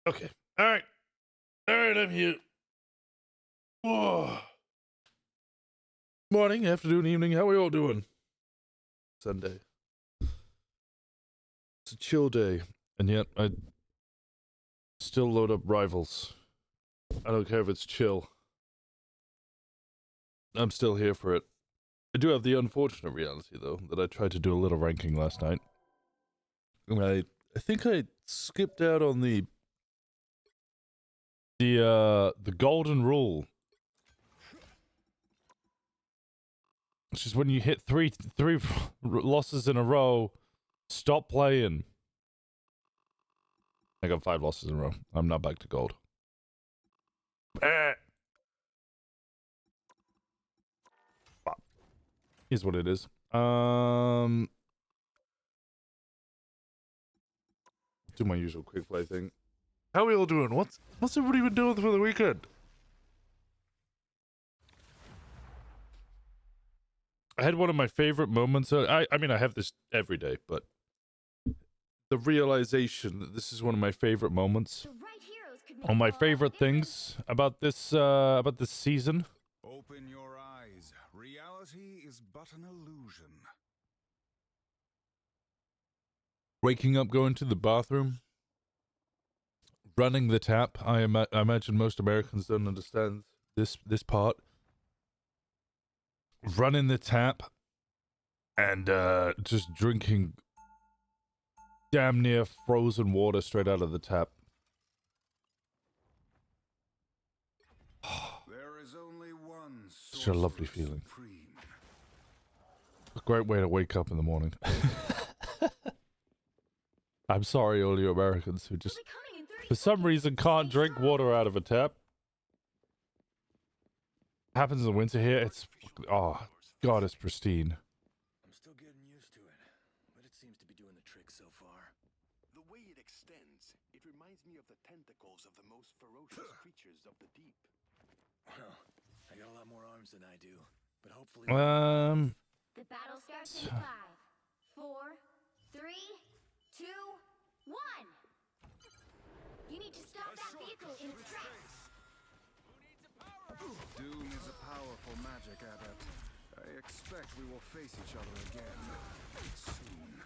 Okay. All right. All right, I'm here. Oh. Morning, afternoon, evening. How are we all doing? Sunday. It's a chill day, and yet I still load up Rivals. I don't care if it's chill. I'm still here for it. I do have the unfortunate reality, though, that I tried to do a little ranking last night. And I think I skipped out on the golden rule. It's just when you hit three losses in a row, stop playing. I got 5 losses in a row. I'm not back to gold. Here's what it is. Do my usual quick play thing. How are we all doing? What's everybody been doing for the weekend? I had one of my favorite moments. I mean, I have this every day, but the realization that this is one of my favorite moments. One of my favorite things about this season. Open your eyes. Reality is but an illusion. Waking up, going to the bathroom, running the tap. I imagine most Americans don't understand this part. Running the tap and just drinking damn near frozen water straight out of the tap. There is only one Such a lovely feeling. supreme. A great way to wake up in the morning. I'm sorry, all you Americans who just, for some reason, can't drink water out of a tap. Happens in the winter here. It's, oh, God, it's pristine. I'm still getting used to it, but it seems to be doing the trick so far. The way it extends, it reminds me of the tentacles of the most ferocious creatures of the deep. Well, I got a lot more arms than I do, but hopefully... The battle starts in 5, 4, 3, 2, 1. You need to stop that vehicle in its tracks. Doom is a powerful magic adept. I expect we will face each other again soon.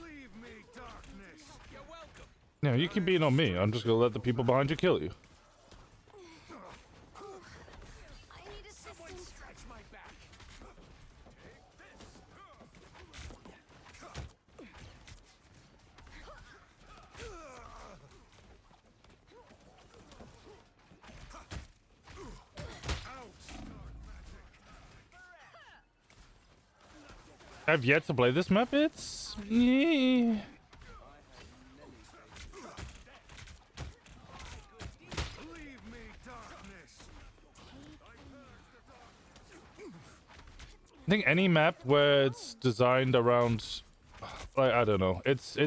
Leave me, darkness. You're welcome. No, you can beat on me. I'm just gonna let the people behind you kill you. I need assistance. Scratch my back. I've yet to play this map. It's... Leave me, darkness. I think any map where it's designed around, like, I don't know, it's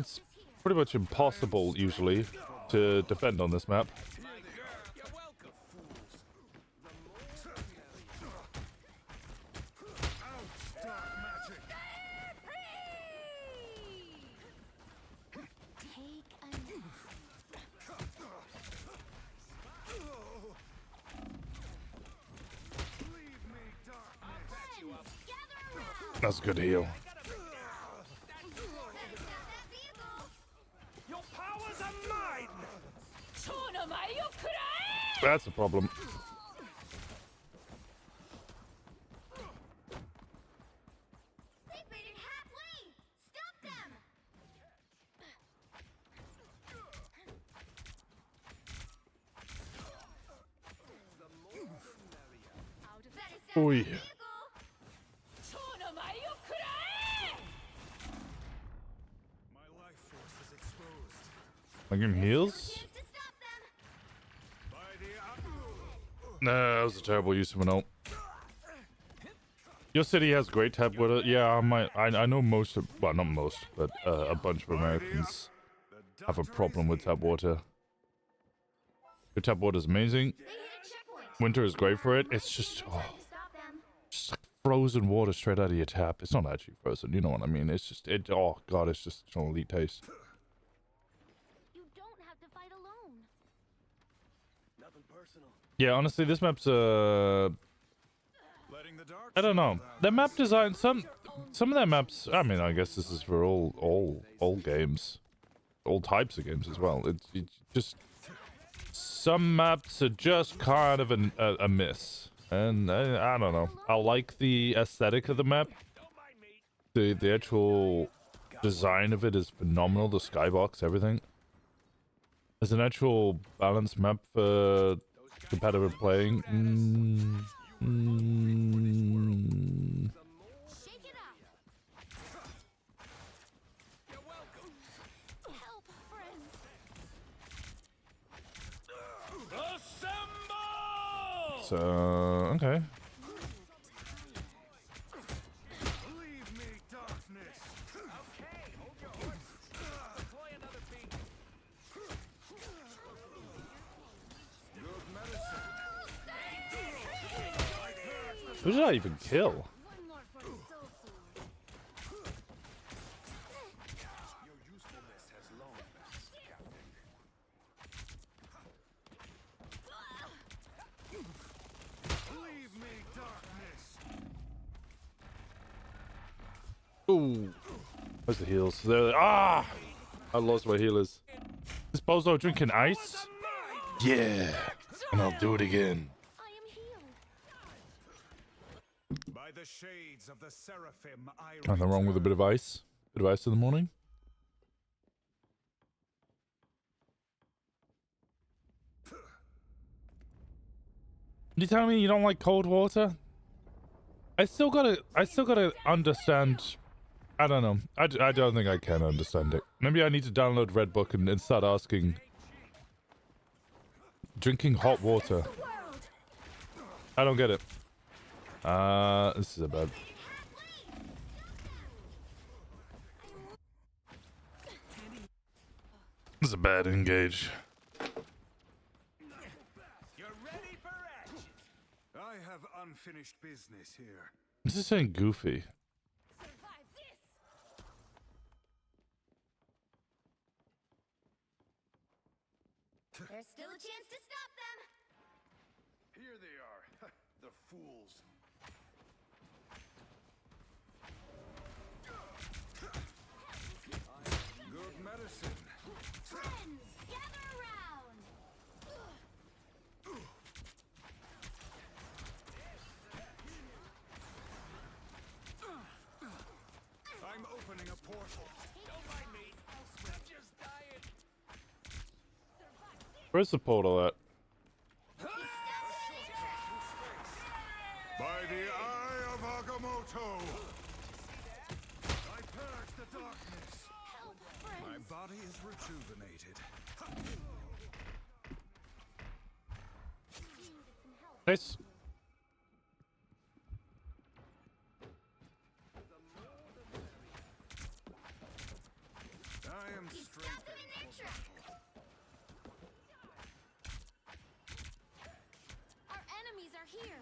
pretty much impossible usually to defend on this map. You're welcome. Dark magic. Take a nap. Leave me, darkness. Gather around. That's a good heal. Your powers are mine. That's a problem. They've made it halfway. Stop them. That is Oh yeah. vehicle. My life force is exposed. I give him heals? Chance to stop them. By the Nah, that was a terrible use of an ult. Your city has great tap water. Yeah, I know most of, well, not most, but a bunch of Americans have a problem with tap water. Your tap water is amazing. They hit a checkpoint. Winter is great for it. It's just, oh, Time to stop them. just like frozen water straight out of your tap. It's not actually frozen, you know what I mean? It's just, oh God, it's just an elite taste. You don't have to fight alone. Yeah, honestly, this map's Letting the dark I don't know. side out. The map design, some of their maps. I mean, I guess this is for all games, all types of games as well. It's just some maps are just kind of a miss, and I don't know. I like the aesthetic of the map. The actual design of it is phenomenal. The skybox, everything. As an actual balanced map for competitive playing. Shake it up. Help, friends. So okay. Leave me, darkness. Okay, hold your horse. Deploy another beat. Good medicine. Who did I even kill? One more for the soul food. Your usefulness has long passed, Captain. Leave me, darkness. Ooh. Where's the heals? There. Ah! I lost my healers. Is Bozo drinking ice? Yeah. And I'll do it again. I am healed. By the shades of the seraphim, I Nothing wrong with a bit of ice. Bit of ice in the morning. You telling me you don't like cold water? I still gotta understand. I don't know. I don't think I can understand it. Maybe I need to download Redbook and start asking. Drinking hot water. I don't get it. This is a bad. This is a bad engage. You're ready for action. I have unfinished business here. This is saying goofy. Survive this. There's still a chance to stop them. Here they are, the fools. Good medicine. Friends, gather around. I'm opening a portal. Don't mind me. I'm just dying. Where's the portal at? By the eye of Agamotto. I purge the darkness. Help, My friends. body is rejuvenated. Nice. I am You stop them strengthened in their for tracks. battle. Our enemies are here.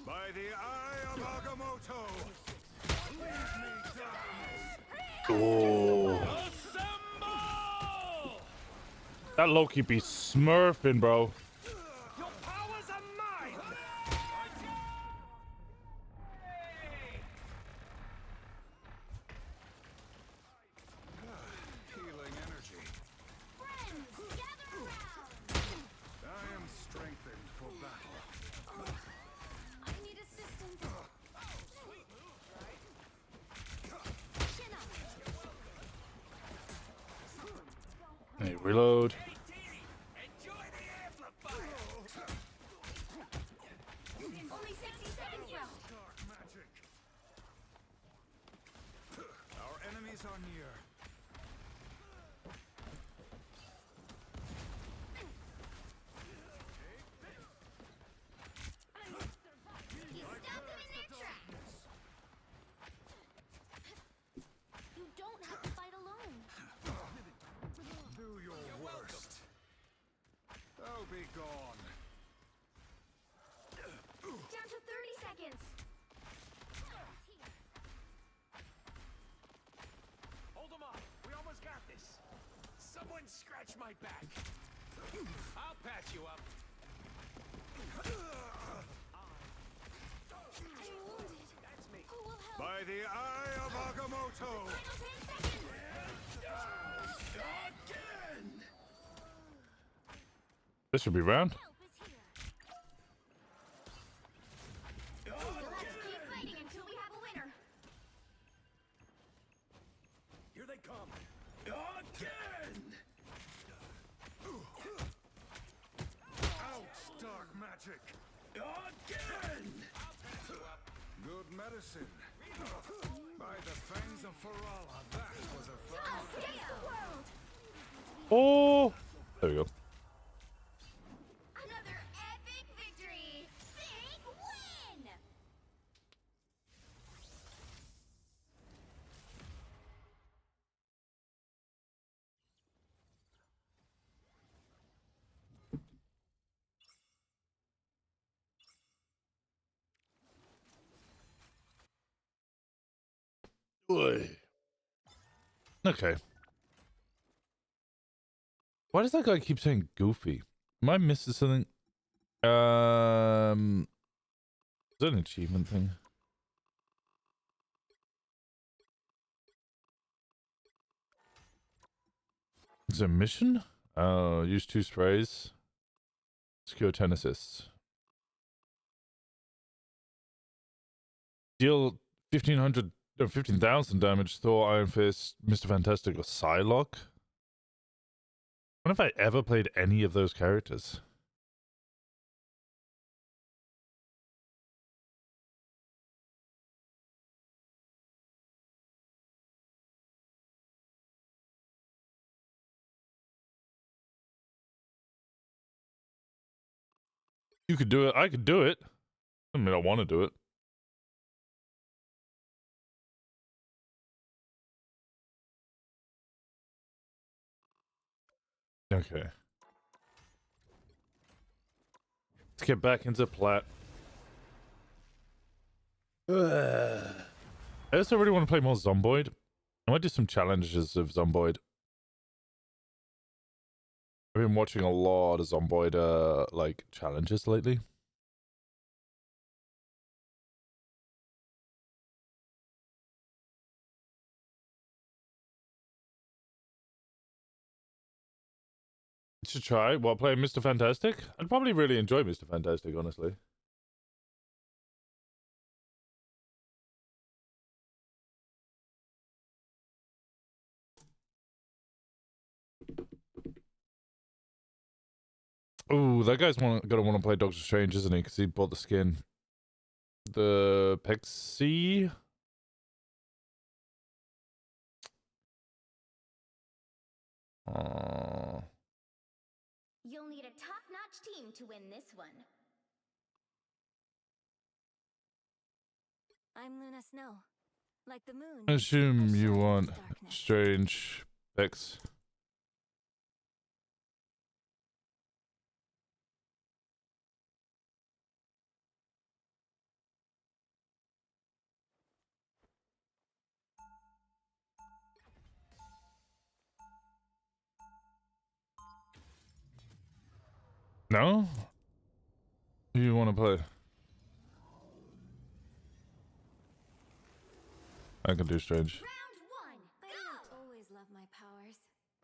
By the eye of Agamotto. Leave me, darkness. Oh. That Loki be smurfing, bro. Your powers are mine. Healing energy. Friends, gather around. I am strengthened for battle. I need assistance. Chin up. Hey, reload. Enjoy the amplifier. Only 60 seconds left. Dark magic. Our enemies are near. You stop them in their tracks. You don't have to fight alone. Do your worst. Oh, be gone. Down to 30 seconds. Someone scratch my back. I'll patch you up. I'm wounded. That's me. Who will help? By the eye of Agamotto! Final 10 seconds. Again! This should be round. Help is here. We'll have to keep fighting until we have a winner. Here they come. Again! Out, dark magic! Again! I'll patch you up. Good medicine. By the fangs of Farala, that was a I'll save the world. Oh, there we go. Another epic victory. Big win. Okay. Why does that guy keep saying goofy? Am I missing something? Is that an achievement thing? Is it a mission? Oh, use 2 sprays. Secure 10 assists. Deal 1,500 or 15,000 damage. Thor, Iron Fist, Mr. Fantastic, or Psylocke. When have I ever played any of those characters? You could do it. I could do it. I mean, I want to do it. Okay. Let's get back into plat. I also really want to play more Zomboid. I might do some challenges of Zomboid. I've been watching a lot of Zomboid like challenges lately. Should try. What, playing Mr. Fantastic? I'd probably really enjoy Mr. Fantastic, honestly. Oh, that guy's gonna want to play Doctor Strange, isn't he? Because he bought the skin. The Pexi? You'll need a top-notch team to win this one. I'm Luna Snow. Like the moon. I assume I you shine in want the darkness. Strange Pex. No? Who you want to play? I can do Strange. Round 1. I didn't always love my powers,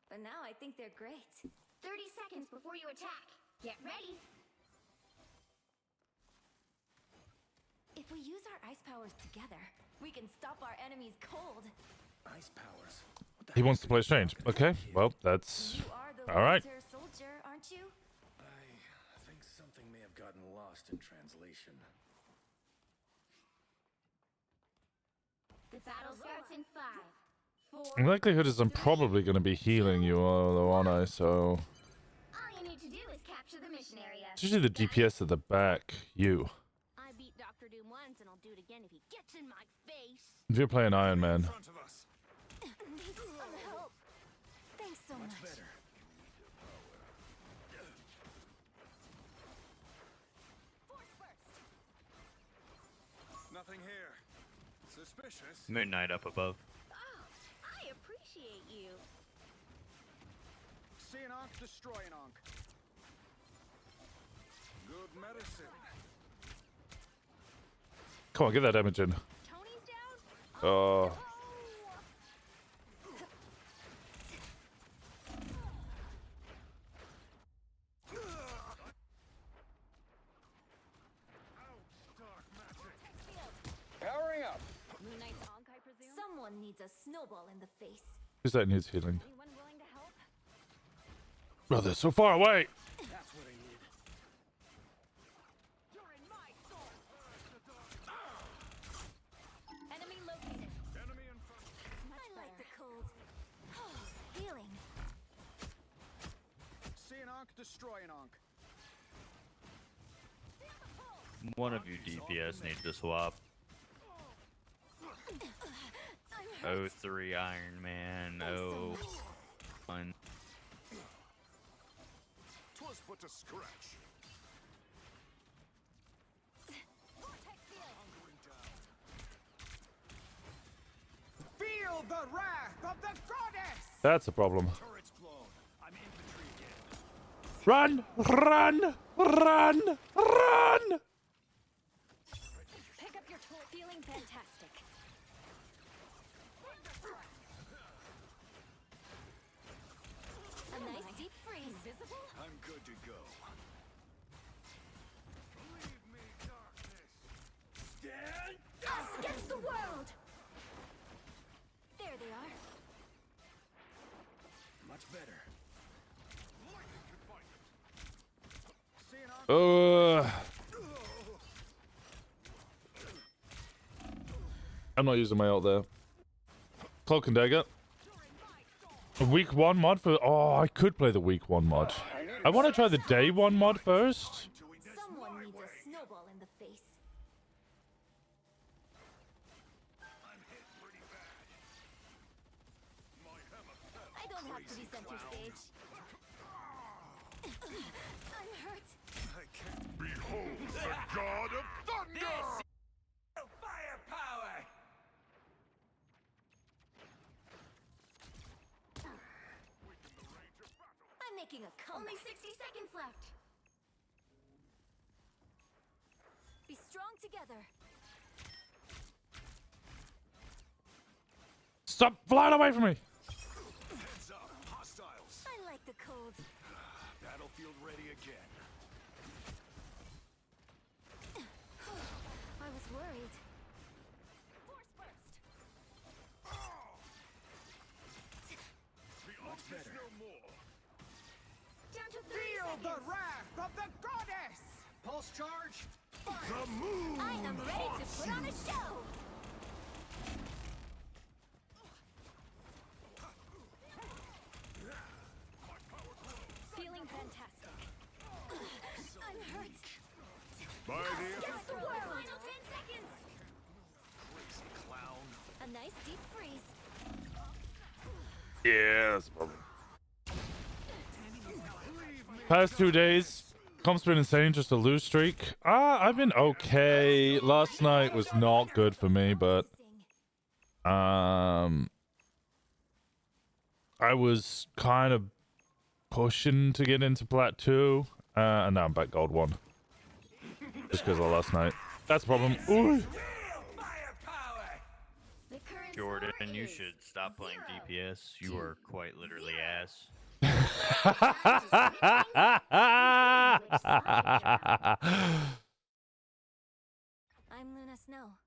but now I think they're great. 30 seconds before you attack. Get ready. If we use our ice powers together, we can stop our enemies cold. Ice powers. What the He hell wants is to play this Strange. talking Okay, about here? well, that's... You are the All right. Winter Soldier, aren't you? I think something may have gotten lost in translation. The battle starts in 5, 4. The likelihood is I'm probably going to be healing you, though, aren't I? So... All you need to do is capture the mission area. It's usually the DPS at the back. You. I beat Dr. Doom once, and I'll do it again if he gets in my face. If you're playing Iron In Man. front of us. Thanks for the help. Thanks so much. Better. Force burst. Nothing here. Suspicious. Moon Knight up above. Oh, I appreciate you. See an Onk, destroy an Onk. Good medicine. Come on, get that damage in. Tony's down. Oh. Powering up. Moon Knight's Onk, I presume. Someone needs a snowball in the face. Who's that needs healing? Anyone willing to help? Bro, they're so far away. That's what I need. You're in my soul. Enemy located. Enemy in front. I like the cold. Healing. See an Onk, destroy an Onk. One of you DPS need to swap. I'm 03 Iron Man, 01. Twas but a scratch. Feel the wrath of the goddess! That's a problem. Turret's blown. I'm infantry again. Run! Run! Run! Run! Pick up your tool. Feeling fantastic. A nice deep freeze. Invisible? I'm good to go. Leave me, darkness. Stand Us against the world! There they are. much better. See an Onk. I'm not using my ult there. Cloak and dagger. A week 1 mod for... Oh, I could play the week 1 mod. I want to try the day 1 mod first. Someone needs a snowball in the face. I don't have to be center stage. I'm hurt. I can't. Behold the god of thunder! Firepower! I'm making a comeback. Only 60 seconds left. Be strong together. Stop flying away from me! Heads up, hostiles. I like the cold. Battlefield ready again. I was worried. Force burst. Much better. Down to 30 Feel the seconds. wrath of the goddess! Pulse charge. Fire. The moon! I am ready to put on a show. Feeling fantastic. I'm hurt. By the Against the world. Final 10 seconds. Crazy clown. A nice deep freeze. Yeah, that's a problem. Past 2 days, comp's been insane, just a lose streak. I've been okay. Last night was not good for me, but I was kind of pushing to get into Plat 2, and now I'm back Gold 1. Just because of last night. That's a problem. Ooh. Firepower! The current Jordan, score you is should stop playing 0, DPS. You are quite literally ass. I'm Luna Snow.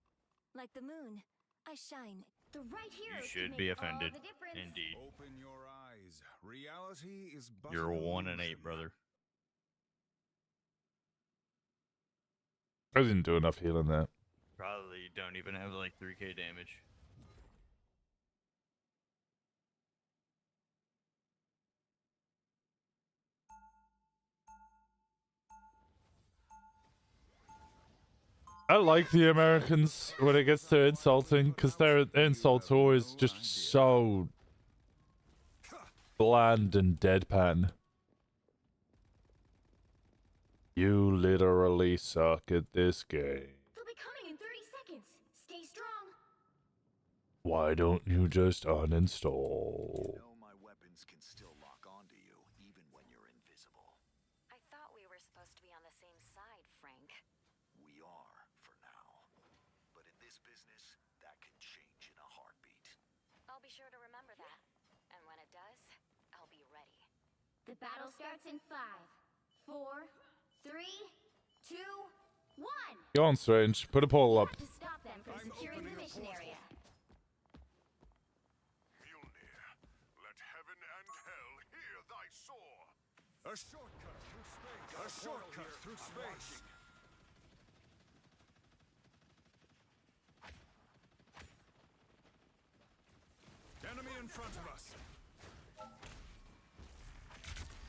Like the moon, I shine. The right You heroes should can be make all offended. the difference. Indeed. Open your eyes. Reality is but You're an 1 and 8, illusion. brother. I didn't do enough healing there. Probably don't even have like 3k damage. I like the Americans when it gets to insulting, because their insults are always just so bland and deadpan. You literally suck at this game. They'll be coming in 30 seconds. Stay strong. Why don't you just uninstall? know my weapons can still lock onto you, side, Frank. We are, for now. But in this business, that can change in a heartbeat. I'll be sure to remember that. And when it does, I'll be ready. The battle starts in 5, 4, 3, 2, 1. Go on, Strange. Put a pole You up. have to stop them from securing the mission area. Mjolnir, let heaven and hell hear thy soar. A shortcut through space. A shortcut through space. Enemy in front of us.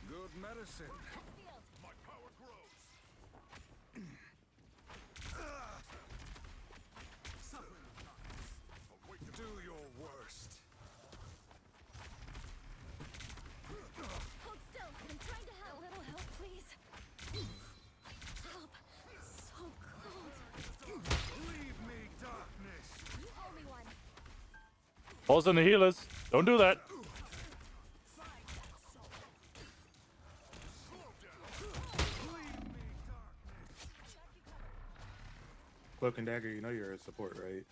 Good medicine. My power grows. Do your worst. Hold still. I'm trying to help. A little help, please. Help. So cold. Leave me, darkness. You owe me one. Pause on the healers. Don't do that. Cloak and Dagger, you know you're a support, right?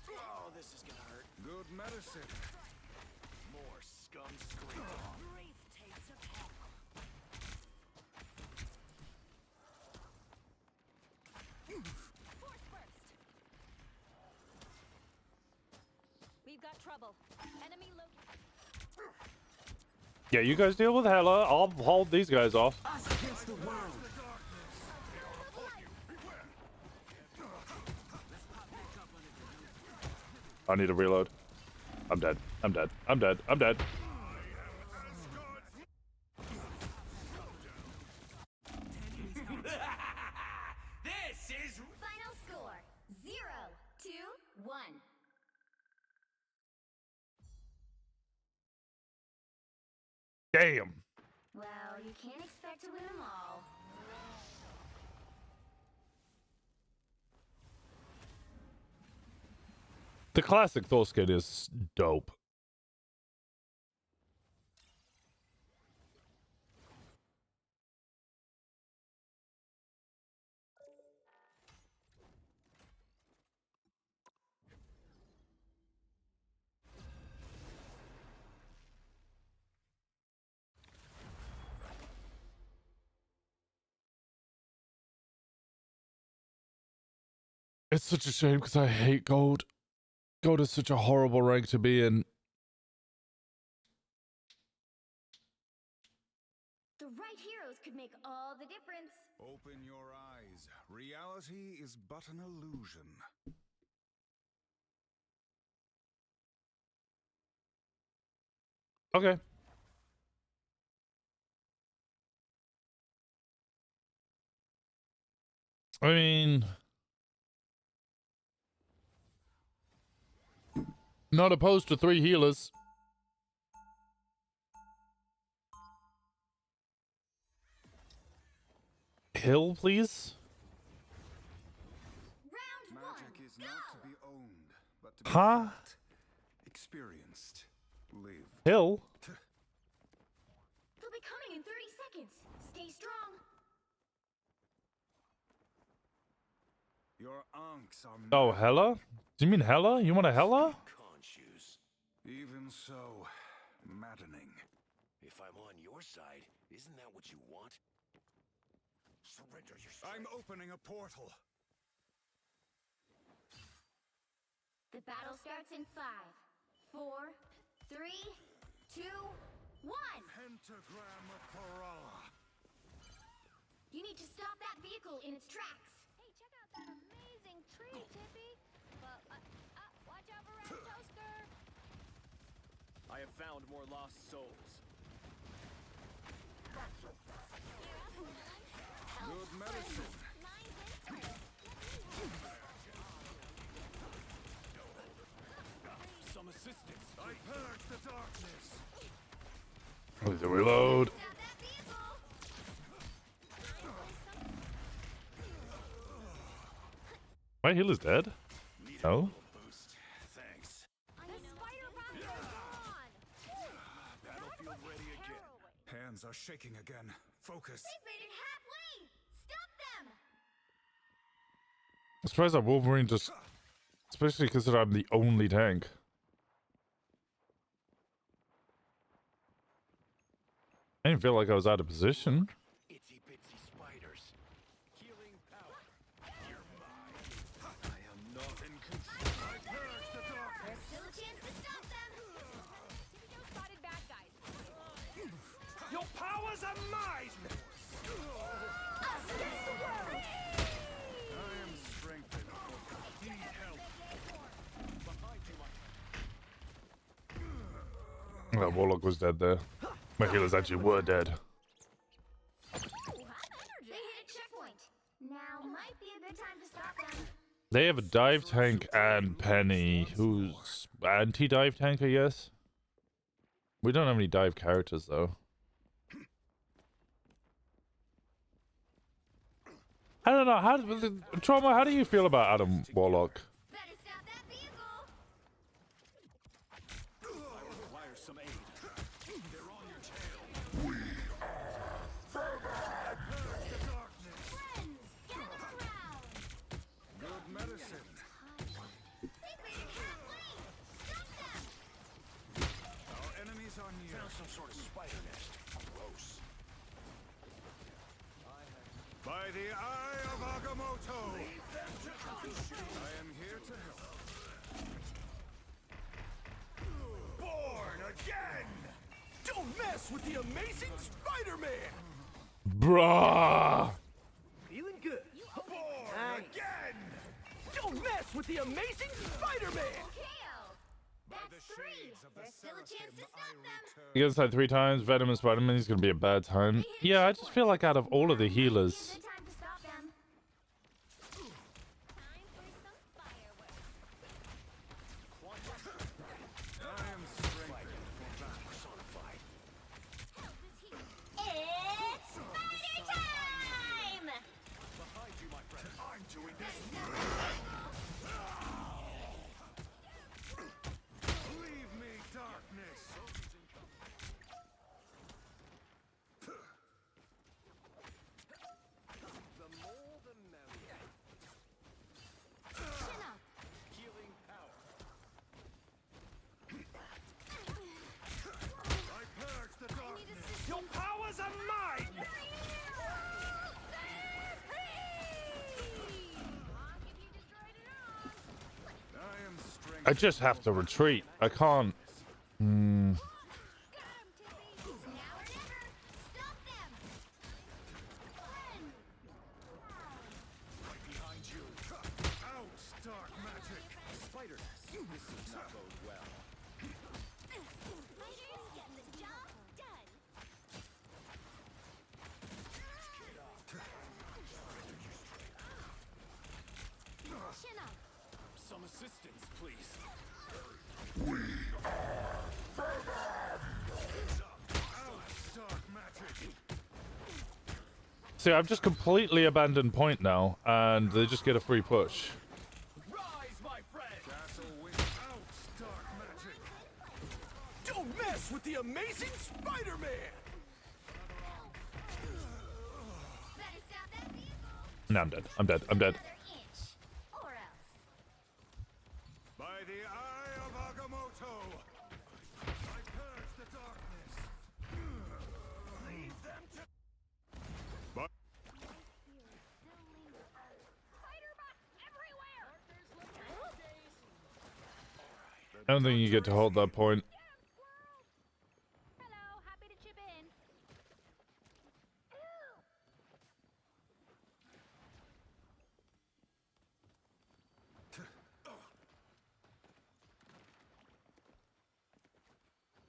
Oh, this is gonna hurt. Good medicine. More scum scraped off. Force burst. We've got trouble. Enemy located. Yeah, you guys deal with Hela. I'll hold these guys off. Us against the world. I need to reload. I'm dead. I'm dead. I'm dead. I'm dead. This is Final score 0-1. Damn. Well, you can't expect to win them all. The classic Thor skin is dope. It's such a shame because I hate gold. Gold is such a horrible rank to be in. The right heroes could make all the difference. Open your eyes. Reality is but an illusion. Okay. I mean, not opposed to 3 healers. Hill, please? Round 1. Magic is not to be owned, but to be Huh? felt, experienced, lived. Hill? They'll be coming in 30 seconds. Stay strong. Your Onx are Oh, Hela? Do you mean Hela? You want a Hela? con shoes. even so maddening. If I'm on your side, isn't that what you want? Surrender your I'm opening a portal. The battle starts in 5, 4, 3, 2, 1. Pentagram of Parala. You need to stop that vehicle in its tracks. Hey, check out that amazing tree, Tippy. But, watch out for Red Toaster. I have found more lost souls. Good medicine. Some assistance. I purge the darkness. I need to reload. Stop that vehicle. My heal is dead? No? Boost. Thanks. The spider round is on. Battlefield ready again. Hands are shaking again. Focus. They've made it halfway. I'm surprised that Wolverine just, especially considering I'm the only tank. I didn't feel like I was out of position. Itsy bitsy spiders. Healing power. You're mine. I am not in control. I purge the darkness. There's still a chance to stop them. Tippy spotted bad guys. Your powers are mine. Us against the world. I am strengthened. Need help. Behind you, That Warlock was dead there. My healers actually were dead. They hit a checkpoint. Now might be a good time to stop them. They have a dive tank and Penny, who's anti-dive tank, I guess. We don't have any dive characters, though. I don't know. Trauma, how do you feel about Adam Warlock? Better stop that vehicle. I require some aid. They're on your tail. Purge the darkness. Friends, gather around. Good medicine. They cleared halfway. Stop them. Our enemies are near. found some sort of spider nest. Gross. By the eye of Agamotto. I am here to help. Born again! Don't mess with the amazing Spider-Man! Bruh! Feeling good. Born again! Don't mess with the amazing Spider-Man! KO. That's three. There's still a chance to stop them. He gets that 3 times. Venom and Spider-Man, he's gonna be a bad time. Yeah, I just feel like out of all of the healers, Good time to stop them. Time for some fireworks. I am strengthened. Personified. Help is here. It's spider time! Behind you, my friend. I'm doing this. Leave me, darkness. The more the merrier. Chin up. Healing power. I purge the darkness. Your powers are mine! I am strengthened. I just have to retreat. I can't. Hmm. Got 'em, Tippy. It's now or never. Stop them. Friend. Right behind you. Out, dark magic. Spider nest. This does not bode well. Spiders getting the job done. Chin up. Some assistance, please. Out, dark magic. See, I've just completely abandoned point now, and they just get a free push. Rise, my friend! Castle wing. Out, dark magic. Don't mess with the amazing Spider-Man! Better stop that vehicle. No, I'm dead. I'm dead. I'm dead. Another inch. Or else. By the eye of Agamotto. I purge the darkness. Leave them to... But I don't think you get to hold that point. Hello, happy to chip in.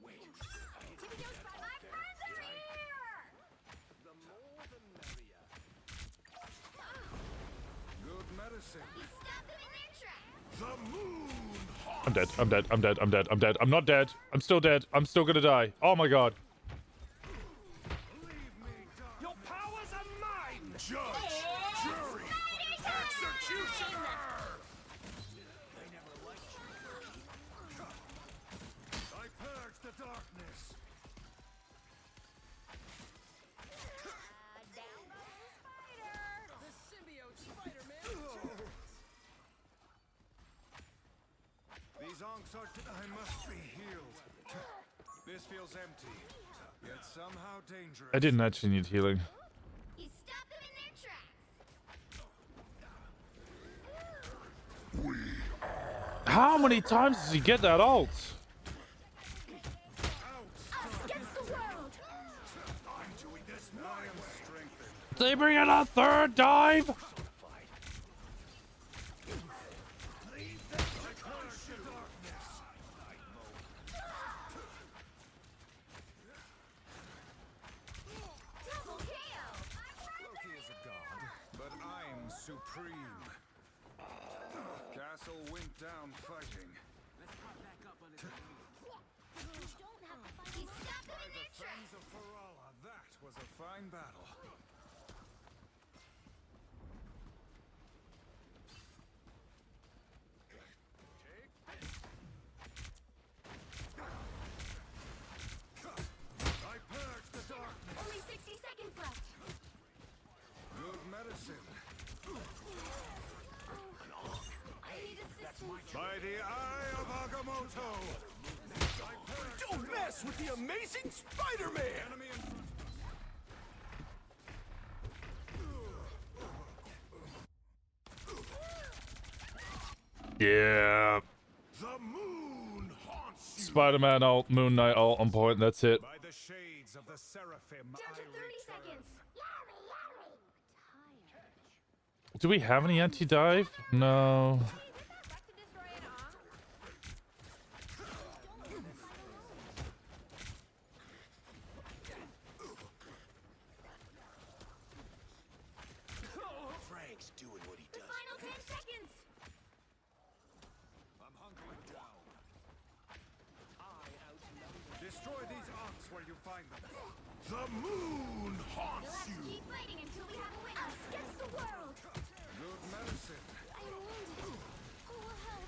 Wait. Tippy goes by. My friends are here. The more the merrier. good medicine. We stop them in their tracks. The moon. I'm dead. I'm dead. I'm dead. I'm dead. I'm dead. I'm not dead. I'm still dead. I'm still gonna die. Oh my god. Leave me, dark. Your powers are mine! Judge, jury, executioner. They never liked you. I purge the darkness. Down goes the spider. The symbiote Spider-Man returns. I must be healed. This feels empty, yet somehow dangerous. I didn't actually need healing. You stopped them in their tracks. How many times does he get that ult? Us against the world. I'm doing this. I am strengthened. They bring in a third dive. Double KO. Loki is a god, but I'm supreme. Castle went down fighting. You don't have to fight. You stopped them in their Friends tracks. of Ferala, that was a fine battle. I purged the darkness. Only 60 seconds left. Good medicine. I need assistance. By the eye of Agamotto. I purged Don't mess with the amazing Spider-Man! enemy in front. Yeah. The moon haunts you. Spider-Man ult, Moon Knight ult on point. That's it. By the shades of the seraphim, Down to 30 seconds. Do we have any anti-dive? No. Frank's doing what he does. Final 10 seconds. I'm hunkering down. Destroy these arcs where you find them. The moon You'll haunts have to you. keep fighting until we have a winner. Us against the world. Good medicine. I'm wounded. Who will help?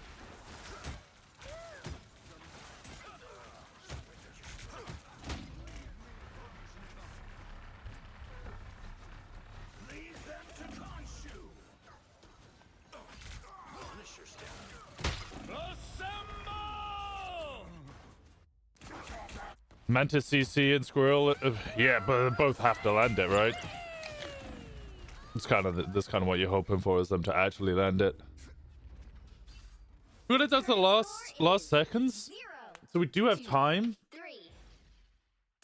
Lead them to Khonshu. Punisher's down. Assemble! Mantis CC and Squirrel. Yeah, but both have to land it, right? It's kind of that's kind of what you're hoping for, is them to actually land it. But it does the last seconds, 0, so we do have time. 3.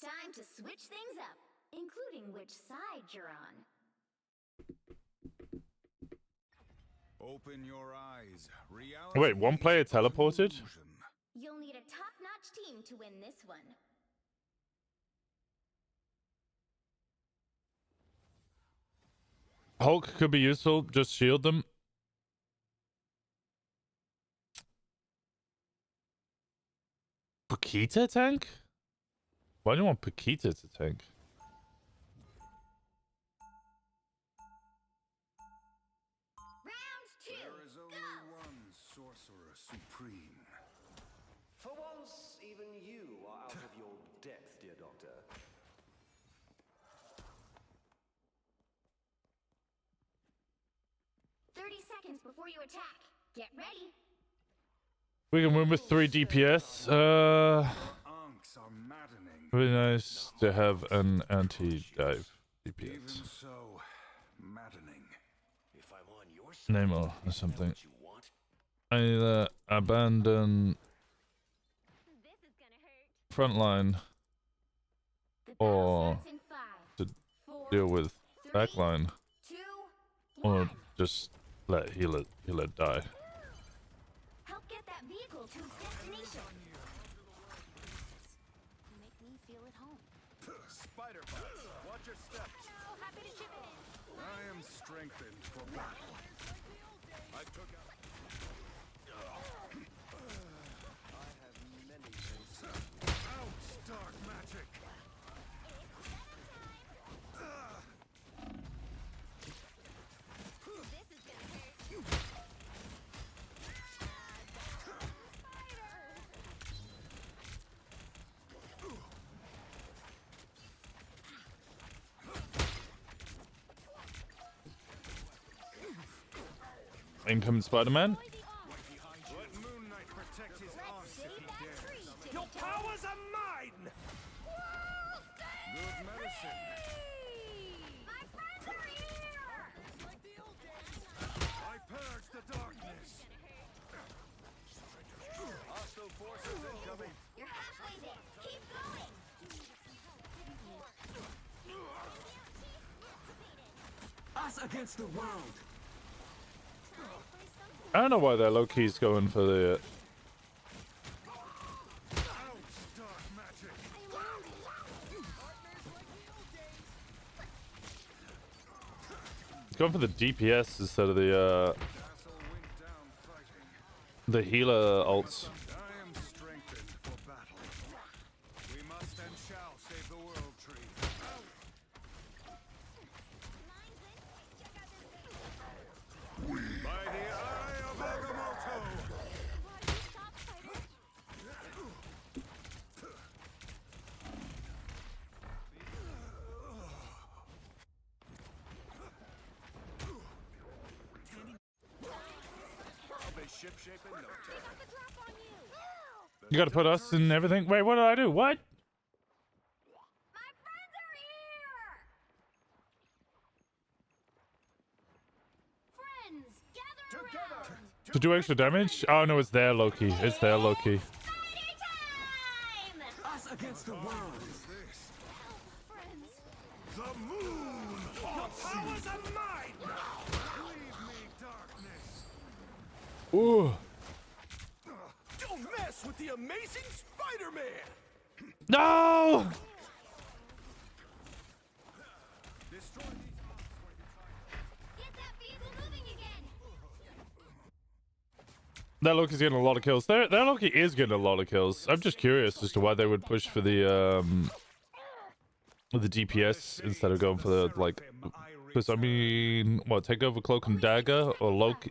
Time to switch things up, including which side you're on. Open your eyes. Reality Oh, wait, one player is an teleported? illusion. You'll need a top-notch team to win this one. Hulk could be useful. Just shield them. Paquita tank? Why do you want Paquita to tank? Round 2. There is only Go. one sorcerer supreme. For once, even you are out of your depth, dear Doctor. Seconds before you attack. Get ready. We can win with 3 DPS. Unks are maddening. Really nice to have an anti-dive Even DPS. so, maddening. If I'm on your side, Namor or isn't that something. what you want? Either abandon This is gonna hurt. frontline The battle or starts in 5, to 4, deal with 3, backline, 2, or 1. just let healer die. Help get that vehicle to its destination. You make me feel at home. Spider bites. Watch your step. So happy to chip in. I am strengthened for battle. I took out. I have many things. Out, dark magic. This is gonna hurt. Incoming Spider-Man. Let Moon Knight protect his army. Us against the world. I don't know why they're low keys going for the. Going for the DPS instead of the healer ults. I am strengthened for battle. We must and shall save the world tree. By the eye of Agamotto! I'll be shipshape in no time. You gotta put us in everything. Wait, what did I do? What? My friends are here! Friends, gather around! To do extra damage? Oh no, it's their Loki. It's their Loki. Spider time! Us against the world. Friends. The moon haunts you! Powers of mine! Leave me, darkness! Ooh. Don't mess with the amazing Spider-Man! No! Destroy these mobs where you find them. Get that vehicle moving again! That Loki's getting a lot of kills. That Loki is getting a lot of kills. I'm just curious as to why they would push for the DPS instead of going for the like. Because I mean, what, take over Cloak and Dagger or Loki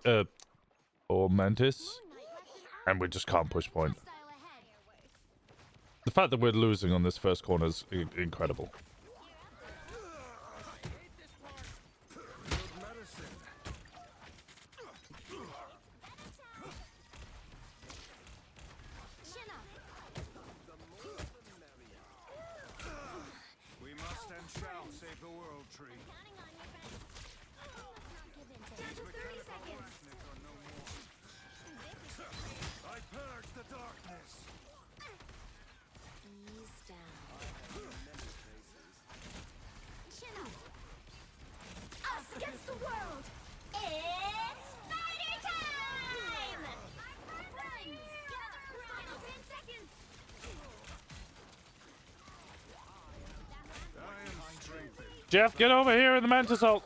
or Mantis, and we just can't push point. Style ahead. The fact that we're losing on this first corner is incredible. Good medicine. Chin up. We must and shall save the world tree. Counting on you, friends. Down to 30 seconds. Darkness or no more. I purge the darkness. Ease down. Chin up. Us against the world. It's Spider time! Friends, gather around. Final 10 seconds. I am strengthened. Jeff, get over here in the Mantis ult.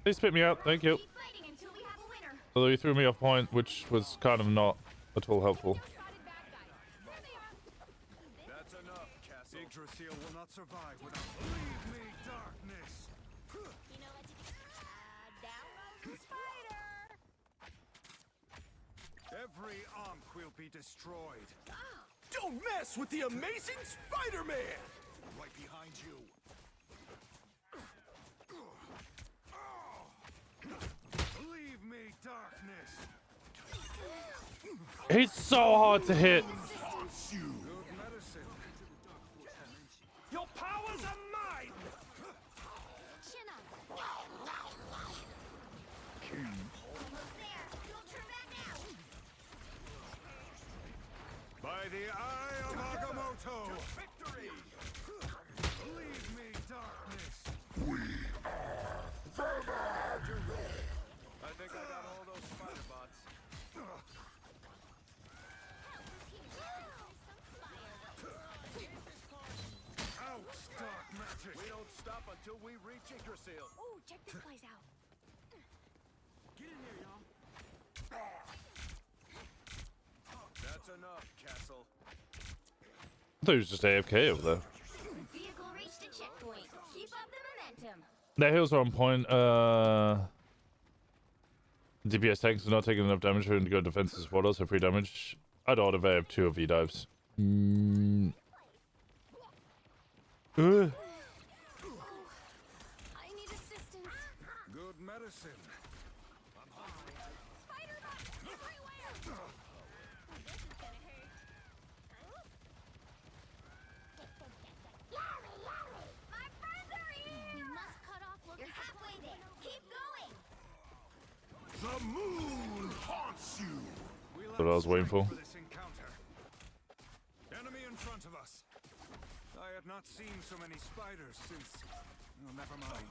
Please spit me out, thank you. Keep fighting until we have a winner. Although you threw me off point, which was kind of not at all helpful. Spotted bad guys. There they are. That's enough, Castle. Yggdrasil will not survive without. Leave me, darkness. You know what to do. Down goes the spider. Every Ankh will be destroyed. Don't mess with the amazing Spider-Man! Right behind you. Leave me, darkness. He's so hard to hit. Good medicine. Your powers are mine! Chin up. Almost there. Don't turn back now. By the eye of Agamotto. Victory! Leave me, darkness. I think I got all those spider bots. Out, dark magic. We don't stop until we reach Yggdrasil. Ooh, check this place out. Get in here, y'all. That's enough, Castle. I thought he was just AFK over there. Vehicle reached a checkpoint. Keep up the momentum. Their heals are on point. DPS tanks are not taking enough damage for him to go defensive support, also free damage. I'd auto have 2 of V-dives. I need assistance. Good medicine. Spider bots everywhere. This is gonna hurt. My friends are here. We must cut off. You're halfway there. Keep going. The moon haunts you. That's what I was waiting for. This encounter. Enemy in front of us. I had not seen so many spiders since Oh, never mind.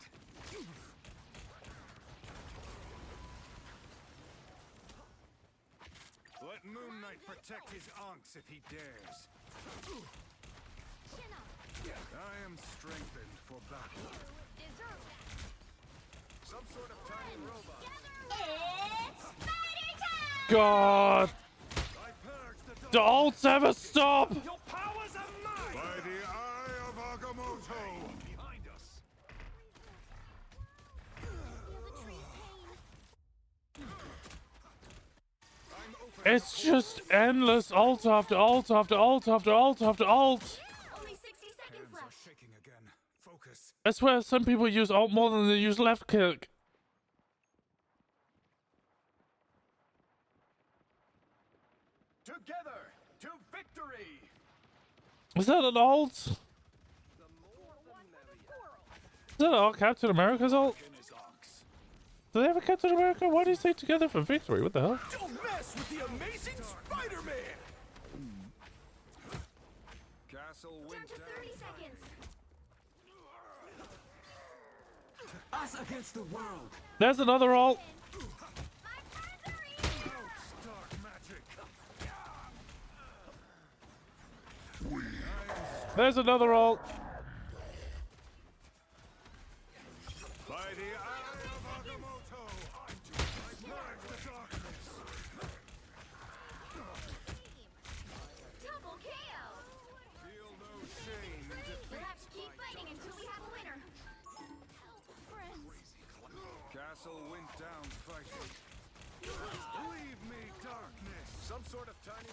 Let Moon Knight protect his Onx if he dares. Chin up. I am strengthened for battle. Deserve that. Some sort of tiny robot. It's fighting time! God, I purge the the ults ever stop? Your powers are mine! by the eye of Agamotto. Behind us! Feel the tree's pain. I'm open. It's just endless ult after ult after ult after ult after ult. Only 60 seconds Hands are left. shaking again. Focus. I swear some people use ult more than they use left click. Together to victory! Is that an ult? Is that all Captain America's ult? In his Onx. Do they have a Captain America? Why do you say together for victory? What the hell? Don't mess with the amazing Spider-Man! Castle Down went to 30 down. seconds. Us against the world! There's another ult. My friends are eating. Dark magic. There's another ult. By the eye of Agamotto. I purge the darkness. Double KO. Feel no shame in We'll defeat. have to keep fighting until we have a winner. Help, friends. Castle went down fighting. Leave me, darkness. Some sort of tiny.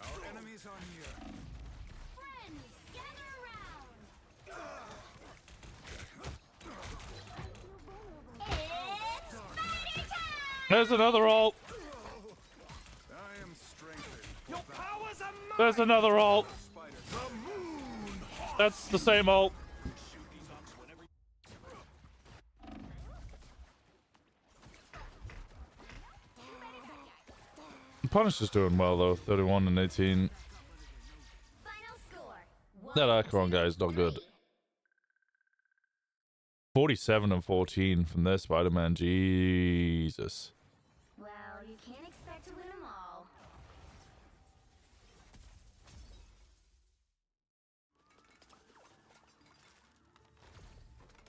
Our enemies are near. Friends, gather around. It's fighting time! There's another ult. I am strengthened. Your powers are mine! There's another ult. Spider. That's the same ult. Punisher's doing well though, 31 and 18. Final score. That Acheron guy is not good. 47 and 14 from their Spider-Man. Jesus. Well, you can't expect to win them all.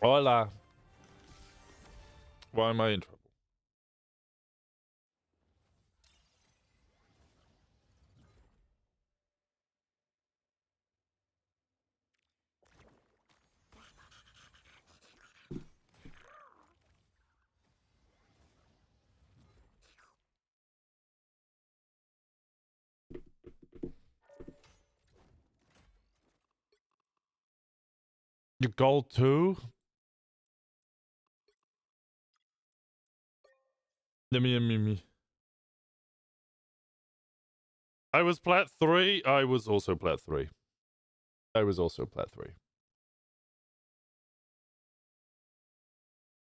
Hola. Why am I in trouble? You gold too? Me. I was plat 3. I was also plat 3. I was also plat 3.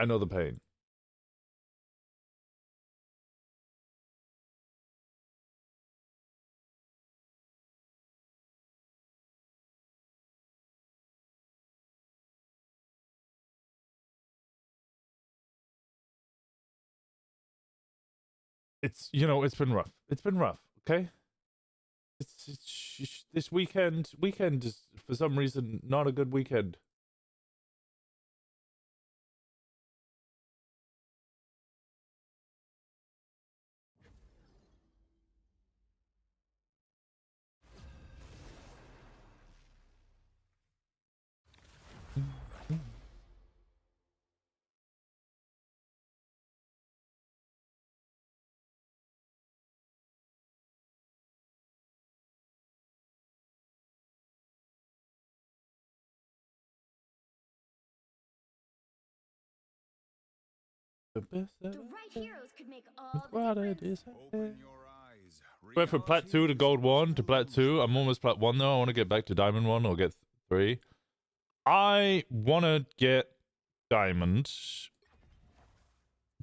I know the pain. It's, you know, it's been rough. It's been rough, okay? It's this weekend is for some reason not a good weekend. The right heroes could make all the What it difference. is. Open your eyes. Went from plat 2 to gold 1 to plat 2. I'm almost plat 1 though. I want to get back to diamond 1 or get 3. I want to get diamond.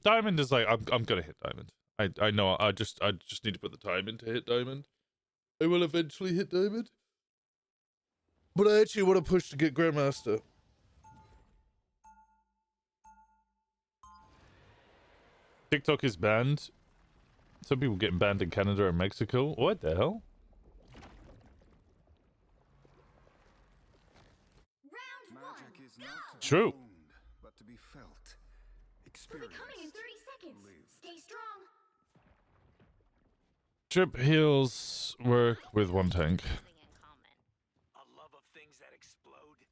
Diamond is like, I'm going to hit diamond. I know. I just need to put the time in to hit diamond. I will eventually hit diamond. But I actually want to push to get Grandmaster. TikTok is banned. Some people getting banned in Canada and Mexico. What the hell? Magic is not to be True. owned, but to be felt. We'll be Experienced. coming in 30 seconds. Stay strong. Trip heals work with one tank. A love of things that explode.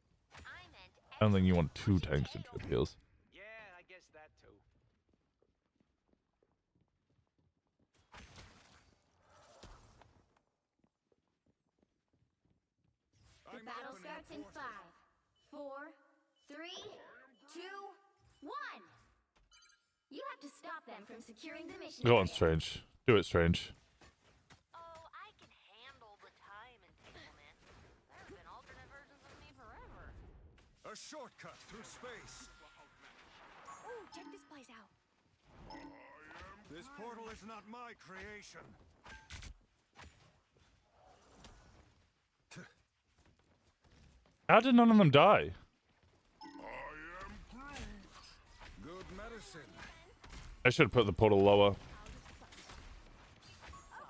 I don't think you want two tanks in trip heals. Yeah, I guess that too. The battle starts in 5, 4, 3, 2, 1. You have to stop them from securing the mission. Go on, area. Strange. Do it, Strange. Oh, I can handle the time entanglement. There have been alternate versions of me forever. A shortcut through space. Ooh, check this place out. This portal is not my creation. How did none of them die? Good medicine. I should have put the portal lower.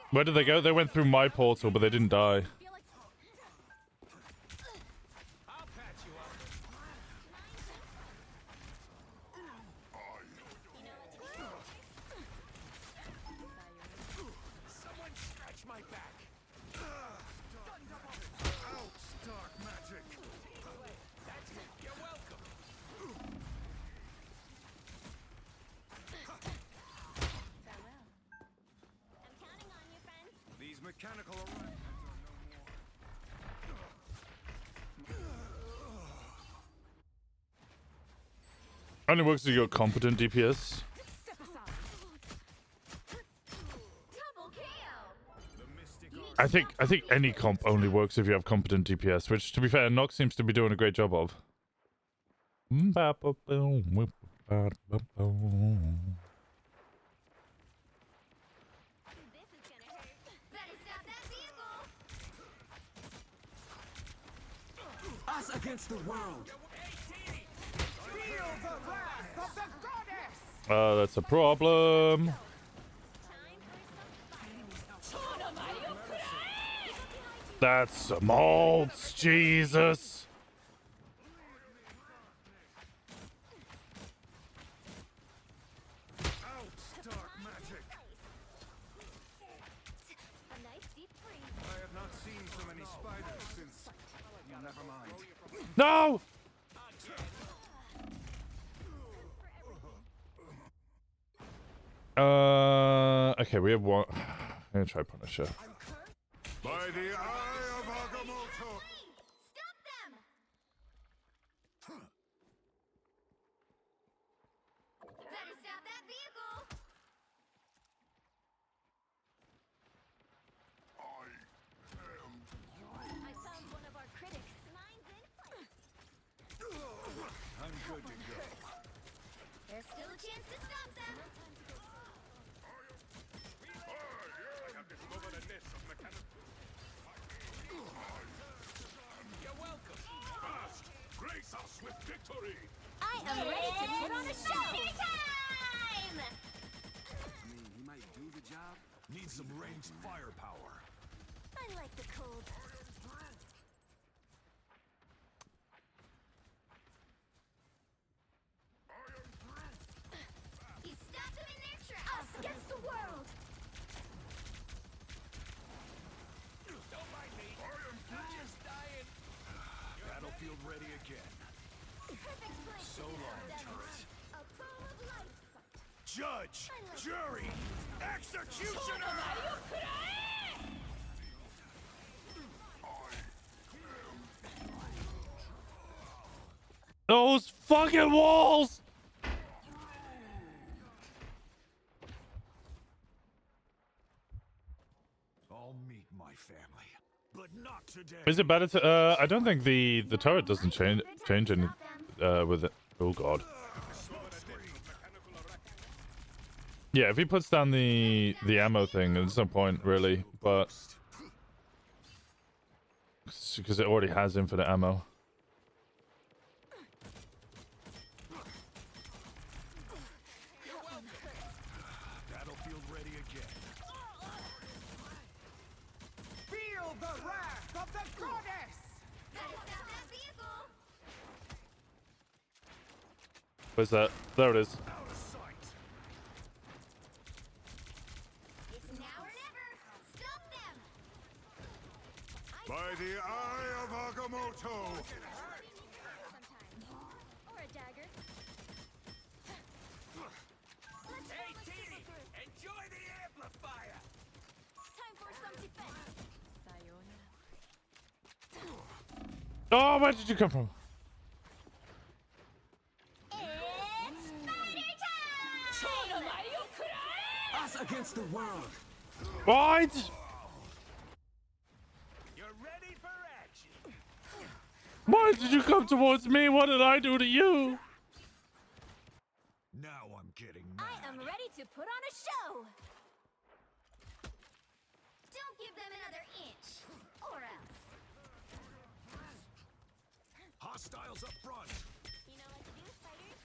Where did they go? They went through my portal, but they didn't die. I'll patch you up. Someone stretch my back. Out, dark magic. That's it. You're welcome. I'm counting on you, friends. These mechanical arrangements are no more. Only works if you got competent DPS. Step aside. Double KO. The mystic I think any comp only works if you have competent DPS, which, to be fair, Nox seems to be doing a great job of. This is gonna hurt. Better stop that vehicle. Us against the world. That's a problem. That's malts, Jesus. out, dark magic. A nice deep freeze. I have not seen so many spiders since. Never mind. No! Okay, we have one. I'm gonna try Punisher. By the eye of Agamotto. Stop them! Better stop that vehicle! I found one of our critics. Mine's in place. I'm good to go. There's still a chance to stop them. You're welcome. Grace us with victory. I am ready to put on a show. Time! He might do the job. Need some ranged firepower. I like the cold. He stopped them in their tracks. Us against the world. Don't mind me. I'm just dying. Battlefield ready again. Perfect place. So long, turret. A bow of light. Judge, jury, executioner. Those fucking walls! I'll meet my family, but not today. Is it better to? I don't think the turret doesn't change any with it. Oh god. Yeah, if he puts down the ammo thing, there's no point really. But because it already has infinite ammo. Battlefield ready again. Feel the wrath of the goddess! Gotta stop that vehicle! Where's that? There it is. Out of sight. It's now or never! Stop them! By the eye of Agamotto. Sometimes. Or a dagger. Hey, Teeny! Enjoy the amplifier! Time for some defense. Sayonara. Oh, where did you come from? It's spider time! Us against the world! What? You're ready for action! Why did you come towards me? What did I do to you? Now I'm getting I mad. am ready to put on a show! Don't give them another inch! Or else. Hostiles up front. You know what to do, spiders?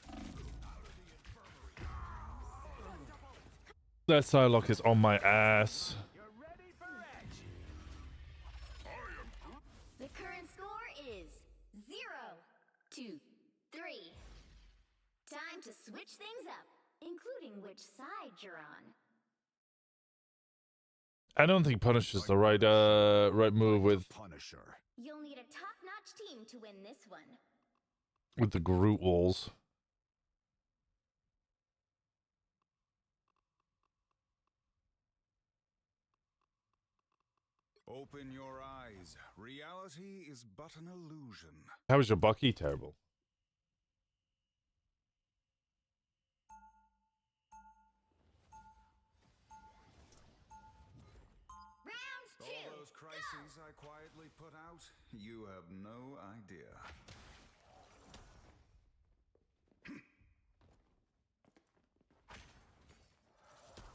That Psylocke is on my ass. You're ready for action! The current score is 0-3. Time to switch things up, including which side you're on. I don't think Punish is the right move with Punisher. You'll need a top-notch team to win this one. the Groot walls. Open your eyes. Reality is but an illusion. How is your Bucky terrible? Round All two. those crises I quietly put out, you have no idea.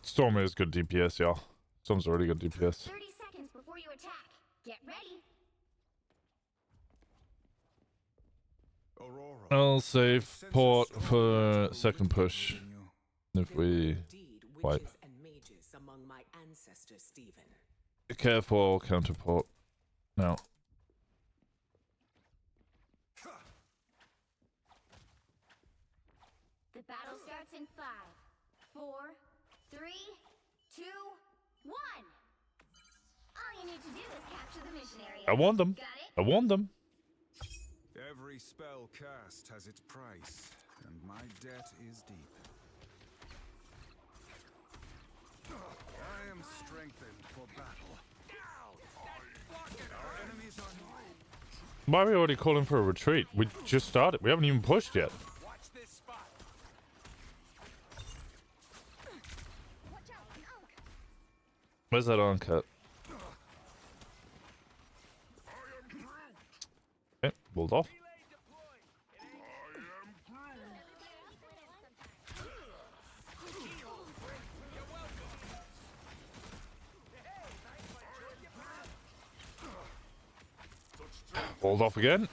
Storm is good DPS, y'all. Storm's already good DPS. 30 seconds before you attack. Get ready. Aurora. I'll save port for second push if we Indeed, wipe. witches and mages among my ancestors, Stephen. Be careful, counter port. No. The battle starts in 5, 4, 3, 2, 1. All you need to do is capture the mission area. I warned them. Got it? I warned them. Every spell cast has its price, and my debt is deep. I am strengthened for battle. Our enemies are near. Why are we already calling for a retreat? We just started. We haven't even pushed yet. Watch this spot! Watch out, an Onk. Where's that uncut? Okay, pulled off. Relay deployed! Pulled off again.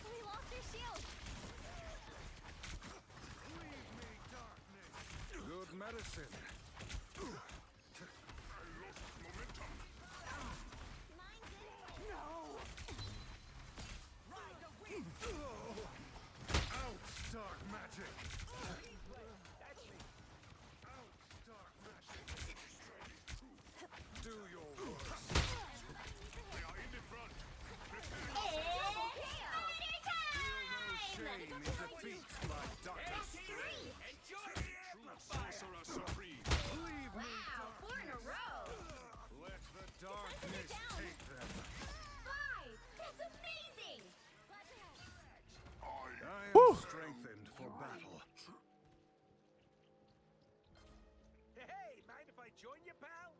We lost their shield. Good medicine. Out, dark magic. Out, dark magic. Do your worst. They are in the front. Shame in defeat like Doctor Strange. Enjoy the amplifier! Sorcerer Supreme. Leave me. Wow, 4 in a row. Let the darkness take them. 5. That's amazing. I am strengthened for battle. Hey, mind if I join you, pal?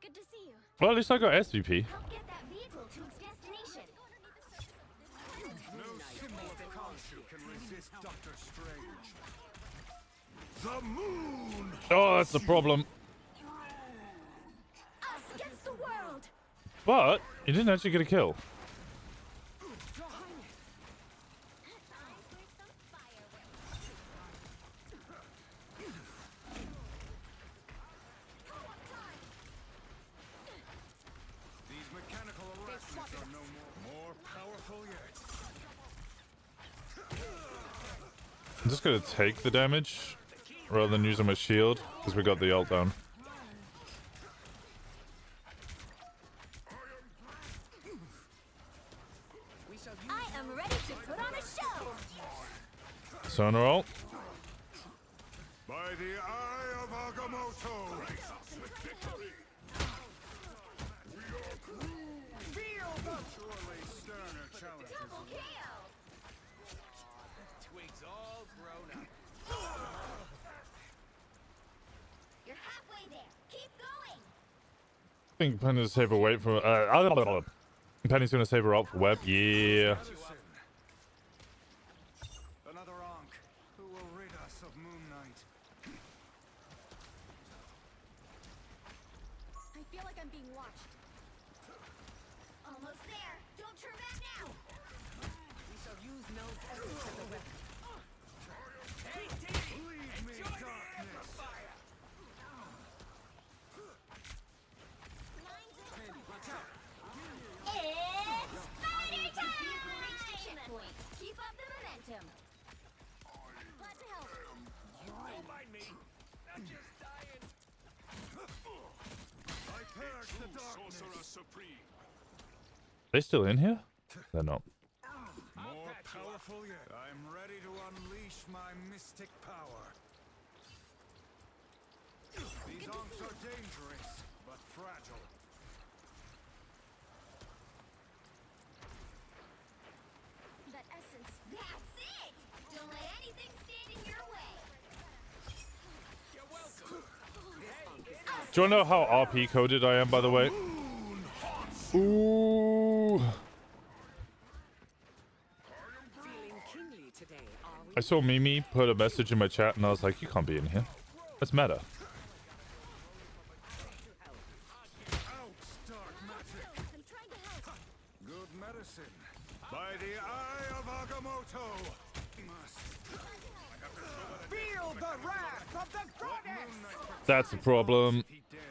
Good to see you. Well, at least I got SVP. Help get that vehicle to its destination. No symbol of Khonshu can resist Doctor Strange. The moon! Oh, that's the problem. Us against the world. But He didn't actually get a kill. These mechanical arachnids are no more powerful yet. I'm just gonna take the damage rather than using my shield because we got the ult down. I am ready to put on a show. Sonar ult. By the eye of Agamotto! Surely sterner challenges. Double KO. Twigs all grown up. You're halfway there. Keep going. I think Penny's save her weight for. Penny's gonna save her ult for web. Yeah. Another Ankh who will rid us of Moon Knight. I feel like I'm being watched. Almost there. Don't turn back now. We shall use Mel's essence as a weapon. Hey, Dee! Leave me, Enjoy the darkness. amplifier! It's spider time! Checkpoint. Keep up the momentum. Glad to help. Don't mind me. I'm just dying. I purge the darkness. Sorcerer Supreme. They still in here? They're not. More powerful yet. I'm ready to unleash my mystic power. These Ankhs are dangerous, but fragile. That essence. That's it! Don't let anything stand in your way. You're welcome. Do you wanna know how RP coded I am, by the way? Ooh. Feeling kingly today, are we? I saw Mimi put a message in my chat and I was like, you can't be in here. That's meta. Out, dark magic. I'm trying to help. Good medicine. By the eye of Agamotto. Feel the wrath of the goddess! That's the problem. He dares.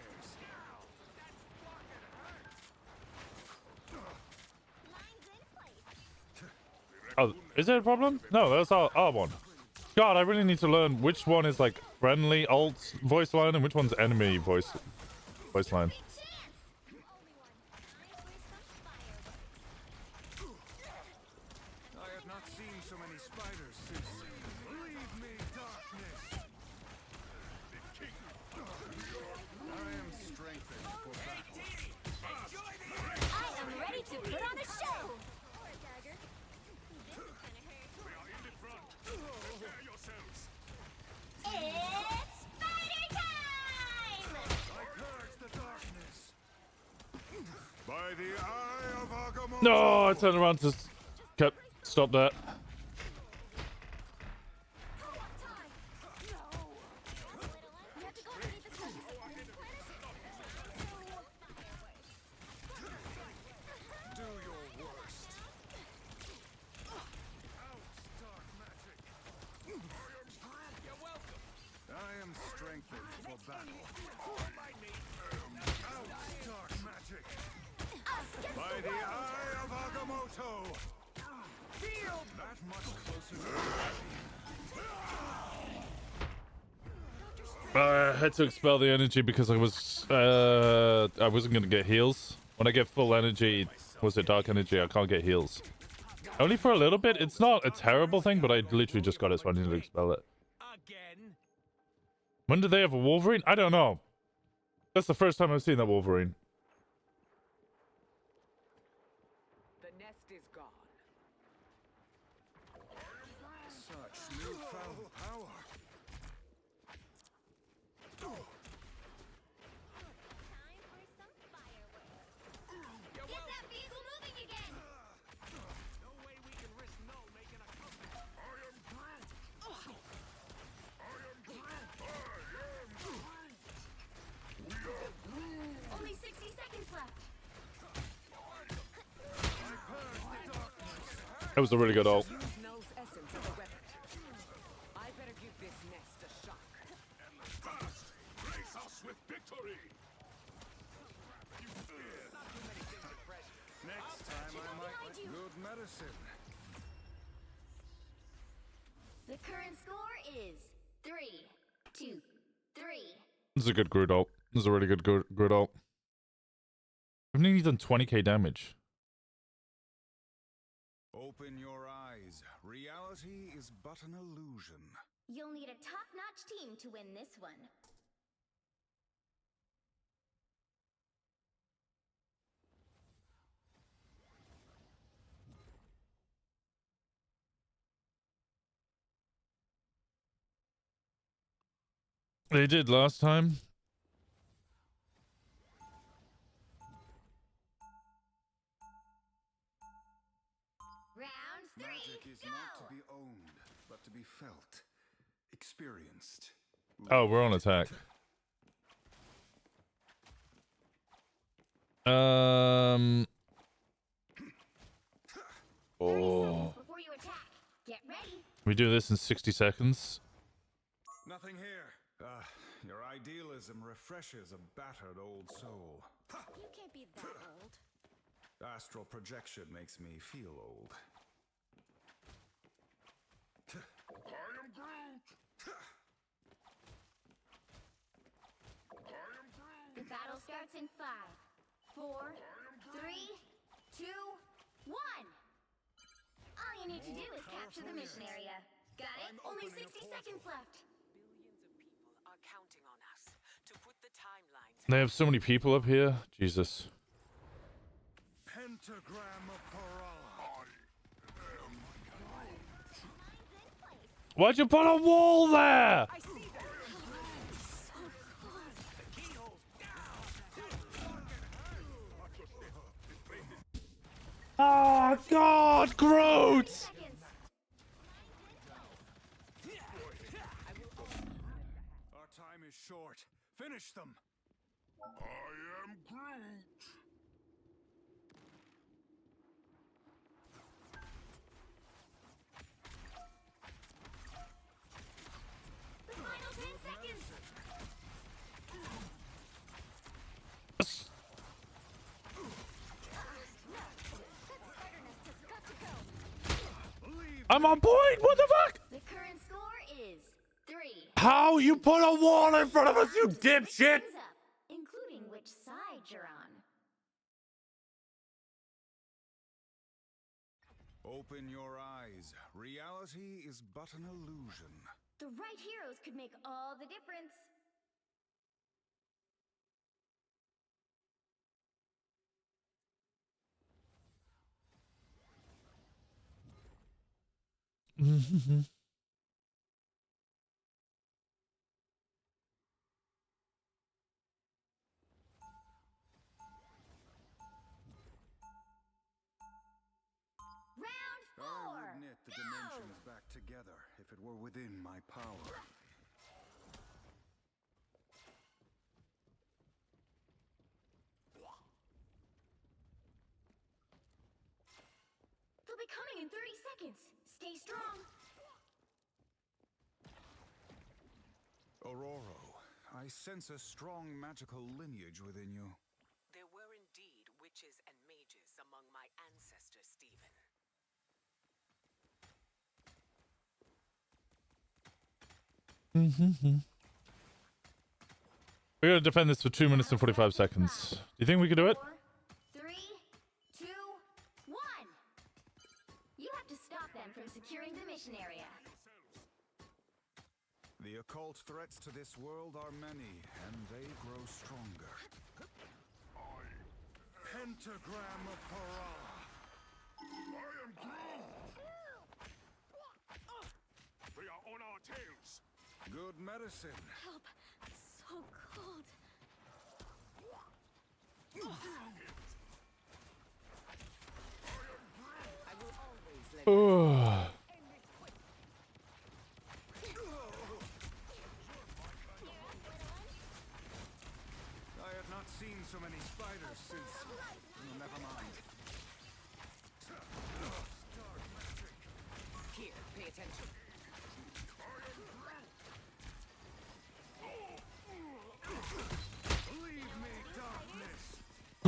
Oh, is there a problem? No, that's our one. God, I really need to learn which one is like friendly alt voice line and which one's enemy voice line. I have not seen so many spiders since. Leave me, darkness. I am strengthened for battle. Enjoy the I am ready to put on a show. It's spider time! I purge the darkness. By the eye of Agamotto. No, I turned around to stop that. We have to go underneath the surface. Do your worst. Out, dark magic. You're welcome. I am strengthened for battle. Don't mind me. Out, dark magic. By the eye of Agamotto. Feel That much closer to I had to expel the energy because I wasn't gonna get heals. When I get full energy, was it dark energy? I can't get heals. Only for a little bit. It's not a terrible thing, but I literally just got it, so I need to expel it. again. When did they have a Wolverine? I don't know. That's the first time I've seen that Wolverine. The nest is gone. such newfound power. Time for some fireworks. Get that vehicle moving again! No way we can risk Null making a comeback. Only 60 seconds left. That was a really good ult. Use Null's essence as a weapon. I better give this nest a shock. Fast! Grace us with victory! Next time I might good medicine. The current score is 3-2-3. This is a good grid ult. This is a really good grid ult. I've nearly done 20k damage. Open your eyes. Reality is but an illusion. You'll need a top-notch team to win this one. They did last time. Round 3, Magic is go! not to be owned, but to be felt, experienced. Oh, we're on attack. Oh. Before you attack, get ready. We do this in 60 seconds. Nothing here. Your idealism refreshes a battered old soul. You can't be that old. Astral projection makes me feel old. I am Groot! The battle starts in 5, 4, 3, 2, 1. All you need to do is capture the mission area. Got it? Only 60 seconds left. Billions of people are counting on us to put the timelines. They have so many people up here. Jesus. Pentagram of Parala. Why'd you put a wall there? I see them. Oh God, Groot! Seconds. Our time is short. Finish them. I am Groot. The final 10 seconds. I'm on point. What the fuck? The current score is 3. How you put a wall in front of us, you dipshit? Thumbs up, including which side you're on. Open your eyes. Reality is but an illusion. The right heroes could make all the difference. Round I 4. would knit the dimensions back together if it were within my power. They'll be coming in 30 seconds. Stay strong. Aurora, I sense a strong magical lineage within you. There were indeed witches and mages among my ancestors, Stephen. We're gonna defend this for 2 minutes and 45 seconds. Do you think we can do it? 4, 3, 2, 1. You have to stop them from securing the mission area. The occult threats to this world are many, and they grow stronger. Pentagram of Parala. I am Groot. We are on our tails. Good medicine. Help. So cold. I will always let Ugh. I have not seen so many spiders since. Never mind.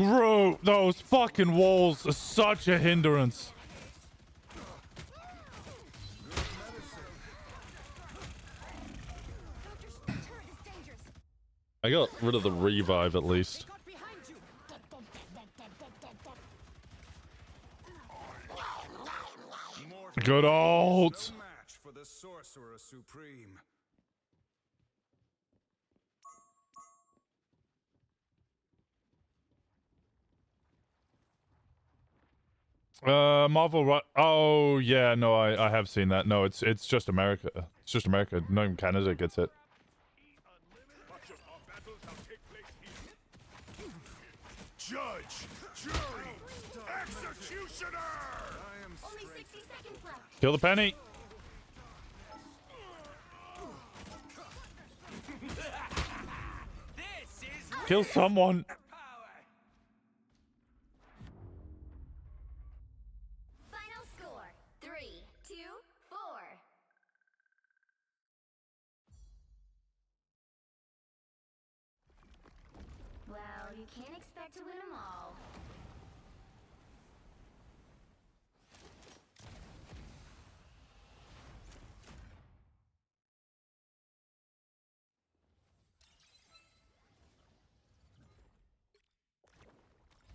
Screw those fucking walls are such a hindrance. I got rid of the revive at least. Good ult. Match for the Sorcerer Supreme. Marvel. Oh yeah, no, I have seen that. No, it's just America. It's just America. Not even Canada gets it. Judge, jury, executioner. Only 60 seconds left. Kill the penny. Kill someone. Final score 3, 2, 4. Well, you can't expect to win them all.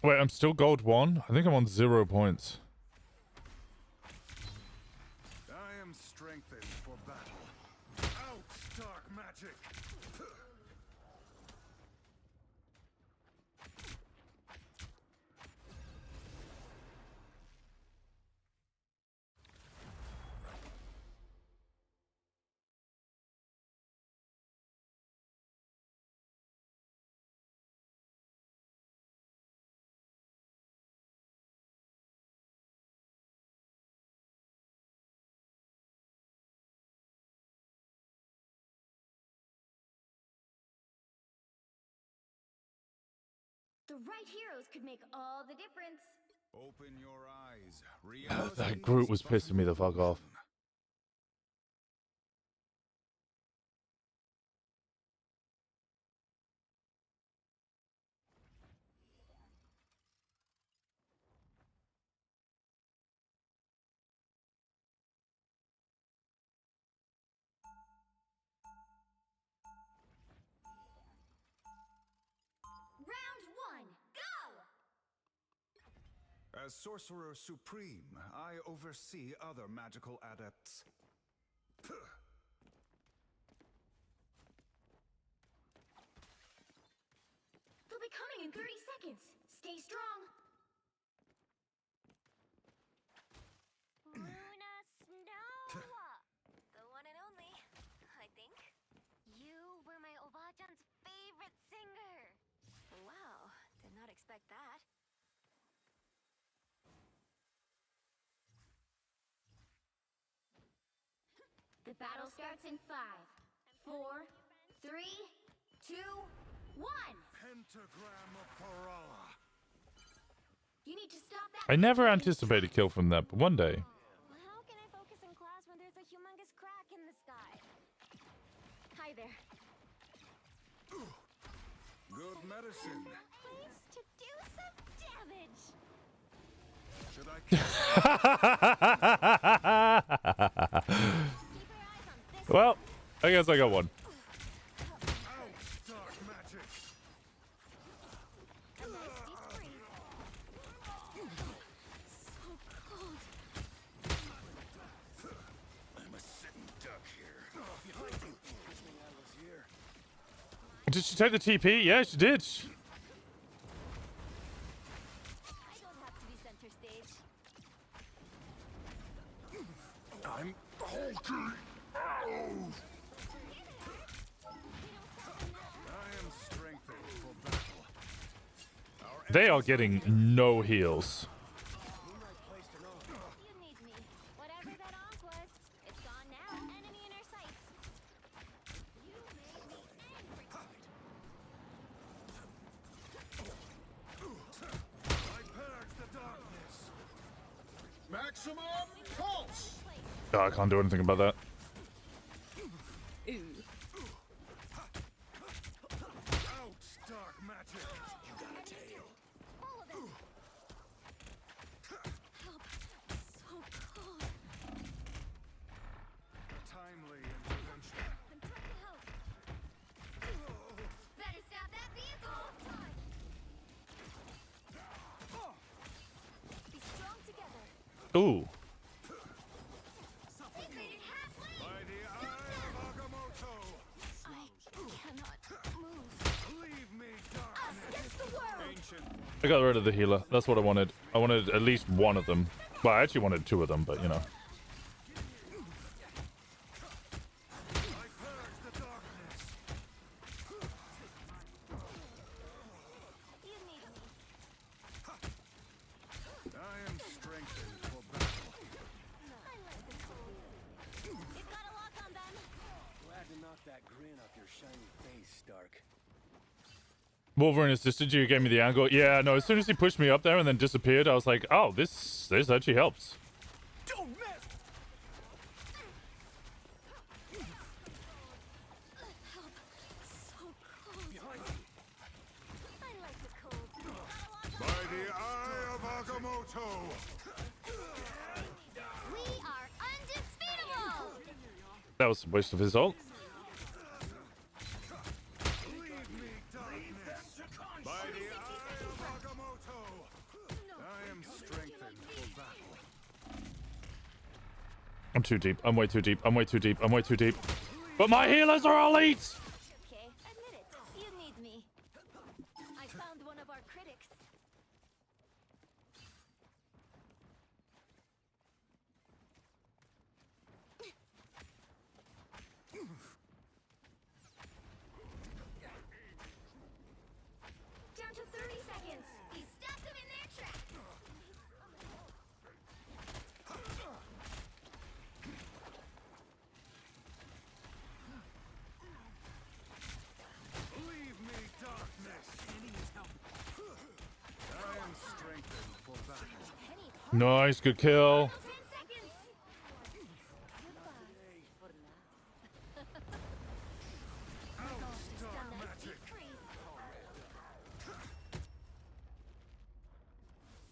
Wait, I'm still gold 1? I think I'm on 0 points. I am strengthened for battle. Out, dark magic. The right heroes could make all the difference. Open your eyes. That Groot was pissing me the fuck off. Round 1, go! As Sorcerer Supreme, I oversee other magical adepts. They'll be coming in 30 seconds. Stay strong. Luna Snow! The one and only, I think. You were my Obajan's favorite singer. Wow, did not expect that. The battle starts in 5, 4, 3, 2, 1. Pentagram of Farala. You need to stop that. I never anticipated kill from that, but one day. How can I focus in class when there's a humongous crack in the sky? Hi there. Good medicine. Place to do some damage. Should I Well, I guess I got one. out, dark magic? A nice deep freeze. So cold. I'm a sitting duck here. Behind you. Wishing I was here. Did she take the TP? Yeah, she did. I don't have to be center stage. I'm hulking. Ow! I am strengthened for battle. They are getting no heals. You need me. Whatever that onk was, it's gone now. Enemy in our sights. You made me angry. I purge the darkness. Maximum pulse. Oh, I can't do anything about that. Out, dark magic. You got a tail. Ooh. By the eye of Agamotto! I cannot move. Leave me, darkness! Ancient. I got rid of the healer. That's what I wanted. I wanted at least one of them. Well, I actually wanted two of them, but you know. I purge the darkness! You need me. I am strengthened for battle. I like the cold. You've got a lock on them. Glad to knock that grin off your shiny face, Stark. Wolverine assisted you, gave me the angle. Yeah, no, as soon as he pushed me up there and then disappeared, I was like, oh, this actually helps. Don't mess! So cold. I like the cold. By the eye of Agamotto! We are undefeatable. That was a waste of his ult. Leave me, darkness! By the eye of Agamotto! I am strengthened for battle. I'm too deep. I'm way too deep. I'm way too deep. I'm way too deep. But my healers are elite! Okay, admit it. You need me. I found one of our critics. Down to 30 seconds. He stopped them in their tracks. Leave me, darkness! I am strengthened for battle. Nice, good kill. 10 seconds. Dark magic!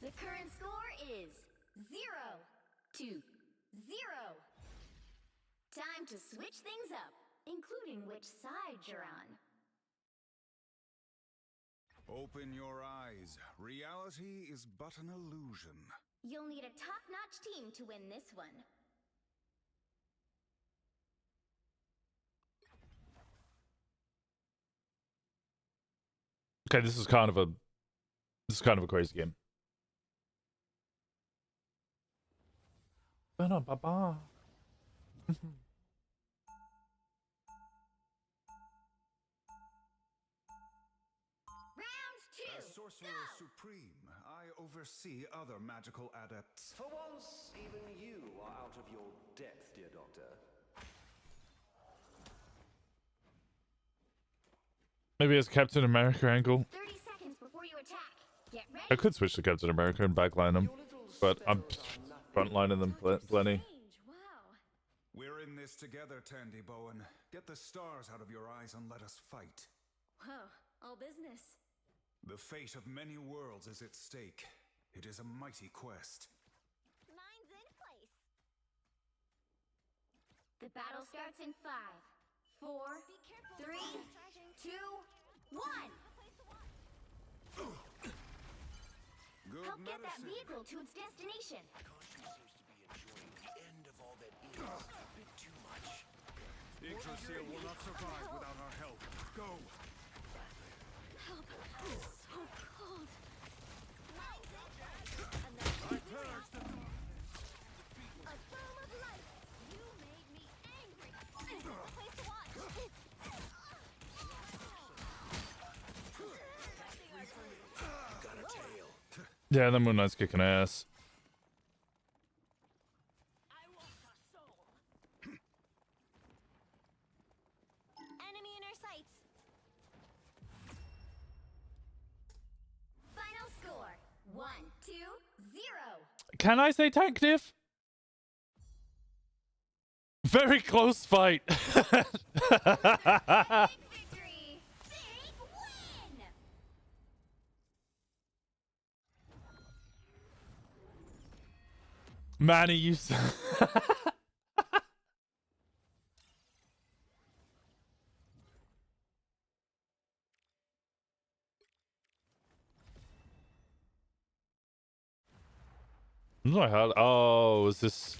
The current score is 0-0. Time to switch things up, including which side you're on. Open your eyes. Reality is but an illusion. You'll need a top-notch team to win this one. Okay, this is kind of a crazy game. Ba-da-ba-ba. Round 2. As Sorcerer Supreme, I oversee other magical adepts. For once, even you are out of your depth, dear Doctor. Maybe it's Captain America angle. 30 seconds before you attack. Get ready. I could switch to Captain America and backline them, but I'm frontlining them plenty. Wow. We're in this together, Tandy Bowen. Get the stars out of your eyes and let us fight. Whoa, all business. The fate of many worlds is at stake. It is a mighty quest. Mine's in place. The battle starts in 5, 4, Be careful. 3, Charging. 2, 1. Good Help get that medicine. vehicle to its destination. Yggdrasil will not survive without our help. Go! Help. So cold. Mine's in place. I purge the A foam of light. You made me angry. This is the place to watch. Yeah, the Moon Knight's kicking ass. I want her soul. Enemy in our sights. Final score 1-2-0. Can I say tank diff? Very close fight. Big victory. Big win. Manny, you. What's my heart? Oh, is this?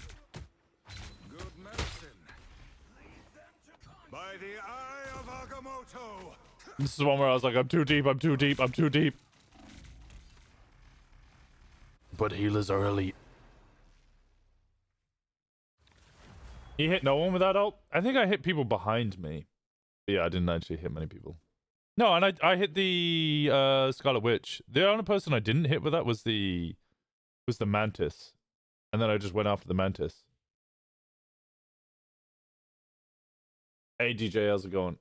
Good medicine. By the eye of Agamotto. This is the one where I was like, I'm too deep. I'm too deep. I'm too deep. But healers are elite. He hit no one with that ult? I think I hit people behind me. But yeah, I didn't actually hit many people. No, and I hit the Scarlet Witch. The only person I didn't hit with that was the Mantis. And then I just went after the Mantis. Hey DJ, how's it going?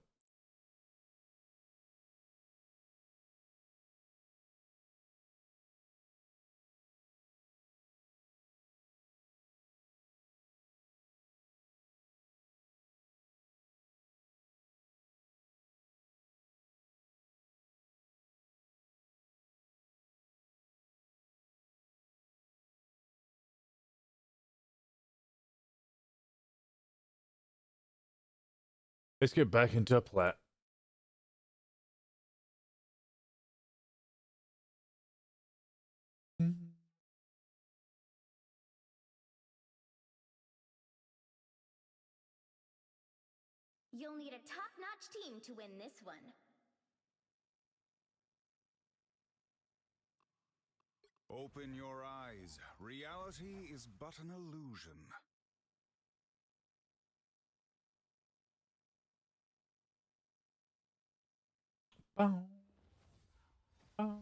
Let's get back into plat. You'll need a top-notch team to win this one. Open your eyes. Reality is but an illusion. Bow. Bow.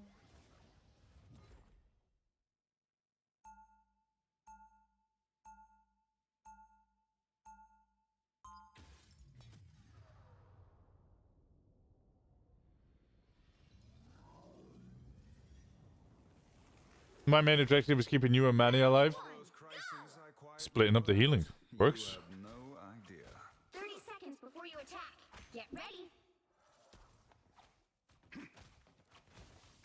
My main objective is keeping you and Manny alive. Splitting up the healing. Works. No idea. 30 seconds before you attack. Get ready.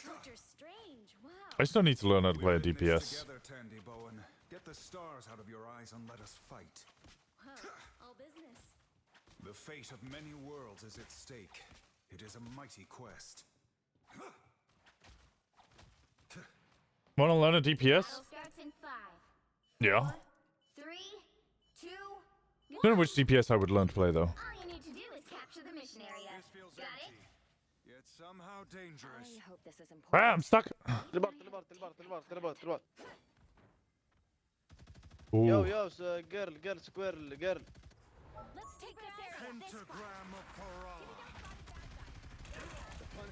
Doctor Strange, wow. I still need to learn how to play a DPS. Together, Tandy Bowen. Get the stars out of your eyes and let us fight. Huh, all business. The fate of many worlds is at stake. It is a mighty quest. Want to learn a DPS? Battle starts in 5. Yeah. 3, 2, I don't know which DPS I would learn to play though. All you need to do is capture the mission area. This feels Got empty, yet somehow dangerous. I hope this is important. Ah, I'm stuck. Yo, Ooh. yo, girl, square, girl. Let's take this area. Pentagram of Farah.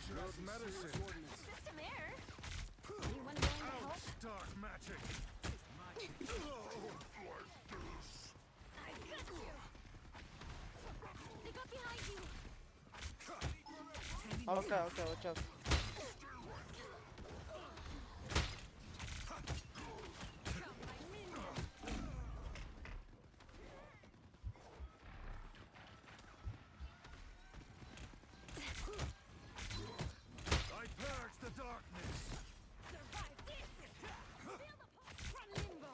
Good medicine. System error. Anyone willing to help? Start magic. I got you. They got behind you. Okay, watch out. I purge the darkness. Survive this. Feel the run limbo.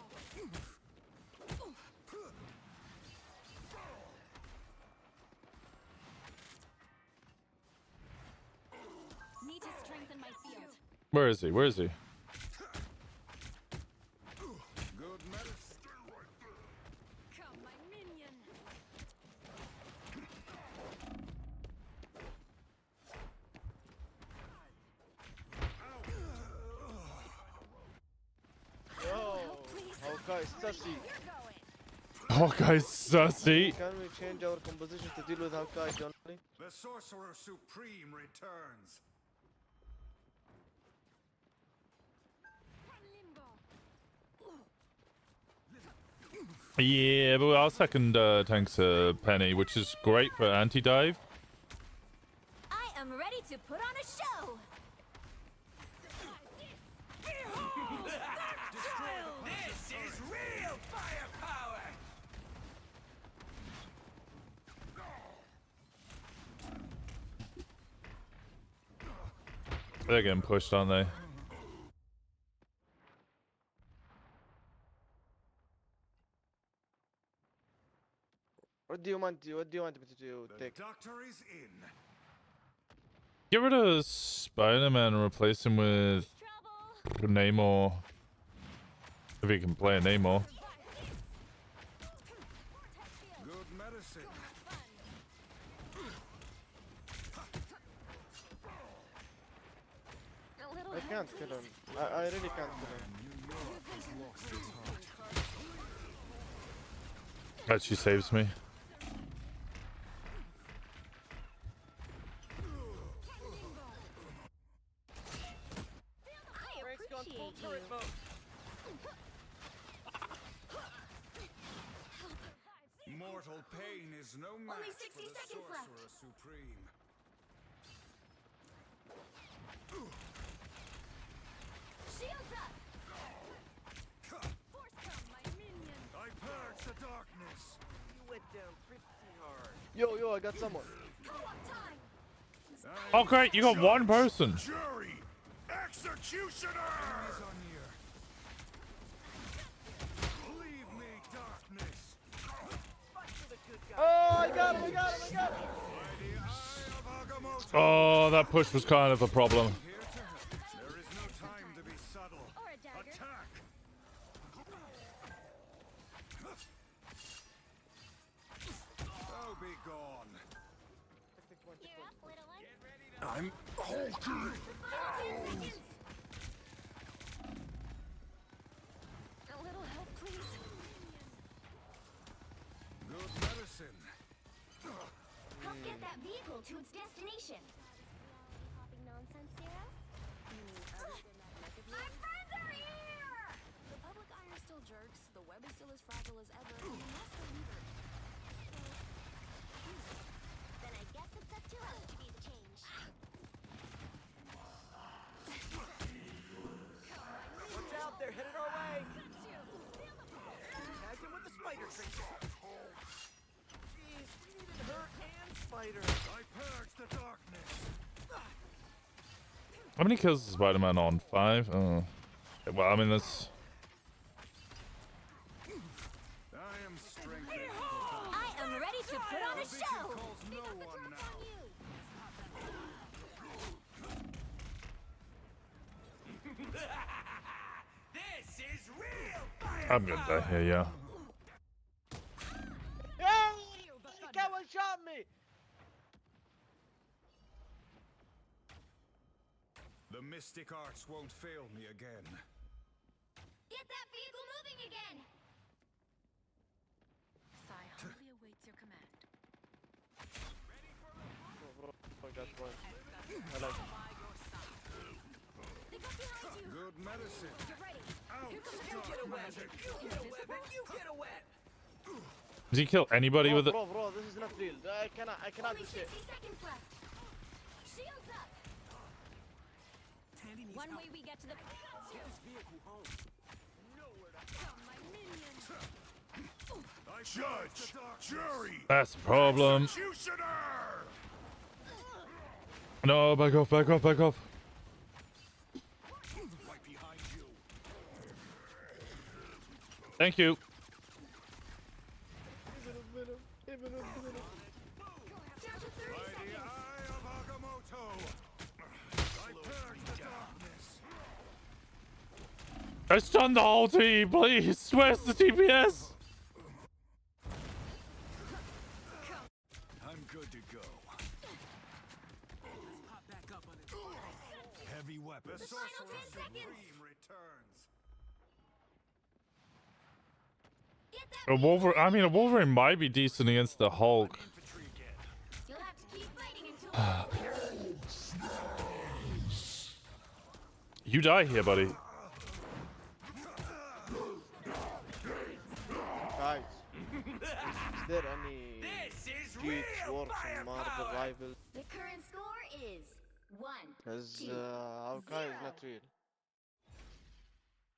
Need to strengthen my field. Where is he? Where is he? Good medicine. Come, my minion. Yo, Hawkeye, Sassy. Oh, guys, sussy. Can we change our composition to deal with Hawkeye, Johnny? The Sorcerer Supreme returns. Yeah, but our second tank's Penny, which is great for anti-dive. I am ready to put on a show. This is real firepower! They're getting pushed, aren't they? What do you want me to The take? doctor is in. Get rid of Spider-Man and replace him with Namor. If he can play an Namor. Good medicine. I can't kill him. I really can't kill him. That she saves me. Frank's gone full turret mode. Mortal pain is no match Only for 60 the seconds left. Sorcerer Supreme. Shields up. I purge the darkness. You went down pretty hard. Yo, I got someone. Co-op time. Oh great, you got one person. Jury! Executioner! Enemies are near. Leave me, darkness. Fight for the good guy. Oh, I got him. By the eye of Agamotto. Oh, that push was kind of a problem. Here to help. There is no time to be subtle. Or a dagger. Attack! Oh, be gone. You're up, little one. I'm Hulk. 10 seconds. A little help, please. Good medicine. Help get that vehicle to its destination. Popping nonsense, Zero? You mean other than that neck of My yours? friends are here. The public eye are still jerks, the web is still as fragile as ever, and you must believe it. Then I guess it's up to us to be the change. Watch out, they're headed our way. Tagged him with the spider tracer. Jeez, we needed her and spider. I purge the darkness. How many kills is Spider-Man on? 5? Oh. Well, I mean, that's... I am strengthened. I am ready to put on a show. Calls no one now. This is real fire. I'm gonna die here, yeah. Hey! He can't one-shot me! The mystic arts won't fail me again. Get that vehicle moving again. Sai humbly awaits your command. Bro, I got one. I like it. They got behind you. Good medicine. Get ready. Out. You get a weapon. You get a weapon. You get a weapon. Does he kill anybody with it? Bro, this is not real. I cannot Only do shit. 60 seconds left. Shields up. Tandy needs One help. way we get to the... Get this vehicle home. Nowhere to My minions! I judge. Jury. That's the problem. Executioner. No, back off, back off, back off. Right behind you. Thank you. Down to 30 By the seconds. eye of Agamotto. I purge the darkness. I stunned the whole team, please. Where's the TPS? I'm good to go. pop back up on it. Heavy weapon. The final Sorcerer 10 seconds. Supreme returns. Get that A Wolverine. I mean, a Wolverine might be decent against the Hulk. Infantry again. You'll have to keep fighting until You die here, buddy. Guys, is there any This is Geeks real works in Marvel firepower. Rival? the current score is 1. Because Two, our guy is not real.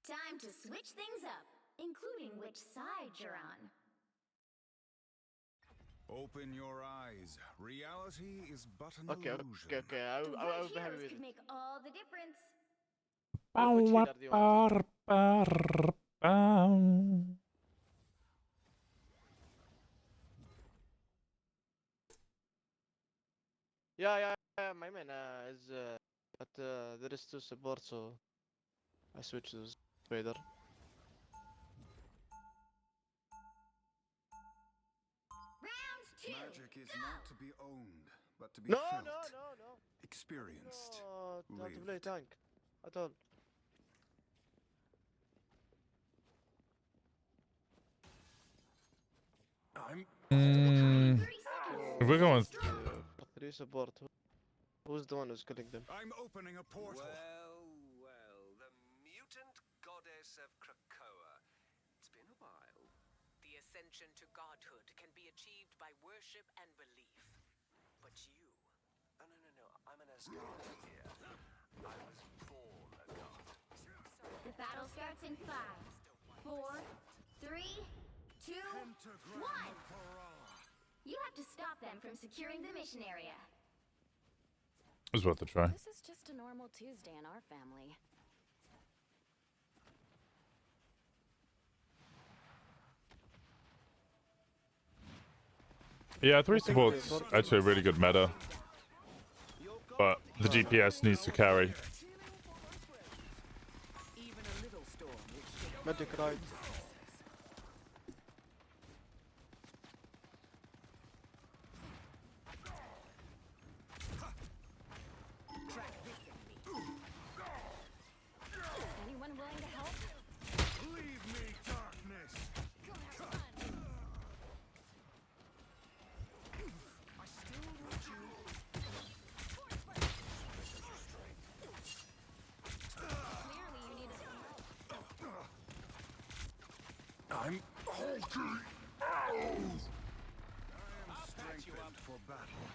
Time to switch things up, including which side you're on. Open your eyes. Reality is but an Okay. illusion. I The will right be happy heroes with could it. make all the difference. Which healer do you want? Yeah, my man is but there is two support, so I switch to Spider. but to be No, felt, no, no, no. experienced. No, have to play lived. tank. At all. I'm If we're going, 3 support. Who's the one who's killing them? I'm opening a portal. Well, the mutant goddess of Krakoa. It's been a while. The ascension to godhood can be achieved by worship and belief. But you, Oh, no. I'm an Asgardian here. I was born a god. The battle starts in 5, 4, 3, 2, 1. You have to stop them from securing the mission area. I was about to try. This is just a normal Tuesday in our family. Yeah, 3 support's actually a really good meta. But the DPS needs to carry. even a little storm will shake. Magic right. Anyone willing to help? Leave me, darkness. I still want you. Clearly you needed some help. I'm hulking out. I am strengthened for battle.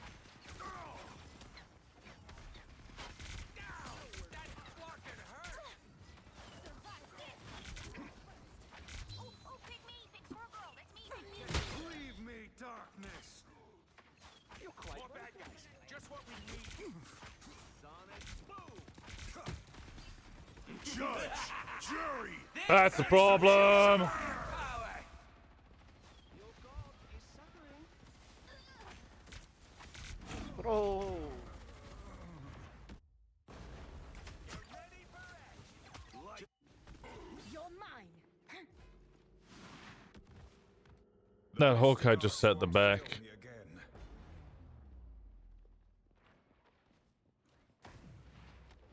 Oh, pick me! Big squirrel girl! That's me! Leave me, darkness. You're quite more bad guys. Just what we need. Sonic boom. Judge, jury. That's the problem. Your god is suffering. Bro. You're mine! That Hawkeye just set the back. Failed me again.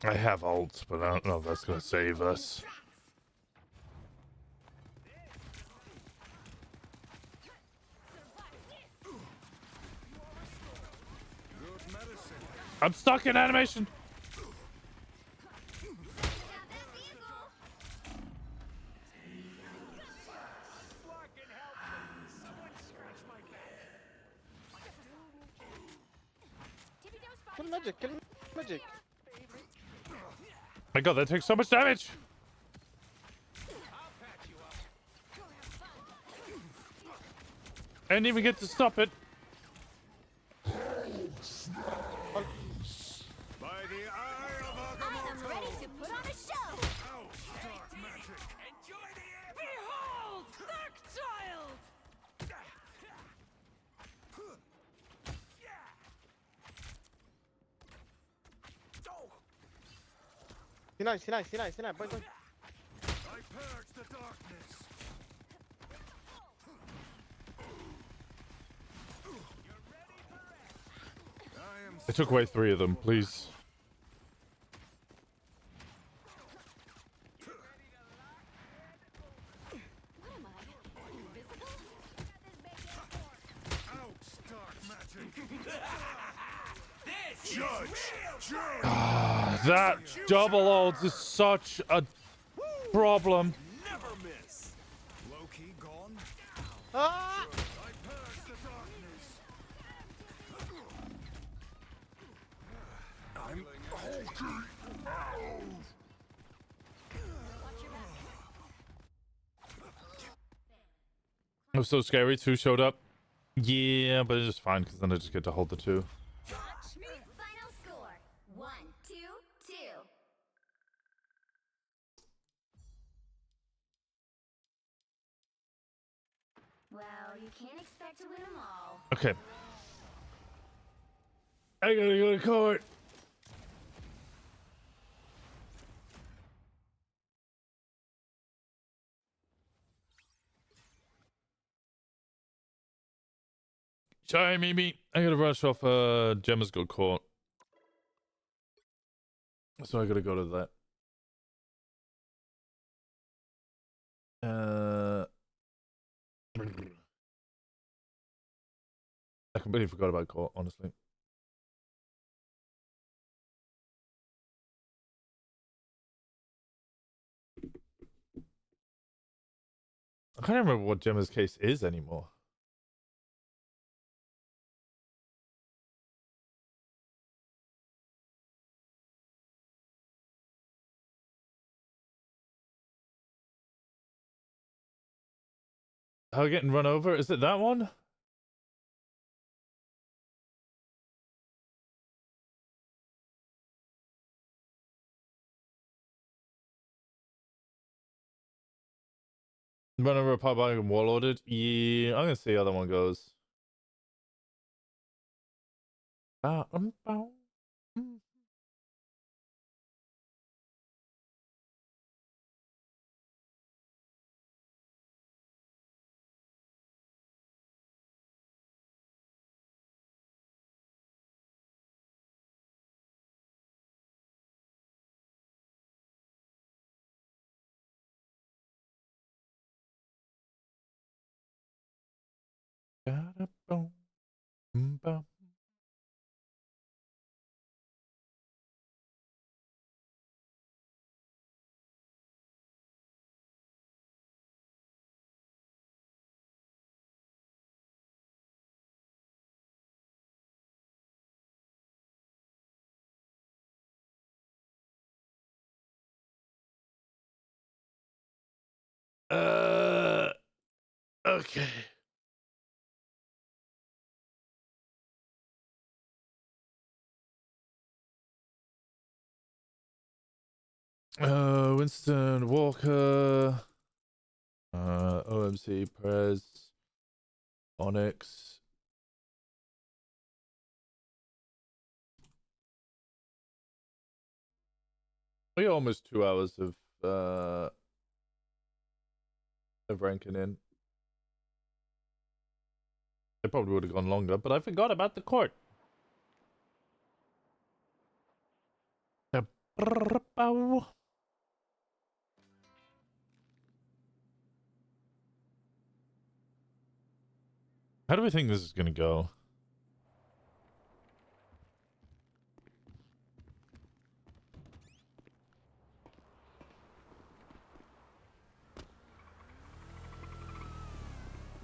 I have ult, but I don't know if that's gonna save us. Good medicine. I'm stuck in animation. Fucking help me. Someone scratch my back. Kill magic, kill magic. My god, that takes so much damage. I'll patch you up. I didn't even get to stop it. By the eye of I am ready to put on a show. Out, dark magic. Enjoy the air. Behold, Dark Child. C9, boy. I purge the darkness. I am I took away 3 of them, please. What am I? Invisible? out, dark magic. This Judge, jury. That double ult is such a problem. never miss. Loki gone. Ah! I purge the darkness. I'm hulking out. Watch your back. It was so scary. 2 showed up. Yeah, but it's just fine because then I just get to hold the 2. Final score 1, 2, 2. Well, you can't expect to win them all. Okay. I gotta go to court. Sorry, Mimi. I gotta rush off. Gemma's got caught. So I gotta go to that. I completely forgot about court, honestly. I can't remember what Gemma's case is anymore. Her getting run over? Is it that one? Run over a pop bike and warlorded? Yeah, I'm gonna see how that one goes. Okay. Winston, Walker, OMC, Perez, Onyx. We got almost 2 hours of ranking in. It probably would have gone longer, but I forgot about the court. How do we think this is gonna go?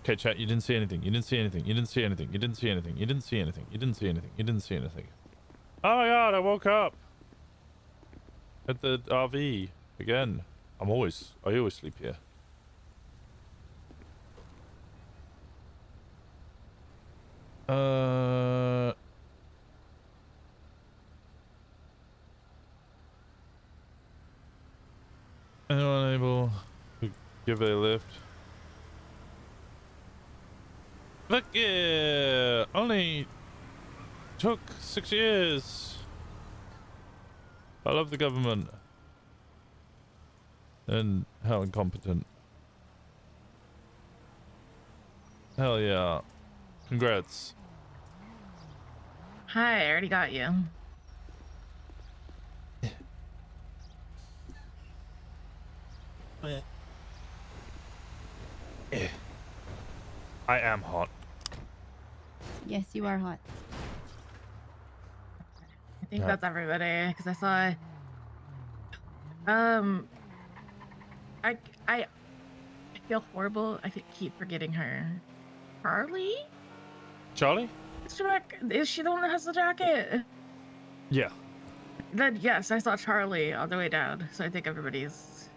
Okay, chat, you didn't see anything. You didn't see anything. You didn't see anything. You didn't see anything. You didn't see anything. You didn't see anything. You didn't see anything. Oh my god, I woke up at the RV again. I always sleep here. Anyone able to give a lift? Look, yeah, only took 6 years. I love the government. And how incompetent. Hell yeah. Congrats. Hi, I already got you. I am hot. Yes, you are hot. I think that's everybody, because I saw I feel horrible. I keep forgetting her. Charlie? Charlie? Is she the one that has the jacket? Yeah. Then yes, I saw Charlie on the way down, so I think everybody's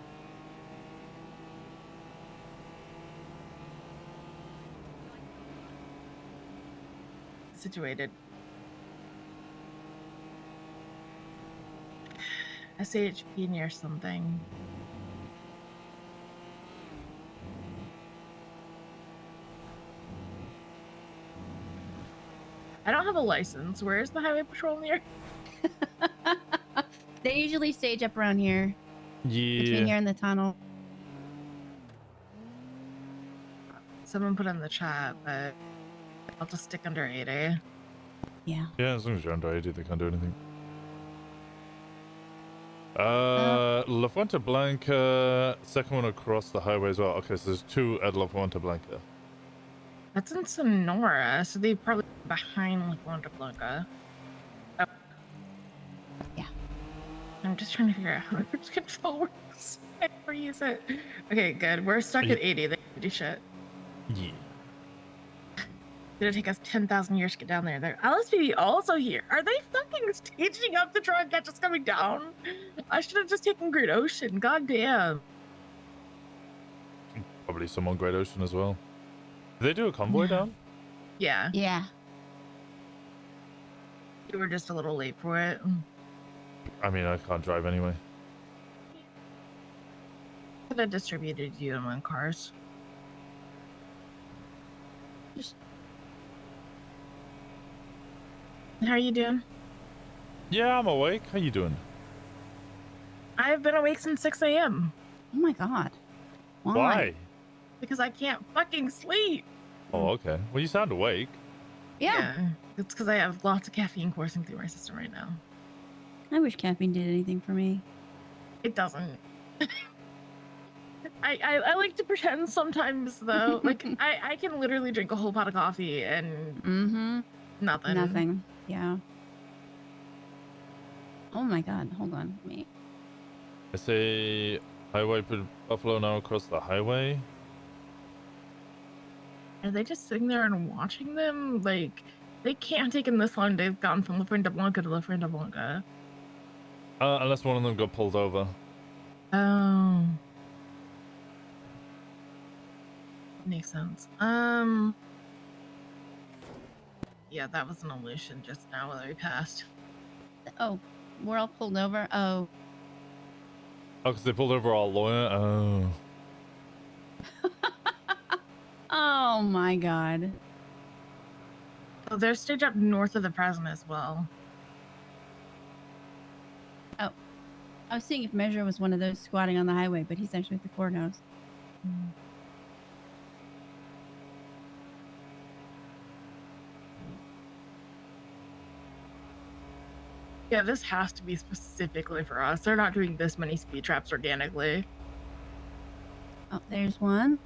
situated. SHP near something. I don't have a license. Where's the highway patrol near? They usually stage up around here. Yeah. Between here and the tunnel. Someone put in the chat, but I'll just stick under 80. Yeah. Yeah, as long as you're under 80, they can't do anything. La Fuente Blanca, second one across the highway as well. Okay, so there's 2 at La Fuente Blanca. That's in Sonora, so they probably behind La Fuente Blanca. Oh. Yeah. I'm just trying to figure out how cruise control works. I never use it. Okay, good. We're stuck at 80. They can do shit. Yeah. It'll take us 10,000 years to get down there. They're LSPD also here. Are they fucking staging up to try and catch us coming down? I should have just taken Great Ocean. God damn. Probably some on Great Ocean as well. Did they do a convoy down? Yeah. Yeah. You were just a little late for it. I mean, I can't drive anyway. Could have distributed you among cars. How are you doing? Yeah, I'm awake. How you doing? I've been awake since 6 a.m. Oh my god. Why? Because I can't fucking sleep. Oh, okay. Well, you sound awake. Yeah. It's because I have lots of caffeine coursing through my system right now. I wish caffeine did anything for me. It doesn't. I like to pretend sometimes though. Like I can literally drink a whole pot of coffee and nothing. Nothing. Yeah. Oh my god. Hold on. Me. I say highway Buffalo now across the highway. Are they just sitting there and watching them? Like they can't have taken this long. They've gone from La Fuente Blanca to La Fuente Blanca. Unless one of them got pulled over. Oh. Makes sense. Yeah, that was an illusion just now that we passed. Oh, we're all pulled over. Oh. Oh, because they pulled over our lawyer? Oh. Oh my god. Oh, there's stage up north of the present as well. Oh. I was seeing if Measure was one of those squatting on the highway, but he's actually at the courthouse. Yeah, this has to be specifically for us. They're not doing this many speed traps organically. Oh, there's one.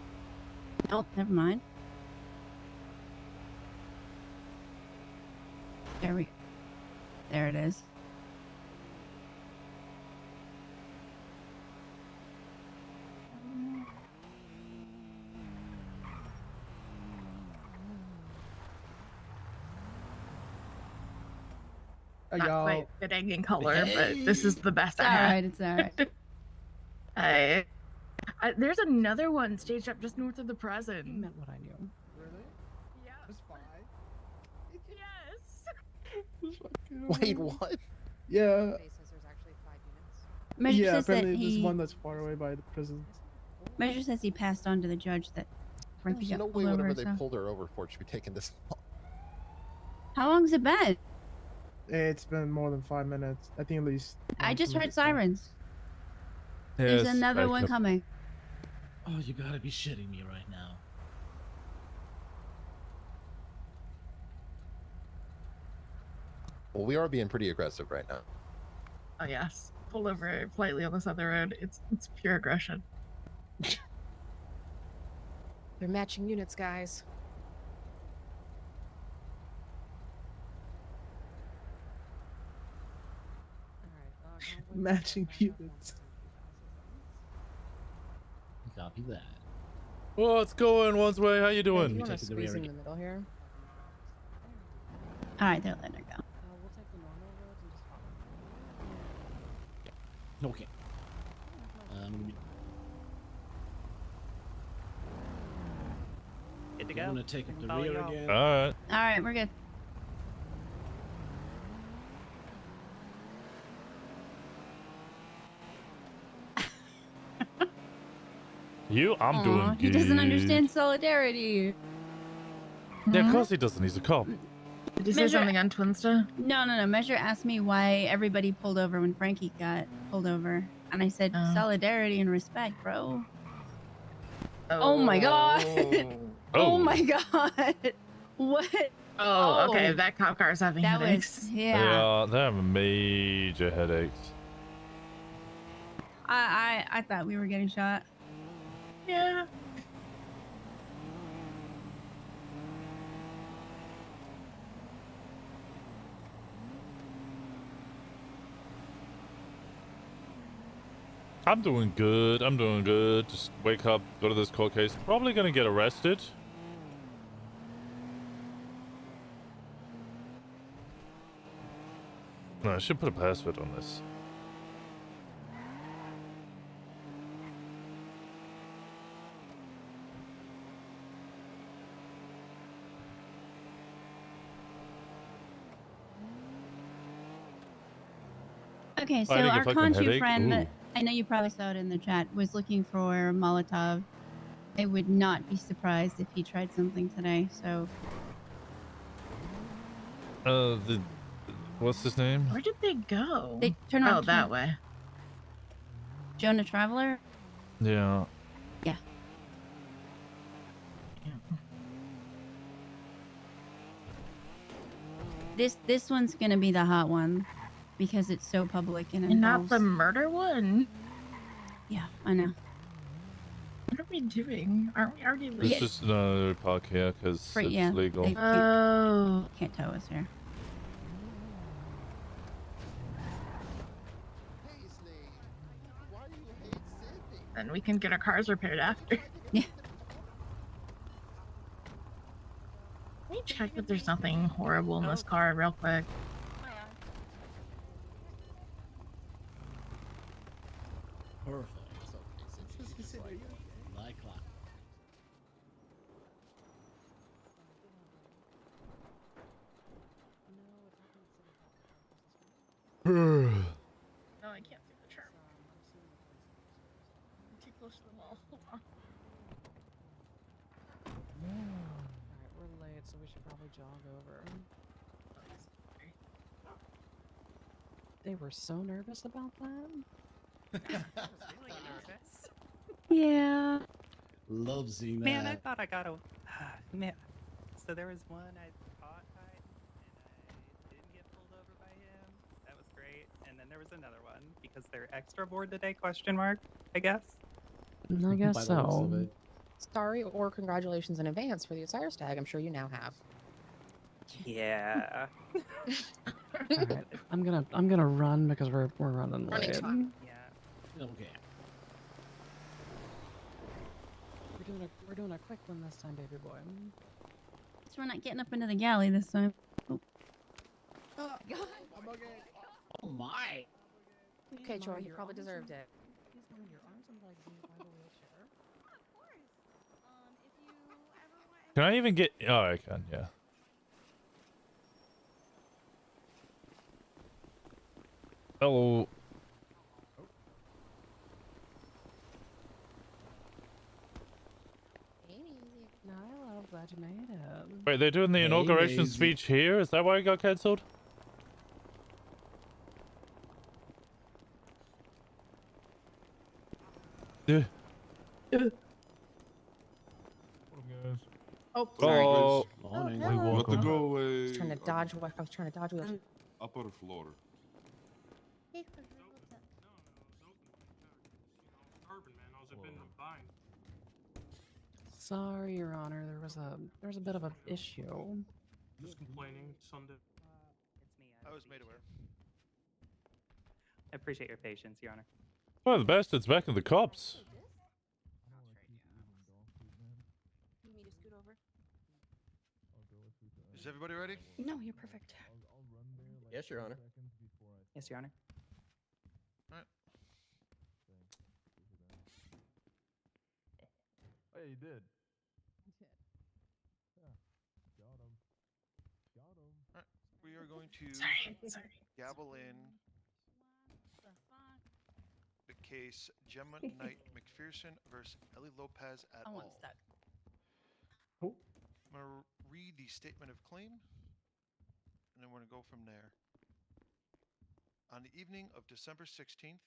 Oh, never mind. There we go. There it is. Not quite fitting in color, but this is the best I have. It's alright. There's another one staged up just north of the present. You meant what I knew. Really? Yeah. That's fine. Yes. Wait, what? Yeah. Measure Yeah, says that apparently there's he... one that's far away by the prison. Measure says he passed on to the judge that Frankie There's got no pulled way over. whatever they So. pulled her over for should be taking this long. How long's it been? It's been more than 5 minutes. I think at least. I just heard sirens. Yes, There's another one coming. Oh, you gotta be shitting me right now. Well, we are being pretty aggressive right now. Oh yes. Pull over politely on this other road. It's pure aggression. They're matching units, guys. Matching units. Copy that. What's going one way? How you Hey, doing? do you want to squeeze in the middle here? Alright, they're letting her go. We'll take the normal roads and just follow. Okay. Good to I'm go. gonna take up the Follow rear y'all. again. Alright. Alright, we're good. I'm doing Aw, good. he doesn't understand solidarity. Yeah, of course he doesn't. He's a cop. Did you say Measure- something on Twinsta? No. Measure asked me why everybody pulled over when Frankie got pulled over. And I said, solidarity and respect, bro. Oh my god. Oh my god. What? Oh, okay. That cop car is having That headaches. was yeah. They're having major headaches. I thought we were getting shot. Yeah. I'm doing good. I'm doing good. Just wake up, go to this court case. Probably gonna get arrested. No, I should put a password on this. Okay, so Fighting a our fucking Conchu headache? friend, Ooh. I know you probably saw it in the chat, was looking for Molotov. I would not be surprised if he tried something today, so... What's his name? Where did they go? They turn around. Oh, that way. Jonah Traveler? Yeah. Yeah. This one's gonna be the hot one because it's so public and not involves... the murder one. Yeah, I know. What are we doing? Aren't we already This leaving? is another park here because it's yeah, legal. Oh. Can't tow us here. Then we can get our cars repaired after. Yeah. Let me check if there's nothing horrible in this car real quick. Perfect. Like clock. No, I can't see the chart. I'm too close to the wall. Hold on. Alright, we're late, so we should probably jog over. They were so nervous about that. I was really nervous. Yeah. Love seeing that. Man, I thought I got a... Man. So there was one I caught by, and I didn't get pulled over by him. That was great. And then there was another one, because they're extra bored today, question mark, I guess. I guess By the looks of so. it. Sorry or congratulations in advance for the Osiris tag. I'm sure you now have. Yeah. Alright, I'm gonna run because we're running late. Yeah. Okay. We're doing a quick one this time, baby boy. So we're not getting up into the galley this time. Oh. Oh my. Okay, Troy, you probably deserved it. Please mind your arms and legs in by the wheelchair. Can I even get... Oh, I can, yeah. Hello. No, glad you made it. Wait, they're doing the inauguration speech here? Is that why it got cancelled? Yeah. Oh, sorry. Oh, Morning. hello. What to go I away? was trying to dodge what I was trying to dodge with. Upper floor. Sorry, Your Honor. There was a bit of an issue. Just complaining Sunday. I was made aware. I appreciate your patience, Your Honor. Oh, the bastard's back in the cops. You need to scoot over? Is everybody ready? No, you're perfect. Yes, Your Honor. Yes, Your Honor. Alright. Hey, you did. Alright. We are going to Sorry. gavel in the case Gemma Knight McPherson versus Ellie Lopez et Oh, al. I'm stuck. I'm going to read the statement of claim, and then we're going to go from there. On the evening of December 16th,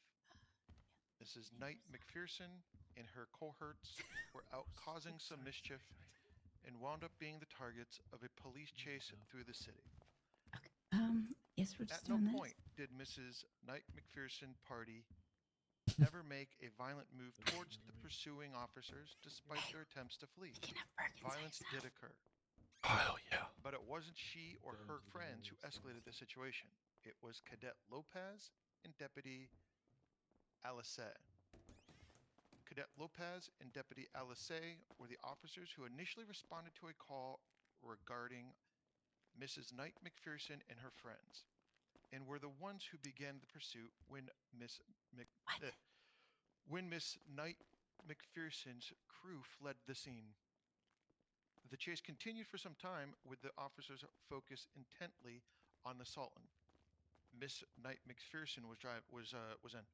Mrs. Knight McPherson and her cohorts were out causing some mischief and wound up being the targets of a police chase through the city. Yes, we're just At no doing point did Mrs. Knight McPherson party ever make a violent move towards the pursuing officers despite their attempts to flee. Violence did occur. Oh, yeah. But it wasn't she or her friends who escalated the situation. It was Cadet Lopez and Deputy Alisay. Cadet Lopez and Deputy Alisay were the officers who initially responded to a call regarding Mrs. Knight McPherson and her friends, and were the ones who began the pursuit when Miss Knight McPherson's crew fled the scene. The chase continued for some time, with the officers focused intently on the Sultan. Miss Knight McPherson was in.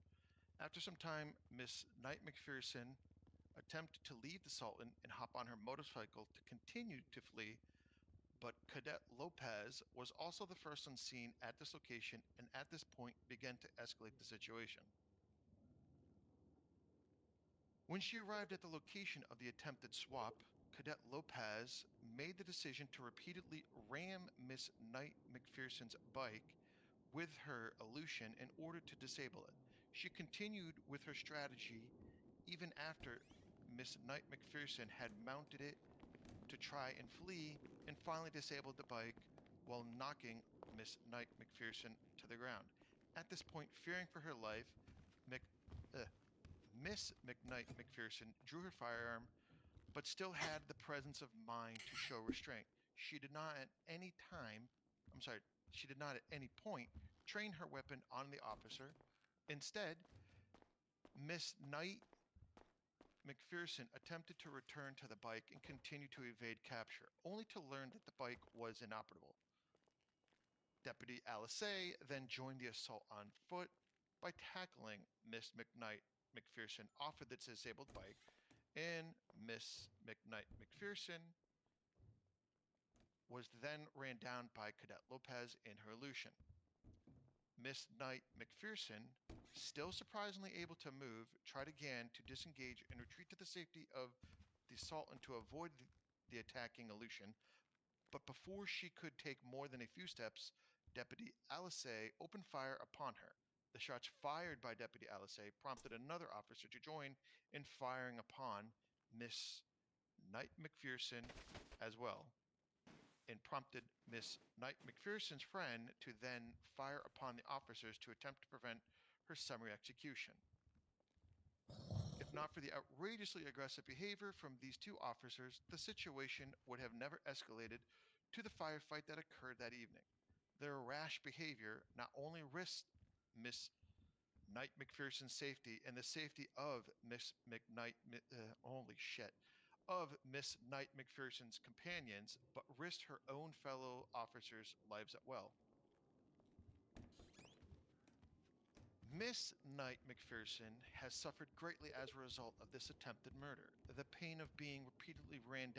After some time, Miss Knight McPherson attempted to leave the Sultan and hop on her motorcycle to continue to flee, but Cadet Lopez was also the first on scene at this location, and at this point began to escalate the situation. When she arrived at the location of the attempted swap, Cadet Lopez made the decision to repeatedly ram Miss Knight McPherson's bike with her Aleutian in order to disable it. She continued with her strategy even after Miss Knight McPherson had mounted it to try and flee, and finally disabled the bike while knocking Miss Knight McPherson to the ground. At this point, fearing for her life, Miss McKnight McPherson drew her firearm, but still had the presence of mind to show restraint. She did not at any point train her weapon on the officer. Instead, Miss Knight McPherson attempted to return to the bike and continue to evade capture, only to learn that the bike was inoperable. Deputy Alisay then joined the assault on foot by tackling Miss McKnight McPherson off of the disabled bike, and Miss McKnight McPherson was then ran down by Cadet Lopez in her Aleutian. Miss Knight McPherson, still surprisingly able to move, tried again to disengage and retreat to the safety of the Sultan to avoid the attacking Aleutian, but before she could take more than a few steps, Deputy Alisay opened fire upon her. The shots fired by Deputy Alisay prompted another officer to join in firing upon Miss Knight McPherson as well, and prompted Miss Knight McPherson's friend to then fire upon the officers to attempt to prevent her summary execution. If not for the outrageously aggressive behavior from these two officers, the situation would have never escalated to the firefight that occurred that evening. Their rash behavior not only risked Miss Knight McPherson's safety and the safety of Miss McKnight, of Miss Knight McPherson's companions, but risked her own fellow officers' lives as well. Miss Knight McPherson has suffered greatly as a result of this attempted murder. The pain of being repeatedly ran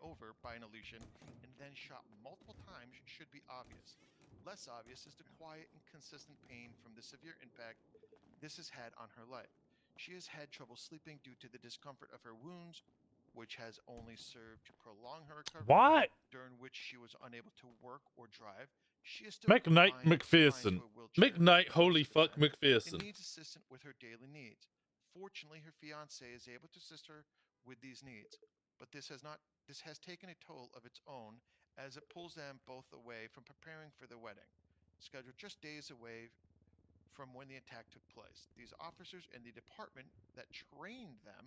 over by an Aleutian and then shot multiple times should be obvious. Less obvious is the quiet and consistent pain from the severe impact this has had on her life. She has had trouble sleeping due to the discomfort of her wounds, which has only served to prolong her recovery. What? During which she was unable to work or drive. She is still McKnight confined McPherson. to a wheelchair McKnight, holy fuck, and McPherson. needs assistance with her daily needs. Fortunately, her fiance is able to assist her with these needs, but this has taken a toll of its own, as it pulls them both away from preparing for the wedding, scheduled just days away from when the attack took place. These officers and the department that trained them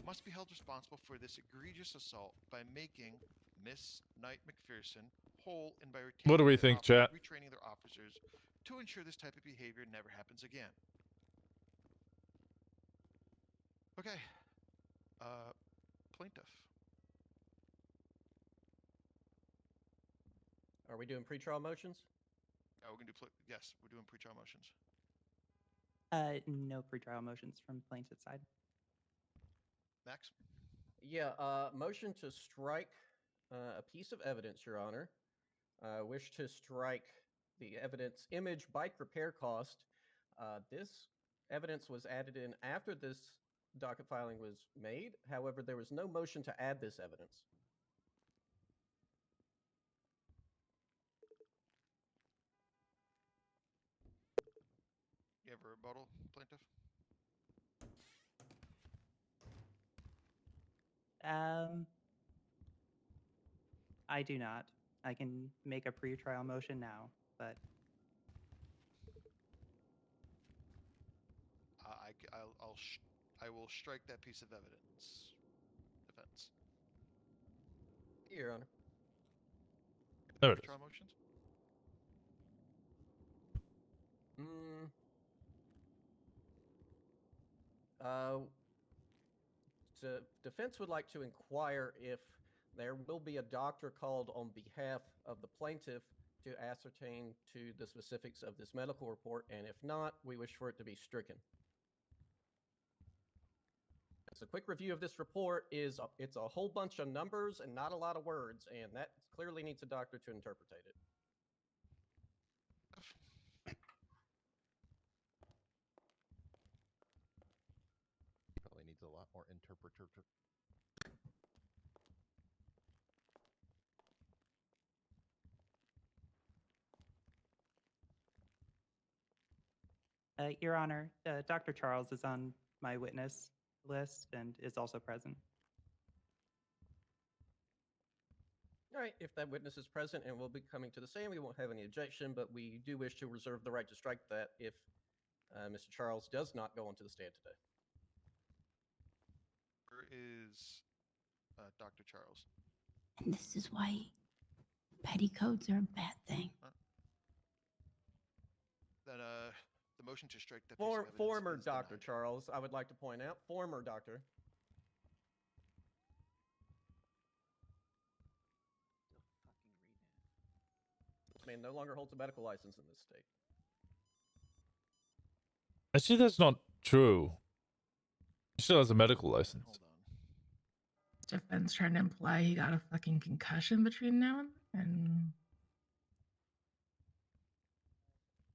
must be held responsible for this egregious assault by making Miss Knight McPherson whole and by What do we think, chat? retraining their officers to ensure this type of behavior never happens again. Okay. Plaintiff. Are we doing pretrial motions? We're gonna do yes, we're doing pretrial motions. No pretrial motions from plaintiff's side. Max? Yeah, motion to strike a piece of evidence, Your Honor. Wish to strike the evidence image bike repair cost. This evidence was added in after this docket filing was made. However, there was no motion to add this evidence. have a rebuttal, plaintiff? I do not. I can make a pre-trial motion now, but I will strike that piece of evidence. Defense. Your Honor. There it is. Trial motions. Defense would like to inquire if there will be a doctor called on behalf of the plaintiff to ascertain to the specifics of this medical report, and if not, we wish for it to be stricken. So a quick review of this report is it's a whole bunch of numbers and not a lot of words, and that clearly needs a doctor to interpret it. Probably needs a lot more interpreter. Your Honor, Dr. Charles is on my witness list and is also present. All right, if that witness is present and will be coming to the stand, we won't have any objection, but we do wish to reserve the right to strike that if Mr. Charles does not go onto the stand today. Where is Dr. Charles? And this is why petticoats are a bad thing. Then the motion to strike that piece of evidence Former is Dr. denied. Charles, I would like to point out, former doctor. This man no longer holds a medical license in this state. Actually, that's not true. He still has a medical license. Defense trying to imply he got a fucking concussion between now and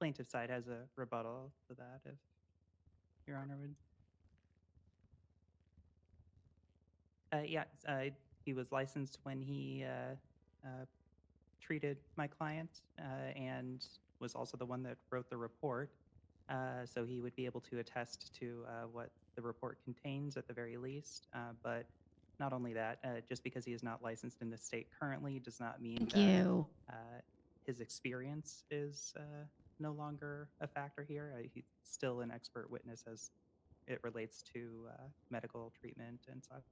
Plaintiff side has a rebuttal to that, if Your Honor would. Yeah, he was licensed when he treated my client and was also the one that wrote the report. So he would be able to attest to what the report contains at the very least. But not only that, just because he is not licensed in the state currently does not mean that his experience is no longer a factor here. He's still an expert witness as it relates to medical treatment and such.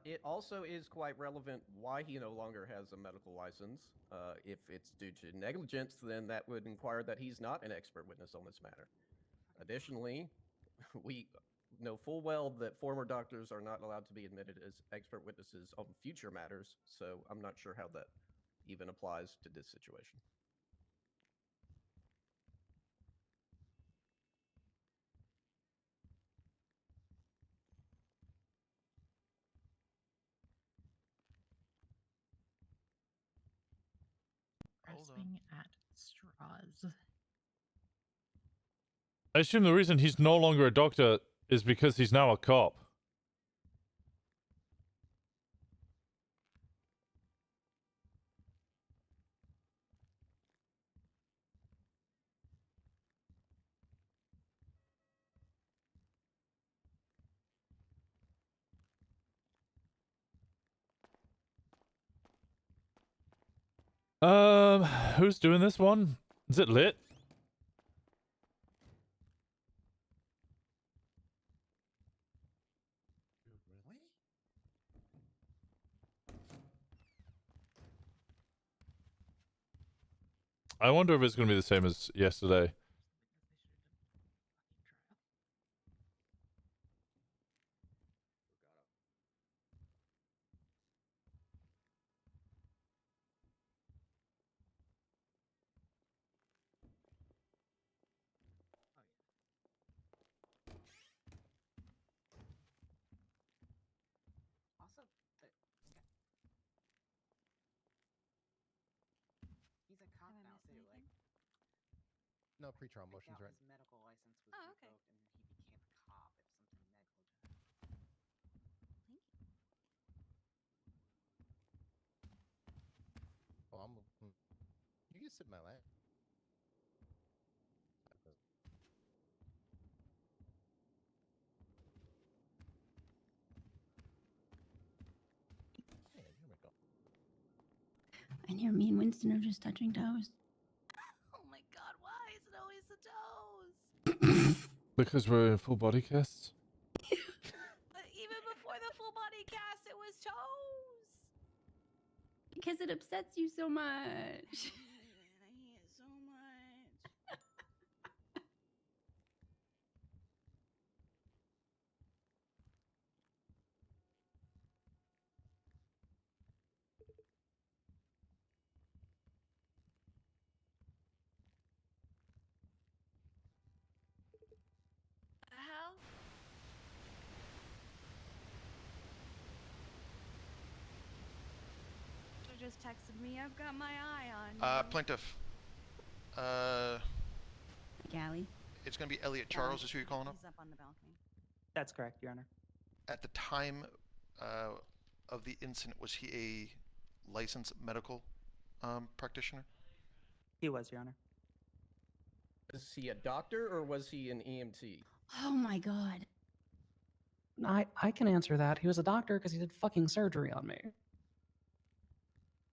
It also is quite relevant why he no longer has a medical license. If it's due to negligence, then that would inquire that he's not an expert witness on this matter. Additionally, we know full well that former doctors are not allowed to be admitted as expert witnesses on future matters, so I'm not sure how that even applies to this situation. grasping at straws. I assume the reason he's no longer a doctor is because he's now a cop. Who's doing this one? Is it lit? I wonder if it's going to be the same as yesterday. Also, he's a cop now too. Like, No pre-trial motions, right? his medical license was Oh, okay. revoked, and then he became a cop. It was something negligent. Oh, you can sit in my lap. And here, me and Winston are just touching toes. Oh my god, why is it always the toes? Because we're in full body casts. But even before the full body cast, it was toes. Because it upsets you so much. I hate it so much. The hell? Should've just texted me. I've got my eye on you. Plaintiff. Galley. It's going to be Elliot Charles, is who you're calling up? He's up on the balcony. That's correct, Your Honor. At the time of the incident, was he a licensed medical practitioner? He was, Your Honor. Was he a doctor or was he an EMT? Oh my god. I can answer that. He was a doctor because he did fucking surgery on me.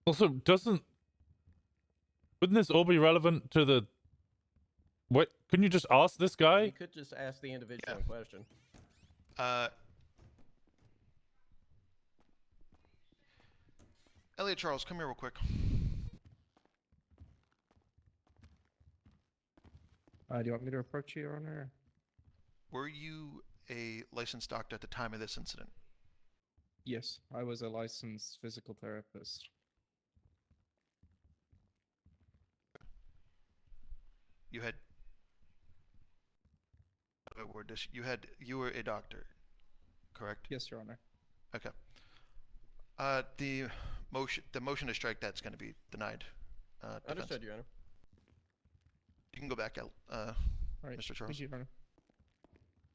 Also, wouldn't this all be relevant to the... What? Couldn't you just ask this guy? You could just ask the individual in question. Elliot Charles, come here real quick. Do you want me to approach you, Your Honor? Were you a licensed doctor at the time of this incident? Yes, I was a licensed physical therapist. You had... You were a doctor, correct? Yes, Your Honor. Okay. The motion to strike that's going to be denied. Understood, Your Honor. You can go back out, Right. Mr. Charles. Thank you, Your Honor.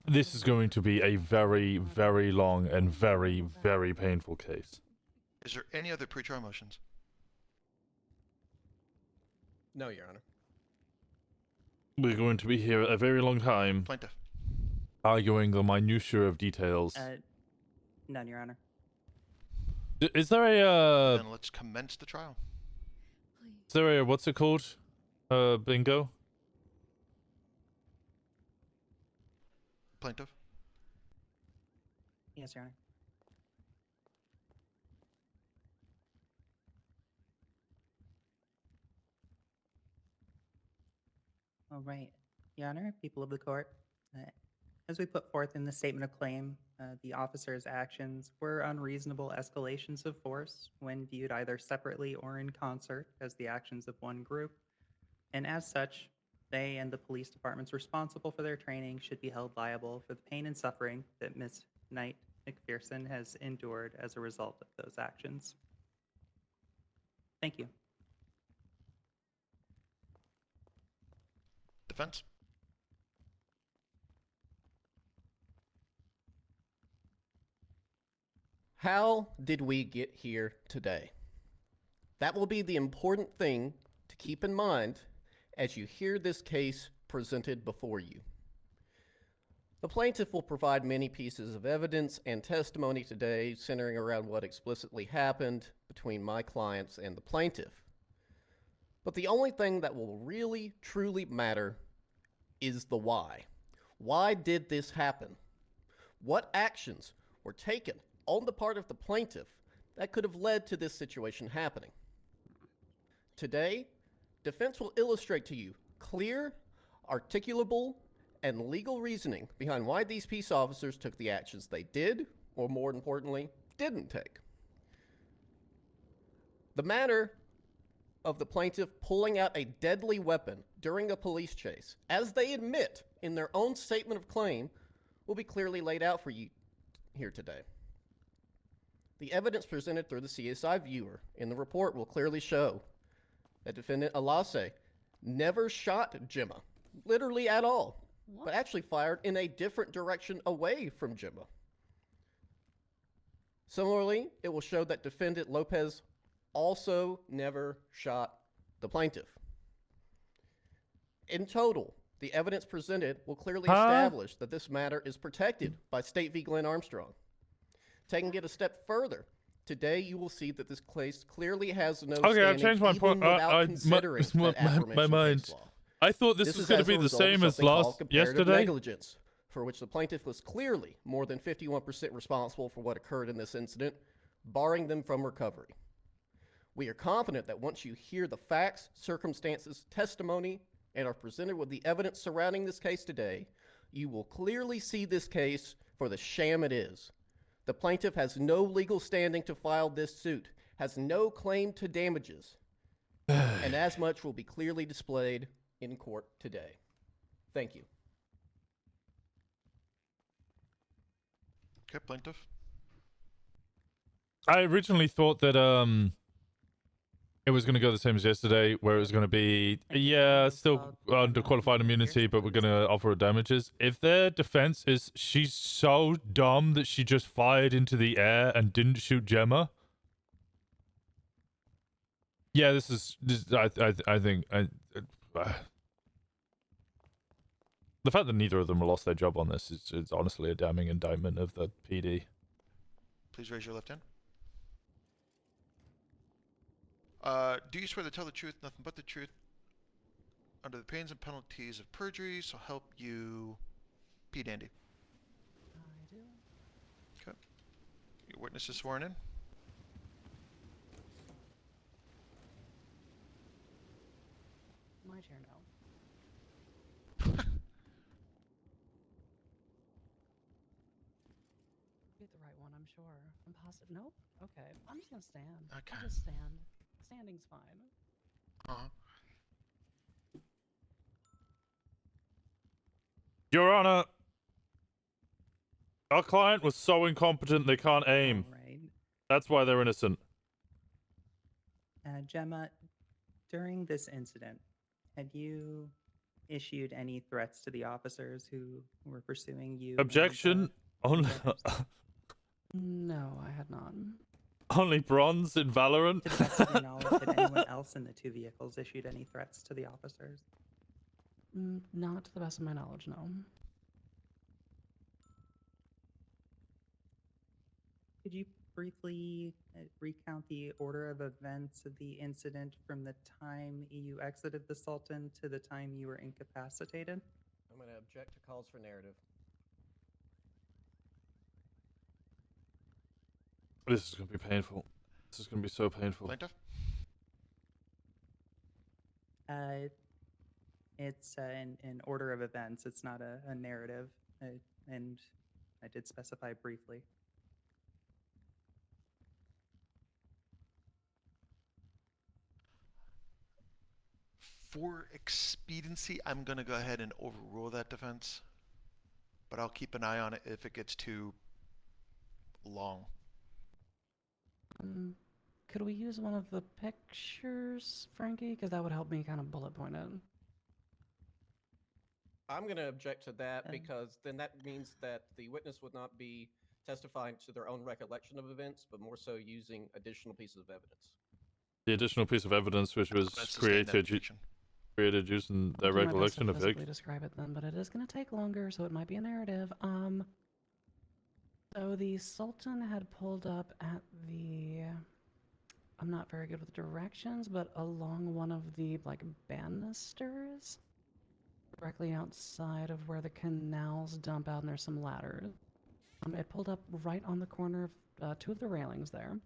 This is going to be a very, very long and very, very painful case. Is there any other pretrial motions? No, Your Honor. We're going to be here a very long time. Plaintiff. Arguing the minutiae of details. None, Your Honor. Is there a Then let's commence the trial. Is there a what's it called? Bingo? Plaintiff. Yes, Your Honor. All right, Your Honor, people of the court. As we put forth in the statement of claim, the officer's actions were unreasonable escalations of force when viewed either separately or in concert as the actions of one group. And as such, they and the police departments responsible for their training should be held liable for the pain and suffering that Ms. Knight McPherson has endured as a result of those actions. Thank you. Defense. How did we get here today? That will be the important thing to keep in mind as you hear this case presented before you. The plaintiff will provide many pieces of evidence and testimony today centering around what explicitly happened between my clients and the plaintiff. But the only thing that will really, truly matter is the why. Why did this happen? What actions were taken on the part of the plaintiff that could have led to this situation happening? Today, defense will illustrate to you clear, articulable, and legal reasoning behind why these peace officers took the actions they did, or more importantly, didn't take. The matter of the plaintiff pulling out a deadly weapon during a police chase, as they admit in their own statement of claim, will be clearly laid out for you here today. The evidence presented through the CSI viewer in the report will clearly show that defendant Alase never shot Gemma, literally at all, but actually fired in a different direction away from Gemma. Similarly, it will show that defendant Lopez also never shot the plaintiff. In total, the evidence presented will clearly establish that this matter is protected by State v. Glenn Armstrong. Taking it a step further, Today, you will see that this case clearly has no Okay, I standing changed my even point. without considering that my aforementioned mind. case law. I thought this was going to is a be the result of same as something called last comparative yesterday. negligence, for which the plaintiff was clearly more than 51% responsible for what occurred in this incident, barring them from recovery. We are confident that once you hear the facts, circumstances, testimony, and are presented with the evidence surrounding this case today, you will clearly see this case for the sham it is. The plaintiff has no legal standing to file this suit, has no claim to damages, and as much will be clearly displayed in court today. Thank you. Okay, plaintiff. I originally thought that it was going to go the same as yesterday, where it was going to be, yeah, still under qualified immunity, but we're going to offer her damages. If their defense is she's so dumb that she just fired into the air and didn't shoot Gemma, yeah, this I think the fact that neither of them lost their job on this is honestly a damning indictment of the PD. Please raise your left hand. Do you swear to tell the truth, nothing but the truth, under the pains and penalties of perjury, so help you, P. Dandy? I do. Okay. Your witness is sworn in. My chair, no. Get the right one, I'm sure. I'm positive. Nope. Okay. I'm just gonna stand. Okay. I'll just stand. Standing's fine. Your Honor, our client was so incompetent they can't aim. Right. That's why they're innocent. Gemma, during this incident, had you issued any threats to the officers who were pursuing you? Objection. Only, No, I had not. only bronze in Valorant. To the best of your knowledge, had anyone else in the two vehicles issued any threats to the officers? Not to the best of my knowledge, no. Could you briefly recount the order of events of the incident from the time you exited the Sultan to the time you were incapacitated? I'm going to object to calls for narrative. This is going to be painful. This is going to be so painful. Plaintiff? It's an order of events. It's not a narrative, and I did specify briefly. For expediency, I'm going to go ahead and overrule that defense, but I'll keep an eye on it if it gets too long. Could we use one of the pictures, Frankie? Because that would help me kind of bullet point it. I'm going to object to that because then that means that the witness would not be testifying to their own recollection of events, but more so using additional pieces of evidence. The additional piece of evidence which was created using their recollection of it. Describe it then, but it is going to take longer, so it might be a narrative. So the Sultan had pulled up at the, I'm not very good with directions, but along one of the like banisters, directly outside of where the canals dump out, and there's some ladders. It pulled up right on the corner of two of the railings there.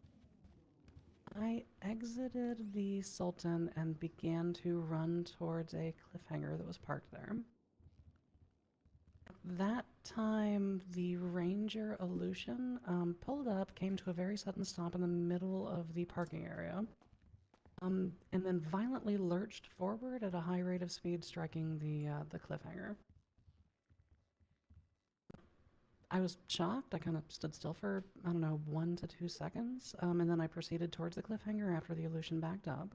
I exited the Sultan and began to run towards a cliffhanger that was parked there. At that time, the Ranger Aleutian pulled up, came to a very sudden stop in the middle of the parking area, and then violently lurched forward at a high rate of speed, striking the cliffhanger. I was shocked. I kind of stood still for, I don't know, 1 to 2 seconds, and then I proceeded towards the cliffhanger after the Aleutian backed up.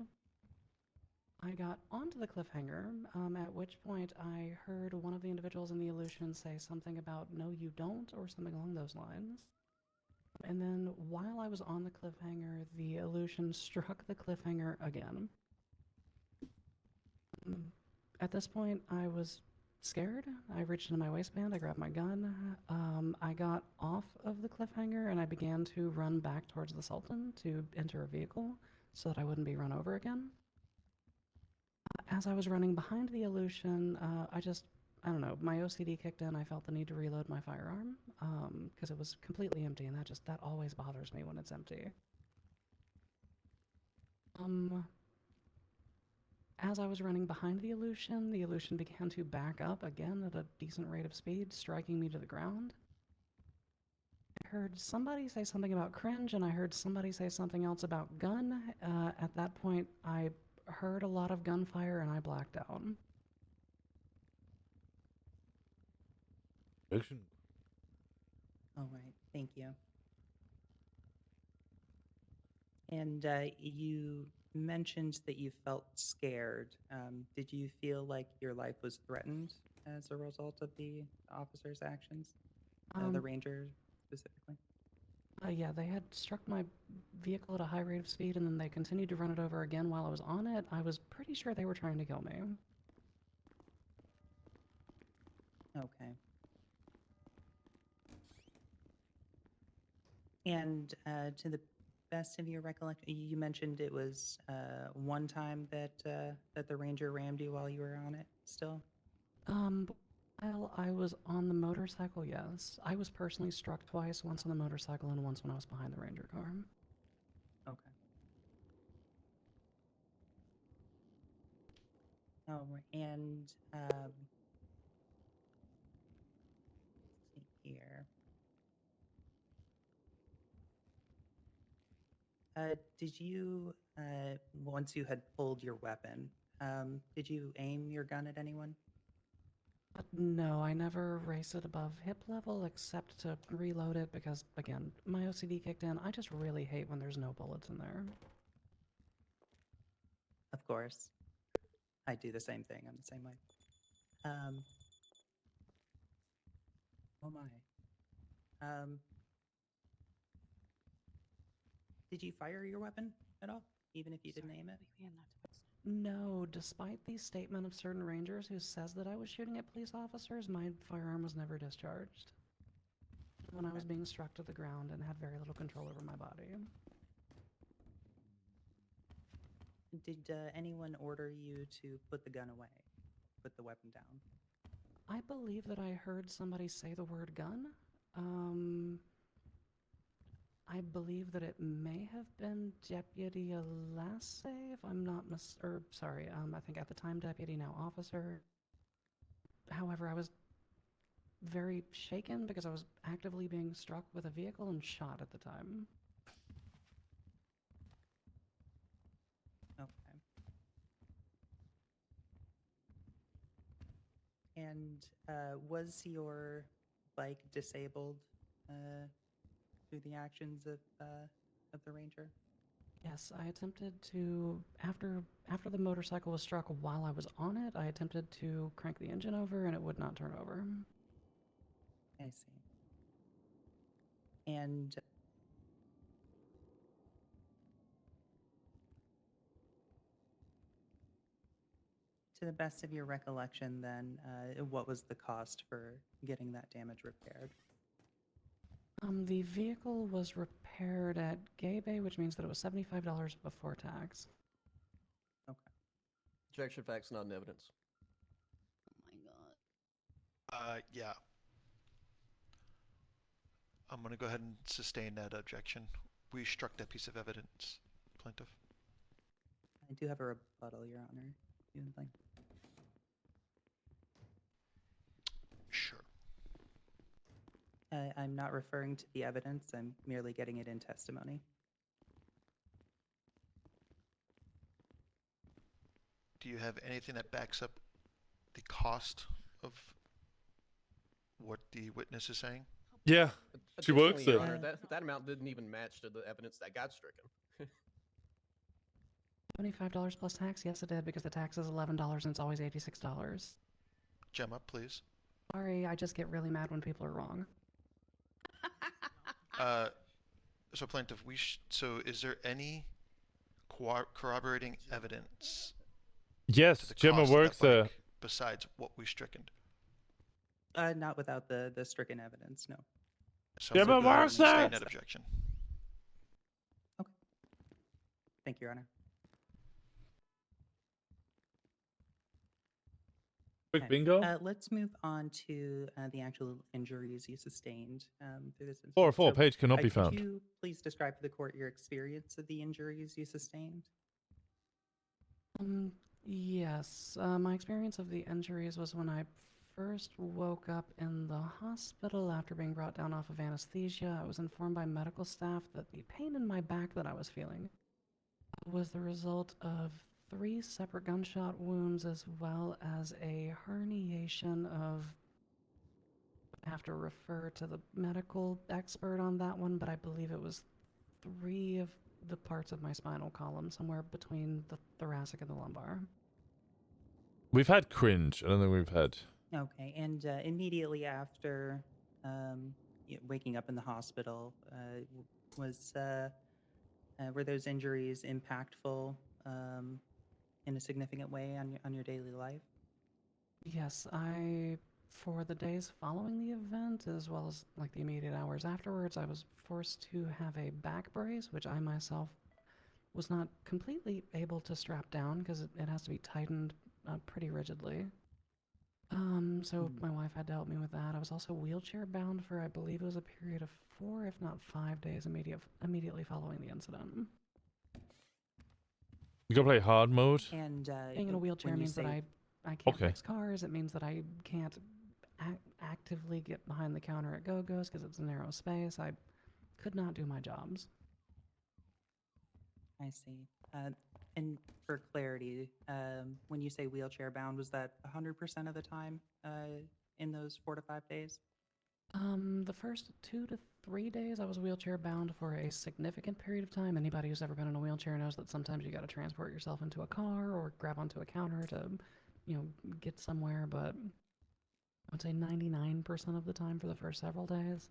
I got onto the cliffhanger, at which point I heard one of the individuals in the Aleutian say something about, "No, you don't," or something along those lines. And then while I was on the cliffhanger, the Aleutian struck the cliffhanger again. At this point, I was scared. I reached into my waistband, I grabbed my gun, I got off of the cliffhanger, and I began to run back towards the Sultan to enter a vehicle so that I wouldn't be run over again. As I was running behind the Aleutian, I don't know, my OCD kicked in. I felt the need to reload my firearm because it was completely empty, and that always bothers me when it's empty. As I was running behind the Aleutian began to back up again at a decent rate of speed, striking me to the ground. I heard somebody say something about cringe, and I heard somebody say something else about gun. At that point, I heard a lot of gunfire, and I blacked out. Action. All right, thank you. And you mentioned that you felt scared. Did you feel like your life was threatened as a result of the officer's actions? The ranger specifically? Yeah, they had struck my vehicle at a high rate of speed, and then they continued to run it over again while I was on it. I was pretty sure they were trying to kill me. Okay. And to the best of your recollection, you mentioned it was one time that that the ranger rammed you while you were on it still? While I was on the motorcycle, yes. I was personally struck twice, once on the motorcycle and once when I was behind the ranger car. Okay. Oh, and let's see here. Did you, once you had pulled your weapon, did you aim your gun at anyone? No, I never race it above hip level except to reload it because, again, my OCD kicked in. I just really hate when there's no bullets in there. Of course. I do the same thing. I'm the same way. Oh my. Did you fire your weapon at all, even if you didn't aim it? No, despite the statement of certain rangers who says that I was shooting at police officers, my firearm was never discharged. When I was being struck to the ground and had very little control over my body. Did anyone order you to put the gun away, put the weapon down? I believe that I heard somebody say the word gun. I believe that it may have been Deputy Alasse, if I'm not I think at the time Deputy, now Officer. However, I was very shaken because I was actively being struck with a vehicle and shot at the time. Okay. And was your bike disabled through the actions of the ranger? Yes, I attempted to, after the motorcycle was struck while I was on it, I attempted to crank the engine over and it would not turn over. I see. And to the best of your recollection then, what was the cost for getting that damage repaired? The vehicle was repaired at Gay Bay, which means that it was $75 before tax. Okay. Objection, facts, not in evidence. Oh my god. Yeah. I'm going to go ahead and sustain that objection. We struck that piece of evidence, plaintiff. I do have a rebuttal, Your Honor. You would like? Sure. I'm not referring to the evidence. I'm merely getting it in testimony. Do you have anything that backs up the cost of what the witness is saying? Yeah, she works Your there. Honor, that amount didn't even match to the evidence that got stricken. $25 plus tax? Yes, it did, because the tax is $11 and it's always $86. Gemma, please. Sorry, I just get really mad when people are wrong. So plaintiff, so is there any corroborating evidence? Yes, to the Gemma cost of that works there. bike besides what we stricken? Not without the stricken evidence, no. So I'm going to go ahead and sustain that objection. Thank you, Your Honor. Quick bingo. Let's move on to the actual injuries you sustained through this incident. 404 page cannot be found. Could you please describe to the court your experience of the injuries you sustained? Yes. My experience of the injuries was when I first woke up in the hospital after being brought down off of anesthesia. I was informed by medical staff that the pain in my back that I was feeling was the result of 3 separate gunshot wounds as well as a herniation of... I have to refer to the medical expert on that one, but I believe it was 3 of the parts of my spinal column, somewhere between the thoracic and the lumbar. We've had cringe. I don't think we've had. Okay, and immediately after waking up in the hospital, were those injuries impactful in a significant way on your daily life? Yes, for the days following the event, as well as like the immediate hours afterwards, I was forced to have a back brace, which I myself was not completely able to strap down because it has to be tightened pretty rigidly. So my wife had to help me with that. I was also wheelchair bound for, I believe it was a period of 4, if not 5 days immediately following the incident. You gotta play hard mode. And being in a wheelchair means that I can't fix cars. It means that I can't actively get behind the counter at Go-Go's because it's a narrow space. I could not do my jobs. I see. And for clarity, when you say wheelchair bound, was that 100% of the time in those 4 to 5 days? The first 2 to 3 days, I was wheelchair bound for a significant period of time. Anybody who's ever been in a wheelchair knows that sometimes you got to transport yourself into a car or grab onto a counter to, get somewhere. But I would say 99% of the time for the first several days.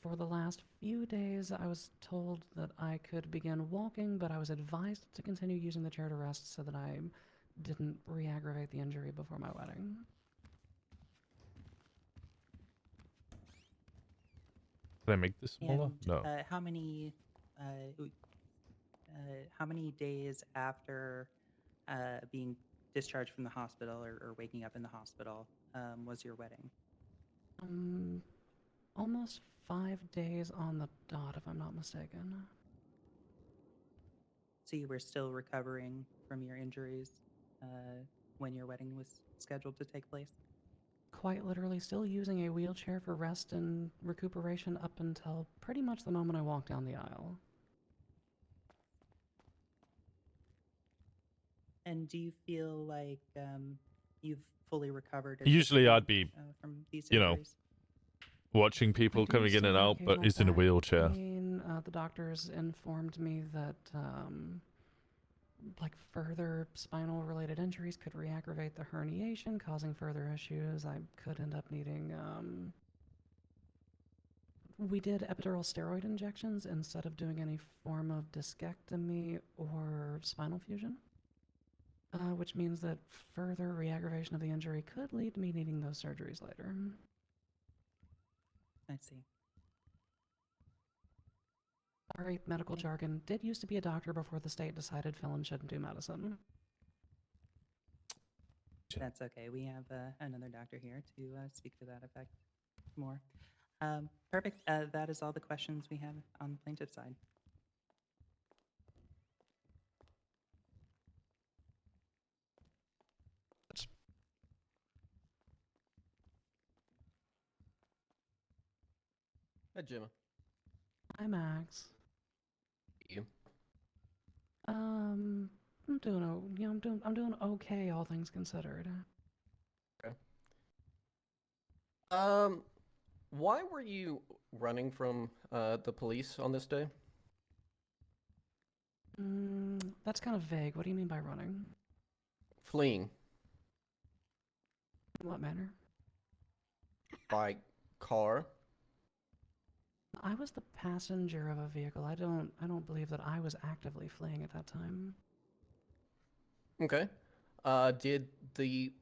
For the last few days, I was told that I could begin walking, but I was advised to continue using the chair to rest so that I didn't re-aggravate the injury before my wedding. Can I make this smaller? And, No. how many days after being discharged from the hospital or waking up in the hospital was your wedding? Almost 5 days on the dot, if I'm not mistaken. So you were still recovering from your injuries when your wedding was scheduled to take place? Quite literally still using a wheelchair for rest and recuperation up until pretty much the moment I walked down the aisle. And do you feel like you've fully recovered? at Usually this I'd point, be, from these you know, injuries? watching people coming in and out, but he's in a wheelchair. The doctors informed me that further spinal related injuries could re-aggravate the herniation, causing further issues. I could end up needing we did epidural steroid injections instead of doing any form of discectomy or spinal fusion, which means that further re-aggravation of the injury could lead to me needing those surgeries later. I see. Sorry, medical jargon. Did used to be a doctor before the state decided felons shouldn't do medicine. That's okay. We have another doctor here to speak to that effect more. Perfect. That is all the questions we have on the plaintiff's side. Hi, Gemma. Hi, Max. You? I'm doing okay, all things considered. Okay. Why were you running from the police on this day? That's kind of vague. What do you mean by running? Fleeing. In what manner? By car. I was the passenger of a vehicle. I don't believe that I was actively fleeing at that time. Okay. Did the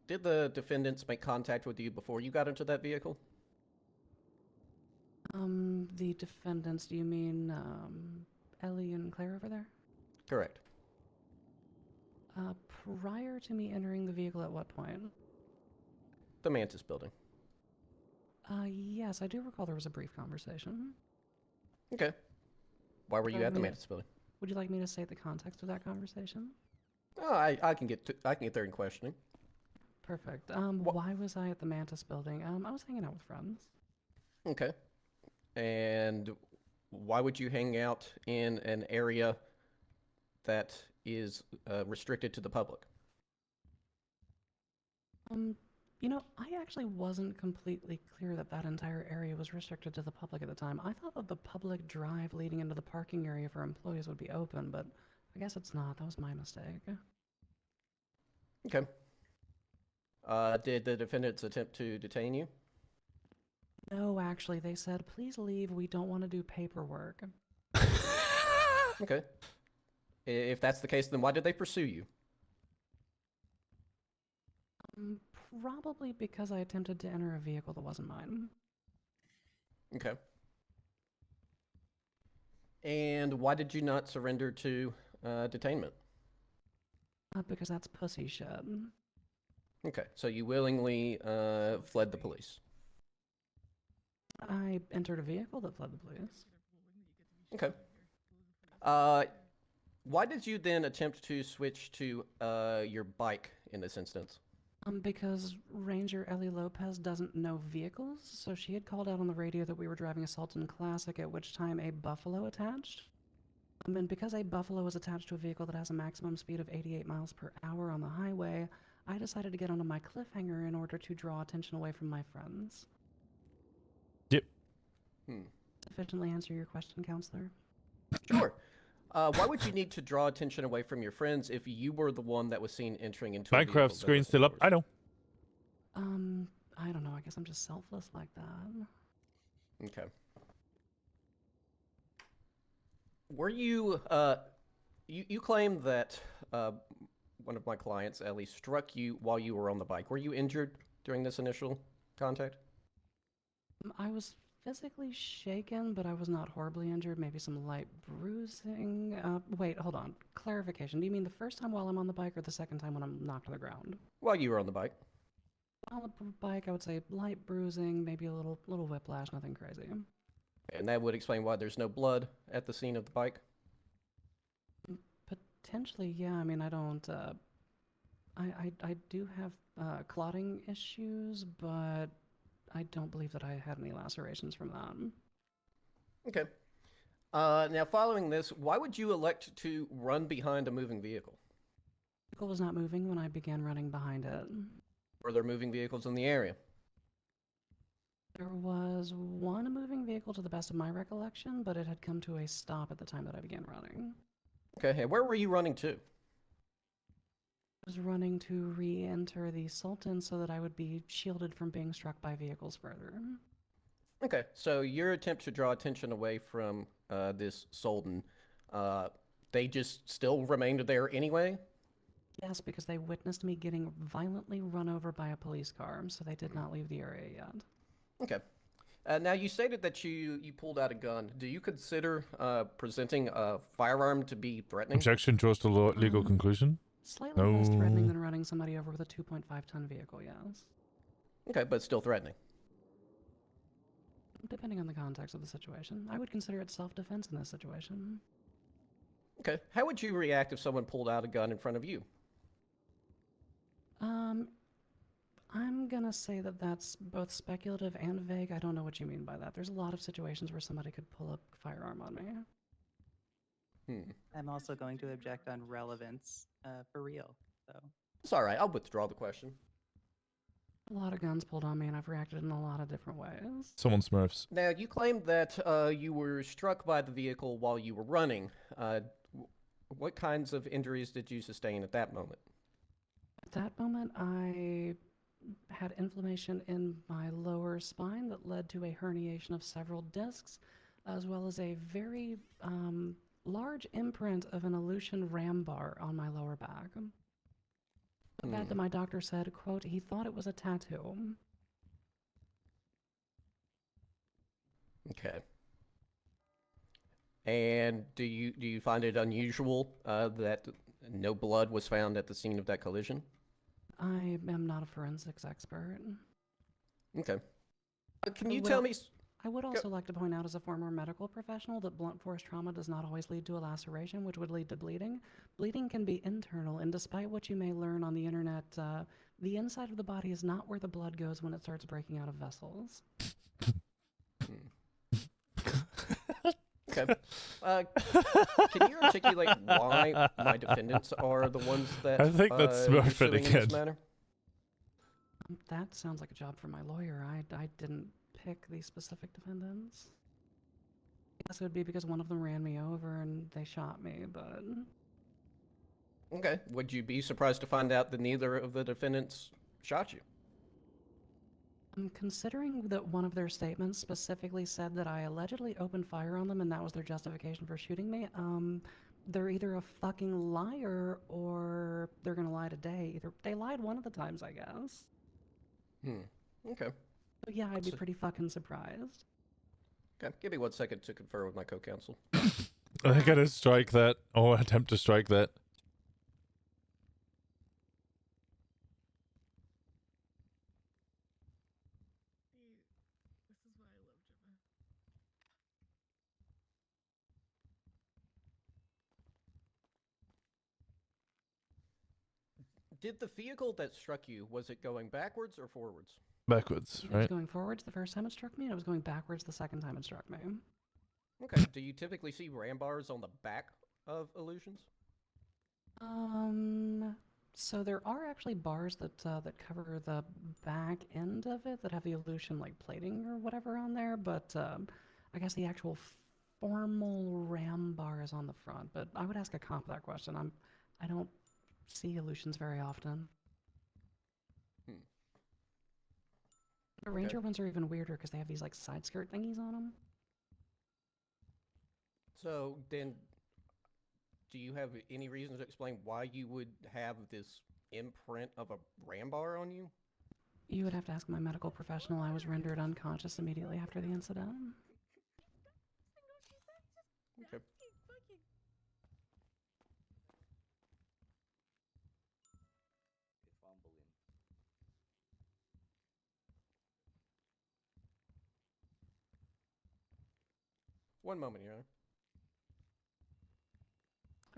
Did the defendants make contact with you before you got into that vehicle? The defendants, do you mean, Ellie and Claire over there? Correct. Prior to me entering the vehicle, at what point? The Mantis building. Yes, I do recall there was a brief conversation. Okay. Why were you Sorry, at the may I- Mantis building? Would you like me to state the context of that conversation? Oh, I can get there in questioning. Perfect. Why was I at the Mantis building? I was hanging out with friends. Okay. And why would you hang out in an area that is restricted to the public? You know, I actually wasn't completely clear that that entire area was restricted to the public at the time. I thought that the public drive leading into the parking area for employees would be open, but I guess it's not. That was my mistake. Okay. Did the defendants attempt to detain you? No, actually, they said, please leave. We don't want to do paperwork. Okay. If that's the case, then why did they pursue you? Probably because I attempted to enter a vehicle that wasn't mine. Okay. And why did you not surrender to detainment? Because that's pussy shit. Okay, so you willingly fled the police. I entered a vehicle that fled the police. Okay. Why did you then attempt to switch to your bike in this instance? Because Ranger Ellie Lopez doesn't know vehicles, so she had called out on the radio that we were driving a Sultan Classic, at which time a Buffalo attached. And because a Buffalo is attached to a vehicle that has a maximum speed of 88 miles per hour on the highway, I decided to get onto my cliffhanger in order to draw attention away from my friends. Yep. Sufficiently answer your question, counselor? Sure. Why would you need to draw attention away from your friends if you were the one that was seen entering into a vehicle Minecraft that screen was still up. yours? I know. I don't know. I guess I'm just selfless like that. Okay. Were you, you claim that one of my clients, Ellie, struck you while you were on the bike. Were you injured during this initial contact? I was physically shaken, but I was not horribly injured. Maybe some light bruising. Wait, hold on. Clarification. Do you mean the first time while I'm on the bike or the second time when I'm knocked to the ground? While you were on the bike. On the bike, I would say light bruising, maybe a little whiplash, nothing crazy. And that would explain why there's no blood at the scene of the bike? Potentially, yeah. I mean, I don't, I do have clotting issues, but I don't believe that I had any lacerations from that. Okay. Now, following this, why would you elect to run behind a moving vehicle? The vehicle was not moving when I began running behind it. Were there moving vehicles in the area? There was one moving vehicle to the best of my recollection, but it had come to a stop at the time that I began running. Okay, and where were you running to? I was running to re-enter the Sultan so that I would be shielded from being struck by vehicles further. Okay, so your attempt to draw attention away from this Sultan, they just still remained there anyway? Yes, because they witnessed me getting violently run over by a police car, so they did not leave the area yet. Okay. Now, you stated that you pulled out a gun. Do you consider presenting a firearm to be threatening? Objection draws to legal conclusion. Slightly less threatening than running somebody over with a 2.5-ton vehicle, yes. Okay, but still threatening. Depending on the context of the situation. I would consider it self-defense in this situation. Okay. How would you react if someone pulled out a gun in front of you? I'm gonna say that that's both speculative and vague. I don't know what you mean by that. There's a lot of situations where somebody could pull a firearm on me. I'm also going to object on relevance for real, so. It's all right. I'll withdraw the question. A lot of guns pulled on me, and I've reacted in a lot of different ways. Someone smurfs. Now, you claimed that you were struck by the vehicle while you were running. What kinds of injuries did you sustain at that moment? At that moment, I had inflammation in my lower spine that led to a herniation of several discs, as well as a very large imprint of an elution ram bar on my lower back. So bad that my doctor said, quote, he thought it was a tattoo. Okay. And do you find it unusual that no blood was found at the scene of that collision? I am not a forensics expert. Okay. Can I you would tell al- me? I would also like to point out as a former medical professional that blunt force trauma does not always lead to a laceration, which would lead to bleeding. Bleeding can be internal, and despite what you may learn on the internet, the inside of the body is not where the blood goes when it starts breaking out of vessels. Okay. Can you articulate why my defendants are the ones that I think that's you're Smurfit suing in this again. manner? That sounds like a job for my lawyer. I didn't pick these specific defendants. I guess it would be because one of them ran me over and they shot me, but... Okay. Would you be surprised to find out that neither of the defendants shot you? Considering that one of their statements specifically said that I allegedly opened fire on them and that was their justification for shooting me, they're either a fucking liar or they're gonna lie today. They lied one of the times, I guess. Okay. So yeah, I'd be pretty fucking surprised. Okay. Give me 1 second to confer with my co-counsel. I gotta strike that, or attempt to strike that. This is why I love Gemma. Did the vehicle that struck you, was it going backwards or forwards? Backwards, It was right? going forwards the first time it struck me, and it was going backwards the second time it struck me. Okay. Do you typically see ram bars on the back of illusions? So there are actually bars that that cover the back end of it that have the illusion like plating or whatever on there, but I guess the actual formal ram bar is on the front. But I would ask a comp that question. I don't see illusions very often. The Ranger ones are even weirder because they have these like side skirt thingies on them. So then, do you have any reason to explain why you would have this imprint of a ram bar on you? You would have to ask my medical professional. I was rendered unconscious immediately after the incident. Okay. One moment, Your Honor.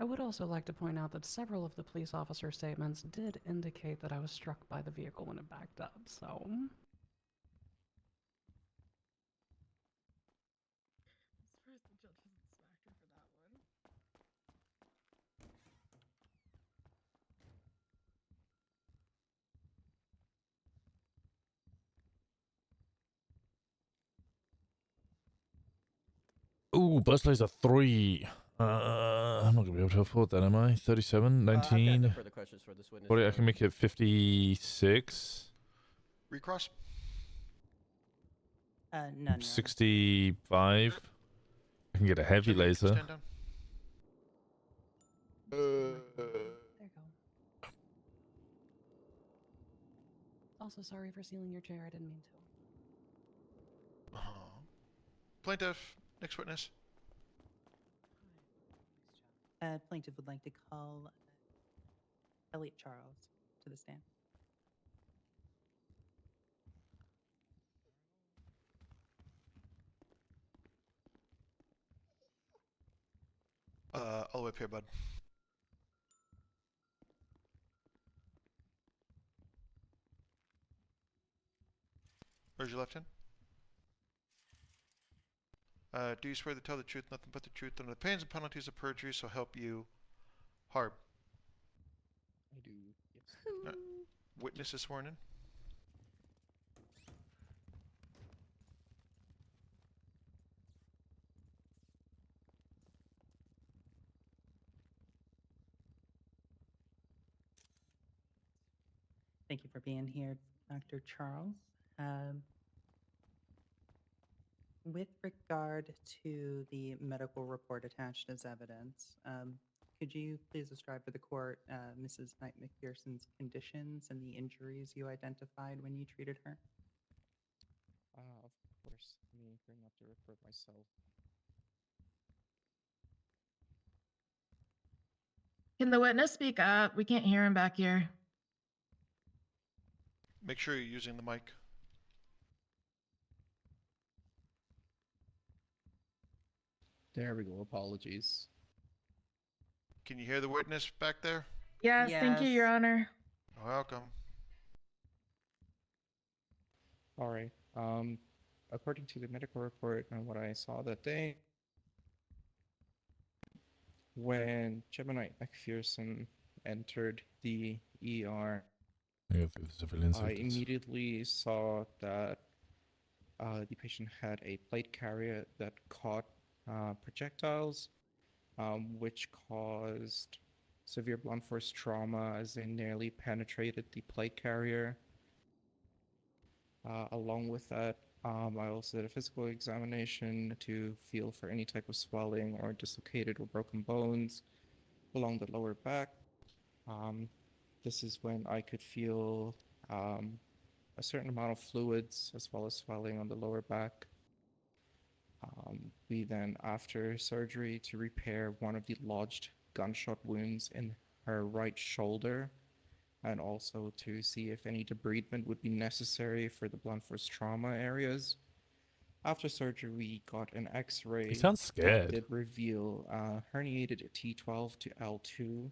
I would also like to point out that several of the police officer statements did indicate that I was struck by the vehicle when it backed up, so... I'm surprised the judge hasn't smacked her for that one. Ooh, bus laser 3. I'm not gonna be able to afford that, am I? 37, 19. I've got no further questions for this witness. 40, I can make it 56. Recross. None. 65. I can get a heavy laser. Stand down. There you go. Also, sorry for stealing your chair. I didn't mean to. Plaintiff, next witness. Plaintiff would like to call Elliot Charles to the stand. All the way up here, bud. Where's your left hand? Do you swear to tell the truth, nothing but the truth, under the pains and penalties of perjury, so help you, Harb? I do, yes. Witness is sworn in. Thank you for being here, Dr. Charles. With regard to the medical report attached as evidence, could you please describe for the court Mrs. Knight McPherson's conditions and the injuries you identified when you treated her? Of course. Let me bring up the report myself. Can the witness speak up? We can't hear him back here. Make sure you're using the mic. There we go. Apologies. Can you hear the witness back there? Yes, thank you, Your Honor. Welcome. All right. According to the medical report and what I saw that day, when Gemini McPherson entered the ER, Yeah, the civilians I have this. immediately saw that the patient had a plate carrier that caught projectiles, which caused severe blunt force trauma as they nearly penetrated the plate carrier. Along with that, I also did a physical examination to feel for any type of swelling or dislocated or broken bones along the lower back. This is when I could feel a certain amount of fluids as well as swelling on the lower back. We then, after surgery to repair one of the lodged gunshot wounds in her right shoulder, and also to see if any debridement would be necessary for the blunt force trauma areas. After surgery, we got an X-ray. He sounds scared. That did reveal herniated T12 to L2.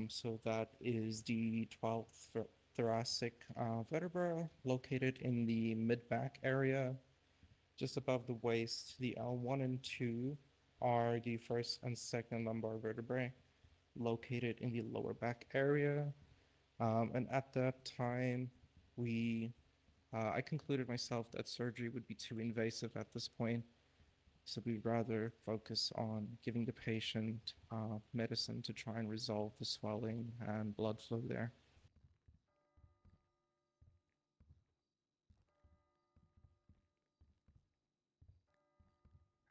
So that is the 12th thoracic vertebra located in the mid-back area, just above the waist. The L1 and 2 are the first and second lumbar vertebrae located in the lower back area. And at that time, I concluded myself that surgery would be too invasive at this point. So we'd rather focus on giving the patient medicine to try and resolve the swelling and blood flow there.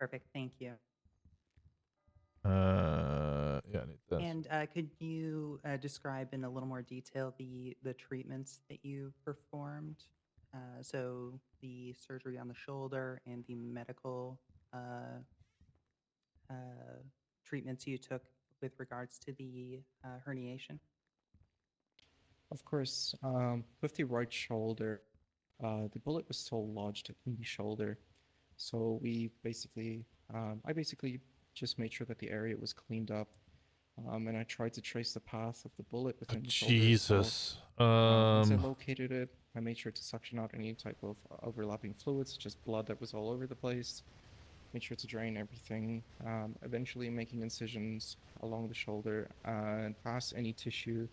Perfect, thank you. Yeah, I need this. And could you describe in a little more detail the treatments that you performed? So the surgery on the shoulder and the medical treatments you took with regards to the herniation? Of course, with the right shoulder, the bullet was still lodged in the shoulder. So we basically, I basically just made sure that the area was cleaned up. And I tried to trace the path of the bullet within the shoulder itself. Jesus. Once I located it, I made sure to suction out any type of overlapping fluids, such as blood that was all over the place. Made sure to drain everything, eventually making incisions along the shoulder and past any tissue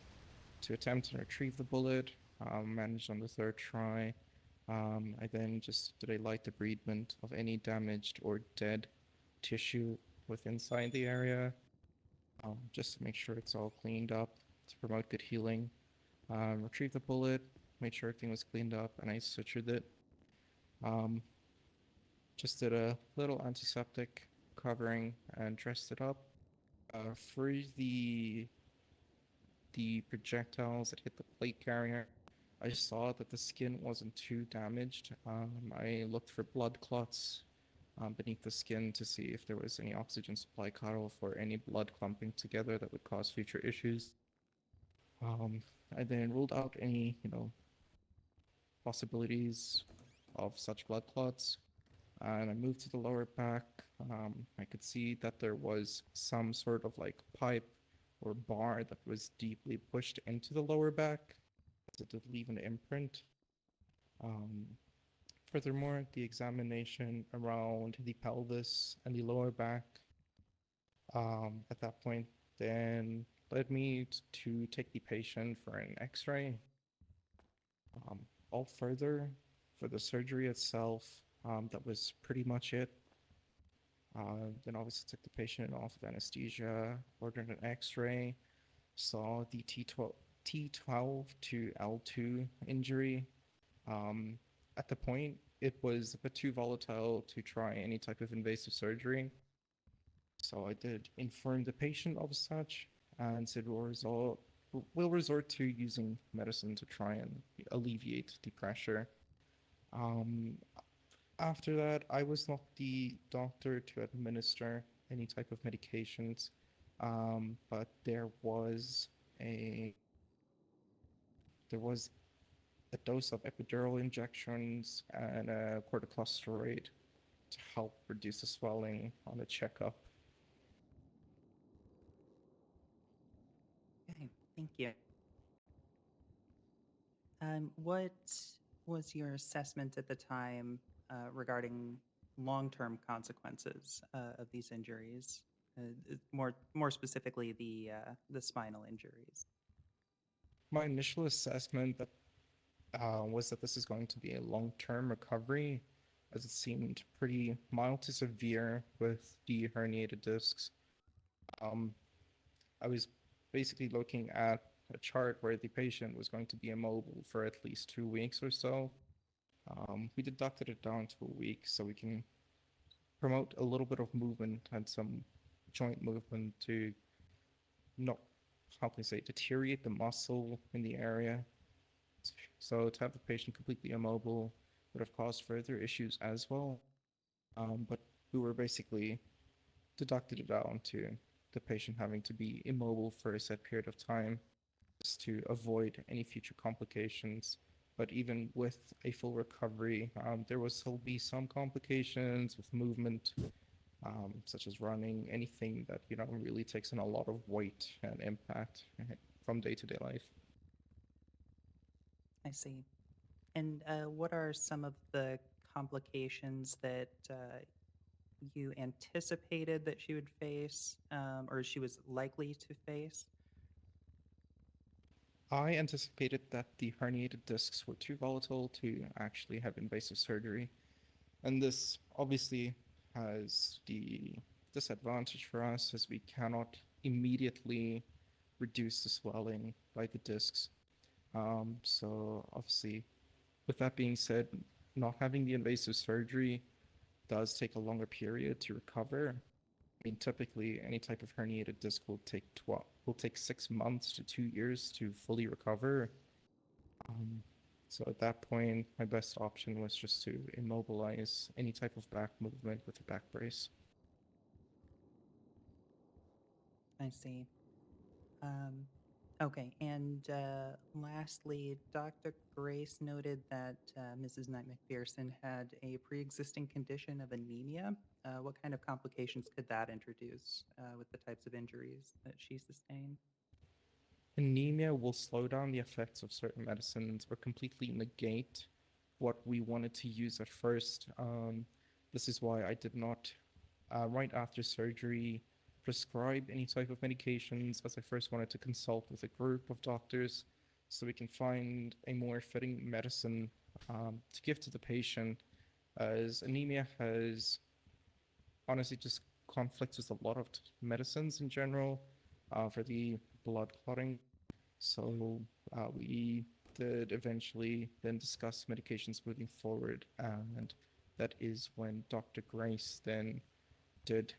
to attempt to retrieve the bullet. Managed on the third try. I then just did a light debridement of any damaged or dead tissue within inside the area, just to make sure it's all cleaned up to promote good healing. Retrieved the bullet, made sure everything was cleaned up, and I sutured it. Just did a little antiseptic covering and dressed it up. For the projectiles that hit the plate carrier, I saw that the skin wasn't too damaged. I looked for blood clots beneath the skin to see if there was any oxygen supply cut off or any blood clumping together that would cause future issues. I then ruled out any, possibilities of such blood clots. And I moved to the lower back. I could see that there was some sort of like pipe or bar that was deeply pushed into the lower back, as it did leave an imprint. Furthermore, the examination around the pelvis and the lower back at that point then led me to take the patient for an x-ray. All further, for the surgery itself, that was pretty much it. Then obviously took the patient off of anesthesia, ordered an x-ray, saw the T12 to L2 injury. At the point, it was a bit too volatile to try any type of invasive surgery. So I did inform the patient of such and said we'll resort to using medicine to try and alleviate the pressure. After that, I was not the doctor to administer any type of medications, but there was a dose of epidural injections and a corticosteroid to help reduce the swelling on the checkup. Okay, thank you. What was your assessment at the time regarding long-term consequences of these injuries? More specifically, the spinal injuries. My initial assessment was that this is going to be a long-term recovery, as it seemed pretty mild to severe with the herniated discs. I was basically looking at a chart where the patient was going to be immobile for at least 2 weeks or so. We deducted it down to a week so we can promote a little bit of movement and some joint movement to not, how can I say, deteriorate the muscle in the area. So to have the patient completely immobile would have caused further issues as well. But we were basically deducted it down to the patient having to be immobile for a set period of time just to avoid any future complications. But even with a full recovery, there will still be some complications with movement, such as running, anything that really takes in a lot of weight and impact from day-to-day life. I see. And what are some of the complications that you anticipated that she would face, or she was likely to face? I anticipated that the herniated discs were too volatile to actually have invasive surgery. And this obviously has the disadvantage for us as we cannot immediately reduce the swelling like the discs. So obviously, with that being said, not having the invasive surgery does take a longer period to recover. I mean, typically, any type of herniated disc will take 6 months to 2 years to fully recover. So at that point, my best option was just to immobilize any type of back movement with a back brace. I see. Okay, and lastly, Dr. Grace noted that Mrs. Knight McPherson had a pre-existing condition of anemia. What kind of complications could that introduce with the types of injuries that she sustained? Anemia will slow down the effects of certain medicines or completely negate what we wanted to use at first. This is why I did not, right after surgery, prescribe any type of medications, as I first wanted to consult with a group of doctors so we can find a more fitting medicine to give to the patient, as anemia has honestly just conflicts with a lot of medicines in general for the blood clotting. So we did eventually then discuss medications moving forward, and that is when Dr. Grace then did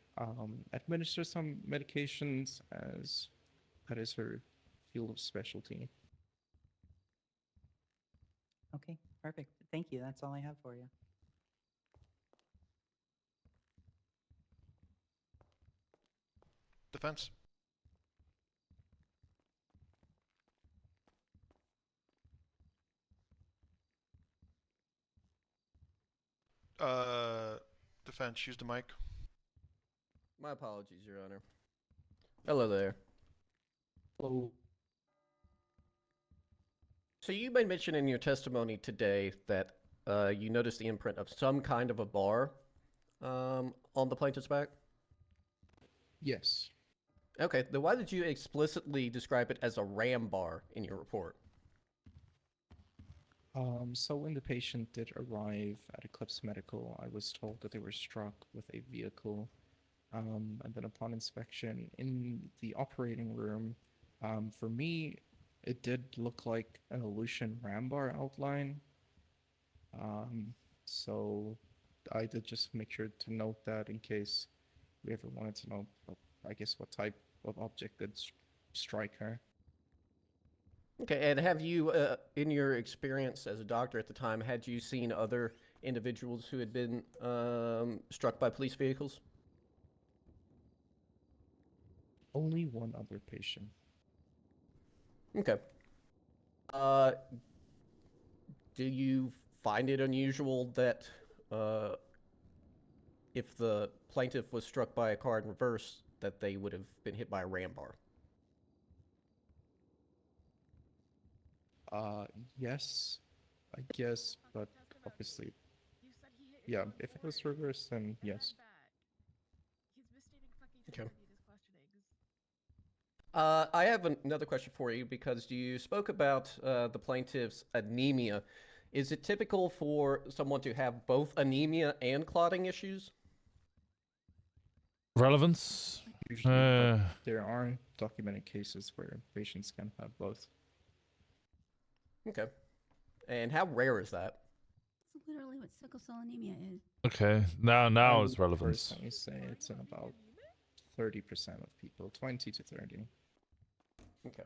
administer some medications, as that is her field of specialty. Okay, perfect. Thank you. That's all I have for you. Defense. Defense, use the mic. My apologies, Your Honor. Hello there. Hello. So you made mention in your testimony today that you noticed the imprint of some kind of a bar on the plaintiff's back? Yes. Okay, then why did you explicitly describe it as a ram bar in your report? So when the patient did arrive at Eclipse Medical, I was told that they were struck with a vehicle. And then upon inspection in the operating room, for me, it did look like an Aleutian ram bar outline. So I did just make sure to note that in case we ever wanted to know, I guess, what type of object could strike her. Okay, and have you, in your experience as a doctor at the time, had you seen other individuals who had been struck by police vehicles? Only one other patient. Okay. Do you find it unusual that if the plaintiff was struck by a car in reverse, that they would have been hit by a ram bar? Yes, I guess, but obviously, yeah, if it was reversed, then yes. Okay. I have another question for you because you spoke about the plaintiff's anemia. Is it typical for someone to have both anemia and clotting issues? Relevance? Usually, but there are documented cases where patients can have both. Okay. And how rare is that? It's literally what sickle cell anemia is. Okay, now I it's relevance. personally say it's in about 30% of people, 20 to 30. Okay.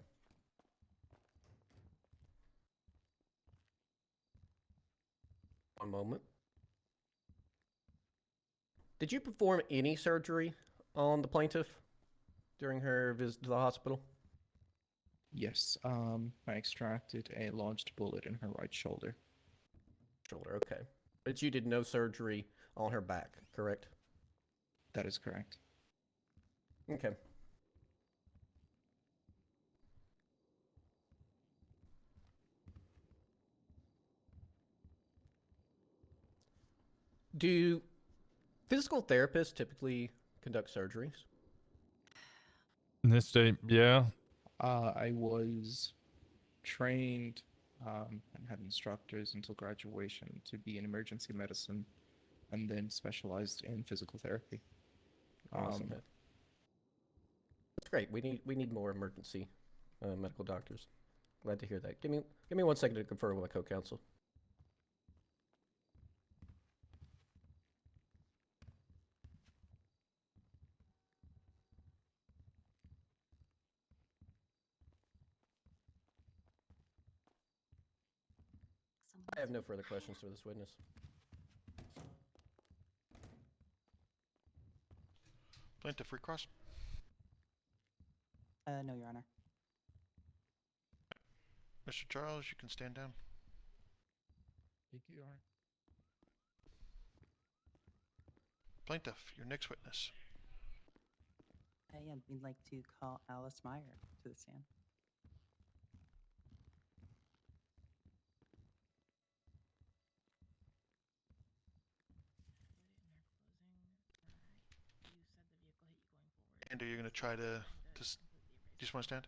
One moment. Did you perform any surgery on the plaintiff during her visit to the hospital? Yes, I extracted a lodged bullet in her right shoulder. Shoulder, okay. But you did no surgery on her back, correct? That is correct. Okay. Do physical therapists typically conduct surgeries? In this state, yeah. I was trained and had instructors until graduation to be in emergency medicine and then specialized in physical therapy. Awesome. That's great. We need more emergency medical doctors. Glad to hear that. Give me 1 second to confer with my co-counsel. I have no further questions for this witness. Plaintiff, recross. No, Your Honor. Mr. Charles, you can stand down. Thank you, Your Honor. Plaintiff, your next witness. Yeah, we'd like to call Alice Meyer to the stand. And are you going to try to you just want to stand?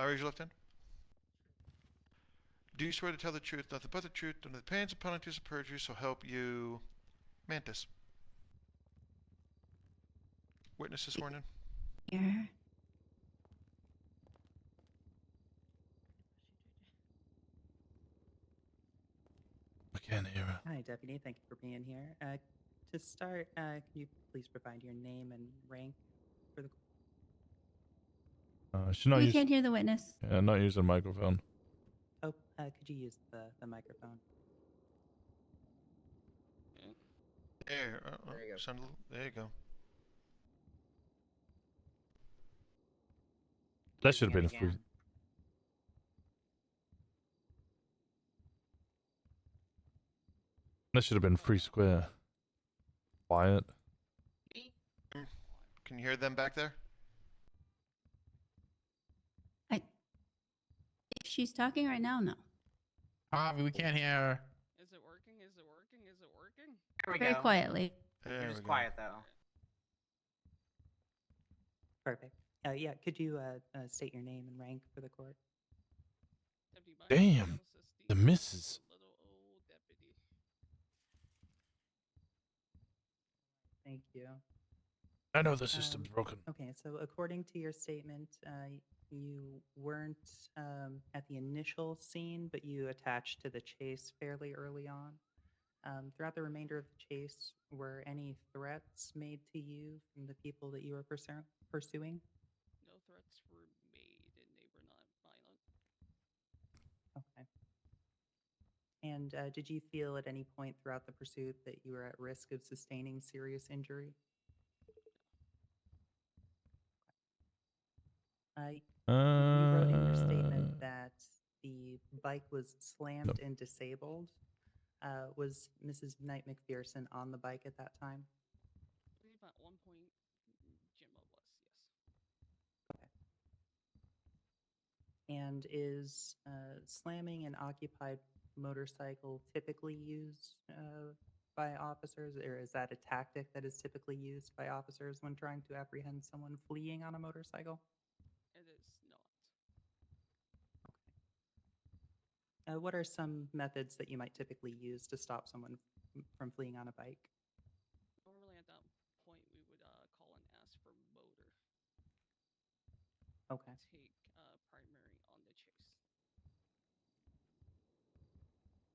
Raise your left hand. Do you swear to tell the truth, nothing but the truth, under the pains and penalties of perjury, so help you, Mantis? Witness is sworn in. Here. I can't hear her. Hi, Deputy. Thank you for being here. To start, can you please provide your name and rank for the... She's not We can't hear the witness. Yeah, not using a microphone. Oh, could you use the microphone? There, There you go. sound a little, there you go. That should have been a free. That should have been free square. Quiet. Can you hear them back there? If she's talking right now, no. Harvey, we can't hear her. Is it working? Is it working? Is it working? There we Very go. quietly. There You're we just go. quiet though. Perfect. Yeah, could you state your name and rank for the court? Damn. The misses. Thank you. I know the system's broken. Okay, so according to your statement, you weren't at the initial scene, but you attached to the chase fairly early on. Throughout the remainder of the chase, were any threats made to you from the people that you were pursuing? No threats were made, and they were not violent. Okay. And did you feel at any point throughout the pursuit that you were at risk of sustaining serious injury? You wrote in your statement that the bike was slammed and disabled. Was Mrs. Knight McPherson on the bike at that time? I believe at one point, Gemma was, yes. And is slamming an occupied motorcycle typically used by officers, or is that a tactic that is typically used by officers when trying to apprehend someone fleeing on a motorcycle? It is not. What are some methods that you might typically use to stop someone from fleeing on a bike? Normally at that point, we would call and ask for motor. Okay. Take primary on the chase.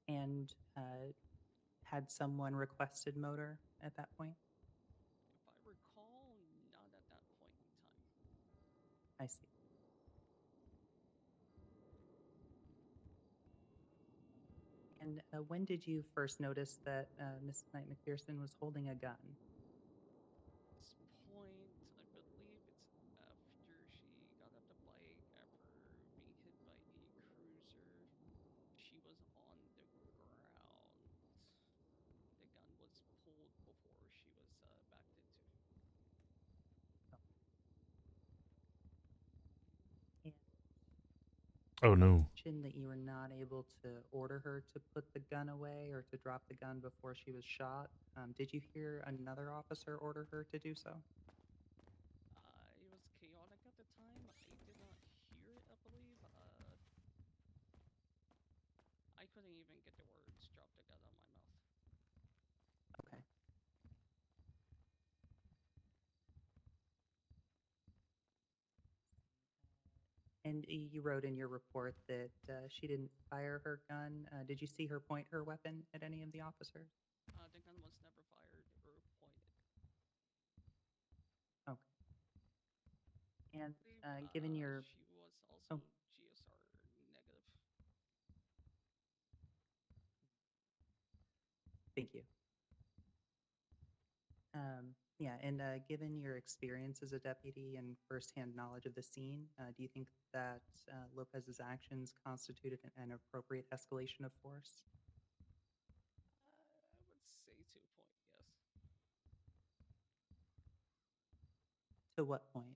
And had someone requested motor at that point? If I recall, not at that point in time. I see. And when did you first notice that Mrs. Knight McPherson was holding a gun? At this point, I believe it's after she got off the bike, after being hit by a cruiser. She was on the ground. The gun was pulled before she was backed into. Oh no. Mentioned that you were not able to order her to put the gun away or to drop the gun before she was shot. Did you hear another officer order her to do so? It was chaotic at the time. I did not hear it, I believe. I couldn't even get the words "drop the gun" out of my mouth. Okay. And you wrote in your report that she didn't fire her gun. Did you see her point her weapon at any of the officers? The gun was never fired or pointed. Okay. And given your... She was also GSR negative. Thank you. Yeah, and given your experience as a deputy and firsthand knowledge of the scene, do you think that Lopez's actions constituted an appropriate escalation of force? I would say to a point, yes. To what point?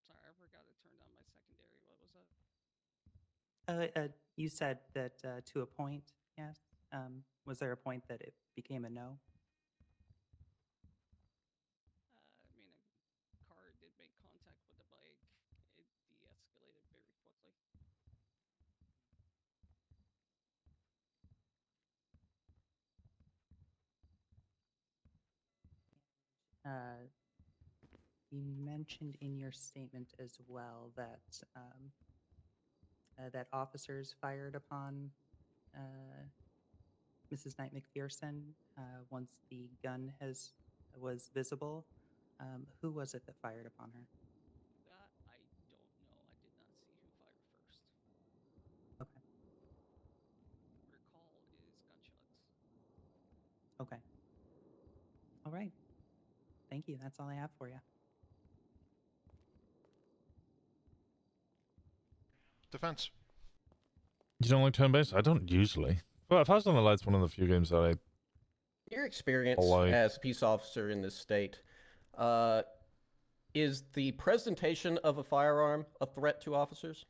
Sorry, I forgot to turn down my secondary. What was that? You said that to a point, yes. Was there a point that it became a no? I mean, a car did make contact with the bike. It de-escalated very quickly. You mentioned in your statement as well that that officers fired upon Mrs. Knight McPherson once the gun was visible. Who was it that fired upon her? That I don't know. I did not see who fired first. Okay. Recall is gunshots. Okay. All right. Thank you. That's all I have for you. Defense. You don't like turn-based? I don't usually. But Fast on the Light's one of the few games that I... Your experience like. as a peace officer in this state, is the presentation of a firearm a threat to officers?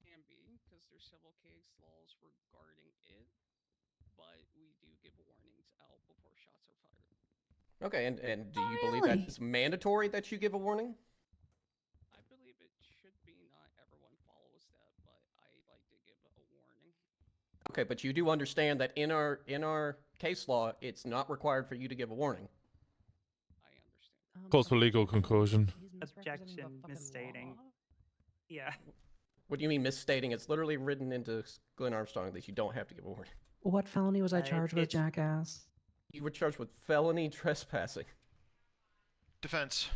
Can be, because there's several case laws regarding it, but we do give warnings out before shots are fired. Okay, and do you believe that it's mandatory that you give a warning? I believe it should be. Not everyone follows that, but I like to give a warning. Okay, but you do understand that in our case law, it's not required for you to give a warning. I understand. Calls for legal conclusion. Objection, misstating. Yeah. What do you mean misstating? It's literally written into Glenn Armstrong that you don't have to give a warning. What felony was I charged with, jackass? You were charged with felony trespassing. Defense.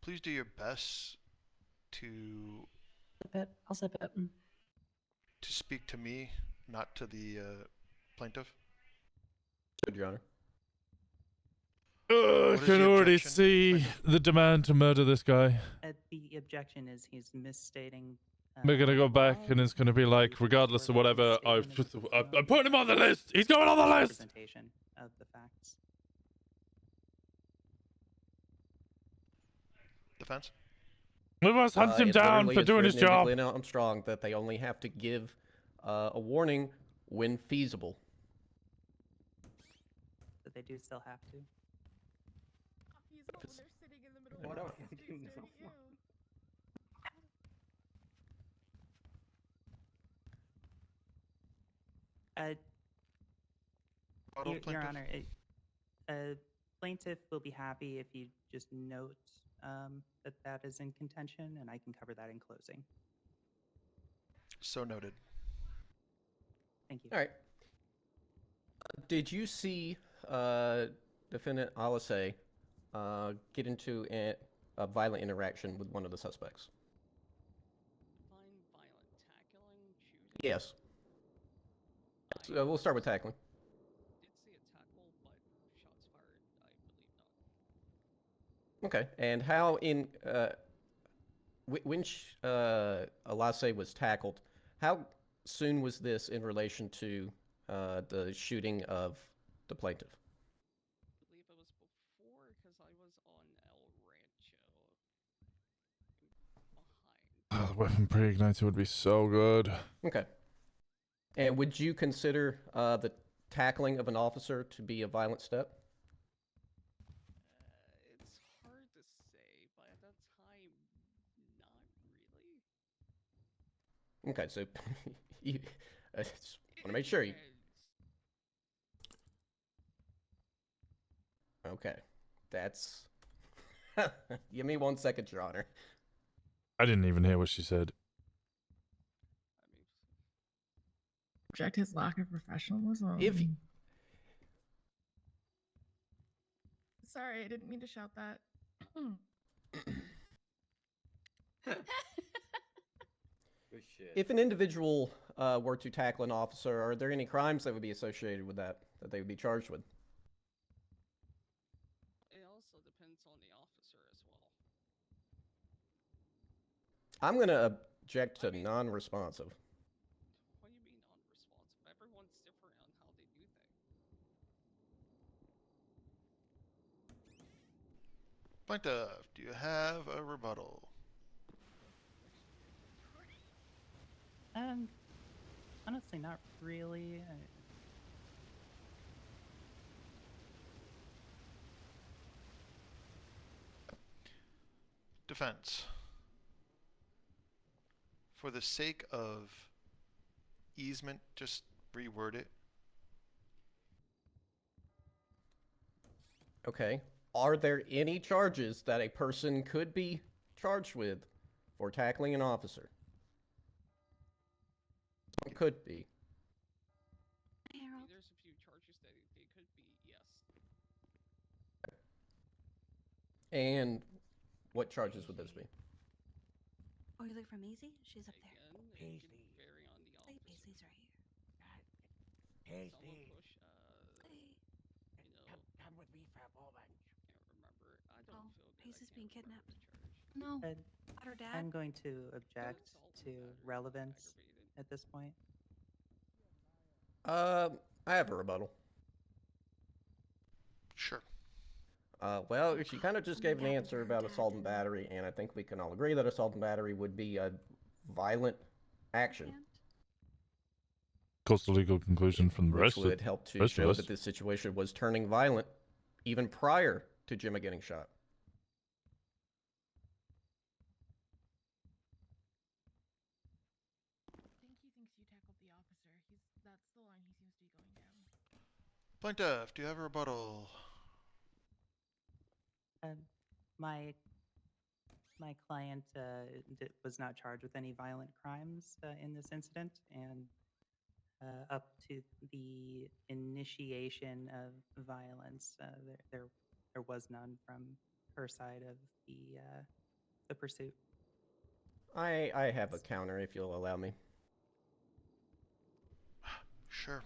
Please do your best to I'll sip it. speak to me, not to the plaintiff. Good, Your Honor. I What is can the already objection? see the demand to murder this guy. The objection is he's misstating. We're gonna go back and it's gonna be like, regardless of whatever, I'm putting him on the list. He's going on the list. Representation of the facts. Defense. We must hunt him It down literally for is doing his written into job. Glenn Armstrong that they only have to give a warning when feasible. But they do still have to. Your plaintiff? Honor, a plaintiff will be happy if you just note that that is in contention, and I can cover that in closing. So noted. Thank you. All right. Did you see defendant Alise get into a violent interaction with one of the suspects? Yes. So we'll start with tackling. Okay, and how in when Alase was tackled, how soon was this in relation to the shooting of the plaintiff? I believe it was before, because I was on El Rancho. Oh, the weapon pre-ignited would be so good. Okay. And would you consider the tackling of an officer to be a violent step? It's hard to say, but at that time, not really. Okay, so you, I just want to make sure you. Okay, that's. Give me 1 second, Your Honor. I didn't even hear what she said. Project his lack of professionalism. If you, Sorry, I didn't mean to shout that. if an individual were to tackle an officer, are there any crimes that would be associated with that they would be charged with? It also depends on the officer as well. I'm going to object to non-responsive. What do you mean non-responsive? Everyone's different on how they do things. Plaintiff, do you have a rebuttal? Honestly, not really. Defense. For the sake of easement, just reword it. Okay. Are there any charges that a person could be charged with for tackling an officer? It could be. There's a few charges that they could be, yes. And what charges would those be? Oh, you look for Maisie? She's up there. Again, it can vary on the officer. Paisle's right here. Some will push, Come with me for a moment. Can't remember. I don't feel good. Paisley's being kidnapped. No. Not her dad. I'm going to object to relevance at this point. I have a rebuttal. Sure. Well, she kind of just gave an answer about assault and battery, and I think we can all agree that assault and battery would be a violent action. Of course, the legal conclusion from the Which rest would help to of show us. that this situation was turning violent even prior to Gemma getting shot. I think he thinks you tackled the officer. That's the line he seems to be going down. Plaintiff, do you have a rebuttal? My My client was not charged with any violent crimes in this incident, and up to the initiation of violence, there was none from her side of the pursuit. I have a counter if you'll allow me. Sure.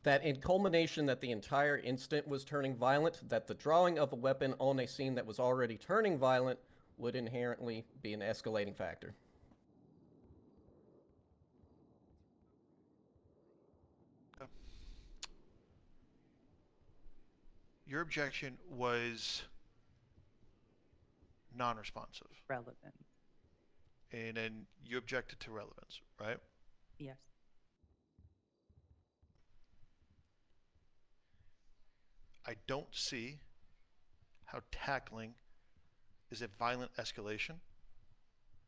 That in culmination that the entire incident was turning violent, that the drawing of a weapon on a scene that was already turning violent would inherently be an escalating factor. Your objection was non-responsive. Relevant. And then you objected to relevance, right? Yes. I don't see how tackling is a violent escalation.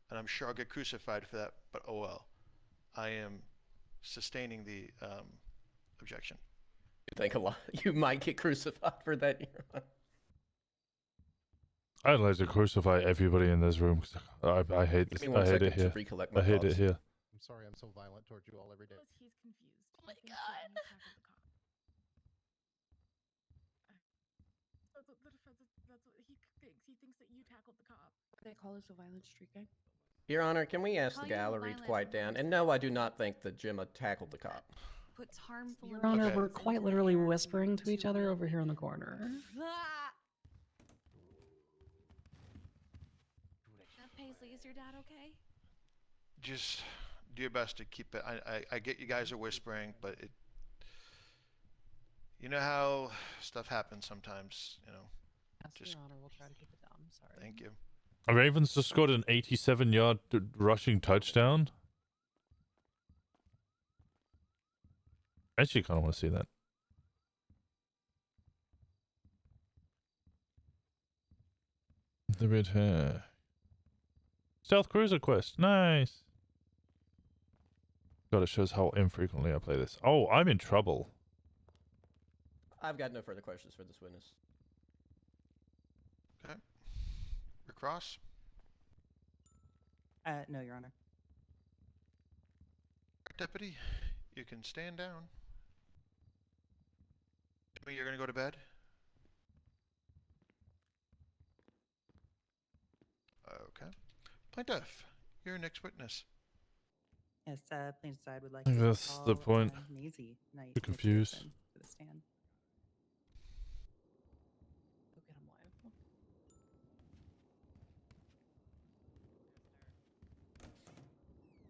And I'm sure I'll get crucified for that, but oh well. I am sustaining the objection. You think a lot? You might get crucified for that, Your Honor. I'd like to crucify everybody in this room. 'Cause I hate this. Give me one I hate it second to here. recollect my I hate it thoughts. here. I'm sorry I'm so violent towards you all every day. He's confused. Oh my god. That's what the defense. That's what he thinks. He thinks that you tackled the cop. They call this a violent streak, eh? Your Honor, can we ask Call the you gallery to violent quiet down? And no, I do not think that Gemma tackled the cop. Puts harmful. Your Honor, Okay. we're quite literally whispering to each other over here in the corner. Paisley, is your dad okay? Just do your best to keep it. I get you guys are whispering, but it. You know how stuff happens sometimes. You know. Yes, Just. Your Honor, we'll try to keep it down. I'm sorry. Thank you. Ravens just scored an 87-yard rushing touchdown. I actually kind of want to see that. The red hair. Stealth cruiser quest. Nice. God, it shows how infrequently I play this. Oh, I'm in trouble. I've got no further questions for this witness. Okay. Recross. No, Your Honor. Deputy, you can stand down. You're gonna go to bed? Okay. Plaintiff, you're next witness. Yes, plaintiff's side would like I think to that's the call, point. Maisie Knight Too confused. McPherson to the stand. Go get him live.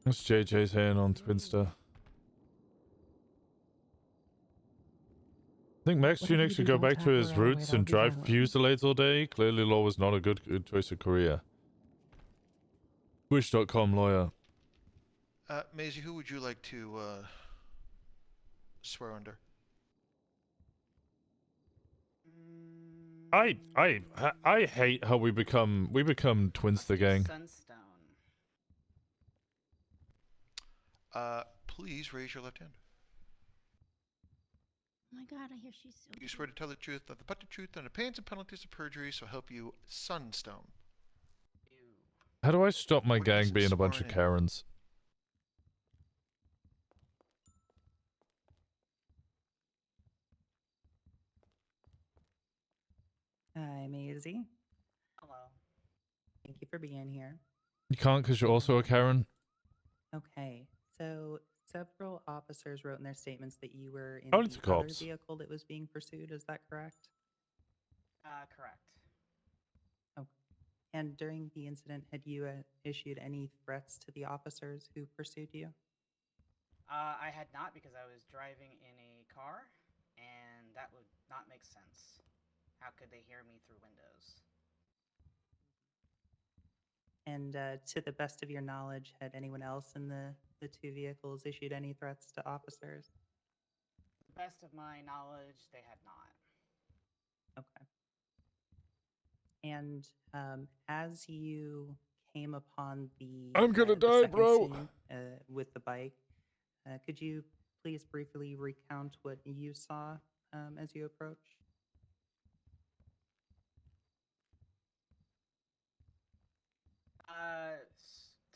That's JJ's hand on Twinster. I think Max What did Tunix you should do? go Don't back to tackle his her. Wait, roots I'll and be drive violent. Fusillades all day. Clearly law was not a good choice of career. Wish.com lawyer. Maisie, who would you like to swear under? I hate how we become Twinster gang. Sunstone. Please raise your left hand. Oh my god, I hear she's so You swear to tell the truth, nothing but the truth, and the pains and penalties of perjury, so help you Sunstone. How do I stop my gang Witness being a bunch of sworn in. Karens? Hi, Maisie. Hello. Thank you for being here. You can't because you're also a Karen? Okay, so several officers wrote in their statements that you were in Oh, the it's the other cops. vehicle that was being pursued. Is that correct? Correct. Okay. And during the incident, had you issued any threats to the officers who pursued you? I had not because I was driving in a car, and that would not make sense. How could they hear me through windows? And to the best of your knowledge, had anyone else in the two vehicles issued any threats to officers? To the best of my knowledge, they had not. Okay. And as you came upon the I'm gonna the die, second bro. scene, with the bike, could you please briefly recount what you saw as you approached?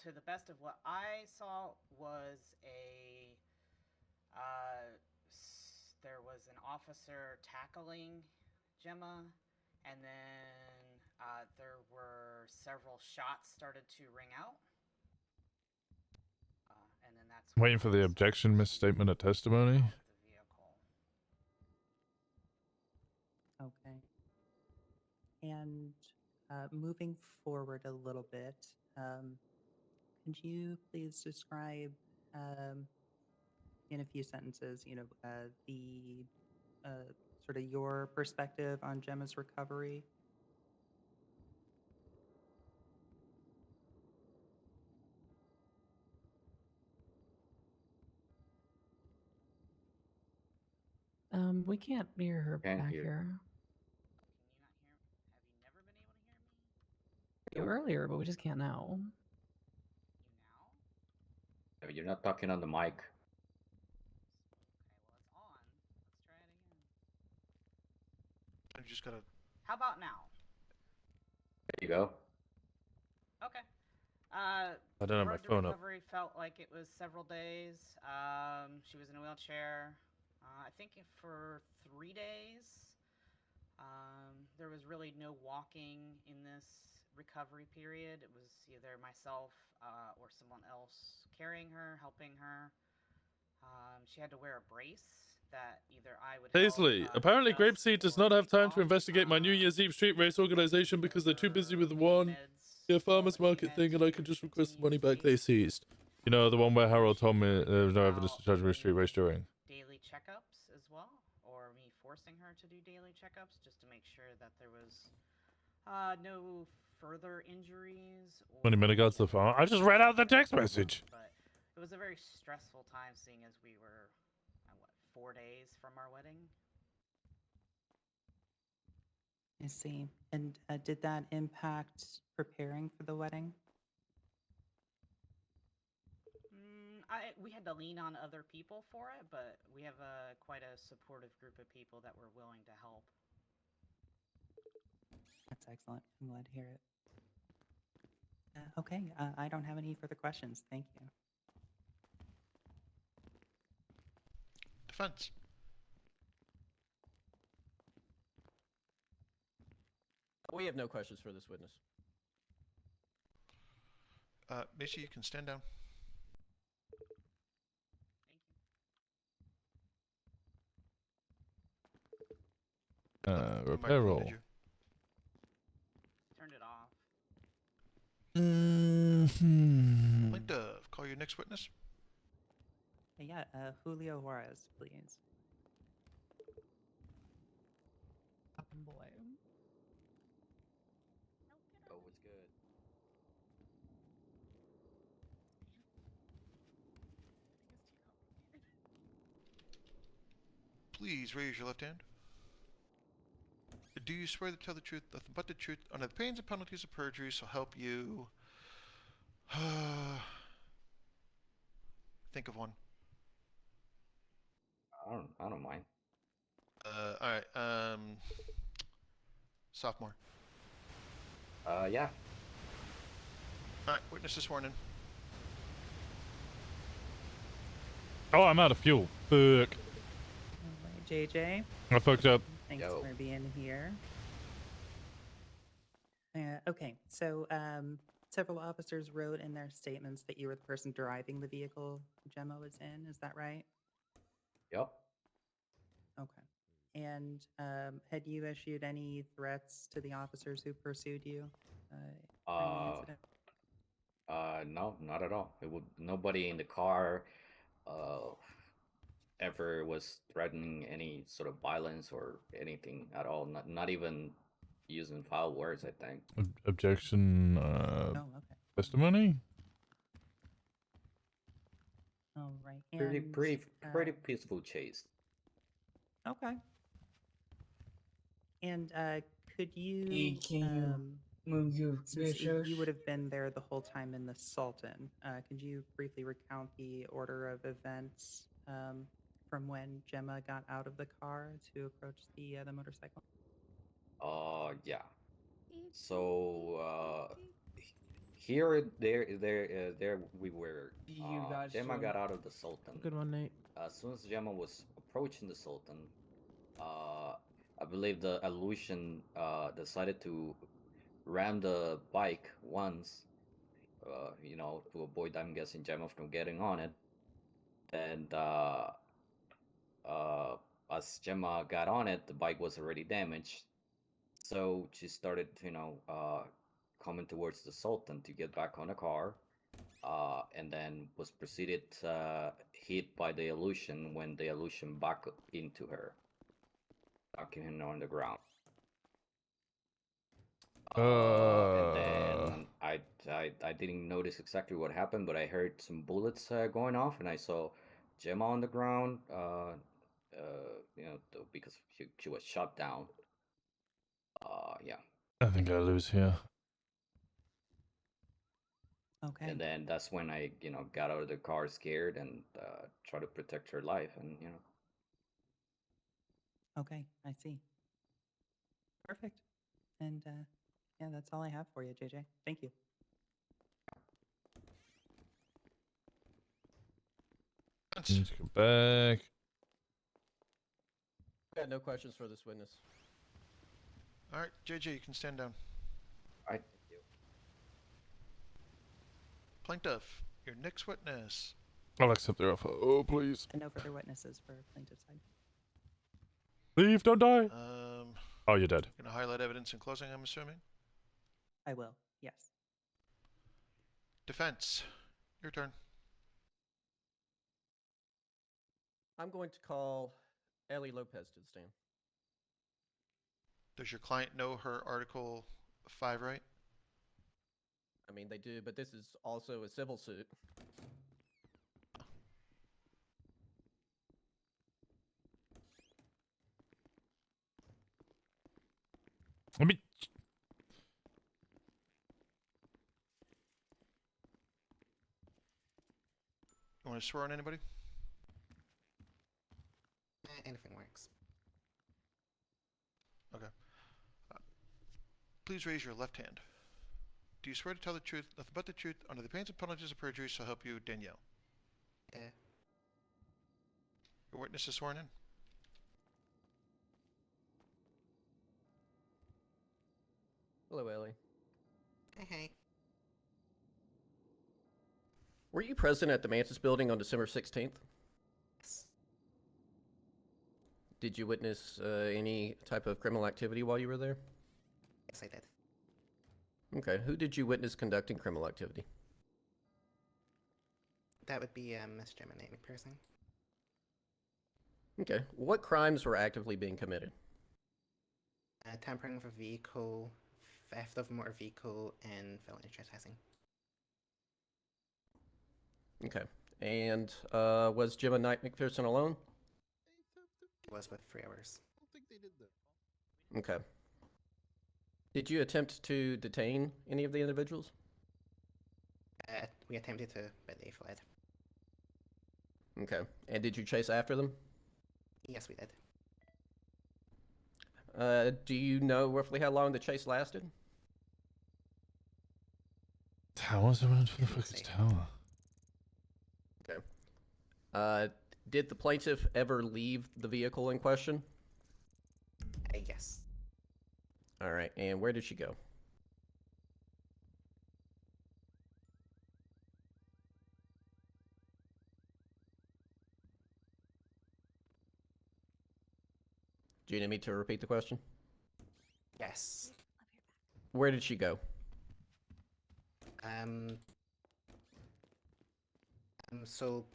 To the best of what I saw was there was an officer tackling Gemma, and then there were several shots started to ring out. And then that's Waiting for the objection, misstatement of testimony. Okay. And moving forward a little bit, could you please describe, in a few sentences, the sort of your perspective on Gemma's recovery? We can't hear her Can't back hear. here. You earlier, but we just can't now. You're not talking on the mic. You just gotta. How about now? There you go. Okay. I don't have my road to phone up. recovery felt like it was several days. She was in a wheelchair. I think for 3 days. There was really no walking in this recovery period. It was either myself or someone else carrying her, helping her. She had to wear a brace that either I would Paisley, apparently Grapeseed does not have time to investigate my New Year's Eve street race organization because they're too busy with one farmers market thing, and I can just request the money back they seized. You know, the one where Harold told me there was no evidence to charge me a street race during. daily checkups as well, or me forcing her to do daily checkups just to make sure that there was no further injuries. When he got to the phone, I just read out the text message. But it was a very stressful time, seeing as we were, 4 days from our wedding. I see. And did that impact preparing for the wedding? We had to lean on other people for it, but we have quite a supportive group of people that were willing to help. That's excellent. I'm glad to hear it. Okay, I don't have any further questions. Thank you. Defense. We have no questions for this witness. Macy, you can stand down. Repair roll. Turned it off. Mm-hmm. Point Dove, call your next witness. Yeah, Julio Juarez, please. Boy. Oh, it's good. Please raise your left hand. Do you swear to tell the truth, nothing but the truth, under the pains and penalties of perjury, so help you? Think of one. I don't mind. All right. Sophomore. Yeah. All right. Witness is sworn in. Oh, I'm out of fuel. Fuck. All right, JJ. I fucked up. Thanks for being here. Okay, so several officers wrote in their statements that you were the person driving the vehicle Gemma was in. Is that right? Yep. Okay. And had you issued any threats to the officers who pursued you during the incident? No, not at all. Nobody in the car ever was threatening any sort of violence or anything at all. Not even using foul words, I think. Objection. Okay. Testimony. All right. Pretty peaceful chase. Okay. And could you Hey, can you move your since fish? you would have been there the whole time in the Sultan, could you briefly recount the order of events from when Gemma got out of the car to approach the motorcycle? Yeah. So here, there we were. You guys Gemma too. got out of the Sultan. Good one, Nate. As soon as Gemma was approaching the Sultan, I believe the illusion decided to ram the bike once, you know, to avoid, I'm guessing, Gemma from getting on it. And as Gemma got on it, the bike was already damaged. So she started, you know, coming towards the Sultan to get back on the car, and then was proceeded hit by the illusion when the illusion backed into her, knocking her on the ground. And then I didn't notice exactly what happened, but I heard some bullets going off, and I saw Gemma on the ground. You know, because she was shot down. Yeah. I think I lose here. Okay. And then that's when I, you know, got out of the car scared and tried to protect her life, and you know. Okay, I see. Perfect. And yeah, that's all I have for you, JJ. Thank you. Let's go back. Yeah, no questions for this witness. All right, JJ, you can stand down. All right, thank you. Plaintiff, your next witness. I'll accept their offer. Oh, please. And no further witnesses for plaintiff's side. Leave, don't die. Oh, you're dead. Gonna highlight evidence in closing, I'm assuming. I will, yes. Defense, your turn. I'm going to call Ellie Lopez to the stand. Does your client know her Article 5 right? I mean, they do, but this is also a civil suit. Let me. You want to swear on anybody? Anything works. Okay. Please raise your left hand. Do you swear to tell the truth, nothing but the truth, under the pains and penalties of perjury, so help you, Danielle? Yeah. Your witness is sworn in. Hello, Ellie. Hey. Were you present at the Mantis building on December 16th? Yes. Did you witness any type of criminal activity while you were there? Yes, I did. Okay. Who did you witness conducting criminal activity? That would be Miss Gemma McPherson. Okay. What crimes were actively being committed? Tampering with a vehicle, theft of a motor vehicle, and felony trespassing. Okay. And was Gemma McPherson alone? It was with 3 hours. Okay. Did you attempt to detain any of the individuals? We attempted to, but they fled. Okay. And did you chase after them? Yes, we did. Do you know roughly how long the chase lasted? Towers around for the fucking tower. Okay. Did the plaintiff ever leave the vehicle in question? Yes. All right. And where did she go? Do you need me to repeat the question? Yes. Where did she go? So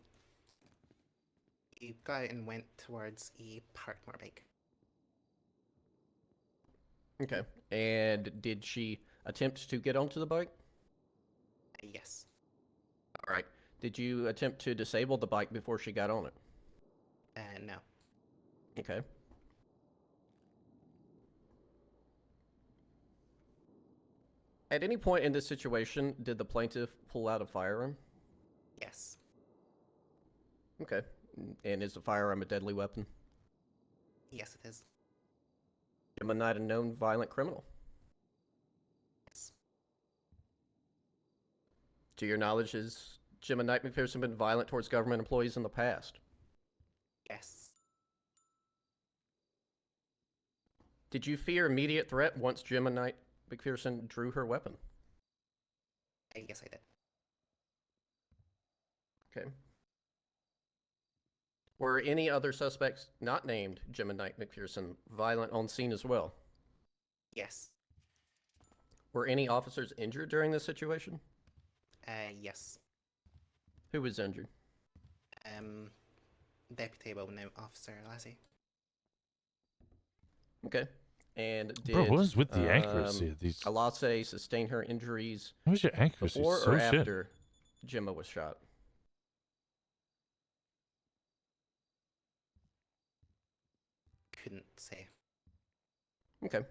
you got out and went towards a parked motorbike. Okay. And did she attempt to get onto the bike? Yes. All right. Did you attempt to disable the bike before she got on it? No. Okay. At any point in this situation, did the plaintiff pull out a firearm? Yes. Okay. And is the firearm a deadly weapon? Yes, it is. Am I not a known violent criminal? Yes. To your knowledge, has Jim and Knight McPherson been violent towards government employees in the past? Yes. Did you fear immediate threat once Jim and Knight McPherson drew her weapon? Yes, I did. Okay. Were any other suspects not named Jim and Knight McPherson violent on scene as well? Yes. Were any officers injured during this situation? Yes. Who was injured? Deputy Name Officer Lassie. Okay. And did Bro, what is with the accuracy of these? Alase sustain her injuries What was your accuracy? before So or shit. after Gemma was shot? Couldn't say. Okay.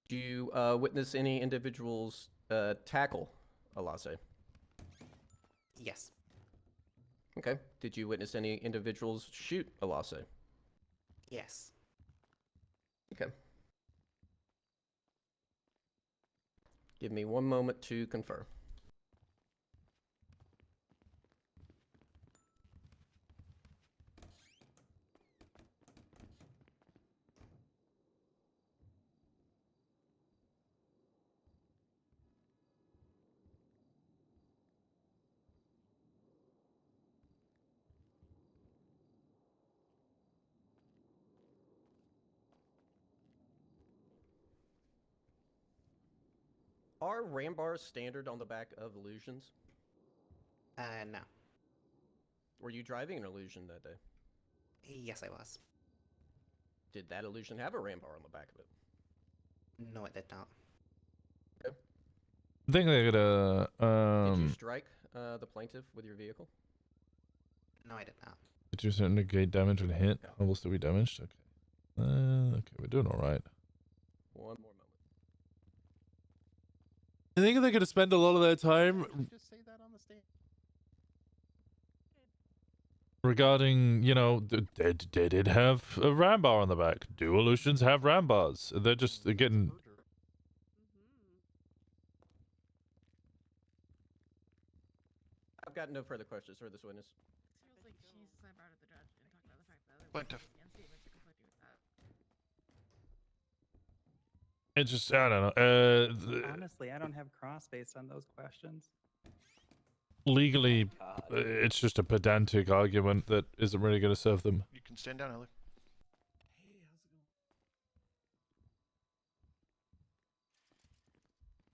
Do you witness any individuals tackle Alase? Yes. Okay. Did you witness any individuals shoot Alase? Yes. Okay. Give me one moment to confer. Are ram bars standard on the back of illusions? No. Were you driving an illusion that day? Yes, I was. Did that illusion have a ram bar on the back of it? No, it did not. Okay. I think they're gonna. Did you strike the plaintiff with your vehicle? No, I did not. Did you negate damage when hit? How else did we damaged? Okay. Okay, we're doing all right. One more moment. I think they're gonna spend a lot of their time Just say that on the stand. regarding, you know, they did have a ram bar on the back. Do illusions have ram bars? They're just getting. I've got no further questions for this witness. Feels like Jesus, I brought it to the judge and talked about the fact that other Plaintiff. witnesses and statements are conflicting with that. It's just, I don't know. Honestly, I don't have cross based on those questions. Legally, it's just a pedantic argument that isn't really going to serve them. You can stand down, Ellie.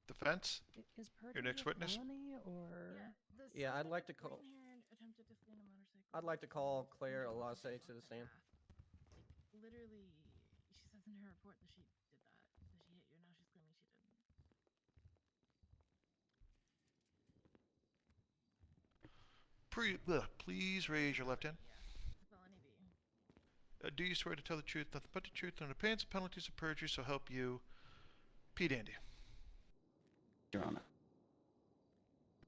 Defense? Is Your next witness? Or... Yeah, I'd like to call. I'd like to call Claire Alase to the stand. Literally, she says in her report that she did that. That she hit you, and now she's claiming she didn't. Please raise your left hand. It's a felony B. Do you swear to tell the truth, nothing but the truth, under pains and penalties of perjury, so help you, P. Dandy? Your Honor.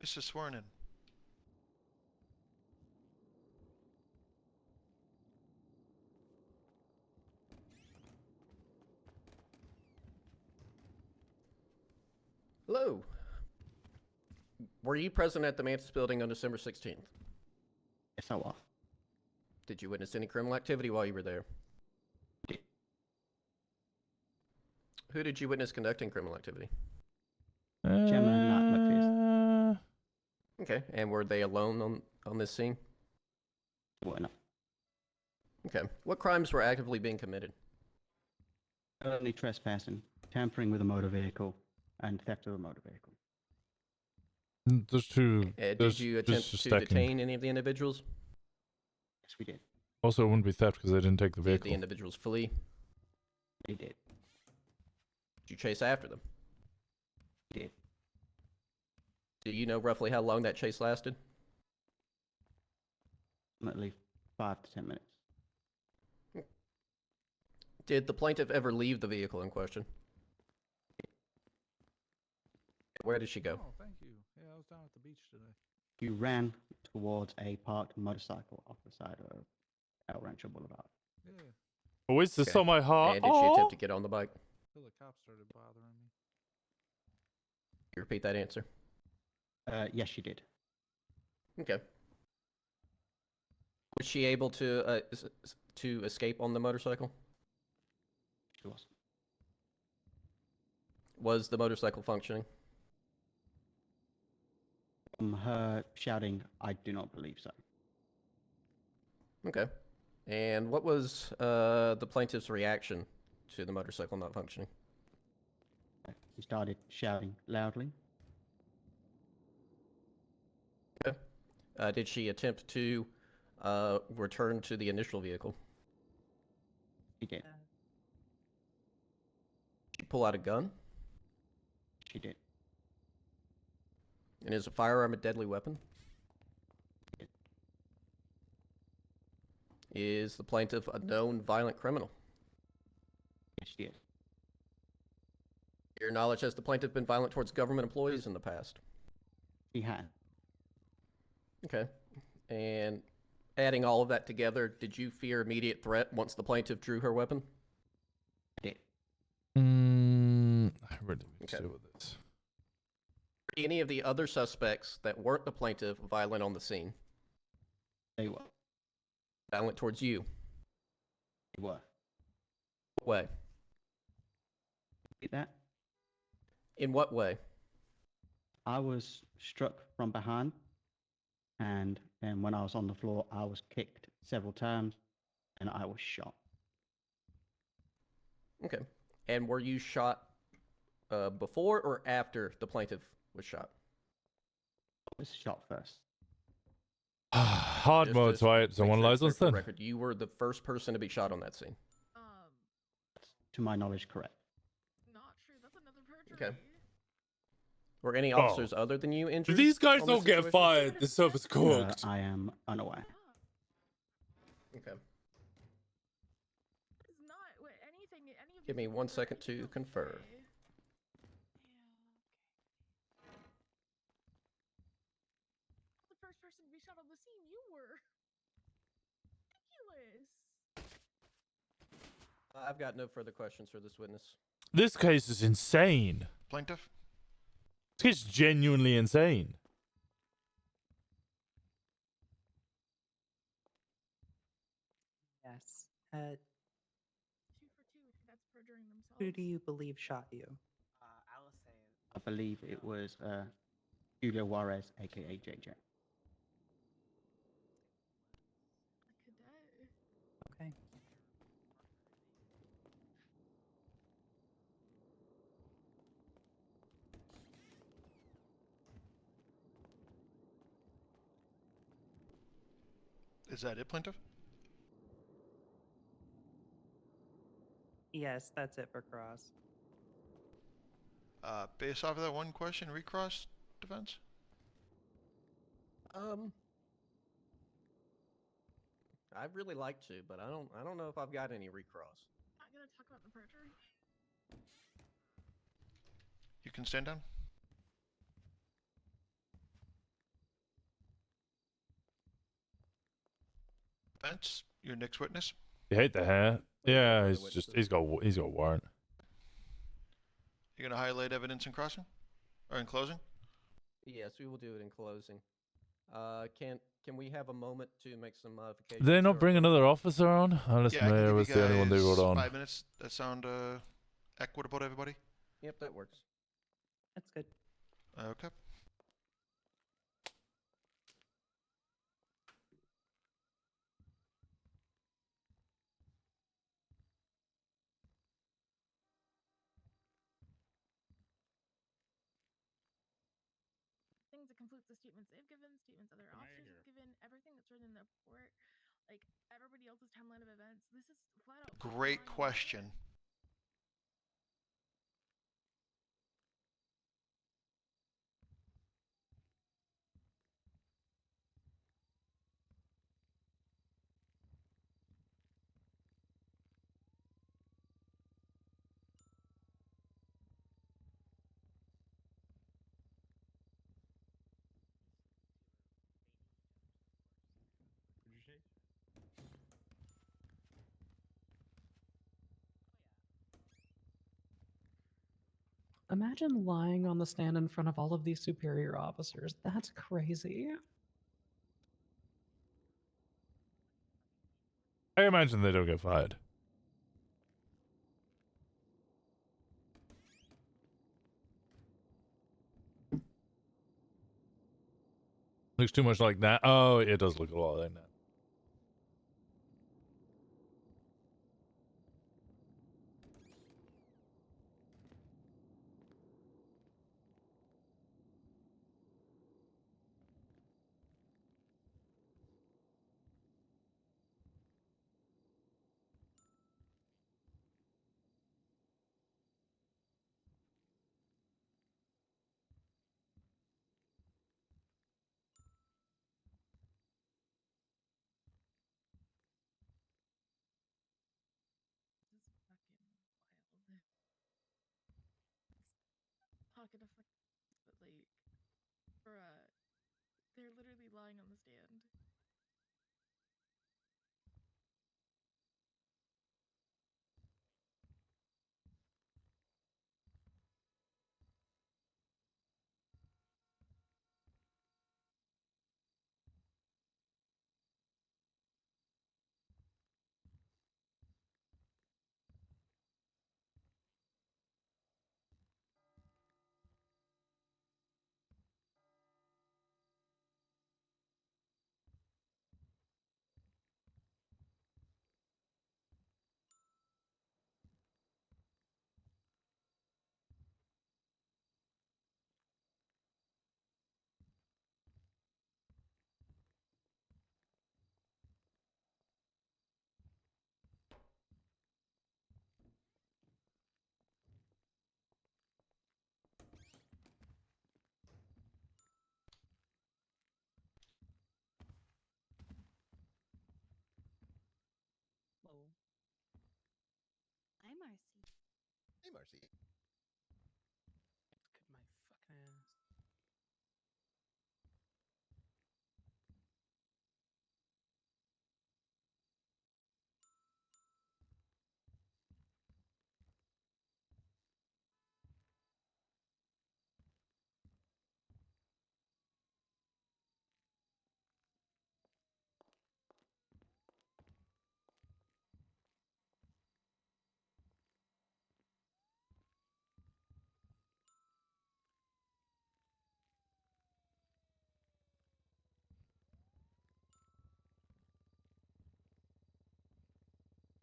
This is sworn in. Hello. Were you present at the Mantis building on December 16th? Yes, I was. Did you witness any criminal activity while you were there? Did. Who did you witness conducting criminal activity? Gemma, not McPherson. Okay, and were they alone on this scene? Well, no. Okay. What crimes were actively being committed? Only trespassing, tampering with a motor vehicle, and theft of a motor vehicle. Those two. Did you attempt to detain any of the individuals? Yes, we did. Also, it wouldn't be theft because they didn't take the Did vehicle. the individuals flee? We did. Did you chase after them? We did. Do you know roughly how long that chase lasted? Approximately 5 to 10 minutes. Did the plaintiff ever leave the vehicle in question? Where did she go? Oh, thank you. Yeah, I was down at the beach today. You ran towards a parked motorcycle off the side of El Rancho Boulevard. Yeah. Always this on my heart. And did she attempt to get on the bike? Till the cops started bothering me. Can you repeat that answer? Yes, she did. Okay. Was she able to escape on the motorcycle? She was. Was the motorcycle functioning? From her shouting, I do not believe so. Okay. And what was the plaintiff's reaction to the motorcycle not functioning? He started shouting loudly. Okay. Did she attempt to return to the initial vehicle? She did. Did she pull out a gun? She did. And is a firearm a deadly weapon? Yes. Is the plaintiff a known violent criminal? Yes, she is. Your knowledge, has the plaintiff been violent towards government employees in the past? She had. Okay. And adding all of that together, did you fear immediate threat once the plaintiff drew her weapon? I did. I really need to Okay. deal with this. Were any of the other suspects that weren't the plaintiff violent on the scene? They were. Violent towards you? They were. What way? Repeat that? In what way? I was struck from behind, and then when I was on the floor, I was kicked several times, and I was shot. Okay. And were you shot before or after the plaintiff was shot? I was shot first. Hard Just mode, to right? make Someone sure it's clear license for the then? record, you were the first person to be shot on that scene. To my knowledge, correct. Not true. That's another perjury. Okay. Were any officers other than you injured? These guys on don't this get situation? fired. The stuff is cooked. I am unaware. Okay. It's not anything. Any of Give me 1 second to confer. the first person to be shot on the scene. You were. Ridiculous. I've got no further questions for this witness. This case is insane. Plaintiff? This case is genuinely insane. Yes. 2 for 2. That's perjuring themselves. Who do you believe shot you? Alice. I believe it was Julia Juarez, aka JJ. Okay. Is that it, plaintiff? Yes, that's it for Cross. Based off of that one question, recross defense? I'd really like to, but I don't know if I've got any recross. Not gonna talk about the perjury. You can stand down. Defense, your next witness. You hate the hair? Yeah, he's got warrant. You're gonna highlight evidence in crossing? Or in closing? Yes, we will do it in closing. Can we have a moment to make some modifications? Did they to not our bring another officer on? Unless Yeah, I can Mayor give was you the only one they guys wrote on. 5 minutes. That sound equitable to everybody? Yep, that works. That's good. Okay. Things that conflicts the statements they've given, statements other officers have given, everything that's written in the report, like everybody else's timeline of events. This is flat out. Great question. Imagine lying on the stand in front of all of these superior officers. That's crazy. I imagine they don't get fired. Looks too much like that. Oh, it does look a lot like that. Pocket of but like, bruh, they're literally lying on the stand. Hello. I'm Marcy. Hey, Marcy. Could my fucking ass.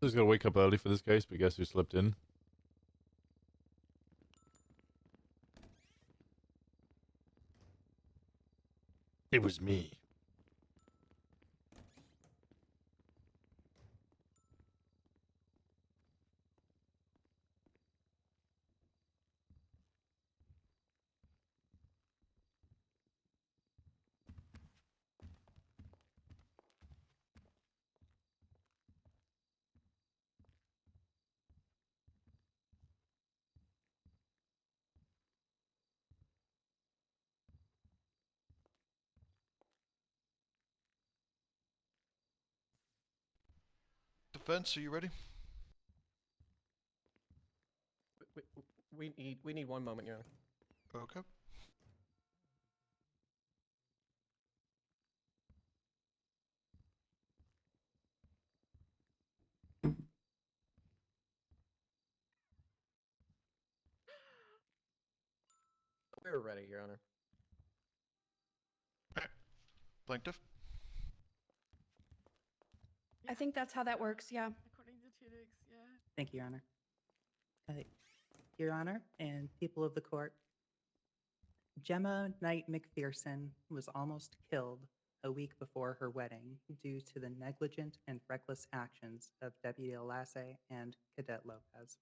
Just gotta wake up early for this case, but guess who slipped in? It was me. Defense, are you ready? We need 1 moment, Your Honor. Okay. We're ready, Your Honor. Plaintiff? I think that's how that works, yeah. According to Tunix, yeah. Thank you, Your Honor. Your Honor and people of the court, Gemma Knight McPherson was almost killed a week before her wedding due to the negligent and reckless actions of Deputy Olasse and Cadet Lopez.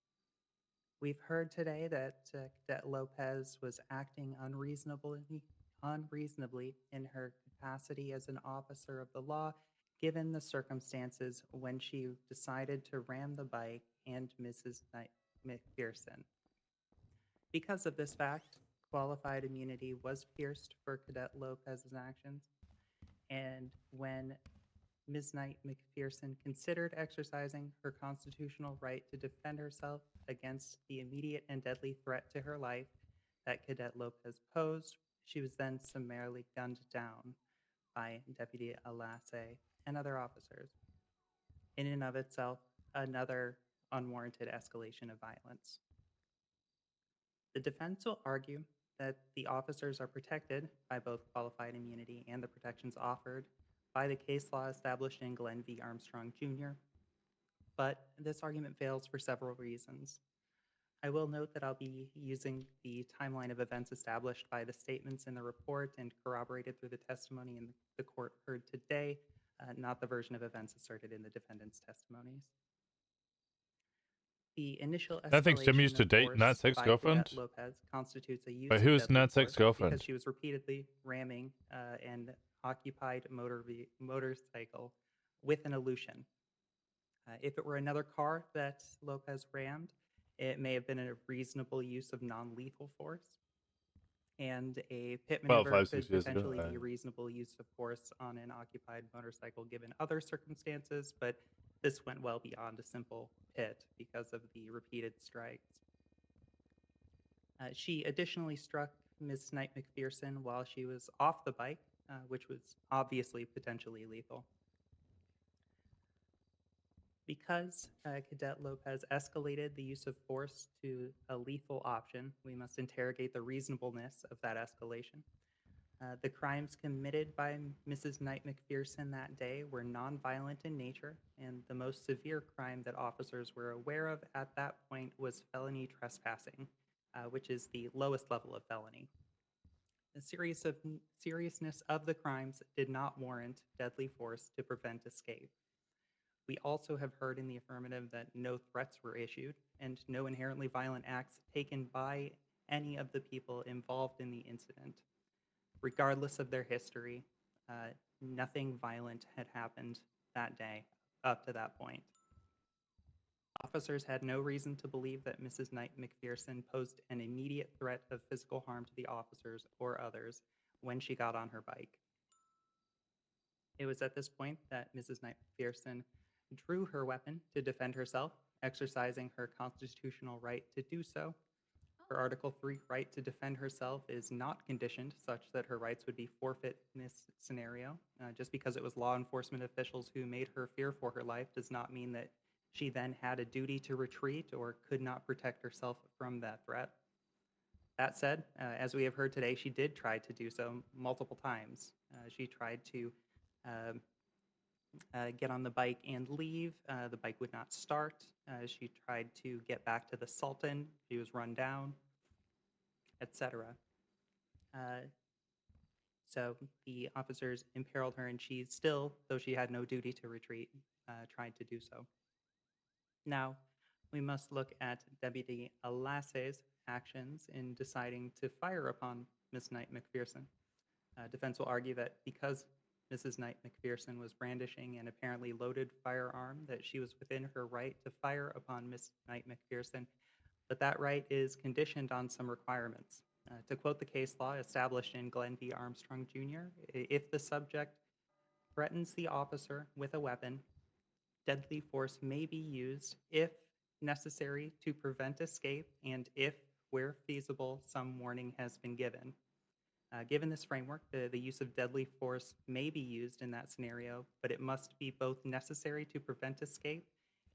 We've heard today that Cadet Lopez was acting unreasonably in her capacity as an officer of the law, given the circumstances when she decided to ram the bike and Mrs. Knight McPherson. Because of this fact, qualified immunity was pierced for Cadet Lopez's actions, and when Ms. Knight McPherson considered exercising her constitutional right to defend herself against the immediate and deadly threat to her life that Cadet Lopez posed. She was then summarily gunned down by Deputy Alasse and other officers. In and of itself, another unwarranted escalation of violence. The defense will argue that the officers are protected by both qualified immunity and the protections offered by the case law established in Glenn v. Armstrong Jr., but this argument fails for several reasons. I will note that I'll be using the timeline of events established by the statements in the report and corroborated through the testimony in the court heard today, not the version of events asserted in the defendant's testimonies. The initial Nothing's Jim used escalation to of date force Nat's by ex-girlfriend? Cadet Lopez constitutes a use But of who's deadly Nat's force ex-girlfriend? because she was repeatedly ramming an occupied motorcycle with an illusion. If it were another car that Lopez rammed, it may have been a reasonable use of non-lethal force, and a pit Well, maneuver 5-6 could years ago, potentially be reasonable use of force on an occupied motorcycle given other circumstances, but this went well beyond a simple pit because of the repeated strikes. She additionally struck Ms. Knight McPherson while she was off the bike, which was obviously potentially lethal. Because Cadet Lopez escalated the use of force to a lethal option, we must interrogate the reasonableness of that escalation. The crimes committed by Mrs. Knight McPherson that day were nonviolent in nature, and the most severe crime that officers were aware of at that point was felony trespassing, which is the lowest level of felony. The seriousness of the crimes did not warrant deadly force to prevent escape. We also have heard in the affirmative that no threats were issued and no inherently violent acts taken by any of the people involved in the incident. Regardless of their history, nothing violent had happened that day up to that point. Officers had no reason to believe that Mrs. Knight McPherson posed an immediate threat of physical harm to the officers or others when she got on her bike. It was at this point that Mrs. Knight McPherson drew her weapon to defend herself, exercising her constitutional right to do so. Her Article 3 right to defend herself is not conditioned such that her rights would be forfeit in this scenario. Just because it was law enforcement officials who made her fear for her life does not mean that she then had a duty to retreat or could not protect herself from that threat. That said, as we have heard today, she did try to do so multiple times. She tried to get on the bike and leave. The bike would not start. She tried to get back to the Sultan. She was run down, etc. So the officers imperiled her, and she still, though she had no duty to retreat, tried to do so. Now, we must look at Deputy Alasse's actions in deciding to fire upon Miss Knight McPherson. Defense will argue that because Mrs. Knight McPherson was brandishing an apparently loaded firearm, that she was within her right to fire upon Miss Knight McPherson, but that right is conditioned on some requirements. To quote the case law established in Glenn v. Armstrong Jr., if the subject threatens the officer with a weapon, deadly force may be used if necessary to prevent escape and if, where feasible, some warning has been given. Given this framework, the use of deadly force may be used in that scenario, but it must be both necessary to prevent escape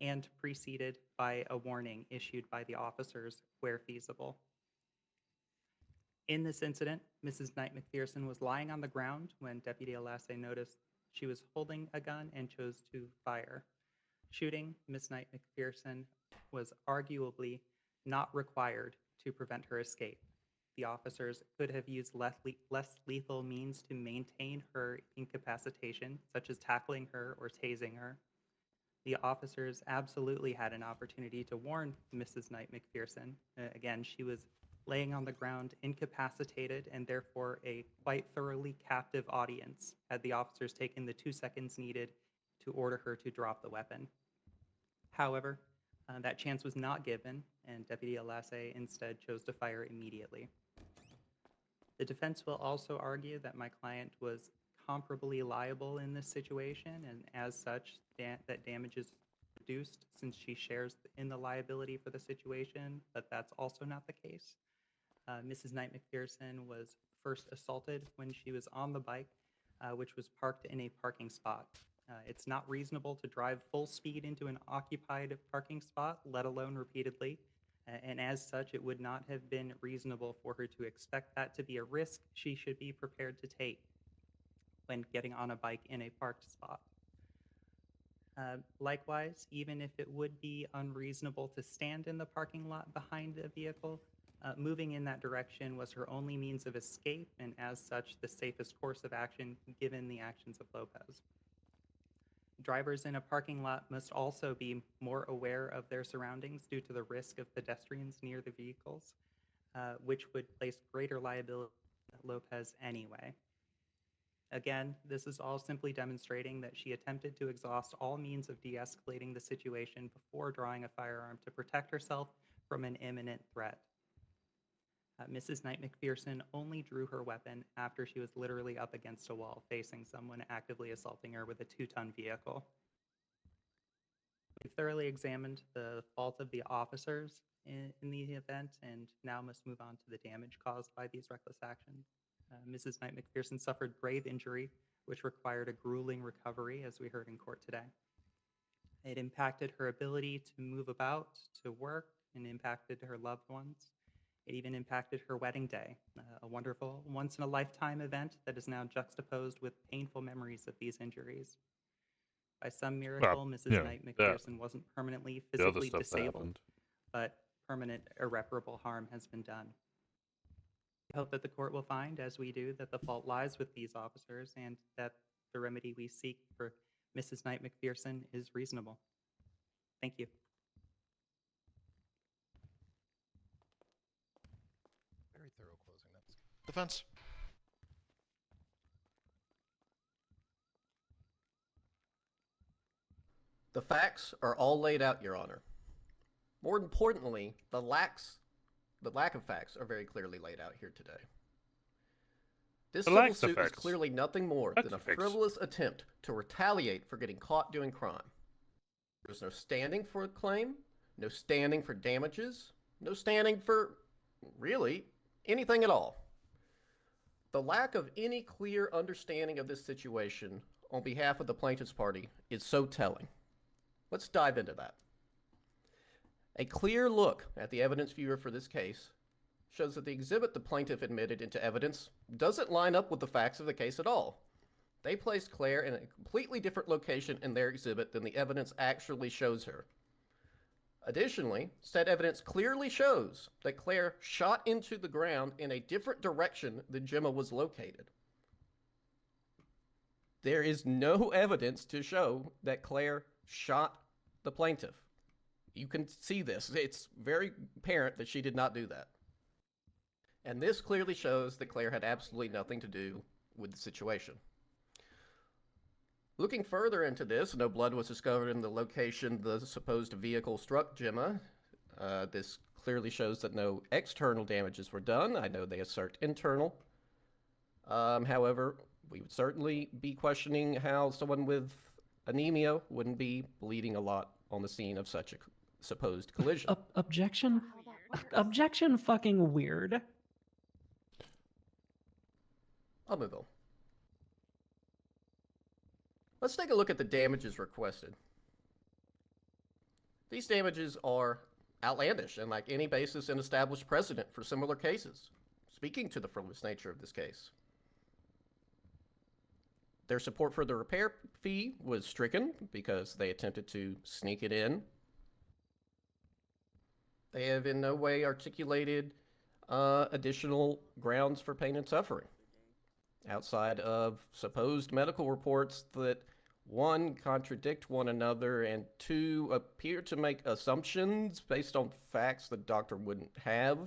and preceded by a warning issued by the officers where feasible. In this incident, Mrs. Knight McPherson was lying on the ground when Deputy Alasse noticed she was holding a gun and chose to fire. Shooting Miss Knight McPherson was arguably not required to prevent her escape. The officers could have used less lethal means to maintain her incapacitation, such as tackling her or tasing her. The officers absolutely had an opportunity to warn Mrs. Knight McPherson. Again, she was laying on the ground, incapacitated, and therefore a quite thoroughly captive audience had the officers taken the 2 seconds needed to order her to drop the weapon. However, that chance was not given, and Deputy Alasse instead chose to fire immediately. The defense will also argue that my client was comparably liable in this situation, and as such, that damage is reduced since she shares in the liability for the situation, but that's also not the case. Mrs. Knight McPherson was first assaulted when she was on the bike, which was parked in a parking spot. It's not reasonable to drive full speed into an occupied parking spot, let alone repeatedly. And as such, it would not have been reasonable for her to expect that to be a risk she should be prepared to take when getting on a bike in a parked spot. Likewise, even if it would be unreasonable to stand in the parking lot behind a vehicle, moving in that direction was her only means of escape, and as such, the safest course of action given the actions of Lopez. Drivers in a parking lot must also be more aware of their surroundings due to the risk of pedestrians near the vehicles, which would place greater liability on Lopez anyway. Again, this is all simply demonstrating that she attempted to exhaust all means of de-escalating the situation before drawing a firearm to protect herself from an imminent threat. Mrs. Knight McPherson only drew her weapon after she was literally up against a wall facing someone actively assaulting her with a 2-ton vehicle. We've thoroughly examined the fault of the officers in the event and now must move on to the damage caused by these reckless actions. Mrs. Knight McPherson suffered grave injury, which required a grueling recovery, as we heard in court today. It impacted her ability to move about, to work, and impacted her loved ones. It even impacted her wedding day, a wonderful, once-in-a-lifetime event that is now juxtaposed with painful memories of these injuries. By some miracle, Mrs. Knight McPherson wasn't permanently physically disabled, but permanent irreparable harm has been done. I hope that the court will find, as we do, that the fault lies with these officers and that the remedy we seek for Mrs. Knight McPherson is reasonable. Thank you. Very thorough closing. That's Defense. The facts are all laid out, Your Honor. More importantly, the lack of facts are very clearly laid out here today. This civil suit is clearly nothing more than a frivolous attempt to retaliate for getting caught doing crime. There's no standing for a claim, no standing for damages, no standing for, really, anything at all. The lack of any clear understanding of this situation on behalf of the plaintiff's party is so telling. Let's dive into that. A clear look at the evidence viewer for this case shows that the exhibit the plaintiff admitted into evidence doesn't line up with the facts of the case at all. They placed Claire in a completely different location in their exhibit than the evidence actually shows her. Additionally, said evidence clearly shows that Claire shot into the ground in a different direction than Gemma was located. There is no evidence to show that Claire shot the plaintiff. You can see this. It's very apparent that she did not do that. And this clearly shows that Claire had absolutely nothing to do with the situation. Looking further into this, no blood was discovered in the location the supposed vehicle struck Gemma. This clearly shows that no external damages were done. I know they assert internal. However, we would certainly be questioning how someone with anemia wouldn't be bleeding a lot on the scene of such a supposed collision. Objection? Objection fucking weird. I'll move on. Let's take a look at the damages requested. These damages are outlandish and like any basis in established precedent for similar cases, speaking to the frivolous nature of this case. Their support for the repair fee was stricken because they attempted to sneak it in. They have in no way articulated additional grounds for pain and suffering outside of supposed medical reports that, one, contradict one another, and two, appear to make assumptions based on facts the doctor wouldn't have.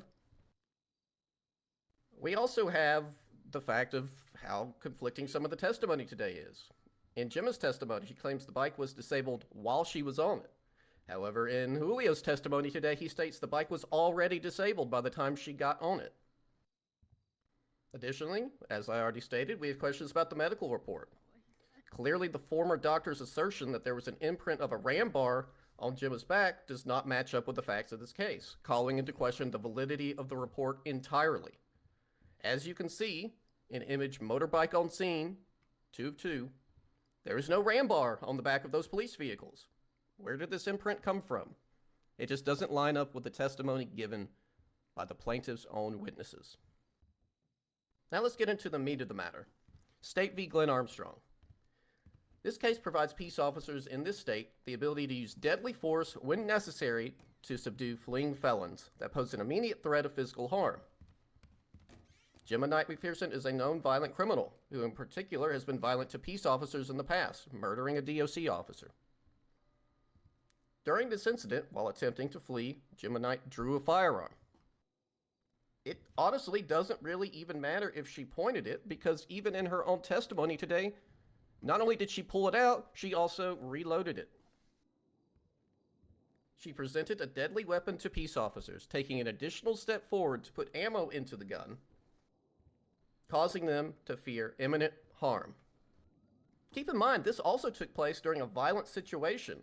We also have the fact of how conflicting some of the testimony today is. In Gemma's testimony, she claims the bike was disabled while she was on it. However, in Julio's testimony today, he states the bike was already disabled by the time she got on it. Additionally, as I already stated, we have questions about the medical report. Clearly, the former doctor's assertion that there was an imprint of a ram bar on Gemma's back does not match up with the facts of this case, calling into question the validity of the report entirely. As you can see, in image motorbike on scene, 2 of 2, there is no ram bar on the back of those police vehicles. Where did this imprint come from? It just doesn't line up with the testimony given by the plaintiff's own witnesses. Now let's get into the meat of the matter. State v. Glenn Armstrong. This case provides peace officers in this state the ability to use deadly force when necessary to subdue fleeing felons that pose an immediate threat of physical harm. Gemma Knight McPherson is a known violent criminal who in particular has been violent to peace officers in the past, murdering a DOC officer. During this incident, while attempting to flee, Gemma Knight drew a firearm. It honestly doesn't really even matter if she pointed it, because even in her own testimony today, not only did she pull it out, she also reloaded it. She presented a deadly weapon to peace officers, taking an additional step forward to put ammo into the gun, causing them to fear imminent harm. Keep in mind, this also took place during a violent situation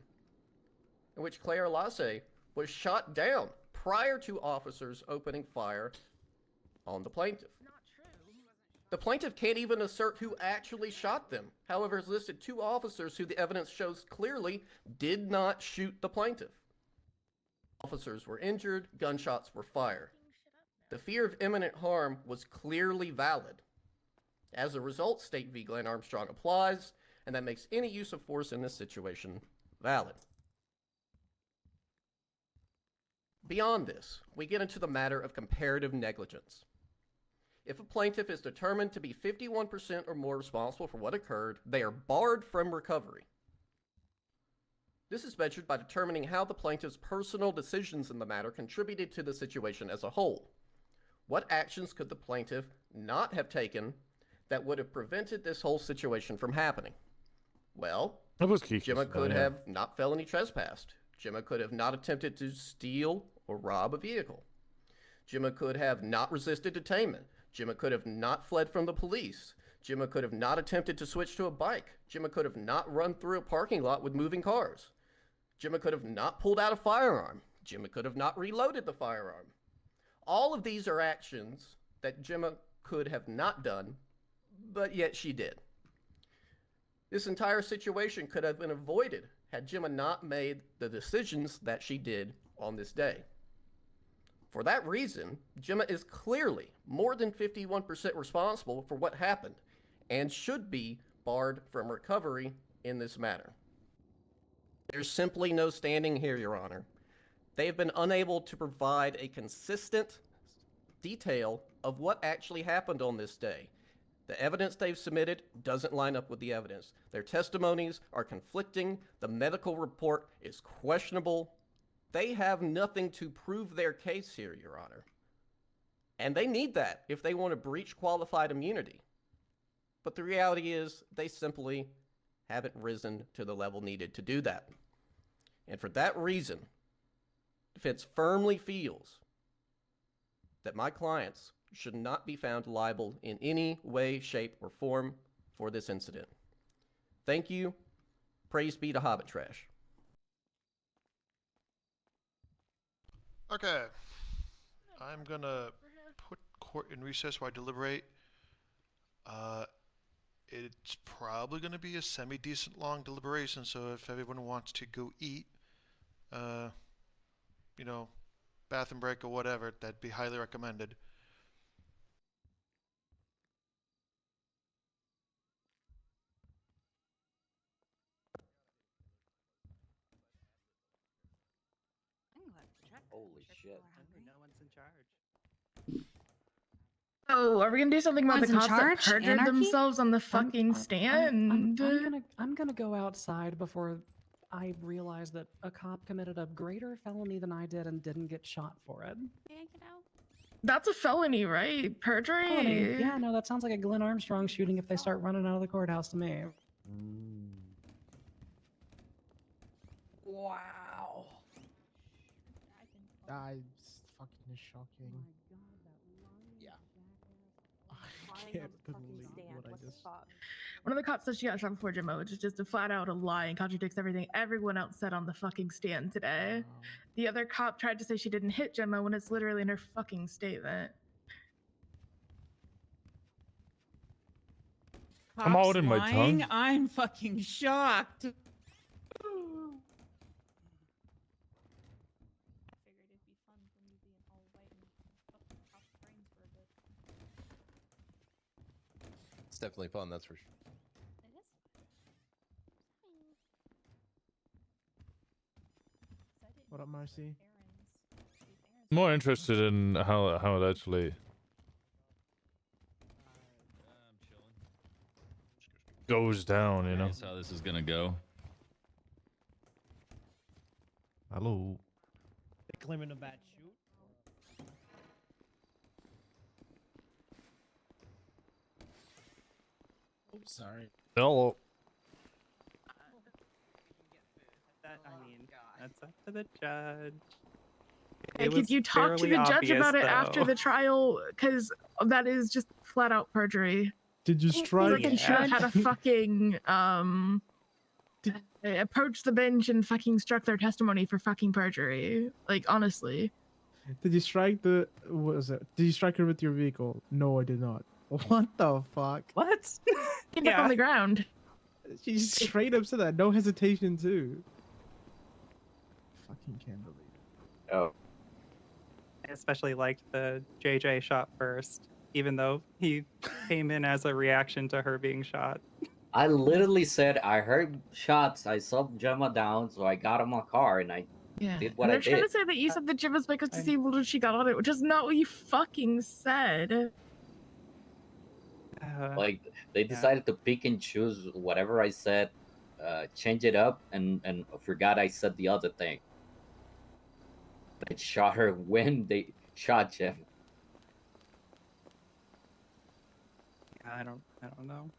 in which Claire Lasse was shot down prior to officers opening fire on the plaintiff. The plaintiff can't even assert who actually shot them. However, has listed 2 officers who the evidence shows clearly did not shoot the plaintiff. Officers were injured, gunshots were fired. The fear of imminent harm was clearly valid. As a result, State v. Glenn Armstrong applies, and that makes any use of force in this situation valid. Beyond this, we get into the matter of comparative negligence. If a plaintiff is determined to be 51% or more responsible for what occurred, they are barred from recovery. This is measured by determining how the plaintiff's personal decisions in the matter contributed to the situation as a whole. What actions could the plaintiff not have taken that would have prevented this whole situation from happening? Well, Gemma could have not felony trespassed. Gemma could have not attempted to steal or rob a vehicle. Gemma could have not resisted detainment. Gemma could have not fled from the police. Gemma could have not attempted to switch to a bike. Gemma could have not run through a parking lot with moving cars. Gemma could have not pulled out a firearm. Gemma could have not reloaded the firearm. All of these are actions that Gemma could have not done, but yet she did. This entire situation could have been avoided had Gemma not made the decisions that she did on this day. For that reason, Gemma is clearly more than 51% responsible for what happened and should be barred from recovery in this matter. There's simply no standing here, Your Honor. They have been unable to provide a consistent detail of what actually happened on this day. The evidence they've submitted doesn't line up with the evidence. Their testimonies are conflicting. The medical report is questionable. They have nothing to prove their case here, Your Honor. And they need that if they want to breach qualified immunity. But the reality is they simply haven't risen to the level needed to do that. And for that reason, defense firmly feels that my clients should not be found liable in any way, shape, or form for this incident. Thank you. Praise be to Hobbit Trash. Okay. I'm gonna put court in recess while I deliberate. It's probably gonna be a semi-decent long deliberation, so if everyone wants to go eat, you know, bathroom break or whatever, that'd be highly recommended. Holy shit. No one's in charge. Oh, are we gonna do something about One's the in cops that charge? perjured Anarchy? themselves on the fucking stand? I'm gonna go outside before I realize that a cop committed a greater felony than I did and didn't get shot for it. That's a felony, right? Perjury? Felony? Yeah, no, that sounds like a Glenn Armstrong shooting if they start running out of the courthouse to me. Wow. That's fucking shocking. Yeah. can't believe what I just. One of the cops said she got shot before Gemma, which is just a flat out a lie and contradicts everything everyone else said on the fucking stand today. The other cop tried to say she didn't hit Gemma when it's literally in her fucking statement. I'm Cops holding my lying? tongue. I'm fucking shocked. It's definitely fun, that's for sure. What up, Marcy? More interested in how it actually goes down, you know. That's how this is gonna go. Hello. They claiming a bad shoot. Oops, sorry. Hello. That, I mean, that's up to the judge. Hey, could you talk to the judge about it after the trial? Because that is just flat out perjury. Did you strike? Like, you should have had a fucking approach the bench and fucking struck their testimony for fucking perjury. Like, honestly. Did you strike the? What was it? Did you strike her with your vehicle? No, I did not. What the fuck? What? Get up on the ground. She straight up said that. No hesitation, too. Fucking can't believe it. Oh. I especially liked the JJ shot first, even though he came in as a reaction to her being shot. I literally said I heard shots. I saw Gemma down, so I got in my car and I did what And I they're trying did. to say that you said that Gemma's bike was disabled and she got on it, which is not what you fucking said. Like they decided to pick and choose whatever I said, change it up, and forgot I said the other thing. They shot her when they shot Gemma. I don't know.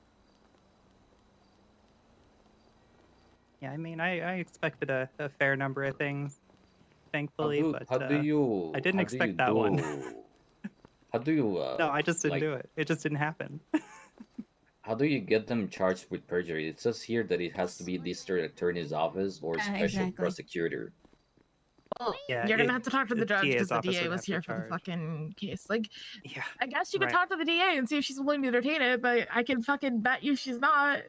Yeah, I mean, I expected a fair number of things, thankfully, but How do you? I didn't how do you expect that one. How do you? No, I just didn't like, do it. It just didn't happen. How do you get them charged with perjury? It says here that it has to be district attorney's office or special exactly. prosecutor. Well, Yeah, you're gonna have to talk to the judge because DA's the office DA would was have to here for the charge. fucking case. Like, yeah, I guess you could right. talk to the DA and see if she's willing to entertain it, but I can fucking bet you she's not.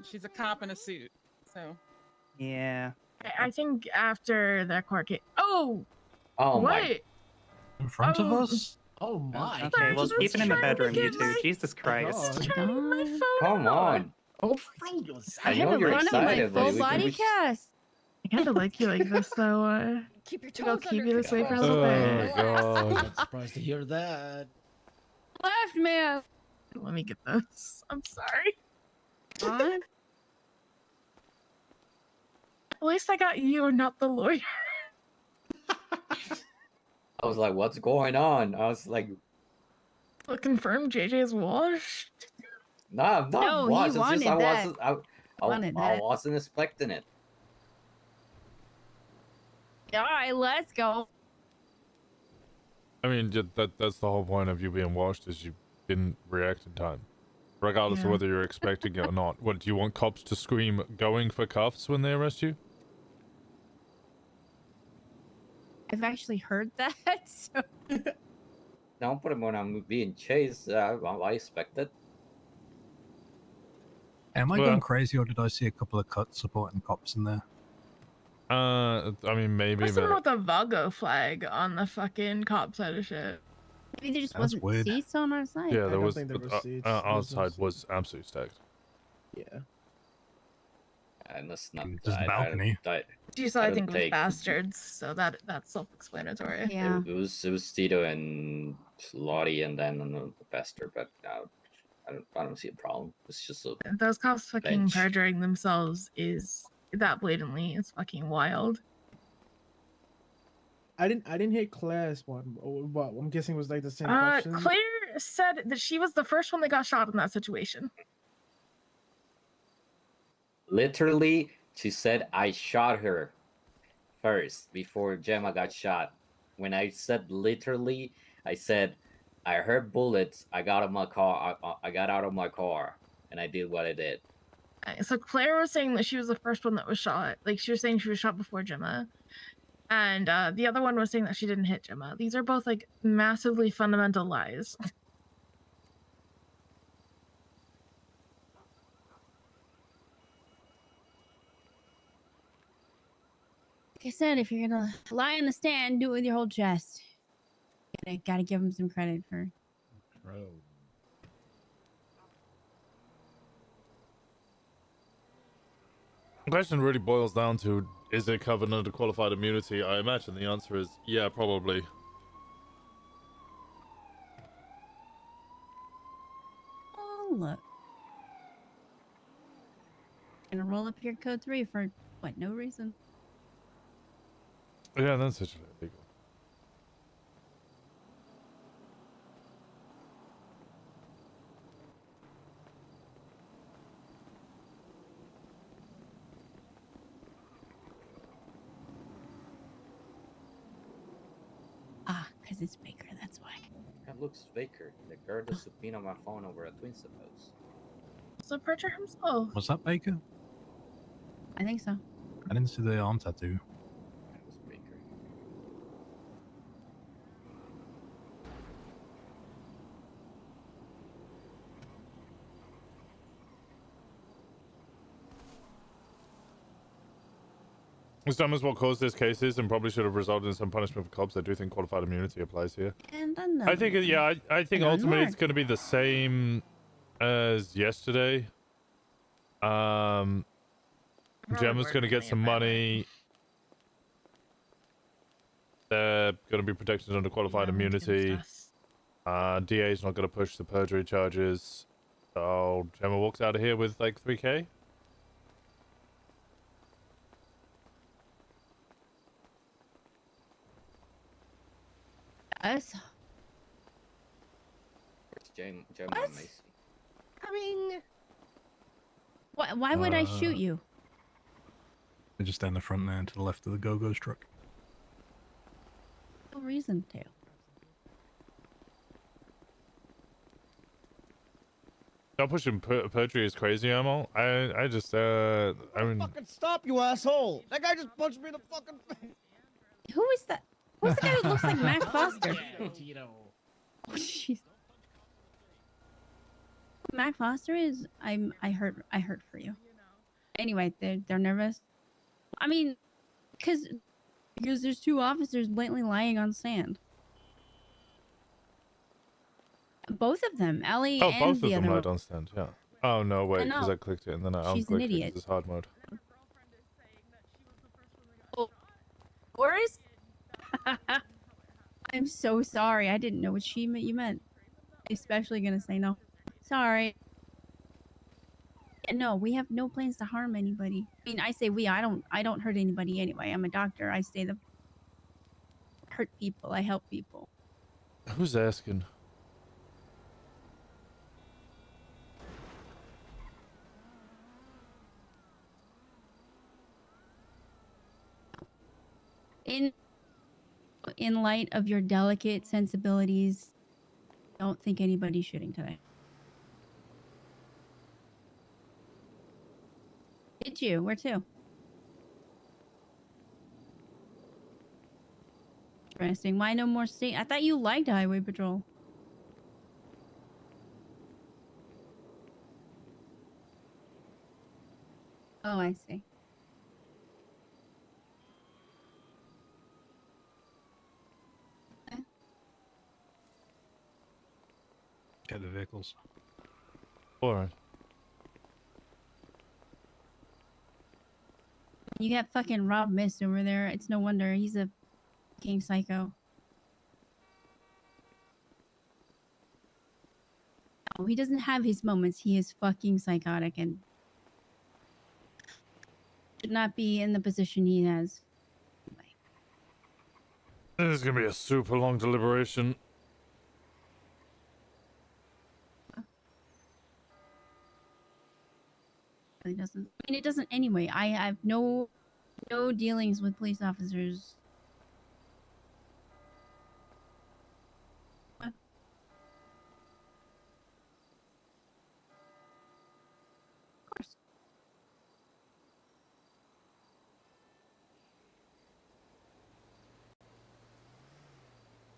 She's a cop in a suit, so. Yeah. I think after the court case. Oh. Oh what? my. In front of Oh. us? Oh my. Okay, well, just keep it in the trying to bedroom, you get two. my- Jesus Christ. Come on. Oh, I know you're excited, but full we body can. cast. I kind of like you like this, though. Keep your Think I'll toes keep under you this way for a little Oh bit. god. Not surprised to hear that. Left man. Let me get this. I'm sorry. On. At least I got you and not the lawyer. I was like, what's going on? I was like, I'll confirm JJ's washed. nah, I'm not No, he watched. It's just wanted I that. wasn't. I Wanted I that. wasn't expecting it. All right, let's go. I mean, that's the whole point of you being washed is you didn't react in time, regardless of Yeah. whether you're expecting it or not. What do you want cops to scream "going for cuffs" when they arrest you? I've actually heard that. So. No, but when I'm being chased, I expect it. Am I Well- going crazy, or did I see a couple of cuts supporting cops in there? I mean, maybe, There's someone but with a Vago flag on the fucking cop side of shit. Maybe there just That's wasn't weird. seats on our side. yeah, I there don't was. think there were seats. Our There's no side was absolutely stacked. Yeah. And that's not. There's a balcony. Geez, I think it was bastards, so that's self-explanatory. Yeah. It was Tito and Lottie, and then the Bester, but I don't see a problem. It's just a Those cops fucking bench. perjuring themselves is that blatantly is fucking wild. I didn't hear Claire's one. What I'm guessing was like the same Uh, question. Claire said that she was the first one that got shot in that situation. Literally, she said I shot her first before Gemma got shot. When I said literally, I said I heard bullets. I got out of my car. I got out of my car, and I did what I did. So Claire was saying that she was the first one that was shot. Like she was saying she was shot before Gemma. And the other one was saying that she didn't hit Gemma. These are both like massively fundamental lies. Like I said, if you're gonna lie in the stand, do it with your whole chest. Gotta give him some credit for. The question really boils down to, is it covered under qualified immunity? I imagine the answer is yeah, probably. Oh, look. Gonna roll up your code 3 for what? No reason. Yeah, that's actually illegal. Ah, because it's Baker, that's why. That looks Baker. The girl that subpoena my phone over a twin suppose. So Percher himself. Was that Baker? I think so. I didn't see the arm tattoo. That was Baker. This time is what caused this cases and probably should have resulted in some punishment for cops. I do think qualified immunity applies here. And another I think, yeah, I think And ultimately more. it's going to be the same as yesterday. Gemma's going to get some money. They're going to be protected under qualified immunity. DA's not going to push the perjury charges. So Gemma walks out of here with like 3K. Us? Where's Gemma and Macy? I mean, why would I shoot you? They're just down the front there to the left of the Go-Go's truck. No reason to. Not pushing perjury is crazy, Amal. I just, I mean... Fucking stop, you asshole! That guy just punched me in the fucking face! Who is that? Who's the guy who looks like Mac Foster? Oh, jeez. Mac Foster is. I hurt for you. Anyway, they're nervous. I mean, because there's two officers blatantly lying on stand. Both of them, Ellie Oh, and both of the them other. lied on stand, yeah. Oh, no, wait, because know. I clicked it and then I She's an unclicked it idiot. because it's hard mode. Or is? I'm so sorry. I didn't know what you meant. Especially gonna say no. Sorry. Yeah, no, we have no plans to harm anybody. I mean, I say we. I don't hurt anybody anyway. I'm a doctor. I say the hurt people. I help people. Who's asking? In light of your delicate sensibilities, don't think anybody's shooting today. Did you? Where to? Interesting. Why no more state? I thought you liked Highway Patrol. Oh, I see. Get the vehicles. Alright. You got fucking Rob Mist over there. It's no wonder he's a fucking psycho. No, he doesn't have his moments. He is fucking psychotic and should not be in the position he has. This is gonna be a super long deliberation. Really doesn't. I mean, it doesn't anyway. I have no dealings with police officers.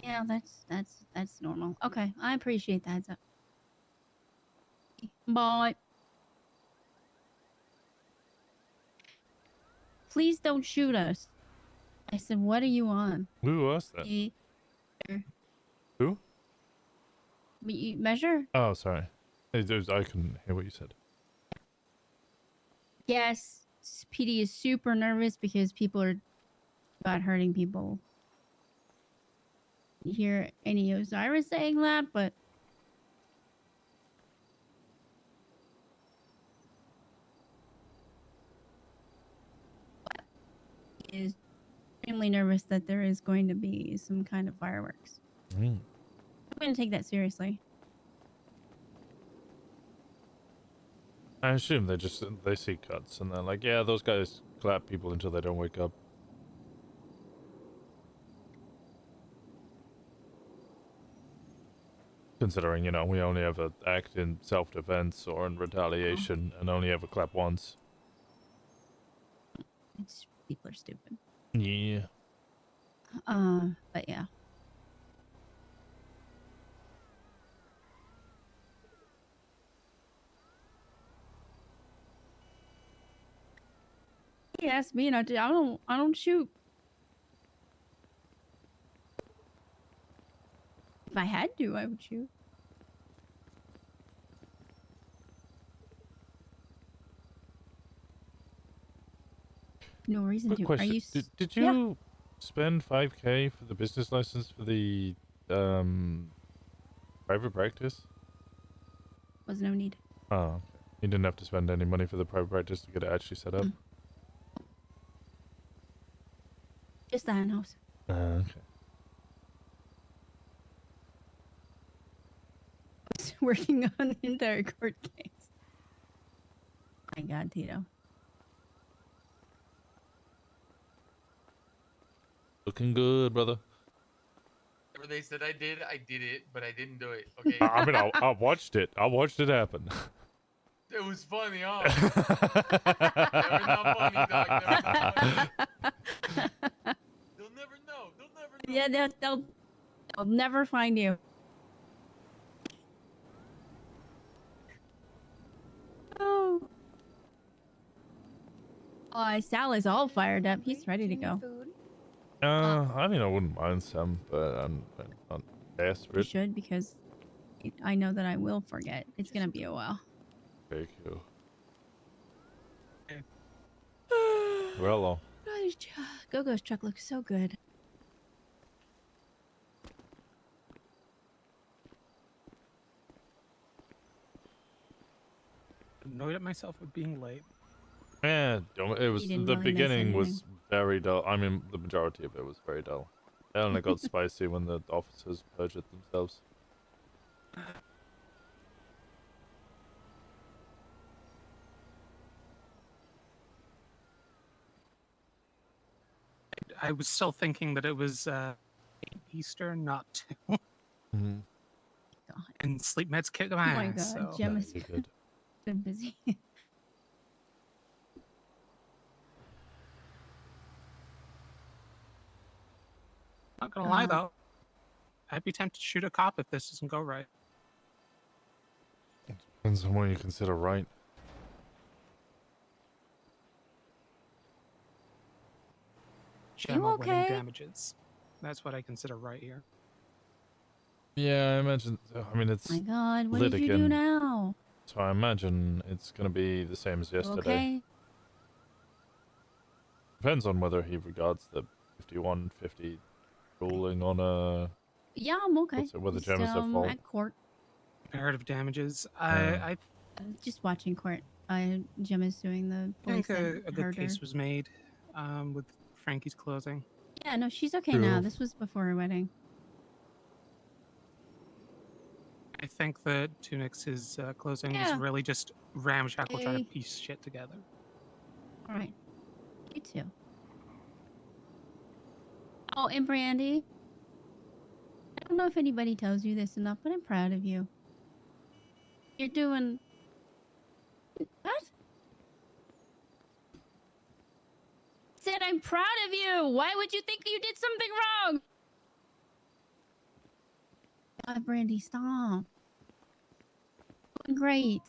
Yeah, that's normal. Okay, I appreciate that. Bye. Please don't shoot us. I said, what are you on? Who was that? Who? Measure? Oh, sorry. I couldn't hear what you said. Yes, PD is super nervous because people are about hurting people. You hear any Osiris saying that, but he is extremely nervous that there is going to be some kind of fireworks. I'm going to take that seriously. I assume they see cuts and they're like, yeah, those guys clap people until they don't wake up. Considering, you know, we only ever act in self-defense or in retaliation and only ever clap once. It's, people are stupid. Yeah. But yeah. He asked me not to. I don't shoot. If I had to, I would shoot. No reason Quick to. question. Are you? Did you spend 5K for the business license for the private practice? Was no need. Oh, okay. You didn't have to spend any money for the private practice to get it actually set up? Just the hen house. Okay. I was working on the entire court case. My God, Tito. Looking good, brother. Whatever they said I did it, but I didn't do it. Okay. I mean, I watched it. I watched it happen. It was funny, huh? Never not funny, dog. Never not funny. They'll never know. They'll never know. Yeah, they'll never find you. Oh. Oh, Sal is all fired up. He's ready to go. I mean, I wouldn't mind some, but I'm not You desperate. should, because I know that I will forget. It's gonna be a while. Very cool. Well, Gosh, Go-Go's truck looks so good. Annoyed at myself for being late. yeah, it was didn't the really miss beginning was anything. very dull. I mean, the majority of it was very dull. It only got spicy when the officers perjured themselves. I was still thinking that it was Easter, not 2. Mm-hmm. And sleep meds kicked Oh my my ass. God, So. Gemma's good. been busy. Not gonna lie though, I'd be tempted to shoot a cop if this doesn't go right. Depends on what you consider right. Gemma winning okay? damages. That's what I consider right here. Yeah, I imagine. I mean, it's My God, what did you do litigant, now? so I imagine it's gonna be the same as yesterday. Okay. Depends on whether he regards the 5150 ruling on a. Yeah, I'm okay. What's it, whether Just, Gemma's at fault. at court. Comparative damages. Yeah. Just watching court. Gemma's doing the I think voice a and good heard her. case was made with Frankie's closing. Yeah, no, she's okay now. True. This was before her wedding. I think that Tunix's closing Yeah. was really just ramshackle trying to Hey. piece shit together. All right. You too. Oh, and Brandy. I don't know if anybody tells you this enough, but I'm proud of you. You're doing... What? Said I'm proud of you. Why would you think you did something wrong? Brandy, stop. Doing great.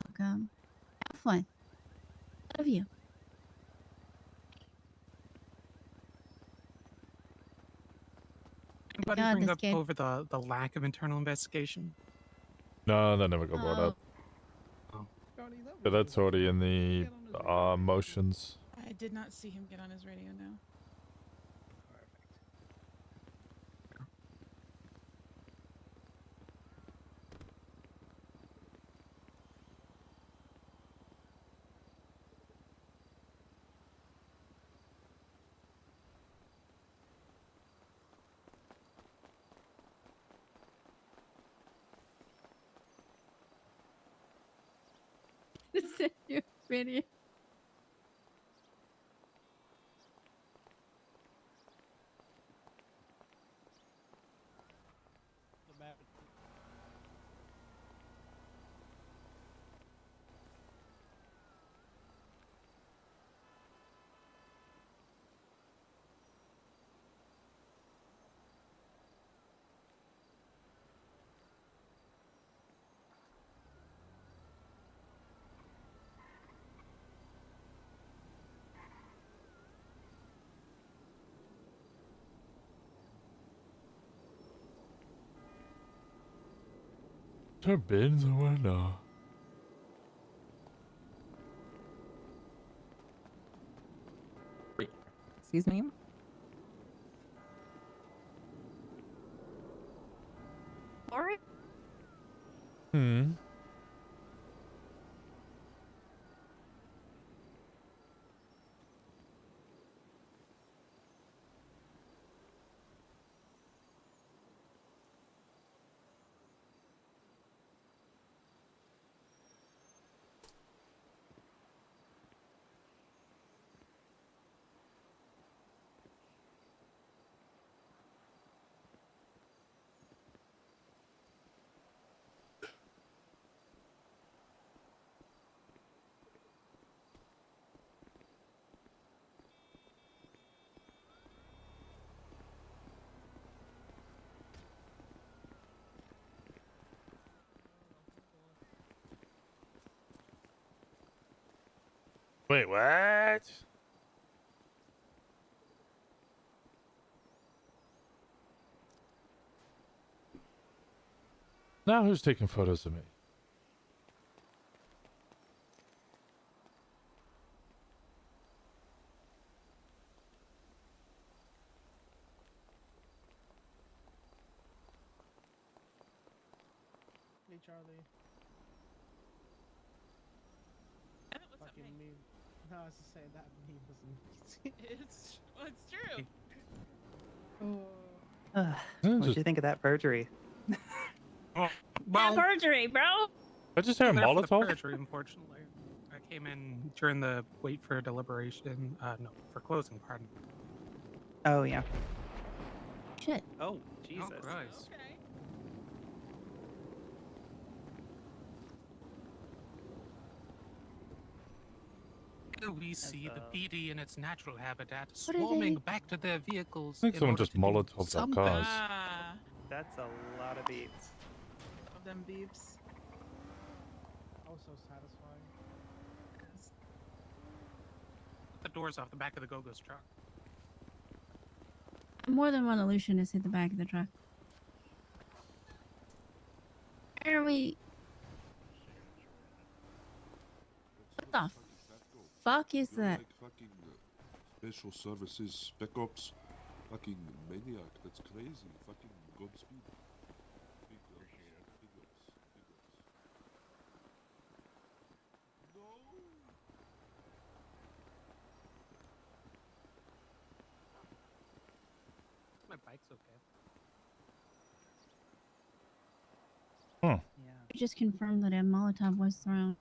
Welcome. Have fun. Love you. Anybody God, bring this up kid. over the lack of internal investigation? No, that never got brought up. But that's already in the motions. I did not see him get on his radio now. Send you a video. There bins or what? No. Excuse me? Or Hmm. Wait, what? Now who's taking photos of me? Hey, Charlie. Fucking meme. No, I was just saying that meme was amazing. It's true. What did you think of that perjury? That perjury, bro. I just hear I'm there for the Molotov. perjury, unfortunately. I came in during the wait for deliberation. No, for closing, pardon. Oh, yeah. Shit. Oh, Jesus. Oh, Christ. Here we see the PD in its natural habitat, What are swarming they- back to their vehicles. I think in someone order just to do Molotoved our something. cars. That's a lot of beats. Of them beeps. Oh, so satisfying. The doors off the back of the Go-Go's truck. More than one illusionist hit the back of the truck. Where are we? What the fuck is that? Like fucking special services, spec ops, fucking maniac. That's crazy. Fucking Godspeed. Big ups. Big ups. Big ups. No. My bike's okay. Huh. You just confirmed that a Molotov was thrown.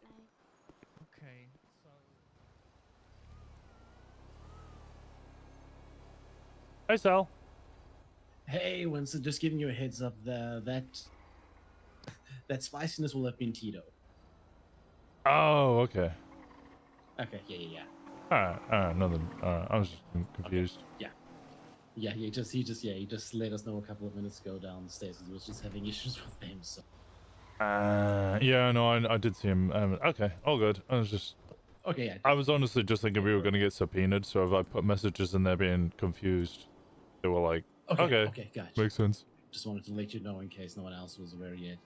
Okay. So Hi, Sal. Hey, Winston, just giving you a heads up there. That spiciness will have been Tito. Oh, okay. Okay, yeah. Nothing. I was just confused. Yeah, he just let us know a couple of minutes ago downstairs. He was just having issues with them. So Yeah, no, I did see him. Okay, all good. I was just. okay, yeah. I was honestly just thinking we were going to get subpoenaed, so if I put messages in there being confused, they were like, okay, gotcha. makes sense. Just wanted to let you know in case no one else was aware yet.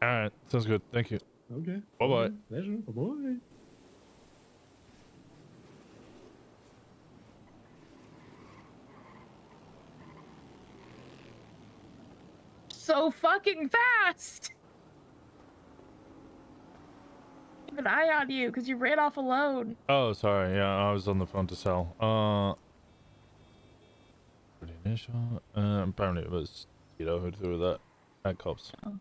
All right, sounds good. Thank you. Okay. Bye bye. Pleasure. Bye bye. So fucking fast. Keep an eye on you because you ran off alone. Oh, sorry. Yeah, I was on the phone to sell. Pretty initial. Apparently it was Tito who threw that at cops. Oh.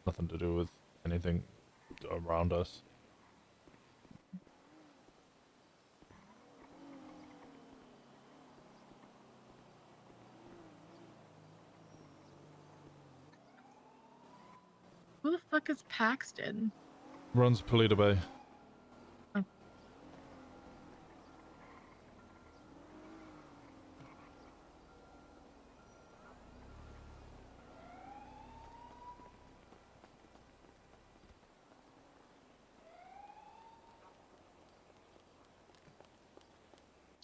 Nothing to do with anything around us. Who the fuck is Paxton? Runs Polita Bay. Oh.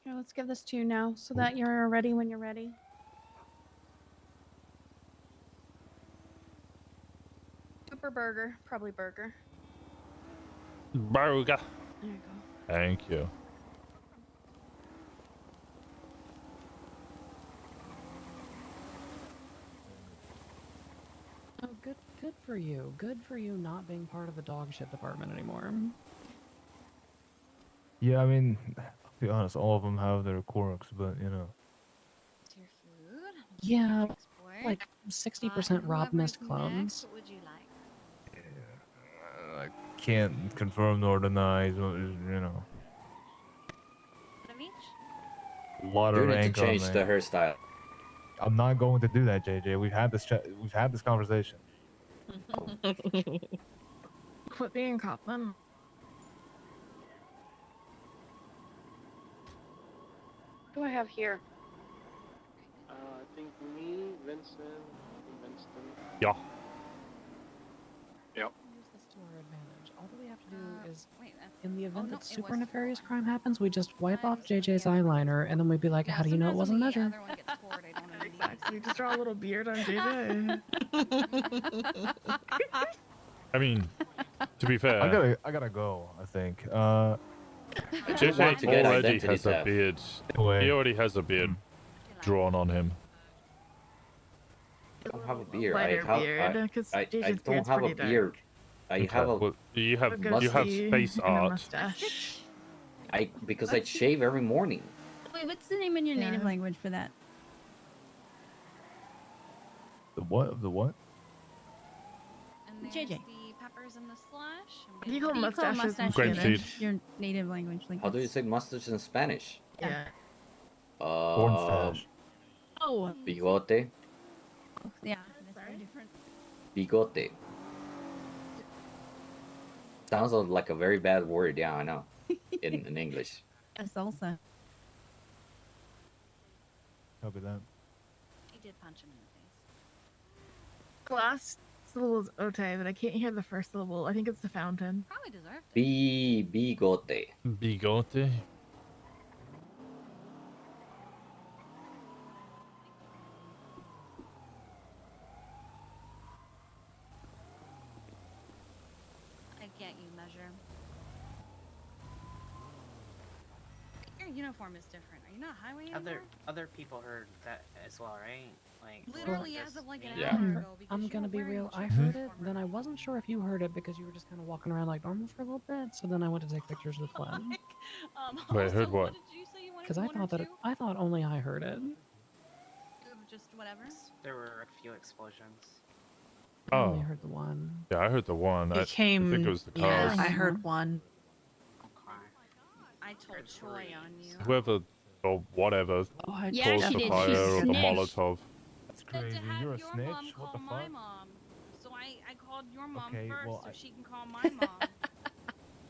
Here, let's give this to you now so that you're ready when you're ready. Super burger, probably burger. Burger. There you go. Thank you. Oh, good for you. Good for you not being part of the dog shit department anymore. Yeah, I mean, I'll be honest, all of them have their quirks, but you know. Your food. Yeah, Export. like 60% Rob missed clones. What would you like? I can't confirm nor deny, so, you know. One of each? A lot You of need to rank on change me. the hairstyle. I'm not going to do that, JJ. We've had this conversation. Quit being Kaufman. What do I have here? I think me, Winston. Yeah. Yep. Use this to our advantage. All that we have to do is, Wait, that's... in the event no, that super nefarious crime happens, we just wipe off JJ's eyeliner, and then we'd be like, No, how do you know it wasn't sometimes when measured? the other one gets bored, I don't Exactly. Just draw a little beard on JJ. I mean, to be fair, I gotta go, I think. JJ want to get already identity has a theft. beard. He already has a beard drawn on him. I don't have a beard. Lighter beard, 'cause I JJ's don't beard's have a pretty beard. I Okay, have a well, you have goatee face and a art. mustache. because I shave every morning. Wait, what's the name in your native language for that? The what of the what? And there's JJ. the peppers and the slash. Do you call mustaches in Grape Spanish? seed. Your native language. Like How do you say mustache in Spanish? Yeah. Cornstache. Oh. Bigote. Yeah, that's very different. Bigote. Sounds like a very bad word. Yeah, I know. In English. A salsa. Copy that. He did punch him in the face. The last syllable is ote, but I can't hear the first syllable. I think it's the fountain. Probably deserved it. Bigote. Bigote. I get you, measure. Your uniform is different. Are you not highway anymore? Other people heard that as well, right? Like Literally as of like an Yeah. hour ago. Because I'm you gonna were be wearing real. I your heard it, uniform. then I wasn't sure if you heard it because you were just kind of walking around like normal for a little bit. So then I went to take pictures with Flynn. Wait, heard what? Did you say you wanted Because I one or thought that two? I thought only I heard it. Just whatever. there were a few explosions. I only Oh. heard the one. Yeah, I heard the one. He I came. think it was the Yeah, cars. I heard one. I told Troy on you. Whoever or whatever Oh, I Yeah, caused she the did. fire She with the snitched. Molotov. That's crazy. You're a snitch. What the My fuck? mom. So I called your mom Okay, first well, so I- she can call my mom.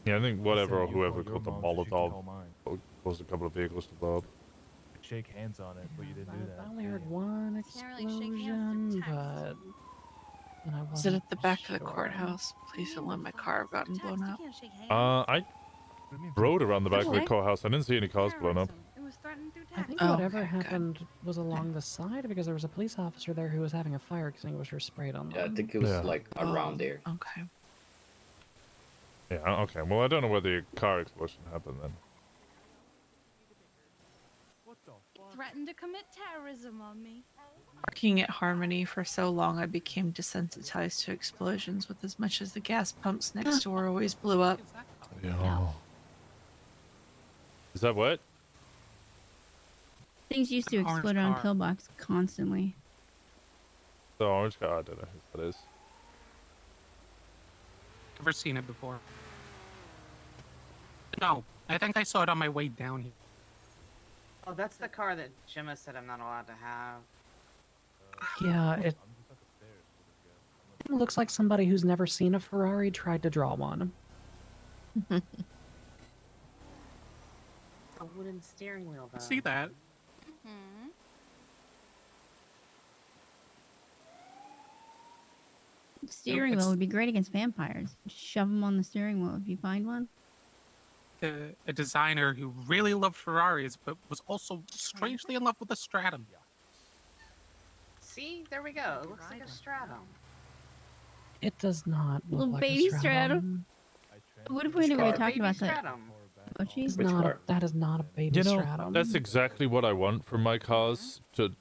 Yeah, I think whatever or you whoever call your called the mom so she can Molotov call mine. caused a couple of vehicles to blow up. Shake hands on it, but you didn't do that. I only heard one Can't really shake hands explosion, through text. but then I Is it wasn't at the back of the sure. courthouse? Please don't let my car have gotten blown up. Can't shake hands. I rode around the back of the Okay. courthouse. I didn't see any cars blown up. It was threatened through I text. think Oh, whatever okay, good. happened was along the side because there was a police officer there who was having a fire extinguisher sprayed on them. Yeah, I think it was Yeah. like around there. Okay. Yeah, okay. Well, I don't know whether a car explosion happened then. Threatened to commit terrorism on me. Working at Harmony for so long, I became desensitized to explosions with as much as the gas pumps next door always blew up. Yeah. Is that what? Things used to An orange explode around car. pillbox constantly. The orange car? I don't know who that is. Never seen it before. No, I think I saw it on my way down here. Oh, that's the car that Gemma said I'm not allowed to have. Yeah, it looks like somebody who's never seen a Ferrari tried to draw one. A wooden steering wheel, though. See that? Hmm. Steering wheel would be great against vampires. Just shove them on the steering wheel if you find one. A designer who really loved Ferraris, but was also strangely in love with the Stratum. See, there we go. It looks like a Stratum. It does not look Little like baby a stratum. What if we never car? talked about that? Stratum. Oh, jeez. Which car? That is not a baby You know, stratum. that's exactly what I want from my cars, to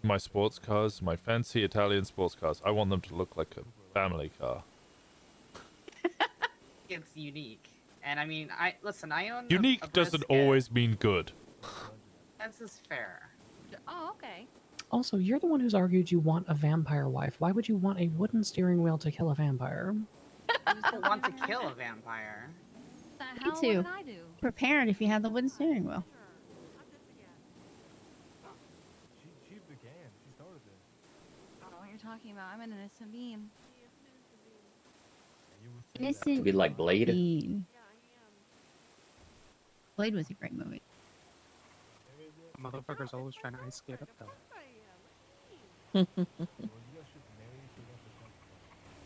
my sports cars, my fancy Italian sports cars. I want them to look like a family car. It's unique. And I mean, I own Unique a doesn't brisket. always mean good. This is fair. Oh, okay. Also, you're the one who's argued you want a vampire wife. Why would you want a wooden steering wheel to kill a vampire? I just don't want to kill a vampire. The Me hell? What too. did I do? Prepare it if you had the wooden steering wheel. She began. She started it. I don't know what you're talking about. I'm an innocent being. Innocent To be like Blade. Bean. Blade was a great movie. Motherfucker's always trying to ice skate up though.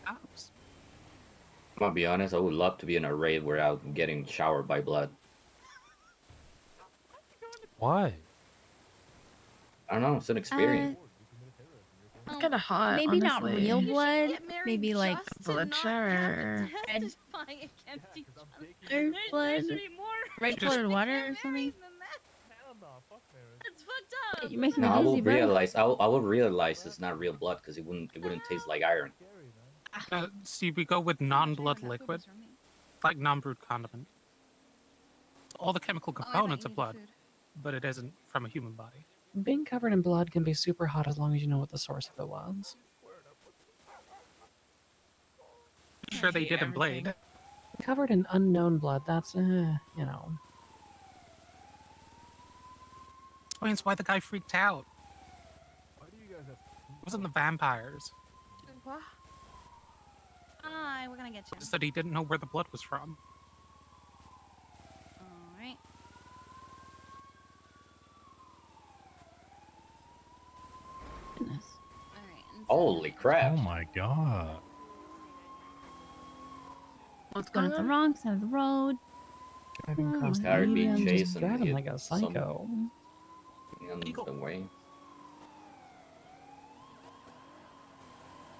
Ops. I'm gonna be honest, I would love to be in a raid where I'm getting showered by blood. Why? I don't know, it's an experience. It's kind of hot. Maybe not honestly. real You should blood. get married Maybe like just to blood not shower. have to Red testify against each other. Red blood, There should be more red colored water or something. That's fucked up. You make me No, I will dizzy, bro. realize. I will realize it's not real blood because it wouldn't taste like iron. See, we go with non-blood liquid, like non-brewed condiment. All the chemical components of blood, but it isn't from a human body. Being covered in blood can be super hot as long as you know what the source of it was. Sure, they did in Blade. Covered in unknown blood, that's, you know. Explains why the guy freaked out. Why do you guys have... It wasn't the vampires. What? Hi, we're gonna get you. Just that he didn't know where the blood was from. Alright. Goodness. Alright. Holy crap! Oh my god. What's going up the wrong side of the road? Driving Oh, across the Tired being median, chased just and driving hit like a some- psycho. In the way.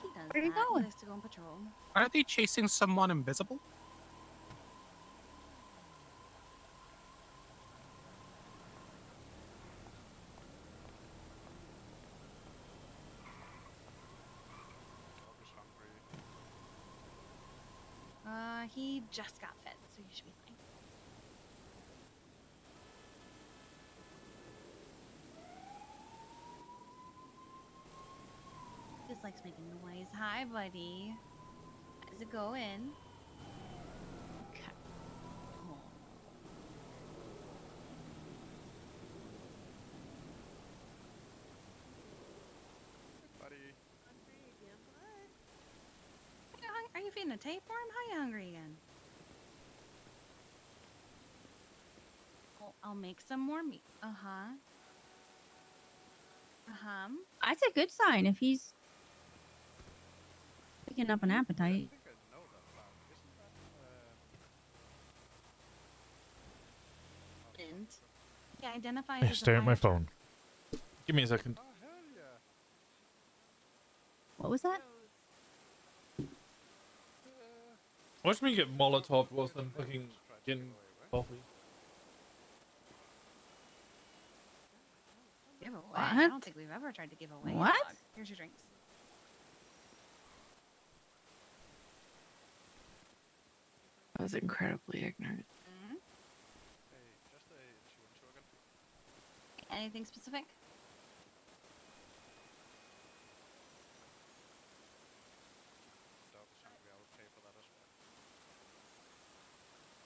He does Where you that. going? He likes to go on patrol. Are they chasing someone invisible? He just got fed, so you should be fine. Just just likes making noise. Hi, buddy. How's it going? Okay. Oh. Buddy. Are you feeding a tapeworm? How you hungry again? I'll make some more meat. Uh-huh. Uh-huh. That's a good sign if he's picking up an appetite. And he identifies I as a stare at my fire phone. Give me a second. What was that? Watch me get Molotov whilst I'm fucking getting coffee. Give away? What? I don't think we've ever tried to give away. a What? dog. Here's your drinks. I was incredibly ignorant. Mhm. Anything specific?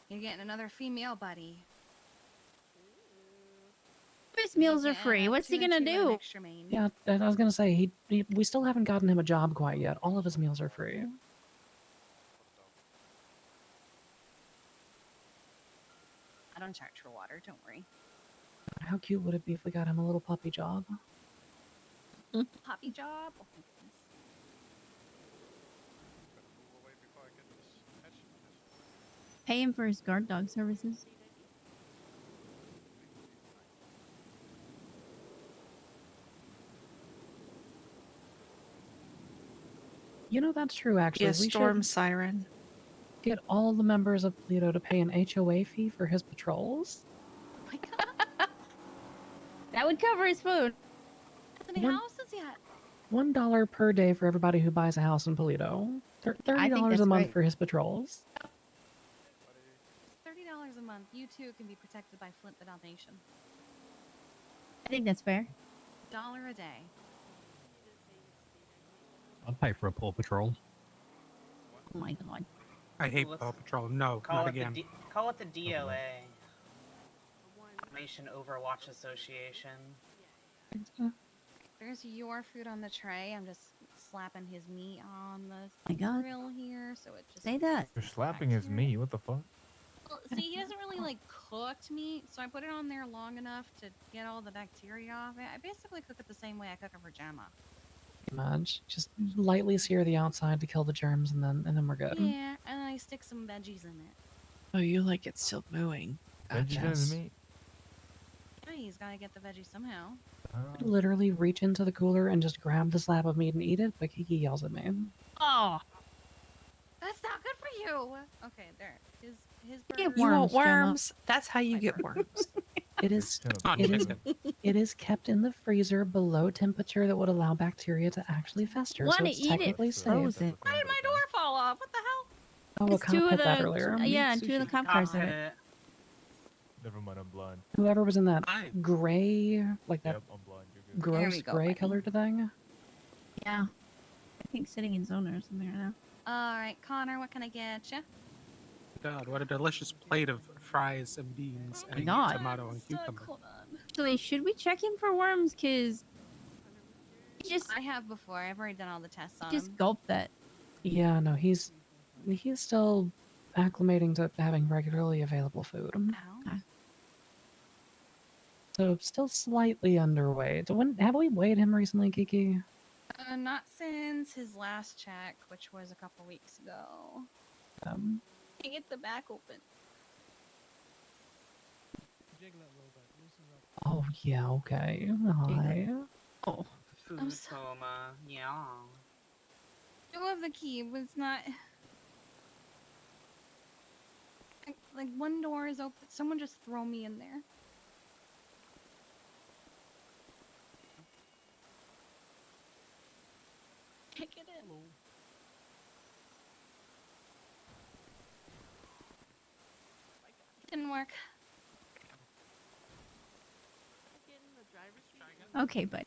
You're getting another female buddy. His meals are Yeah, free. What's he 2 and gonna 2 and an do? extra main. Yeah, I was gonna say we still haven't gotten him a job quite yet. All of his meals are free. I don't charge for water. Don't worry. How cute would it be if we got him a little puppy job? Poppy job. Oh my goodness. Pay him for his guard dog services. You know, that's true, actually. Yeah, We storm should siren. get all the members of Pluto to pay an HOA fee for his patrols. Oh my god. That would cover his food. How many houses yet? $1 per day for everybody who buys a house in Polito. $30 that's a month great. for his patrols. $30 a month. You too can be protected by Flint the Dalmatian. I think that's fair. $1 a day. I'd pay for a Paw Patrol. Oh my god. I hate Let's Paw Patrol. No, Call not it again. call it the DOA. Dalmatian Overwatch Association. There's your food on the tray. I'm just slapping his meat on the My god. grill here, so it just Say that. You're slapping his meat. What the fuck? Well, see, he doesn't really like cooked meat, so I put it on there long enough to get all the bacteria off it. I basically cook it the same way I cook it for Gemma. Much. Just lightly sear the outside to kill the germs, and then we're good. Yeah, and then I stick some veggies in it. Oh, you like it still mooing. Veggies in his meat. Yeah, he's gotta get the veggies somehow. Literally reach into the cooler and just grab the slab of meat and eat it, but Kiki yells at me. Oh, that's not good for you. Okay, there. His You burger- want worms? That's how you get worms. It is Not chicken. it is kept in the freezer below temperature that would allow bacteria to actually fester. So Wanna it's eat it technically safe. frozen. Why did my door fall off? What the hell? Oh, a It's cop two of hit that the earlier. yeah, and two of the cop cars hit it. Never mind, I'm blind. Whoever was in that gray, like that Yep, I'm blind. You're good. gross we go, gray buddy. colored thing. Yeah. I think sitting in zona or something right now. All right, Connor, what can I get you? God, what a delicious plate of fries and beans and God. tomato and cucumber. Hold on. Actually, should we check him for worms? Cause he just I have before. I've already done all the tests on just him. gulped that. Yeah, no, he's still acclimating to having regularly available food. Ow. So still slightly underweight. When have we weighed him recently, Kiki? Not since his last check, which was a couple weeks ago. Um, Can't get the back open. oh yeah, okay. Hi. Oh. I'm Food coma. Yeah. I have the key, but it's not. Like one door is open. Someone just throw me in there. Can't get in. Didn't work. Okay, but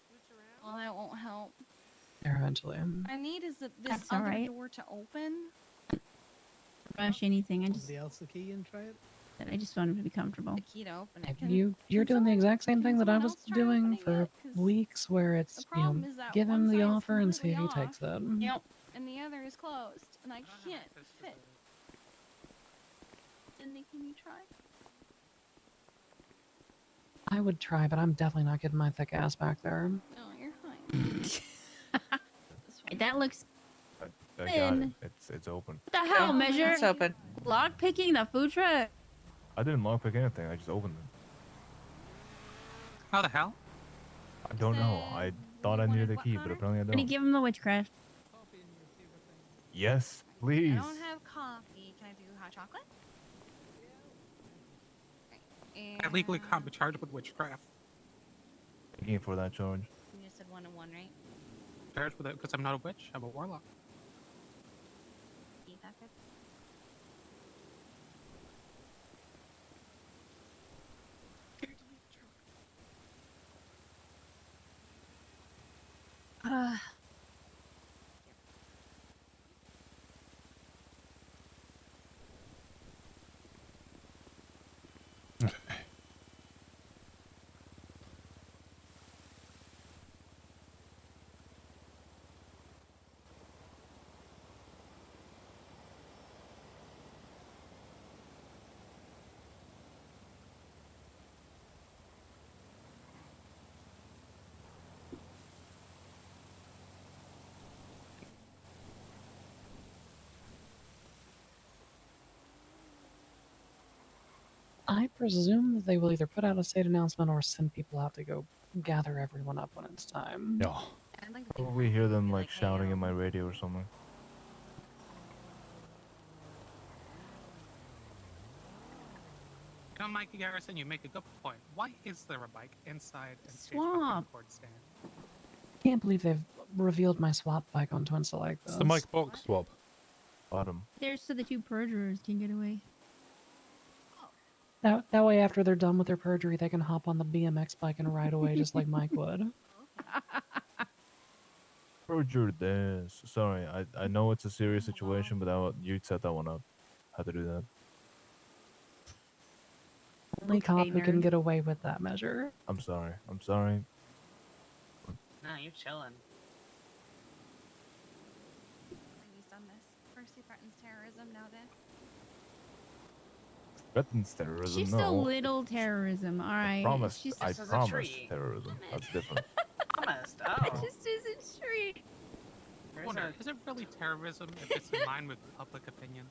Well, that won't help. there eventually. I need is this That's other alright. door to open. Rush anything. I just Somebody else the key and try it. I just want him to be comfortable. The key to open it. You're doing the exact same thing that I was doing for it? 'Cause weeks, where it's the problem is that give one him the side is offer and see if he completely takes it. Yep. and the other is closed, and I can't fit. Cindy, can you try? I would try, but I'm definitely not getting my thick ass back there. No, you're fine. That looks. I got it. Thin. It's open. What the hell, measure? It's open. Lock picking the food truck. I didn't lockpick anything. I just opened it. How the hell? I don't know. I thought I needed the key, but apparently I Did he don't. give him the witchcraft? Yes, I please. don't have coffee. Can I do hot chocolate? I legally can't be charged with witchcraft. Thank for that charge. You just said 1 and 1, right? Charged with it because I'm not a witch. I'm a warlock. Eat that good. I presume that they will either put out a state announcement or send people out to go gather everyone up when it's time. Yeah. Probably hear them like shouting in my radio or something. You know, Mikey Garrison, you make a good point. Why is there a bike inside and Swamp. stand? Can't believe they've revealed my swap bike on Twinsta like this. It's the Mike Box swap. Bottom. There's so the two perjurers can get away. That way, after they're done with their perjury, they can hop on the BMX bike and ride away just like Mike would. Perjured this. Sorry, I know it's a serious situation, but you set that one up. Had to do that. Only cop who can nerd. get away with that measure. I'm sorry. I'm sorry. No, you're chilling. He's done this. First he threatens terrorism, now this. Threatens terrorism. She's no. a little terrorism. All right. Promised. She's I This is a promised tree. terrorism. That's different. Promised. It Oh. just isn't treat. I wonder, is it really terrorism if it's in line with public opinion?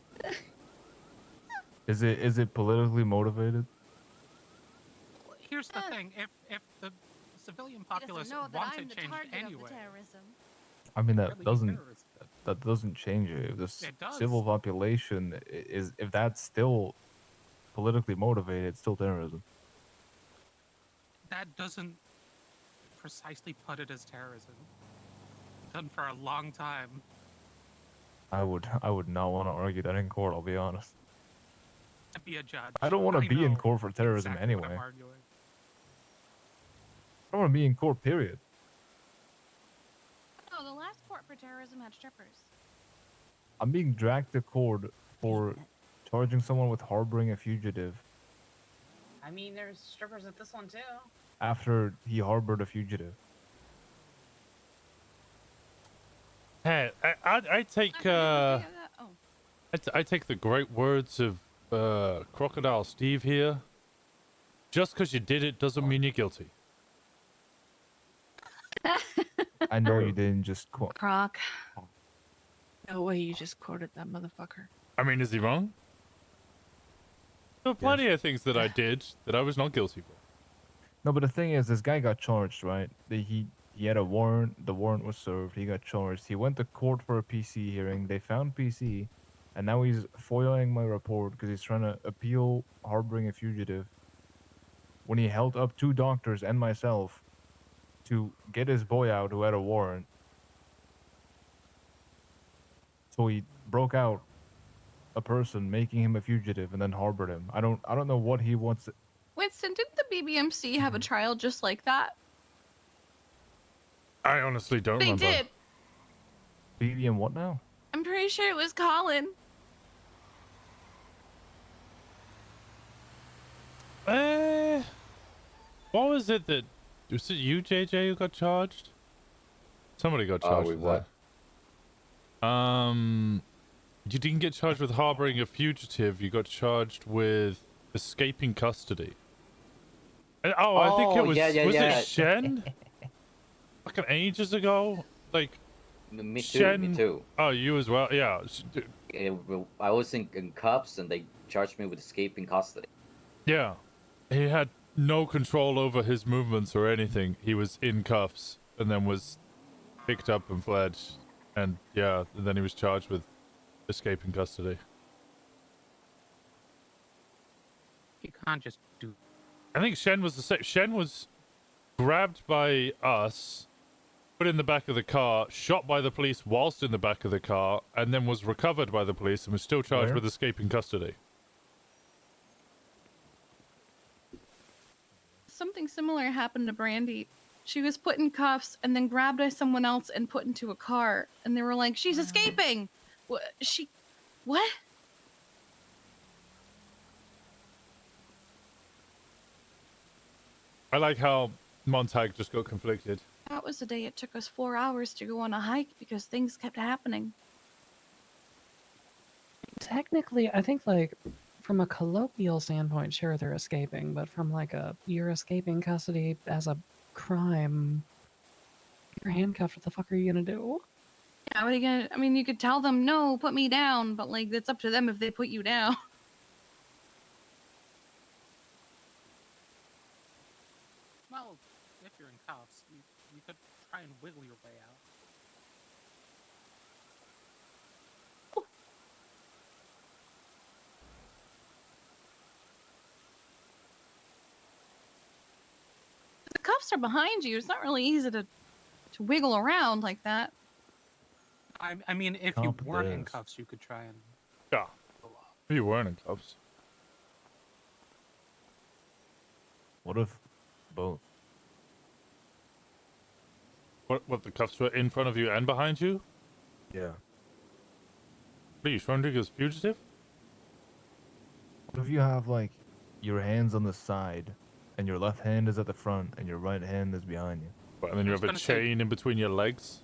Is it politically motivated? Here's the thing: if the civilian He populace doesn't know that wants I'm it the changed target of anyway, the terrorism. I mean really that be doesn't terrorism. that doesn't change it. If the It does. civil population is if that's still politically motivated, it's still terrorism. that doesn't precisely put it as terrorism. Done for a long time. I would not want to argue that in court. I'll be honest. To be a judge. I don't want to be in know court for terrorism exactly what anyway. I'm arguing. I don't want to be in court. Period. No, the last court for terrorism had strippers. I'm being dragged to court for charging someone with harboring a fugitive I mean, there's strippers at this one too. after he harbored a fugitive. Hey, I take Oh. I take the great words of Crocodile Steve here. Just because you did it doesn't mean you're guilty. I know you didn't just quote. Croc. No way you just quoted that motherfucker. I mean, is he wrong? There were plenty of things that I did that I was not guilty for. No, but the thing is, this guy got charged, right? He had a warrant. The warrant was served. He got charged. He went to court for a PC hearing. They found PC, and now he's foiling my report because he's trying to appeal harboring a fugitive. When he held up 2 doctors and myself to get his boy out who had a warrant. So he broke out a person, making him a fugitive, and then harbored him. I don't know what he wants. Winston, didn't the BBMC have a trial just like that? I honestly don't They remember. did. Phoebe and what now? I'm pretty sure it was Colin. What was it that... Was it you, JJ, who got charged? Somebody got charged with with that. You didn't get charged with harboring a fugitive. You got charged with escaping custody. Oh, I think it was... yeah, was yeah. it Shen? Fucking ages ago? Like... Me too, Shen... me too. Oh, you as well? Yeah. I was in cuffs and they charged me with escaping custody. Yeah. He had no control over his movements or anything. He was in cuffs and then was picked up and fled. And yeah, and then he was charged with escaping custody. You can't just do. I think Shen was the same. Shen was grabbed by us, put in the back of the car, shot by the police whilst in the back of the car, and then was recovered by the police and was still charged Where? with escaping custody. Something similar happened to Brandy. She was put in cuffs and then grabbed by someone else and put into a car. And they were like, she's escaping. What? What? I like how Montag just got conflicted. That was the day it took us 4 hours to go on a hike because things kept happening. Technically, I think like from a colloquial standpoint, sure they're escaping, but from like you're escaping custody as a crime, you're handcuffed. What the fuck are you gonna do? Yeah, what are you gonna? I mean, you could tell them no, put me down, but like it's up to them if they put you down. Well, if you're in cuffs, you could try and wiggle your way out. The cuffs are behind you. It's not really easy to wiggle around like that. I mean, if you weren't in cuffs, you could try and. Yeah. If you weren't in cuffs. What if both? What, the cuffs were in front of you and behind you? Yeah. What are you trying to do as fugitive? What if you have like your hands on the side and your left hand is at the front and your right hand is behind you? Right, and then you have a chain in between your legs?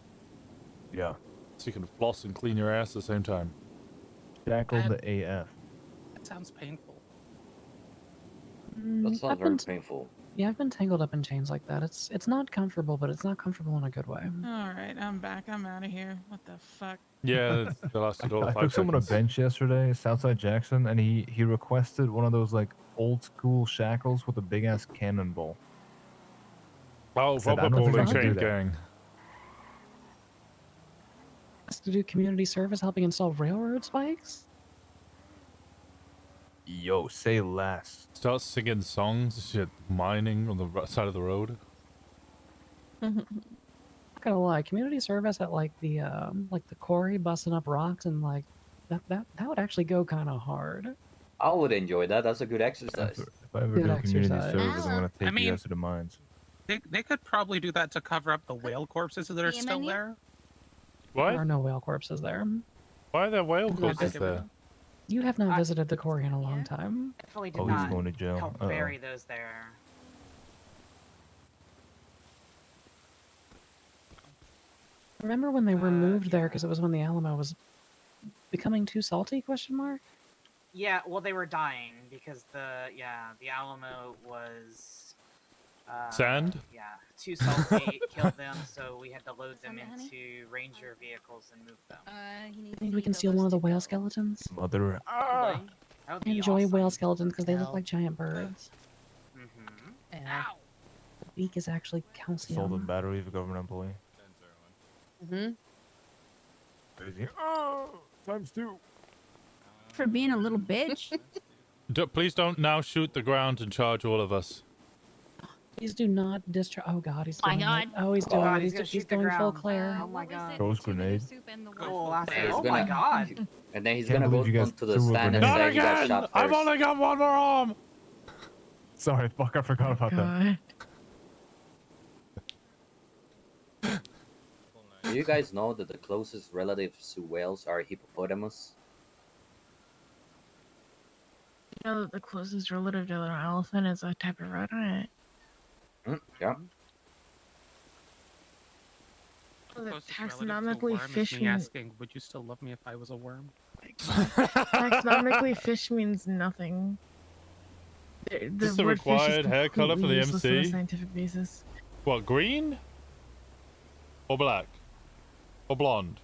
Yeah. So you can floss and clean your ass at the same time. Shackled the AF. That sounds painful. That sounds very painful. Yeah, I've been tangled up in chains like that. It's not comfortable, but it's not comfortable in a good way. All right, I'm back. I'm out of here. What the fuck? Yeah, that lasted all I 5 took someone a seconds. bench yesterday, Southside Jackson, and he requested one of those like old school shackles with a big ass cannonball. Oh, I said, proper "I don't think I bowling can do chain that." gang. Has to do community service helping install railroad spikes? Yo, say less. Start singing songs, shit, mining on the side of the road. Not gonna lie, community service at like the quarry, busting up rocks and like that would actually go kind of hard. I would enjoy that. That's a good exercise. If I ever Good do community exercise. service, I'm gonna take I you mean- guys to the mines. They could probably do that to cover up the whale corpses that are Be a still menu? there. There What? are no whale corpses there. Why are there whale Yeah, corpses there? You have not visited the quarry in a long time. Definitely did Oh, he's not going to jail. help Uh-oh. bury those there. Remember when they were moved there because it was when the Alamo was becoming too salty? Question mark. Yeah, well, they were dying because the Alamo was Sand? Yeah, too salty, killed them, so we had to load them into ranger vehicles and move them. I think we can steal one of the whale skeletons. Mother. That would I be enjoy awesome. whale skeletons because they look like giant birds. Mm-hmm. And the beak is actually calcium. Sold in battery of a government employee. Mm-hmm. Crazy. Oh, times 2. For being a little bitch. Please don't now shoot the ground and charge all of us. Please do not discharge. Oh god, he's My doing God. it. Oh, he's Oh, doing God, it. he's gonna He's shoot the going full ground. Claire. Oh my god. Ghost grenade. Oh, he's oh gonna- my god. And then he's Can't gonna go believe you guys onto the threw a stand and grenade. say he got shot I've first. only got one more arm! Sorry, fuck, I forgot about that. God. Do you guys know that the closest relatives to whales are hippopotamus? You know that the closest relative to an elephant is a type of rodent. Yeah. Oh, the Closest relative to a taxonomically worm is fish me means asking, would you still love me if I was a worm? taxonomically fish means nothing. The this the word fish is required hair color for completely the useless on a MC? scientific basis. What, green? Or black? Or blonde?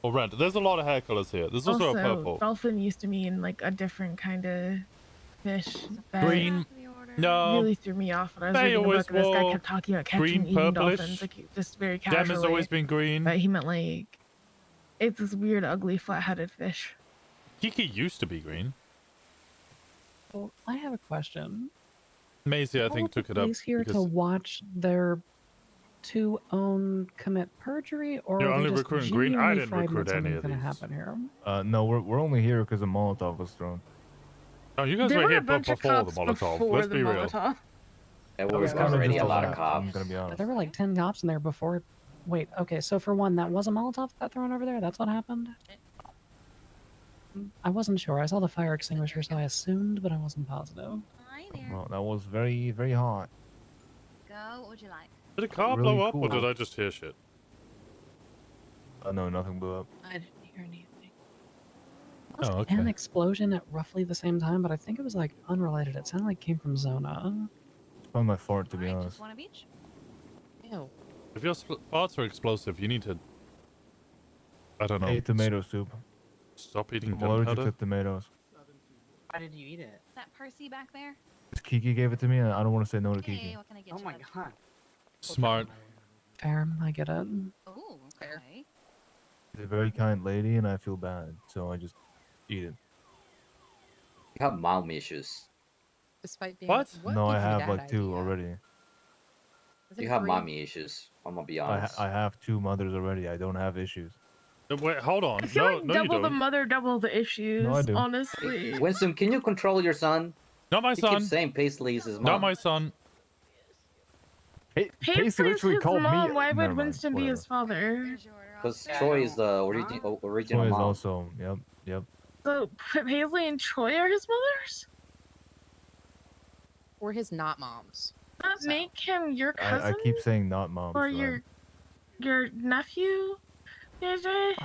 Or red? There's a lot of hair colors here. There's also a purple. Dolphin used to mean like a different kind of fish. That Green. No. really threw me off when I was They reading a always book. And this guy wore kept talking about catching green, and eating purplish. dolphins, like just very Gem casually. has always been green. But he meant like it's this weird, ugly, flat-headed fish. Kiki used to be green. Well, I have a question. Maisie, I think, took it up. Police here to because watch their two own commit perjury, or You're are they only just recruiting green? I genuinely didn't frightened recruit that any something's of gonna these. happen here? No, we're only here because a Molotov was thrown. Oh, you guys There were were here a bunch of before the cops Molotov. before Let's the be real. Molotov. There That were was kind of already just a lot of lie, cops. I'm gonna be honest. There were like 10 cops in there before. Wait, okay, so for one, that was a Molotov that got thrown over there? That's what happened? I wasn't sure. I saw the fire extinguisher, so I assumed, but I wasn't positive. Well, that was very, very hot. Go. What would you like? Did a car Really blow up, or cool. did I just hear shit? No, nothing blew up. I didn't hear anything. There was an explosion at roughly the same time, but I think it was like unrelated. It sounded like it came from Zona. It's probably my fart, to be honest. One of each. Ew. If your parts are explosive, you need to. I don't know. Ate tomato soup. Stop eating I'm allergic gunpowder. to tomatoes. Why did you eat it? That Percy back there? Kiki gave it to me, and I don't want to say no to Hey, Kiki. what can I get Oh you? my god. Smart. Fair, I get it. Oh, okay. She's a very kind lady, and I feel bad, so I just eat it. You have mom issues. Despite being What? No, I gives you have that like two idea? already. Is it You have free? mommy issues. I'm gonna be honest. I have two mothers already. I don't have issues. Wait, hold on. I feel No, like no, you double the don't. mother, double the issues. No, I do. Honestly. Winston, can you control your son? Not my He son. keeps saying Paisley is his mom. Not my son. Hey, Paisley's Paisley literally his called mom. me. Why Never would mind, Winston be his father? Because Troy is the original Troy is mom. also. Yep. So Paisley and Troy are his mothers? Or his not moms. That make him your I cousin keep saying not mom. or your nephew, JJ?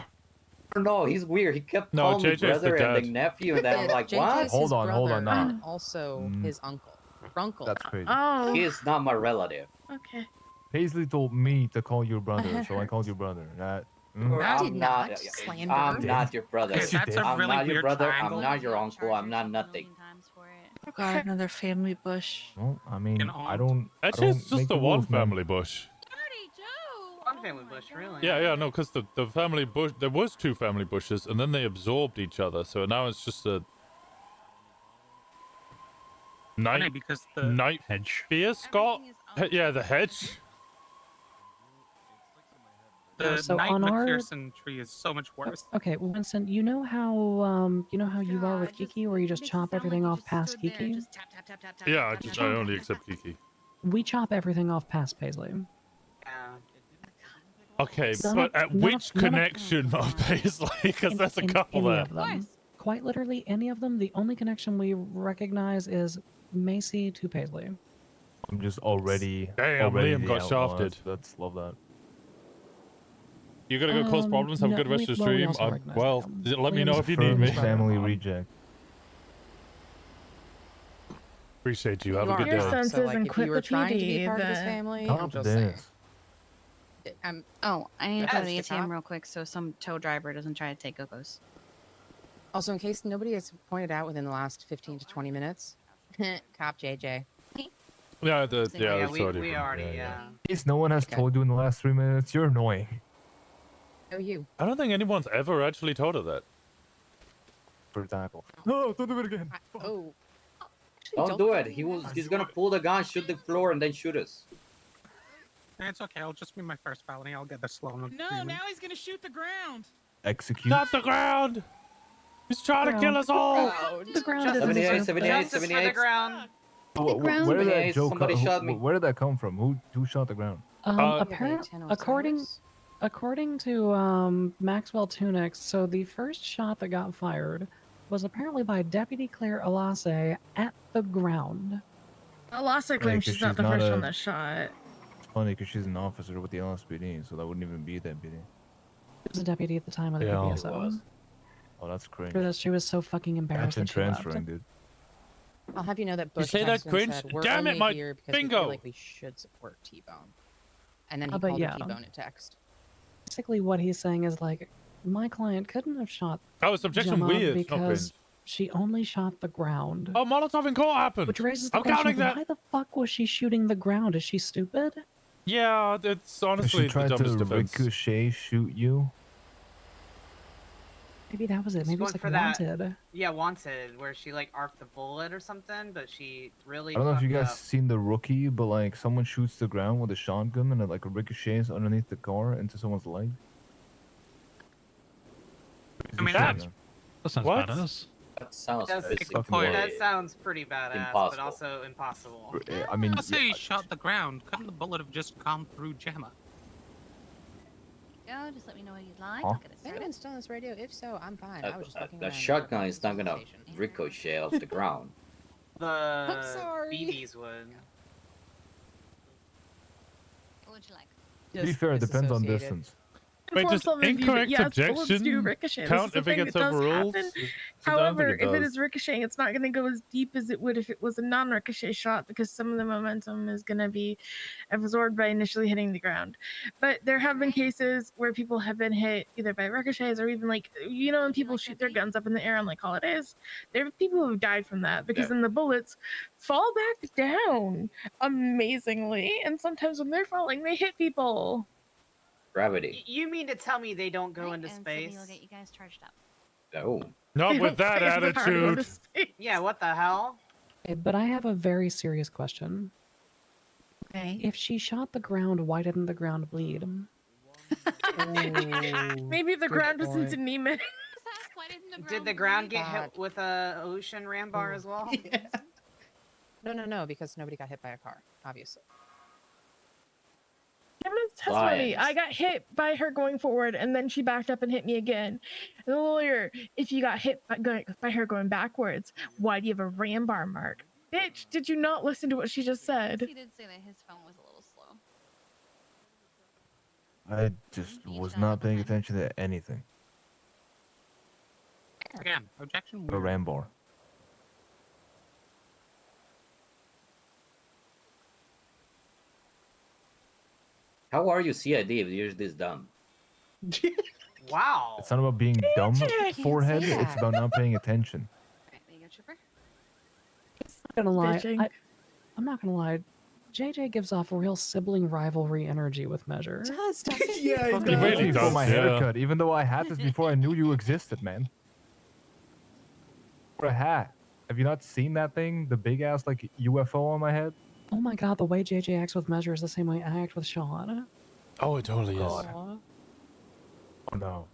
No, he's weird. He kept No, calling me JJ's the brother and dad. then nephew, and then I'm like, JJ's what? his Hold on, brother nah. and also his uncle. Runkle. That's crazy. Oh. He is not my relative. Okay. Paisley told me to call you brother, so I called you brother. That. That did I'm not not. slander. I'm not your brother. Yes, that's a I'm really not your weird brother. triangle. I'm not your uncle. I'm not nothing. Got another family bush. Well, I mean, An I don't. Actually, I it's don't just make the the one rules, man. family bush. One family bush, really? Yeah, no, because the family bush, there was two family bushes, and then they absorbed each other, so now it's just a Funny night because the night fear, Scott. Yeah, the hedge. The So Night on our- McPherson tree is so much worse. Okay, Winston, you know how you are with Kiki, where you just chop everything off past Kiki? Yeah, I only accept Kiki. We chop everything off past Paisley. Okay, None but of- at none which of- none of- connection of Paisley? Because that's a couple any there. of them. Quite literally any of them. The only connection we recognize is Macy to Paisley. I'm just already. Damn, already Liam the got outlaw. shafted. That's love that. You gotta go cause problems. Have a good rest of the stream. Well, let me know if you need me. Family reject. Appreciate you. Have a good Your day. senses So, like, and if quit you were the trying to be PD. part of this then- family, Calm I'm just saying. this. Oh, I need to go to the Yes, ATM Cop. real quick so some tow driver doesn't try to take Gogo's. Also, in case nobody has pointed out within the last 15 to 20 minutes, Cop JJ. Yeah, Yeah, it's already. we already, In case no one has told you in the last 3 minutes, you're annoying. Oh, you. I don't think anyone's ever actually told her that. For tackle. No, don't do it again. Oh. Don't do it. He's gonna pull the gun, shoot the floor, and then shoot us. It's okay. It'll just be my first felony. I'll get the slow. No, now he's gonna shoot the ground. Execute. Not the ground. He's trying to kill us all. The ground doesn't 78, deserve 78, Justice for the 78. ground. Where did that joke Somebody come? shot me. Where did that come from? Who shot the ground? According according to Maxwell Tunics, so the first shot that got fired was apparently by Deputy Claire Alase at the ground. Alasa Funny, claims 'cause she's not the not first a- one that shot. It's funny because she's an officer with the LSPD, so that wouldn't even be a deputy. She was a deputy at the time of the Yeah. PPSO. Oh, that's cringe. After this, she was so fucking embarrassed Imagine that she left. transferring, dude. I'll have you know that You Bush say that texted and cringe? said, we're Damn it, only my here because we bingo! feel like we should support T-Bone. And then he But called yeah. her T-Bone in text. Basically, what he's saying is like, my client couldn't have shot Oh, it's objection Gemma weird, not because cringe. she only shot the ground. Oh, Molotov in court happened. Which raises the I'm question counting of that. why the fuck was she shooting the ground? Is she stupid? Yeah, it's honestly she tried the dumbest to defense. ricochet shoot you. Maybe that was it. She's Maybe it's going like for that- wanted. Yeah, wanted, where she like arced the bullet or something, but she really I don't know if you fucked guys up. seen The Rookie, but like someone shoots the ground with a shotgun and it like ricochets underneath the car into someone's leg. I mean, Crazy that shit, sounds What? badass. That sounds That's- physically That sounds pretty badass, but impossible. also impossible. man. I mean, Let's say he shot the ground. Couldn't the bullet have just gone through Gemma? Go, just let me know what you'd like. Huh? I'll get it Is started. anyone still on this radio? If so, I'm fine. I was just fucking The around. shotgun is not gonna ricochet off the ground. The sorry. BBs would. What would you like? to be fair, it depends on disassociated. distance. Wait, does Informs on the view, but incorrect yes, bullets do objection ricochet. This count is the if it thing gets that does overruled? happen. I don't However, think if it does. is ricocheting, it's not going to go as deep as it would if it was a non-ricochet shot because some of the momentum is going to be absorbed by initially hitting the ground. But there have been cases where people have been hit either by ricochets or even like, you know, when people shoot their guns up in the air on like holidays, there are people who died from that because then the bullets fall back down amazingly. And sometimes when they're falling, they hit people. Gravity. You mean to tell me they don't go into and space? Sydney will get you guys charged up. No. Not They with don't that pay the power to go to attitude. space. Yeah, what the hell? Okay, but I have a very serious question. Okay. If she shot the ground, why didn't the ground bleed? Maybe the ground was into anemic. Did the ground get hit with a ocean rambar as well? No, because nobody got hit by a car, obviously. Gemma's testimony. Science. I got hit by her going forward, and then she backed up and hit me again. And the lawyer, if you got hit by her going backwards, why do you have a rambar mark? Bitch, did you not listen to what she just said? He did say that his phone was a little slow. I just was not paying attention to anything. Again, objection A weird. rambar. How are you CID if you're this dumb? Wow. It's not about being dumb, forehead. It's about not paying attention. Alright, there you go, Trooper. I'm not gonna lie. Bitching. I'm not gonna lie. JJ gives off real sibling rivalry energy with Measure. Doesn't Yeah, he Fucking does. waiting for does, my yeah. haircut, even though I had this before I knew you existed, man. For a hat. Have you not seen that thing? The big ass like UFO on my head? Oh my god, the way JJ acts with Measure is the same way I act with Sean. Oh, it totally is. God. Oh no.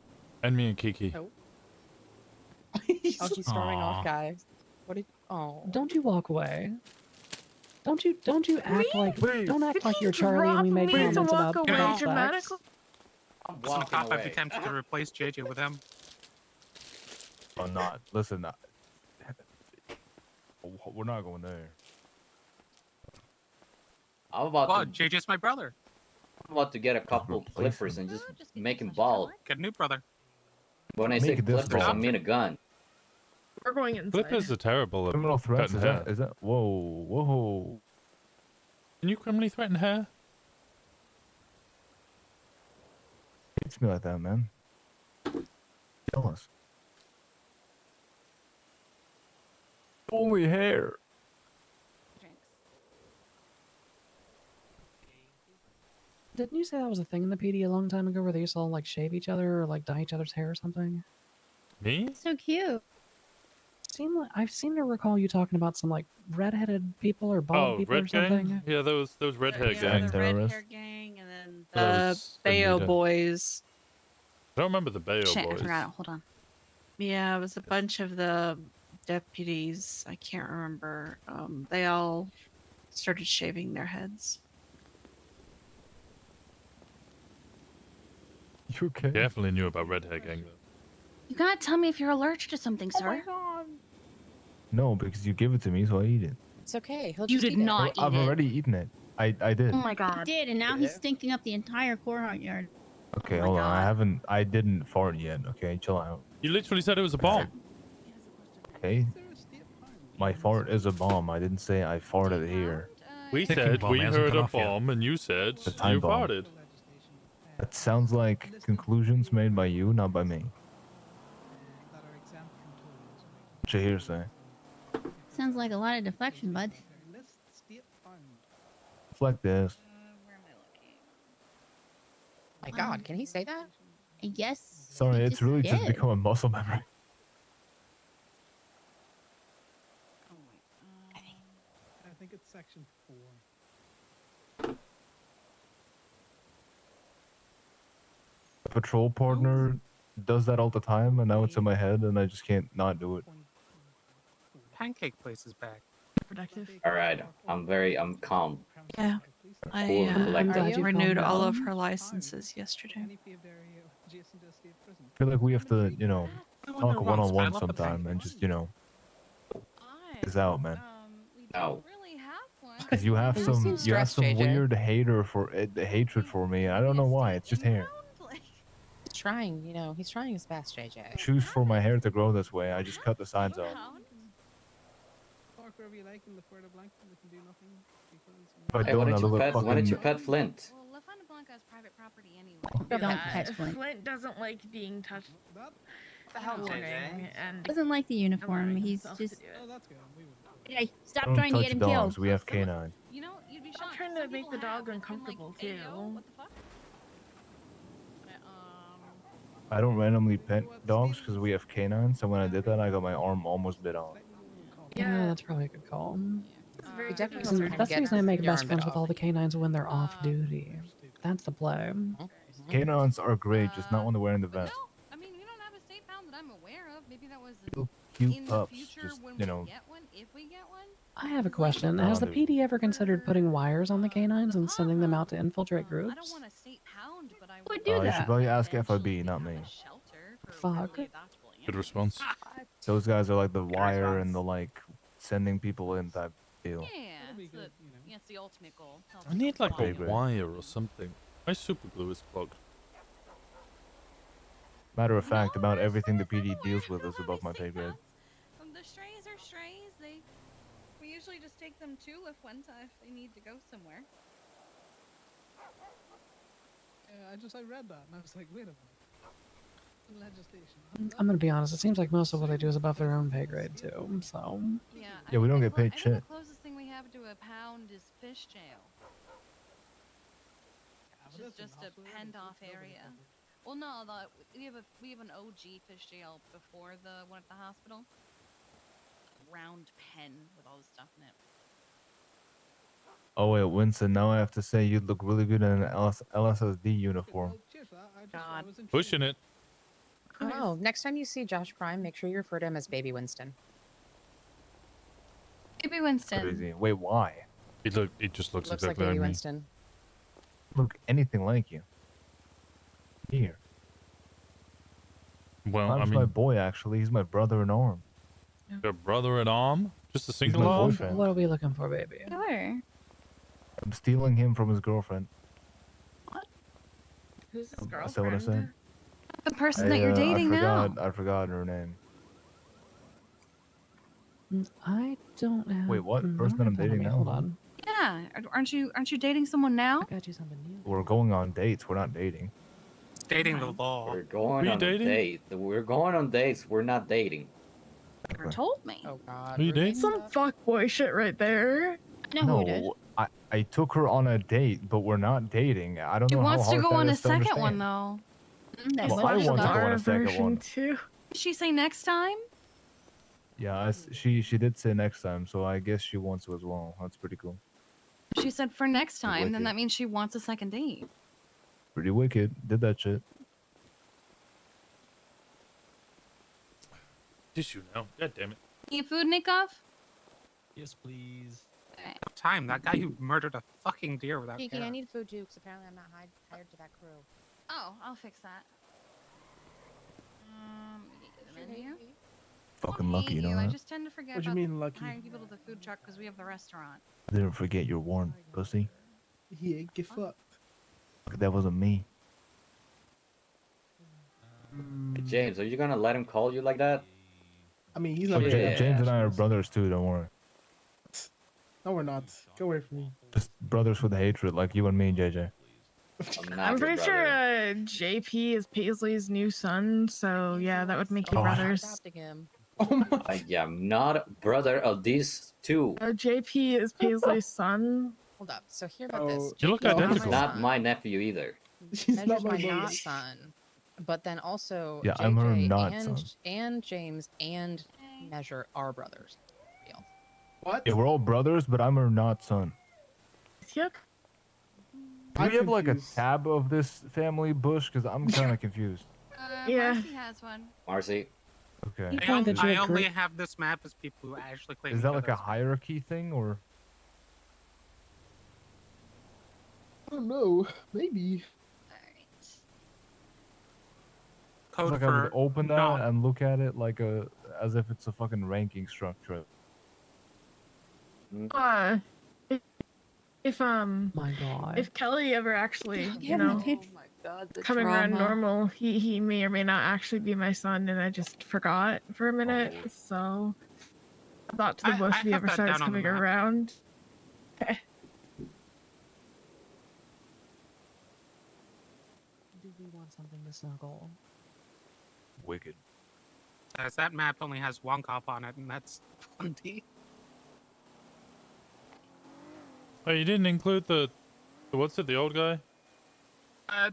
And me and Kiki. Oh, she's storming off, guys. What did? Oh, Don't you walk away. Don't you act like Please. don't act like you're Did Charlie and we made me to comments walk about away know, sex. dramatically? I'm Some walking cop I've away. attempted to replace JJ with him. I'm not. Listen, we're not going there. I'm about Well, to JJ's my brother. get a couple Replace clippers him. and just make him bald. Get a new brother. When I Make say it this clippers, I bald. mean a gun. We're going inside. Clippers are terrible at Criminal threats? cutting hair. Is that? Whoa. Can you criminally threaten hair? Hits me like that, man. Jealous. Only hair. Drinks. Didn't you say that was a thing in the PD a long time ago where they used to all like shave each other or like dye each other's hair or something? Me? So cute. I've seemed to recall you talking about some like redheaded people or bald Oh, people or red something. gang? Yeah, those red hair Yeah, gang. the red terrorists. hair gang, and then That the was Bayo Anita. boys. I don't remember the Bayo Shit, boys. I forgot it. Hold on. Yeah, it was a bunch of the deputies. I can't remember. They all started shaving their heads. You okay? Definitely knew about Red Hair Gang, though. You gotta tell me if you're allergic to something, sir. No, because you give it to me, so I eat it. It's okay. He'll You just did eat it. not eat I've it. already eaten it. I did. Oh my He god. did, and now he's stinking up the entire courtyard. Okay, my hold on. God. I didn't fart yet. Okay, chill out. You literally said it was a bomb. Okay. My fart is a bomb. I didn't say I farted here. We Ticking said bomb we hasn't heard gone a off yet. bomb, and you said The time you bomb. farted. That sounds like conclusions made by you, not by me. What you hear say? Sounds like a lot of deflection, bud. It's like this. My God, can he say that? I guess. Sorry, he it's really just did. become a muscle memory. I think it's section 4. A patrol partner does that all the time, and now it's in my head, and I just can't not do it. Pancake place is back. Productive. All right, I'm calm. Yeah. Cool and I collected. renewed all of her licenses yesterday. I feel like we have to, you know, wonder talk once, one-on-one I love the sometime and just, you know, is out, man. No. Because you have You some, seem you have stressed, some JJ. weird hatred for me. I don't know why. It's just hair. He's trying, you know, he's trying his best, JJ. Choose for my hair to grow this way. I just cut the sides off. If I Hey, why don't, I did you look pet? fucking. Why did you pet Flint? Well, La Fonte Blanca is private property anyway. Don't pet Flint. Flint doesn't like being touched. The hell warning and Doesn't like the uniform. He's himself just. to do it. Hey, stop Don't trying to touch get him dogs. killed. We have canines. You know, you'd be I'm shocked. trying to make the dog uncomfortable too. What the fuck? I don't randomly pet dogs because we have canines. So when I did that, I got my arm almost bit off. Yeah, that's probably a good call. It's very definitely difficult. considered That's the reason I make your best arm bit friends with off. all the canines when they're off duty. That's the play. Canines are great, just not when they're wearing the vest. I mean, we don't have a state pound that I'm aware of. Maybe that was Cute in pups, the future just when you know. we get one, if we get one. I have a question. No, Has the dude. PD ever considered putting wires on the canines and sending them out to infiltrate I don't groups? want a state pound, but I would do You should that. probably ask FIB, not me. Fuck. Good response. Those guys are like the wire and the like sending people in type deal. Yeah, it's the ultimate goal. I need like a Favorite. wire or something. My super glue is clogged. Matter of fact, about everything the PD deals with is above my pay grade. The strays are strays. We usually just take them to La Fuente if they need to go somewhere. Yeah, I read that and I was like, wait a minute. Legislation. I'm gonna be honest. It seems like most of what I do is above their own pay grade too. So. Yeah, we don't get paid shit. The closest thing we have to a pound is fish jail. Which is just a penned off area. Well, no, we have an OG fish jail before the one at the hospital. Round pen with all the stuff in it. Oh wait, Winston, now I have to say you'd look really good in an LSSD uniform. God. Pushing it. Oh, next time you see Josh Prime, make sure you refer to him as Baby Winston. Baby Winston. Crazy. Wait, why? He just looks Looks exactly like Baby like me. Winston. Look anything like you. Here. Well, I Prime's mean, my boy actually. He's my brother in arm. your brother in arm? Just a He's single my arm? boyfriend. What are we looking for, baby? Sure. I'm stealing him from his girlfriend. Who's his Is girlfriend? that what I said? The person that you're dating now. I forgot her name. I don't have. Wait, what? Person that I'm dating now? Hold on. Yeah, aren't you dating someone now? I got you something new. We're going on dates. We're not dating. Dating the law. We're going you on a dating? date. We're going on dates. We're not dating. Never told me. Oh God. Are you dating? Some fuckboy shit right there. I know who it is. No, I took her on a date, but we're not dating. I don't She know how wants to hard go that on a is to second one understand. though. That Well, was I just want to go on Our a second version one. too. Did she say next time? Yeah, she did say next time, so I guess she wants to as well. That's pretty cool. She said for next time, then Wicked. that means she wants a second date. Pretty wicked. Did that shit. Tissue now. God damn it. Need food, Nikov? Yes, please. Time. That guy who murdered a fucking deer without Kiki, I care. need food too, because apparently I'm not hired to that crew. Oh, I'll fix that. The menu. Fucking lucky, you know I that? just tend to forget What do you about mean, lucky? hiring people to the food truck because we have the restaurant. I didn't forget your warrant, pussy. Yeah, get fucked. That wasn't me. Hey, James, are you gonna let him call you like that? I mean, he's Oh, not very Yeah. James and I are professional, so- brothers too, don't worry. No, we're not. Go away from me. Just brothers with hatred, like you and me, JJ. I'm pretty sure JP is Paisley's new son, so yeah, that would make you Oh. brothers. Adopting him. I am not brother of these two. JP is Paisley's son. Hold up. So hear about this. You look JP is not my identical. Not son. my nephew either. Measure's my not son. But then also Yeah, JJ I'm her not and, son. and James and Measure are brothers. Real. What? Yeah, we're all brothers, but I'm her not son. Yep. Do we have like a tab of this family bush? Because I'm kind of confused. Yeah. Marcy has one. Marcy. Okay. I only have this map as people who actually claim. Is each that like a other's- hierarchy thing, or? I don't know. Maybe. Code Like I would for open that not- and look at it like as if it's a fucking ranking structure. If My God. if Kelly ever actually, Dog you know, everything. Oh my god, the coming around drama. normal, he may or may not actually be my son, and I just forgot for a minute. So, thought to the bush if he have ever that starts down on the coming map. around. Do we want something to snuggle? Wicked. As that map only has one cop on it, and that's plenty. Oh, you didn't include the what's it? The old guy?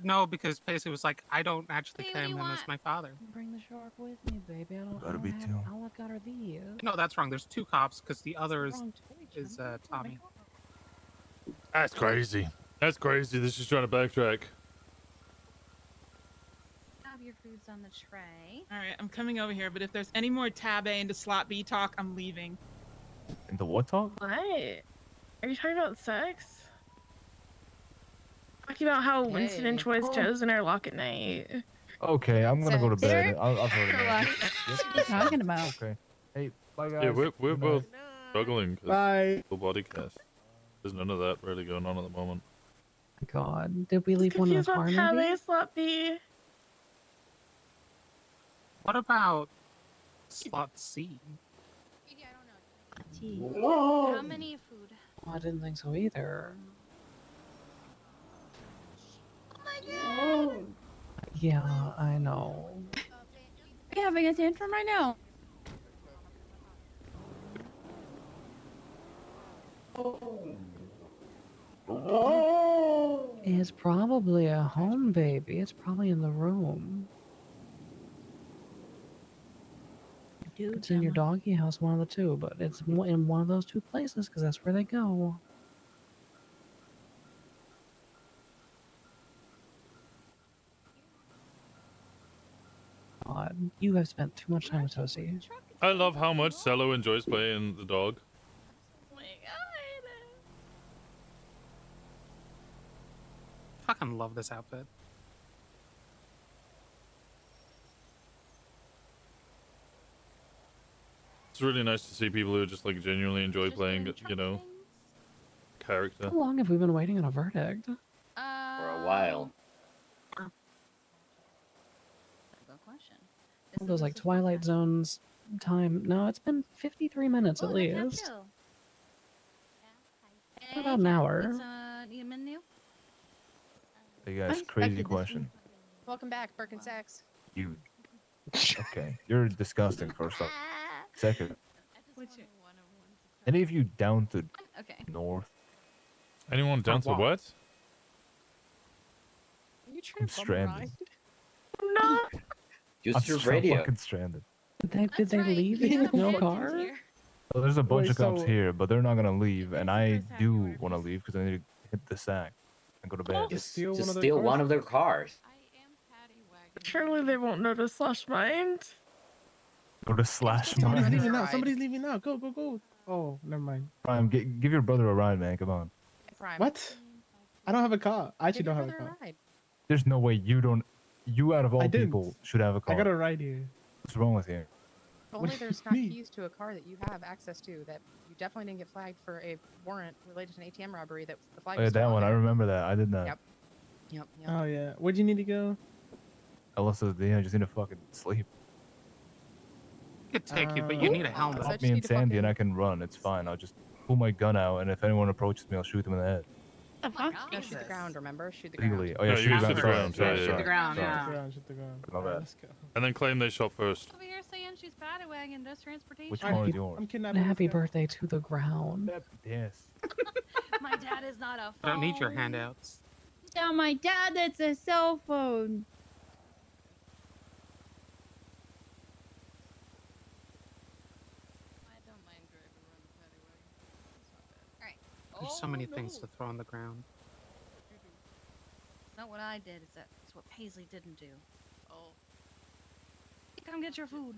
No, because Pacey was like, I don't actually claim him as my father. Bring the shark with me, baby. I don't. Gotta I be don't have, two. all I've got are these. No, that's wrong. There's two cops because the other is wrong toy, is Jim. Tommy. That's crazy. That's crazy. This is trying to backtrack. Have your foods on the tray. All right, I'm coming over here, but if there's any more tab A into slot B talk, I'm leaving. In the what talk? What? Are you talking about sex? Talking about how Winston and Troy's chosen our lock at night. Okay, I'm gonna go to Sex. bed. I've heard Her about luck. it. What are you talking about? Okay. Hey, bye guys. Yeah, we're Good both night. struggling. Bye. Full body cast. There's none of that really going on at the moment. God, did we leave one in the Confused car? about tab Maybe. A slot B. What about slot C? How many food? Oh, I didn't think so either. Oh my god! Yeah, I know. Are you having a tantrum right now? It's probably a home baby. It's probably in the room. Dude, It's in your doggy house, one of the two, but it's in one of those two places because that's where they go. God, you have spent too much time with Tosie. I love how much Cello enjoys playing the dog. Oh my god! Fucking love this outfit. It's really nice to see people who just like genuinely enjoy playing, you know, character. How long have we been waiting on a verdict? For a while. Good question. One of those like Twilight Zones time. No, it's been 53 minutes at least. About an hour. Need a menu? Hey guys, crazy question. Welcome back, Birkenstocks. You. Okay, you're disgusting. First off. Second, any of you down to Okay. north? Anyone down to what? I'm stranded. No. Use I'm your so radio. fucking stranded. Did they leave you with no car? Well, there's a bunch Wait, of cops so- here, but they're not gonna leave, and I do want to leave because I need to hit the sack and go to bed. Just steal one Just of their steal cars? one of their cars. Surely they won't notice slash mind. Go to slash Somebody's mine. leaving now. Somebody's leaving now. Go, go, go. Oh, never mind. Prime, give your brother a ride, man. Come on. Prime. What? I don't have a car. I actually Give your don't have a brother car. a ride. There's no way you don't. You out of all I didn't. people should have a car. I got it right here. What's wrong with you? If What only do there's you not mean? keys to a car that you have access to that you definitely didn't get flagged for a warrant related to an ATM robbery that the flag Oh, yeah, was still that on one. I there. remember that. I did that. Yep. Yep. Oh yeah. Where'd you need to go? LSSD. I just need to fucking sleep. Could take you, but you need a helmet. So I Pop just me need and to Sandy, and fucking- I can run. It's fine. I'll just pull my gun out, and if anyone approaches me, I'll shoot them in the head. No, shoot the ground, remember? Shoot the ground. Legally. Oh yeah, No, shoot you the can ground. shoot the Sorry, ground, sorry, yeah, sorry, yeah. sorry. Shoot the ground, sorry. yeah. Shoot the ground. My bad. Let's go. And then claim they shot first. Over here saying she's paddywhagging does transportation. Which one is yours? I'm And kidnapping. happy this guy. birthday to the ground. Yes. My dad is not a phone. I don't need your handouts. Tell my dad it's a cell phone. I don't mind driving around the paddywhagging. It's not bad. Alright. There's so many things to throw on the ground. It's not what I did, it's what Paisley didn't do. Oh. Come get your food.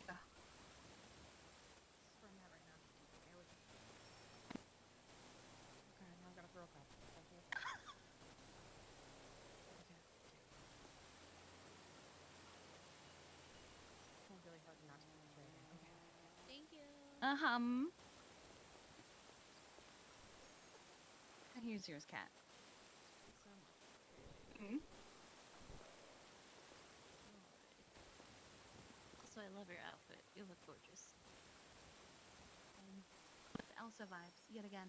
Yeah. Where I'm at right now. Bear with me. Okay, now I gotta throw a cup. Thank you. Okay. Trying really hard not to betray you. Okay. Thank you. Uh-huh. Here's yours, cat. Mm. Also, I love your outfit. You look gorgeous. With Elsa vibes, yet again.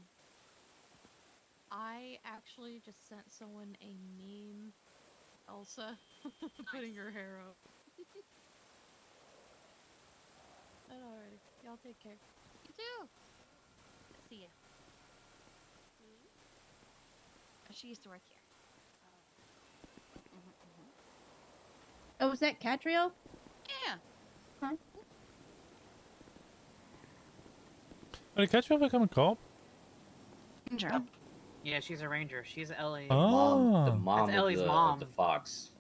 I actually just sent someone a meme, Elsa, putting her hair up. And alrighty, y'all take care. You too. See ya. She used to work here. Oh, was that Catriel? Yeah. Huh? Did Catch become a cop? Sure. Yeah, she's a ranger. She's Ellie. Oh. The mom That's of Ellie's the, mom. of the fox.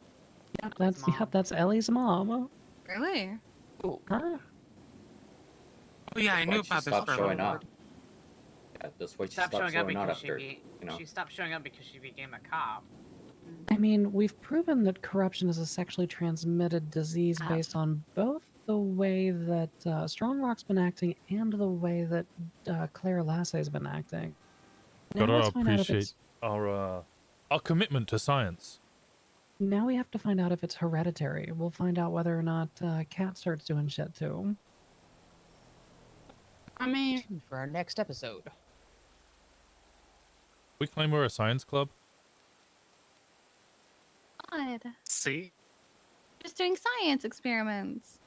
That's Ellie's mom. Really? Huh? Oh yeah, I That's why knew she about this stopped for a showing little up. Yeah, that's why she Stopped stopped showing up showing out because after. she stopped showing up because she became a cop. I mean, we've proven that corruption is a sexually transmitted disease based on both the way that Strong Rock's been acting and the way that Claire Lassay's been acting. Now Gotta let's find out if appreciate it's, our commitment to science. now we have to find out if it's hereditary. We'll find out whether or not Cat starts doing shit too. I mean, Tuned for our next episode. We claim we're a science club. Odd. See? Just doing science experiments.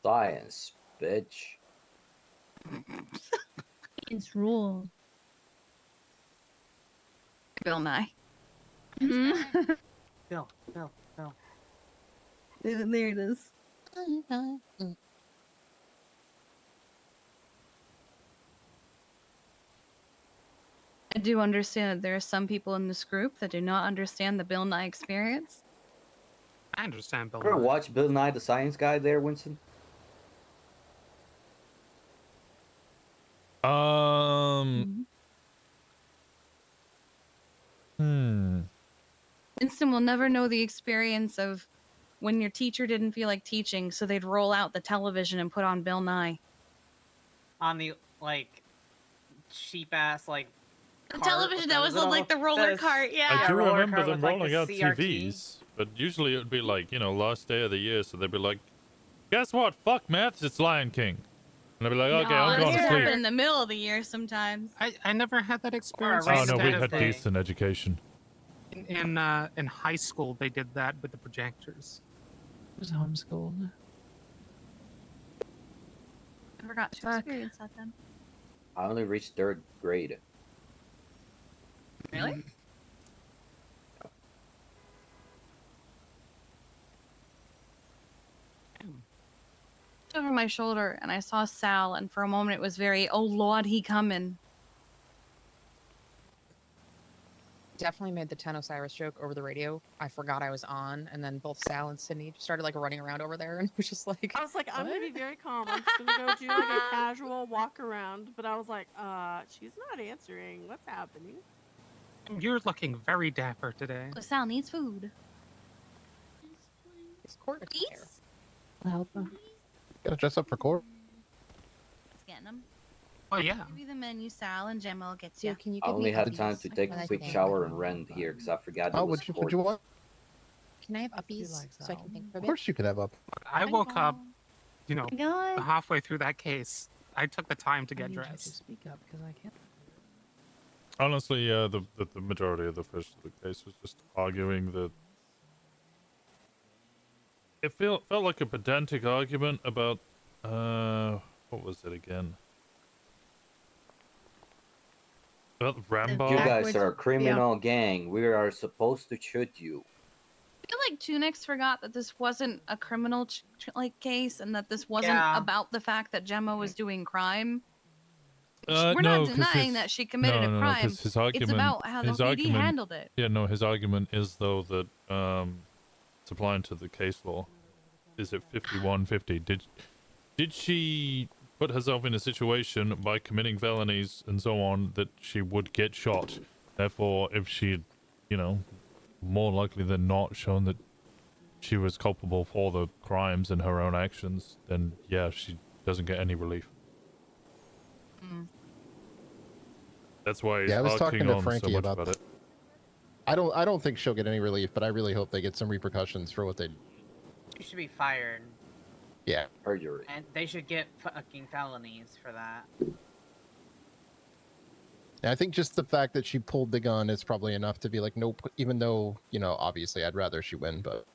Science, bitch. it's rule. Bill Nye. Bill, Bill. There it is. I do understand that there are some people in this group that do not understand the Bill Nye experience. I understand Bill. Ever Nye. watch Bill Nye the Science Guy there, Winston? Winston will never know the experience of when your teacher didn't feel like teaching, so they'd roll out the television and put on Bill Nye. On the, like, cheap-ass, like, The cart television with that the was on, little- like, the roller cart, yeah. I do roller remember cart them with, like, rolling the out CRT. TVs, but usually it would be like, you know, last day of the year, so they'd be like, guess what? Fuck maths, it's Lion King. And I'd be like, okay, I'm going to It's sleep. in the middle of the year sometimes. I never had that experience. Oh no, we Instead had of decent education. in high school, they did that with the projectors. It was homeschooled. I forgot to experience that then. I only reached 3rd grade. Really? Over my shoulder and I saw Sal, and for a moment it was very, oh Lord, he coming. definitely made the 10 Osiris joke over the radio. I forgot I was on, and then both Sal and Sydney just started like running around over there, and it was just like, I was like, I'm gonna be very calm. I'm just gonna go do like a casual walk around. But I was like, she's not answering. What's happening? You're looking very dapper today. Sal needs food. It's court Please? I'll help her. Gotta dress up for court. Getting them. Oh yeah. Give you the menu, Sal, and Gemma will get you. Can you I give only me had uppies? time to take a quick shower and run here because I forgot it was Would you want? Can I have uppies so I can think for a Of bit? course you could have up. I woke up, you know, God. halfway through that case. I took the time to get dressed. Speak up because I can't. Honestly, the majority of the first of the case was just arguing that it felt like a pedantic argument about what was it again? About Rambo. You guys are a criminal gang. We are supposed to shoot you. I feel like Tunix forgot that this wasn't a criminal like case, and that this wasn't about the fact that Gemma was doing crime. We're No, not 'cause denying that she committed a crime. 'cause his argument, It's about how the his PD argument, handled it. Yeah, no, his argument is though that it's applying to the case law. Is it 5150? Did she put herself in a situation by committing felonies and so on that she would get shot? Therefore, if she had, you know, more likely than not shown that she was culpable for the crimes and her own actions, then yeah, she doesn't get any relief. That's why he's I was talking to on Frankie so much about it. I don't think she'll get any relief, but I really hope they get some repercussions for what they. She should be fired. Yeah. Perjury. And they should get fucking felonies for that. I think just the fact that she pulled the gun is probably enough to be like, nope. Even though, you know, obviously I'd rather she win, but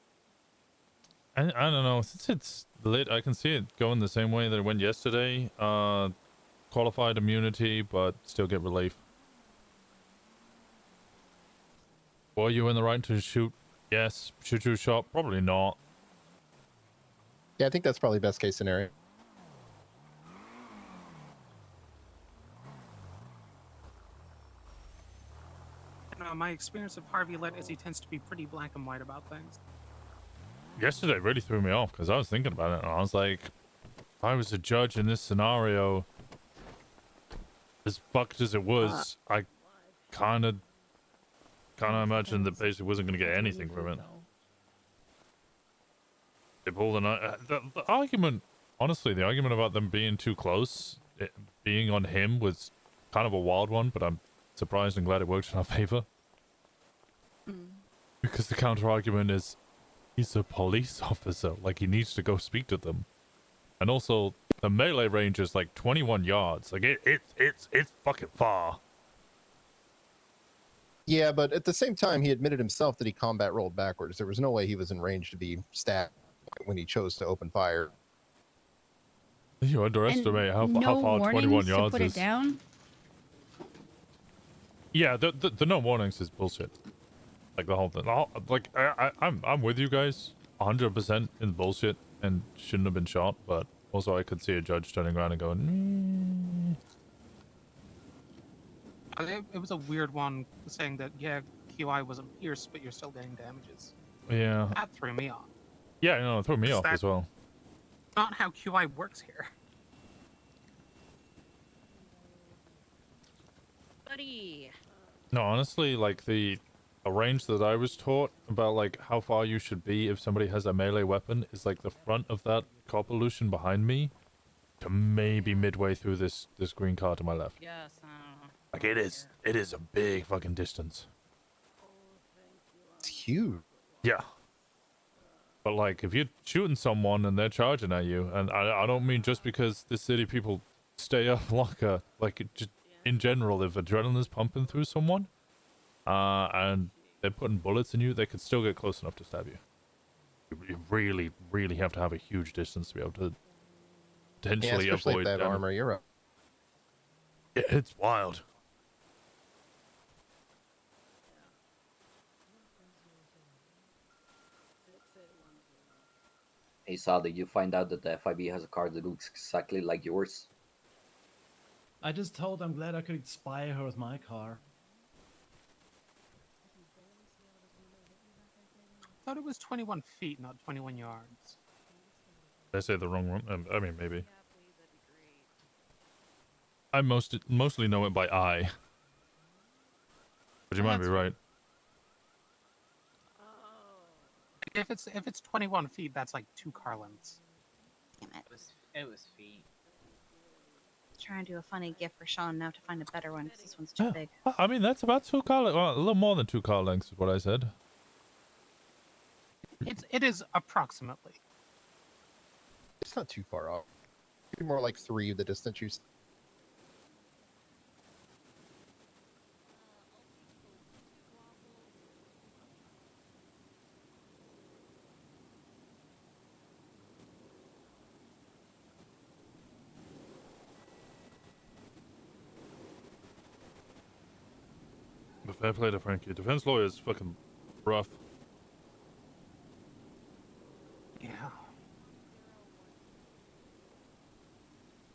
I don't know. Since it's lit, I can see it going the same way that it went yesterday. Qualified immunity, but still get relief. Were you in the right to shoot? Yes. Should you shot? Probably not. yeah, I think that's probably best case scenario. My experience of Harvey Lett is he tends to be pretty black and white about things. Yesterday really threw me off because I was thinking about it and I was like, if I was a judge in this scenario, as fucked as it was, I kind of imagine that basically wasn't going to get anything from it. They pulled the argument, honestly, the argument about them being too close, being on him was kind of a wild one, but I'm surprised and glad it worked in our favor. Because the counter argument is, he's a police officer, like he needs to go speak to them. And also, the melee range is like 21 yards. Like it's fucking far. Yeah, but at the same time, he admitted himself that he combat rolled backwards. There was no way he was in range to be stabbed when he chose to open fire. You underestimate how far 21 yards to put is. It down? Yeah, the no warnings is bullshit. Like the whole thing. Like I'm with you guys 100% in bullshit and shouldn't have been shot, but also I could see a judge turning around and going, It was a weird one saying that, yeah, QI wasn't pierced, but you're still getting damages. yeah. That threw me off. Yeah, no, it threw me off as well. Not how QI works here. Buddy. No, honestly, like the range that I was taught about like how far you should be if somebody has a melee weapon is like the front of that cop illusion behind me to maybe midway through this green car to my left. Yes. Like it is a big fucking distance. It's huge. Yeah. But like if you're shooting someone and they're charging at you, and I don't mean just because the city people stay up longer, like it just in general, if adrenaline's pumping through someone, and they're putting bullets in you, they could still get close enough to stab you. You really, really have to have a huge distance to be able to potentially especially avoid if that armor. You're up. It's wild. Hey, Sal, did you find out that the FIB has a car that looks exactly like yours? I just told I'm glad I could inspire her with my car. thought it was 21 feet, not 21 yards. Did I say the wrong one? I mean, maybe. I mostly know it by eye. But you might be right. If it's 21 feet, that's like 2 car lengths. Damn it. It was feet. Trying to do a funny gift for Sean now to find a better one because this one's too big. I mean, that's about 2 car lengths. Well, a little more than 2 car lengths is what I said. It is approximately. It's not too far off. Maybe more like 3 the distance you. But fair play to Frankie. Defense lawyer is fucking rough. Yeah.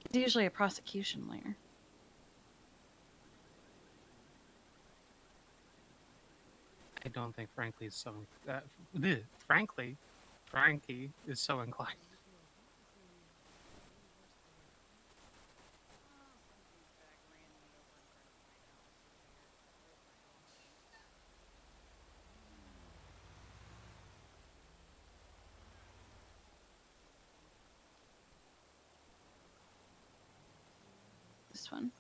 He's usually a prosecution lawyer. I don't think Frankie is so. Frankie is so inclined. This one.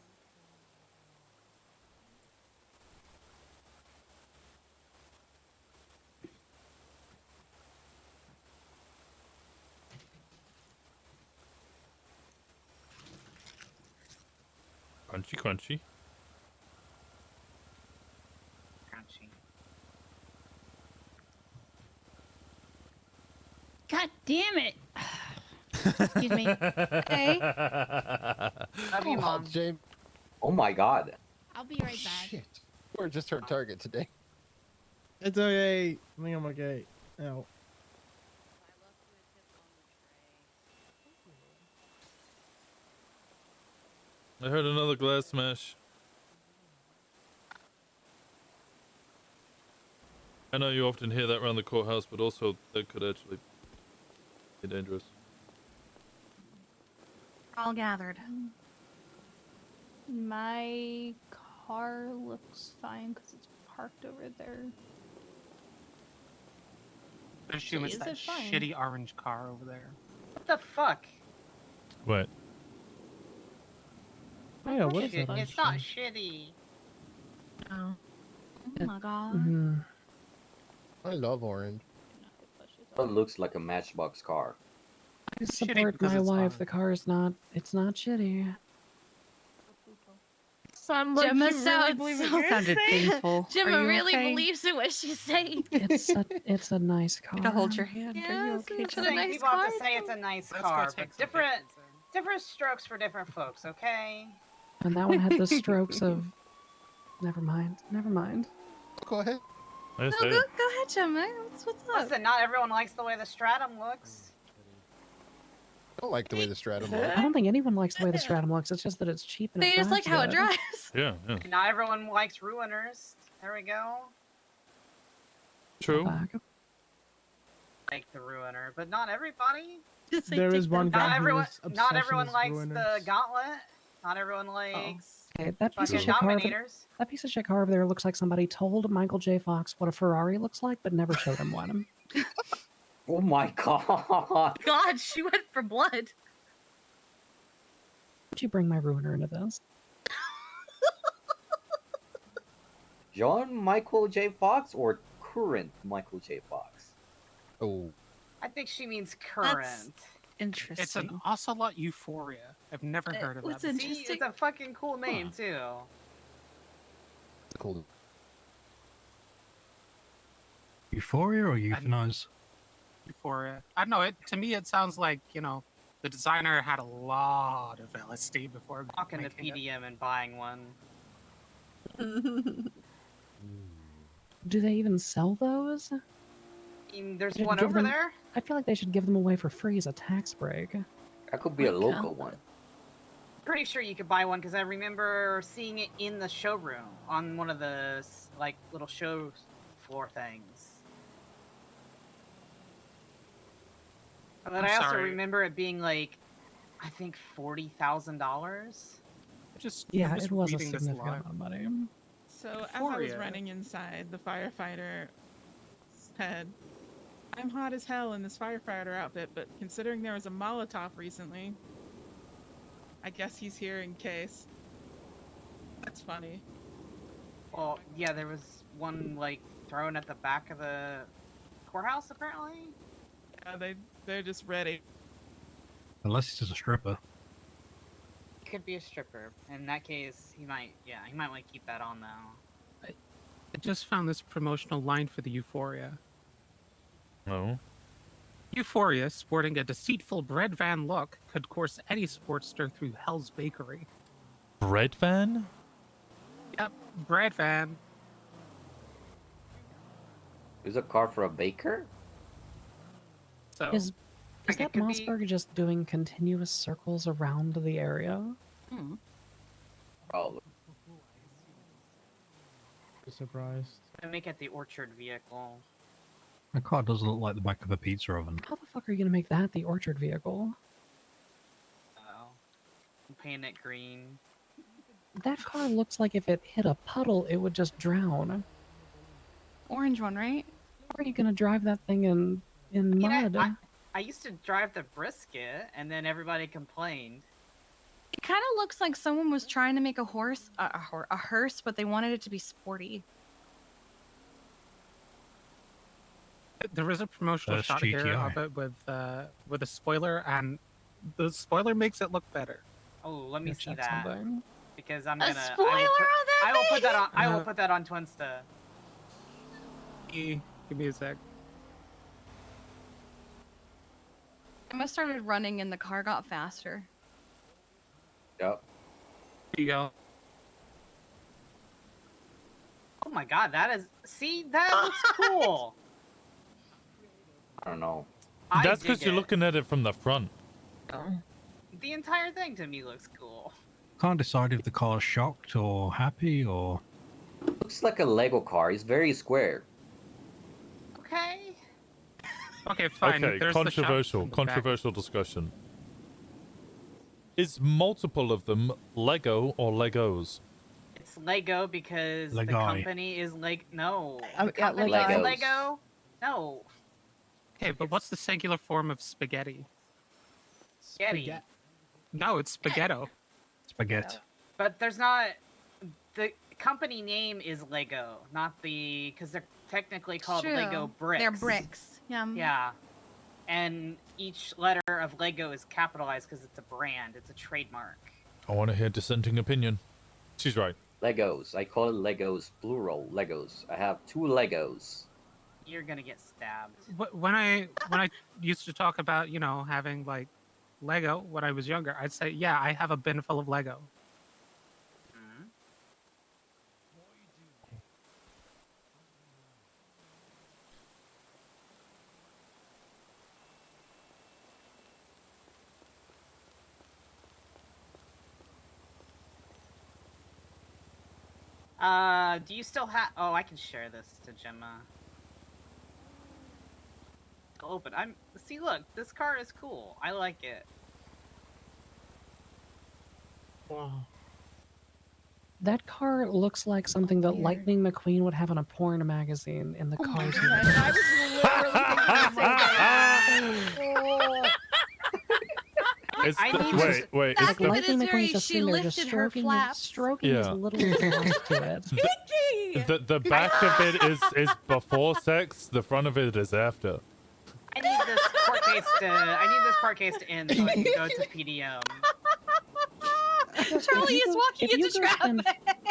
Crunchy, crunchy. Crunchy. God damn it! Excuse me. Hey. Love you, Mom. James. Oh my god. I'll be right back. Shit. We're just her target today. It's okay. I think I'm okay. Ow. I heard another glass smash. I know you often hear that around the courthouse, but also that could actually be dangerous. All gathered. My car looks fine because it's parked over there. I assume it's Is that it fine? shitty orange car over there. What the fuck? What? Oh, yeah, what is It's, that? it's not shitty. Oh. Oh my god. Mhm. I love orange. It looks like a Matchbox car. I Shitty support because my it's wife. on. The car is not. It's not shitty. Sound like Gemma you really believe what you're sounded saying? painful. Gemma Are you really okay? believes in what she's saying. It's a nice car. To hold your hand. Are you Yes, okay, it's a Gemma? nice People have car. to say it's a nice Let's go car, take but some different pictures then. different strokes for different folks, okay? And that one had the strokes of. Never mind. Never mind. Go ahead. I No, say go it. ahead, Gemma. What's up? Listen, not everyone likes the way the stratum looks. I don't like the way the stratum looks. I don't think anyone likes the way the stratum looks. It's just that it's cheap and They it just like how it good. drives. Yeah, yeah. Not everyone likes ruiners. There we go. True. Like the ruiner, but not everybody. There is one guy Not who everyone. is Not obsession everyone is likes the ruiners. gauntlet. Not everyone likes Okay, that piece of fucking shit car. dominators. That piece of shit car over there looks like somebody told Michael J. Fox what a Ferrari looks like, but never showed him one. Oh my god. God, she went for blood. Would you bring my ruiner into this? John Michael J. Fox or current Michael J. Fox? Oh. I think she means current. Interesting. It's an Ocelot Euphoria. I've never heard of that. What's before. See, it's a fucking cool name too. Cool. Euphoria or euthanize? Euphoria. I don't know. To me, it sounds like, the designer had a lot of LSD before Walking to making it. PDM and buying one. Do they even sell those? I mean, there's Should one give over them- there. I feel like they should give them away for free as a tax break. That could be a local one. Pretty sure you could buy one because I remember seeing it in the showroom on one of the like little show floor things. But then I'm I also sorry. remember it being like, I think $40,000. Just Yeah, I'm just it was a reading this significant line. amount of money. So as I was Euphoria. running inside, the firefighter said, "I'm hot as hell in this firefighter outfit, but considering there was a Molotov recently, I guess he's here in case." That's funny. Well, yeah, there was one like thrown at the back of the courthouse apparently. Yeah, they're just ready. Unless it's just a stripper. Could be a stripper. In that case, he might want to keep that on though. I just found this promotional line for the Euphoria. No. Euphoria, sporting a deceitful bread van look, could course any sportster through Hell's Bakery. Bread van? Yep, bread van. There's a car for a baker? So Is that Mossberg just doing continuous circles around the area? Probably. Surprised. I make it the orchard vehicle. The car does look like the back of a pizza oven. How the fuck are you gonna make that the orchard vehicle? Oh, I'm painting it green. That car looks like if it hit a puddle, it would just drown. Orange one, right? How are you gonna drive that thing in mud? I used to drive the brisket, and then everybody complained. It kind of looks like someone was trying to make a hearse, but they wanted it to be sporty. There is a promotional That's shot here GTI. of it with a spoiler, and the spoiler makes it look better. Oh, let me see check that. something. Because I'm A gonna. spoiler on that I will put that on. I will Uh, put that on Twinsta. Give me a sec. I must have started running and the car got faster. Yep. Here you go. Oh my god, that is. See, that looks cool. I don't know. That's dig because you're it. looking at it from the front. The entire thing to me looks cool. Can't decide if the car's shocked or happy or. Looks like a Lego car. It's very square. Okay. Okay, fine. Okay, There's the shot controversial, from the back. controversial discussion. Is multiple of them Lego or Legos? It's Lego because the Legai. company is like no. Oh, The yeah, company is Legos. Lego. No. Okay, but what's the singular form of spaghetti? Spaghetti. No, it's spaghetto. Spaghetti. But there's not. The company name is Lego, not the. Because they're technically called True. Lego bricks. They're bricks. Yeah. Yeah. And each letter of Lego is capitalized because it's a brand. It's a trademark. I want to hear dissenting opinion. She's right. Legos. I call it Legos, plural Legos. I have 2 Legos. You're gonna get stabbed. When I used to talk about having like Lego when I was younger, I'd say yeah, I have a bin full of Lego. Do you still have? Oh, I can share this to Gemma. Open. See. Look, this car is cool. I like it. Wow. That car looks like something that Lightning McQueen would have in a porn magazine in the cars. I was literally thinking the same thing. It's I the, need wait, to- wait. Like It's the, Lightning That is very- McQueen's just she sitting there, just lifted her stroking, flaps. stroking his Yeah. little flaps to it. the back of it is before sex. The front of it is after. I need this court case to. I need this court case to end so I can go to PDM. Charlie is walking into traffic.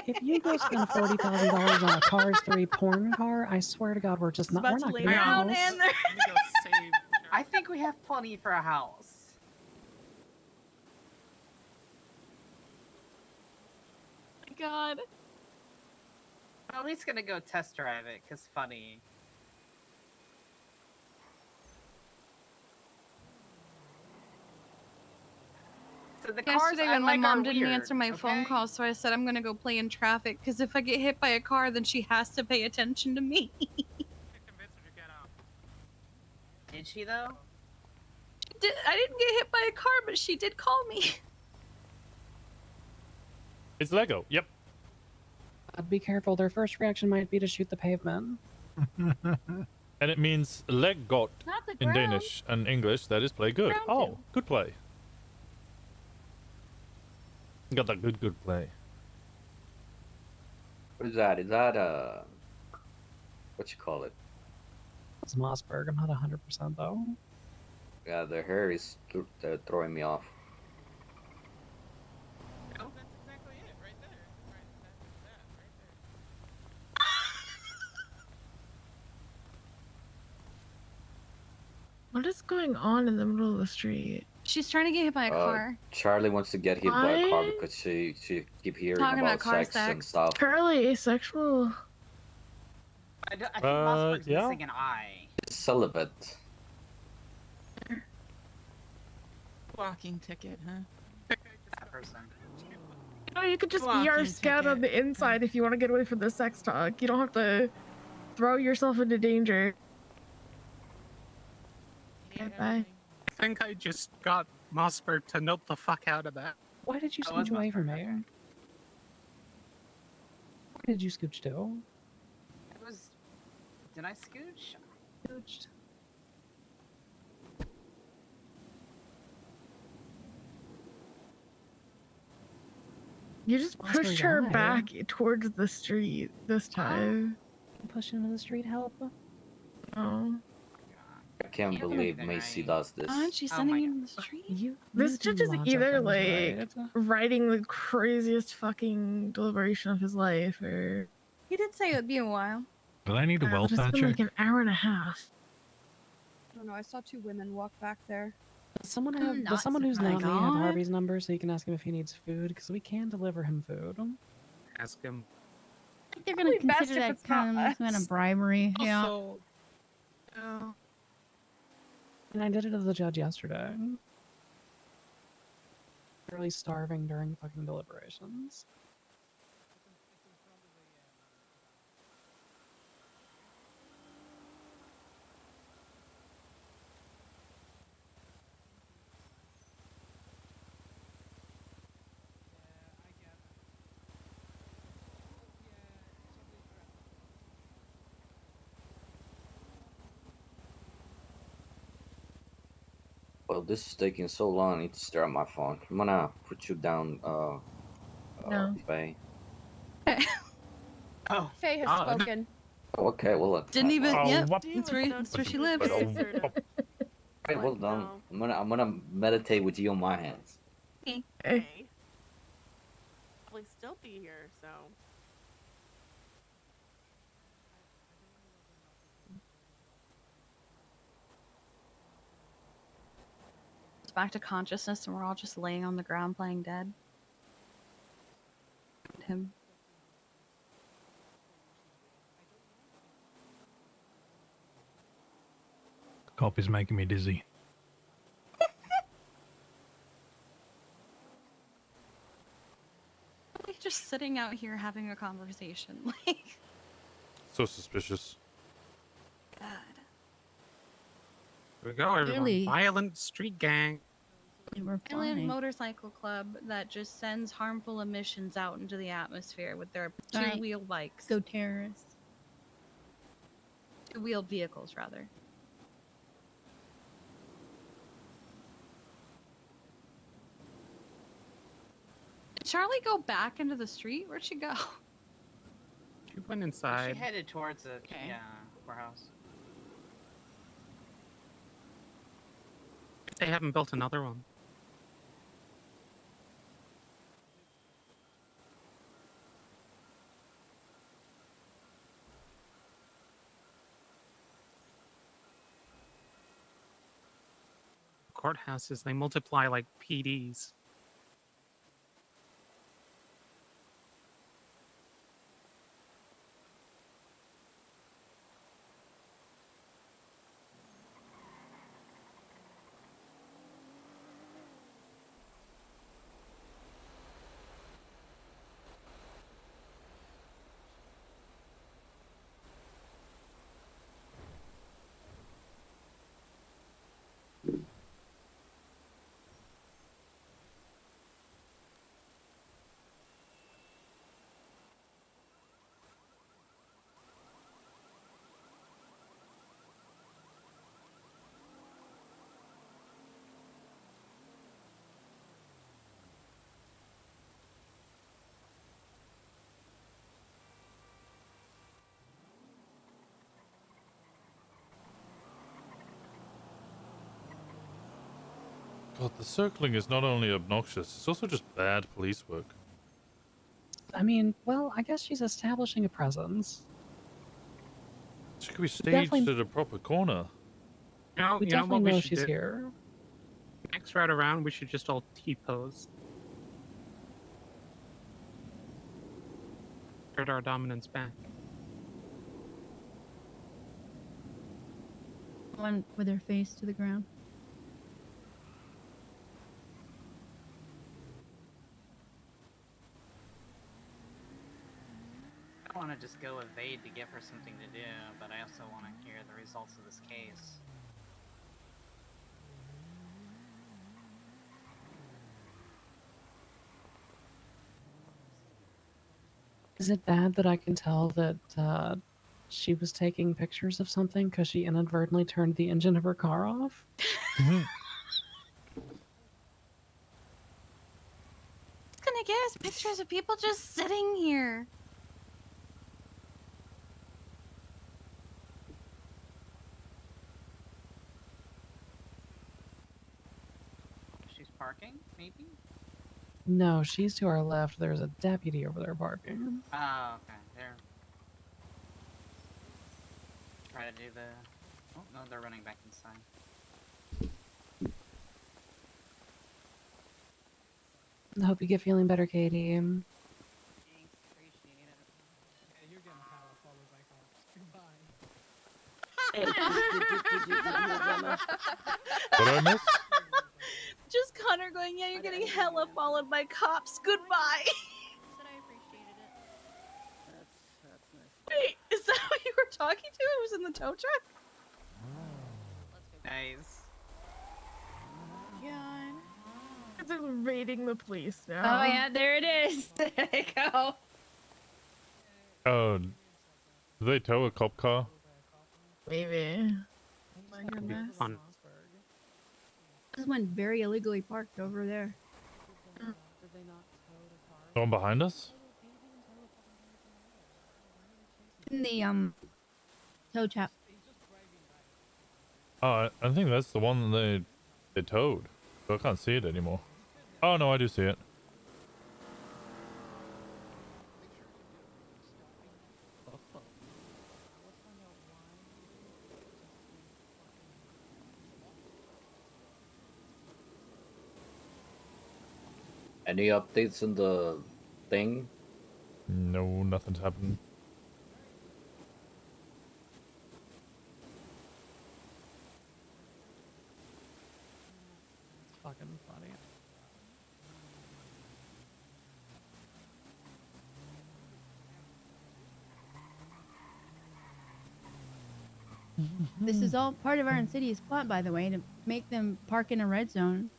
If you go spend $40,000 on a Cars 3 porn car, I swear to God, we're just not. We're not lay gonna down house. and there. I think we have plenty for a house. God. I'm at least gonna go test drive it, cause funny. So the cars Yesterday I when my like mom are didn't weird, answer my phone okay? call, so I said I'm gonna go play in traffic because if I get hit by a car, then she has to pay attention to me. Did she though? I didn't get hit by a car, but she did call me. It's Lego. Yep. Be careful. Their first reaction might be to shoot the pavement. And it means leg got Not the in ground. Danish and English. That is play good. Ground Oh, good play. Got that good play. What is that? Is that what you call it? It's Mossberg. I'm not 100% though. Yeah, the hair is throwing me off. What is going on in the middle of the street? She's trying to get hit by a car. Charlie wants to get hit by a car What? because she keep hearing Talking about about car sex and sex. stuff. Charlie asexual. I think Mossberg's yeah. missing an eye. Celibate. Walking ticket, huh? That person. No, you could just be Walking our scout on the inside if you want to get away from the sex talk. You don't have to throw yourself into danger. Bye. I think I just got Mossberg to note the fuck out of that. Why did you Oh, it's scooch away from me? Mossberg, Where did you scooch to? It was. Did I scooch? Scooched. You just That's where pushed you're her at. back towards the street this time. Push into the street, help. Oh. I can't believe Macy does this. Aren't she sending you to the street? This you judge do is lots of either things like right. writing the craziest fucking deliberation of his life, or He did say it would be a while. Do I need a but welfare it's been check? like an hour and a half. I don't know. I saw 2 women walk back there. Does someone I'm have? not Does someone who's not me have surprised. Harvey's number so you can ask him if he needs food? Because we can deliver him food. Ask him. I think they're gonna Probably best consider if that it's not kind of us. bribery. Yeah. Also, And I did it to the judge yesterday. Really starving during fucking deliberations. Well, this is taking so long. I need to stare at my phone. I'm gonna put you down, No. Faye. Oh. Faye has God. spoken. Okay, well. Didn't even. Oh, Yep. what? That's where she lives. Okay, well done. I'm gonna meditate with you on my hands. Probably still be here, so. It's back to consciousness, and we're all just laying on the ground playing dead. Him. Copy's making me dizzy. We're just sitting out here having a conversation. Like, So suspicious. God. Here we go, everyone. Really? Violent street gang. We're Alien fine. motorcycle club that just sends harmful emissions out into the atmosphere with their Right. two-wheel bikes. Go terrorists. Two-wheel vehicles, rather. Did Charlie go back into the street? Where'd she go? She went She inside. headed towards the warehouse. They haven't built another one. Courthouses, they multiply like PDs. But the circling is not only obnoxious, it's also just bad police work. I mean, well, I guess she's establishing a presence. She could be staged Definitely- at a proper corner. You know, We you know definitely what we know should she's do? here. Next ride around, we should just all T-pose. Get our dominance back. One with her face to the ground. I want to just go evade to give her something to do, but I also want to hear the results of this case. Is it bad that I can tell that she was taking pictures of something because she inadvertently turned the engine of her car off? Gonna get us pictures of people just sitting here. She's parking, maybe? No, she's to our left. There's a deputy over there parking. Oh, okay. There. Try to do the. Oh no, they're running back inside. I hope you get feeling better, Katie. What I miss? Just Connor going, yeah, you're getting hella followed by cops. Goodbye. Wait, is that what you were talking to? It was in the tow truck? Nice. God. It's just raiding the police now. Oh yeah, there it is. There they go. Oh, do they tow a cop car? Maybe. My That'd be goodness. fun. This one very illegally parked over there. The one behind us? In the tow chap. Oh, I think that's the one that they towed. So I can't see it anymore. Oh no, I do see it. Any updates on the thing? No, nothing's happened. It's fucking funny. This is all part of our insidious plot, by the way, to make them park in a red zone.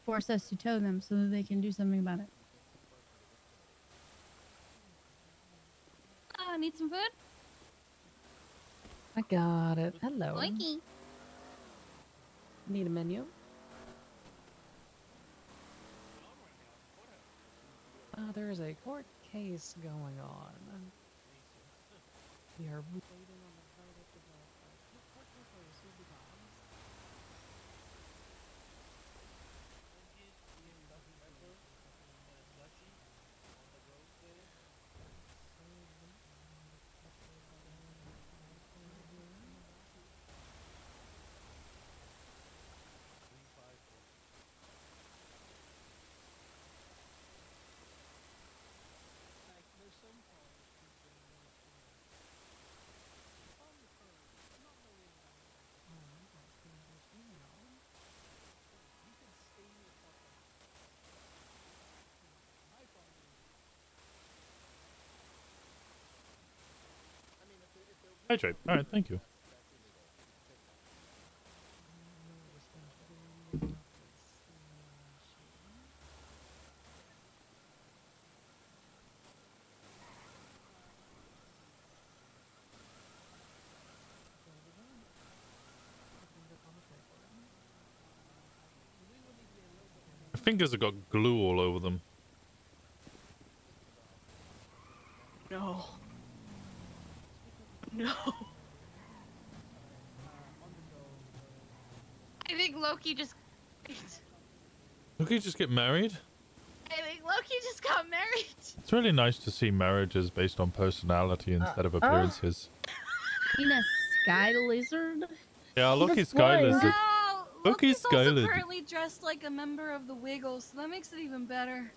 Force us to tow them so that they can do something about it. Need some food? I got it. Hello. Likey. Need a menu? There is a court case going on. We are waiting on the verdict of the court case where you sued the dogs. Hydrate. Alright, thank you. My fingers have got glue all over them. No. No. I think Loki just Loki just get married? I think Loki just got married. It's really nice to see marriages based on personality instead of appearances. In a sky lizard? Yeah, Loki's Sky Lizard. Wow, Loki's Sky also Lizard. currently dressed like a member of the Wiggles, so that makes it even better.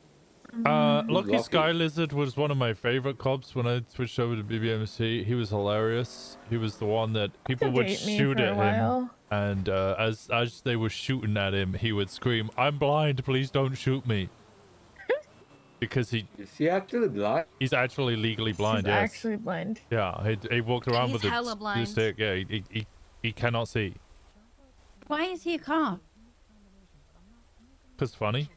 Loki Sky Lizard was one of my favorite cops when I switched over to BBMC. He was hilarious. He was the one that people would date me shoot for a at him, while. and as they were shooting at him, he would scream, "I'm blind! Please don't shoot me!" Because is he actually blind? He's actually legally blind. He's Yes. actually blind. Yeah, he walked around he's with hella a blind. stick. Yeah, he cannot see. Why is he a cop? Cause funny.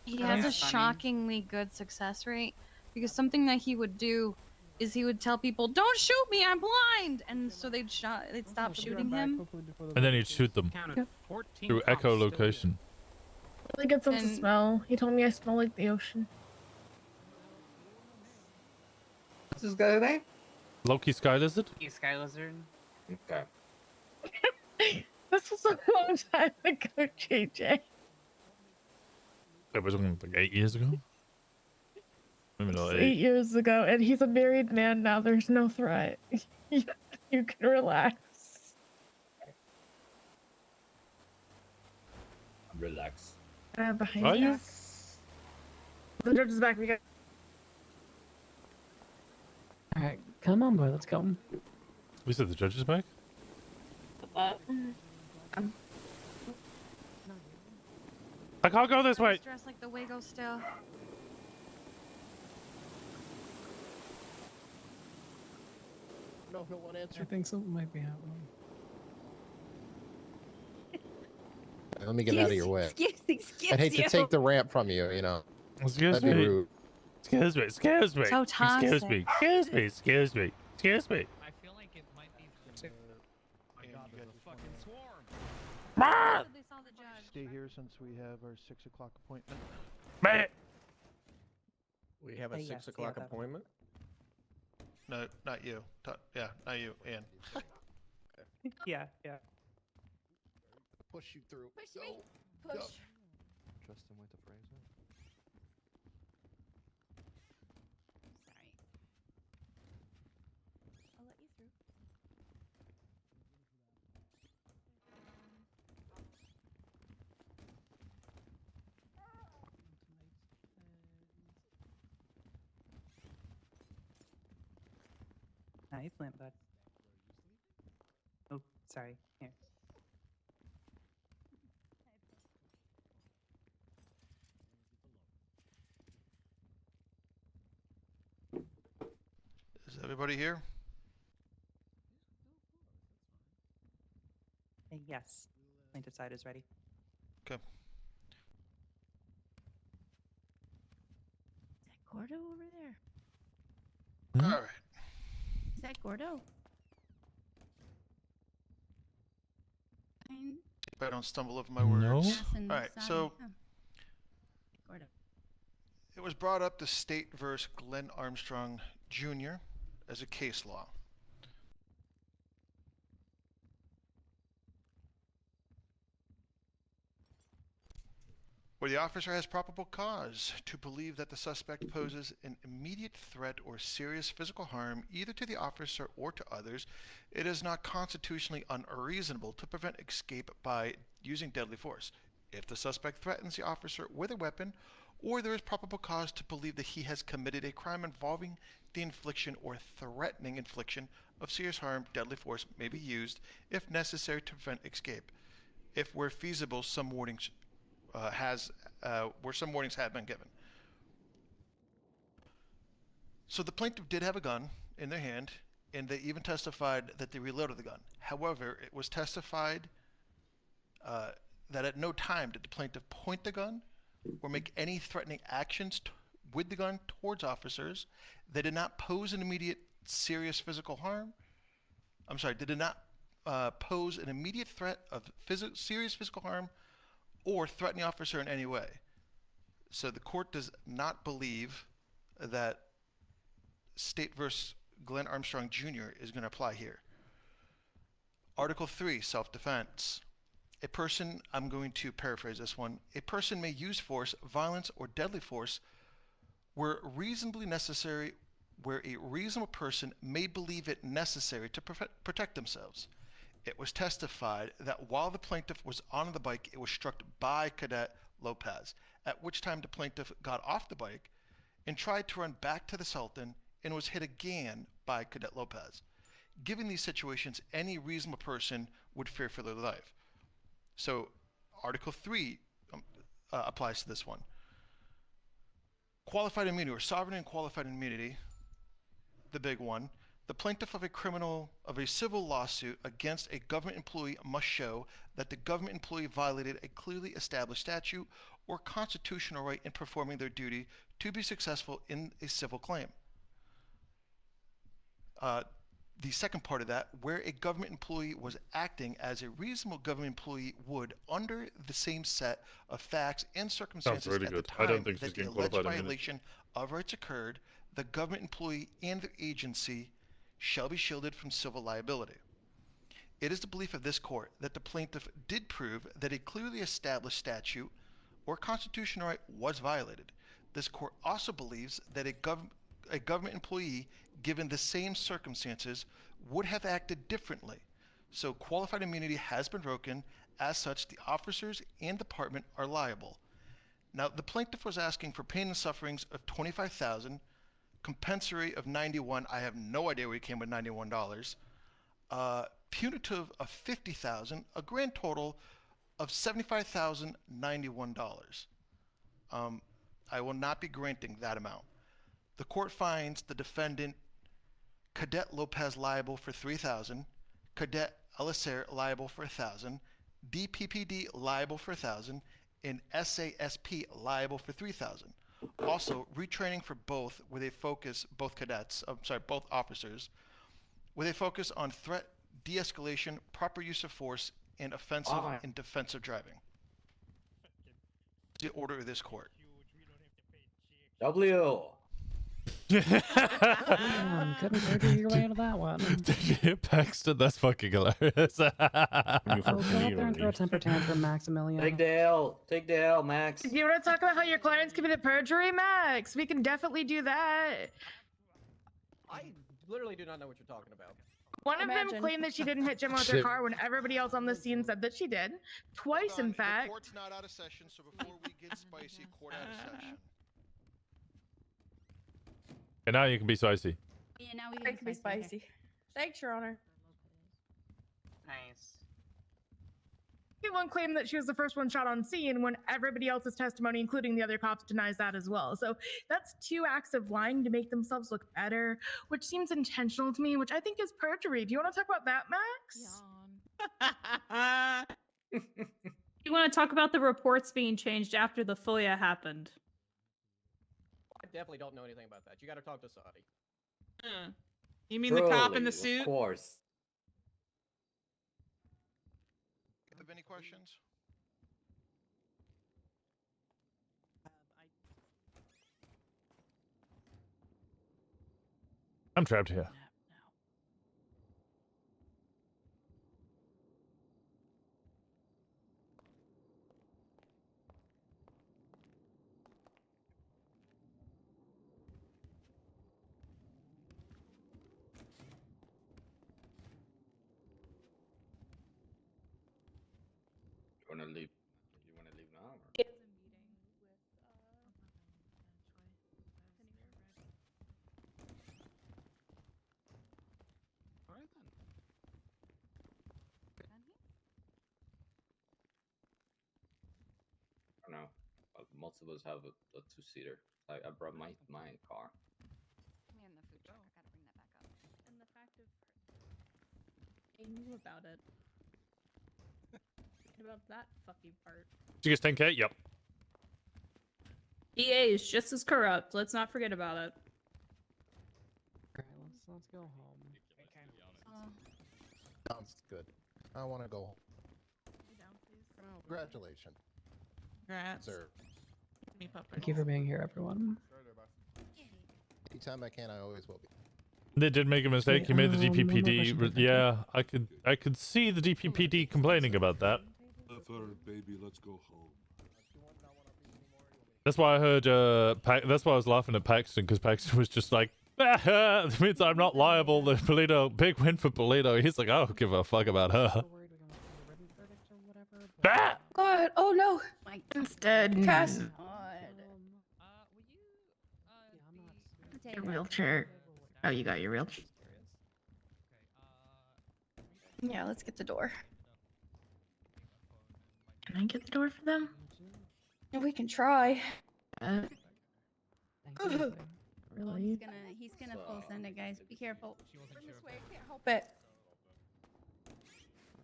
He has a shockingly good success rate because something that he would do is he would tell people, "Don't shoot me, I'm blind," and so they'd stop shooting him. And then he'd shoot them through echolocation. Really good sense of smell. He told me I smell like the ocean. What's this guy's name? Loki Sky Lizard. He's Sky Lizard. Okay. This was a long time ago, JJ. It was like 8 years ago. Maybe not 8 years ago, and he's a married man now. There's no threat. You can relax. Relax. Behind Are you? us. The judge is back. We got. All right, come on, boy. Let's go. We said the judge is back. I can't go this way. He's dressed like the Wiggles still. No one answered. I think something might be happening. Let me get out of your way. I'd hate to take the ramp from you, you know. Excuse That'd be me. rude. Excuse me. Excuse me. So Excuse me. toxic. Excuse me. Excuse me. Excuse me. I feel like it might be. My God, there's a fucking swarm. Ah! Stay here since we have our 6 o'clock appointment. Man. We have a Yes, 6 o'clock that- appointment. No, not you. Yeah, not you, Ian. Yeah. Push you through. Push me. Push. Justin went to Fraser. Sorry. I'll let you through. Nice lamp, bud. Oh, sorry. Here. Is everybody here? Yes. Plaintiff side is ready. Okay. Gordo over there? All right. Is that Gordo? If I don't stumble over my words. No. All right, so Gordo. it was brought up the State versus Glenn Armstrong Jr. as a case law. Where the officer has probable cause to believe that the suspect poses an immediate threat or serious physical harm either to the officer or to others, it is not constitutionally unreasonable to prevent escape by using deadly force. If the suspect threatens the officer with a weapon, or there is probable cause to believe that he has committed a crime involving the infliction or threatening infliction of serious harm, deadly force may be used if necessary to prevent escape. If where feasible, some warnings where some warnings have been given. So the plaintiff did have a gun in their hand, and they even testified that they reloaded the gun. However, it was testified that at no time did the plaintiff point the gun or make any threatening actions with the gun towards officers. They did not pose an immediate serious physical harm. I'm sorry, they did not pose an immediate threat of serious physical harm or threaten the officer in any way. So the court does not believe that State versus Glenn Armstrong Jr. is going to apply here. Article 3, self-defense. A person, I'm going to paraphrase this one, a person may use force, violence, or deadly force where a reasonable person may believe it necessary to protect themselves. It was testified that while the plaintiff was on the bike, it was struck by Cadet Lopez, at which time the plaintiff got off the bike and tried to run back to the Sultan and was hit again by Cadet Lopez. Given these situations, any reasonable person would fear for their life. So Article 3 applies to this one. Qualified immunity, or sovereign and qualified immunity, the big one. The plaintiff of a civil lawsuit against a government employee must show that the government employee violated a clearly established statute or constitutional right in performing their duty to be successful in a civil claim. The second part of that, where a government employee was acting as a reasonable government employee would, under the same set of facts and circumstances really at good. the I don't time think she's that the getting alleged qualified immunity. violation of rights occurred, the government employee and the agency shall be shielded from civil liability. It is the belief of this court that the plaintiff did prove that a clearly established statute or constitutional right was violated. This court also believes that a government employee, given the same circumstances, would have acted differently. So qualified immunity has been broken. As such, the officers and department are liable. Now, the plaintiff was asking for pain and sufferings of $25,000, compensatory of $91. I have no idea where he came with $91. Punitive of $50,000, a grand total of $75,091. I will not be granting that amount. The court finds the defendant Cadet Lopez liable for $3,000, Cadet Alicer liable for $1,000, DPPD liable for $1,000, and SASP liable for $3,000. Also, retraining for both with a focus, both officers, with a focus on threat de-escalation, proper use of force, and offensive and defensive driving. The order of this court. W. Couldn't figure your way into that one. Paxton, that's fucking hilarious. Go up there and throw a temper tantrum, Maximilian. Take the L, Max. You want to talk about how your clients committed perjury, Max? We can definitely do that. I literally do not know what you're talking about. One of them claimed that she didn't hit Gemma with her car when everybody else on the scene said that she did. Twice, in fact. The court's not out of session, so before we get spicy, court out of session. And now you can be spicy. Yeah, now we can be spicy. Thanks, Your Honor. Nice. One claimed that she was the first one shot on scene when everybody else's testimony, including the other cops, denies that as well. So that's 2 acts of lying to make themselves look better, which seems intentional to me, which I think is perjury. Do you want to talk about that, Max? You want to talk about the reports being changed after the FOIA happened? I definitely don't know anything about that. You got to talk to Saudi. You mean the cop in the suit? Of course. Have any questions? I'm trapped here. You wanna leave? You wanna leave now? Or? All right then. I don't know. Most of us have a 2-seater. I brought my car. We're in the food truck. I gotta bring that back up. And the fact of they knew about it. About that fucking part. Did you get 10K? Yep. EA is just as corrupt. Let's not forget about it. Alright, let's go home. Sounds good. I want to go home. Congratulations. Congrats. Sir. Thank you for being here, everyone. Anytime I can, I always will be. They did make a mistake. You made the DPPD. Yeah, I could see the DPPD complaining about that. third, baby. Let's go home. That's why I heard. That's why I was laughing at Paxton, because Paxton was just like, "It means I'm not liable." The Polito, big win for Polito. He's like, I don't give a fuck about her. Ah! God, oh no. Instead, Cass. Your wheelchair. Oh, you got your wheelchair. Yeah, let's get the door. Can I get the door for them? We can try. Really? He's gonna full send it, guys. Be careful. Turn this way. I can't help it.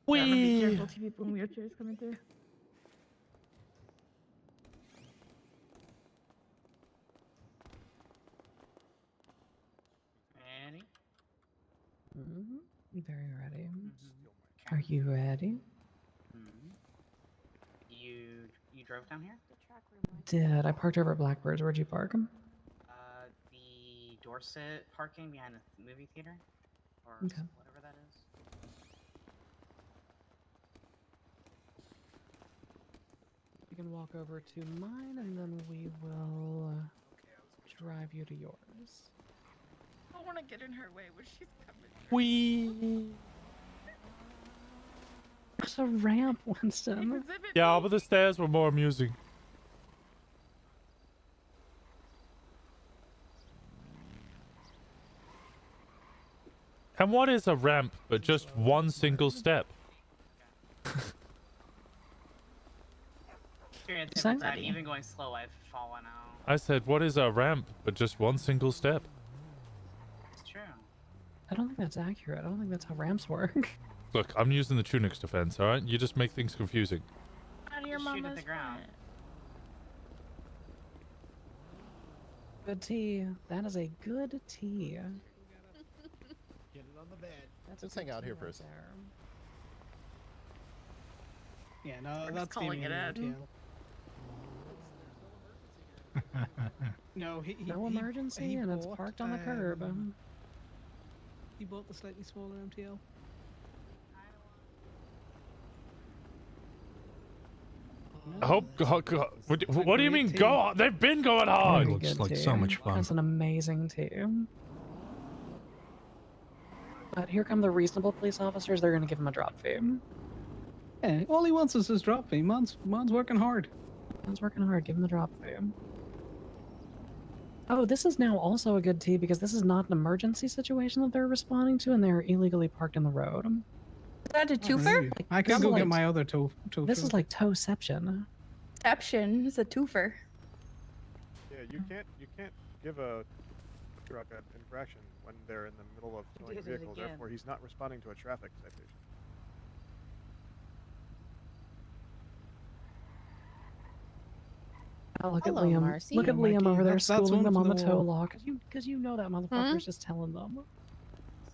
Whee! Yeah, be careful, two people in wheelchairs coming through. Annie? Very ready. Are you ready? You drove down here? Did. I parked over at Blackbird's. Where'd you park? The Dorset parking behind the movie theater, or Okay. whatever that is. You can walk over to mine, and then we will drive you to yours. I don't want to get in her way when she's coming. Whee! There's a ramp, Winston. Yeah, but the stairs were more amusing. And what is a ramp but just one single step? Experience every time, even going slow, I've fallen out. I said, what is a ramp but just one single step? It's true. I don't think that's accurate. I don't think that's how ramps work. Look, I'm using the Tunic's defense, alright? You just make things confusing. Out of your Just shoot at mama's the ground. Good tea. That is a good tea. Get it on the bed. That's Just hang out here for a second. Yeah, no, We're that's just calling it in. No, No emergency, and it's bought, parked on the curb. He bought the slightly smaller MTL. I hope. What do you mean go? They've been going hard. Very good tea. That's an amazing tea. But here come the reasonable police officers. They're going to give him a drop fee. Yeah, all he wants is his drop fee. Man's working hard. Man's working hard. Give him the drop fee. Oh, this is now also a good tea because this is not an emergency situation that they're responding to, and they're illegally parked in the road. Is that a twofer? I can go get my other toe. This is like toeception. Exception. It's a twofer. Yeah, you can't give a truck an infraction when they're in the middle of towing a Did it vehicle. again. Therefore, he's not responding to a traffic citation. Oh, look Hello, at Liam. Marcy. Look at Yeah, Liam Mikey, over there that's schooling one them for on the the toe wall. lock. Because you know that motherfucker's just telling them.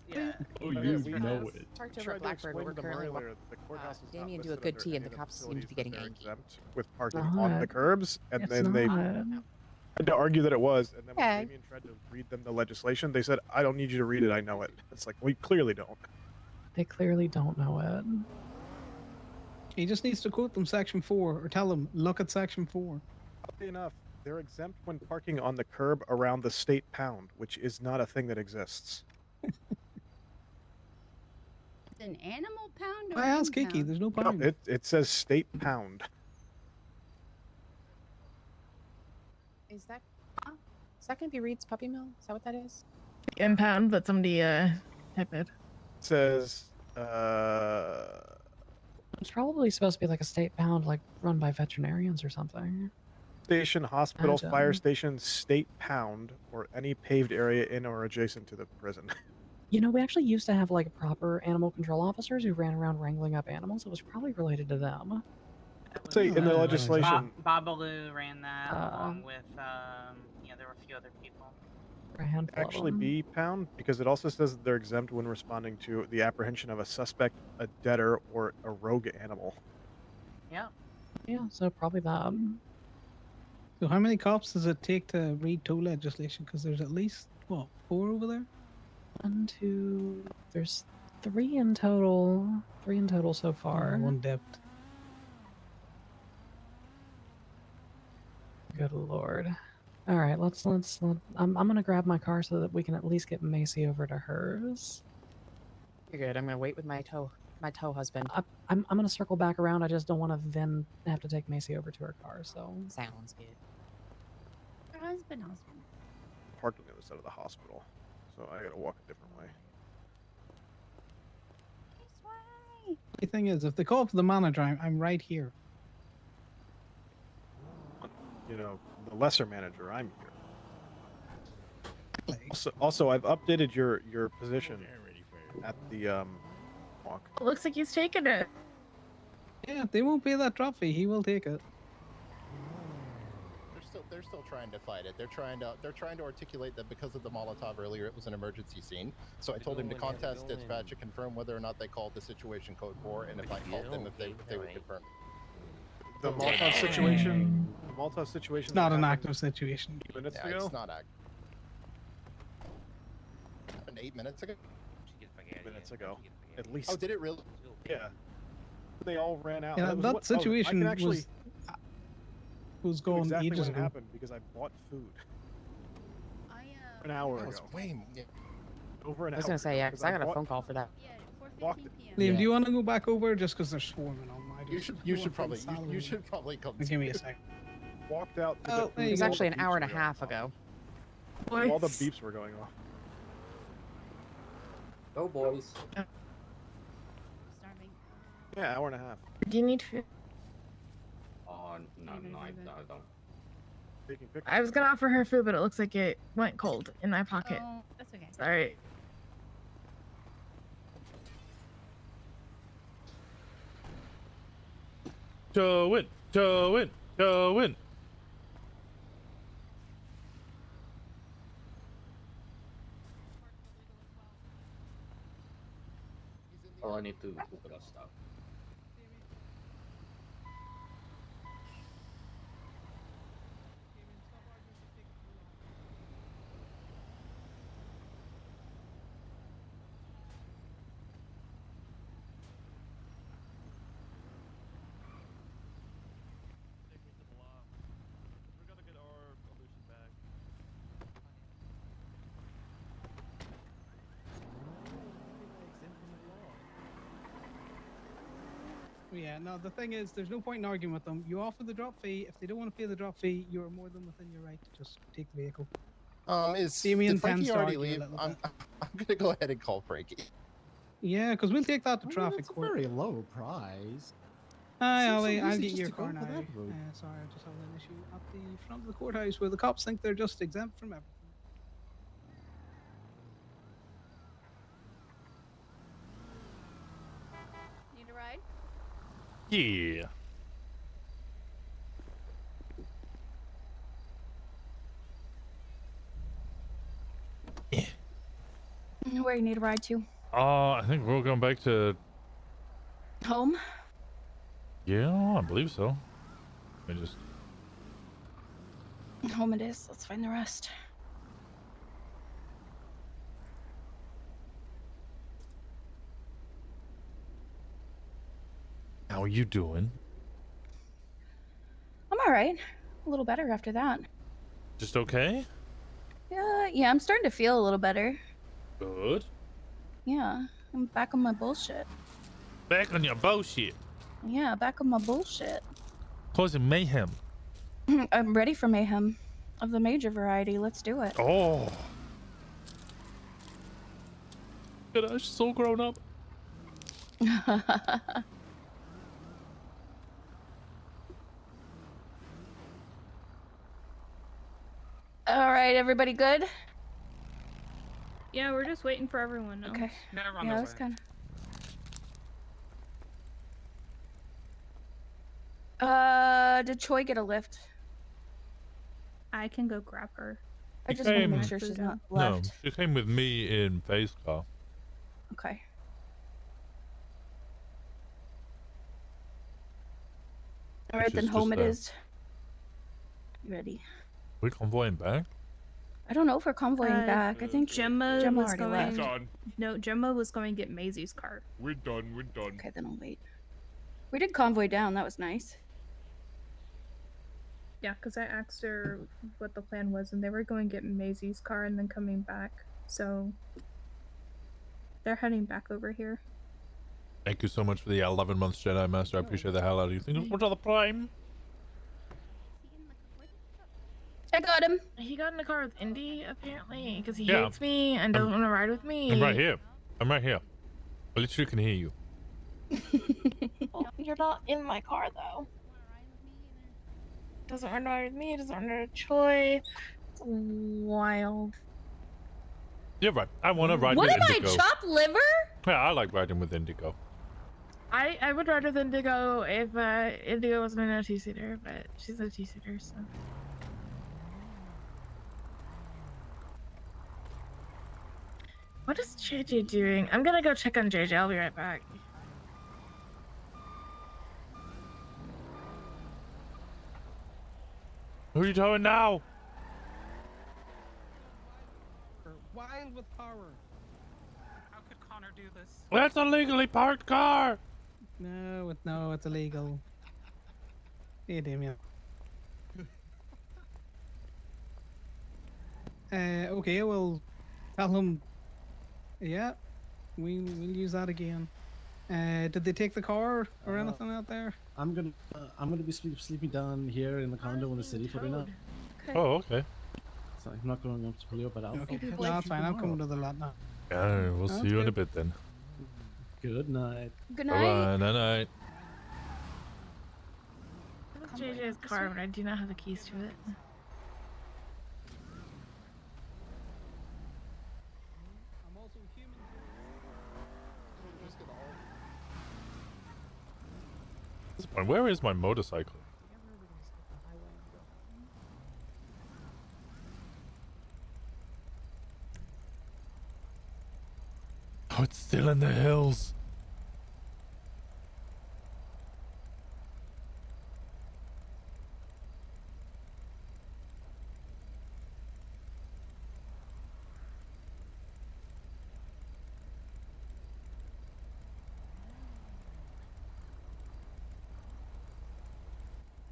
Yeah. Oh, you know it. Parked I over tried at to Blackbird, explain but to we're them currently earlier that the courthouse is not Damien do a listed good under tea, and any the of cops seem to facilities be that getting they're angry. exempt with parking It's on the not. curbs, and It's then they not. had to argue that it was. And then when Okay. Damien tried to read them the legislation, they said, "I don't need you to read it. I know it." It's like we clearly don't. They clearly don't know it. He just needs to quote them Section 4 or tell them, look at Section 4. Oddly enough, they're exempt when parking on the curb around the state pound, which is not a thing that exists. It's an animal pound or I asked impound? Kiki, there's no No, pound. it says state pound. Is that going to be Reed's puppy mill? Is that what that is? Impound. Let somebody type it. It says It's probably supposed to be like a state pound, like run by veterinarians or something. station, hospital, Imagine. fire station, state pound, or any paved area in or adjacent to the prison. You know, we actually used to have like proper animal control officers who ran around wrangling up animals. It was probably related to them. Say in the legislation, Babalu ran that along with there were a few other people. A handful of actually them. be pound because it also says that they're exempt when responding to the apprehension of a suspect, a debtor, or a rogue animal. Yeah. Yeah, so probably that. So how many cops does it take to read tow legislation? Because there's at least, what, 4 over there? 1, 2, there's 3 in total. 3 in total so far. One depth. Good lord. All right, let's. I'm gonna grab my car so that we can at least get Macy over to hers. You're good. I'm gonna wait with my tow husband. I'm gonna circle back around. I just don't want to then have to take Macy over to her car. So sounds good. Her husband. Parking on the side of the hospital, so I gotta walk a different way. The thing is, if they call for the manager, I'm right here. You know, the lesser manager, I'm here. Also, I've updated your position at the walk. It looks like he's taking it. Yeah, if they won't pay that drop fee, he will take it. They're still trying to fight it. They're trying to articulate that because of the Molotov earlier, it was an emergency scene. So I told him to contact dispatch to confirm whether or not they called the situation code 4, and if I called them, if they would confirm. The Molotov situation. The Molotov situation. It's not an active situation. Minutes Yeah, ago. it's not active. Happened 8 minutes ago. Minutes ago, at least. Oh, did it really? Yeah. They all ran out. Yeah, was that what- situation I can actually was knew going exactly ages when it ago. happened because I bought food. An hour That was ago. Over an I was hour gonna say, yeah, because I got a bought- phone call for that. walked it. Liam, do you want to go back over just because they're swarming on my? You should probably come. Give me a sec. Walked out. To Oh, get there food you It was go. actually an hour and a half ago. All the beeps were going off. Go, boys. Yeah, hour and a half. Do you need food? Oh, no, I don't. Taking pictures. I was gonna offer her food, but it looks like it went cold in my pocket. Oh, that's okay. Sorry. Show it, show it, show it. Oh, I need to hook it up stuff. Yeah, no, the thing is, there's no point in arguing with them. You offer the drop fee. If they don't want to pay the drop fee, you're more than within your right to just take the vehicle. Did intends Frankie to already argue a leave? little I'm bit. gonna go ahead and call Frankie. Yeah, because we'll take that to traffic That's a court. very low price. Hi, Seems so Ollie. I'll easy get just your to go car for now. that road. Sorry, I just having an issue at the front of the courthouse where the cops think they're just exempt from everything. Need a ride? Yeah. Where you need a ride to? I think we're going back to. Home? Yeah, I believe so. Let me just. Home it is. Let's find the rest. How are you doing? I'm alright. A little better after that. Just okay? Yeah, I'm starting to feel a little better. Good. Yeah, I'm back on my bullshit. Back on your bullshit. Yeah, back on my bullshit. Causing mayhem. I'm ready for mayhem. Of the major variety, let's do it. Oh. Gosh, so grown up. Alright, everybody good? Yeah, we're just waiting for everyone now. Okay. Yeah, that's kind of... did Choi get a lift? I can go grab her. I just want to make sure she's not left. No, she came with me in Faye's car. Okay. Alright, then She's home just it there. is. You ready? We convoying back? I don't know if we're convoying back. I think Gemma was already going. left. No, Gemma was going to get Maisie's car. We're done. We're done. Okay, then I'll wait. We did convoy down. That was nice. Yeah, because I asked her what the plan was, and they were going to get Maisie's car and then coming back. So they're heading back over here. Thank you so much for the 11 months, Jedi Master. I appreciate the hell out of you. Thank you so much for the Prime. I got him. He got in the car with Indy, apparently, because he Yeah. hates me and doesn't want to ride with me. I'm right here. I'm right here. I literally can hear you. Well, you're not in my car, though. Doesn't want to ride with me, doesn't want to ride with Choi. It's wild. You're right. I want to ride What with am Indigo. I, chopped liver? Yeah, I like riding with Indigo. I would ride with Indigo if Indigo wasn't in a two-seater, but she's a two-seater, so. What is JJ doing? I'm gonna go check on JJ. I'll be right back. Who are you towing now? Wild with power. How could Connor do this? That's a legally parked car. No, it's illegal. Hey, Damien. Okay, we'll tell him. Yeah, we'll use that again. Did they take the car or anything out there? I'm gonna be sleeping down here in the condo in the city for dinner. Oh, okay. So I'm not going up to pull you, but I'll. Okay, no, that's fine. I'll come to the lot now. Yeah, we'll see you in a bit then. Good night. Good Bye-bye. Night-night. This is JJ's car, but I do not have the keys to it. Where is my motorcycle? Oh, it's still in the hills.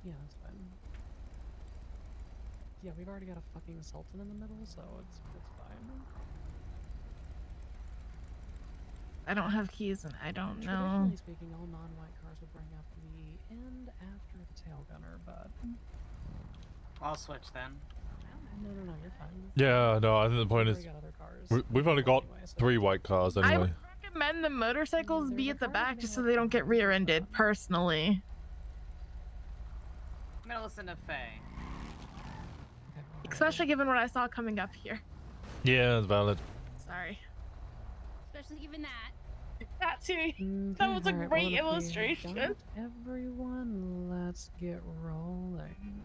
Yeah, that's fine. Yeah, we've already got a fucking Sultan in the middle, so it's fine. I don't have keys and I don't know. Traditionally speaking, all non-white cars would bring up the end after the tail gunner, but I'll switch then. no, you're fine. Yeah, no, I think the point We've is already got other cars. we've only got 3 white cars I anyway. would recommend the motorcycles be at the back just so they don't get rear-ended, personally. I'm gonna listen to Faye. Especially given what I saw coming up here. Yeah, it's valid. Sorry. Especially given that. That too. That was a Alright, great well, if we illustration. got everyone, let's get rolling.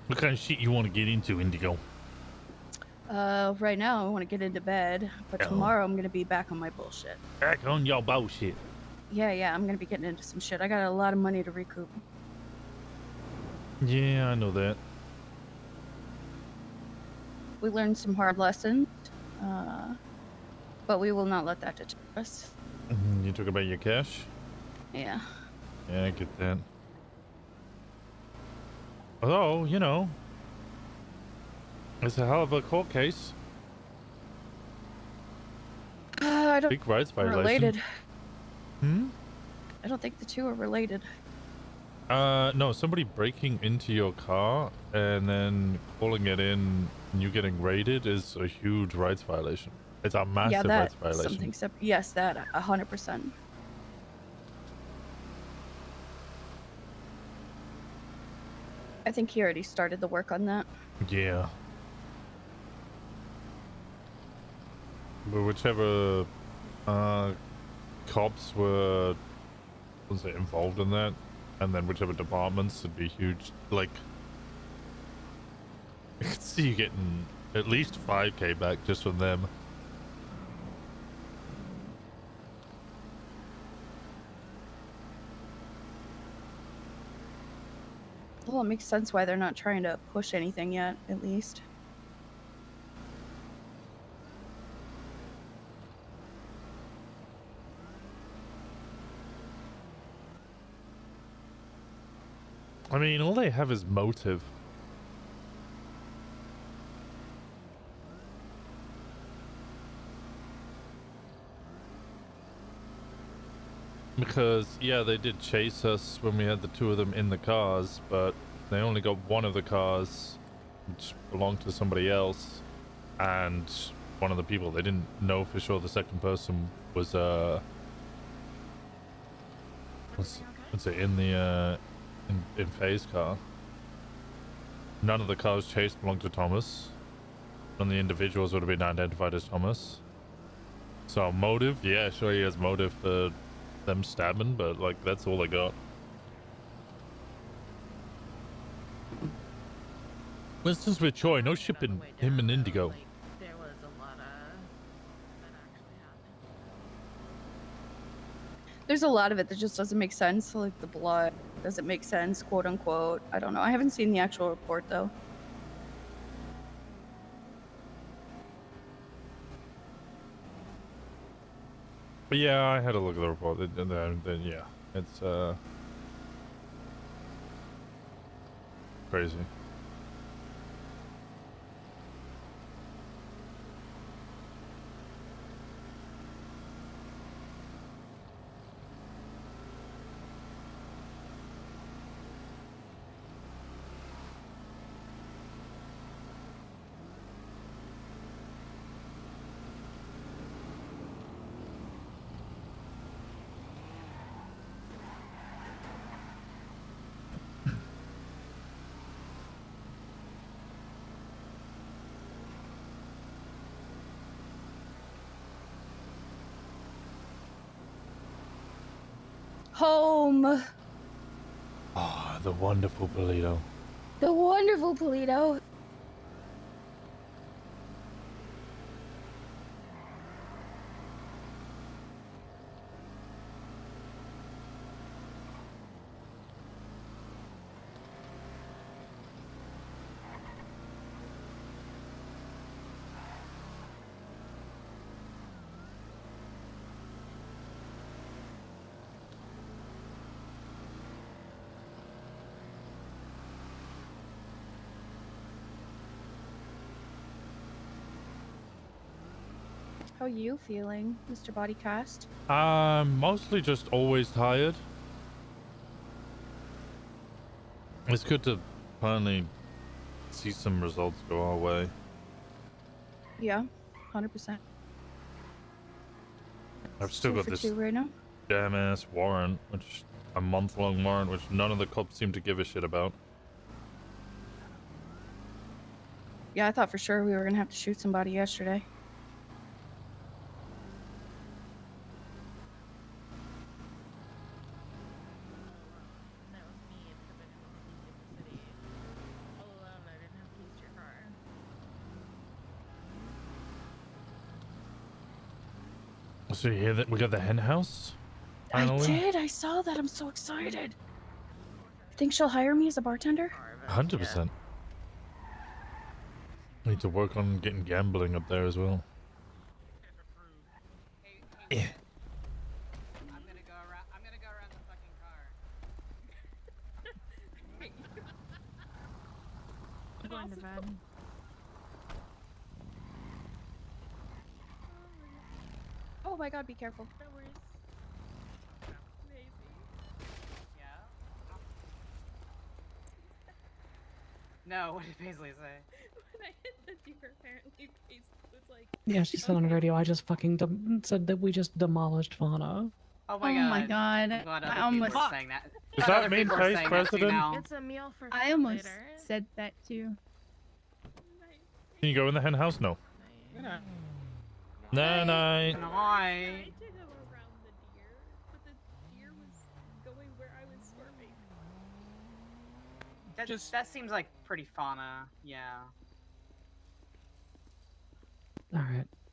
What kind of shit you want to get into, Indigo? Right now I want to get into bed, but Oh. tomorrow I'm gonna be back on my bullshit. Back on your bullshit. Yeah, I'm gonna be getting into some shit. I got a lot of money to recoup. Yeah, I know that. We learned some hard lessons, but we will not let that deter us. You talk about your cash? Yeah. Yeah, I get that. Although, you know, it's a hell of a court case. I don't Big rights think they're violation. related. Hmm? I don't think the two are related. No, somebody breaking into your car and then calling it in and you getting raided is a huge rights violation. It's a massive yeah, that rights violation. something separate. Yes, that 100%. I think he already started the work on that. Yeah. But whichever cops were, was it, involved in that, and then whichever departments, it'd be huge. Like, I could see you getting at least 5k back just from them. Well, it makes sense why they're not trying to push anything yet, at least. I mean, all they have is motive. Because, yeah, they did chase us when we had the two of them in the cars, but they only got one of the cars, which belonged to somebody else, and one of the people, they didn't know for sure the second person was, let's say, in the, in Faye's car. None of the cars chased belonged to Thomas. None of the individuals would have been identified as Thomas. So, motive? Yeah, sure he has motive for them stabbing, but like that's all I got. Winston's with Choi, no shipping him and Indigo. There was a lot of that actually happened. There's a lot of it that just doesn't make sense, like the blood doesn't make sense, quote unquote. I don't know. I haven't seen the actual report though. But yeah, I had a look at the report. Yeah, it's crazy. Home. Ah, the wonderful Polito. The wonderful Polito. How are you feeling, Mr. Bodycast? Mostly just always tired. It's good to finally see some results go our way. Yeah, 100%. I've still got this right now. damn ass warrant, which a month-long warrant, which none of the cops seem to give a shit about. Yeah, I thought for sure we were gonna have to shoot somebody yesterday. So you hear that we got the hen house? Finally? I did. I saw that. I'm so excited. Think she'll hire me as a bartender? 100%. Need to work on getting gambling up there as well. Yeah. I'm gonna go around the fucking car. I'm going to bed. Oh my god, be careful. No worries. Yeah. No, what did Paisley say? When I hit the deer, apparently Paisley was like... Yeah, she said on the radio, I just fucking said that we just demolished Fauna. Oh my Oh god. my god. I'm glad I other almost people are saying that. Does Glad that other mean people are Faye's saying that too president? now. It's a meal for I almost later. said that too. Can you go in the hen house? No. No, no. Hi. I tried to go around the deer, but the deer was going where I was swerving. That seems like pretty fauna, yeah.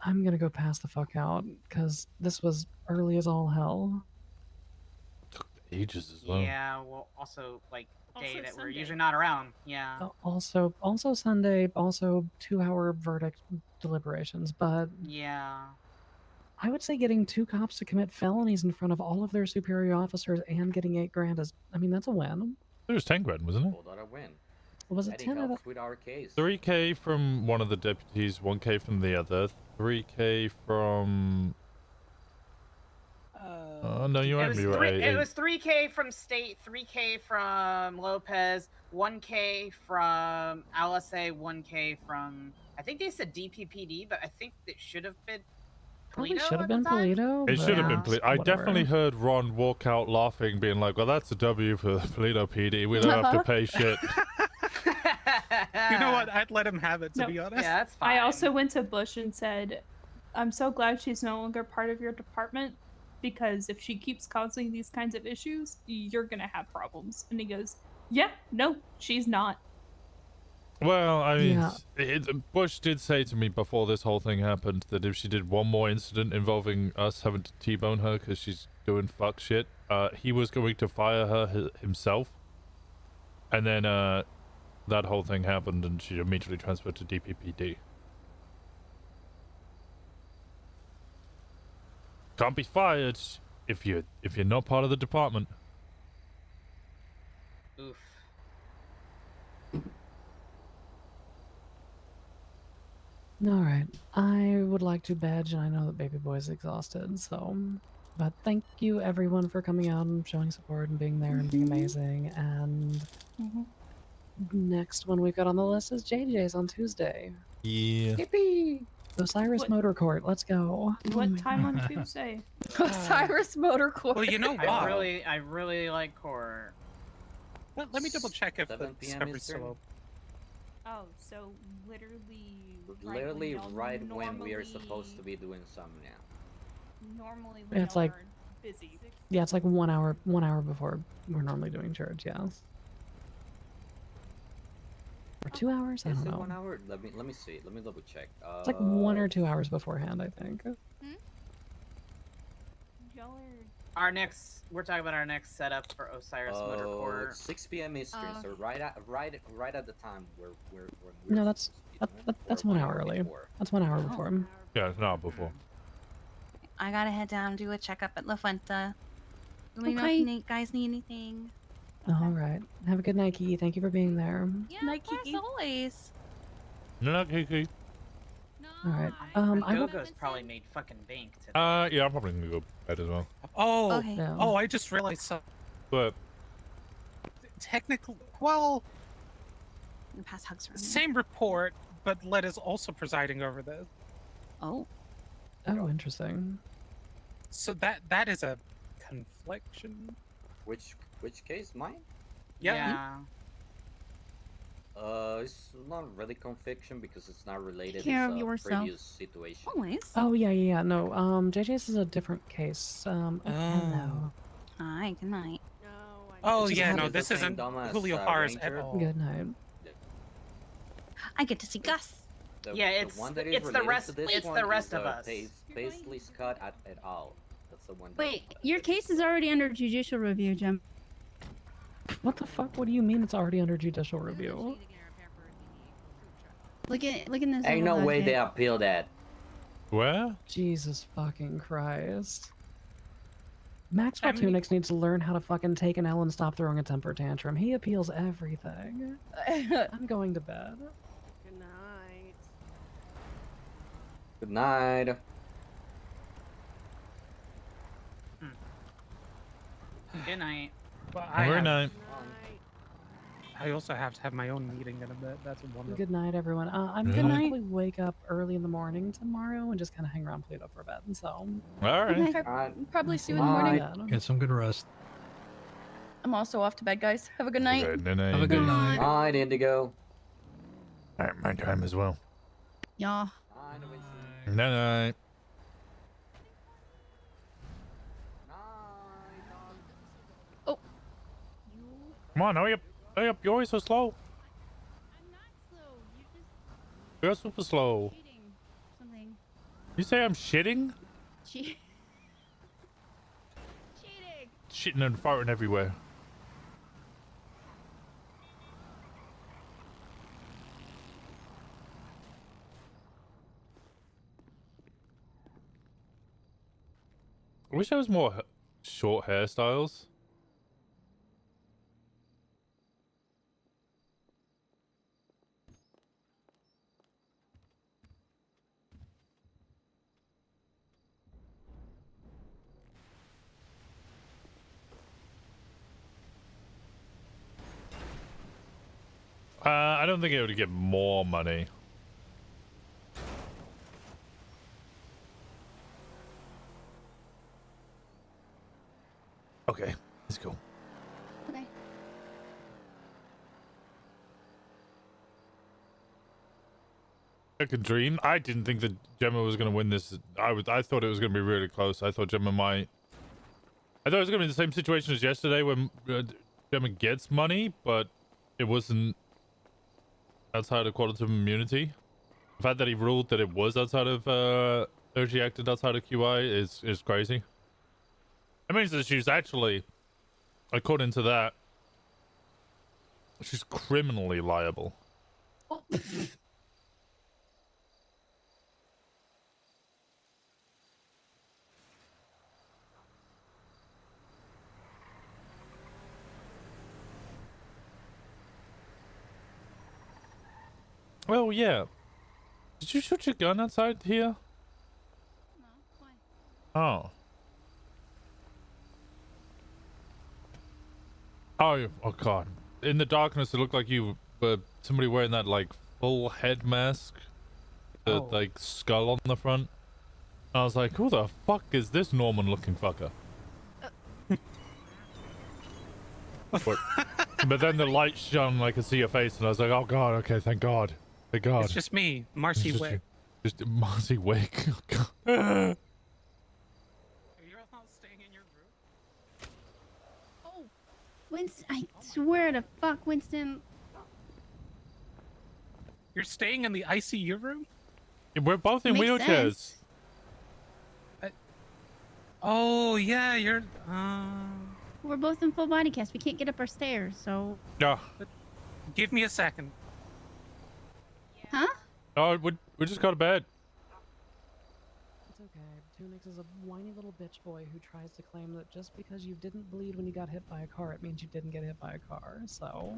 I'm gonna go pass the fuck out because this was early as all hell. Ages as well. Yeah, well, also, like, day Also that we're Sunday. usually not around. Yeah. Also Sunday, also 2-hour verdict deliberations, but Yeah. I would say getting 2 cops to commit felonies in front of all of their superior officers and getting 8 grand is, I mean, that's a win. It was 10 grand, wasn't it? Pulled out a win. Was it Eddie 10 or helps with our case. 3K from one of the deputies, 1K from the other, 3K from... Oh, no, you It might was, be right. it was 3K from State, 3K from Lopez, 1K from LSA, 1K from, I think they said DPPD, but I think it should have been Probably Polito should have at the been time? Polito. It should have been but Polito. I whatever. definitely heard Ron walk out laughing, being like, well, that's a W for Polito PD. We don't have to pay shit. You know what? I'd let him have it, to No. be honest. Yeah, that's fine. I also went to Bush and said, I'm so glad she's no longer part of your department, because if she keeps causing these kinds of issues, you're gonna have problems. And he goes, yeah, no, she's not. Well, I mean, Yeah. Bush did say to me before this whole thing happened that if she did one more incident involving us having to T-bone her because she's doing fuck shit, he was going to fire her himself. And then that whole thing happened and she immediately transferred to DPPD. Can't be fired if you're not part of the department. Oof. Alright, I would like to badge, and I know that Baby Boy's exhausted, so... But thank you everyone for coming out and showing support and being there and being amazing, and... Next one we've got on the list is JJ's on Tuesday. Yeah. Yippee! Osiris What- Motor Court, let's go. What time on Tuesday? Osiris Motor Court. Well, you know what? I really like Core. Let me double check if 7 the p.m. discovery's Eastern? still open. Oh, so literally Literally right when we are normally- supposed to be doing some now. Normally Yeah, it's like- are busy. Yeah, it's like 1 hour before we're normally doing church, yes. Or 2 hours? I Is don't it know. 1 hour? Let me see. Let me double check. It's like 1 or 2 hours beforehand, I think. Y'all are... Our next, we're talking about our next setup for Osiris Motor Court. 6 p.m. Eastern, so right at the time where we're No, that's 1 hour early. That's 1 hour before. Yeah, it's not before. I gotta head down and do a checkup at La Fuente. Let me know if Okay. you guys need anything. All right. Have a good night, Kiki. Thank you for being there. Yeah, of course, always. No, Kiki. All right. I will. Gogo's probably made fucking bank today. Yeah, I'm probably gonna go to bed as well. Oh, Okay. Yeah. oh, I just realized something. But Technically, well, Pass hugs around. same report, but Led is also presiding over this. Oh. Oh, interesting. So that is a confliction. Which case? Mine? Yeah. It's not really conviction because it's not related. Take care it's of a yourself. previous situation. Always. Oh yeah. No. JJ's is a different case. Hello. Hi, good night. Oh Just yeah, had no, it this the same isn't dumb as, Julio Harris at Ranger. all. Good night. I get to see Gus. Yeah, it's- one that it's is the related rest- to this it's one the rest is, of us. Paisley Scott et al. That's the one. that- Wait, your case is already under judicial review, Jim. What the fuck? What do you mean it's already under judicial review? Look in this. Ain't no little way they docket. appeal that. where? Jesus fucking Christ. Max I mean- Watunix needs to learn how to fucking take an L and stop throwing a temper tantrum. He appeals everything. I'm going to bed. Good night. Good night. Good night. But Very nice. I also have to have my own meeting in a bit. That's wonderful. Good night, everyone. I'm Good gonna night. probably wake up early in the morning tomorrow and just kind of hang around Pluto for a bit. And so, All Good right. night. Probably see you in the morning. yeah, Get some good rest. I'm also off to bed, guys. Have a good night. Okay, then, Have a good night. Night, Indigo. All right, my time as well. Yeah. Night night. Oh. Come on, hurry up. Hurry up. You're always so slow. I'm not slow. You're just You're super slow. cheating. Something. You say I'm shitting? Cheating. Shitting and farting everywhere. I wish there was more short hairstyles. I don't think it would get more money. Okay, let's go. Okay. I could dream. I didn't think that Gemma was going to win this. I thought it was going to be really close. I thought Gemma might. I thought it was going to be the same situation as yesterday when Gemma gets money, but it wasn't outside of quantum immunity. The fact that he ruled that it was outside of, or she acted outside of QI is crazy. It means that she's actually, according to that, she's criminally liable. Oh. Oh, yeah. Did you shoot your gun outside here? No, why? Oh. Oh god. In the darkness, it looked like you were somebody wearing that, like, full head mask. The, like, skull on the front. I was like, who the fuck is this Norman-looking fucker? But then the light shone, I could see your face, and I was like, oh god, okay, thank god. Thank god. It's just me, Marcy It's Wick. Just Marcy Wick. Oh, god. Are you all staying in your room? Oh, Winston! I swear to fuck, Winston. You're staying in the ICU room? We're both in Makes wheelchairs. sense. Oh yeah, you're. We're both in full body cast. We can't get up our stairs, so. Yeah. Give me a second. Huh? Oh, we just got to bed. It's okay. Tunix is a whiny little bitch boy who tries to claim that just because you didn't bleed when you got hit by a car, it means you didn't get hit by a car, so...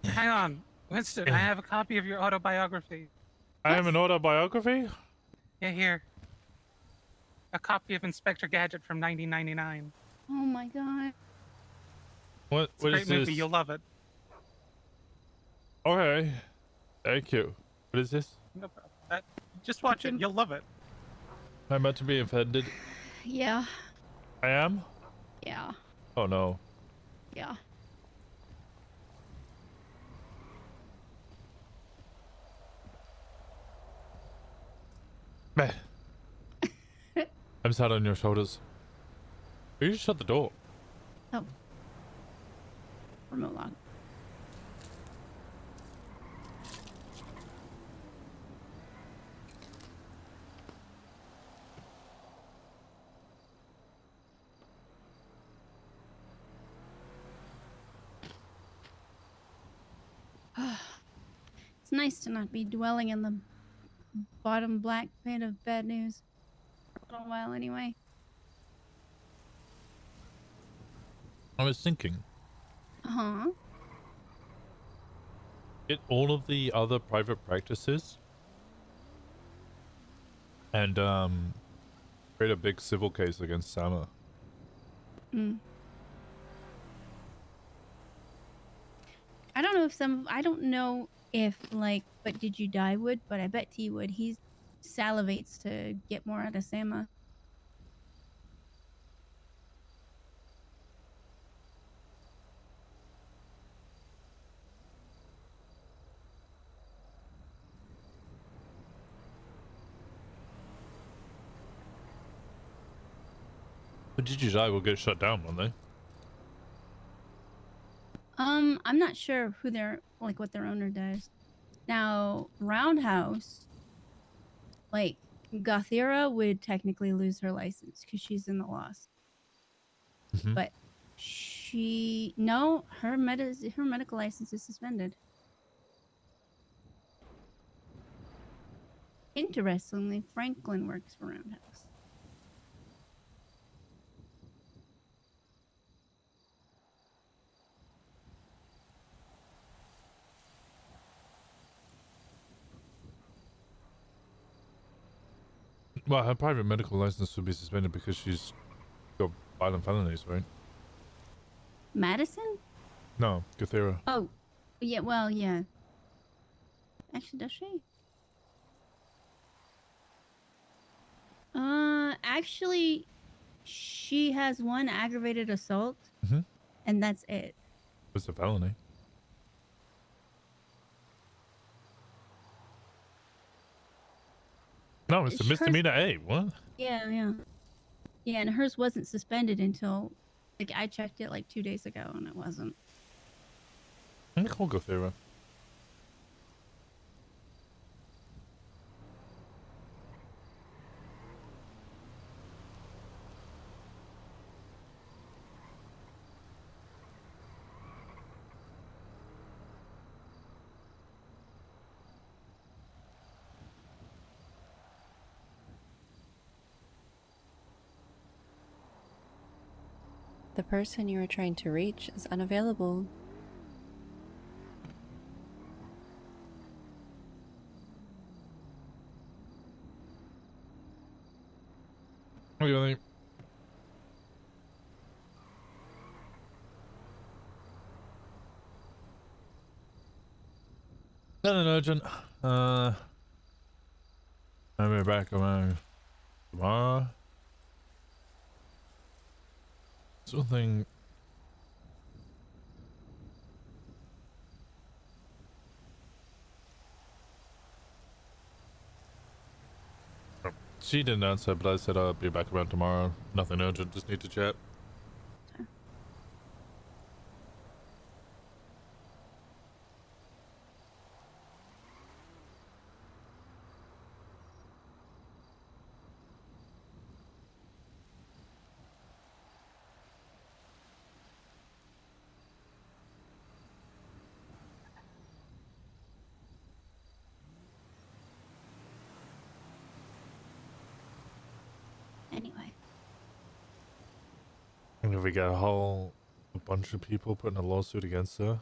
Hang on, Winston, I have a copy of your autobiography. I have an autobiography? Yeah, here. A copy of Inspector Gadget from 1999. Oh my god. What It's a great is movie, this? you'll love it. Okay. Thank you. What is this? No problem. Just watch it, you'll love it. I'm about to be offended. Yeah. I am? Yeah. Oh no. Yeah. Meh. I'm sat on your shoulders. You just shut the door. Oh. Remote lock. It's nice to not be dwelling in the bottom black pit of bad news. For a little while, anyway. I was thinking, Uh-huh. get all of the other private practices and create a big civil case against Sama. Mm. I don't know if I don't know if, like, But Did You Die would, but I bet he would. He salivates to get more out of Sama. But DJI will get shut down, won't they? I'm not sure who their like what their owner does. Now, Roundhouse, like Gothira would technically lose her license because she's in the loss. But her medical license is suspended. Interestingly, Franklin works for Roundhouse. Well, her private medical license would be suspended because she's got violent felonies, right? Madison? No, Gothira. Oh, yeah. Well, yeah. Actually, does she? Actually, she has one aggravated assault, and that's it. It's a felony. No, it's a misdemeanor A. What? Yeah, yeah. Yeah, and hers wasn't suspended until, like, I checked it like 2 days ago, and it wasn't. I'm gonna call Gothira. The person you are trying to reach is unavailable. What do you think? Nothing urgent. I'll be back around tomorrow. Something. She didn't answer, but I said I'll be back around tomorrow. Nothing urgent, just need to chat. Anyway. And if we got a bunch of people putting a lawsuit against her,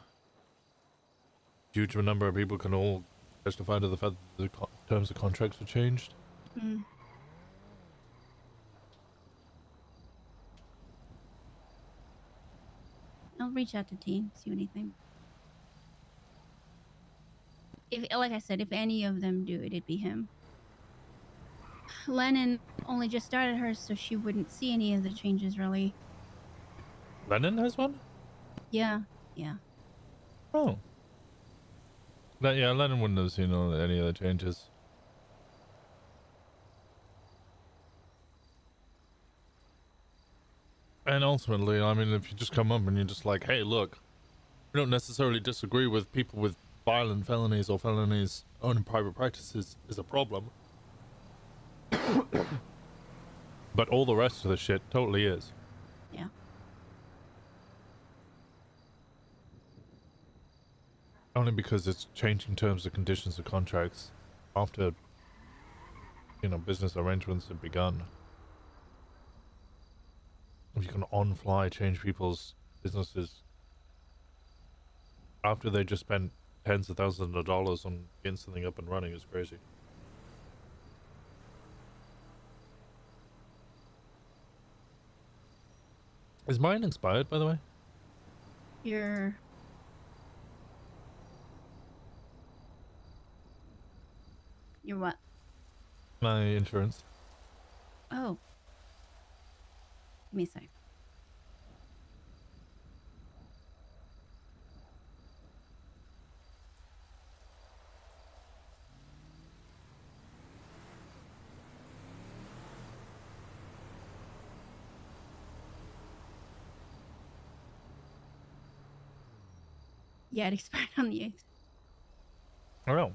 huge number of people can all testify to the fact that the terms of contracts are changed. I'll reach out to T, see what he thinks. If, like I said, if any of them do it, it'd be him. Lennon only just started hers, so she wouldn't see any of the changes, really. Lennon has one? Yeah, yeah. Oh. Yeah, Lennon wouldn't have seen any of the changes. And ultimately, I mean, if you just come up and you're just like, hey, look, we don't necessarily disagree with people with violent felonies or felonies owning private practices is a problem. But all the rest of the shit totally is. Yeah. Only because it's changing terms and conditions of contracts after, you know, business arrangements have begun. If you can on-fly change people's businesses after they just spent tens of thousands of dollars on getting something up and running is crazy. Is mine expired, by the way? Your... Your what? My insurance. Oh. Give me a sec. Yeah, it expired on the 8th. Oh.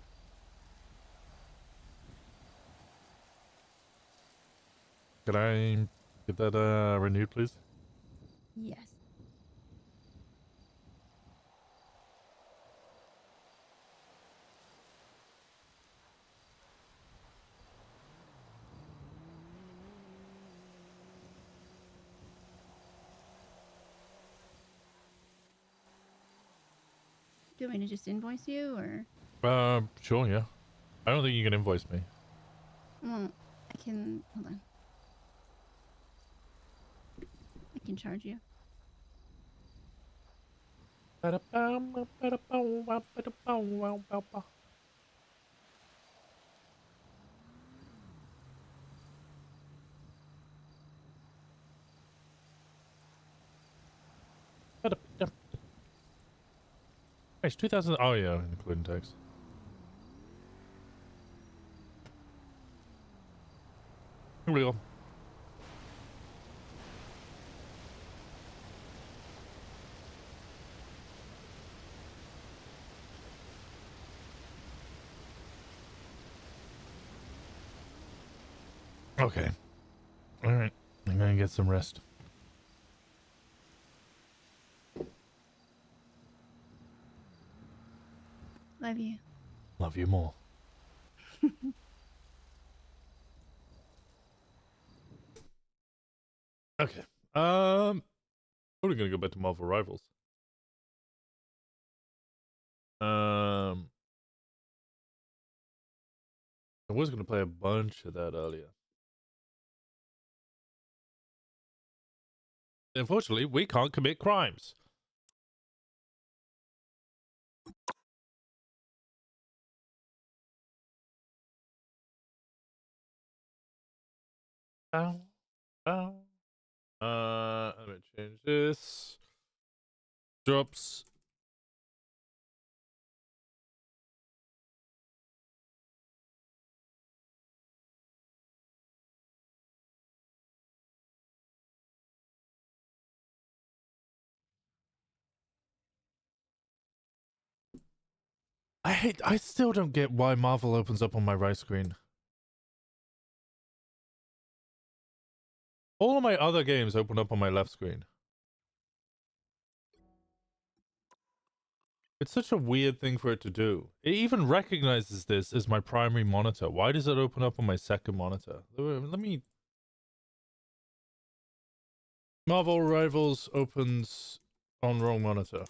Could I get that renewed, please? Yes. Do you want me to just invoice you, or? Sure, yeah. I don't think you can invoice me. Well, I can. Hold on. I can charge you. It's 2000. Oh yeah, including tax. Here we go. Okay. All right. I'm gonna get some rest. Love you. Love you more. Okay. We're gonna go back to Marvel Rivals. I was gonna play a bunch of that earlier. Unfortunately, we can't commit crimes. Ow. Ow. Let me change this. Drops. I still don't get why Marvel opens up on my right screen. All of my other games open up on my left screen. It's such a weird thing for it to do. It even recognizes this as my primary monitor. Why does it open up on my second monitor? Let me... Marvel Rivals opens on wrong monitor.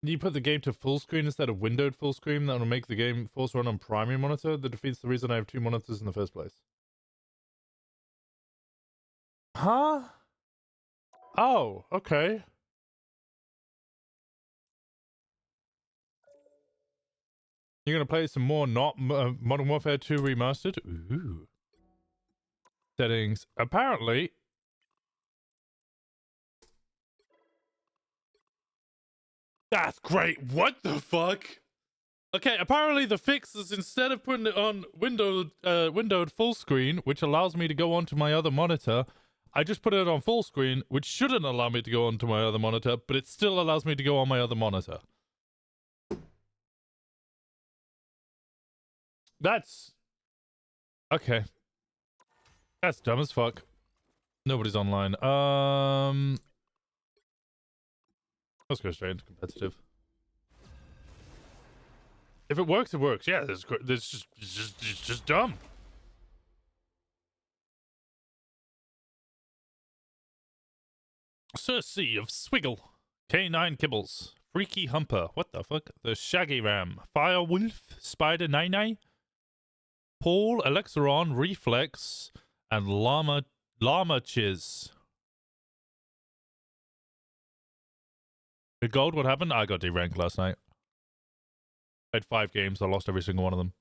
You put the game to full screen instead of windowed full screen. That will make the game force run on primary monitor. That defeats the reason I have two monitors in the first place. Huh? Oh, okay. You're gonna play some more not Modern Warfare 2 Remastered? Ooh. Settings. Apparently... That's great. What the fuck? Okay, apparently the fix is instead of putting it on windowed full screen, which allows me to go onto my other monitor, I just put it on full screen, which shouldn't allow me to go onto my other monitor, but it still allows me to go on my other monitor. That's... Okay. That's dumb as fuck. Nobody's online. Let's go straight into competitive. If it works, it works. Yeah, it's just dumb. Cersei of Swiggle. K9 Kibbles. Freaky Humper. What the fuck? The Shaggy Ram. Fire Wolf. Spider Nine. Paul, Alexaron, Reflex, and Llama Chiz. The gold, what happened? I got D-ranked last night. Played 5 games. I lost every single one of them.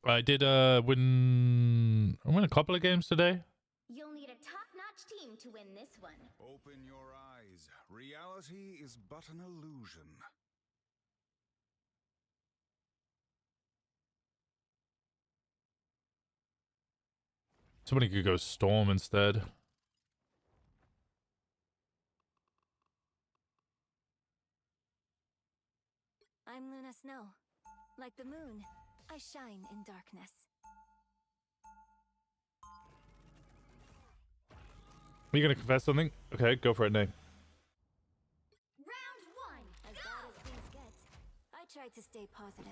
I did win a couple of games today. You'll need a top-notch team to win this one. Open your eyes. Reality is but an illusion. Somebody could go Storm instead. I'm Luna Snow. Like the moon, I shine in darkness. Are you gonna confess something? Okay, go for it, Nate. Round 1. As bad as things get, I try to stay positive.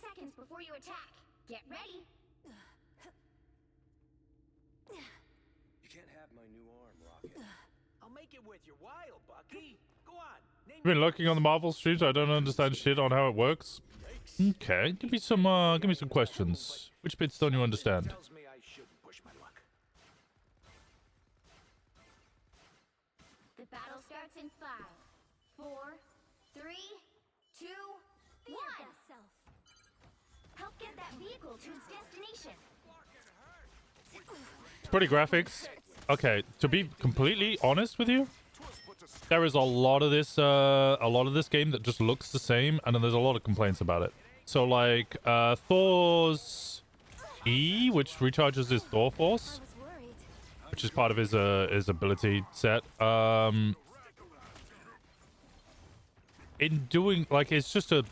Seconds before you attack. Get ready. You can't have my new arm, Rocket. I'll make it with your while, Bucky. Go on. I've been looking on the Marvel streams. I don't understand shit on how it works. Okay, give me some questions. Which bits don't you understand? Tells me I shouldn't push my luck. The battle starts in 5, 4, 3, 2, 1. Help get that vehicle to its destination. It's pretty graphics. Okay, to be completely honest with you, there is a lot of this game that just looks the same, and then there's a lot of complaints about it. So like Thor's E, which recharges his Thor Force, which is part of his ability set. In doing like it's just a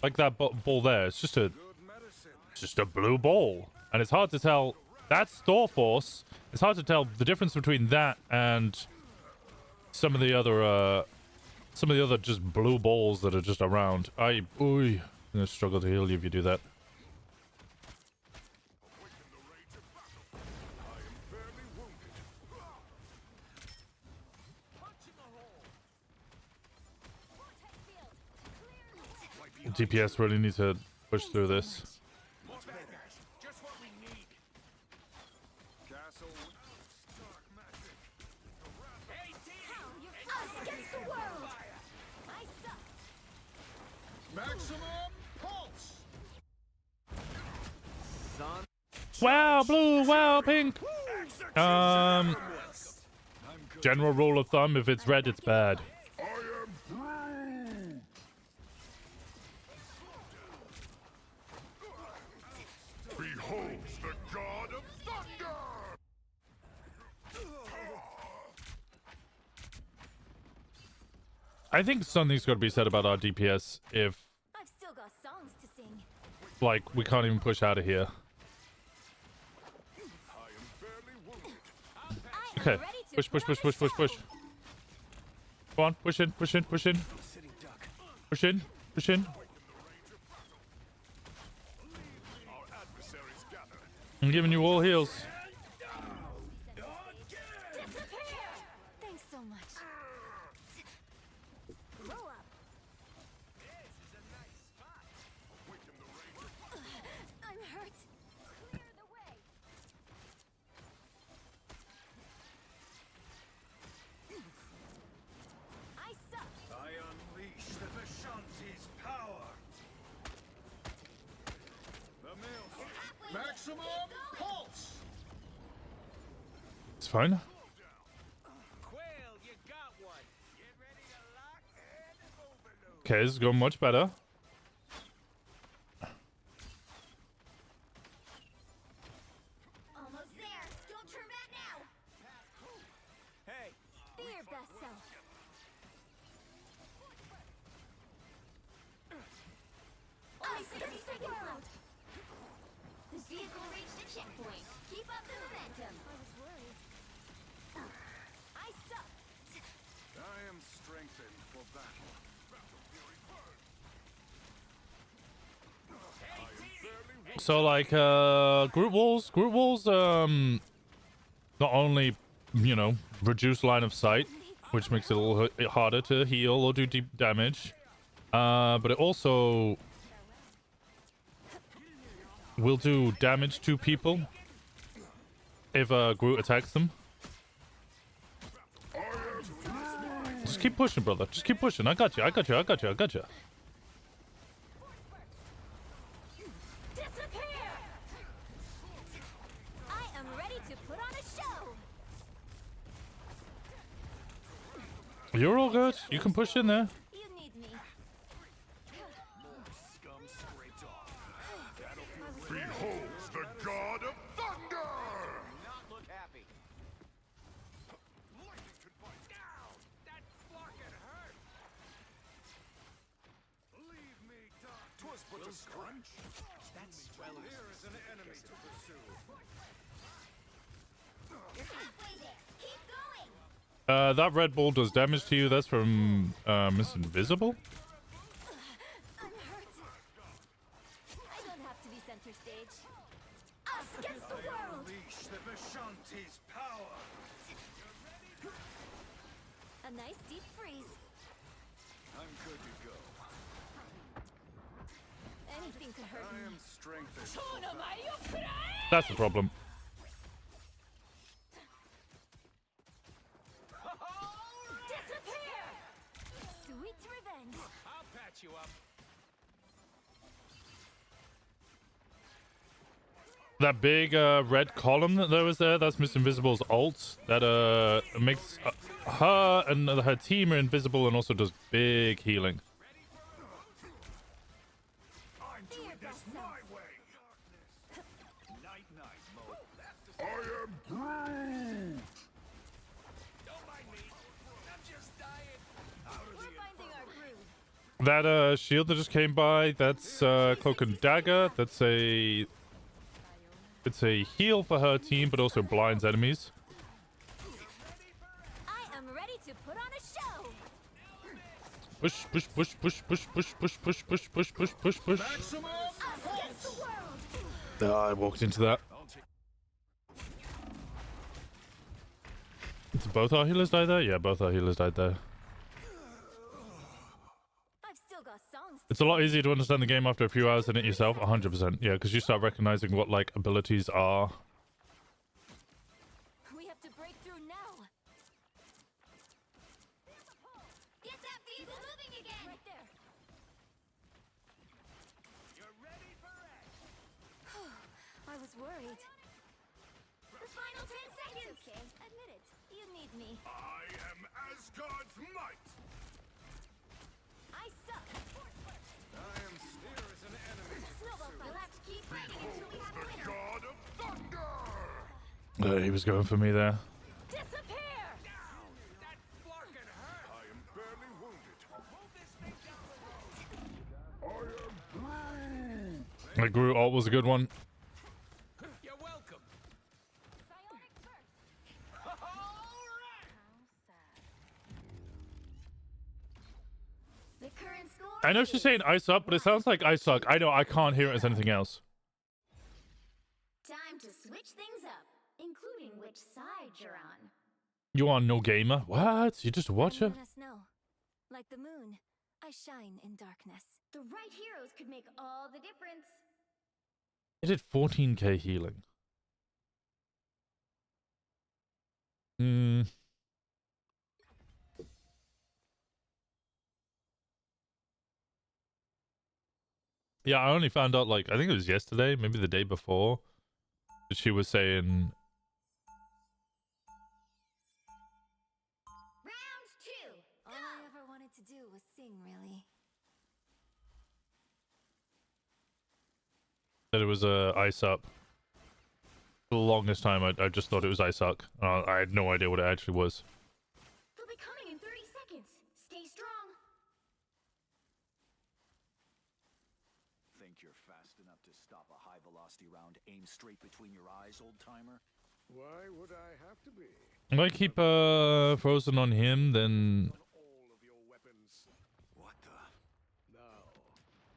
like that ball there. It's just a blue ball, and it's hard to tell. That's Thor Force. It's hard to tell the difference between that and some of the other just blue balls that are just around. I'm gonna struggle to heal you if you do that. DPS really needs to push through this. Just what we need. Castle. Hey, team! Us against the world. I suck. Maximum pulse. Wow, blue, wow, pink. General rule of thumb: if it's red, it's bad. Behold the god of thunder! I think something's got to be said about our DPS if, I've still got songs to sing. like, we can't even push out of here. Okay, push, push, push, push, push, push. Come on, push in, push in, push in. Push in, push in. I'm giving you all heals. Thanks so much. Grow up. I'm hurt. Clear the way. I suck. I unleash the Vishanti's power. The male. Maximum pulse. It's fine. Quail, you got one. Get ready to lock and overload. Okay, this is going much better. Almost there. Don't turn back now. Hey. Be your best self. I see the world. The vehicle reached a checkpoint. Keep up the momentum. I was worried. I suck. I am strengthened for battle. So like group walls, not only, you know, reduce line of sight, which makes it a little harder to heal or do deep damage, but it also will do damage to people if Groot attacks them. Just keep pushing, brother. Just keep pushing. I got you. I got you. I got you. I got you. Disappear! I am ready to put on a show. You're all good. You can push in there. You need me. Behold the god of thunder! Not look happy. That fucking hurt. Leave me, Doc. 'Twas but a scrunch. That's well. Here is an enemy to pursue. You're halfway there. Keep going. That red ball does damage to you. That's from Miss Invisible. I'm hurt. I don't have to be center stage. Us against the world. Unleash the Vishanti's power. A nice deep freeze. I'm good to go. Anything could hurt I me. am strengthened. That's the problem. Disappear! Sweet revenge. I'll patch you up. That big red column that was there, that's Miss Invisible's ult. That makes her and her team are invisible and also does big healing. I'm doing this my way. Night, night, Mo. I am Groot! Don't mind me. I'm just dying. Out of We're finding our groove. That shield that just came by, that's Cloak and Dagger. That's it's a heal for her team, but also blinds enemies. I am ready to put on a show. Push, push, push, push, push, push, push, push, push, push, push, push, push. Us against the world. I walked into that. Did both our healers die there? Yeah, both our healers died there. I've still got songs. It's a lot easier to understand the game after a few hours in it yourself, 100%. Yeah, because you start recognizing what, like, abilities are. We have to break through now. Get that vehicle moving again. Right there. You're ready for it. I was worried. The final 10 seconds. It's okay. Admit it. You need me. I am Asgard's might! I suck. I am here is an enemy. Snowball fight. We'll have to keep fighting until we have a winner. God of thunder! He was going for me there. Disappear! That fucking hurt. I am barely wounded. Move this thing down the road. I am Groot! The Groot ult was a good one. You're welcome. Psionic burst. All right. The current score I know she's saying I suck, but it sounds like I suck. I know, I can't hear it as anything else. Time to switch things up, including which side you're on. You are no gamer? What? You just a watcher? Let us know. Like the moon, I shine in darkness. The right heroes could make all the difference. It did 14k healing. Yeah, I only found out, like, I think it was yesterday, maybe the day before, that she was saying... Round 2. All I ever wanted to do was sing, really. that it was Ice Up. For the longest time, I just thought it was Ice Suck. I had no idea what it actually was. They'll be coming in 30 seconds. Stay strong. Think you're fast enough to stop a high-velocity round aimed straight between your eyes, old-timer? Why would I have to be? If I keep frozen on him, then All of your weapons. What the? Now,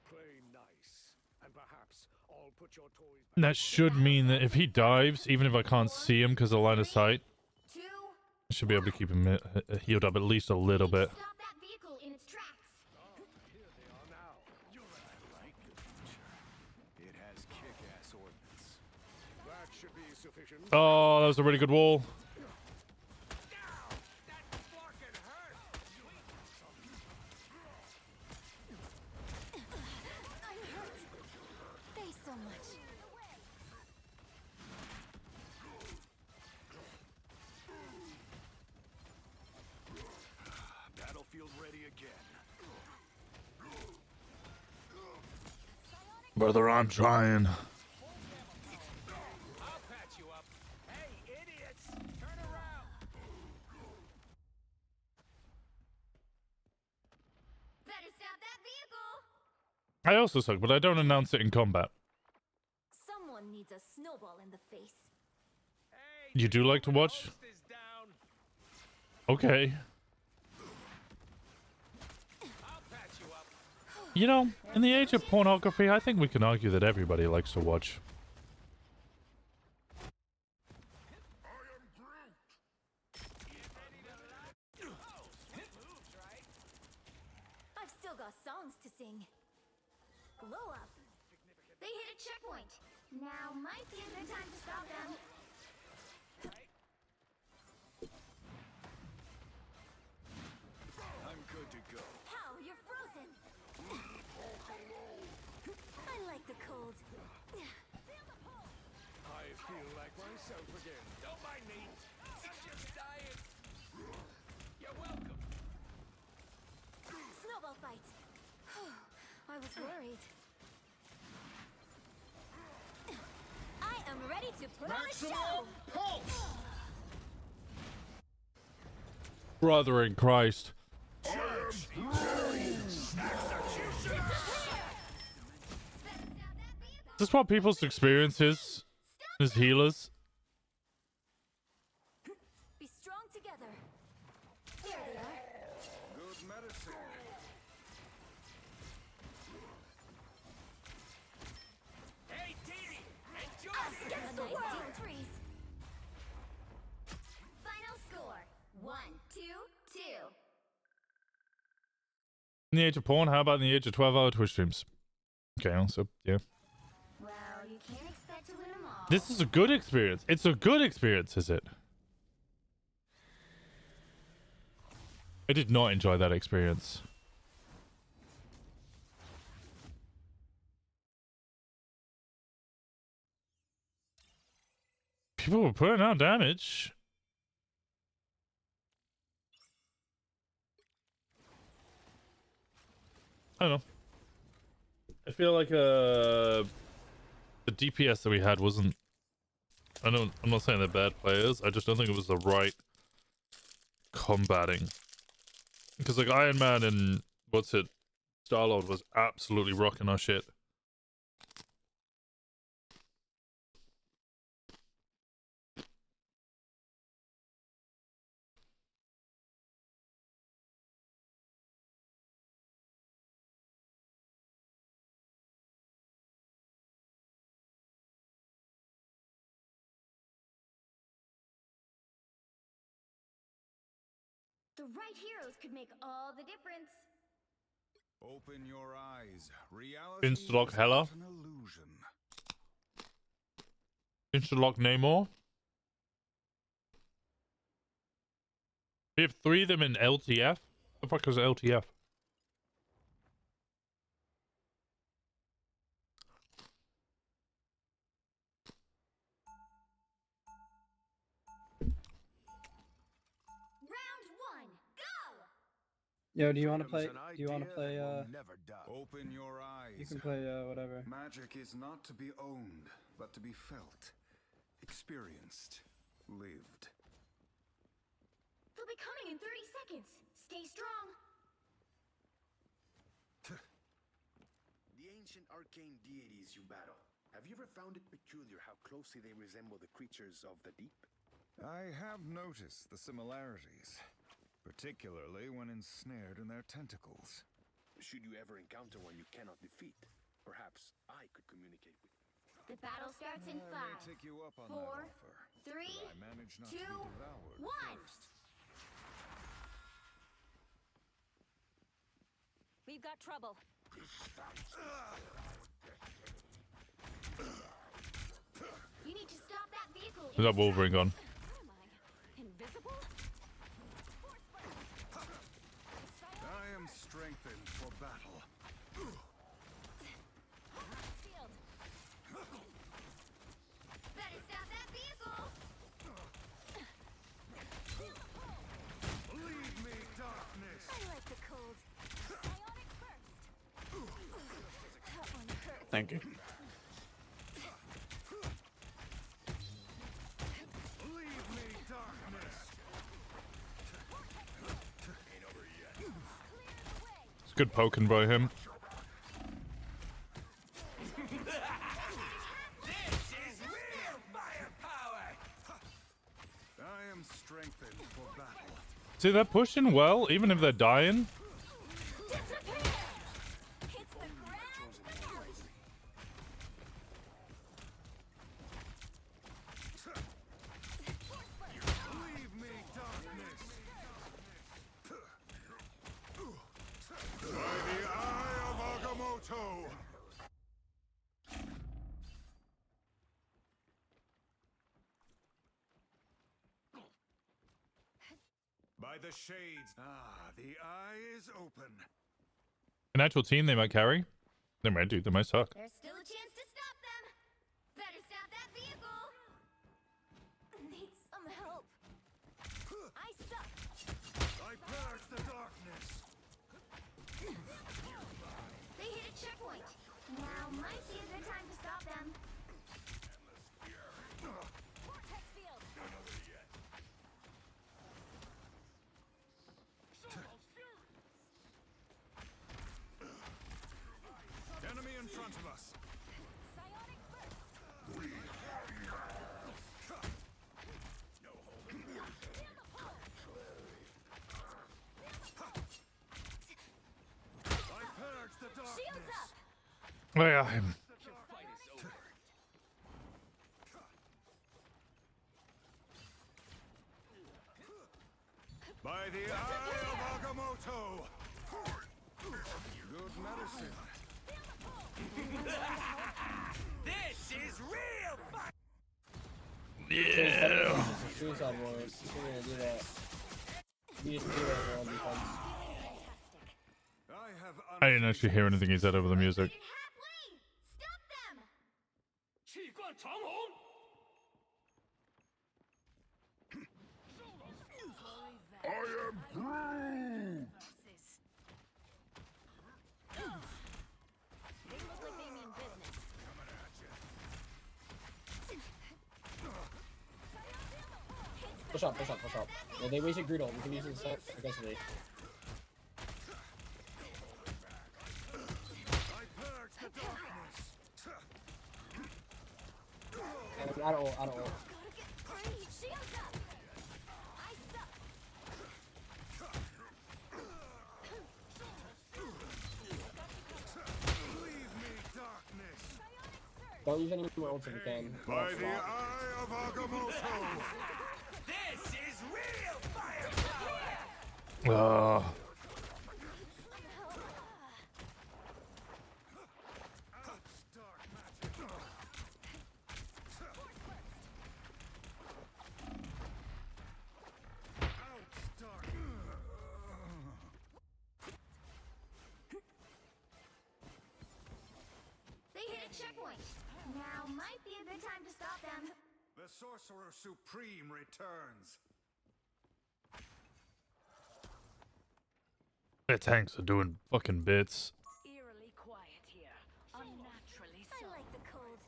play nice, and perhaps I'll put your toys back. that should mean that if he dives, even if I can't see him because of line of sight, 2. I should be able to keep him healed up at least a little bit. Stop that vehicle in its tracks. Here they are now. I like the future. It has kick-ass should be sufficient. Oh, that was a really good wall. I'm hurt. Thanks so much. Battlefield ready again. Brother, I'm trying. I'll patch you up. Hey, idiots! Turn around! Better stop that vehicle. I also suck, but I don't announce it in combat. Someone needs a snowball in the face. You do like to watch? Okay. You know, in the age of pornography, I think we can argue that everybody likes to watch. I've still got songs to sing. Glow up. They hit a checkpoint. Now might be a good time to stop them. I'm good to go. How? You're frozen. I like the cold. I feel like myself again. Don't mind me. It's just dying. You're welcome. Snowball fight. I was worried. I am ready to put on a show. Brother in Christ. Is this what people's experience is? As healers? Be strong together. There they are. Good medicine. Hey, Dee! Enjoy Us against the world. Threes. Final score: 1-2-2. In the age of porn, how about in the age of 12-hour Twitch streams? Okay, also, yeah. Well, you can't expect to win them all. This is a good experience. It's a good experience, is it? I did not enjoy that experience. People were putting out damage. I don't know. I feel like the DPS that we had wasn't. I'm not saying they're bad players. I just don't think it was the right combating. Because like Iron Man and Star-Lord was absolutely rocking our shit. The right heroes could make all the difference. Open your eyes. Reality Instalock is Hella. but an illusion. Instalock Namor. We have 3 of them in LTF. The fuck is LTF? Round 1, go! Yo, do you want to play? Freedom's an Do you want to idea play? that will never die. Open your eyes. You can play whatever. Magic is not to be owned, but to be felt, experienced, lived. They'll be coming in 30 seconds. Stay strong. The ancient arcane deities you battle. Have you ever found it peculiar how closely they resemble the creatures of the deep? I have noticed the similarities, particularly when ensnared in their tentacles. Should you ever encounter one you cannot defeat, perhaps I could communicate with you. The battle starts in 5, I may take you up on 4, that offer. 3, but I manage not 2, to be devoured 1. first. We've got trouble. You need to stop Is that Wolverine gone? Invisible? I am strengthened for battle. Field. Better stop that vehicle. Leave me, darkness. I like the cold. Ionic first. That one hurt. Thank you. Leave me, darkness. It's good poking by him. I am strengthened for battle. See, they're pushing well, even if they're dying. Leave me, darkness. By the eye of Agamotto. By the shades. Ah, the eye is open. An actual team they might carry. They might do. They might suck. There's still a chance to stop them. Better stop that vehicle. Need some help. I suck. I purge the darkness. They hit a checkpoint. Now might be a good time to stop them. Vortex field. Enemy in front of us. Psionic first. I purge the darkness. Shields up. Oh yeah. By the eye of Agamotto. Good medicine. This is real fun. Yeah. Suicide Wars. If you're gonna do that, you just do it on defense. I didn't actually hear anything he said over the music. Stop them. I am Groot. They look like they mean business. Push up, push up, push up. Yeah, they wasted Groot ult. We can use this aggressively. Out of ult, out of ult. Shields up. I suck. Leave me, darkness. Don't use any more ults if you can. By the eye of Agamotto. This is real firepower. They hit a checkpoint. Now might be a good time to stop them. The Sorcerer Supreme returns. Their tanks are doing fucking bits. Eerily quiet here. Unnaturally so. I like the cold.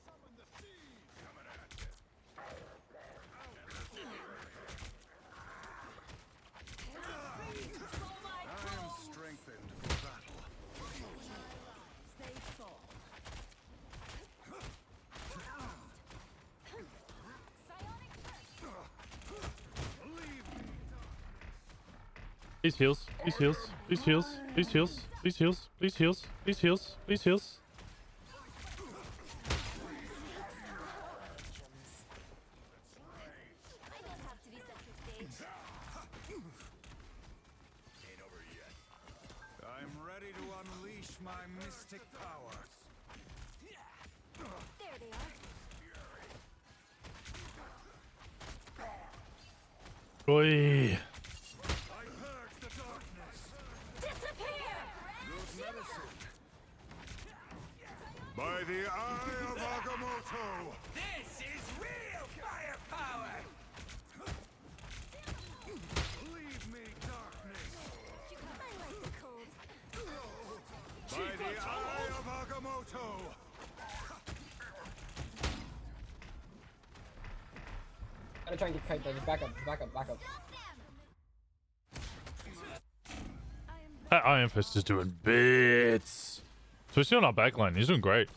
I am strengthened for battle. Stay soft. Please heals. Please heals. Please heals. Please heals. Please heals. Please heals. Please heals. Please heals. I don't have to be center stage. Ain't over yet. I'm ready to unleash my mystic power. There they are. Oi. By the eye of Agamotto! This is real firepower! Leave me, darkness! I like the cold. By the eye of Agamotto! Gotta try and get kite there. Just back up, back up, back up. That Iron Fist is doing bits. Especially on our backline. He's doing great.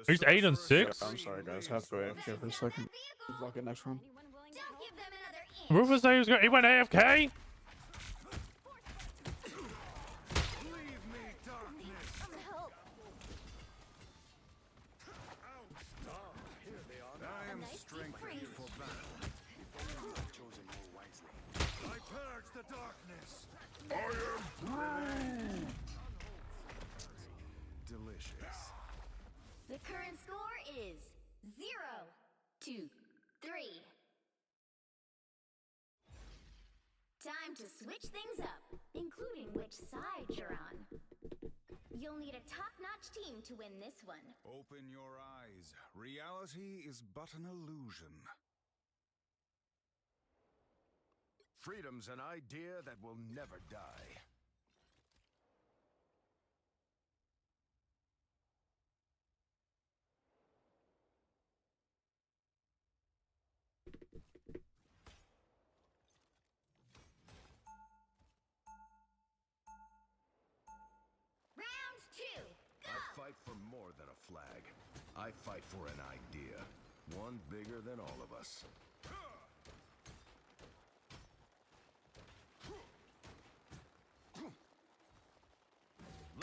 He's 8 and 6. I'm sorry, guys. Have to go AFK for a second. Lock it next round. Rufus said he went AFK? I am strengthened for battle. If only you had chosen more wisely. I purge the darkness. I am delicious. The current score is 0-3. Time to switch things up, including which side you're on. You'll need a top-notch team to win this one. Open your eyes. Reality is but an illusion. Freedom's an idea that will never die. Round 2, go! I fight for more than a flag. I fight for an idea. One bigger than all of us.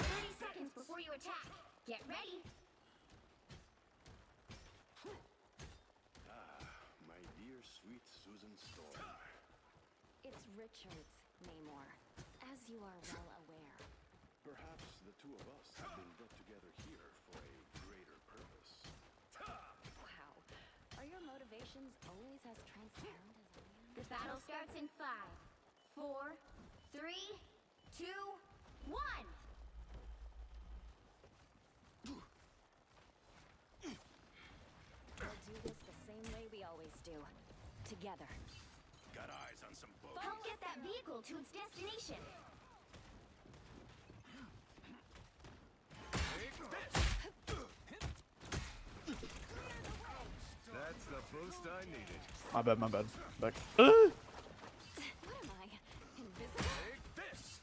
30 seconds before you attack. Get ready. My dear sweet Susan Storm. It's Richards, Namor, as you are well aware. Perhaps the two of us have been brought together here for a greater purpose. Wow. Are your motivations always as transparent as I am? The battle starts in 5, 4, 3, 2, 1. We'll do this the same way we always do. Together. Got eyes on some boats. Help get that vehicle to its destination. That's the boost I needed. My bad, my bad. Back. What am I? Invisible? Take this!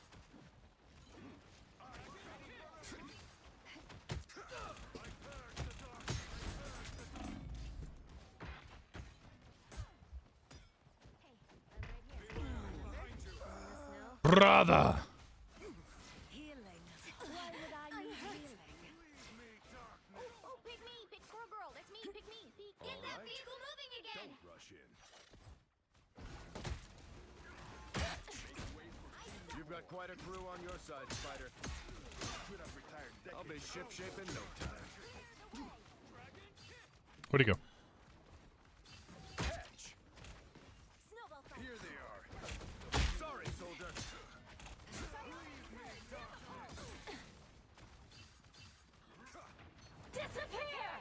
Brother. Healing. Why would I need healing? Oh, pick me! Pick Squirrel Girl! That's me! Pick me! Get that vehicle moving again! Don't rush in. You've got quite a crew on your side, Spider. I'll be ship-shape in no time. Where'd he go? Here they are. Sorry, soldier. Disappear!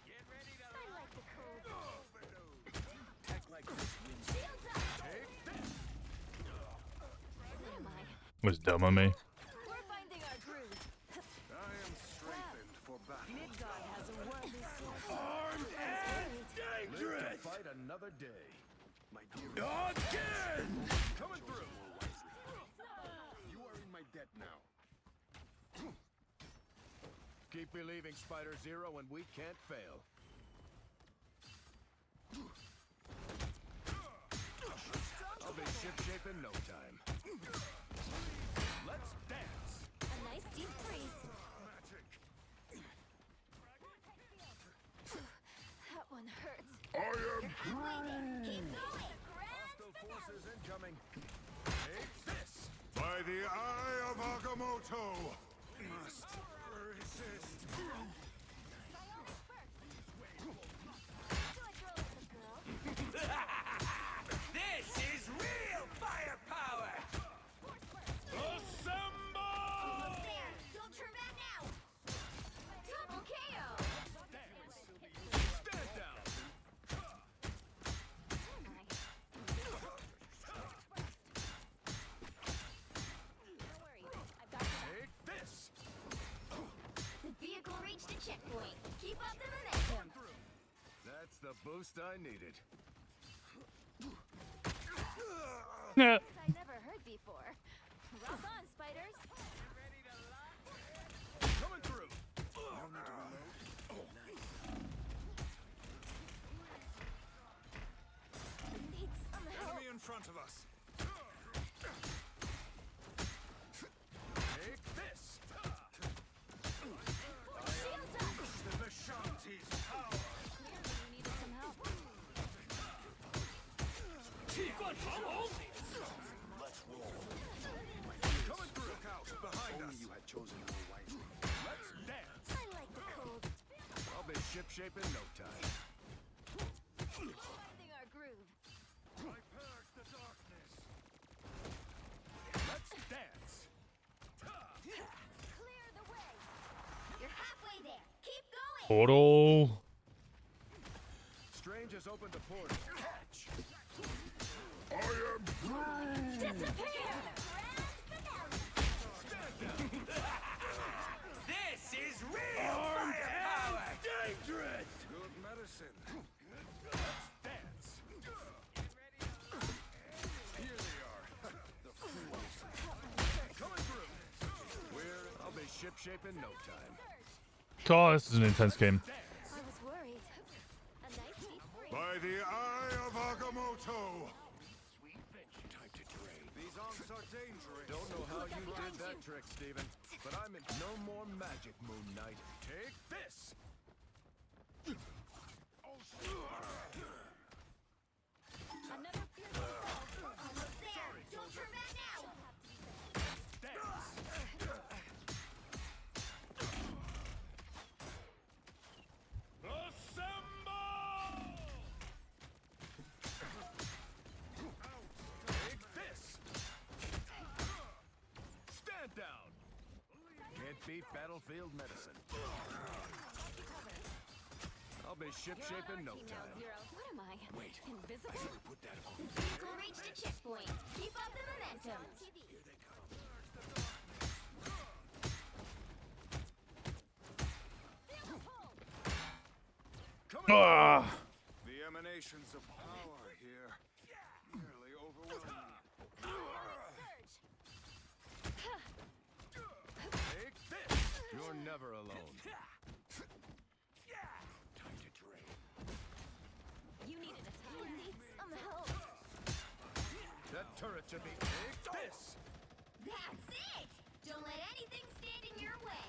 Get ready to I like the cold. Act like this, Winston. Shields up! Take this! What am I? Was dumb on me. We're finding our groove. I am strengthened for battle. Midgard has a worldly source. Armed and Live to fight another day. My dear Again! Coming through. more wisely. You are in my debt now. Keep believing, Spider Zero, and we can't fail. I'll be ship-shape in no time. Let's dance! A nice deep freeze. That one hurts. I am Keep going. Hostile forces incoming. Take this! By the eye of Agamotto! Must resist. Just the boost I needed. Yeah. I never heard before. Rock on, spiders. Coming through. No need to reload. Oh, nice. Need some help. Enemy in front of us. Take this. Shields up. The Vishanti's power. Clearly you needed some help. Let's roll. Coming through. Look out behind us. You had chosen more wisely. Let's dance. I like the cold. I'll be ship-shape in no time. Finding our groove. I purge the darkness. Let's dance. Clear the way. You're halfway there. Keep going. Portal. Strange has opened a portal. Catch. I am disappear. This is real firepower! Dangerous. Good medicine. Let's dance. Here they are. The fools. Coming through. I'll be ship-shape in no time. Oh, this is an intense game. I was worried. A nice deep breath. By the eye of Agamotto. Time to drain. These Onks are dangerous. Don't know how you did that trick, Steven, but I'm in no more magic, Moon Knight. Take this. Another fierce assault. Almost there. Don't turn back now. Take this. Stand down. Can't beat battlefield medicine. I'll be ship-shape in no time. What am I? Wait. Invisible? Put that on. The vehicle reached a checkpoint. Keep up the momentum. Here they come. Ah. The emanations of power here nearly overwhelming. Take this. You're never alone. Time to drain. You needed a time. You need some help. That turret should be. Take this. That's it. Don't let anything stand in your way.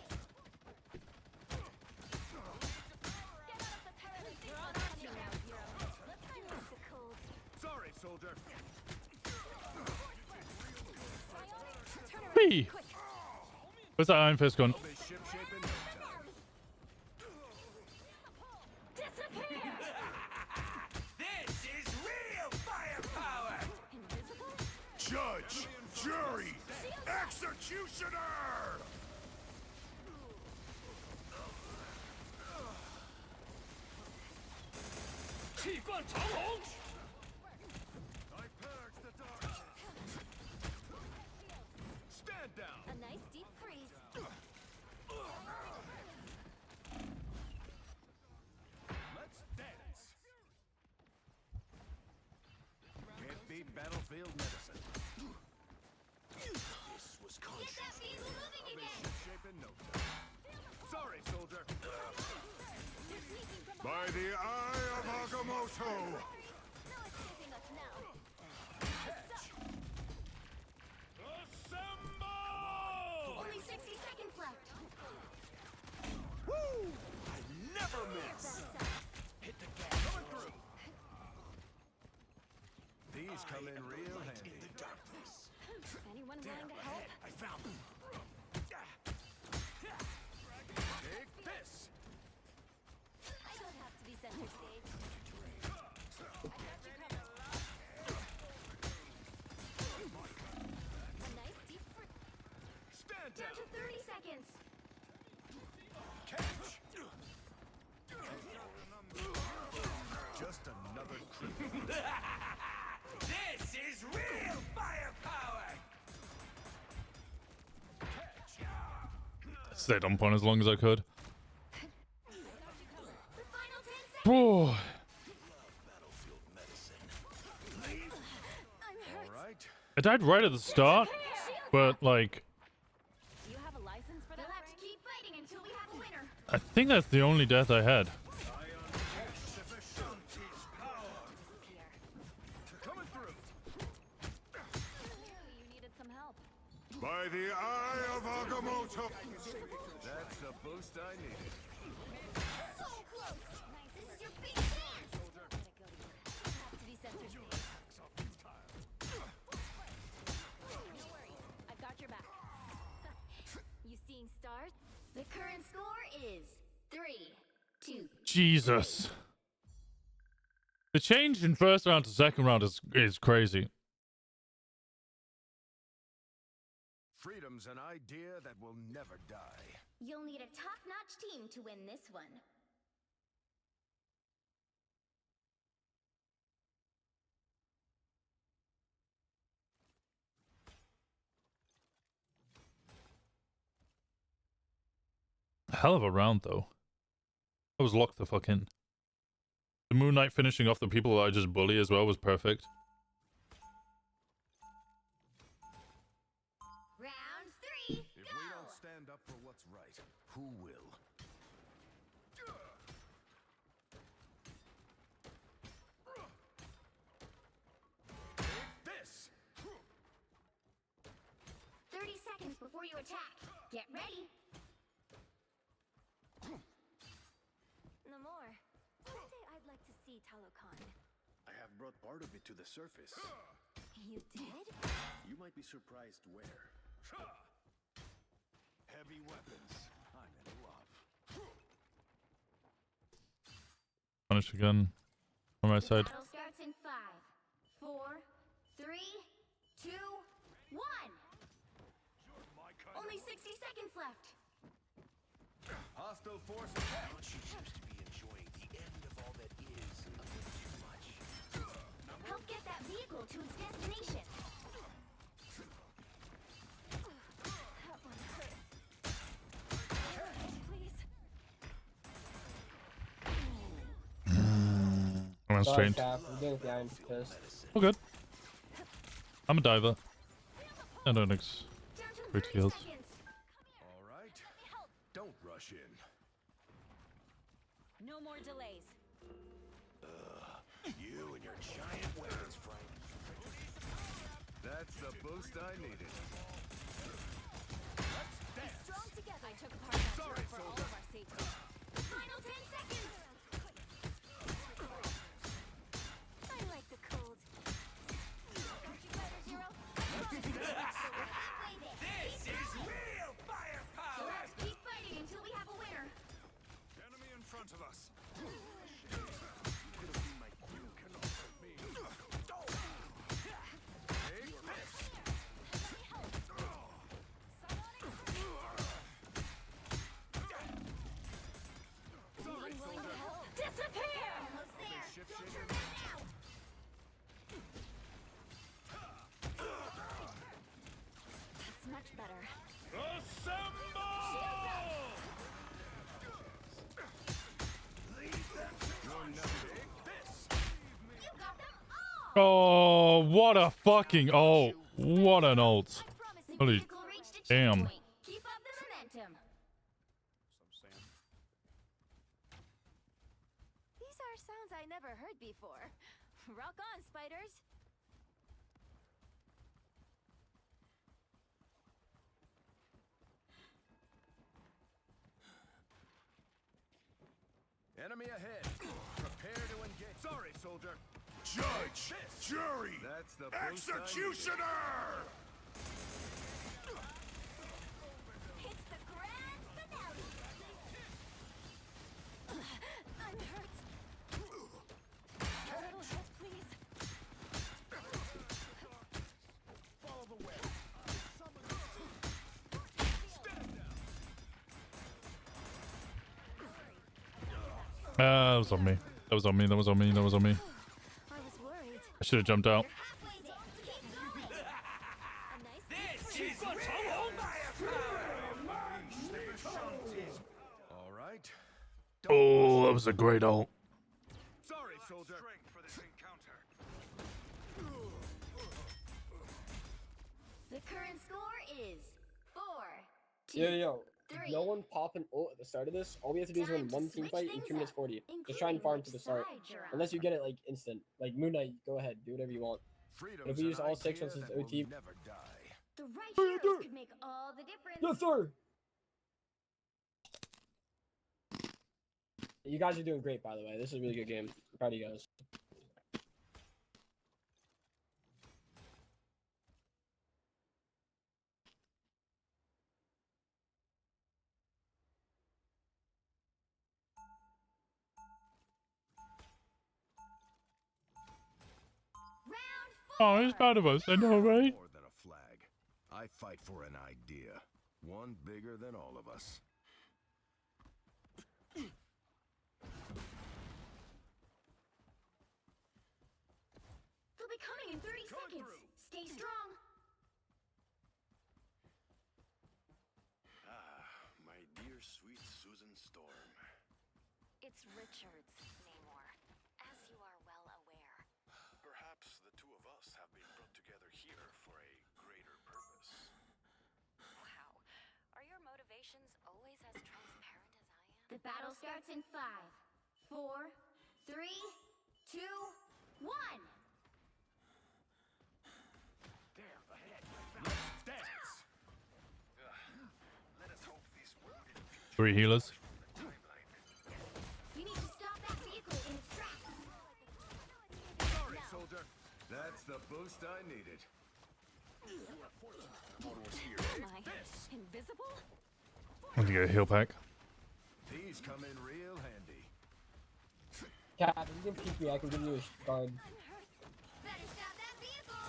Get out of the turret. You're on touching now, hero. Let's bring out the cold. Sorry, soldier. Turn around. Whee! Quick. Where's that Iron Fist gone? I'll be ship-shape in no time. Disappear. This is real firepower! Invisible? Judge, jury, executioner! I purge the darkness. Stand down. A nice deep freeze. Let's dance. Can't beat battlefield medicine. This was Get that conscious. vehicle moving again. Shape in no time. Sorry, soldier. They're sneaking from By the eye of Agamotto. No escaping us now. Assemble! Only 60 seconds left. Woo! I never miss. Hit the gas. Coming through. These come in real handy. In the darkness. Anyone willing to help? I found them. Take this. I don't have to be center stage. I got you covered. A nice deep Stand down down. to 30 seconds. Catch. Just another creep. This is real firepower! Stayed on point as long as I could. The final 10 seconds. Whew. I died right at the start, but like, Do you have a license for that? We'll have to keep fighting until we have a winner. I think that's the only death I had. Coming through. You needed some help. By the eye of Agamotto. That's the boost I needed. So close. Nice. This is your big chance. Have to be sensors. No worries. I've got your back. You seeing stars? The current score is 3-2. Jesus. The change in first round to second round is crazy. Freedom's an idea that will never die. You'll need a top-notch team to win this one. Hell of a round, though. I was locked the fuck in. The Moon Knight finishing off the people that I just bully as well was perfect. Round 3, If we don't stand up for what's right, who will? Take this! 30 seconds before you attack. Get ready. Namor, someday I'd like to see Talokan. I have brought part of it to the surface. You did? You might be surprised where. Heavy weapons. I'm in love. Punish again. On my side. Battle starts in 5, 4, 3, 2, 1. Only 60 seconds left. Hostile force attack. She seems to be enjoying the end of all that is a bit too much. Help get that vehicle to its destination. That one hurt. Please. I'm on Sorry, strained. Cap. I'm getting the iron pissed. Oh, good. I'm a diver. I don't expect heals. All right. Don't rush in. No more delays. You and your giant weapons, Frank. That's the boost I needed. Be strong together. I took part in that drill for all of our safety. Final 10 seconds. I like the cold. Fighter Zero. This is real So firepower! let's keep fighting until we have a winner. Enemy in front of us. Disappear! Almost there. Don't turn back now. That's much better. Oh, what a fucking ult. What an ult. Holy damn. Keep up the momentum. These are sounds I never heard before. Rock on, spiders. Enemy ahead. Prepare to engage. Sorry, soldier. Judge, jury, that's the executioner. It's the grand finale. I'm hurt. A little help, please. Follow the way. That was on me. That was on me. That was on me. That was on me. I was worried. I should have jumped out. This is real firepower! All right. Oh, that was a great ult. Sorry, soldier. For this encounter. The current score is 4. Yo, no one pop an ult at the start of this. All we have to do is win one team fight in 2 minutes 40. Just try and farm to the start. Unless you get it like instant. Like Moon Knight, go ahead, do whatever you want. But if we use all 6 once it's OT. The right heroes could make all the difference. Yes, sir! You guys are doing great, by the way. This is a really good game. I'm proud of you guys. Oh, he's proud of us. I know, right? More than a flag. I fight for an idea. One bigger than all of us. They'll be coming in 30 seconds. Stay strong. My dear sweet Susan Storm. It's Richards, Namor, as you are well aware. Perhaps the two of us have been brought together here for a greater purpose. Wow. Are your motivations always as transparent as I am? The battle starts in 5, 4, 3, 2, 1. Let's dance! Let us hope these wounded 3 healers. You need to stop that vehicle in its tracks. Sorry, soldier. That's the boost I needed. Am I invisible? Want to get a heal pack? These come in real handy. Cap, if you can peek me, I can give you a guard. Better stop that vehicle.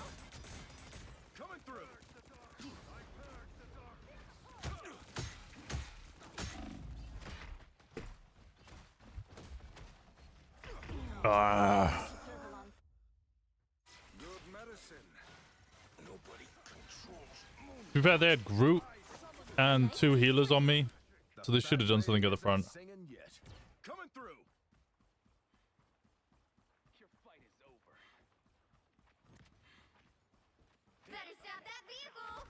Coming through. Ah. Good medicine. Nobody controls Moon. To be fair, they had Groot and 2 healers on me, so they should have done something at the front. Singing yet. Coming through. Your fight is over. Better stop that vehicle.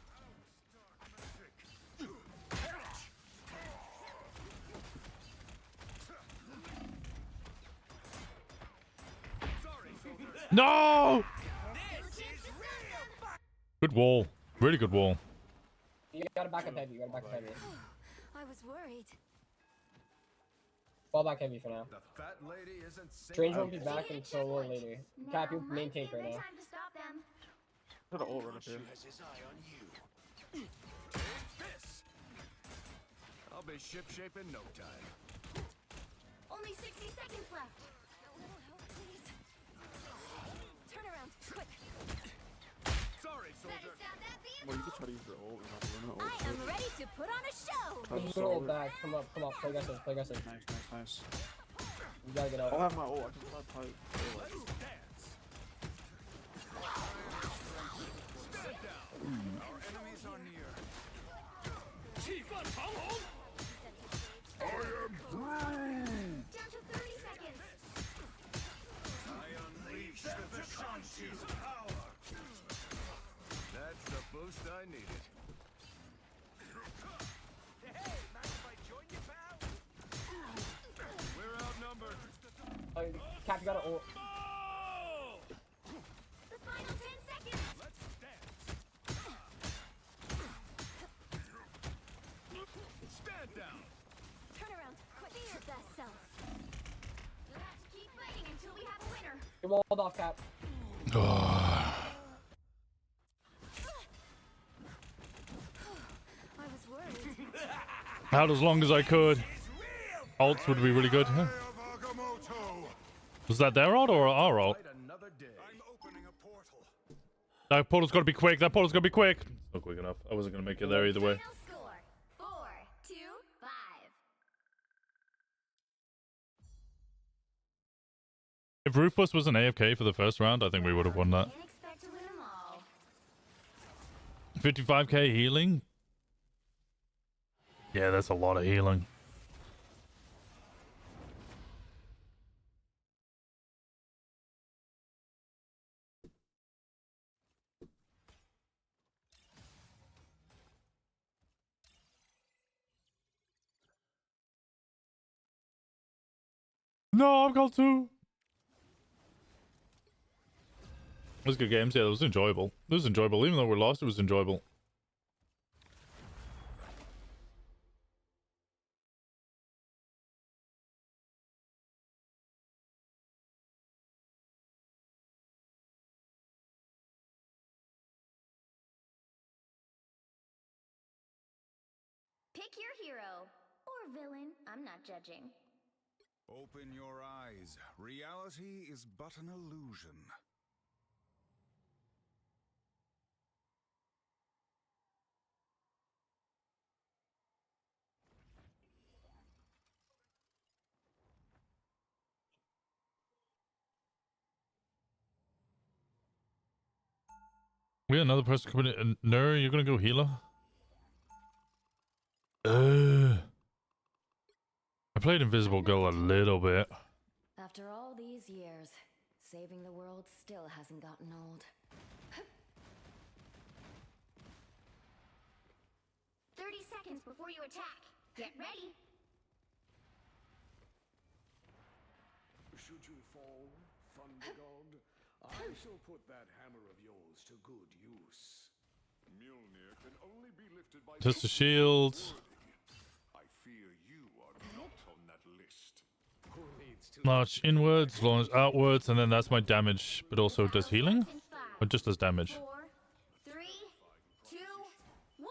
No! Good wall. Really good wall. You gotta back up heavy, you gotta back up heavy. I was worried. Fall back heavy for now. The fat lady isn't Strange won't be back until a little later. Cap, you main tank right now. Time to stop them. Put an ult right up here. has his eye on you. This. I'll be ship-shape in no time. Only 60 seconds left. A little help, please. Turn around, quick. Sorry, soldier. Well, you could try to use your ult and not run an ult. I am ready to put on a show. Try to Roll solve it. back, come up, play aggressive, play aggressive. Nice. You gotta get I'll out. have my ult. I can try to Let's dance. Stand down. Our enemies are near. I am Groot. Down to 30 seconds. I unleash the Vishanti's power. That's the boost I needed. Hey, mind if I join you, pal? We're outnumbered. Cap, you gotta ult. The final 10 seconds. Let's dance. Stand down. Turn around, quick. Be your best self. You'll have to keep fighting until we have a winner. You're walled off, Cap. I was worried. Out as long as I could. Ults would be really good. Huh? Was that their ult or our ult? Another day. I'm opening a portal. That portal's gotta be quick. That portal's gotta be quick. It's not quick enough. I wasn't gonna make it there either way. Final score 4, 2, 5. If Ruthless was an AFK for the first round, I think we would have won that. Can't expect to win them all. 55k healing? Yeah, that's a lot of healing. No, I've got two. It was good games. Yeah, it was enjoyable. It was enjoyable. Even though we lost, it was enjoyable. Pick your hero. Or villain. I'm not judging. Open your eyes. Reality is but an illusion. We got another person coming in. Nur, you're gonna go healer? I played Invisible Girl a little bit. After all these years, saving the world still hasn't gotten old. 30 seconds before you attack. Get ready. Should you fall, Thunder God, I shall put that hammer of yours to good use. Mjolnir can only be lifted by Just a shield. I fear you are not on that list. Who needs to Launch inwards, launch outwards, and then that's my damage, but also does healing? Or just does damage? 4, 3, 2, 1.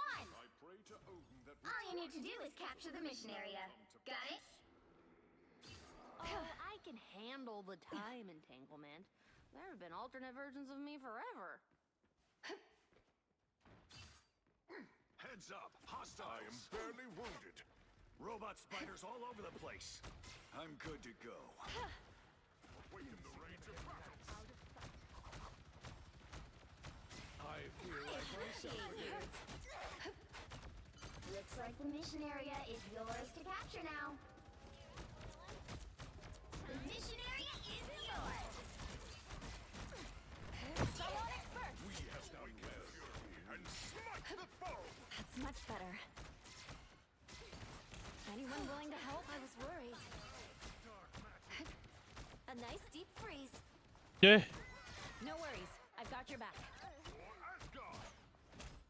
All you need to do is capture the mission area. Got it? Oh, I can handle the time entanglement. There have been alternate versions of me forever. Heads up, hostiles! I am barely wounded. Robot spiders all over the place. I'm good to go. Awaken the rage of battle. I feel like myself again. Looks like the mission area is yours to capture now. The mission area is yours. So on it first. We have now fury and smite the foe. That's much better. Anyone willing to help? I was worried. A nice deep freeze. Yeah. No worries. I've got your back.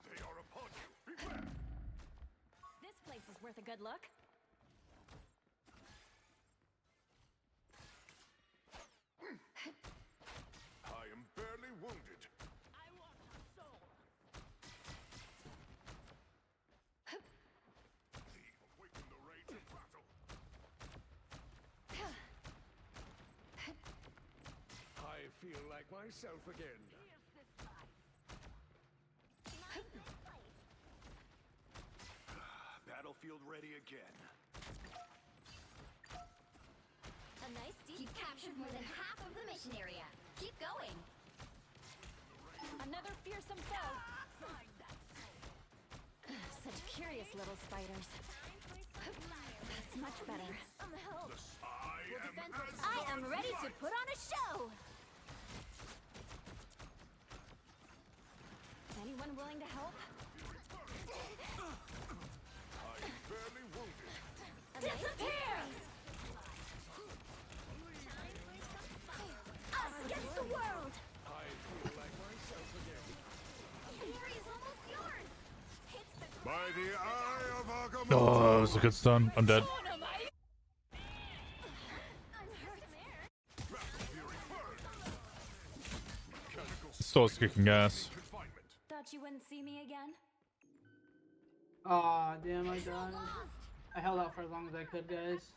They are upon you. Beware. This place is worth a good look. I am barely wounded. I want your soul. Awaken the rage of battle. I feel like myself again. Battlefield ready again. A nice deep. You've captured more than half of the mission area. Keep going. Another fearsome foe. Such curious little spiders. That's much better. I am ready to put on a show. Anyone willing to help? I am barely wounded. A nice Disappear! Us against the world. I feel like myself again. The area is almost yours. Hits the By the eye of Agamotto. Oh, that was a good stun. I'm dead. Still kicking ass. Thought you wouldn't see me again? Aw, damn, I died. I held out for as long as I could, guys.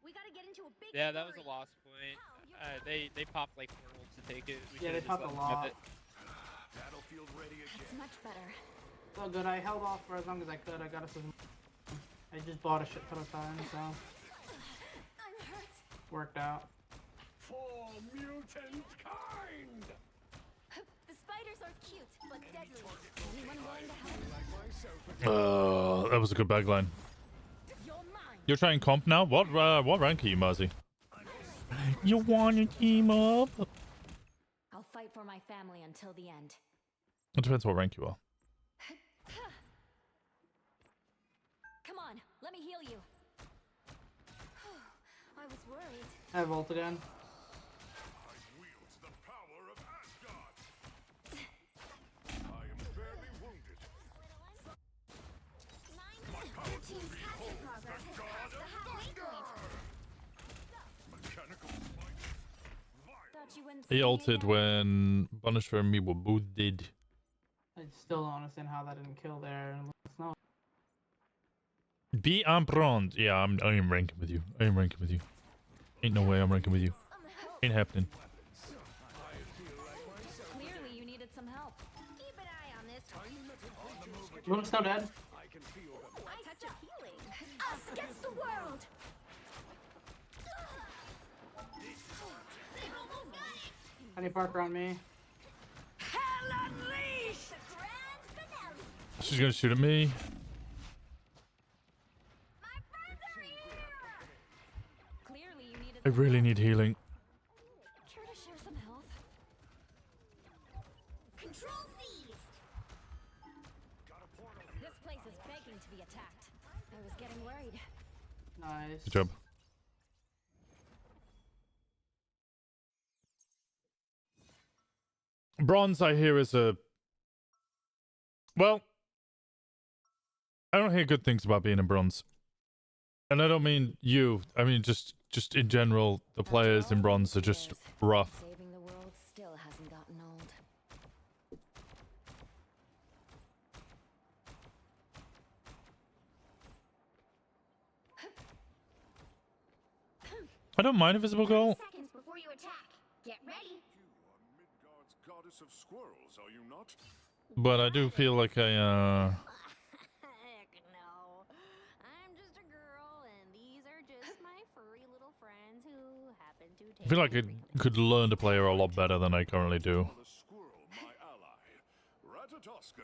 We gotta get into a big Yeah, that was a lost point. They popped like 4 wolves to take it. We Yeah, they should've just popped a let them have lot. it. Battlefield ready again. It's much better. So good, I held off for as long as I could. I got us. I just bought a shit ton of time, so worked out. For mutant kind. The spiders are cute, but deadly. Anyone willing to help? That was a good bagline. You're trying comp now? What rank are you, Muzzy? You want to team up? I'll fight for my family until the end. It depends what rank you are. Come on, let me heal you. I was worried. I have ult again. Your team's capture progress has passed the halfway point. Thought you wouldn't He see me ulted again. when Punisher and me were both dead. I still don't understand how that didn't kill there. And let us know. Be on bronze. Yeah, I am ranking with you. I am ranking with you. Ain't no way I'm ranking with you. Ain't happening. Clearly, you needed some help. Keep an eye on this one. Moon's now dead. Ooh, a touch of healing. Us against the world. Honey Parker on me. Hell unleashed. The grand finale. She's gonna shoot at me. Clearly, you needed I really need healing. care to share some health. Control seized. This place is begging to be attacked. I was getting worried. Nice. Good job. Bronze, I hear, is a... Well, I don't hear good things about being in bronze. And I don't mean you. I mean just in general, the players in bronze are just rough. Saving the world still hasn't gotten old. I don't mind a visible goal, Seconds before you attack. Get ready. Midgard's goddess of squirrels, are you not? but I do feel like Heck no. I'm just a girl, and these are just my furry little friends who happen to take. I feel like I could learn to play her a lot better than I currently do. The squirrel, my ally. Ratatoska,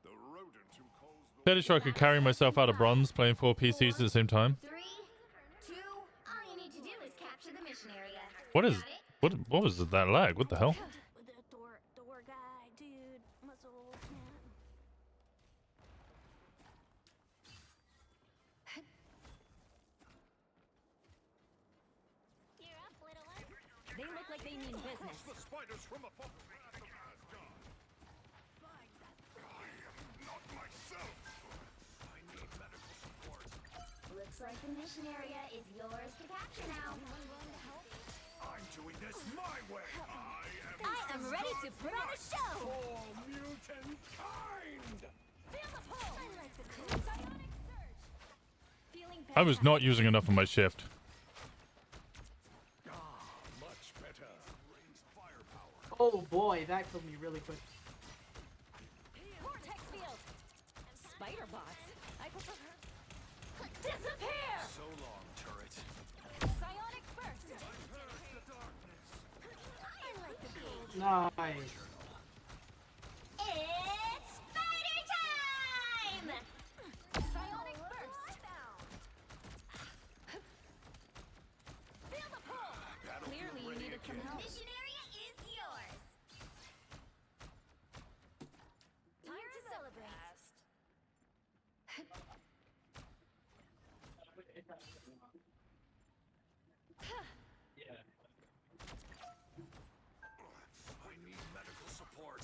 the rodent who calls the... Fairly sure I could carry myself out of bronze playing 4 PCs at the same time. 3, 2. All you need to do is capture the mission area. What is... What was that lag? What the hell? With the door guy, dude, muscle man. You're up, little one. They look like they mean business. The spiders from above. Not myself. I need medical support. Looks like the mission area is yours to capture now. I'm doing this my way. I am ready to put on a show. For mutant kind. Feel the pull. I like the cool psionic surge. Feeling I was not using enough of my shift. Much better. Raised firepower. Oh boy, that killed me really quick. vortex field. Spider bots. I prefer her. Disappear. So long, turret. Psionic burst. I like the cool. Nice. It's spider time. Psionic burst. Feel the pull. Clearly, you needed some help. Mission area is yours. Time to celebrate. I need medical support.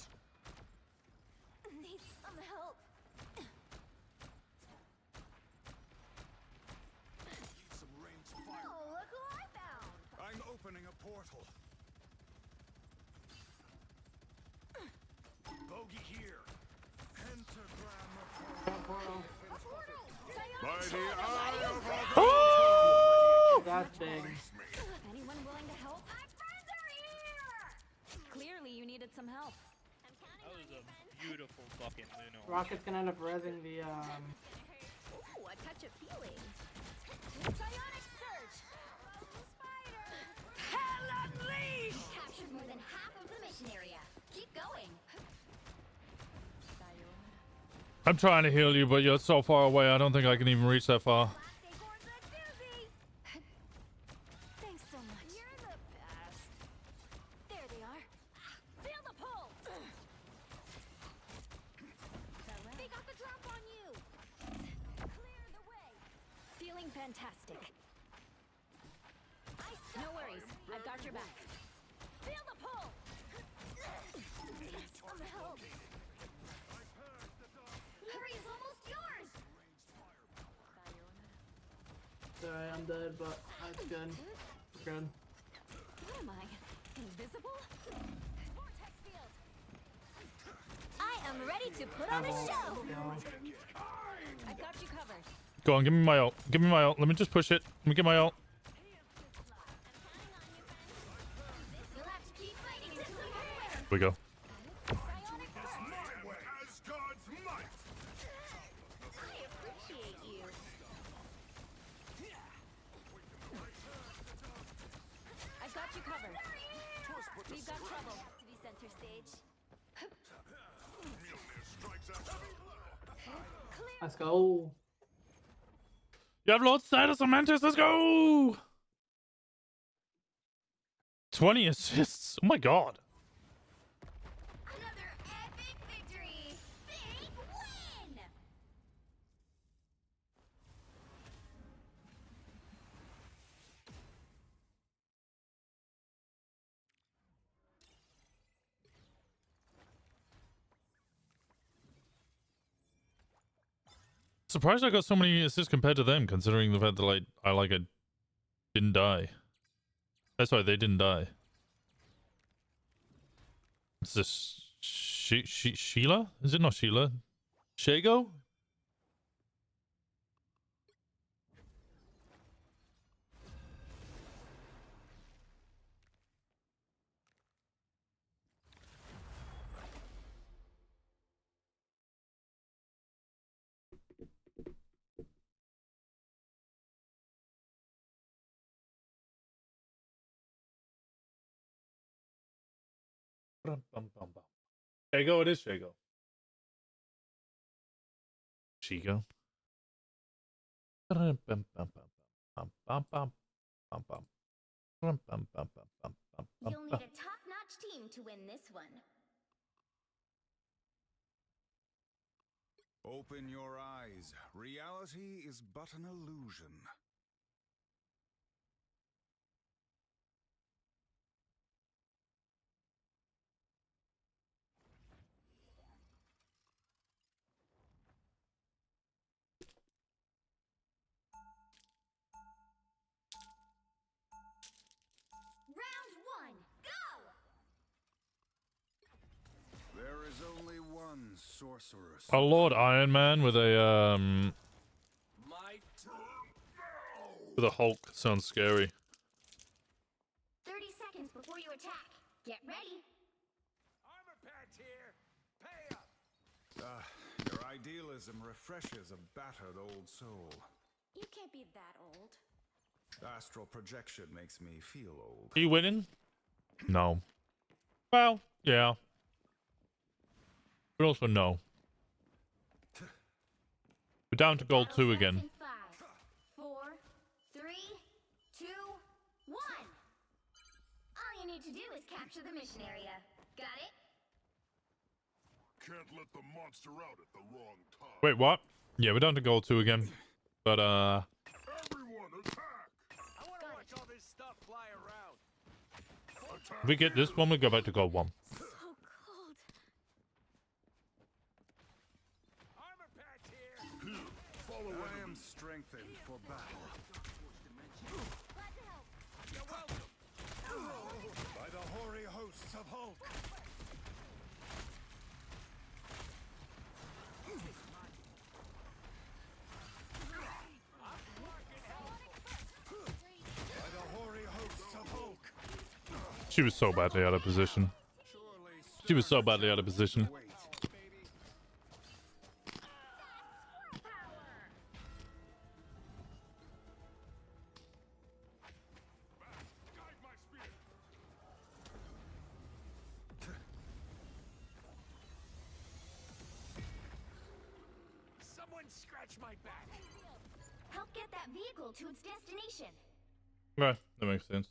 Need some help. Need some ranged fire. Oh, look who I found. I'm opening a portal. Bogey here. Pentagram Portal. by the eye of That's big. Anyone willing to help? My friends are here. Clearly, you needed some help. That was a beautiful fucking Luno. Rocket's gonna end up rezzing the Ooh, a touch of healing. Psionic surge. Hell unleashed. Captured more than half of the mission area. Keep going. I'm trying to heal you, but you're so far away, I don't think I can even reach that far. Thanks so much. You're the best. There they are. Feel the pull. They got the drop on you. Clear the way. Feeling fantastic. No worries. I've got your back. Feel the pull. Need some help. Hurry is almost yours. Sorry, I'm dead, but that's good. We're good. Who am I? Invisible? Vortex field. I am ready to put on a show. I've got you covered. Go on, give me my ult. Give me my ult. Let me just push it. Let me get my ult. You'll have to keep fighting until you get Here we go. I appreciate you. I've got you covered. We've got trouble. To be center stage. Let's go. You have Lord Status on Mantis. Let's go. 20 assists. Oh my god. Another epic victory. Big win. Surprised I got so many assists compared to them, considering the fact that like I didn't die. That's why they didn't die. It's this Sheila? Is it not Sheila? Shago? Shago, it is Shago. Shigo. You'll need a top-notch team to win this one. Open your eyes. Reality is but an illusion. Round one, go! There is only one sorcerer. A Lord Iron Man with a Hulk sounds scary. 30 seconds before you attack. Get ready. Armor patch here. Pay up. Your idealism refreshes a battered old soul. You can't be that old. Astral projection makes me feel old. Are you winning? No. Well, yeah. But also no. We're down to gold 2 again. 5, 4, 3, 2, 1. All you need to do is capture the mission area. Got it? Can't let the monster out at the wrong time. Wait, what? Yeah, we're down to gold 2 again. But Everyone attack! I want to watch all this stuff fly around. if we get this one, we go back to gold 1. So cold. Armor patch here. Follow I am strengthened for battle. Glad to help. You're welcome. By the hoary hosts of Hulk. By the hoary hosts of Hulk. She was so badly out of position. She was so badly out of position. Someone scratch my back. Help get that vehicle to its destination. Right, that makes sense.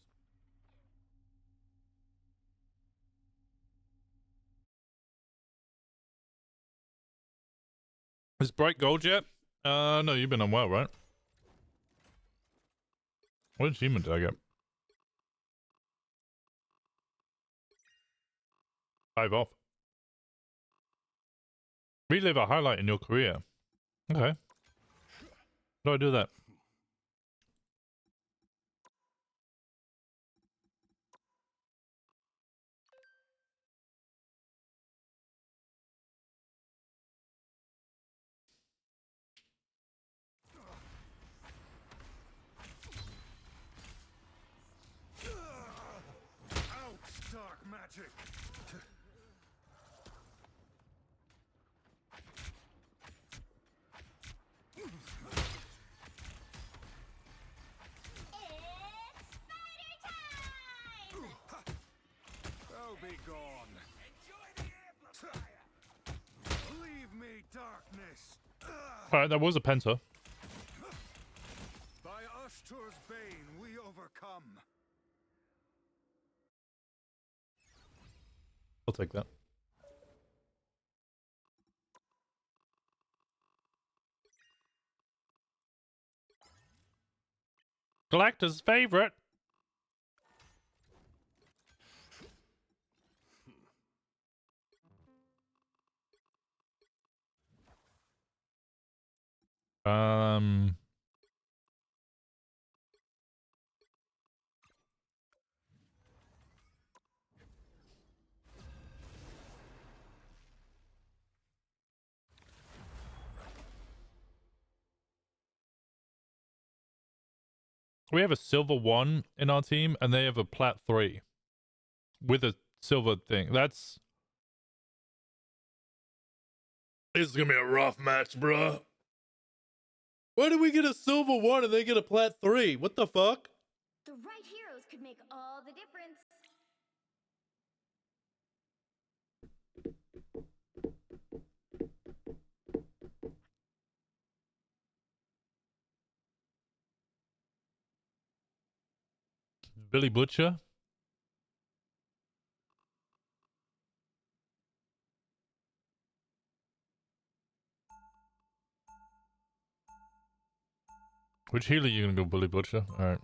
Is Bright Gold yet? No, you've been on well, right? What achievement did I get? 5 off. Relive a highlight in your career. Okay. How do I do that? Out, dark magic. Oh, be gone. Leave me, darkness. Alright, that was a penta. By Ashtur's bane, we overcome. I'll take that. Galacta's favorite. We have a silver 1 in our team, and they have a plat 3 with a silver thing. This is gonna be a rough match, bruh. Why do we get a silver 1 and they get a plat 3? What the fuck? The right heroes could make all the difference. Billy Butcher? Which healer are you gonna go, Billy Butcher? Alright.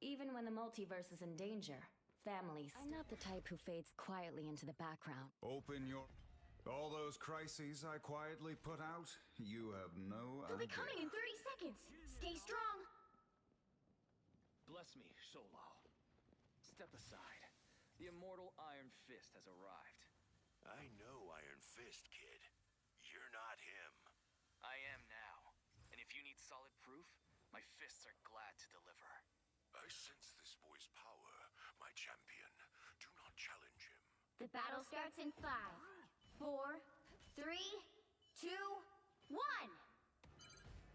Even when the multiverse is in danger, families. I'm not the type who fades quietly into the background. Open your... All those crises I quietly put out, you have no They'll be idea. coming in 30 seconds. Stay strong. Bless me, Solo. Step aside. The immortal Iron Fist has arrived. I know Iron Fist, kid. You're not him. I am now. And if you need solid proof, my fists are glad to deliver. I sense this boy's power, my champion. Do not challenge him. The battle starts in 5, 4, 3, 2, 1.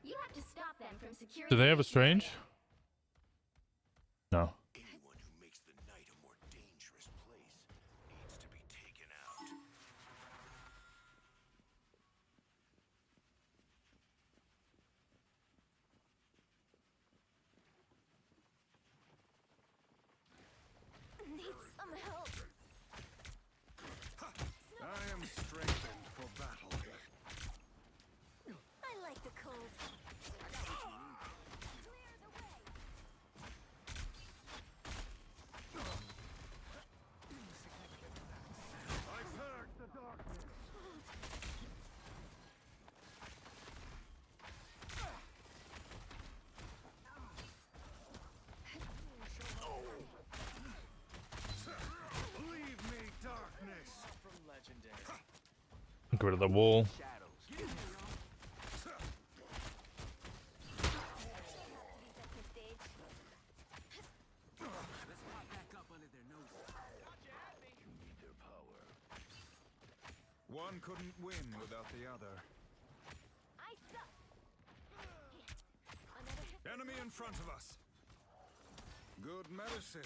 You have to stop them from securing. Do they have a strange? No. Anyone who makes the night a more dangerous place needs to be taken out. Need some help. I am strengthened for battle. I like the cold. Clear the way. I purge the darkness. Leave me, darkness. From legendary. Get rid of the wall. Let's pop back up under their noses. You need their power. One couldn't win without the other. I suck. Enemy in front of us. Good medicine.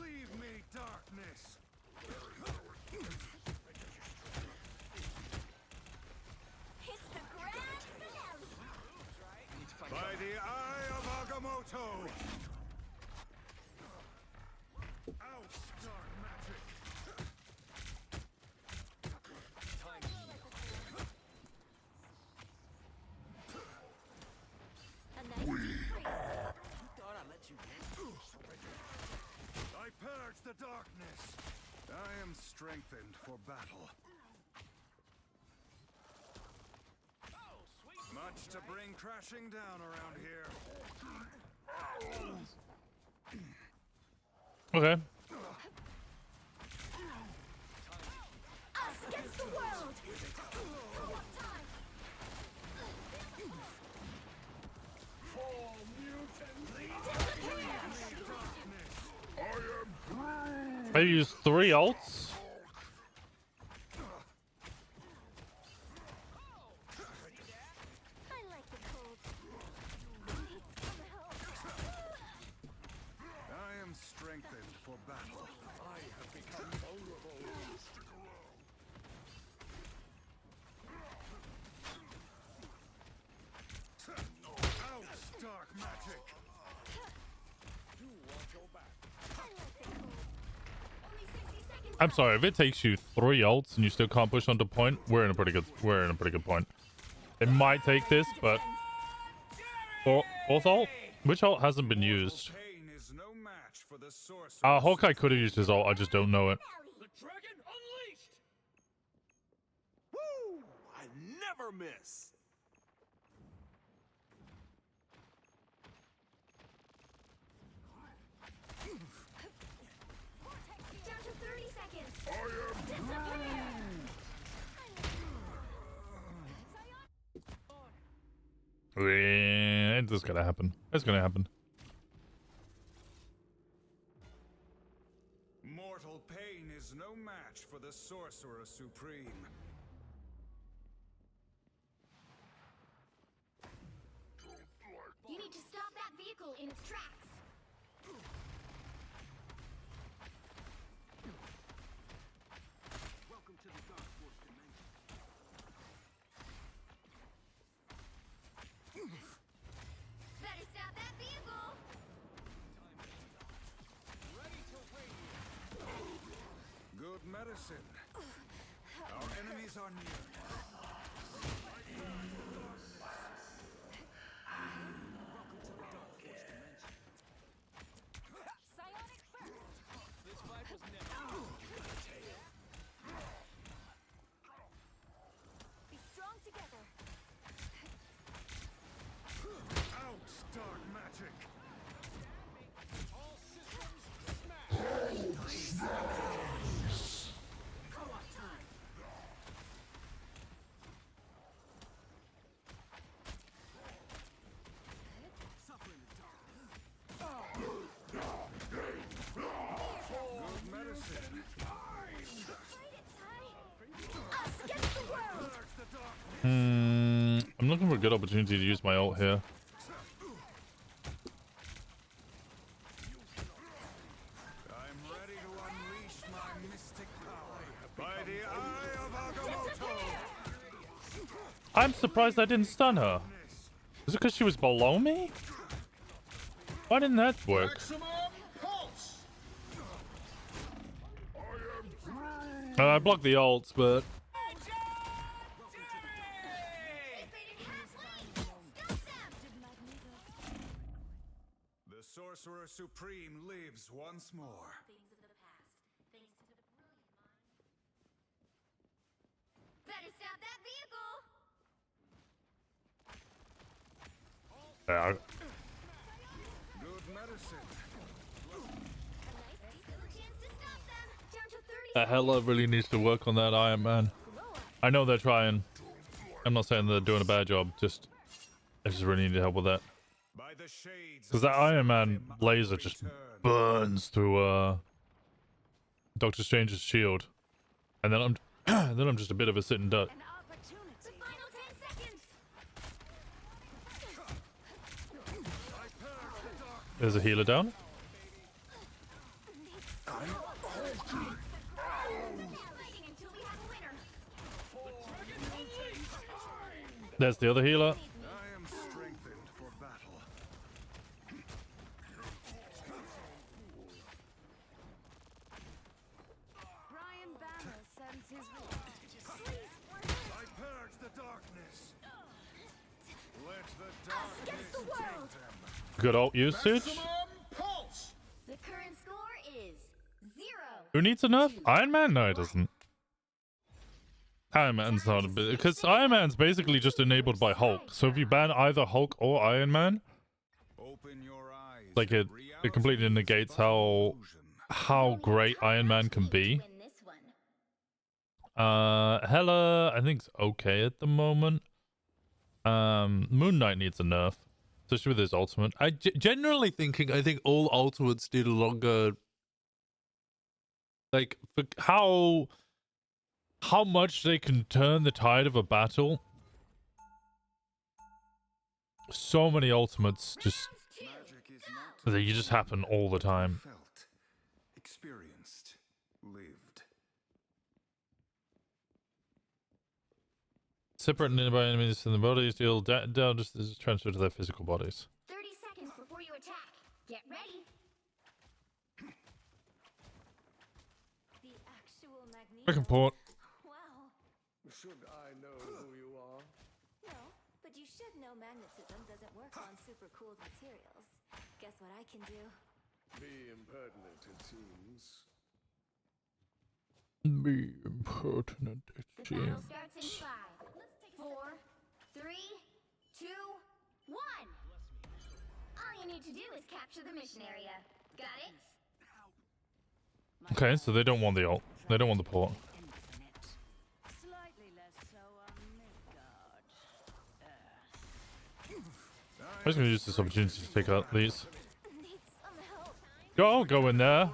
Leave me, darkness. It's the grand finale. By the eye of Agamotto. Out, dark magic. the darkness. I am strengthened for battle. Much to bring crashing down around here. Okay. Us against the world. I used 3 ults. I am strengthened for battle. I have become vulnerable. Out, dark magic. Do want your back. I'm sorry, if it takes you 3 ults and you still can't push onto point, we're in a pretty good point. It might take this, but fourth ult? Which ult hasn't been used? Hawkeye could have used his ult, I just don't know it. The dragon unleashed. Woo! I never miss. Down to 30 seconds. Disappear. It's just gonna happen. It's gonna happen. Mortal pain is no match for the Sorcerer Supreme. You need to stop that vehicle in its tracks. Welcome to the Dark Force dimension. Better stop that vehicle. Good medicine. Our enemies are near. Psionic burst. This fight was never. Be strong together. Out, dark magic. All systems smash. Co-op time. Suffer in the dark. Good medicine. Us against the world. I'm looking for a good opportunity to use my ult here. I'm ready to unleash my mystic power. By the eye of Agamotto. I'm surprised I didn't stun her. Is it because she was below me? Why didn't that work? I blocked the ults, but The Sorcerer Supreme lives once more. Better stop that vehicle. yeah, Good medicine. Chance to stop them. Down to 30 that Hela really needs to work on that Iron Man. I know they're trying. I'm not saying they're doing a bad job. I just really need help with that. By the shades Because that Iron Man laser just burns through Doctor Strange's shield, and then I'm just a bit of a sitting duck. The final 10 seconds. There's a healer down. There's the other healer. I am strengthened for battle. Brian Banner sends his I purge the darkness. Let the darkness take them. Good ult usage. The current score is 0 Who needs a nerf? Iron Man? No, it doesn't. Iron Man's not a bit, because Iron Man's basically just enabled by Hulk. So if you ban either Hulk or Iron Man, like it completely negates how great Iron Man can be. Hela, I think it's okay at the moment. Moon Knight needs a nerf, especially with his ultimate. Generally thinking, I think all ultimates need a longer, like, for how much they can turn the tide of a battle. So many ultimates just you just happen all the time. Experienced, lived. Separate nearby enemies in the bodies deal down just is transferred to their physical bodies. 30 seconds before you attack. Get ready. The actual Magneto. I can port. Wow. Should I know who you are? No, but you should know magnetism doesn't work on super cooled materials. Guess what I can do? Be impertinent, it seems. Be impertinent, it The battle seems. starts in 5, 4, 3, 2, 1. All you need to do is capture the mission area. Got it? Okay, so they don't want the ult. They don't want the port. Slightly less so on Midgard. I'm just gonna use this opportunity to take out these. Go in there.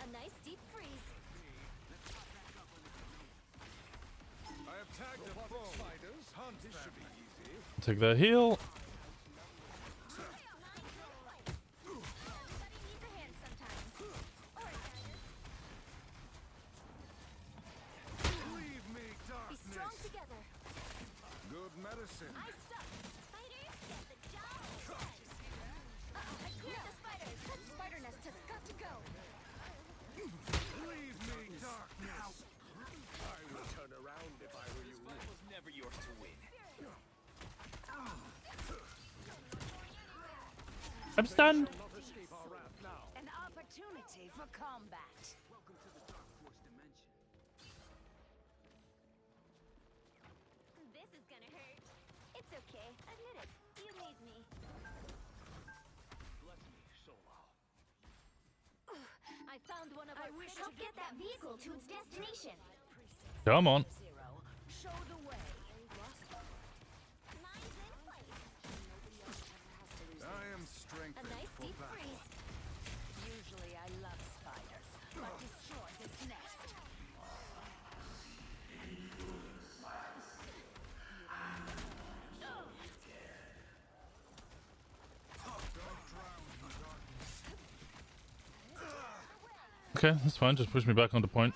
A nice deep freeze. I have tagged a foe. Spiders, hunt this should be easy. Take that heal. Leave me, Be darkness. strong together. Good medicine. I suck. Spiders get the job done. I cleared the spiders. That spider nest has got to go. Leave me, darkness. I would turn around if I were you. This fight was never yours to win. I'm stunned. An opportunity for combat. Welcome to the Dark Force dimension. This is gonna hurt. It's okay. Admit it. You need me. Bless me, Solo. I found one of our help get that vehicle to its destination. Come on. Show the way. Mine's in place. I am A strengthened nice for deep battle. freeze. Usually I love spiders, but destroy this nest. Okay, that's fine. Just push me back onto point.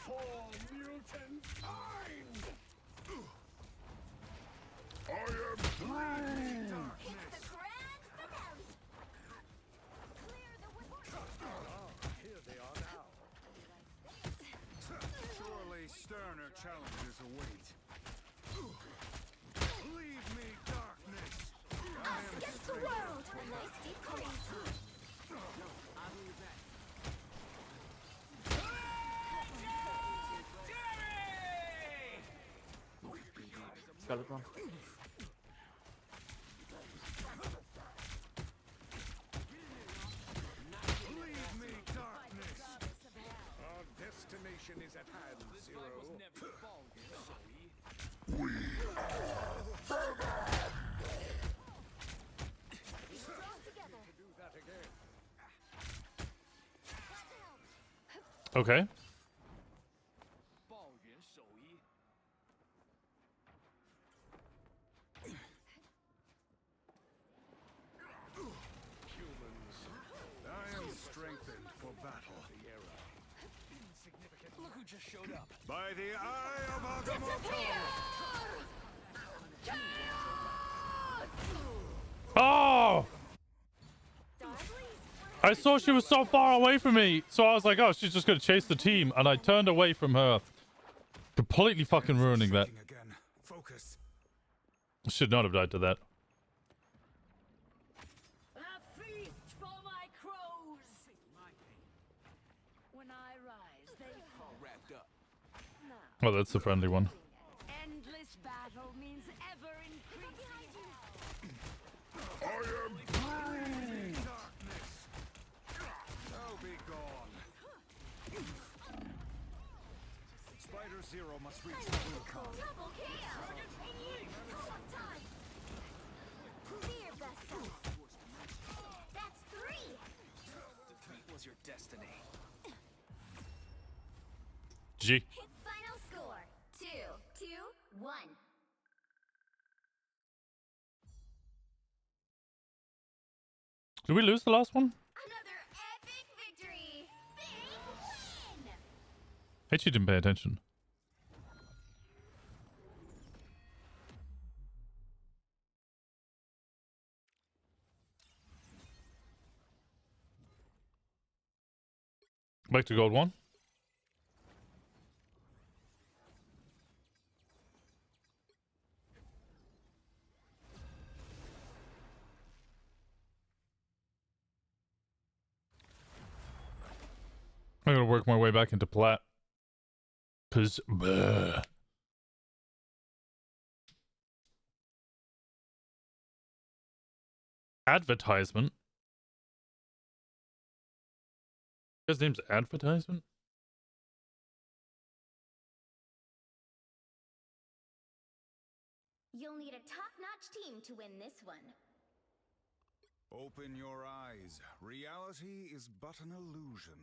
Here they are now. Surely sterner challenges await. Leave me, darkness. I am Against the world. A nice deep freeze. Skeleton. Leave me, darkness. Our destination is at hand, Zero. Was never Balgan, Zoe. Strong together. To do that again. Okay. Balgan, Zoe. Humans, I am strengthened for battle. Insignificant. Look who just showed up. By the eye of Agamotto! Oh! I saw she was so far away from me, so I was like, oh, she's just gonna chase the team, and I turned away from her. Completely fucking ruining that. Again. Focus. Should not have died to that. A feast for my crows. When I rise, they fall. Wrapped up. Oh, that's the friendly one. Endless battle means ever increasing. I am burning darkness. Oh, be gone. Spider Zero must reach the blue cone. Double kill. Time. Fear vessel. That's 3. Defeat was your destiny. G. Final score 2-2-1. Did we lose the last one? Another epic victory. Big win. I actually didn't pay attention. Back to gold 1. I'm gonna work my way back into plat. Cause advertisement. His name's advertisement? You'll need a top-notch team to win this one. Open your eyes. Reality is but an illusion.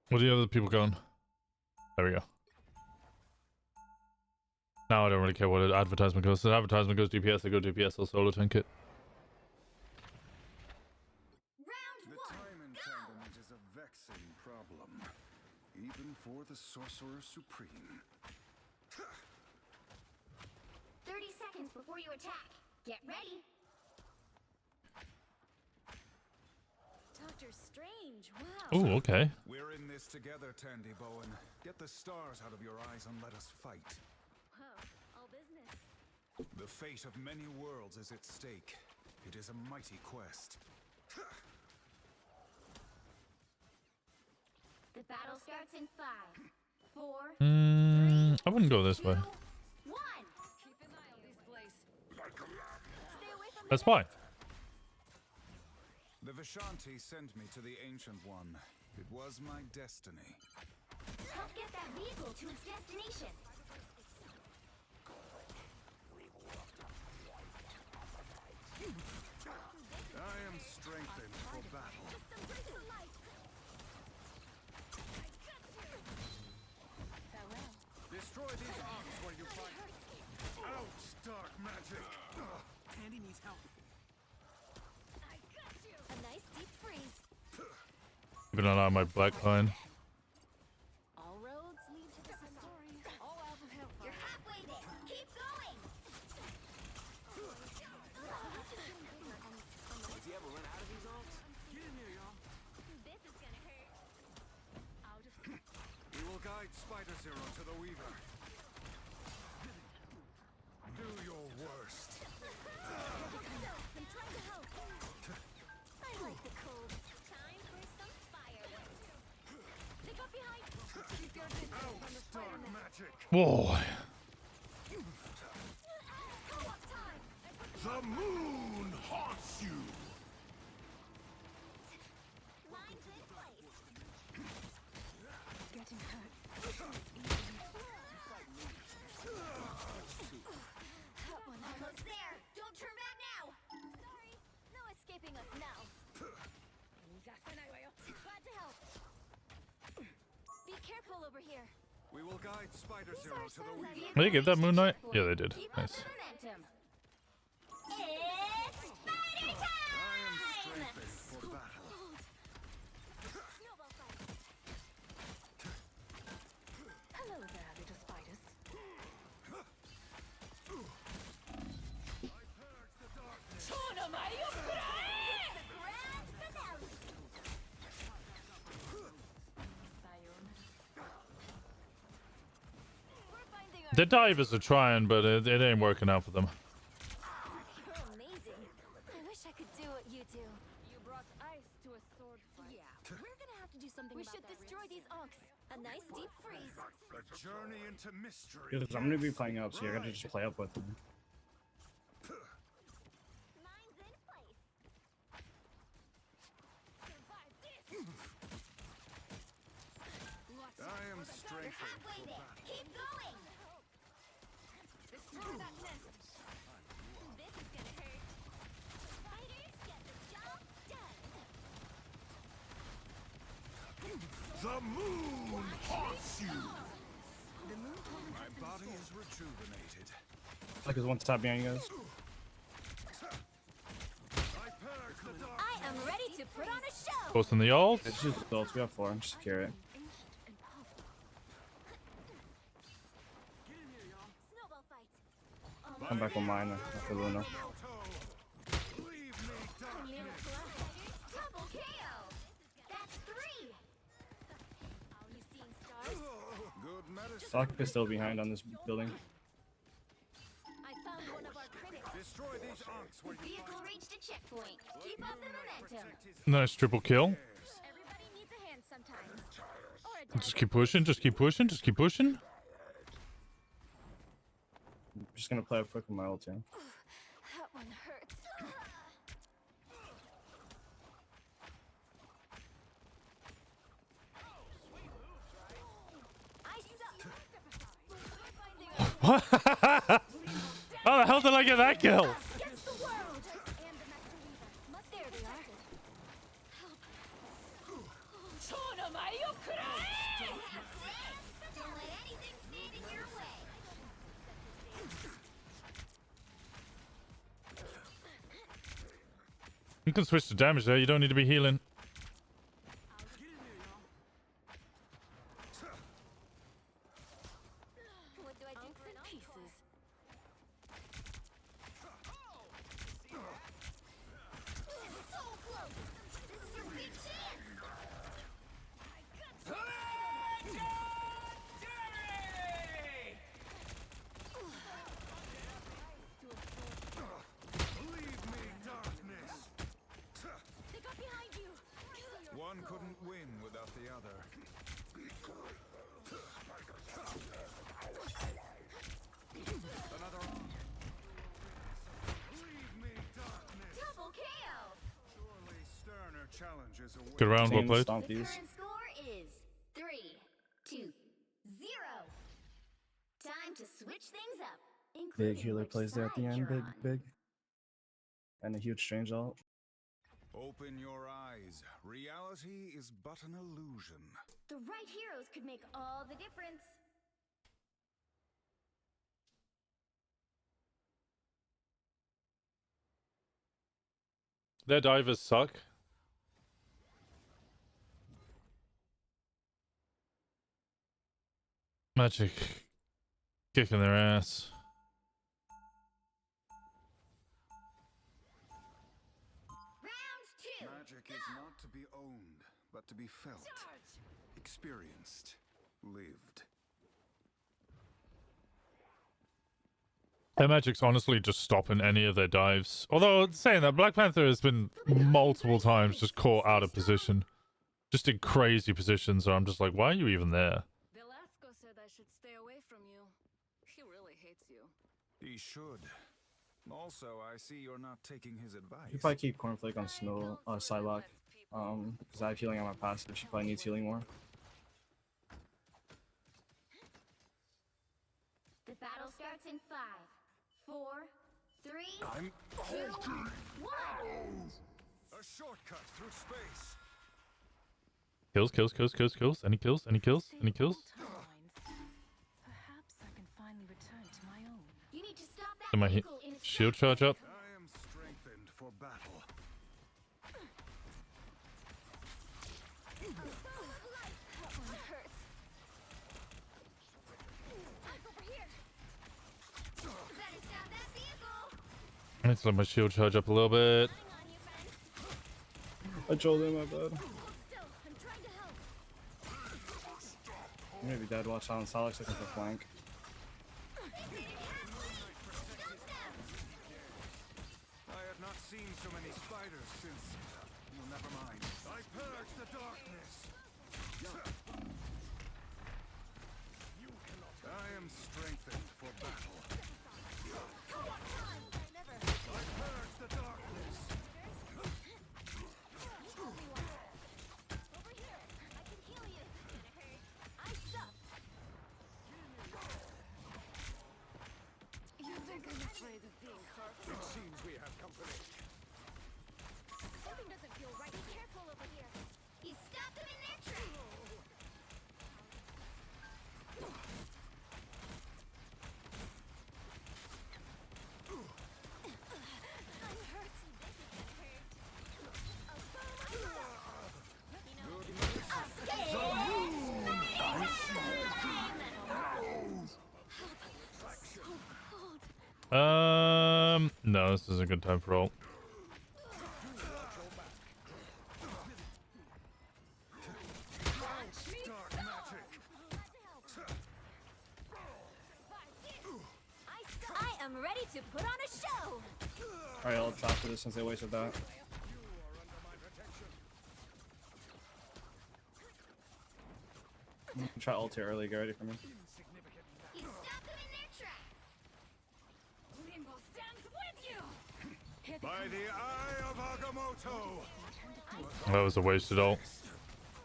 Where are the other people going? There we go. Now I don't really care what an advertisement goes. The advertisement goes DPS, I go DPS, I'll solo tank it. The time entanglement is a vexing problem, even for the Sorcerer Supreme. 30 seconds before you attack. Get ready. Doctor Strange, wow. Ooh, okay. We're in this together, Tandy Bowen. Get the stars out of your eyes and let us fight. Whoa, all business. The fate of many worlds is at stake. It is a mighty quest. The battle starts in 5, 4, I wouldn't go this way. 1. Keep an eye on this place. Stay away from That's fine. The Vishanti sent me to the Ancient One. It was my destiny. Help get that vehicle to its destination. I am strengthened for battle. Destroy these arms where you fight. Out, dark magic! Tandy needs help. I got you. A nice deep freeze. Keeping an eye on my black line. All roads lead to the story. All out of hell. You're halfway there. Keep going. Does he ever run out of these arms? Get in there, y'all. This is gonna hurt. I'll just. We will guide Spider Zero to the Weaver. Do your worst. I'm trying to help. I like the cold. Time for some fireworks. They got behind. Keep your distance from the Dark Spider-Man. magic! Whoa. Co-op time. The moon haunts you! Mine's in place. Getting hurt. Almost there. Don't turn back now. Sorry. No escaping us now. Glad to help. Be careful over here. We will guide Spider Zero to the Weaver. Did they give that Moon Knight? Yeah, they did. Keep Nice. up the momentum. It's Spider time! I am strengthened for battle. Snowball fight. Hello there, little spiders. The divers are trying, but it ain't working out for them. You're amazing. I wish I could do what you do. You brought ice to a sword fight. Yeah, we're gonna have to do something about that. We should destroy these onks. A nice deep freeze. A journey into mystery. Because I'm gonna be playing up, so you gotta just play up with me. Mine's in place. Survive this. I am strengthened. Halfway there. Keep going. Destroy that nest. This is gonna hurt. Fighters get the job done. The moon haunts you. The moon My body is rejuvenated. Like there's one tap behind you guys. I am ready to put on a show. Posting the ult. It's just adults. We have 4. Just secure it. Snowball fight. Come back on mine after Luna. Double KO. That's 3. Are you seeing stars? Good medicine. Sock is still behind on this building. I found one of our critics. Destroy these onks where you Vehicle reached a checkpoint. Keep up the momentum. Nice triple kill. Everybody needs a hand sometimes. Or a Just keep pushing. Just keep pushing. Just keep pushing. I'm just gonna play up quick with my ult too. That one hurts. What? How the hell did I get that kill? You can switch to damage there. You don't need to be healing. What do I do for pieces? So close. This is your big chance. Leave me, darkness. They got behind you. One couldn't win without the other. Another. Leave me, darkness. Double KO. Surely sterner challenges await. Good round, well Team played. stomp The these. current score is 3, 2, 0. Time to switch things up. Big healer plays there at the end. Big. And a huge strange ult. Open your eyes. Reality is but an illusion. The right heroes could make all the difference. Their divers suck. Magic kicking their ass. Magic is not to be owned, but to be felt, experienced, lived. Their magic's honestly just stopping any of their dives. Although, saying that, Black Panther has been multiple times just caught out of position. Just in crazy positions, so I'm just like, why are you even there? Velasco said I should stay away from you. He really hates you. He should. Also, I see you're not taking his advice. You probably keep Cornflake on Snow, Psylocke. Because I have healing on my passive. She probably needs healing more. The battle starts in 5, 4, 3, I'm 2, 1. A shortcut through space. Kills. Any kills? Perhaps I can finally return to my own. You need to stop that Did my vehicle in its shield tracks. charge up? I am strengthened for battle. That one hurts. Over here. Better stop that vehicle. I need to let my shield charge up a little bit. I trolled him, my bad. Hold still. I'm trying to help. I'm gonna be dead. Watch out on Salix looking for flank. seen so many spiders since. Well, never mind. I purge the darkness. I am strengthened for battle. I purge the darkness. Over here. I can heal you. I suck. You think I'm afraid of being hurt? It seems we have company. Something doesn't feel right. Be careful over here. You stop them in their tracks. I'm hurt. This isn't hurt. No, this is a good time for ult. I am ready to put on a show. Alright, I'll top for this since they wasted that. Try ult here early, get ready for me. You stop them in their tracks. Limbo stands with you. By the eye of Agamotto. That was a wasted ult.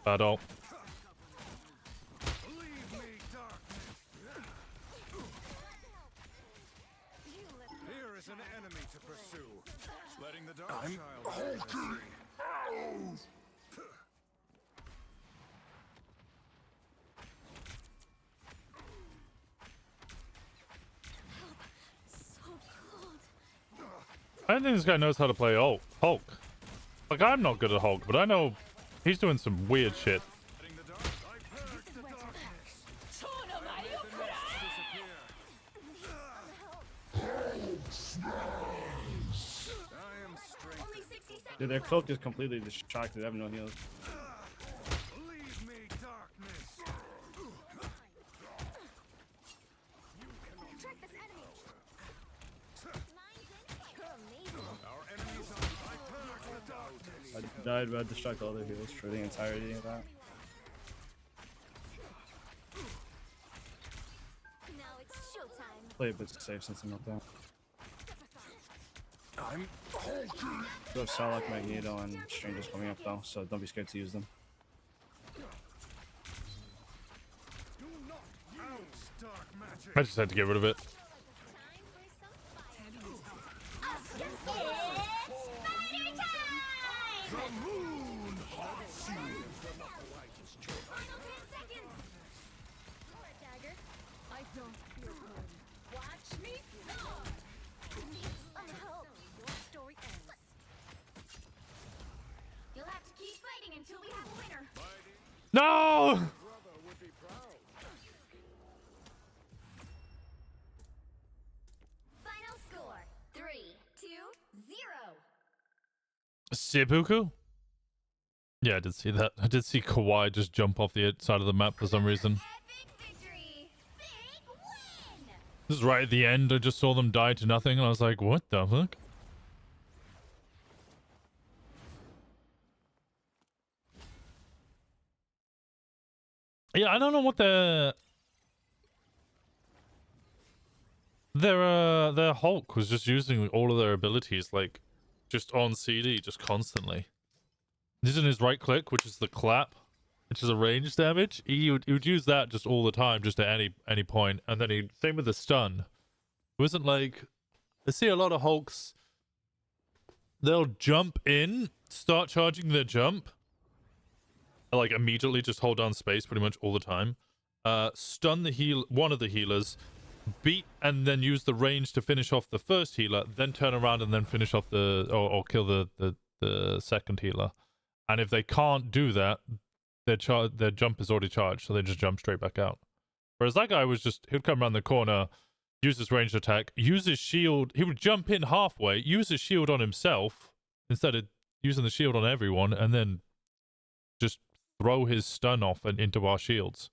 Bad ult. Here is an enemy to pursue. Letting the dark child. So cold. I don't think this guy knows how to play Hulk. Like, I'm not good at Hulk, but I know he's doing some weird shit. Dude, their cloak is completely distracted. I have no heals. Leave me, darkness. Track this enemy. You're amazing. Our enemies are. I purge the darkness. I died, but I distracted all their heals for the entirety of that. Now it's showtime. Play a bit safe since I'm not down. I'm Do have Salak, Magneto, and Strangers coming up though, so don't be scared to use them. I just had to get rid of it. I don't feel good. Watch me fall. Help. Your story ends. You'll have to keep fighting until we have a winner. No! Final score 3-2-0. Seppuku? Yeah, I did see that. I did see Kawhi just jump off the side of the map for some reason. This is right at the end. I just saw them die to nothing, and I was like, what the fuck? Yeah, I don't know what their Hulk was just using all of their abilities, like, just on CD, just constantly. Using his right click, which is the clap, which is a range damage. He would use that just all the time, just at any point. And then same with the stun. It wasn't like, I see a lot of Hulks, they'll jump in, start charging their jump, like immediately just hold down space pretty much all the time. Stun one of the healers, beat and then use the range to finish off the first healer, then turn around and then finish off or kill the second healer. And if they can't do that, their jump is already charged, so they just jump straight back out. Whereas that guy he'd come around the corner, use his ranged attack, use his shield. He would jump in halfway, use his shield on himself instead of using the shield on everyone, and then just throw his stun off and into our shields.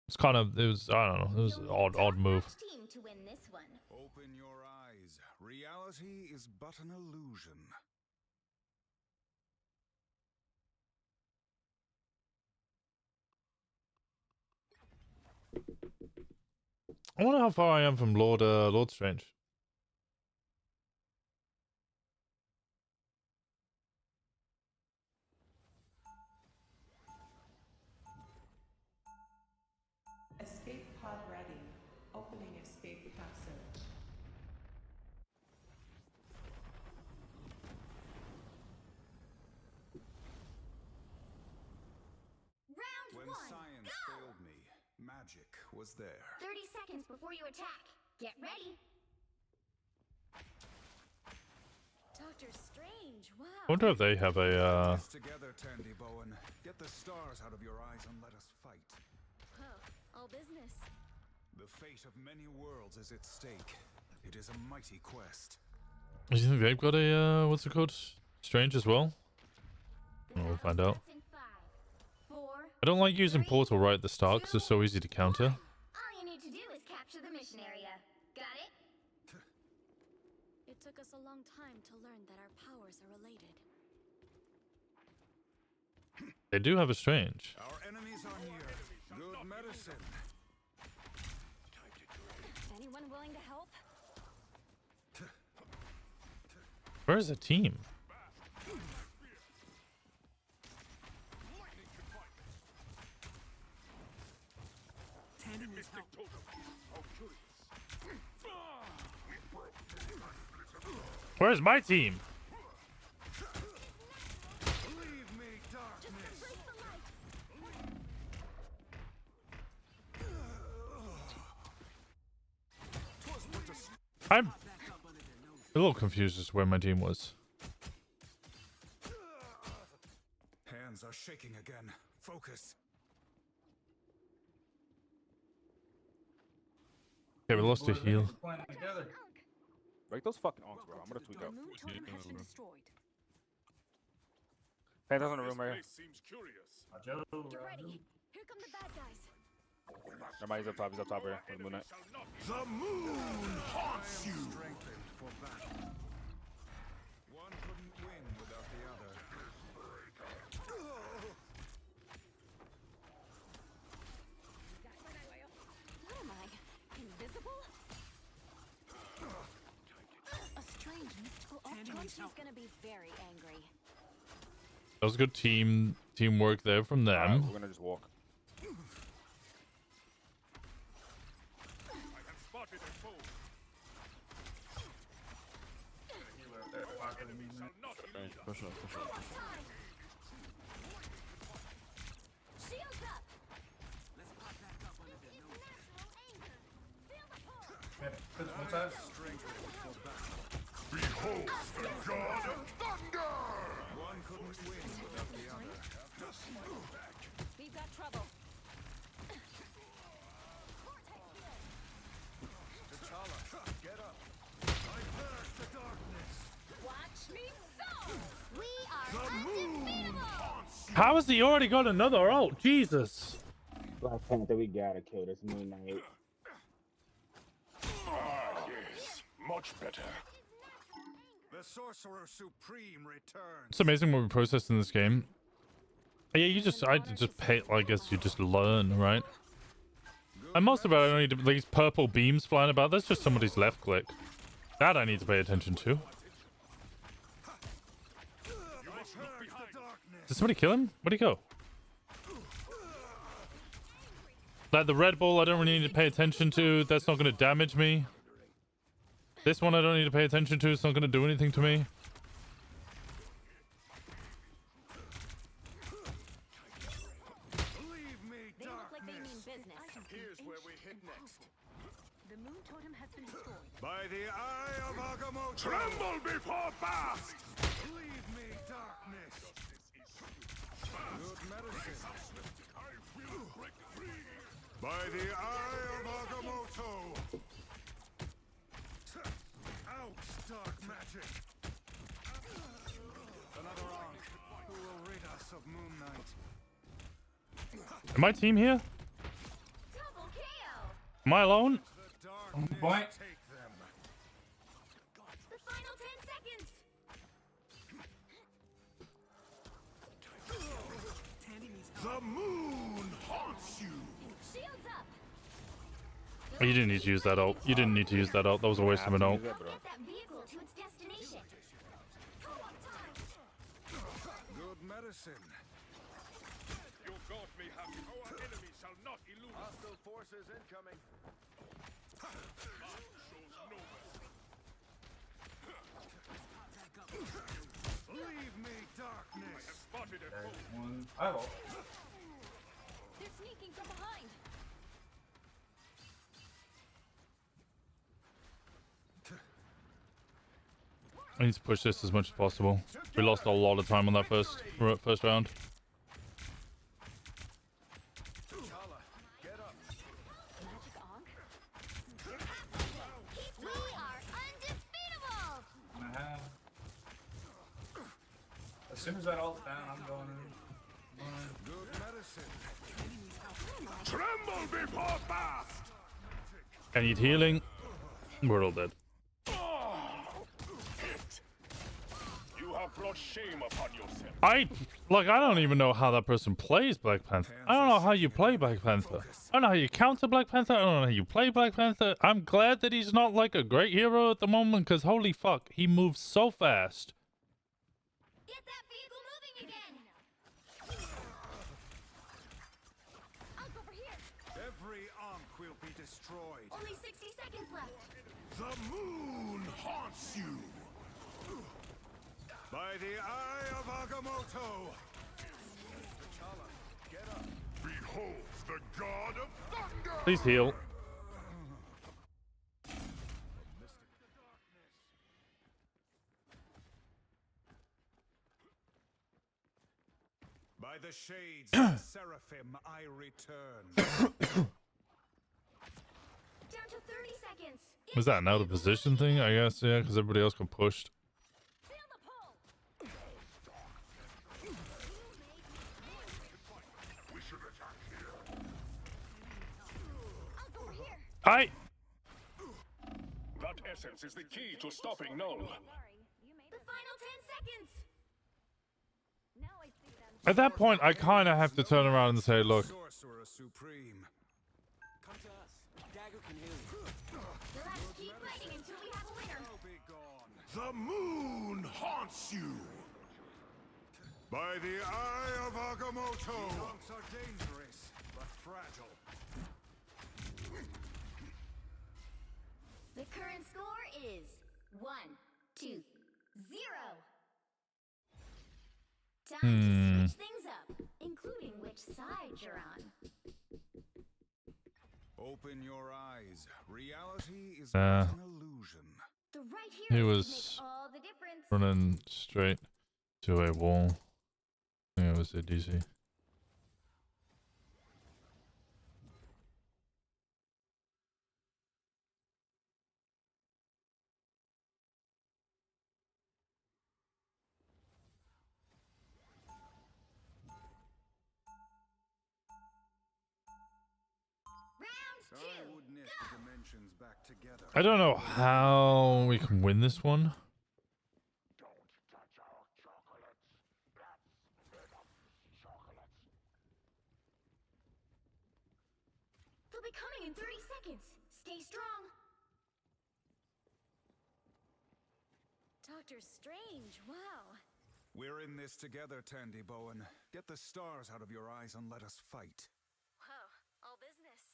It's kind of, I don't know, it was an odd move. Team to win this one. Open your eyes. Reality is but an illusion. I wonder how far I am from Lord Strange. Escape pod ready. Opening escape passage. When science failed me, magic was there. 30 seconds before you attack. Get ready. Doctor Strange, wow. I wonder if they have a Together, Tandy Bowen. Get the stars out of your eyes and let us fight. Huh, all business. The fate of many worlds is at stake. It is a mighty quest. Do you think they've got a what's it called? Strange as well? We'll find out. I don't like using Portal right at the start because it's so easy to counter. All you need to do is capture the mission area. Got it? It took us a long time to learn that our powers are related. They do have a Strange. Our enemies are near. Good medicine. Anyone willing to help? Where's the team? Where's my team? I'm a little confused as to where my team was. Hands are shaking again. Focus. Okay, we lost a heal. Break those fucking onks, bro. I'm gonna tweak out. Phantom's in the room right here. Get ready. Here come the bad guys. Never mind, he's up top. He's up top right here. Moon Knight. The moon haunts you. Strengthened for battle. One couldn't win without the other. What am I? Invisible? A strange mystical object. He's gonna be very angry. That was good teamwork there from them. Right, we're gonna just walk. Push up. Shields up. Behold the god of thunder! One couldn't win without the other. We've got trouble. T'Challa, get up. I burst the darkness. Watch me so. We are undefeatable. How has he already got another ult? Jesus. Black Panther, we gotta kill this Moon Knight. Ah, yes. Much better. The Sorcerer Supreme returns. It's amazing what we process in this game. Yeah, I just pay. I guess you just learn, right? And most of it, I don't need to, these purple beams flying about. That's just somebody's left click. That I need to pay attention to. Did somebody kill him? Where'd he go? Like the Red Bull, I don't really need to pay attention to. That's not going to damage me. This one I don't need to pay attention to. It's not going to do anything to me. They look like they mean business. Here's where we hit next. The moon totem has been destroyed. By the eye of Agamotto! Tremble before Bast! Leave me, darkness! Good medicine. By the eye of Agamotto! Out, dark magic! Another Ankh who will rid us of Moon Knight. Am my team here? Am I alone? Point. The moon haunts you. Shields up. Oh, you didn't need to use that ult. You didn't need to use that ult. That was a waste of an ult. Get that vehicle to its destination. Good medicine. Your god may have our enemy shall not elude. Hostile forces incoming. Leave me darkness. I have spotted a There's foe. one. I have ult. They're sneaking from behind. I need to push this as much as possible. We lost a lot of time on that first round. We are undefeatable. And I have. As soon as that ult's down, I'm going in. Good medicine. Tremble before fast. I need healing. We're all dead. You have brought shame upon yourself. I don't even know how that person plays Black Panther. I don't know how you play Black Panther. I don't know how you counter Black Panther. I don't know how you play Black Panther. I'm glad that he's not like a great hero at the moment, because holy fuck, he moves so fast. Get that vehicle moving again. I'll go over here. Every Ankh will be destroyed. Only 60 seconds left. The moon haunts you. By the eye of Agamotto. T'Challa, get up. Behold the god of thunder. Please heal. By the shades of Seraphim, I return. Down to 30 seconds. Was that an out of position thing? I guess, yeah, because everybody else got pushed. Feel the pull. We should attack here. I'll go over here. That essence is the key to stopping Null. The final 10 seconds. Now I see them. At that point, I kind of have to turn around and say, look, Sorcerer Supreme. Come to us. Dagger can heal you. You'll have to keep fighting until we have a winner. Be gone. The moon haunts you. By the eye of Agamotto. The monks are dangerous, but fragile. The current score is 1-2-0. Time to switch things up, including which side you're on. Open your eyes. Reality is Uh, not an illusion. The right he here was makes all the difference. running straight to a wall. I think it was a DC. Sorry I would knit the dimensions back together. I don't know how we can win this one. They'll be coming in 30 seconds. Stay strong. Doctor Strange, wow. We're in this together, Tandy Bowen. Get the stars out of your eyes and let us fight. Whoa, all business.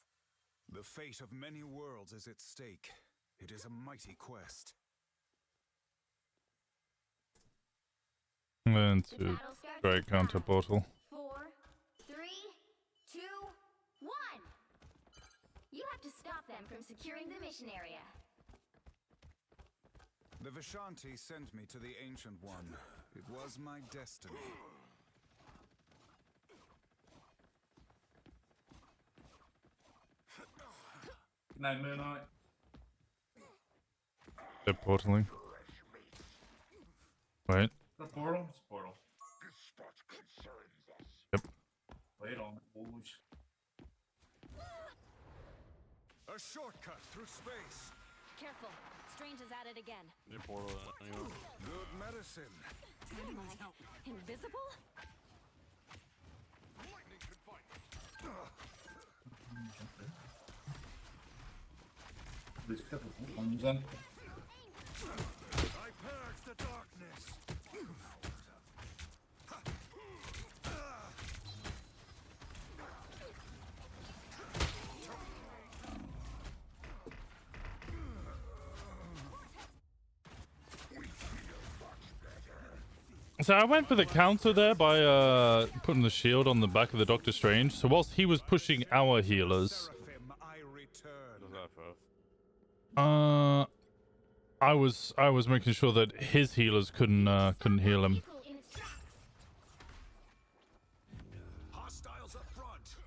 The fate of many worlds is at stake. It is a mighty quest. And to great counter portal. 4, 3, 2, 1. You have to stop them from securing the mission area. The Vishanti sent me to the Ancient One. It was my destiny. Good night, Moon Knight. They're portaling. Wait. The portal? It's a portal. Yep. Wait on it, boys. A shortcut through space. Careful. Strange is at it again. Your portal, Good medicine. Invisible? I purge the darkness. So I went for the counter there by putting the shield on the back of the Doctor Strange. So whilst he was pushing our healers, I was making sure that his healers couldn't heal him. Hostiles up front.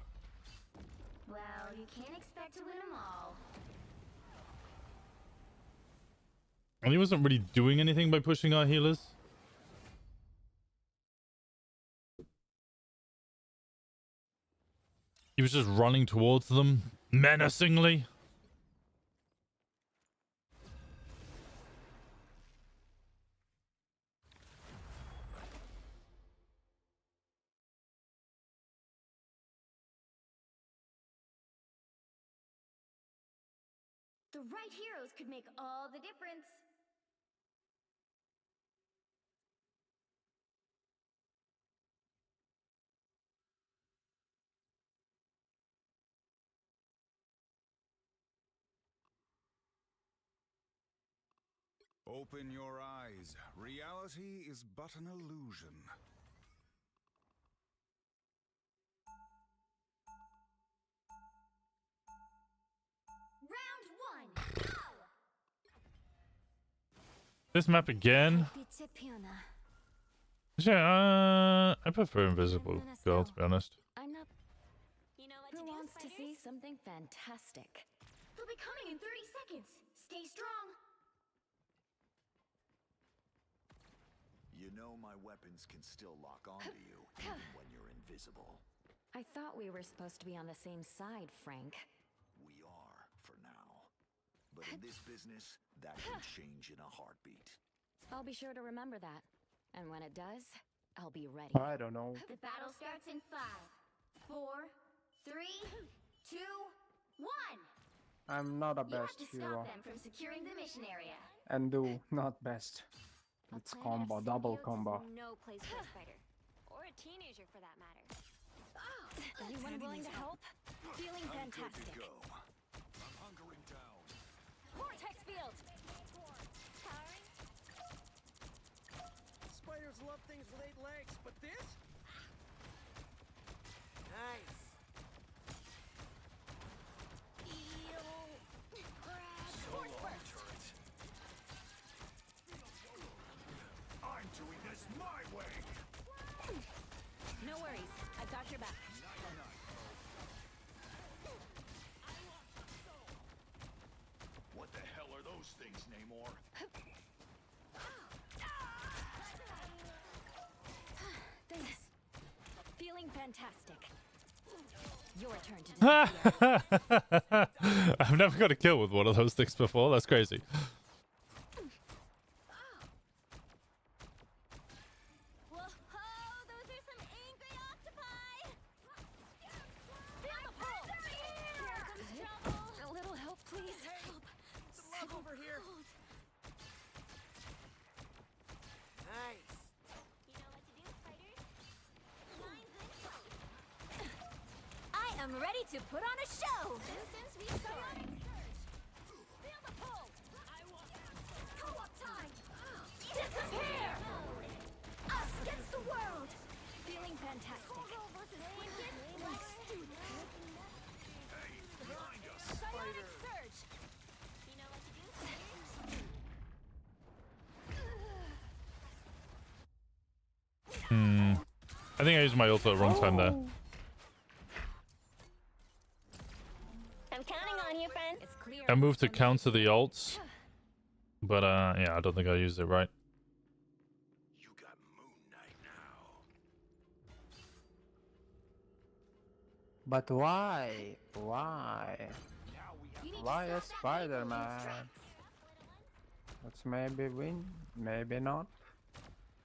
Well, you can't expect to win them all. And he wasn't really doing anything by pushing our healers. He was just running towards them menacingly. The right heroes could make all the difference. Open your eyes. Reality is but an illusion. Round 1, go! This map again. Yeah, I prefer Invisible Girl, to be honest. I'm not. Who wants to see something fantastic? They'll be coming in 30 seconds. Stay strong. You know my weapons can still lock onto you, even when you're invisible. I thought we were supposed to be on the same side, Frank. We are, for now. But in this business, that can change in a heartbeat. I'll be sure to remember that. And when it does, I'll be ready. I don't know. The battle starts in 5, 4, 3, 2, 1. I'm not a You have best to hero. stop them from securing the mission area. And do not best. It's combo, double combo. No place for a spider. Or a teenager for that matter. Anyone willing to help? Feeling fantastic. I'm hunkering down. Vortex field! Spiders love things with 8 legs, but this? Nice. I'm doing this my way. No worries, I've got your back. What the hell are those things, Namor? Thanks. Feeling fantastic. Your turn to I've never got a kill with one of those things before. That's crazy. A little help, please. Some love over here. Nice. I am ready to put on a show. Co-op time. Disappear. Us against the world. Feeling fantastic. Psionic surge. I think I used my ult at the wrong time there. I'm counting on you, friend. I moved to counter the ults, but yeah, I don't think I used it right. But why? Why? Why a Spider-Man? Let's maybe win, maybe not.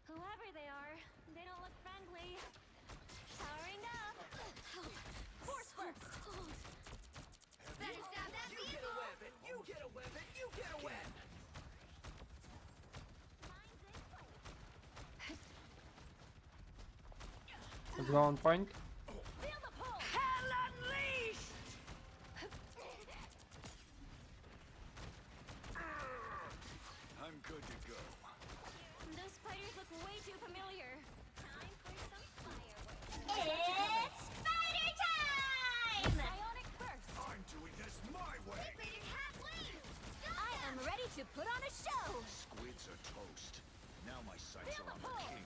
Whoever they are, they don't look friendly. Powering up. Force burst. Let's go on point. Hell unleashed! I'm good to go. Those spiders look way too familiar. Time for some fireworks. It's spider time! Psionic burst. I'm doing this my way. Liquid half wing. I am ready to put on a show. Squids are toast. Now my sights are on the king.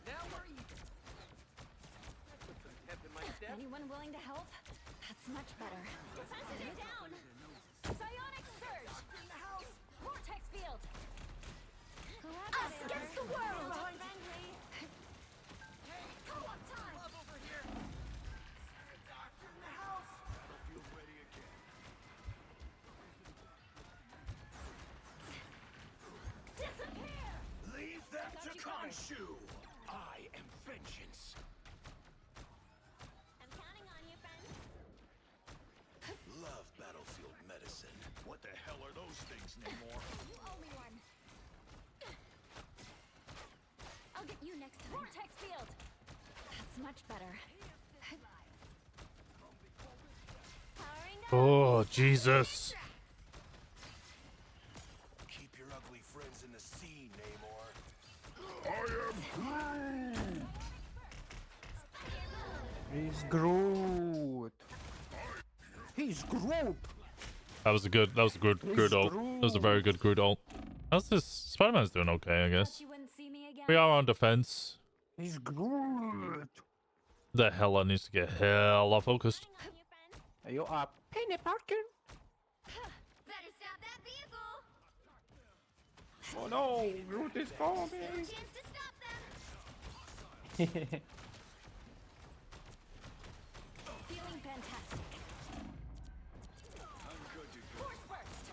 Now we're even. Put some pep in my step. Anyone willing to help? That's much better. Defensive down. Psionic surge. In the house. Vortex field. Us against the world. Friendly. Co-op time. Love over here. Doctor in the house. Battlefield ready again. Disappear. Leave them to Khonshu. I am vengeance. I'm counting on you, friends. Love battlefield medicine. What the hell are those things, Namor? You owe me one. I'll get you next time. Vortex field. That's much better. Powering up. Oh, Jesus. Keep your ugly friends in the sea, Namor. He's Groot. He's Groot. That was a good Groot ult. That was a very good Groot ult. How's this? Spider-Man's doing okay, I guess. You wouldn't see me again. We are on defense. He's Groot. The hella needs to get hella focused. Are you a Penny Parker? Better stop that vehicle. Oh no, Groot is coming. Chance to stop them. Feeling fantastic. I'm good to go. Force burst.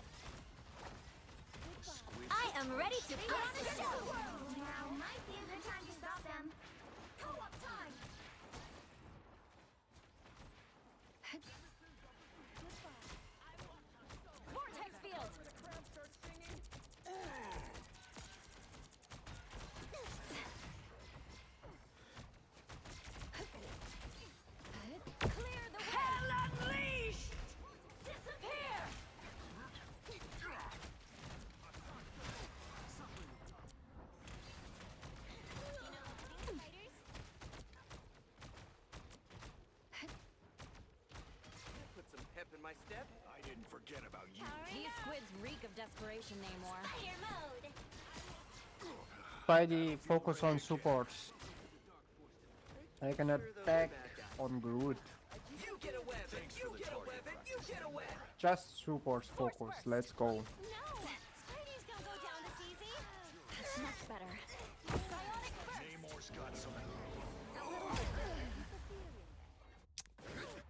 I am ready to put on a show. Now might be a good time to stop them. Co-op time. Vortex field. Clear the way. Hell unleashed. Disappear. Put some pep in my step. I didn't forget about you. These squids reek of desperation, Namor. Fire mode. Spidey, focus on supports. I can attack on Groot. You get a web, and you get a web, and you get a web. Just supports focus. Let's go. No, Spidey's gonna go down this easy. That's much better. Psionic burst. Namor's got some.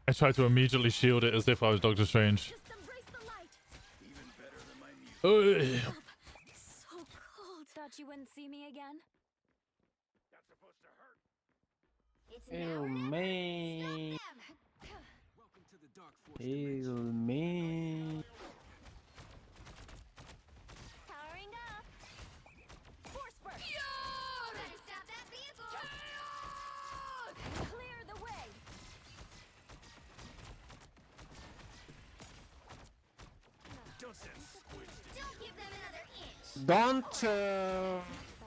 I tried to immediately shield it as if I was Doctor Strange. Just embrace the light. Even better than my music. Ugh. So cold. Thought you wouldn't see me again. That's supposed to hurt. It's Heal now or never. me. Stop them. Heal me. Powering up. Force burst. Better stop that vehicle. Clear the way. Don't send squids to Don't give them another inch. Don't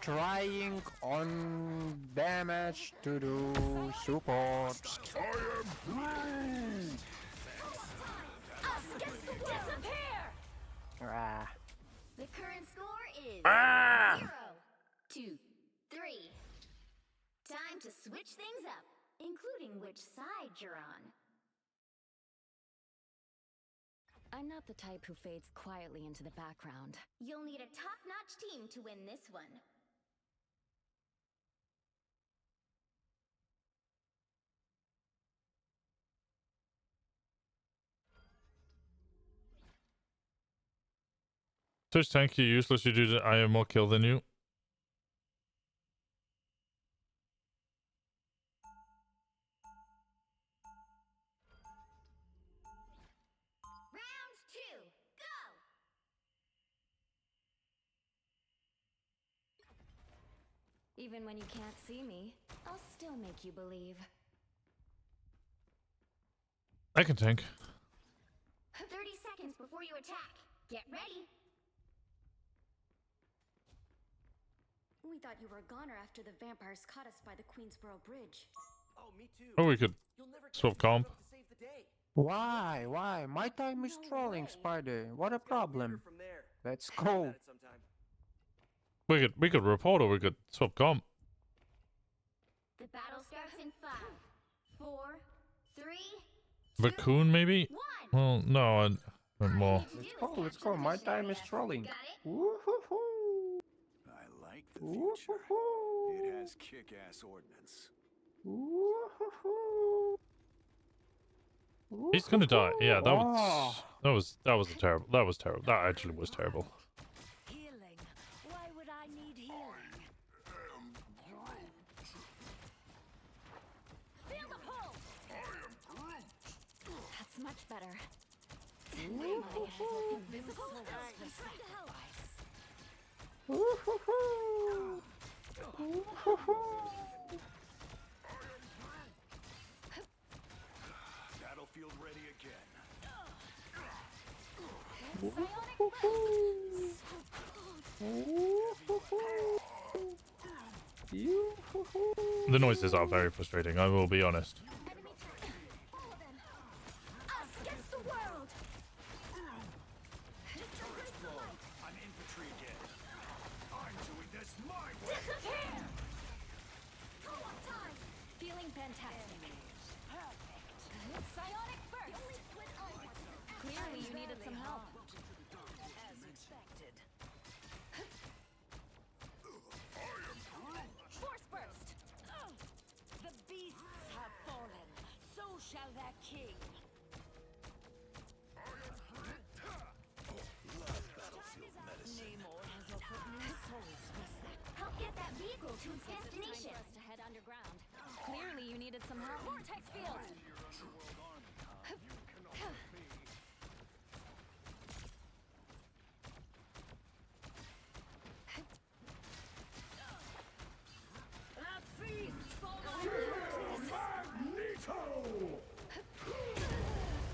trying on damage to do supports. Us against the world. Disappear. Ah. The current score is 0, 2, 3. Time to switch things up, including which side you're on. I'm not the type who fades quietly into the background. You'll need a top-notch team to win this one. Touch tank, you useless. You do that. I am more kill than you. Round 2, go! Even when you can't see me, I'll still make you believe. I can tank. 30 seconds before you attack. Get ready. We thought you were a goner after the vampires caught us by the Queensboro Bridge. Oh, me too. Oh, we could swap comp. Why? Why? My time is trolling, Spider. What a problem. Let's go. We could report or we could swap comp. The battle starts in 5, 4, 3. Raccoon maybe? Well, no, I went more. Let's go. My time is trolling. Woo-hoo-hoo. I like the future. It has kick-ass ordnance. Woo-hoo-hoo. He's gonna die. Yeah, that was terrible. That was terrible. That actually was terrible. Healing. Why would I need healing? Feel the pull. That's much better. Invisible spells can try to help. Battlefield ready again. The noises are very frustrating, I will be honest. I'm infantry again. I'm doing this my way. Feeling fantastic. Psionic burst. Clearly you needed some help. As expected. Force burst. The beasts have fallen. So shall their king. Namor has offered new souls for sacrifice. Help get that vehicle to its destination. Time for us to head underground. Clearly you needed some help. Vortex field.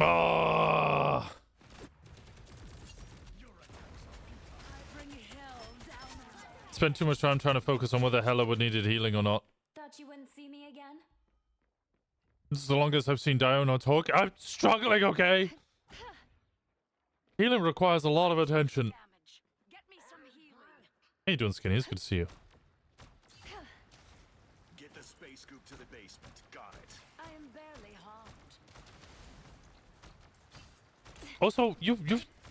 Ah! Spent too much time trying to focus on whether Hela would needed healing or not. Thought you wouldn't see me again? This is the longest I've seen Diona talk. I'm struggling, okay? Healing requires a lot of attention. How you doing, Skinny? It's good to see you. Get the space scoop to the basement. Got it. I am barely harmed. Also,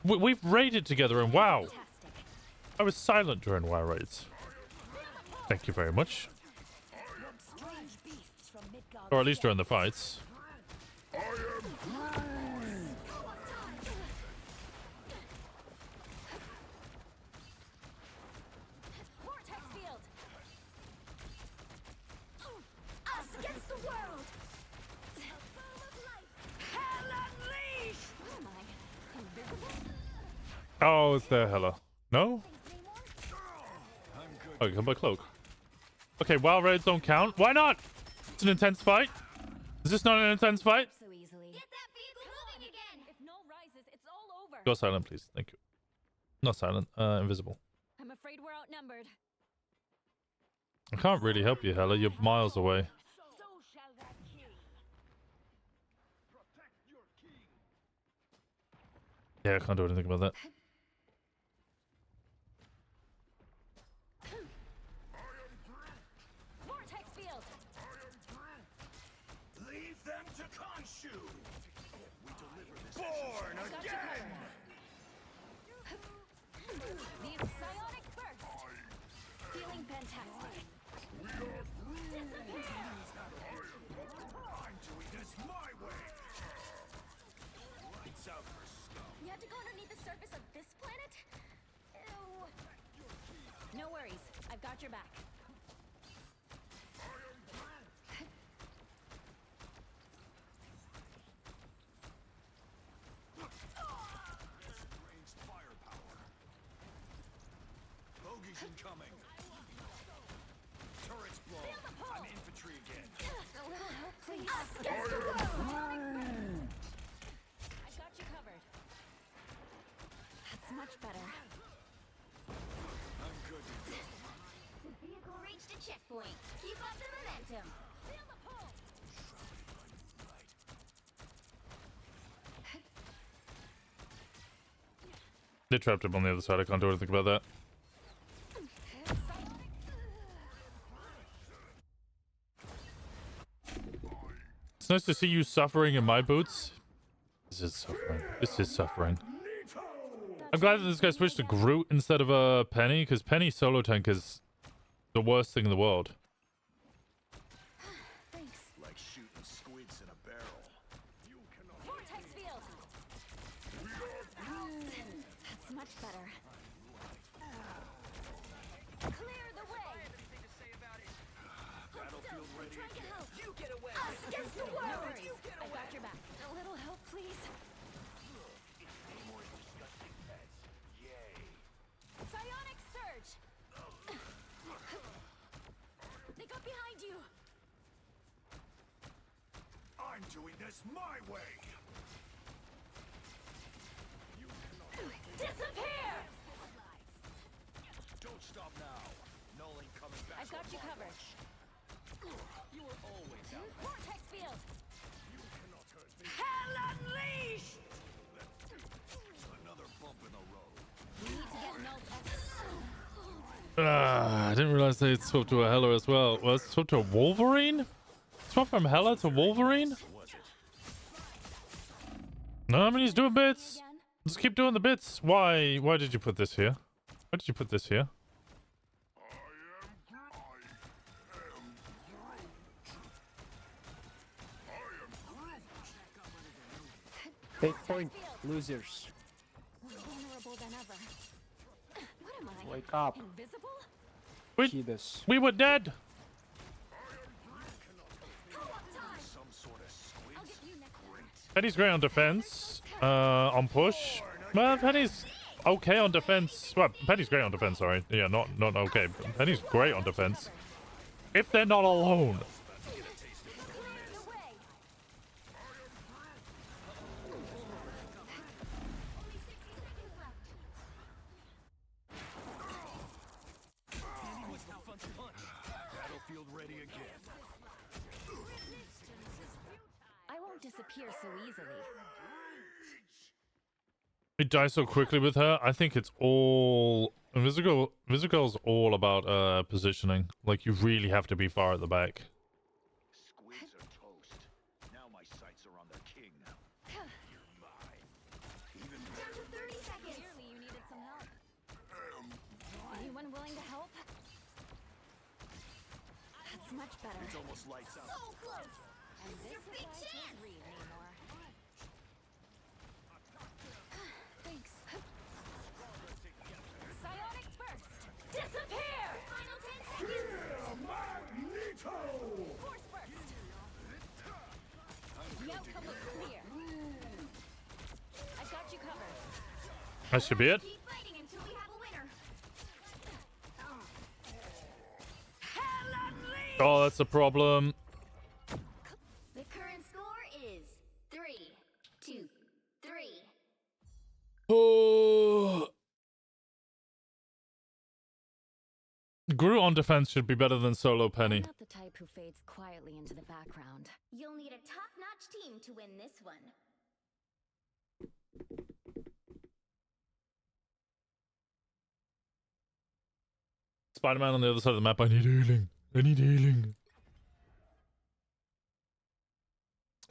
we've raided together, and wow, I was silent during WoW raids. Thank you very much. Or at least during the fights. Vortex field. Us against the world. Hell unleashed. What am I? Invisible? Oh, it's there, Hela. No? Oh, come by cloak. Okay, WoW raids don't count. Why not? It's an intense fight. Is this not an intense fight? So easily. Get that vehicle moving again. If no rises, it's all over. Go silent, please. Thank you. Not silent. Invisible. I'm afraid we're outnumbered. I can't really help you, Hela. You're miles away. So shall that king. Yeah, I can't do anything about that. Vortex field. Leave them to Khonshu. We deliver this. Born again. These psionic bursts. Feeling fantastic. I'm doing this my way. It's out for scum. You have to go underneath the surface of this planet? Ew. No worries. I've got your back. Ranged firepower. Bogey's incoming. Us against the world. I got you covered. That's much better. I'm good to go. The vehicle reached a checkpoint. Keep up the momentum. Feel the pull. They trapped him on the other side. I can't do anything about that. It's nice to see you suffering in my boots. This is suffering. This is suffering. I'm glad that this guy switched to Groot instead of a Penny, because Penny solo tank is the worst thing in the world. Like shooting squids in a barrel. Vortex field. That's much better. Clear the way. Battlefield ready. Trying to help. You get away. Us against the world. No worries. I got your back. A little help, please. More disgusting pets. Yay. Psionic surge. They got behind you. I'm doing this my way. Disappear. Don't stop now. Nolan coming back. I've got you covered. You were always out. Vortex field. You cannot hurt me. Hell unleashed. Another bump in the road. We need to get Null's I didn't realize they had swapped to a Hela as well. Well, it's swapped to a Wolverine? Swap from Hela to Wolverine? No, I mean, he's doing bits. Just keep doing the bits. Why did you put this here? Why did you put this here? Take point, losers. More vulnerable than ever. What am I? Wake up. Invisible? See this. We were dead. Penny's great on defense. On push. Well, Penny's okay on defense. Well, Penny's great on defense, sorry. Yeah, not okay. Penny's great on defense. If they're not alone. Battlefield ready again. I won't disappear so easily. It dies so quickly with her. I think it's all Invisigal's all about positioning. Like, you really have to be far at the back. Squids are toast. Now my sights are on the king. You're mine. Even Down to 30 seconds. Clearly you needed some help. Anyone willing to help? That's much better. It's almost lights out. So close. And this is why I can't read anymore. Thanks. Psionic burst. Disappear. Final 10 seconds. Magneto! Force burst. The outcome was clear. I got you covered. That should be it. Keep fighting until we have a winner. Oh, that's a problem. The current score is 3-2-3. Oh. Groot on defense should be better than solo Penny. I'm not the type who fades quietly into the background. You'll need a top-notch team to win this one. Spider-Man on the other side of the map. I need healing. I need healing.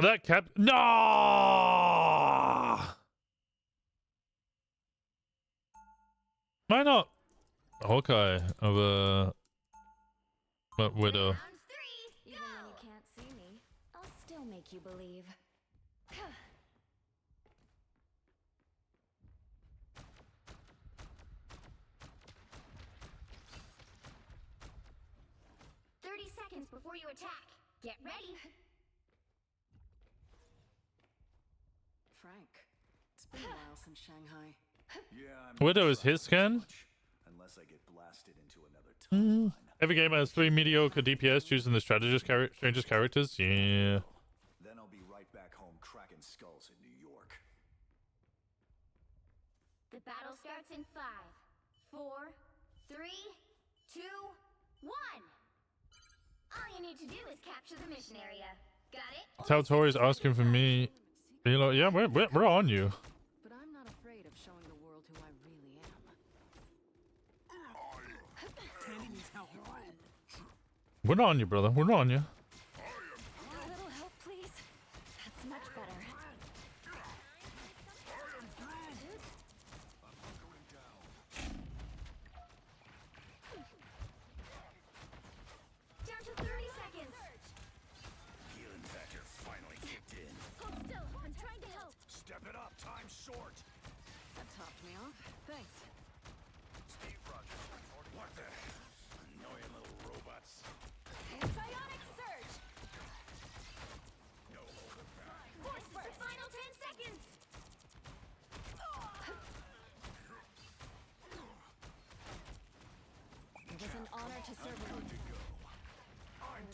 That kept... No! Why not? Hawkeye of Widow. Round 3, even when you can't see me, I'll still make you believe. 30 seconds before you attack. Get ready. Frank, it's been a while since Shanghai. Yeah, I'm Widow is his skin? unless I get blasted into another Every game has 3 mediocre DPS choosing the strangest characters. Yeah. battle starts in 5, 4, 3, 2, 1. All you need to do is capture the mission area. Got it? That's how Tori's asking for me. You know, yeah, we're on you. But I'm not afraid of showing the world who I really am. Tandy needs help. We're not on you, brother. We're not on you. A little help, please. That's much better. Down to 30 seconds. Healing factor finally kicked in. Hold still. I'm trying to help. Step it up, time's short. That topped me off. Thanks. Steve Rogers reporting. What the? Annoying little robots. Bionic surge. No holding back. Force the final 10 seconds. It was an honor to serve with you.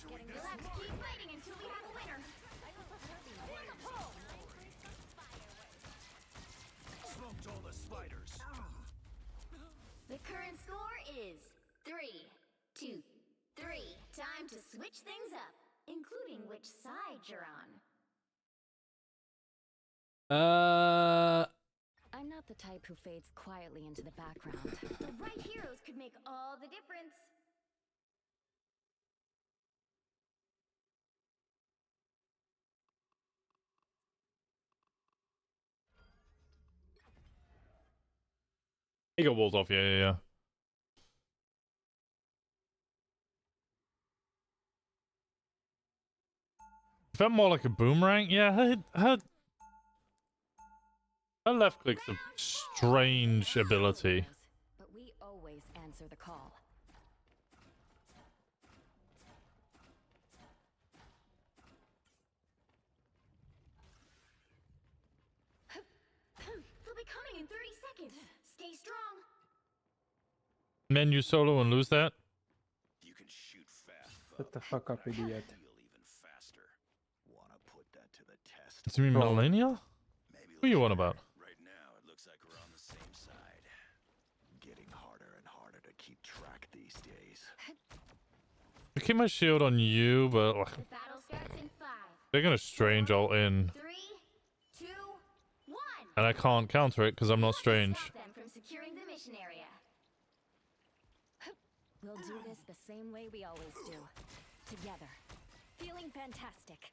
We'll have to keep fighting until we have a winner. Feel the pull. Smoked all the spiders. The current score is 3, 2, 3. Time to switch things up, including which side you're on. I'm not the type who fades quietly into the background. The right heroes could make all the difference. He got walls off. Yeah. Felt more like a boomerang. Yeah, her left click's a strange ability. But we always answer the call. They'll be coming in 30 seconds. Stay strong. Menu solo and lose that. You can shoot fast. Shut the fuck up, idiot. Heal even faster. Wanna put that to the test? It's me, Millennia? Who you on about? Right now, it looks like we're on the same side. Getting harder and harder to keep track these days. I keep my shield on you, but like, The battle starts in 5, they're gonna strange all in, 3, 2, 1. and I can't counter it because I'm not strange. Stop them from securing the mission area. We'll do this the same way we always do. Together. Feeling fantastic.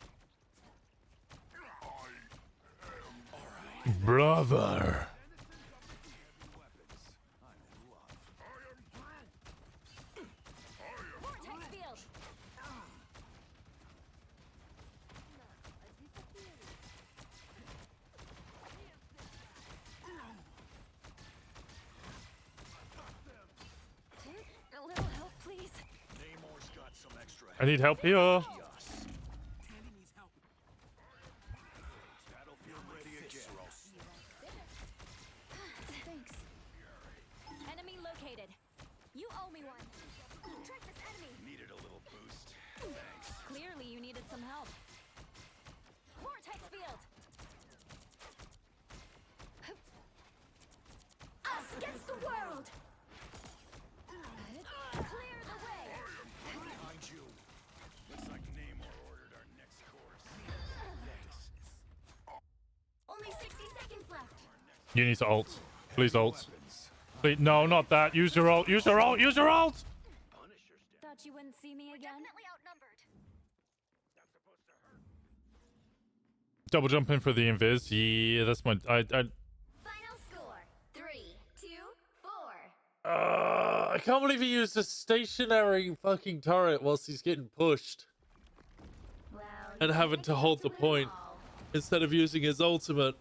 Brother. Vortex field. A little help, please. Namor's got some extra. I need help here. Tandy needs help. Battlefield ready again. Thanks. Enemy located. You owe me one. Track this enemy. Needed a little boost. Thanks. Clearly you needed some help. Vortex field. Us against the world. Clear the way. Behind you. Looks like Namor ordered our next course. Only 60 seconds left. You need to ult. Please ult. Please, no, not that. Use your ult. Use your ult. Use your ult. Thought you wouldn't see me again? Definitely outnumbered. Double jump in for the invis. Yeah, that's my. Final score 3, 2, 4. I can't believe he used a stationary fucking turret whilst he's getting pushed Well, and having to hold the point instead of using his ultimate.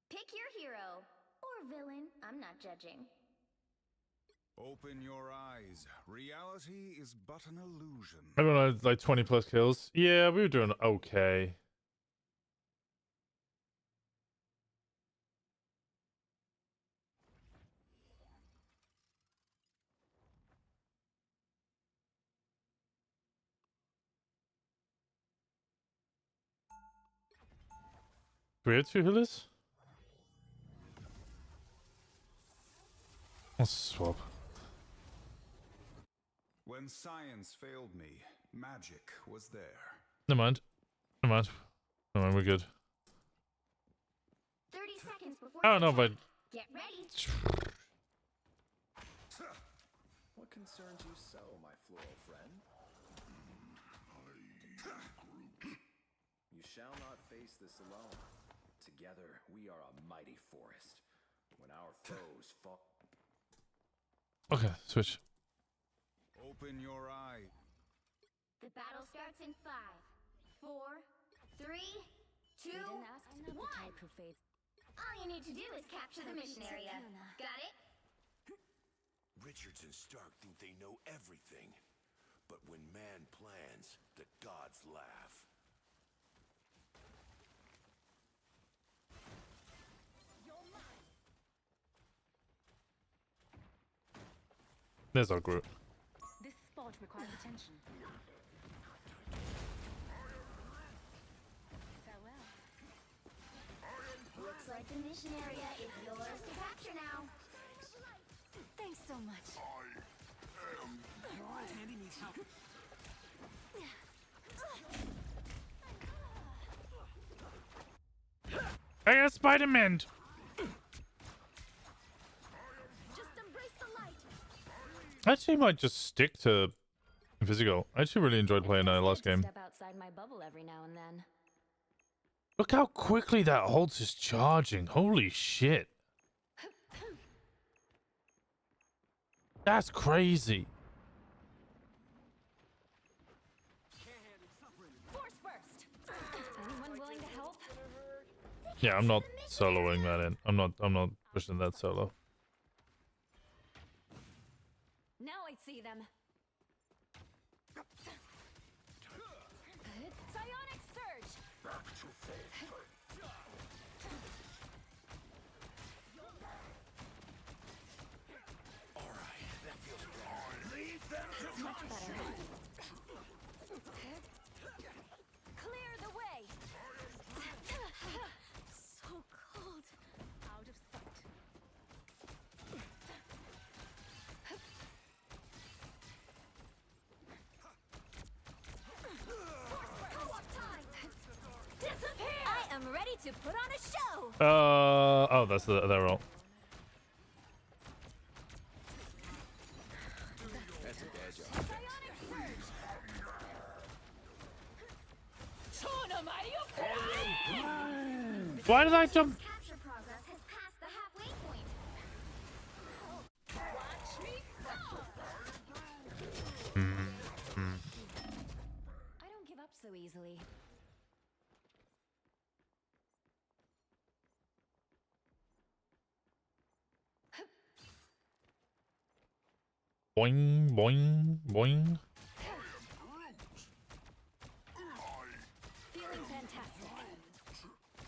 Pick your hero or villain. I'm not judging. Open your eyes. Reality is but an illusion. Everyone had like 20 plus kills. Yeah, we were doing okay. Do we have 2 healers? Let's swap. When science failed me, magic was there. Never mind. Never mind. Never mind, we're good. 30 seconds before I don't know if I... Get ready. What concerns you so, my floral friend? You shall not face this alone. Together, we are a mighty forest. When our foes fall... Okay, switch. Open your eye. The battle starts in 5, 4, 3, 2, 1. All you need to do is capture the mission area. Got it? Richards and Stark think they know everything. But when man plans, the gods laugh. There's our group. This spot requires attention. Farewell. Looks like the mission area is yours to capture now. Thanks so much. Tandy needs help. I got Spider-Man! I actually might just stick to physical. I actually really enjoyed playing last game. Step outside my bubble every now and then. Look how quickly that Holtz is charging. Holy shit. That's crazy. Force burst. Anyone willing to help? Yeah, I'm not soloing that in. I'm not pushing that solo. Now I see them. Psionic surge. Alright, that feels better. Leave them to Much better. Clear the way. So cold. Out of sight. I am ready to put on a show. Oh, that's their roll. That's a bad job. Why did I jump? Capture progress has passed the halfway point. Watch me I don't give up so easily. Boing, boing, boing. Feeling fantastic.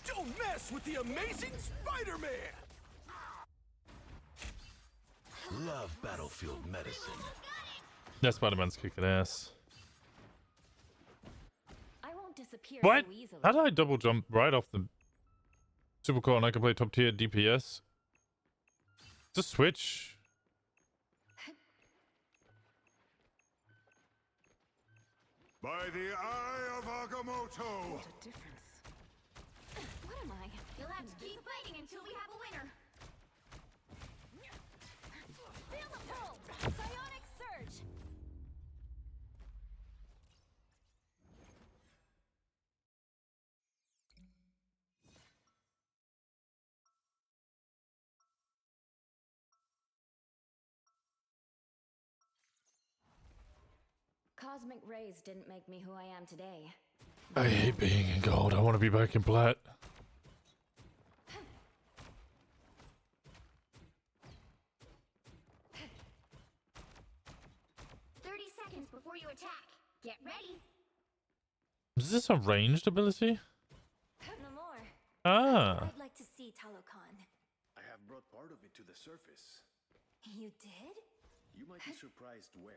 Don't mess with the amazing Spider-Man! Love battlefield medicine. That Spider-Man's kicking ass. I won't disappear What? so easily. How did I double jump right off the super core and I can play top tier DPS? Just switch. By the eye of Agamotto! What a difference. What am I? You'll have to keep fighting until we have a winner. Feel the pull. Psionic surge. Cosmic rays didn't make me who I am today. I hate being in gold. I want to be back in plat. before you attack. Get ready. Is this a ranged ability? No more. Ah. I'd like to see Talokan. I have brought part of it to the surface. You did? You might be surprised where.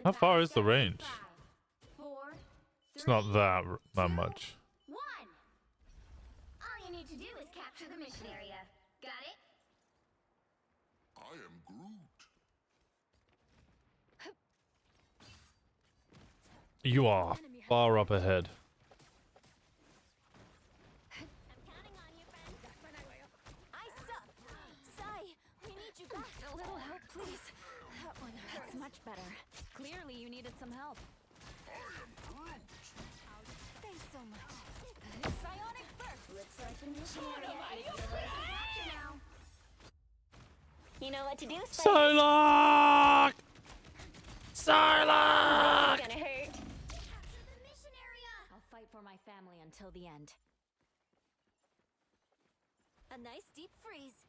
How far is the range? 4, It's not that much. 1. All you need to do is capture the mission area. Got it? I am Groot. You are far up ahead. I suck. Sai, we need you back. A little help, please. That one hurts much better. Clearly, you needed some help. Thanks so much. Psionic burst. Looks like the mission area is capture now. You know what to do, Spider. Psylocke! Psylocke! It's gonna hurt. I'll fight for my family until the end. A nice deep freeze.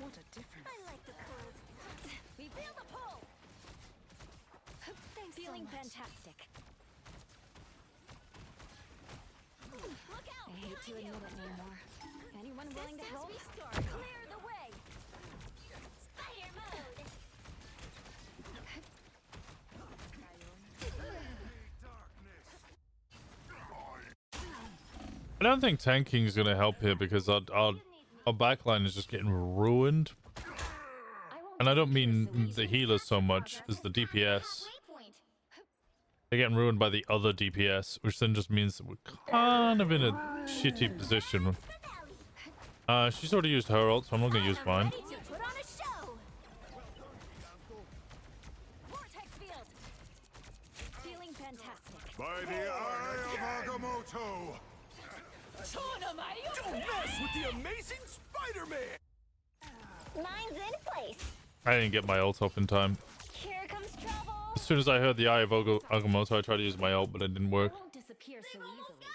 What a difference. I like the cold. We feel the pull. Thanks Feeling so much. fantastic. Look out! I hate to admit it anymore. Anyone willing to help? Clear the way. Spider mode. I don't think tanking is going to help here because our backline is just getting ruined. And I don't mean the healers so much as the DPS. They're getting ruined by the other DPS, which then just means that we're kind of in a shitty position. She's already used her ult, so I'm not going to use mine. Put on a show. Vortex field. Feeling fantastic. By the eye of Agamotto! Don't mess with the amazing Spider-Man! Mine's in place. I didn't get my ult up in time. Here comes trouble. As soon as I heard the Eye of Agamotto, I tried to use my ult, but it didn't work. I won't disappear so easily.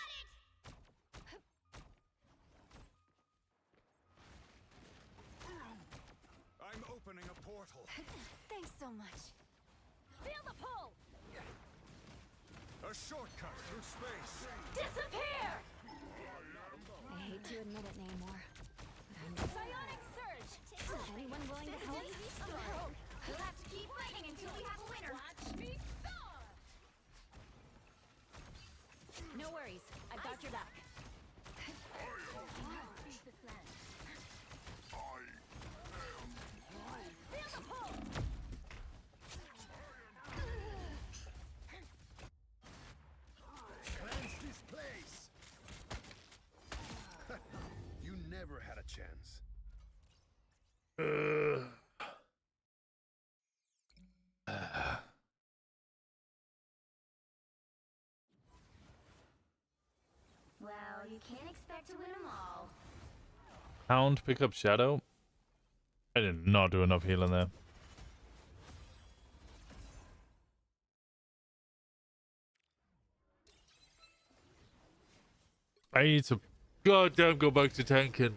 I'm opening a portal. Thanks so much. Feel the pull. A shortcut through space. Disappear. I hate to admit it anymore. Psionic surge. Anyone willing to help? We'll have to keep fighting until we have a winner. No worries. I've got your back. Feel the pull. Cleanse this place. You never had a chance. Well, you can't expect to win them all. Hound, pick up Shadow. I did not do enough healing there. I need to goddamn go back to tanking.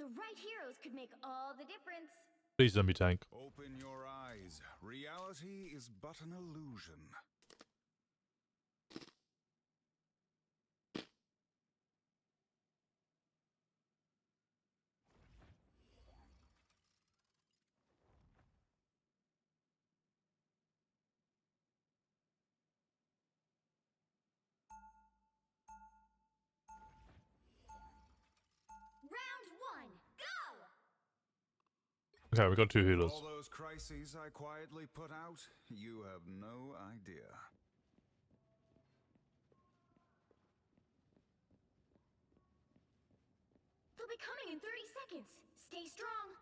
The right heroes could make all the difference. Please let me tank. Open your eyes. Reality is but an illusion. Round 1, go! Okay, we got 2 healers. All those crises I quietly put out, you have no idea. They'll be coming in 30 seconds. Stay strong.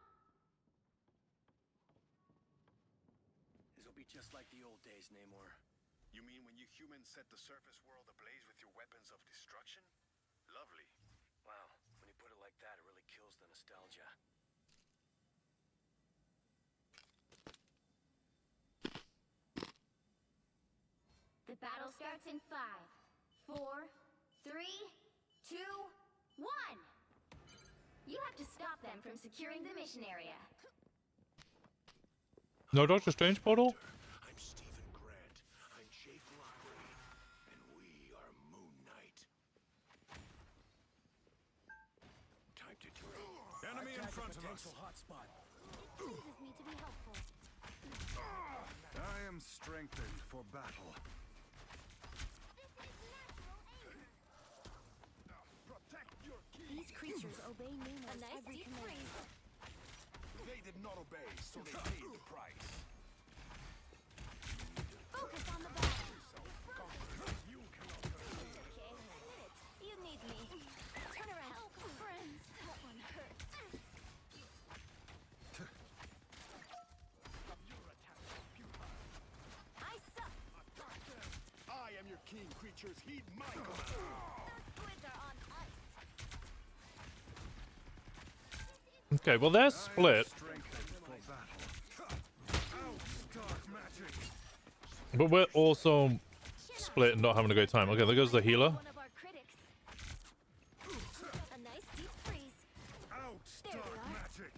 This'll be just like the old days, Namor. You mean when you humans set the surface world ablaze with your weapons of destruction? Lovely. Wow, when you put it like that, it really kills the nostalgia. The battle starts in 5, 4, 3, 2, 1. You have to stop them from securing the mission area. No Doctor Strange portal? I'm Stephen Grant. I'm Jake Lockery. And we are Moon Knight. Time to drill. Enemy in front of us. Hotspot. Uses me to be helpful. I am strengthened for battle. These creatures obey Nemo's every command. They did not obey, so they paid the price. Focus on the battle. You cannot Okay, you need me. Turn around. Help, friends. That one hurt. I suck. I am your king, creatures. Heed my command. Those squids are on ice. Okay, well they're split. But we're also split and not having a great time. Okay, there goes the healer. One of our critics. A nice deep freeze. There we are. Magic.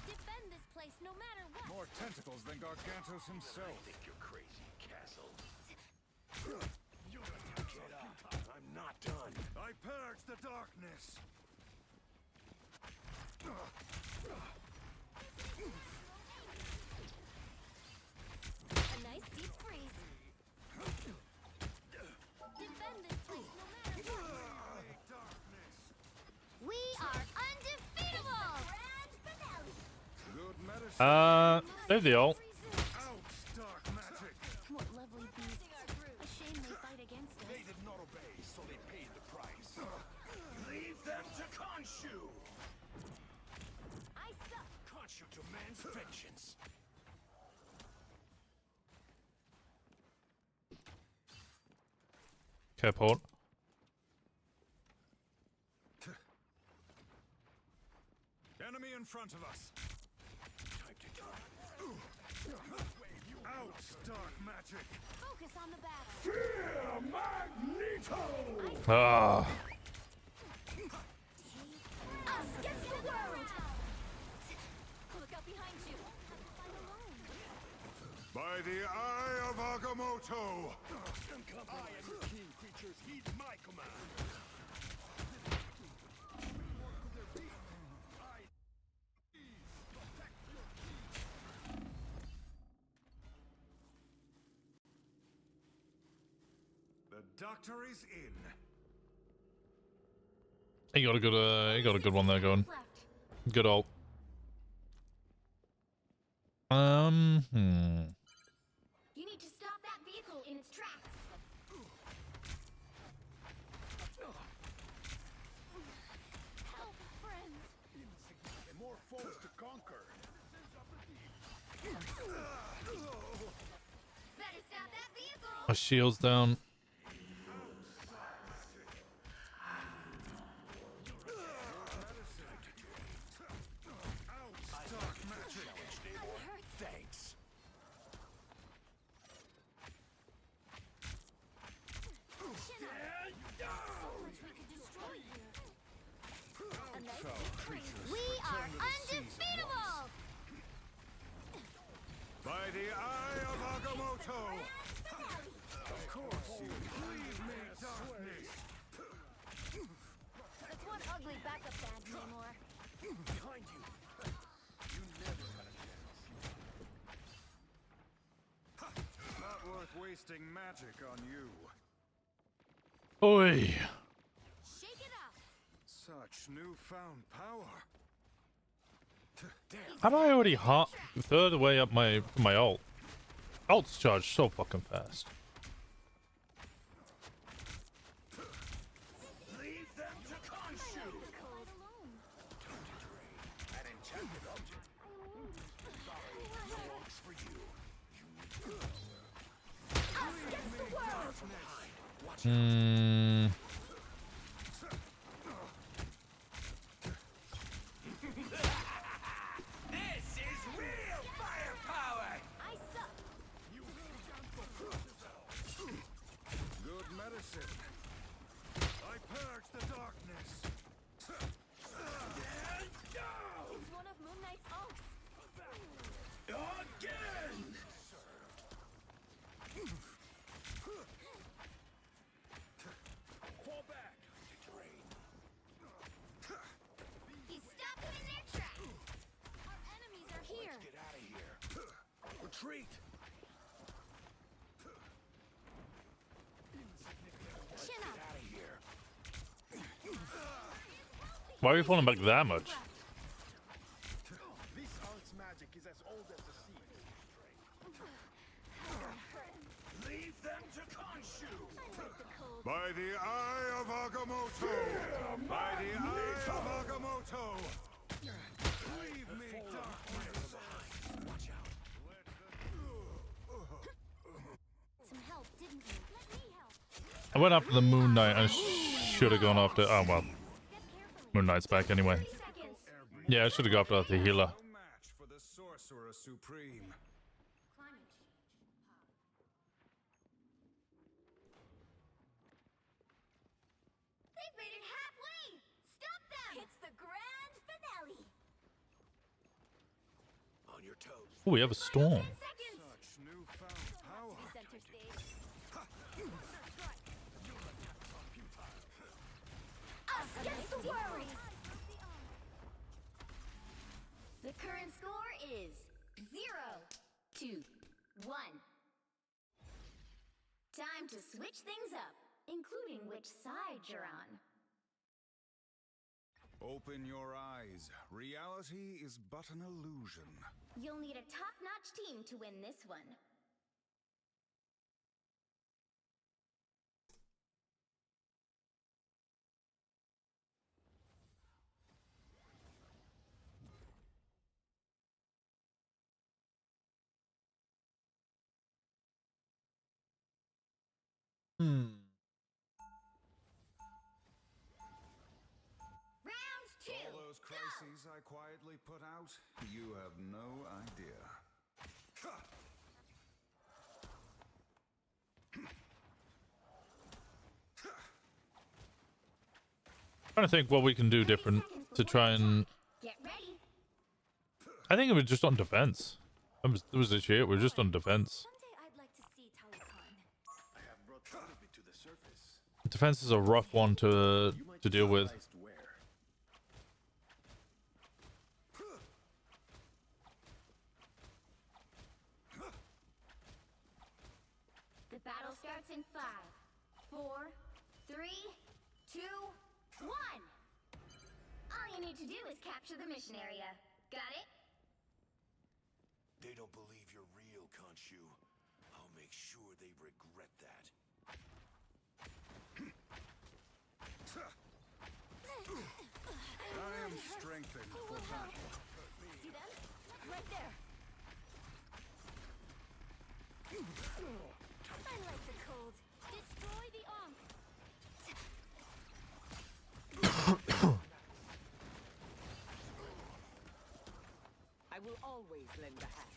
Defend this place no matter what. More tentacles than Gargantos himself. I think you're crazy, Castle. Get up. I'm not done. I purge the darkness. A nice deep freeze. Defend this place no matter what. We are undefeatable. Grand finale. Good medicine. Save the ult. Dark magic. What lovely beasts. A shame they fight against us. They did not obey, so they paid the price. Leave them to Khonshu. I suck. Khonshu demands vengeance. Okay, port. Enemy in front of us. Time to turn. Out, dark magic. Focus on the battle. Fear Magneto. Ah. Us against the world. Look out behind you. By the eye of Agamotto. I am your king, creatures. Heed my command. The doctor is in. He got a good one there going. Good ult. You need to stop that vehicle in its tracks. Help, friends. More foes to conquer. Better stop that vehicle. My shield's down. Thanks. So much we could destroy here. A nice creatures We are return to the seas at undefeatable! once. By the eye of Agamotto! Of course you leave me, darkness! It's one ugly backup band, Namor. Behind you! You never had a chance. Not worth wasting magic on you. Oi. Shake it up! Such newfound power. How do I already hop third way up my ult? Ult's charged so fucking fast. Leave them to Khonshu! An enchanted object. Belongs for you. Us against the world! This is real firepower! I suck! Good medicine. I purge the darkness. It's one of Moon Knight's ults. Again! Fall back. He stopped them in their tracks. Our enemies are here. Get out of here. Retreat. Chin up. Out of here. Why are we falling back that much? This art's magic is as old as the sea. Leave them to Khonshu. By the eye of Agamotto! By the eye of Agamotto! Leave me, darkness. Watch out. Some help, didn't you? Let me help. I went after the Moon Knight. I should have gone after. Oh well. Moon Knight's back anyway. Yeah, I should have gone after the healer. No match for the Sorcerer Supreme. They've made it halfway! Stop them! It's the grand finale! On your toes. Oh, we have a storm. Such newfound power. Center stage. Us against the world! The current score is 0-1. Time to switch things up, including which side you're on. Open your eyes. Reality is but an illusion. You'll need a top-notch team to win this one. Round 2. All those crises I quietly put out, you have no idea. Trying to think what we can do different to try and. Get ready. I think it was just on defense. It was this year. We're just on defense. Someday I'd like to see Taliban. I have brought some of it to the surface. Defense is a rough one to deal with. Where? The battle starts in 5, 4, 3, 2, 1. All you need to do is capture the mission area. Got it? They don't believe you're real, Khonshu. I'll make sure they regret that. I am strengthened for battle. See them? Right there. I like the cold. Destroy the Onk. I will always lend a hand.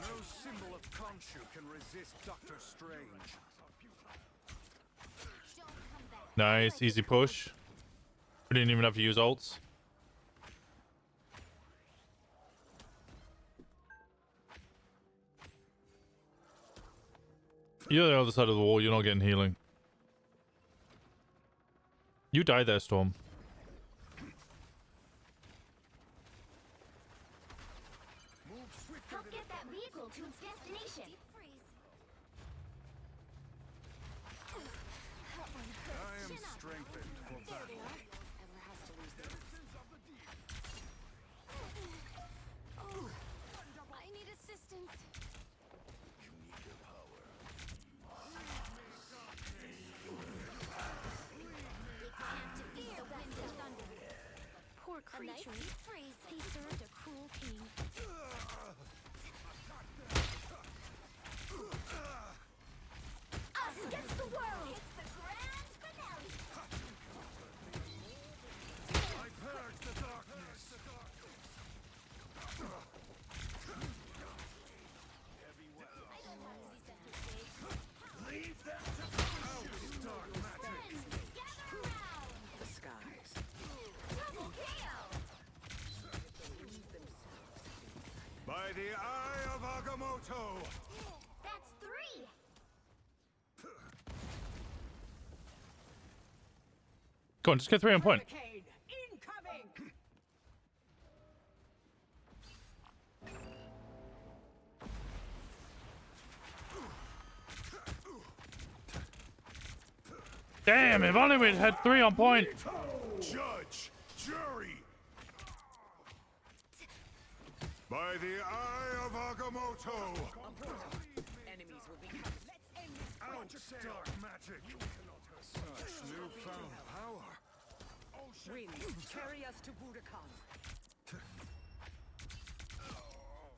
No symbol of Khonshu can resist Doctor Strange. Nice, easy push. We didn't even have to use ults. You're on the other side of the wall. You're not getting healing. You die there, Storm. Help get that vehicle to its destination. I am strengthened for battle. Oh, I need assistance. You need your power. Poor creatures. They served a cruel king. Us against the world! It's the grand finale! I purge the darkness. Heavy leave them to out, dark magic. Gather around! The skies. Double KO! By the eye of Agamotto. That's 3! Go on, just get 3 on point. Incoming! Damn, if only we'd had 3 on point. Judge, jury. By the eye of Agamotto. Enemies will be coming. Let's end this Out, dark magic. Such newfound power. Winds, carry us to Budokan.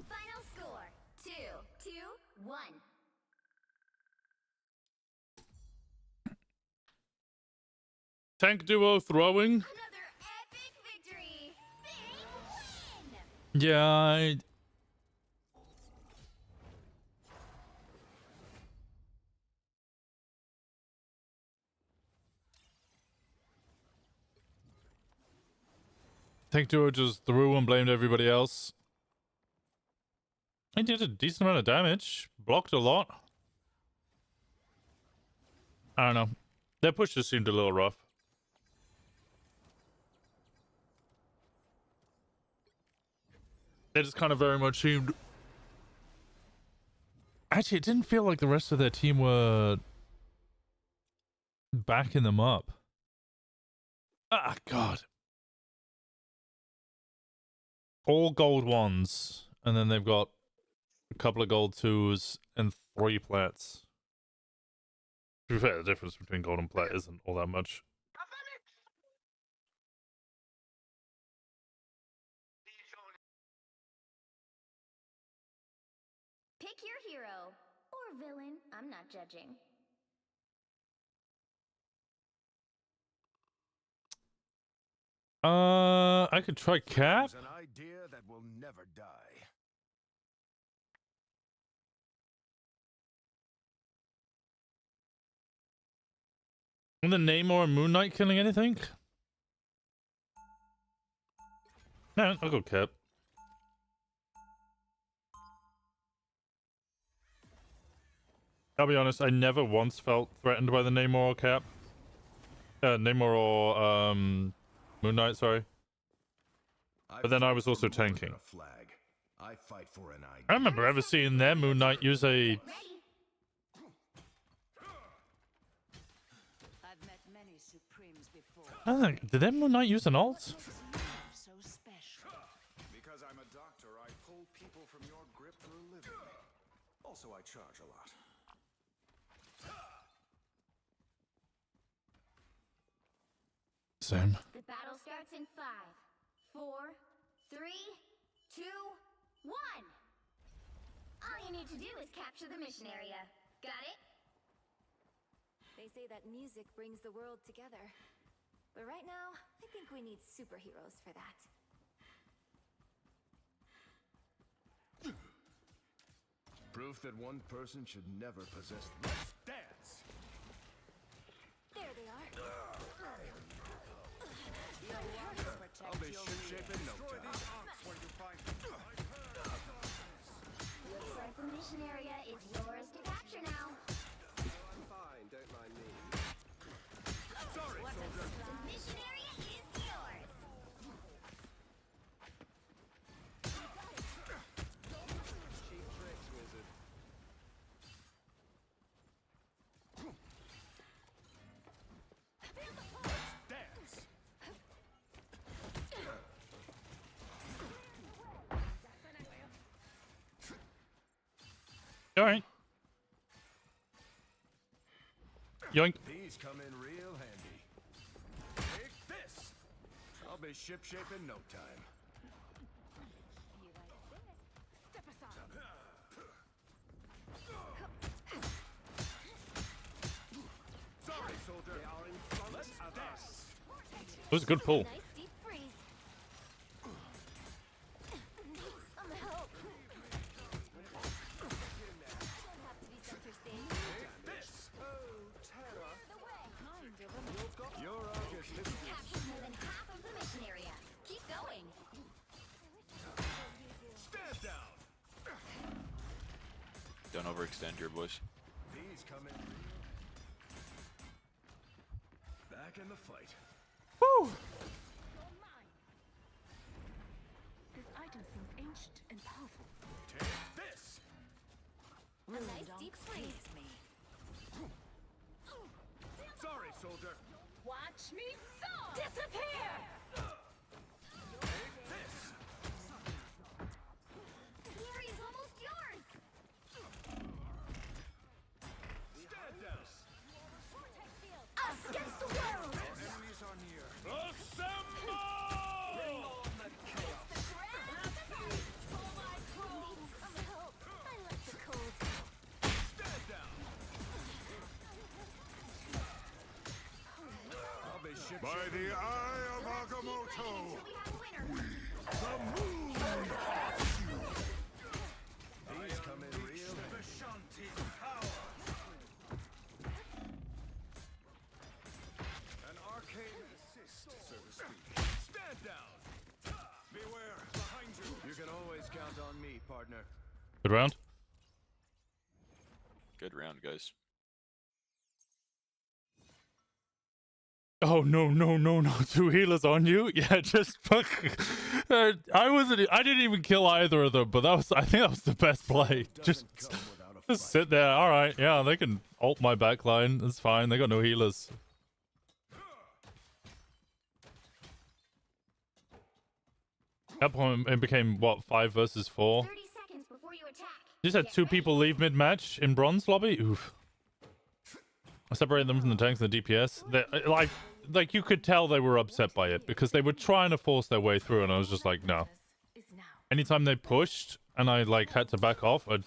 Final score 2-2-1. Tank duo throwing. Another epic victory! Big win! Yeah, Tank duo just threw and blamed everybody else. He did a decent amount of damage. Blocked a lot. I don't know. Their push just seemed a little rough. They just kind of very much seemed... Actually, it didn't feel like the rest of their team were backing them up. Ah, God. All gold 1s, and then they've got a couple of gold 2s and 3 plats. To be fair, the difference between gold and plat isn't all that much. Pick your hero. Or villain. I'm not judging. I could try Cap. An idea that will never die. And then Namor and Moon Knight killing anything? No, I'll go Cap. I'll be honest, I never once felt threatened by the Namor or Cap. Namor or Moon Knight, sorry. But then I was also tanking. I fight for an idea. I remember ever seeing their Moon Knight use a... I've met many supremes before. I don't think, did their Moon Knight use an ult? So special. Because I'm a doctor, I pull people from your grip for a living. Also, I charge a lot. Same. The battle starts in 5, 4, 3, 2, 1. All you need to do is capture the mission area. Got it? They say that music brings the world together. But right now, I think we need superheroes for that. Proof that one person should never possess. Let's dance! There they are. shape in no time. Looks like the mission area is yours to capture now. I'm fine, don't mind me. Sorry, soldier. The mission area is yours. Cheap tricks, wizard. Dance. All right. Yoink. These come in real handy. Take this. I'll be shipshape in no time. Step aside. Sorry, soldier. They are in front of us. It was a good pull. Nice deep freeze. Need some help. Don't have to be center stage. Take this. Oh, terror. Your August is Captured more than half of the mission area. Keep going. stand down. Don't overextend your boys. These come in real. Back in the fight. Woo! This item seems ancient and powerful. Take this. A nice deep freeze. Sorry, soldier. Watch me soar! Disappear! Take this. The area's almost yours! Stand down. Us against the world! Enemies are near. Assemble! Bring on the chaos. Need some help. I like the cold. Stand down. I'll be ship By the eye of Agamotto, the moon haunts you. These come in real. Power. An arcane assist, so to speak. Stand down. Beware, behind you. You can always count on me, partner. Good round. Good round, guys. Oh no no no no! 2 healers on you? Yeah, just fuck. I didn't even kill either of them, but I think that was the best play. Just sit there. All right, yeah, they can ult my backline. That's fine. They got no healers. At that point, it became what, 5 versus 4. 30 seconds before you attack. You just had 2 people leave mid-match in bronze lobby. Oof. I separated them from the tanks and the DPS. Like you could tell they were upset by it because they were trying to force their way through, and I was just like, no. Anytime they pushed and I like had to back off, I'd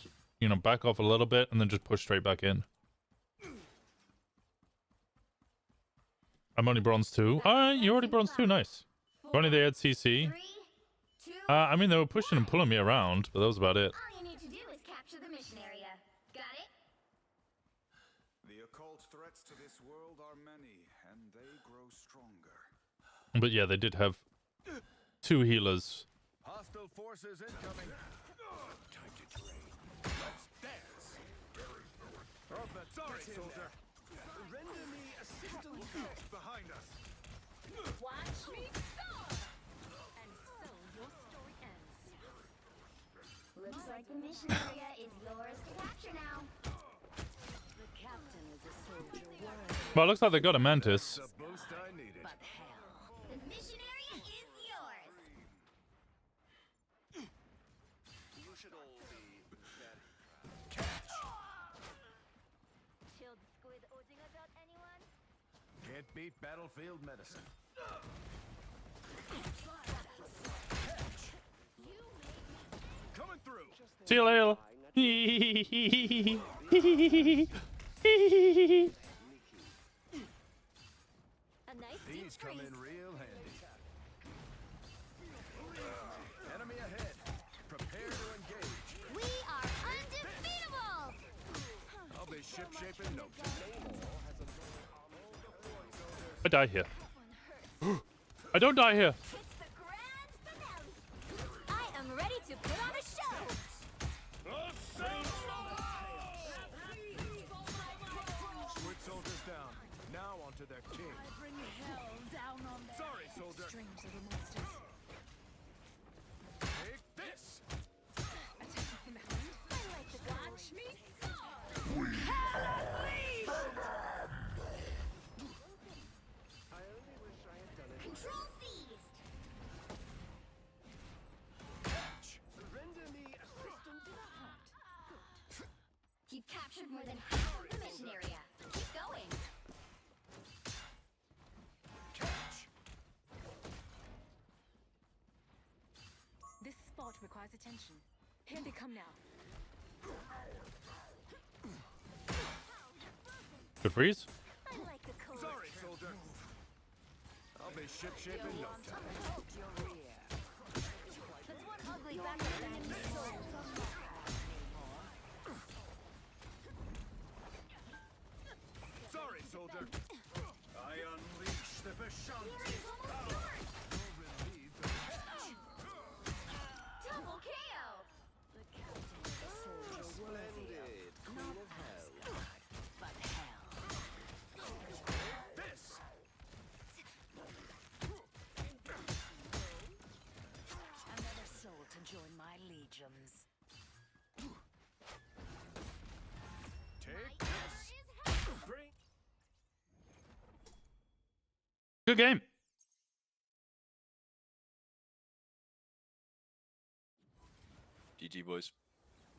back off a little bit and then just push straight back in. I'm only bronze 2. You're already bronze 2. Nice. If only they had CC. I mean, they were pushing and pulling me around, but that was about it. All you need to do is capture the mission area. Got it? The occult threats to this world are many, and they grow stronger. But yeah, they did have 2 healers. Hostile forces incoming. Time to train. Let's dance. Oh, but sorry, soldier. Render me assistance behind us. Watch me soar! And so your story ends. Looks like the mission area is yours to capture now. The captain is a soldier worthy. Well, it looks like they got a Mantis. The boost I needed. But hell, the mission area is yours. You should all be very Catch. Chilled squid oozing about anyone? Can't beat battlefield medicine. Coming through. See you later. A nice These come in real handy. Enemy ahead. Prepare to engage. We are undefeatable! I'll be shipshape in no time. I die here. I don't die here. It's the grand down. Now onto their king. I bring hell down on their Sorry, soldier. strange little monsters. Take this. Attacking from behind. I like the watch me Control seized. Render me assistant to the heart. You've captured more than half of the mission area. Keep going. This spot requires attention. Here they come now. Good freeze. I like the cold. Sorry, soldier. I'll be ship in no time. That's one ugly backup enemy soul. Sorry, soldier. I unleash the Vishanti power. Relieve the catch. Double KO. The captain is a soldier worthy of not Asgard, but hell. This. Another soul to join my legions. Take this. Bring. Good game. GG, boys.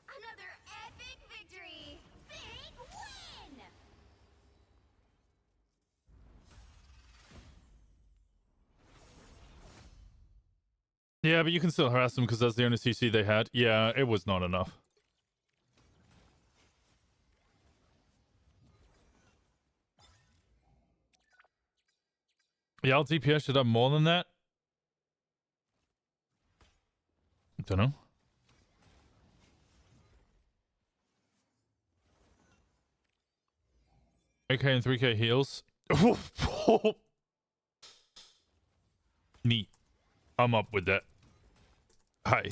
Another epic victory. Big win. Yeah, but you can still harass them because that's the only CC they had. Yeah, it was not enough. Yeah, DPS should have more than that. Don't know. AK and 3K heals. Neat. I'm up with that. Hi.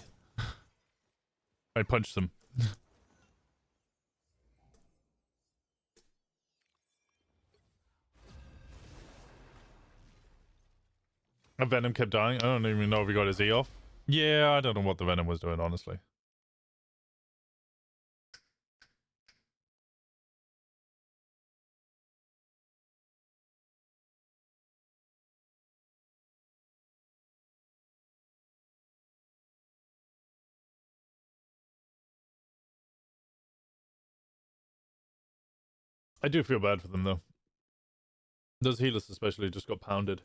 I punched them. A Venom kept dying. I don't even know if he got his E off. Yeah, I don't know what the Venom was doing, honestly. I do feel bad for them, though. Those healers especially just got pounded.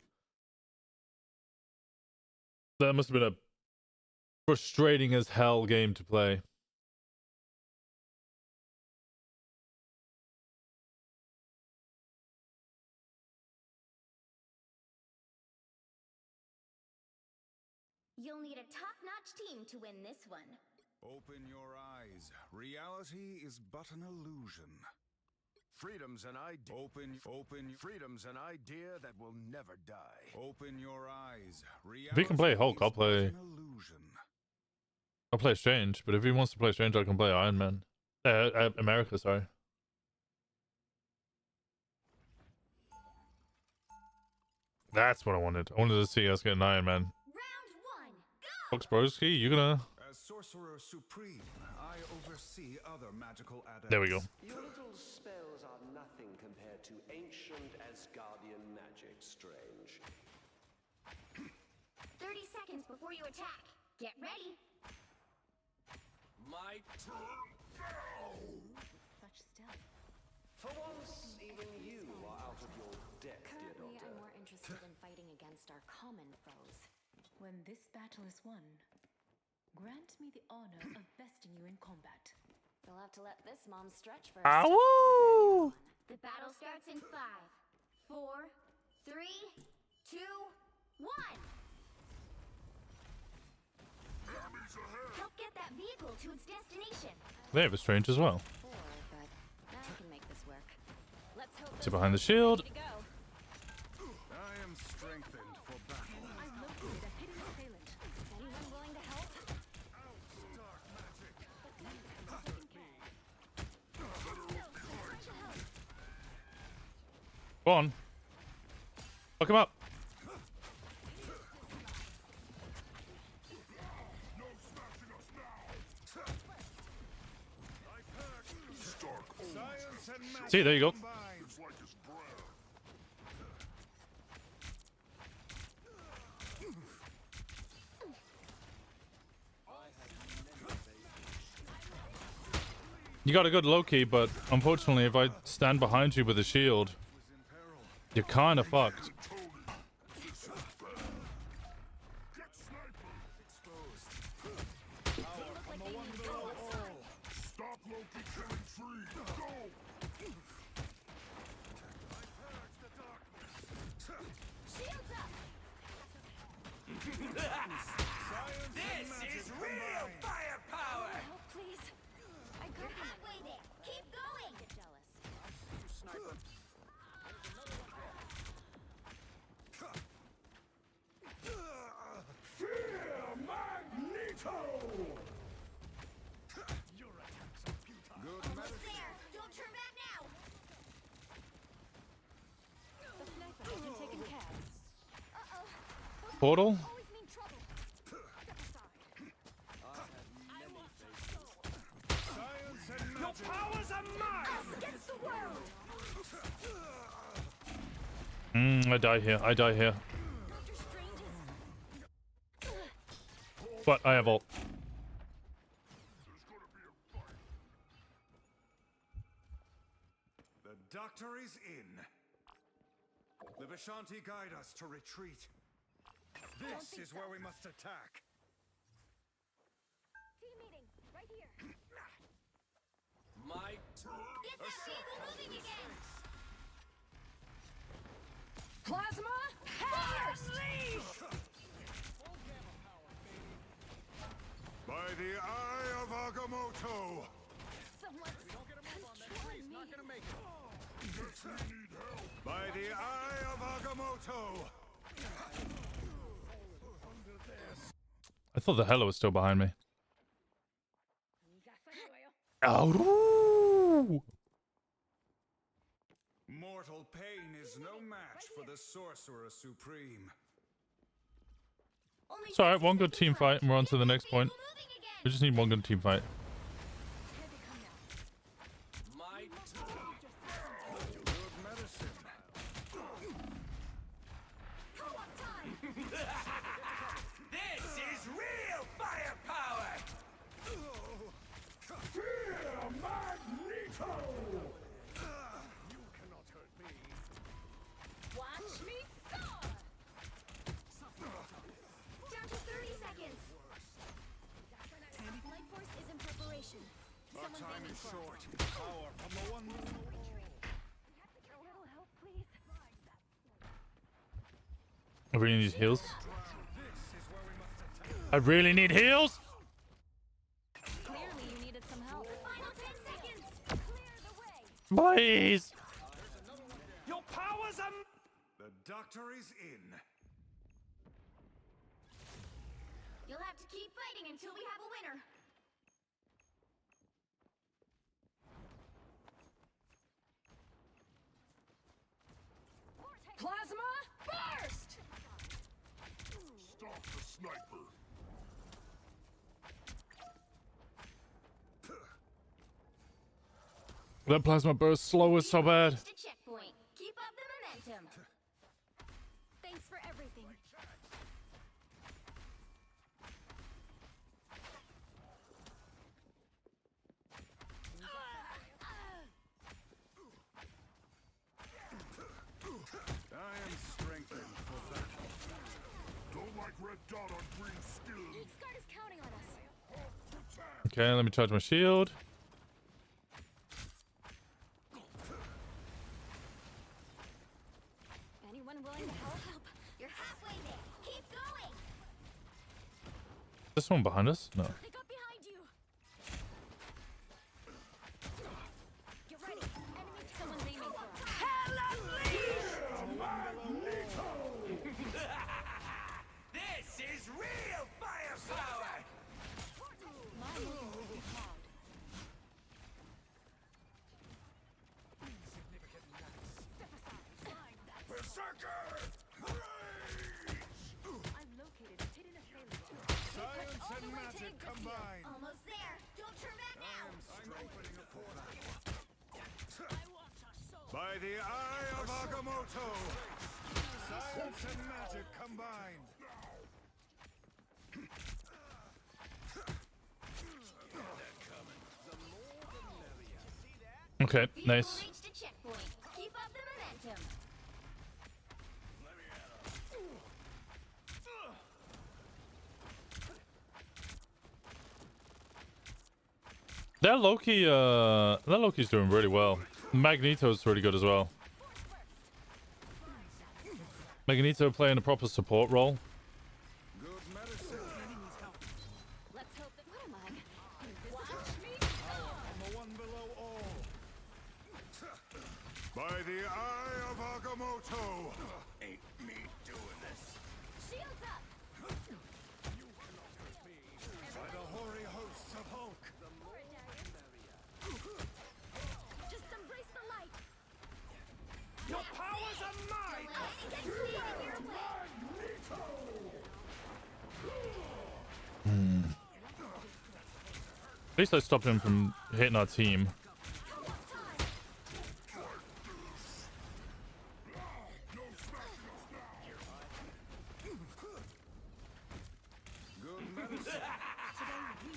That must have been a frustrating as hell game to play. You'll need a top-notch team to win this one. Open your eyes. Reality is but an illusion. Freedom's an idea. Freedom's an idea that will never die. Open your eyes. Reality If he can play Hulk, I'll play. I'll play Strange, but if he wants to play Strange, I can play Iron Man. America, sorry. That's what I wanted. I wanted to see us get an Iron Man. Fox Broski, you gonna? As Sorcerer Supreme, I oversee other magical adepts. There we go. Your little spells are nothing compared to ancient Asgardian magic, Strange. 30 seconds before you attack. Get ready. My turn. Such stealth. For once, even you are out of your depth, dear Currently, doctor. I'm more interested in fighting against our common foes. When this battle is won, grant me the honor of besting you in combat. You'll have to let this mom stretch first. Ow! The battle starts in 5, 4, 3, 2, 1. Help get that vehicle to its destination. They have a Strange as well. But I can make this work. Let's hope Sit behind the shield. I am strengthened for battle. I've located a hidden assailant. Anyone willing to help? Dark magic. Go on. Fuck him up. See, there you go. You got a good low-key, but unfortunately, if I stand behind you with a shield, you're kind of fucked. This is real firepower! Oh, please. I got halfway there. Keep going! Get jealous. Fear Magneto! Almost there. Don't turn back now. The sniper has been taken care of. Uh-oh. Portal? Always mean trouble. Step aside. Your powers are mine! Us against the world! I die here. I die here. But I have ult. The doctor is in. The Vishanti guide us to retreat. This is where we must attack. Team meeting, right here. My Get that vehicle moving again! Plasma Burst! By the eye of Agamotto. Someone's controlling me. By the eye of Agamotto. I thought the Hello was still behind me. Oh. Mortal pain is no match for the Sorcerer Supreme. It's alright, one good team fight and we're on to the next point. We just need one good team fight. Good medicine. This is real firepower! Fear Magneto! You cannot hurt me. Watch me soar! Down to 30 seconds. Light force is in preparation. Our time is short. Power from the one. A little help, please. I really need heals. I really need heals! Clearly you needed some help. Final 10 seconds. Clear the way. Please! Your powers are... The doctor is in. You'll have to keep fighting until we have a winner. Plasma burst! Stop the sniper. That plasma burst slow is so bad. Reached a checkpoint. Keep up the momentum. Thanks for everything. I am strengthened for battle. Don't like red dot on green skin. Eastguard is counting on us. Okay, let me charge my shield. Anyone willing to help? You're halfway there. Keep going. This one behind us? No. I got behind you. Get ready. Enemy. Someone's aiming for us. This is real firepower! My movement will be proud. Step aside. and magic combined. Almost there. Don't turn back now. By the eye of Agamotto, science and magic combined. Okay, nice. Reached a checkpoint. Keep up the momentum. That Loki's doing really well. Magneto's pretty good as well. Magneto playing a proper support role. Let's hope that. What am I? I'm the one below all. By the eye of Agamotto. Ain't me doing this. Shields up. By the hoary hosts of Hulk. Just embrace the light. Your powers are mine. At least I stopped him from hitting our team.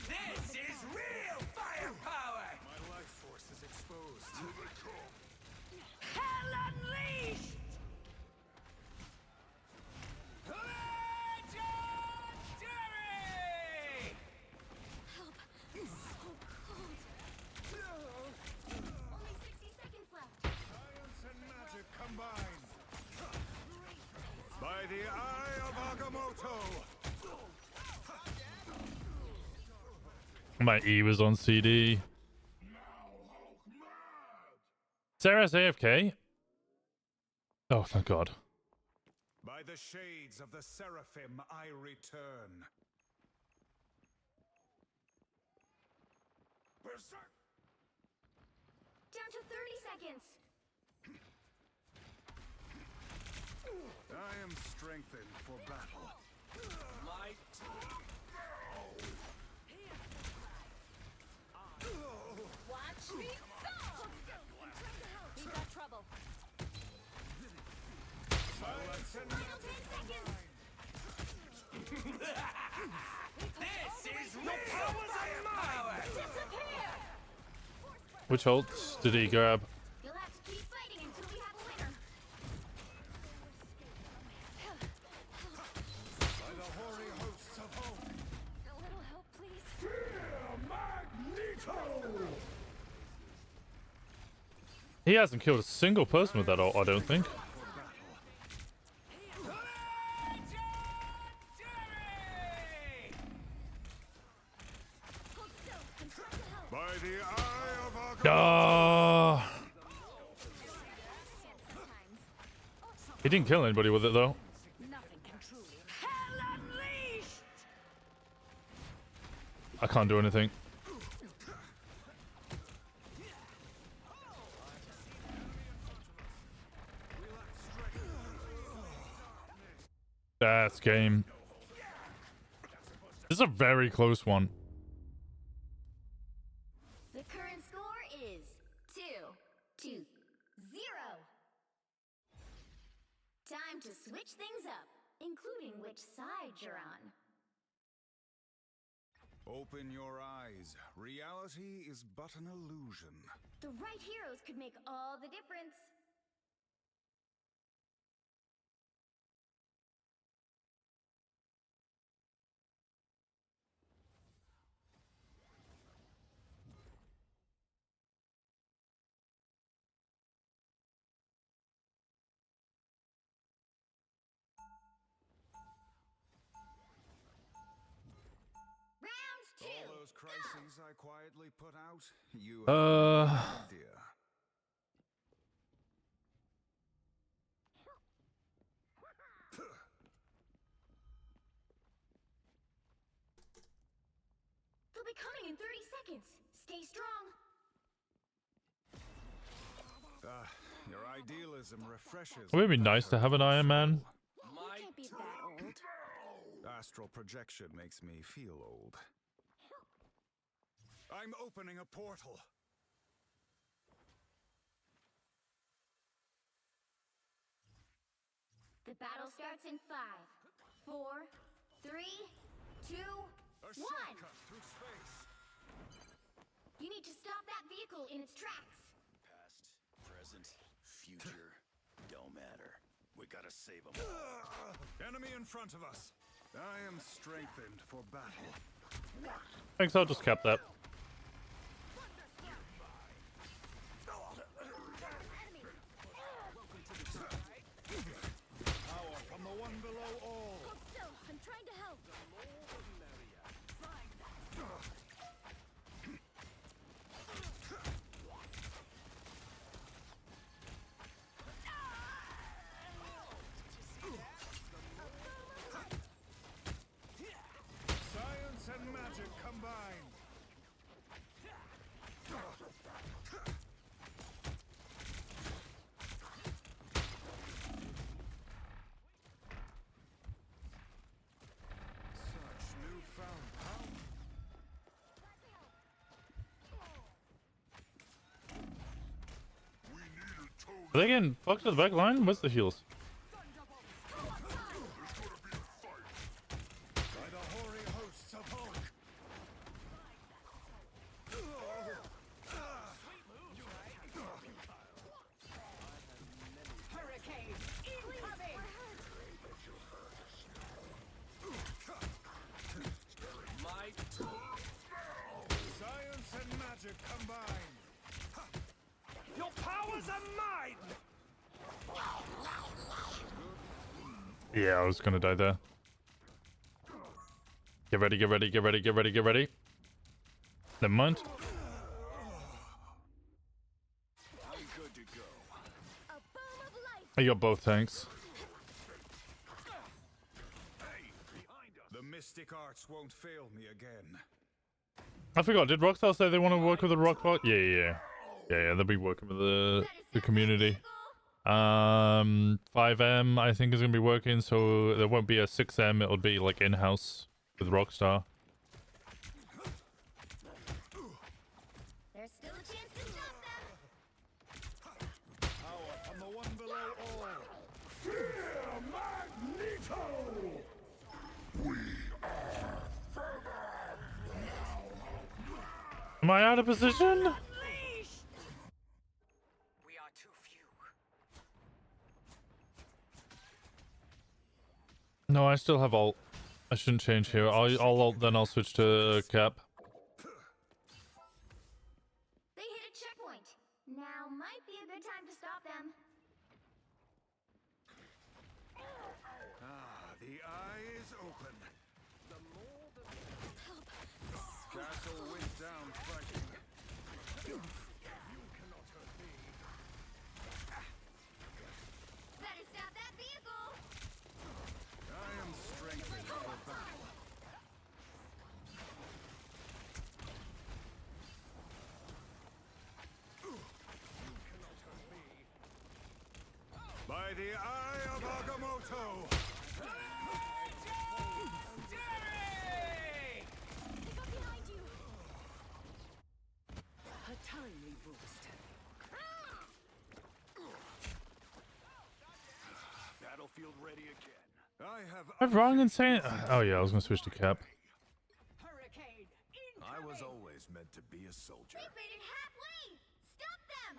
This is real firepower. My life force is exposed. Hell unleashed. Legendary. Help. It's so cold. Only 60 seconds left. Science and magic combined. By the eye of Agamotto. My E was on CD. Sarah's AFK? Oh, thank God. By the shades of the Seraphim, I return. Down to 30 seconds. I am strengthened for battle. Might. Watch me. We've got trouble. Silence and Final 10 seconds. This is real firepower. Disappear. Which ults did he grab? You'll have to keep fighting until we have a winner. By the hoary hosts of Hulk. A little help, please. He hasn't killed a single person with that ult, I don't think. By the eye of Agamotto. Ah. He didn't kill anybody with it though. Hell unleashed. I can't do anything. That's game. This is a very close one. The current score is 2-0. Time to switch things up, including which side you're on. Open your eyes. Reality is but an illusion. The right heroes could make all the difference. All those crises I quietly put out, you Uh. have no idea. They'll be coming in 30 seconds. Stay strong. Your idealism refreshes. It would be nice to have an Iron Man. You can't be that old. Astral projection makes me feel old. I'm opening a portal. The battle starts in 5, 4, 3, 2, 1. Through space. You need to stop that vehicle in its tracks. Past, present, future, don't matter. We gotta save them all. Enemy in front of us. I am strengthened for battle. Thanks, I'll just cap that. Power from the one below all. Hold still. I'm trying to help. Science and magic combined. Such newfound power. Are they getting fucked to the back line? What's the heals? By the hoary hosts of Hulk. Hurricane incoming. Might. Science and magic combined. Your powers are mine. Yeah, I was gonna die there. Get ready, get ready, get ready, get ready, get ready. Never mind. I'm good to go. I got both tanks. The mystic arts won't fail me again. I forgot, did Rockstar say they want to work with the Rockbot? Yeah. They'll be working with the community. 5M I think is gonna be working, so there won't be a 6M, it'll be like in-house with Rockstar. There's still a chance to stop them. Power from the one below all. Fear Magneto! Am I out of position? No, I still have ult. I shouldn't change here. I'll ult, then I'll switch to cap. They hit a checkpoint. Now might be a good time to stop them. The eye is open. Castle went down fighting. Better stop that vehicle. I am strengthened for battle. By the eye of Agamotto! A timely boost. Battlefield ready again. I have. Am I wrong in saying? Oh yeah, I was gonna switch to cap. I was always meant to be a soldier. They've made it halfway. Stop them.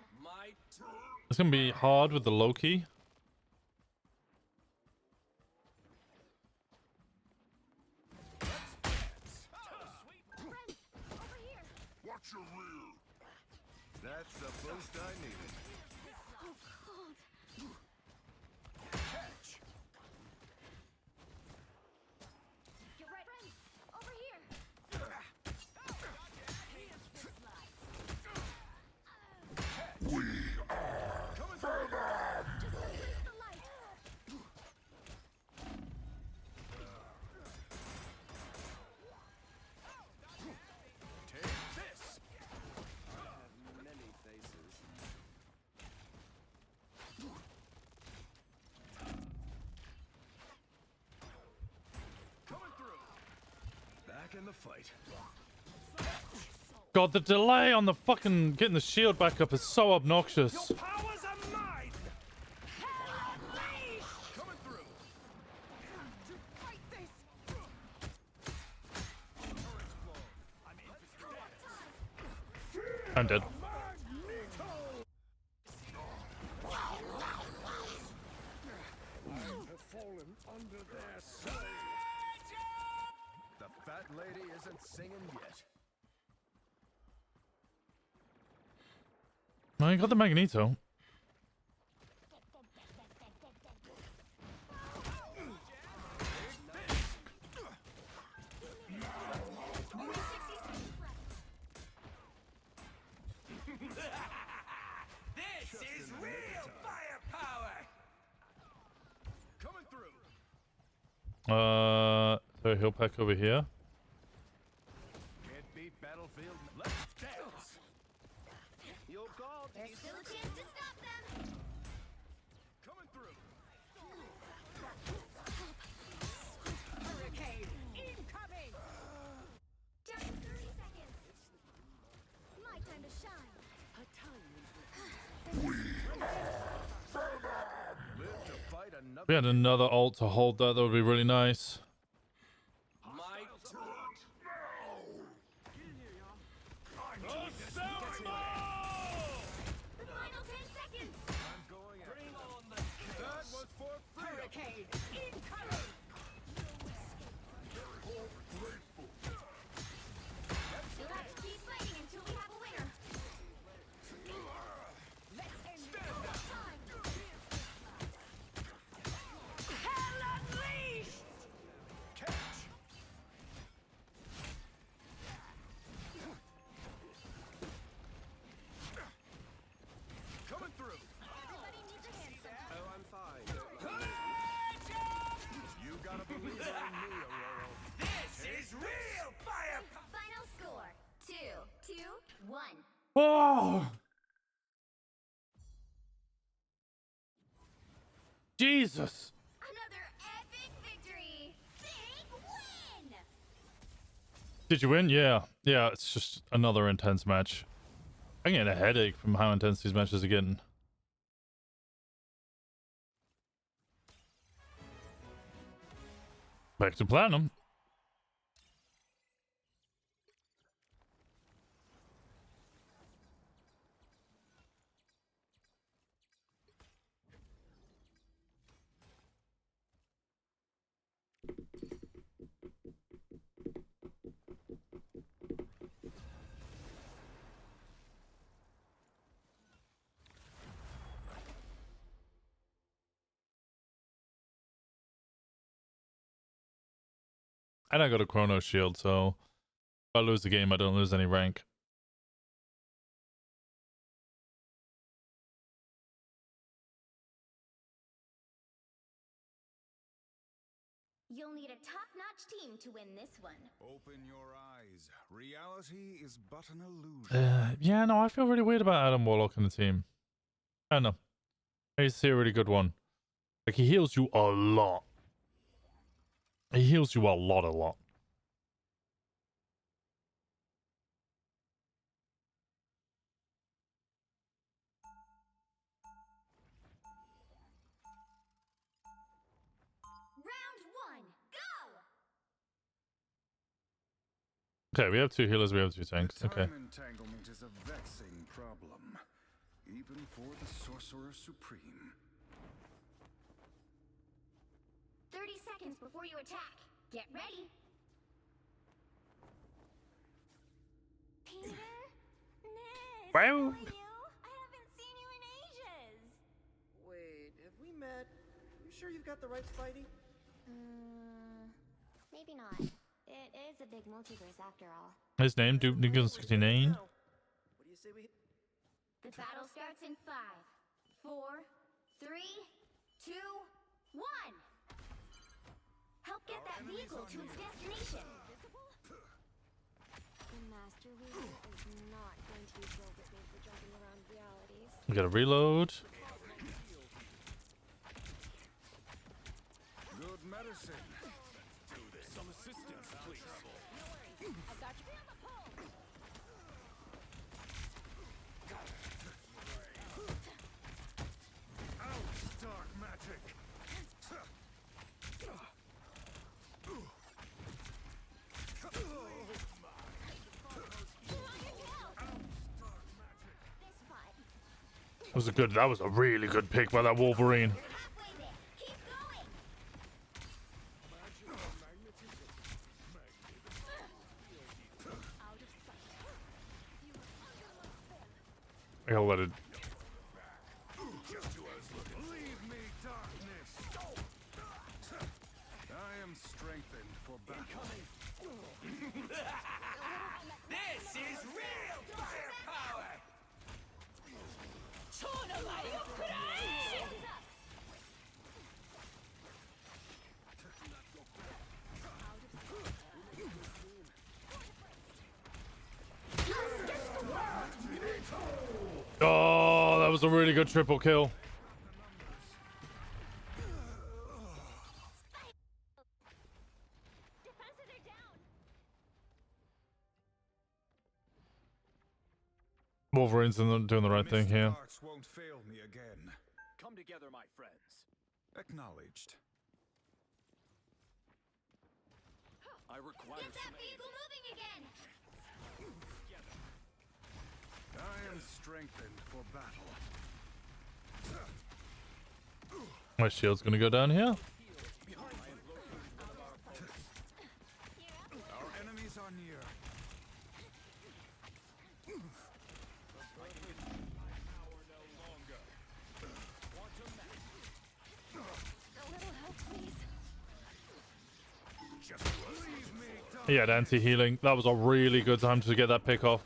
It's gonna be hard with the Loki. Watch your rear. That's the boost I needed. Oh, cold. Catch. You're right. Friend, over here. We are coming for them. Just release the light. Take this. I have many faces. back in the fight. God, the delay on the fucking getting the shield back up is so obnoxious. Powers are mine. Coming through. To fight this. I'm dead. Fallen under their sway. The fat lady isn't singing yet. I got the Magneto. This is real firepower. Coming through. So he'll pack over here. Can't beat battlefield. Let's dance. Your god. There's still a chance to stop them. Coming through. Hurricane incoming. Down to 30 seconds. My time to shine. A Live to fight another. If we had another ult to hold that, that would be really nice. My The final 10 seconds. I'm going after them. That was for freedom. Hurricane incoming. You'll have to keep fighting until we have a winner. Let's end this time. Hell unleashed. Catch. Coming through. Everybody needs a hand sometime. Oh, I'm fine. You gotta believe in me, Aurora. This is real fire. Final score: 2-1. Oh! Jesus! Another epic victory. Big win. Did you win? Yeah. Yeah, it's just another intense match. I'm getting a headache from how intense these matches are getting. Back to platinum. And I got a Chrono Shield, so if I lose the game, I don't lose any rank. You'll need a top-notch team to win this one. Open your eyes. Reality is but an illusion. Yeah, no, I feel really weird about Adam Warlock in the team. I don't know. He's a really good one. Like, he heals you a lot. He heals you a lot. Round 1, go! Okay, we have two healers, we have two tanks. Okay. Time entanglement is a vexing problem, even for the Sorcerer Supreme. 30 seconds before you attack. Get ready. Peter? Ness, Wow. how are you? I haven't seen you in ages. Wait, have we met? You sure you've got the right Spidey? Maybe not. It is a big multiverse after all. His name, Duke Nukem 69. What do you say we... The battle starts in 5, 4, 3, 2, 1. Help get that vehicle to its destination. The Master Wheel is not going to be built as made for jumping around realities. We gotta reload. Good medicine. Let's do this. Assistance, please. I got you. Feel the pull. Out, dark magic. That was a really good pick by that Wolverine. I'll let it. Leave me, darkness. I am strengthened for battle. This is real firepower! Oh, that was a really good triple kill. Wolverine's doing the right thing here. Darks won't fail me again. Come together, my friends. Acknowledged. I require Get that vehicle moving again. I am strengthened for battle. My shield's gonna go down here. Our enemies are near. He had anti-healing. That was a really good time to get that pick off.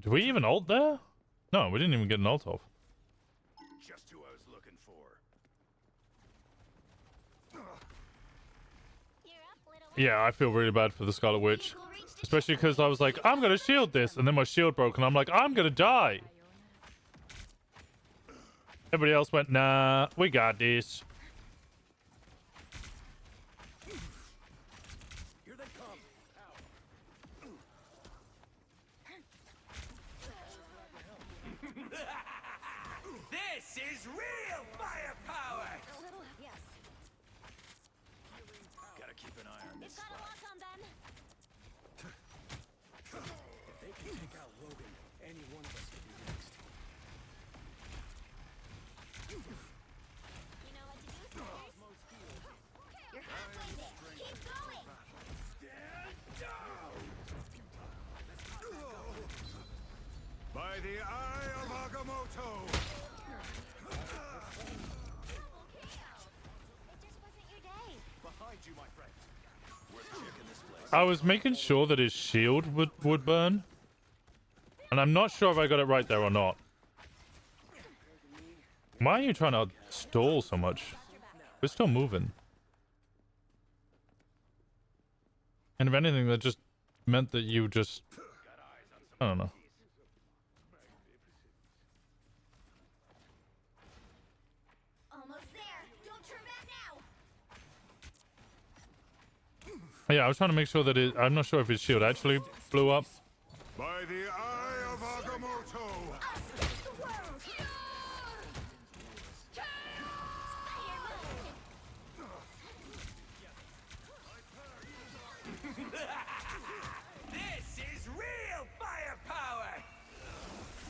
Did we even ult there? No, we didn't even get an ult off. Just who I was looking for. Yeah, I feel really bad for the Scarlet Witch. Especially because I was like, I'm gonna shield this, and then my shield broke, and I'm like, I'm gonna die. Everybody else went, nah, we got this. Here they come. This is real firepower! Yes. Gotta keep an eye on this Got a spot. lock on them. If they can take out Logan, any one of us could be next. You know what to do, Stars. You're halfway there. Keep going. By the eye of Agamotto! behind you, my friend. Worth checking this place. I was making sure that his shield would burn. And I'm not sure if I got it right there or not. Why are you trying to stall so much? We're still moving. And if anything, that just meant that you just... I don't know. Almost there. Don't turn back now. Yeah, I was trying to make sure that it... I'm not sure if his shield actually blew up. By the eye of Agamotto! This is real firepower!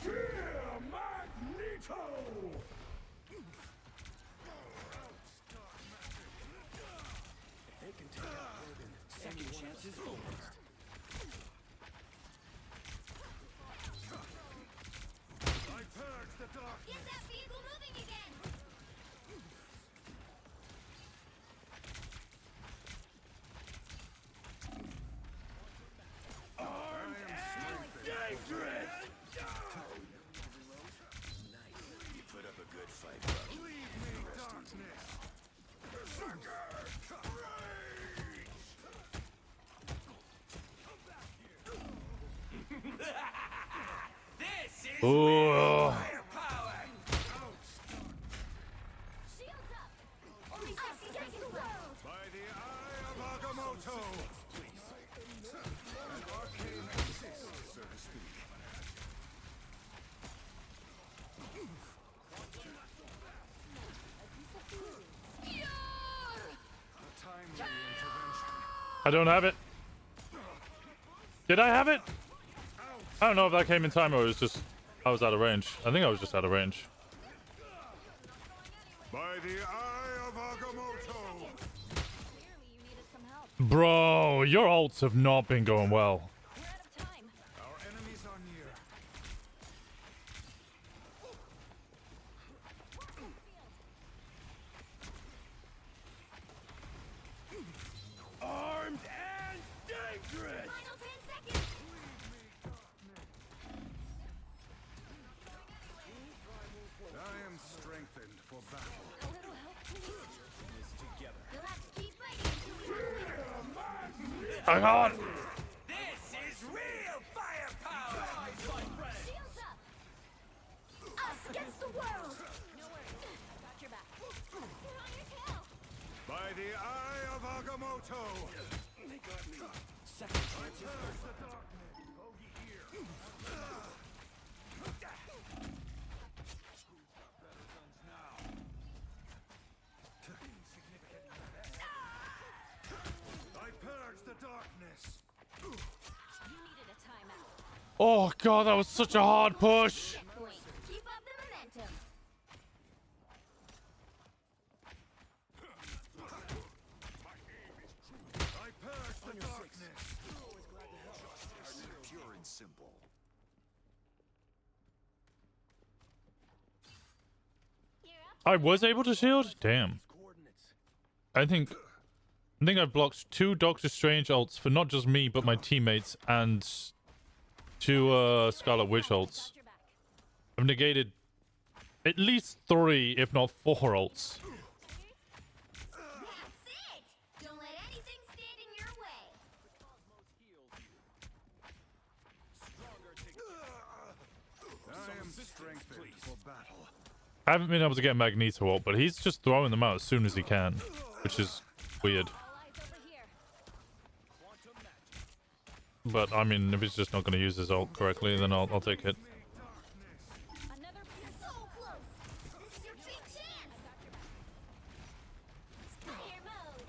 Fear Magneto! If they can take out Logan, second chances almost. Ooh. By the eye of Agamotto! An arcane assist, so to speak. A timely intervention. I don't have it. Did I have it? I don't know if that came in time or it was just I was out of range. I think I was just out of range. By the eye of Agamotto! Bro, your ults have not been going well. Our enemies are near. Armed and dangerous! I am strengthened for battle. I got. This is real firepower! Shields up! Us against the world! No worries. Got your back. Get on your tail! By the eye of Agamotto! They got me. Second chances. The darkness. Bogey here. I purge the darkness. You needed a timeout. Oh god, that was such a hard push. Point. Keep up the momentum. I purge the darkness. Just pure and simple. I was able to shield? Damn. I think I've blocked 2 Doctor Strange ults for not just me but my teammates and 2 Scarlet Witch ults. I've negated at least 3 if not 4 ults. That's it! Don't let anything stand in your way. I am strengthened for battle. I haven't been able to get Magneto ult, but he's just throwing them out as soon as he can, which is weird. But I mean, if he's just not going to use his ult correctly, then I'll take it. Another so close. This is your big chance. Fire mode.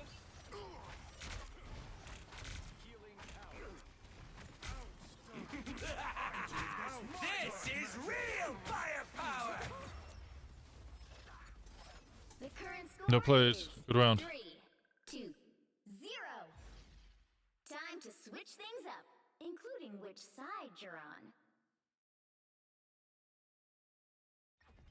This is real firepower! The current score No plays. is Good round. 3-2-0. Time to switch things up, including which side you're on.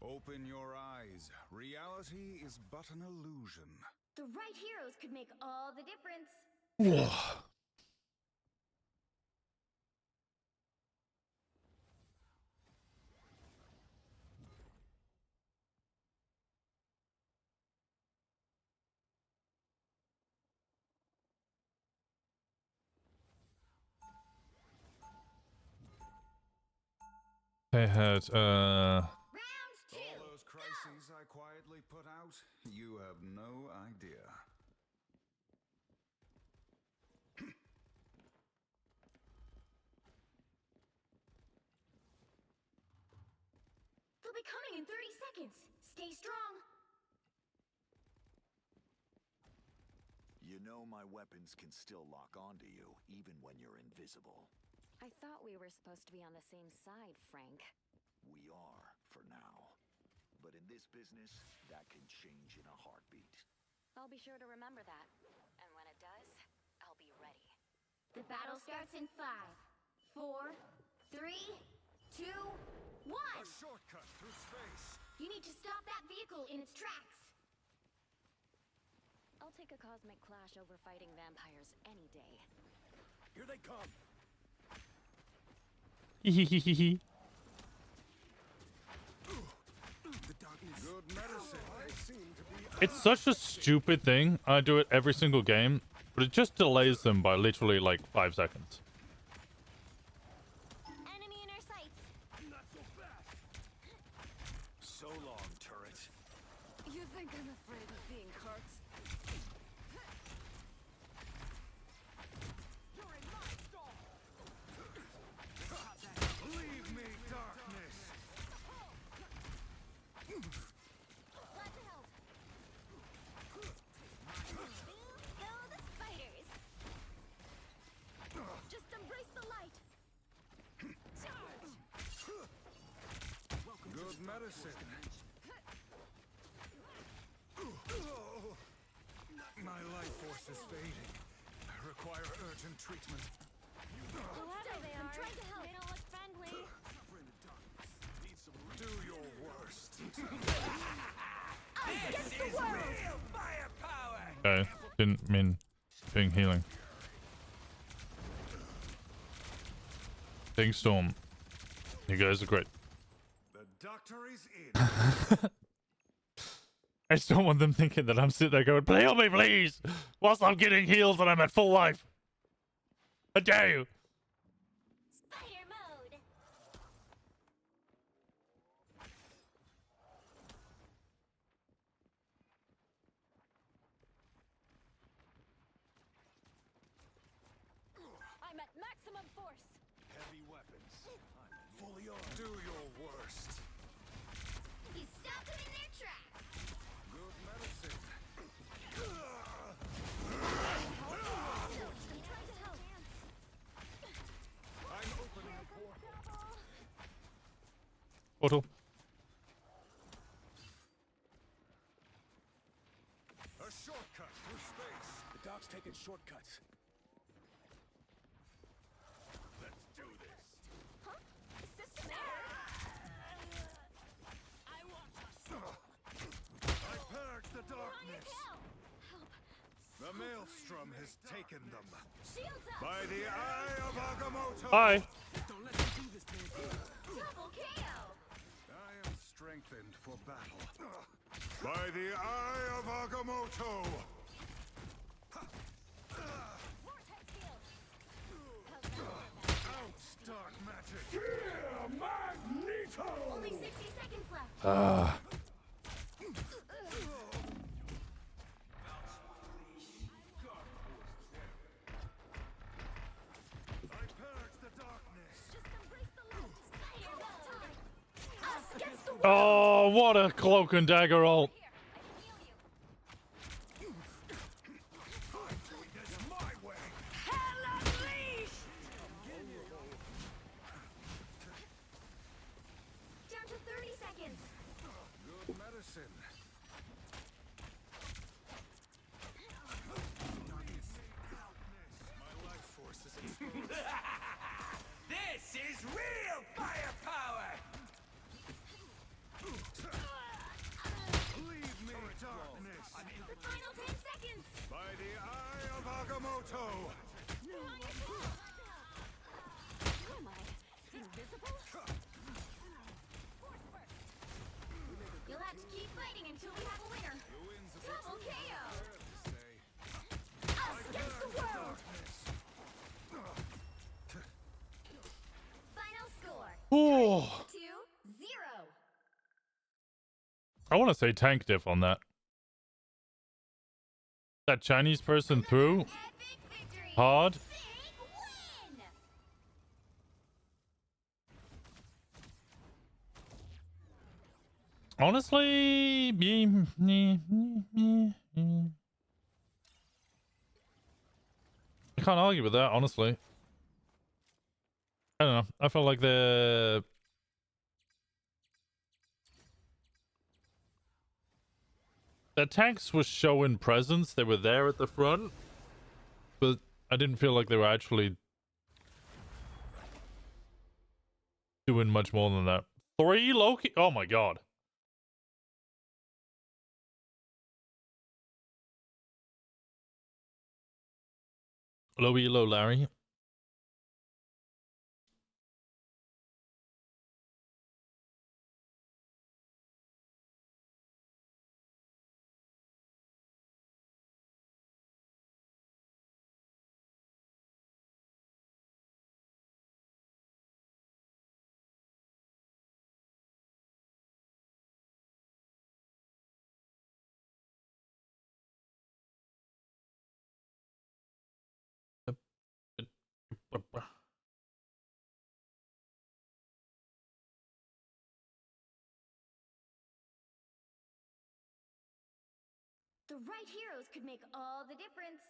Open your eyes. Reality is but an illusion. The right heroes could make all the difference. They had All those crises I quietly put out, you have no idea. They'll be coming in 30 seconds. Stay strong. You know my weapons can still lock onto you, even when you're invisible. I thought we were supposed to be on the same side, Frank. We are, for now. But in this business, that can change in a heartbeat. I'll be sure to remember that. And when it does, I'll be ready. The battle starts in 5, 4, 3, 2, 1. A shortcut through space. You need to stop that vehicle in its tracks. I'll take a cosmic clash over fighting vampires any day. Here they come. Hehehehe. Good medicine. I seem to be It's such a stupid thing. I do it every single game, but it just delays them by literally like 5 seconds. Enemy in our sights. Not so fast. think I'm afraid of being hurt. You're in my stall. Leave me, darkness. Glad to help. Go the spiders. Just embrace the light. Charge. Good medicine. My life force is fading. I require urgent treatment. Whoever they are, trying to help. They don't look friendly. Do your worst. Against the world. Okay, didn't mean being healing. Big Storm. You guys are great. The doctor is in. I just don't want them thinking that I'm sitting there going, play on me, please! Whilst I'm getting healed and I'm at full life. I dare you! Spider mode. I'm at maximum force. Heavy weapons. I'm fully armed. Do your worst. You stop them in their tracks. Good medicine. I'm opening a portal. Portal. A shortcut through space. The doc's taking shortcuts. Let's do this. Huh? System I want I purge the darkness. The maelstrom has taken them. Shields up. By the eye of Agamotto. Hi. Don't let them do this to me. Double KO. I am strengthened for battle. By the eye of Agamotto. Vortex field. Out, dark magic. Here, Magneto. Only 60 seconds left. I purge the darkness. Just embrace the light. Us against the world. Oh, what a cloak and dagger ult. Here, I can heal you. I'm doing this my way. Hell unleashed. Down to 30 seconds. Good medicine. My life force is exposed. This is real firepower! Leave me, darkness. The final 10 seconds. By the eye of Agamotto. Who am I? Invisible? Force burst. You'll have to keep fighting until we have a winner. Double KO. Us against the world. Final score. Oh, 2-0. I want to say tank diff on that. That Chinese person threw Epic victory. hard. Big win. Honestly, I can't argue with that, honestly. I don't know. I felt like the tanks were showing presence. They were there at the front, but I didn't feel like they were actually doing much more than that. 3 Loki? Oh my god. Low Larry. The right heroes could make all the difference.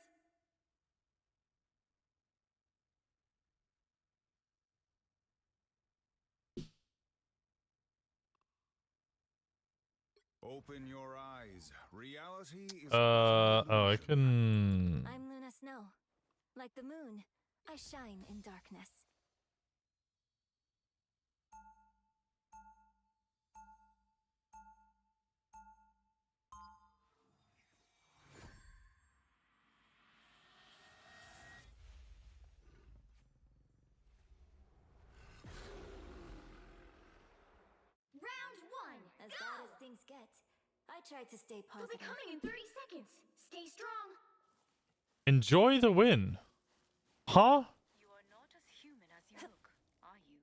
Open your eyes. Reality is Oh, I can. I'm Luna Snow. Like the moon, I shine in darkness. Round one. As bad as things get, I tried to stay They'll be positive. coming in 30 seconds. Stay strong. Enjoy the win. Huh? You are not as human as you look, are you?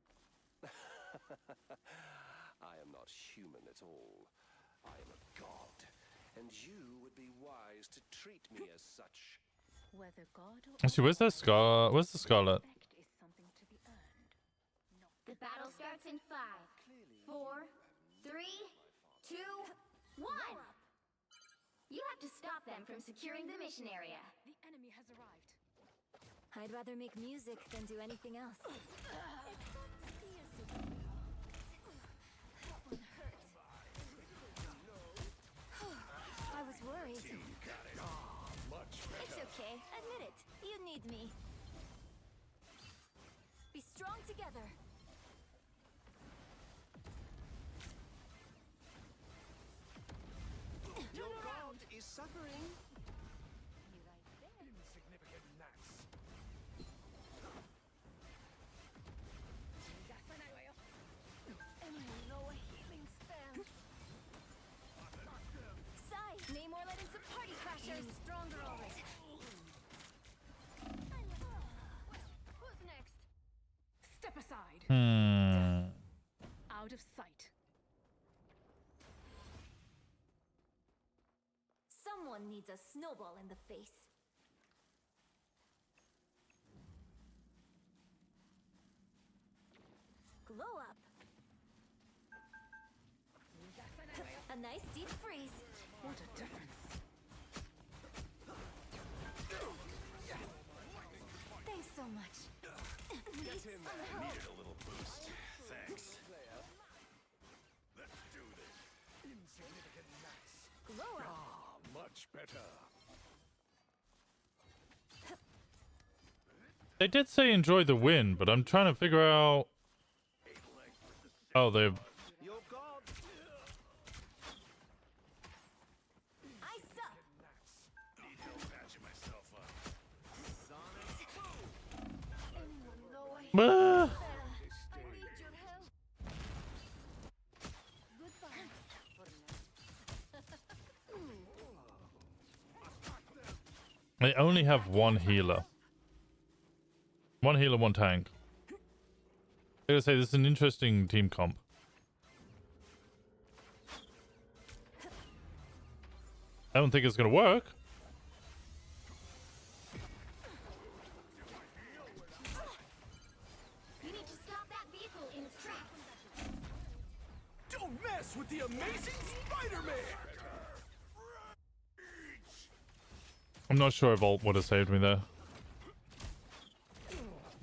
I am not human at all. I am a god, and you would be wise to treat me as such. Whether God or Actually, where's that Scar? Where's the Scarlet? is something to be earned. The battle starts in 5, 4, 3, 2, 1. You have to stop them from securing the mission area. The enemy has arrived. I'd rather make music than do anything else. I was worried. It's okay. Admit it. You need me. Be strong together. Your god is suffering. insignificant gnats. Anyone know a healing spell? Sai, Namor let in some party crashers. Stronger already. Who's next? Step aside. Out of sight. Someone needs a snowball in the face. Glow up. A nice deep freeze. What a difference. Thanks so much. Get in there. Needed a little boost. Thanks. Let's do this. Insignificant gnats. Glow up. Ah, much better. They did say enjoy the win, but I'm trying to figure out. Oh, they. Your god. I suck. Need help patching myself up. Anyone know a Ah. healing spell? I need your help. Goodbye. They only have one healer. One healer, one tank. I gotta say, this is an interesting team comp. I don't think it's gonna work. You need to stop that vehicle in its tracks. Don't mess with the amazing Spider-Man! I'm not sure if Ult would have saved me there.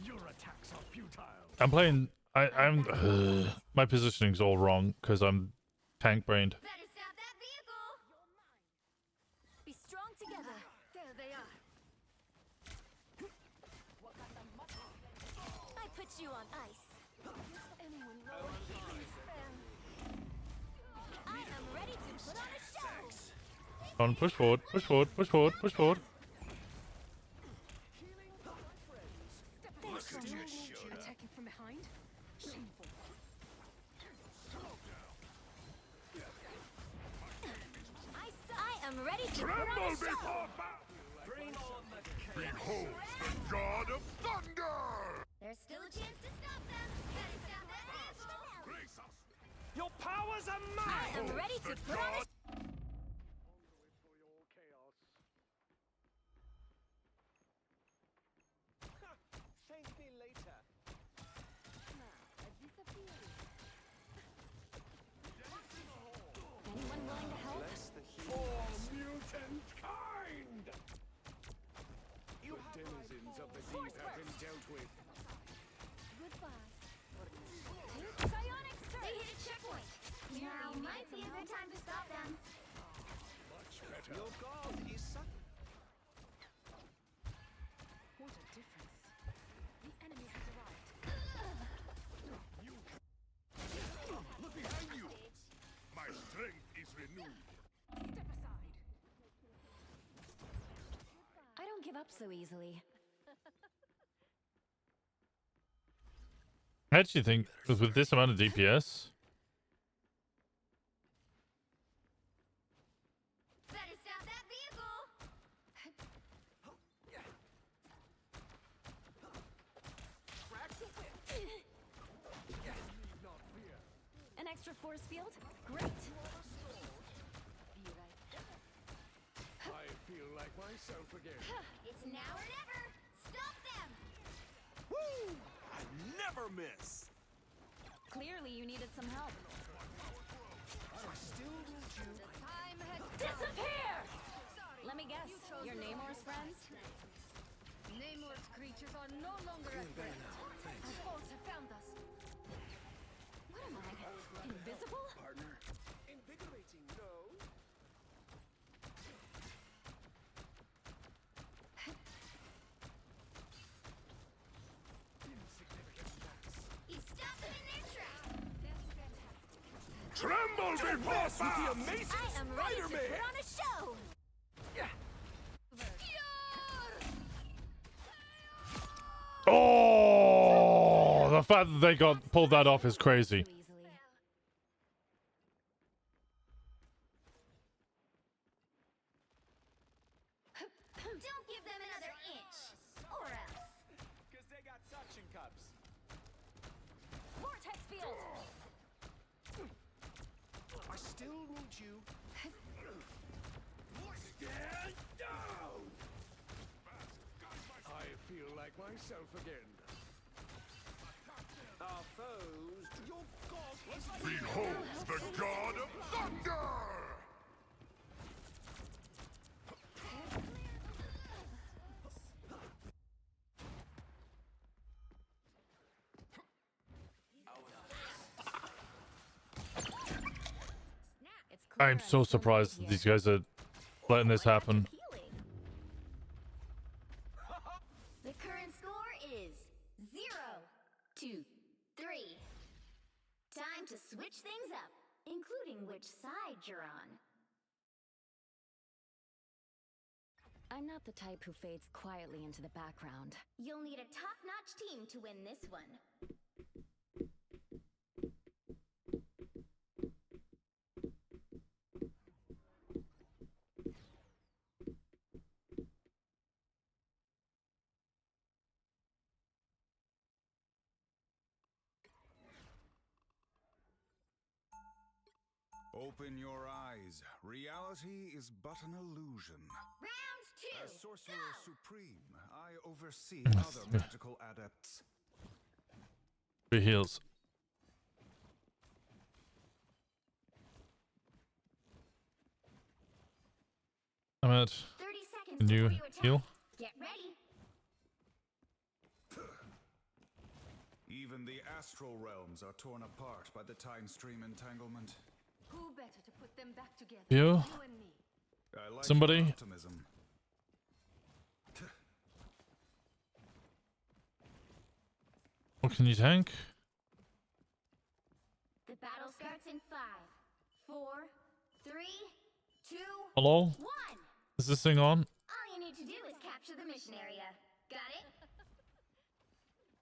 Your attacks are futile. I'm playing. I'm. My positioning's all wrong because I'm tank brained. Better stop that vehicle. Be strong together. There they are. I put you on ice. Anyone know a healing spell? I am ready to put on a show. Come on, push forward, push forward, push forward, push forward. Look who just showed up. Attacking from behind? Shameful. I am ready to put on Tremble a show. before Behold the god of thunder! There's still a chance to stop them. Better stop that vehicle. Your powers are I mine! am ready to put on a Thank me up so easily. I actually think with this amount of DPS, Better stop that vehicle! An extra force field? Great! I feel like myself again. It's now or never! Stop them! Woo! I never miss. Clearly you needed some help. I still need you. The time has disappear! Let me guess, you're Namor's friends? Namor's creatures are no longer a threat. Our foes have found us. What am I? Invisible? Partner. Invigorating, no? You stopped them in their tracks! Tremble before the amazing I am ready to Spider-Man. put on a show! oh, the fact that they got pulled that off is crazy. Don't give them another inch! Or else! Because they got suction cups. Vortex field! I still need you. Stand down. I feel like myself again. Our foes, your god is Behold the god of thunder. I'm so surprised that these guys are letting this happen. The current score is 0-3. Time to switch things up, including which side you're on. I'm not the type who fades quietly into the background. You'll need a top-notch team to win this one. Open your eyes. Reality is but an illusion. Round 2! As Sorcerer Supreme, I oversee other magical adepts. Three heals. I'm at. 30 seconds Can you before you attack. heal? Get ready. Even the astral realms are torn apart by the time stream entanglement. Who better to put them back together? You? and me. I like Somebody? your optimism. What can you tank? The battle starts in 5, 4, 3, 2, Hello? 1. Is this thing on? All you need to do is capture the mission area. Got it?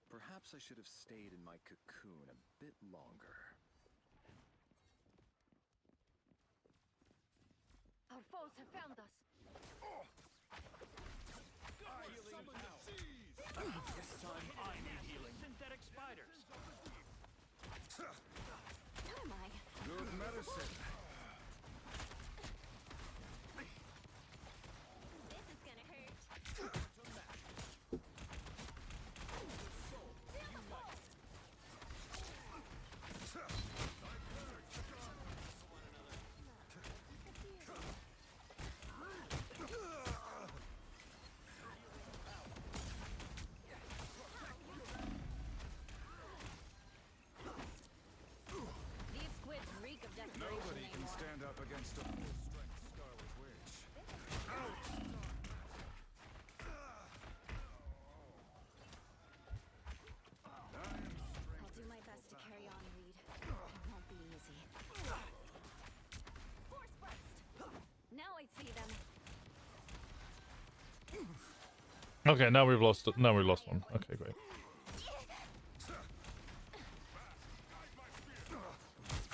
Perhaps I should have stayed in my cocoon a bit longer. Our foes have found us. This time I need healing. Synthetic spiders. Who am I? Good medicine. This is gonna hurt. These squids reek of desperation. Okay, now we've lost. Now we lost one. Okay, great.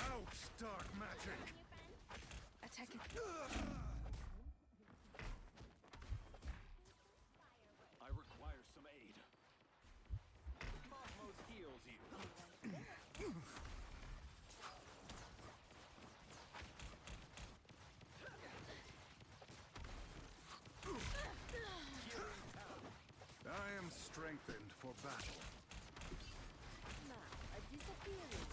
Out, dark magic. Attack it. I require some aid. Cosmos heals you. I am strengthened for battle. Now, a disappearing.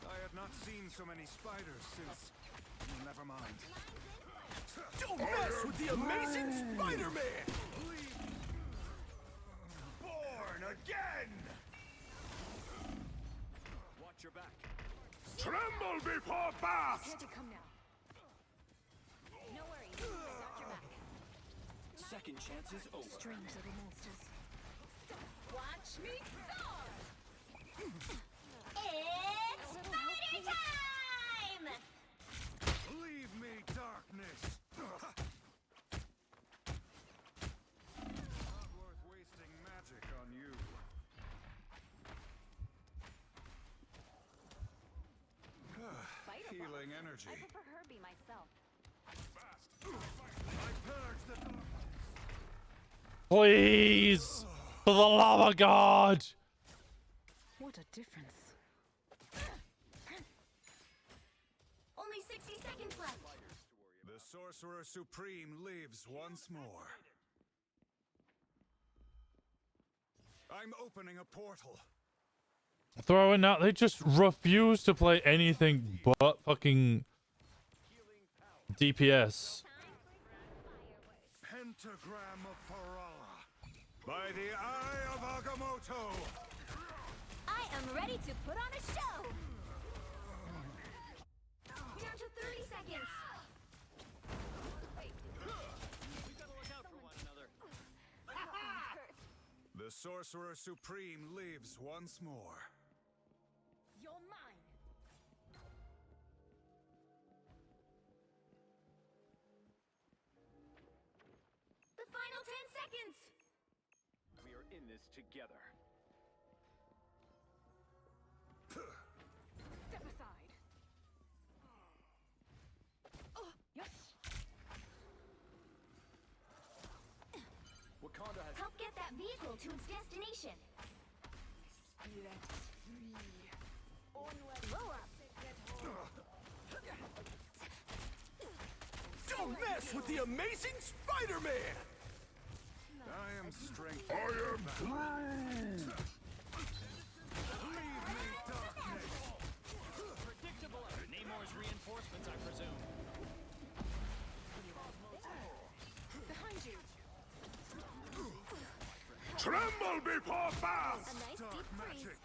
I had not seen so many spiders since. Never mind. Don't mess with the amazing Spider-Man! Born again! Watch your back. Tremble before Bath! Here to come now. No worries, I got your back. Second chances over. Strange little monsters. Watch me soar! It's spider time! Leave me, darkness! Not worth wasting magic on you. Healing energy. I prefer Herbie myself. I purge the dark. Please, for the love of God. What a difference. Only 60 seconds left. The Sorcerer Supreme lives once more. I'm opening a portal. Throwing out. They just refuse to play anything but fucking DPS. Pentagram of Farala. By the Eye of Agamotto. I am ready to put on a show. Down to 30 seconds. The Sorcerer Supreme lives once more. You're mine. The final 10 seconds. We are in this together. Step aside. Oh, yes. Wakanda has Help get that vehicle to its destination. Spirit is free. Onward. Blow up. Don't mess with the amazing Spider-Man! I am strength. I am blind! Leave me, darkness! Predictable. Namor's reinforcements, I presume. Behind you. Tremble before Bath! A nice Dark deep freeze. magic.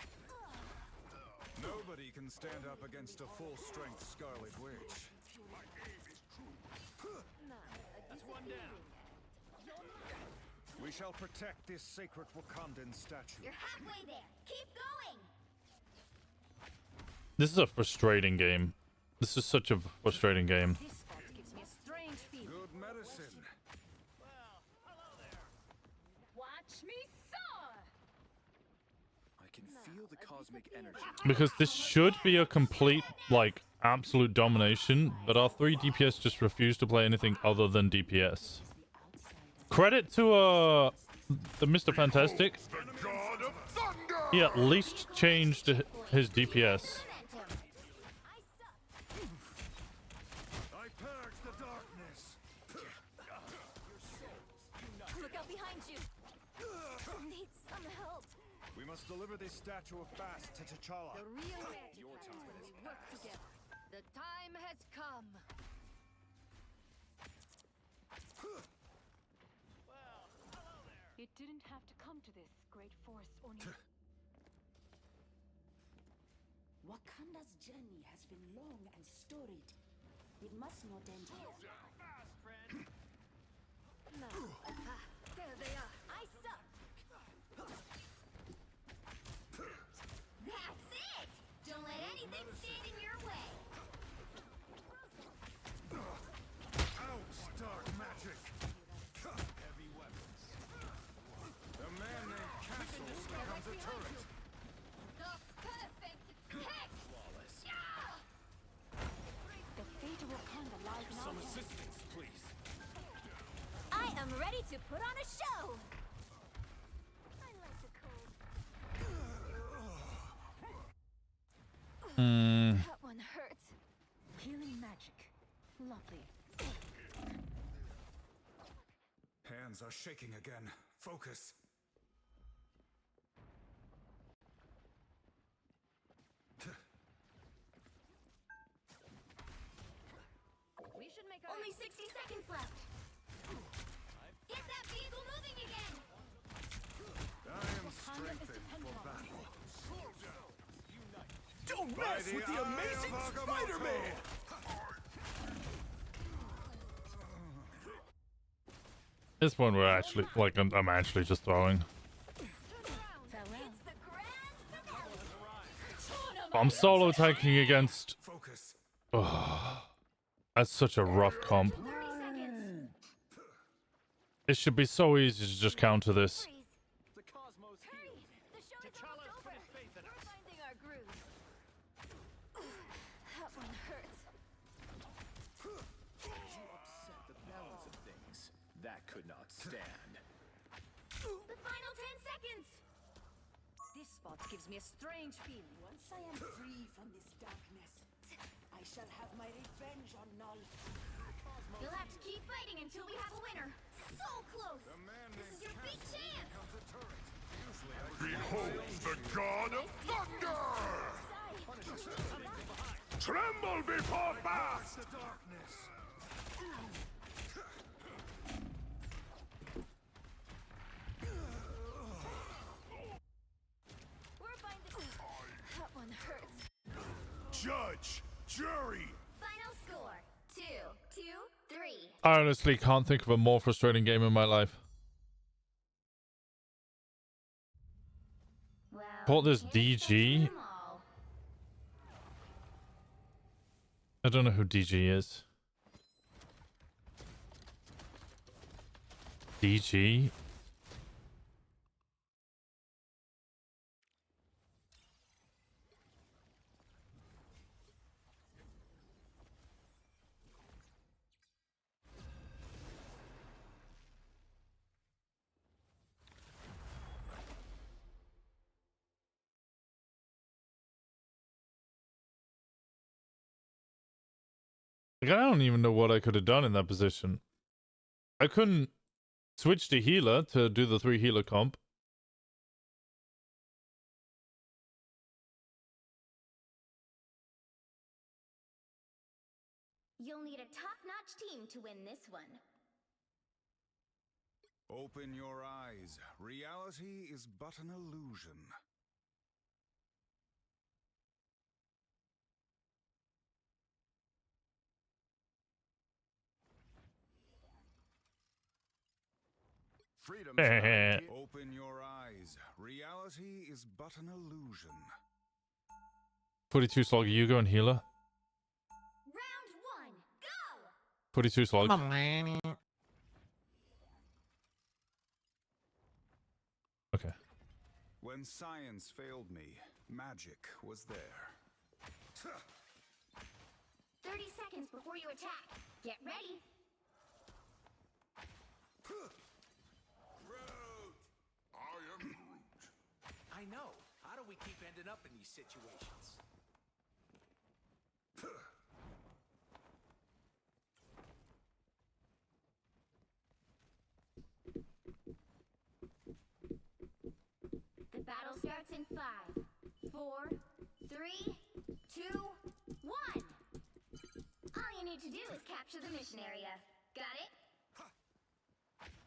Nobody can stand up against a full-strength Scarlet Witch. That's one down. We shall protect this sacred Wakandan statue. You're halfway there. Keep going. This is a frustrating game. This is such a frustrating game. This spot gives me a strange feeling. Good medicine. Watch me soar. I can feel the cosmic energy. Because this should be a complete, like, absolute domination, but our 3 DPS just refuse to play anything other than DPS. Credit to, the Mr. Fantastic. God of Thunder! He at least changed his DPS. I purge the darkness. Look out behind you. Need some help. We must deliver this statue of Bast to T'Challa. The real Your time we has work together. The time has come. It didn't have to come to this, great force Oni. Wakanda's journey has been long and storied. It must not end here. There they are. I suck. That's it. Don't let anything stand in your way. Out, dark ready to put on a show. I like the cold. That one hurts. Healing magic. Lovely. Hands are shaking again. Focus. We should make only 60 seconds left. Get that vehicle moving again. I am strengthened for battle. Don't mess with the amazing Spider-Man! This one we're actually like I'm actually just throwing. I'm solo tanking against. Oh, that's such a rough comp. It should be so easy to just counter this. That one hurts. You upset the balance of things. That could not stand. The final 10 seconds. This spot gives me a strange feeling. Once I am free from this darkness, I shall have my revenge on Null. You'll have to keep fighting until we have a winner. So close. This is your big chance. Behold the god of thunder! Tremble before fast! That one hurts. Judge, jury. Final score 2-2-3. I honestly can't think of a more frustrating game in my life. Call this DG. I don't know who DG is. DG? Like, I don't even know what I could have done in that position. I couldn't switch to healer to do the 3 healer comp. You'll need a top-notch team to win this one. Open your eyes. Reality is but an illusion. Freedom. Open your eyes. Reality is but an illusion. 42 slog, you go and healer. Round 1, go! 42 slog. Come on, man. Okay. When science failed me, magic was there. 30 seconds before you attack. Get ready. I know. How do we keep ending up in these situations? The battle starts in 5, 4, 3, 2, 1. All you need to do is capture the mission area. Got it?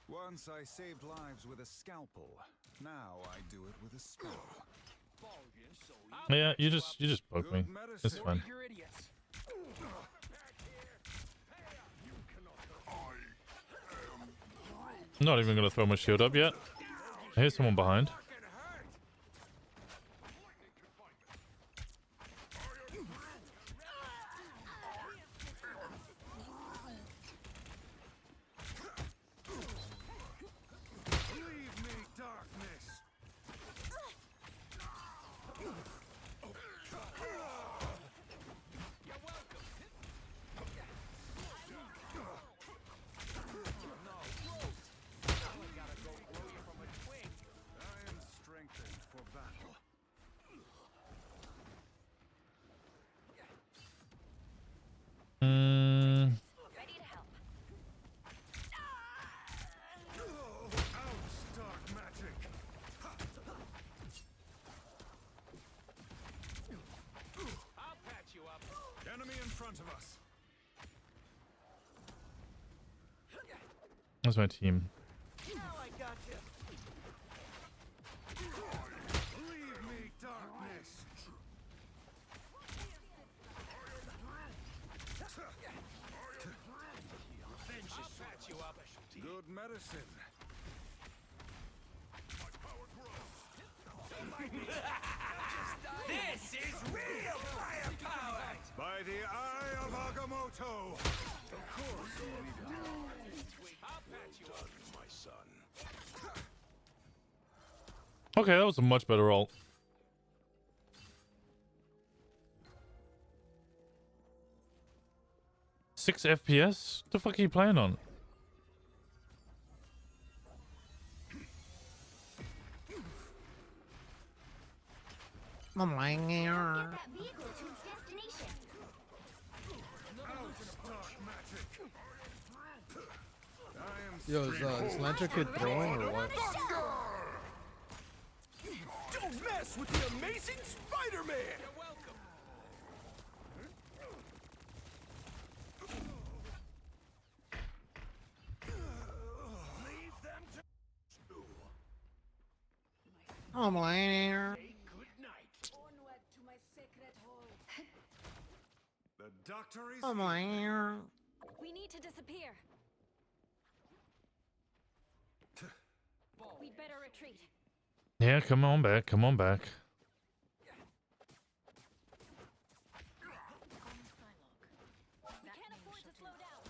Once I saved lives with a scalpel. Now I do it with a spell. Yeah, you just broke me. It's fine. I'm not even gonna throw my shield up yet. I hear someone behind. enemy in front of us. That's my team. Now I got you. Leave me, darkness. I'll patch you up. Good medicine. This is real firepower! By the eye of Agamotto. Of course you need it. I'll patch you up. My son. Okay, that was a much better ult. 6 FPS? What the fuck are you playing on? I'm lying here. Get that vehicle to its destination. Yo, is this Lantern Kid throwing or what? Don't mess with the amazing Spider-Man! You're welcome. Leave them to I'm lying here. good night. Onward to my sacred hole. The doctor is I'm lying here. We need to disappear. We'd better retreat. Yeah, come on back. Come on back. We can't afford to slow down.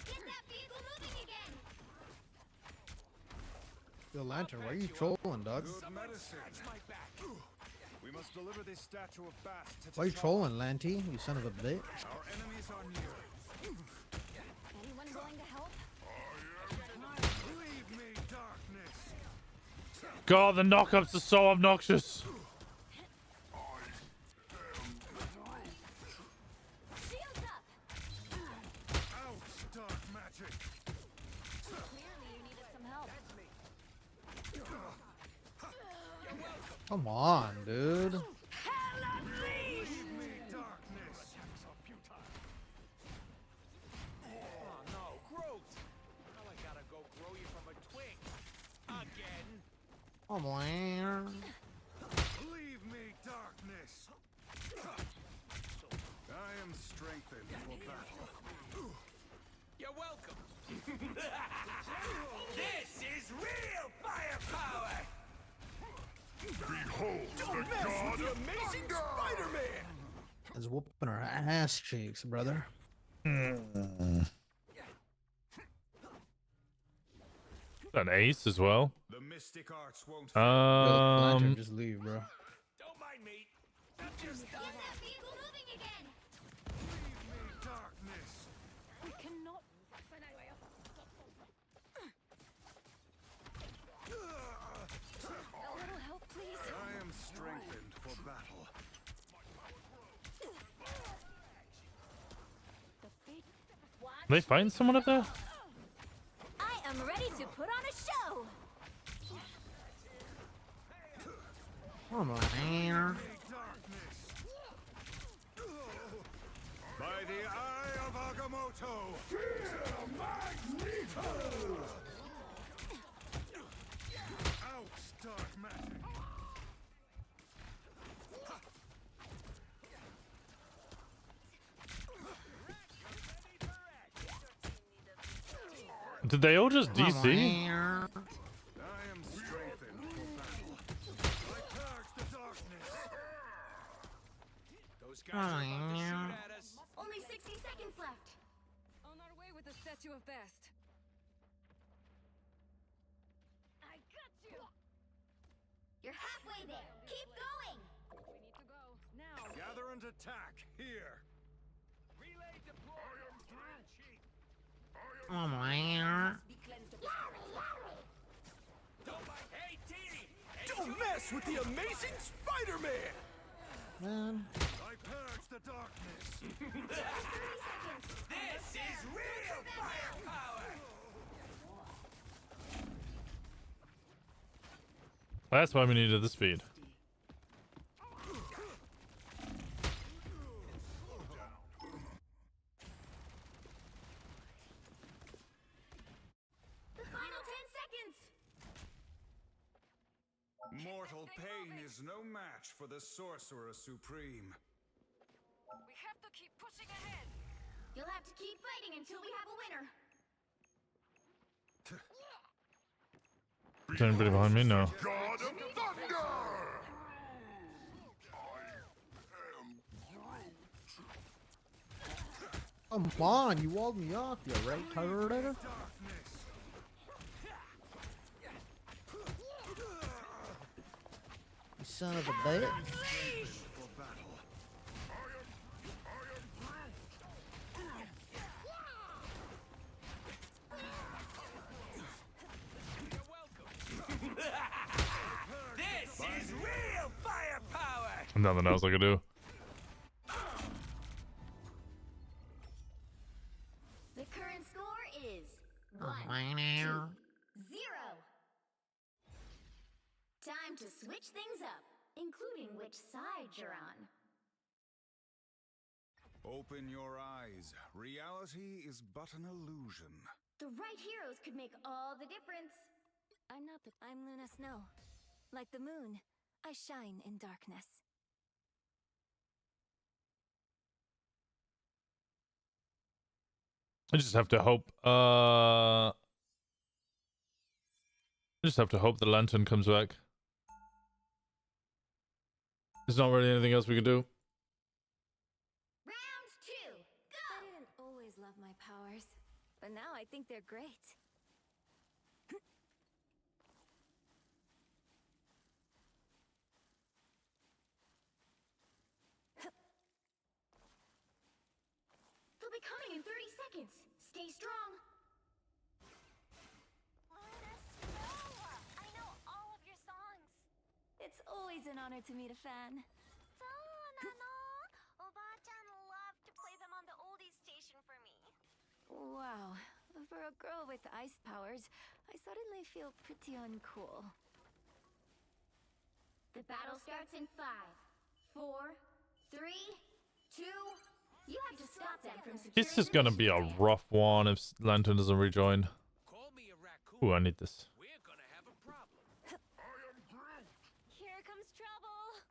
Get that vehicle moving again. Yo, Lantern, why are you trolling, dog? good medicine. We must deliver this statue of Bast to Why you T'Challa. trolling, Lanty? You son of a bitch. Our enemies are near. Anyone willing to help? Leave me, darkness. God, the knockups are so obnoxious. Shields up. Out, dark magic. Clearly you needed some help. Come on, dude. Leave me, darkness. Oh no, growth! Now I gotta go grow you from a twig. Again. I'm lying here. Leave me, darkness. I am strengthened for battle. You're welcome. This is real firepower! Behold the god of amazing Spider-Man! Is whooping her ass cheeks, brother. An ace as well. The mystic arts won't Yo, Lantern, just leave, bro. Don't mind me. I'm just Get that vehicle moving again. leave me, darkness. We cannot. A little help, please. I am strengthened for battle. They find someone up there? I am ready to put on a show. I'm lying here. Darkness. By the eye of Agamotto. Out, dark magic. Did they all just I'm DC? lying here. I am strengthened for battle. I purge the darkness. Those guys are about to shoot at us. Only 60 seconds left. On our way with the statue of Bast. I got you. You're halfway there. Keep going. We need to go now. Gather and attack here. Relay deployed. I'm lying here. Be cleansed of this. Don't mind. Hey, T! Don't mess with the amazing Spider-Man! Man. I purge the darkness. This is real firepower! That's why we needed the speed. Physical pain is no match for the Sorcerer Supreme. We have to keep pushing ahead. You'll have to keep fighting until we have a winner. Is anybody behind me? No. God of Thunder! Come on, you walled me off, you right, Tyler? You son of a bitch. This is real firepower! Nothing else I can do. The current score is 1-0. Time to switch things up, including which side you're on. Open your eyes. Reality is but an illusion. The right heroes could make all the difference. I'm Luna Snow. Like the moon, I shine in darkness. I just have to hope. I just have to hope the lantern comes back. There's not really anything else we can do. Round 2, go! I didn't always love my powers, but now I think they're great. They'll be coming in 30 seconds. Stay strong. I know all of your songs. It's always an honor to meet a fan. Oba-chan loved to play them on the oldies station for me. Wow. For a girl with ice powers, I suddenly feel pretty uncool. The battle starts in 5, 4, 3, 2. You have to stop them from securing This is gonna be a rough one if lantern doesn't rejoin. Ooh, I need this. Here comes trouble.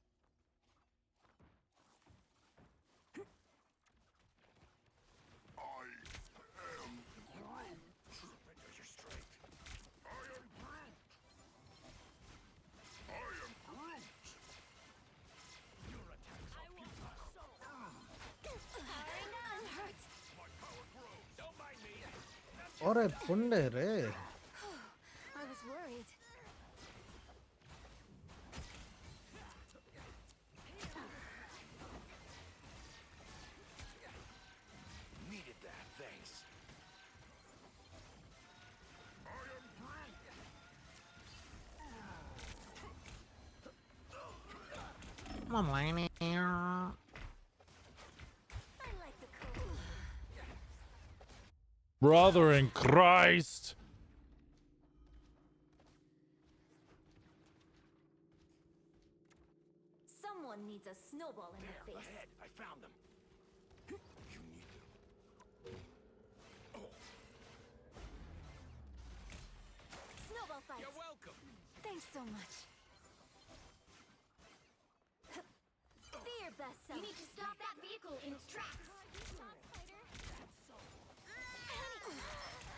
Ore punde re. I was worried. Needed that, thanks. Come on, Laney. Brother in Christ. Someone needs a snowball in the face. Ahead, I found them. You need them. Snowball fight. You're welcome. Thanks so much. Be your best self. You need to stop that vehicle in its tracks.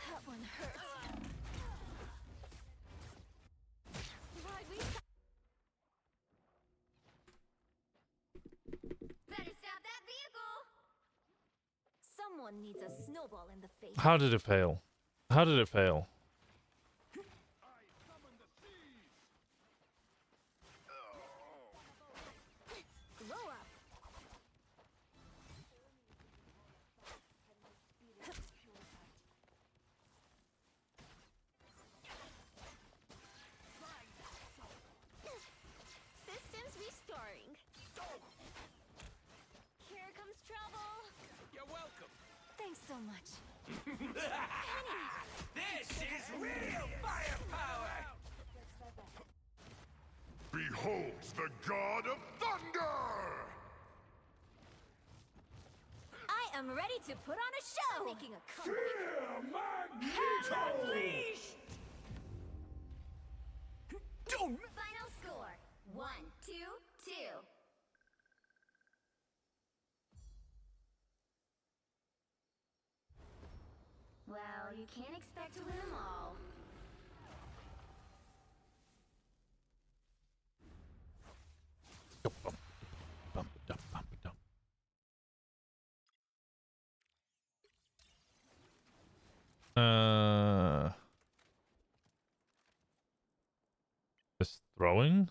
That one hurts. Better stop that vehicle. Someone needs a snowball in the face. How did it fail? How did it fail? Grow up. Systems restoring. Here comes trouble. You're welcome. Thanks so much. This is real firepower! Behold the God of Thunder! I am ready to put on a show. Making a comeback. Unleashed! Final score well, you can't expect to win them all. Just throwing.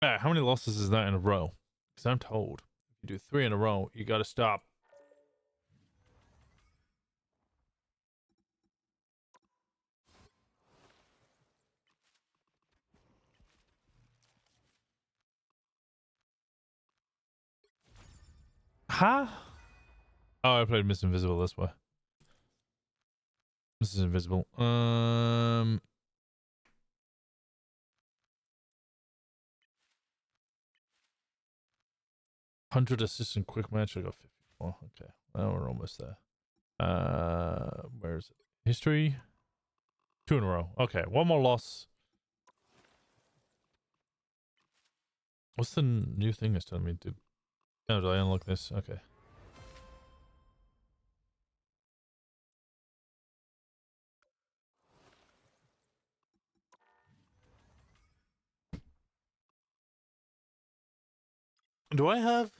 How many losses is that in a row? Because I'm told if you do 3 in a row, you got to stop. Huh? Oh, I played Miss Invisible this way. This is invisible. 100 assists in quick match. I got 54. Okay, well, we're almost there. Where is it? History. 2 in a row. Okay, 1 more loss. What's the new thing it's telling me to? Oh, did I unlock this? Okay. Do I have?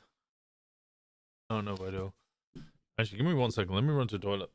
Oh no, I do. Actually, give me 1 second. Let me run to the toilet.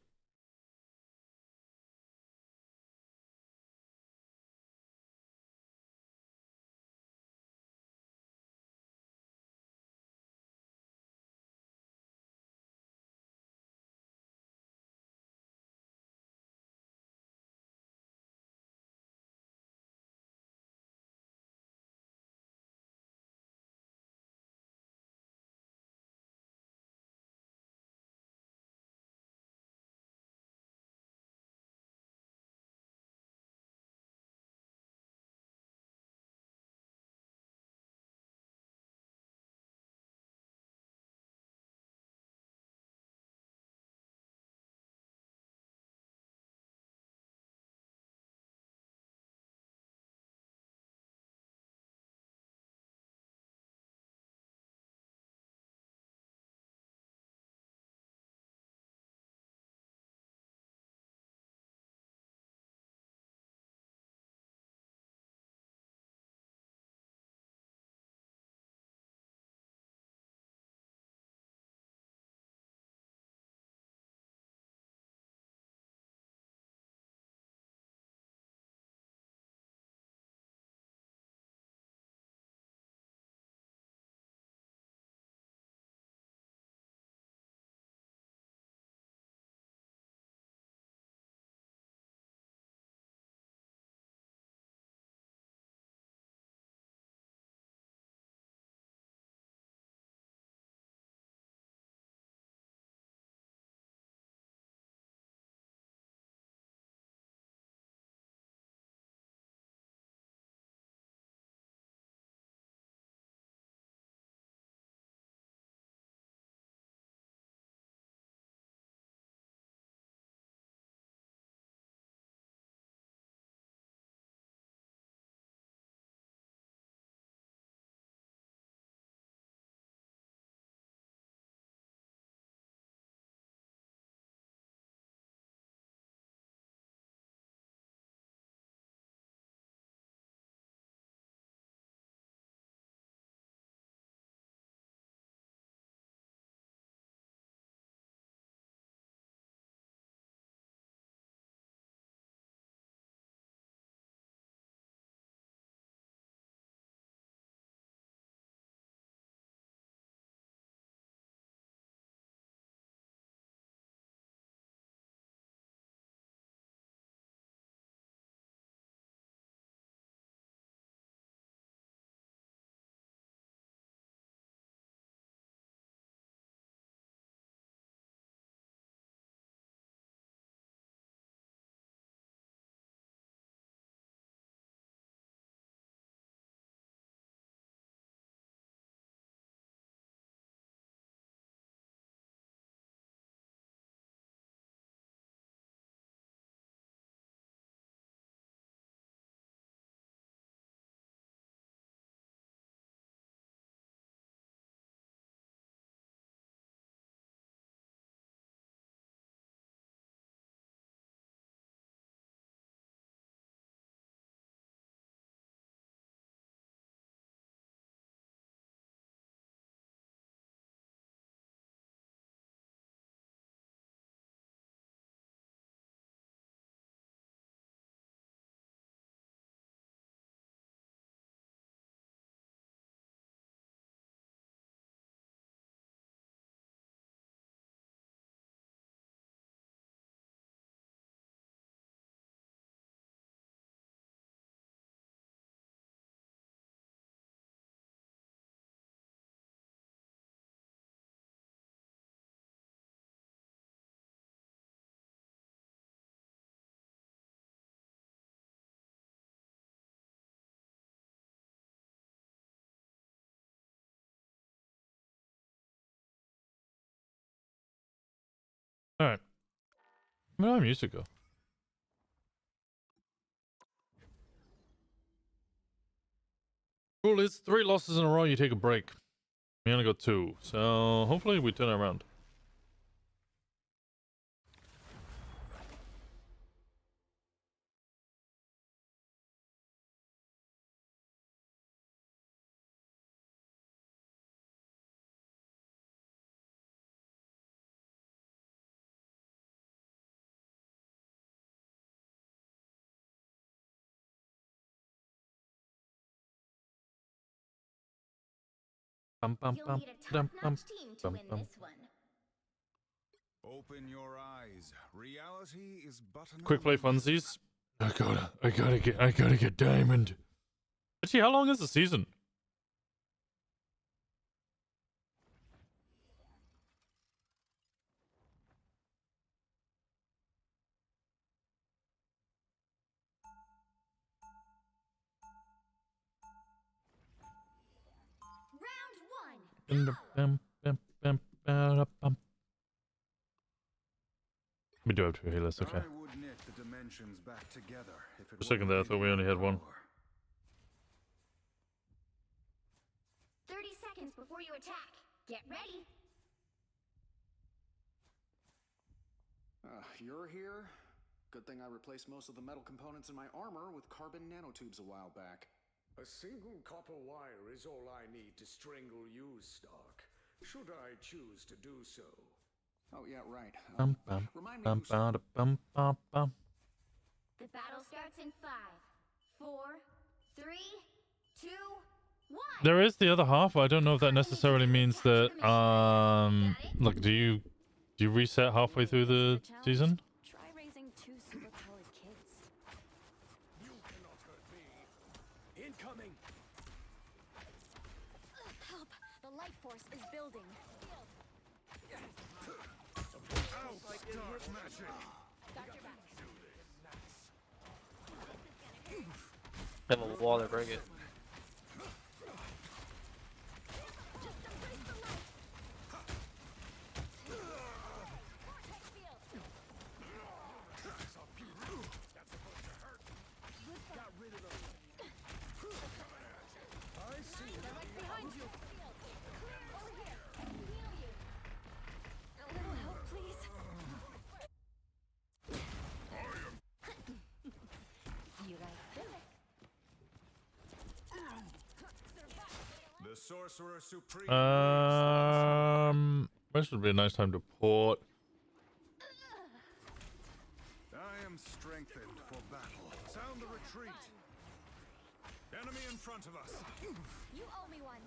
Where did my music go? Rule is 3 losses in a row, you take a break. We only got 2, so hopefully we turn it around. You'll need a top-notch team to win this one. Open your eyes. Reality is but an Quick play funsies. I gotta get diamond. Actually, how long is the season? We do have 2 healers, okay. I would knit the dimensions back together if it For a second there, I thought we only had 1. 30 seconds before you attack. Get ready. You're here? Good thing I replaced most of the metal components in my armor with carbon nanotubes a while back. A single copper wire is all I need to strangle you, Stark. Should I choose to do so? Oh yeah, right. The battle starts in 5, 4, 3, 2, 1. There is the other half. I don't know if that necessarily means that like do you reset halfway through the season? Try raising 2 super-powered kids. You cannot hurt me. Incoming. Help! The life force is building. Have a wall to break it. The Sorcerer Supreme. This would be a nice time to port. I am strengthened for battle. Sound the retreat. Enemy in front of us. You owe me one.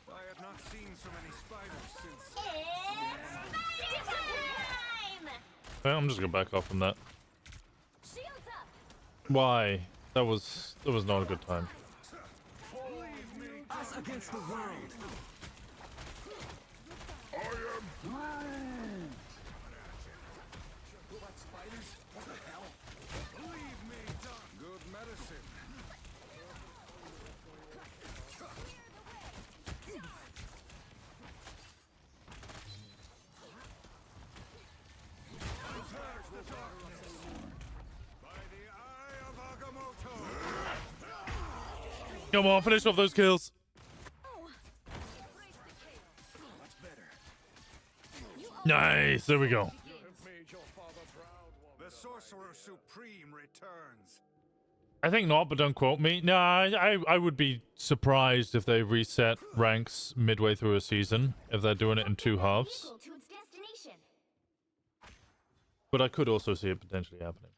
I have not seen so many spiders since. Okay, I'm just gonna back off from that. Why? That was not a good time. Us against the world. I am. What spiders? What the hell? Leave me, Doc. Good medicine. Come on, finish off those kills. Nice, there we go. The Sorcerer Supreme returns. I think not, but don't quote me. No, I would be surprised if they reset ranks midway through a season, if they're doing it in 2 halves. But I could also see it potentially happening.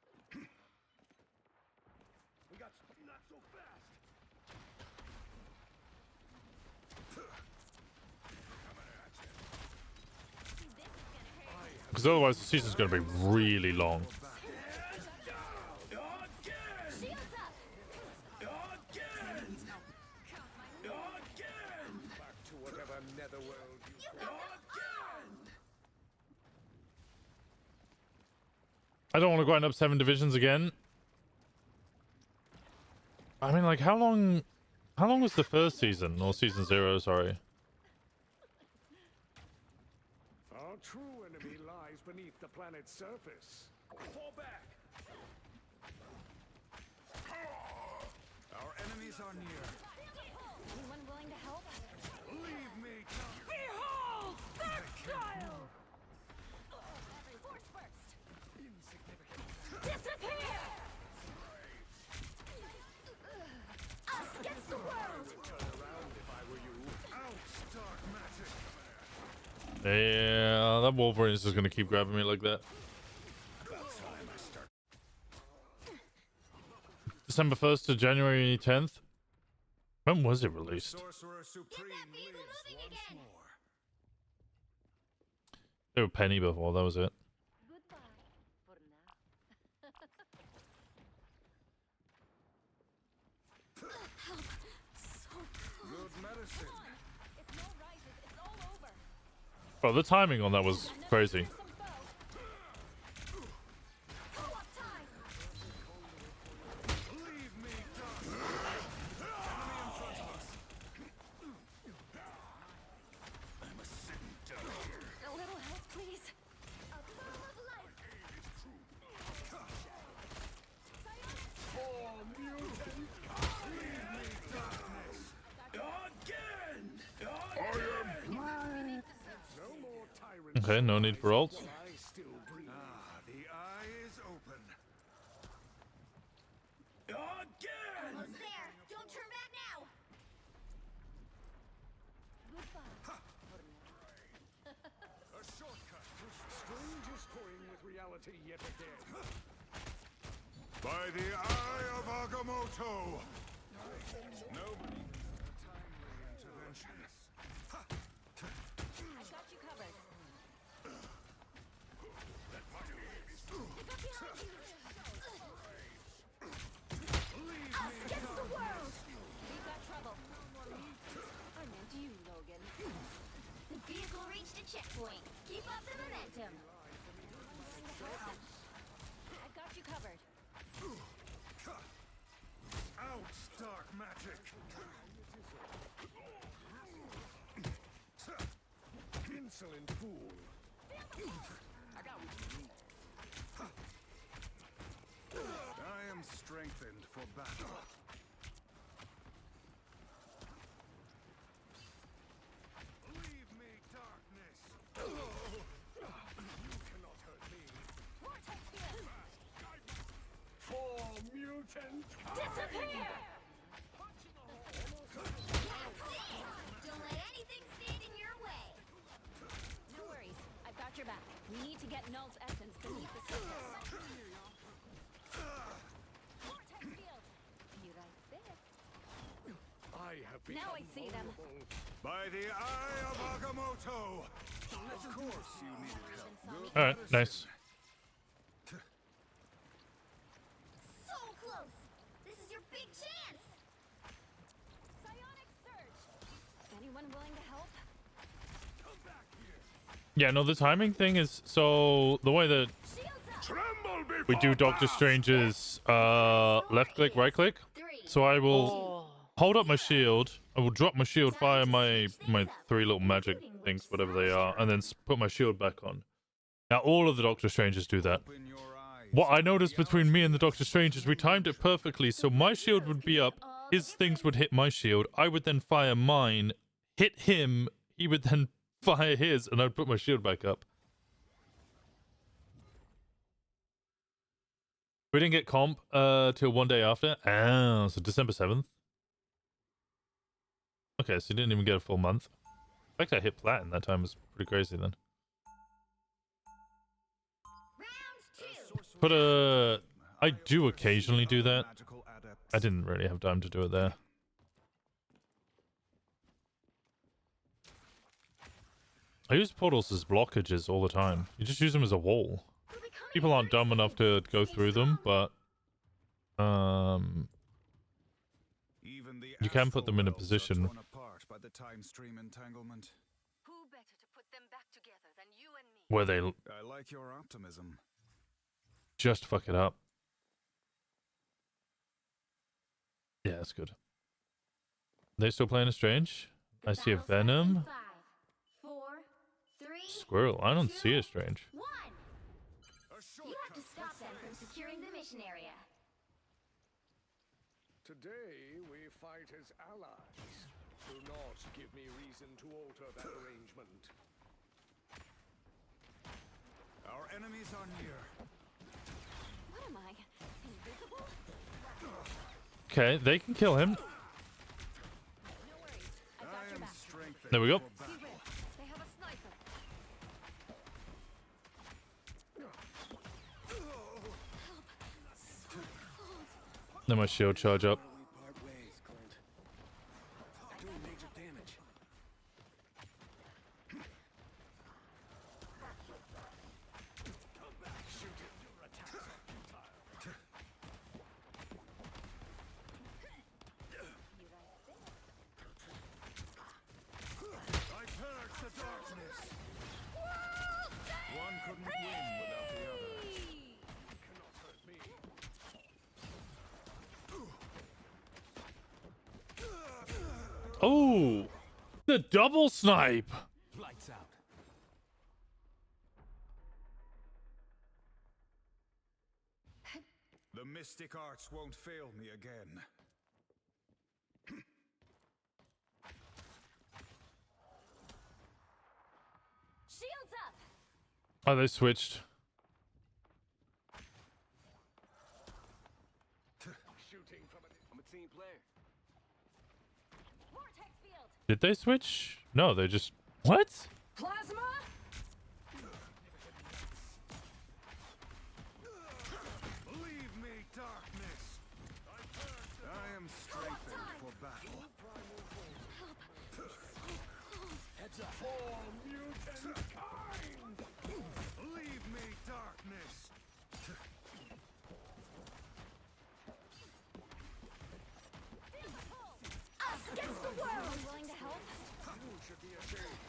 Because otherwise the season's going to be really long. I don't want to grind up 7 divisions again. I mean, like, how long How long was the first season? Or season 0, sorry. Our true enemy lies beneath the planet's surface. Fall back! Our enemies are near. Anyone willing to help? Leave me to... Behold that child! Force first! Insignificant. Disappear! Us against the world! Turn around if I were you. Out, dark magic! Yeah, that Wolverine is just gonna keep grabbing me like that. December 1st to January 10th. When was it released? Sorcerer Supreme lives once more. They were penny before, that was it. Good medicine. Bro, the timing on that was crazy. Leave me, dark. Enemy in front of us. I must sit down here. A little help, please. A form of life. For mutant. Leave me, darkness. Again. I am blind. No more tyrants. Okay, no need for ults. I still breathe. Ah, the eye is open. Again. Almost there. Don't turn back now. A shortcut. Strange is toying with reality yet again. By the eye of Agamotto. Nobody needs a timely intervention. I got you covered. That might Us against the world! We've got trouble. I meant you, Logan. The vehicle reached a checkpoint. Keep up the momentum. I've got you covered. out, dark magic. Insolent fool. I got what you need. I am strengthened for battle. Leave me, darkness. You cannot hurt me. Vortex field. For mutant. Disappear! Don't let anything stand in your way. No worries. I've got your back. We need to get Null's essence beneath the surface. Vortex field. Be right there. I have become Now I see them. vulnerable. By the eye of Agamotto. Of course you needed help. All right, nice. So close! This is your big chance! Psionic surge. Anyone willing to help? Yeah, no, the timing thing is so the way that we do Doctor Strange's left click, right click. So I will hold up my shield. I will drop my shield, fire my three little magic things, whatever they are, and then put my shield back on. Now all of the Doctor Stranges do that. What I noticed between me and the Doctor Strange is we timed it perfectly, so my shield would be up, his things would hit my shield, I would then fire mine, hit him, he would then fire his, and I'd put my shield back up. We didn't get comp till one day after. Ah, so December 7th. Okay, so you didn't even get a full month. The fact I hit platinum that time was pretty crazy then. But I do occasionally do that. I didn't really have time to do it there. I use portals as blockages all the time. You just use them as a wall. People aren't dumb enough to go through them, but you can put them in a position Apart by the time stream entanglement. Who better to put them back together than you and me? where they I like your optimism. just fuck it up. Yeah, that's good. They still playing a Strange? I see a Venom. 5, 4, 3, Squirrel. I don't see a Strange. 1. You have to stop them from securing the mission area. Today we fight as allies. Do not give me reason to alter that arrangement. Our enemies are near. What am I? Invisible? Okay, they can kill him. I am strengthened. There we go. for battle. They have a sniper. Then my shield charge up. Doing major damage. I purge the darkness. One couldn't win without the other. Cannot hurt me. Oh, the double snipe. Lights out. The mystic arts won't fail me again. Shields up. Oh, they switched. Shooting from I'm a team player. Vortex field. Did they switch? No, they just... What? Plasma. Leave me, darkness. I am strengthened for battle. Heads up. For mutant kind! Leave me, darkness. Us against the world! Willing to help? You should be ashamed.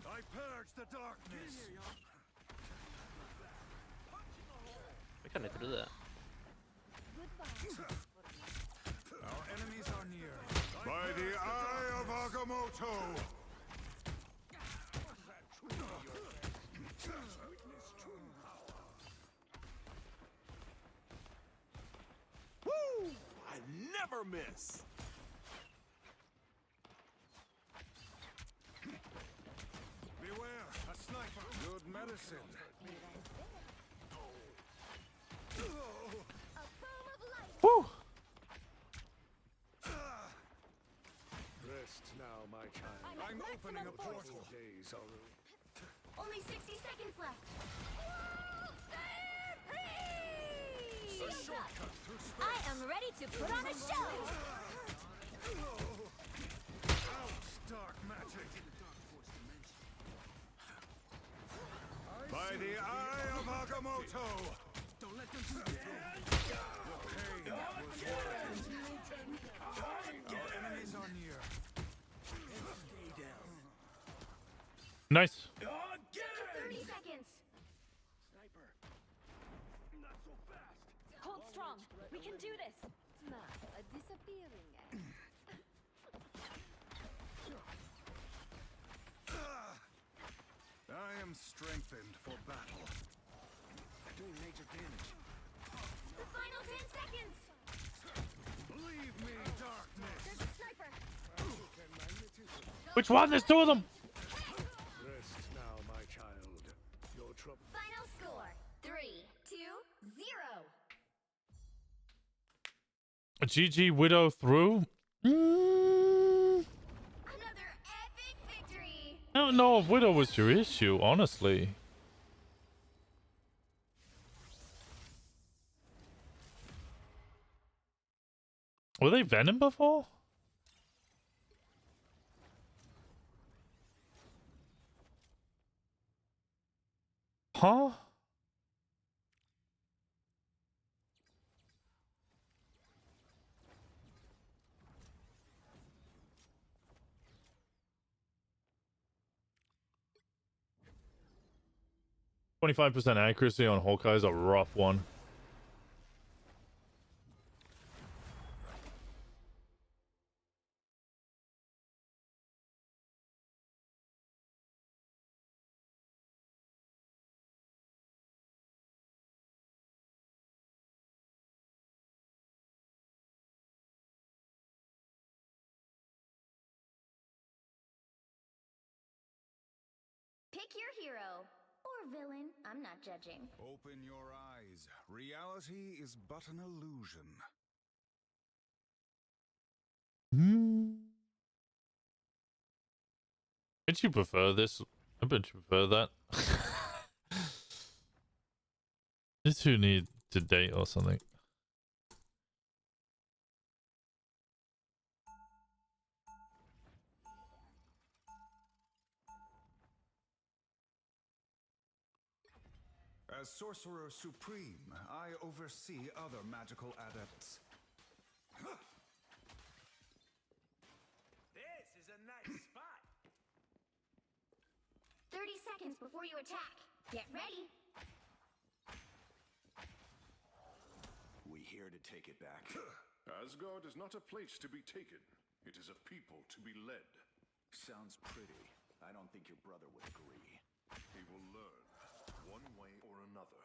I purge the darkness. Vi kan inte do det. Our enemies are near. By the eye of Agamotto. Woo! I never miss. Beware, a sniper. Good medicine. Woo! Rest now, my child. I'm opening a portal. Days are Only 60 seconds left. A shortcut through space. I am ready to put on a show. Out, dark magic. By the eye of Agamotto. Don't let them do that. The pain was worth it. Our enemies are near. Stay down. Nice. 30 seconds. Sniper. Not so fast. Hold strong. We can do this. Not a disappearing act. I am strengthened for battle. Doing major damage. The final 10 seconds. Leave me, darkness. There's a sniper. Which one? There's two of them. Rest now, my child. Your trouble. Final score 3, 2, 0. GG Widow through. Another epic victory. I don't know if Widow was your issue, honestly. Were they Venom before? Huh? .25% accuracy on Hawkeye is a rough one. Pick your hero. Or villain. I'm not judging. Open your eyes. Reality is but an illusion. Did you prefer this? I bet you prefer that. These two need to date or something. As Sorcerer Supreme, I oversee other magical adepts. This is a nice spot. 30 seconds before you attack. Get ready. We here to take it back. Asgard is not a place to be taken. It is a people to be led. Sounds pretty. I don't think your brother would agree. He will learn, one way or another.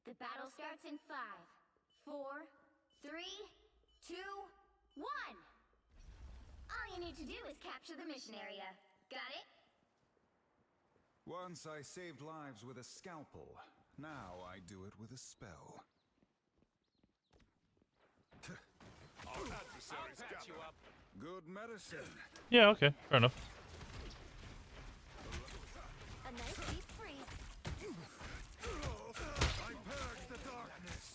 The battle starts in 5, 4, 3, 2, 1. All you need to do is capture the mission area. Got it? Once I saved lives with a scalpel. Now I do it with a spell. Our adversaries gather. Good medicine. Yeah, okay, fair enough. A nice deep freeze. I purge the darkness.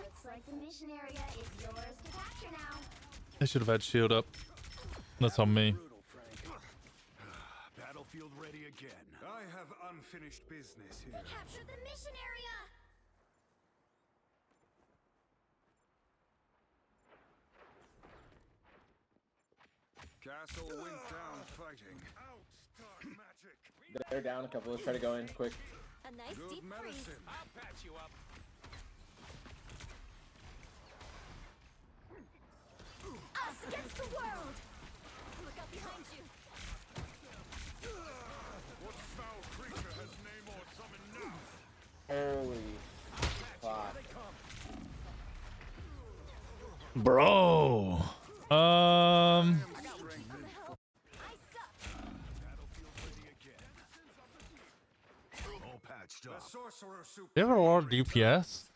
Looks like the mission area is yours to capture now. They should have had shield up. That's on me. Battlefield ready again. I have unfinished business here. Capture the mission area. Castle went down fighting. Out, dark magic. They're down a couple. Let's try to go in quick. A nice Good deep freeze. medicine. I'll patch you up. Us against the world. Look up behind you. What foul creature has Namor summoned now? Holy fuck. Bro. All patched up. The Sorcerer Supreme. They have a lot of DPS.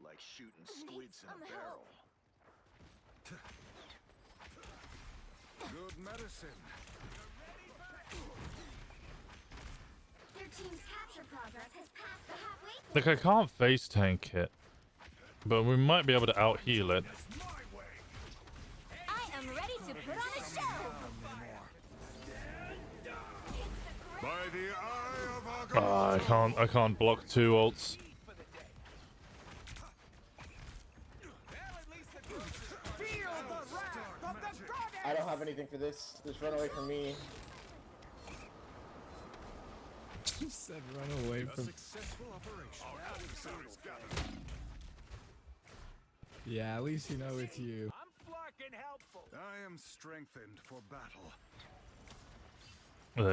Like shooting squids in a barrel. Good medicine. Their team's capture progress has passed the halfway point. Like, I can't face tank it, but we might be able to out heal it. I am ready to put on a show. By the eye of I can't block 2 ults. I don't have anything for this. Just run away from me. You said run away a from. successful operation. Our adversaries gather. Yeah, at least you know it's you. I'm fucking helpful. I am strengthened for battle.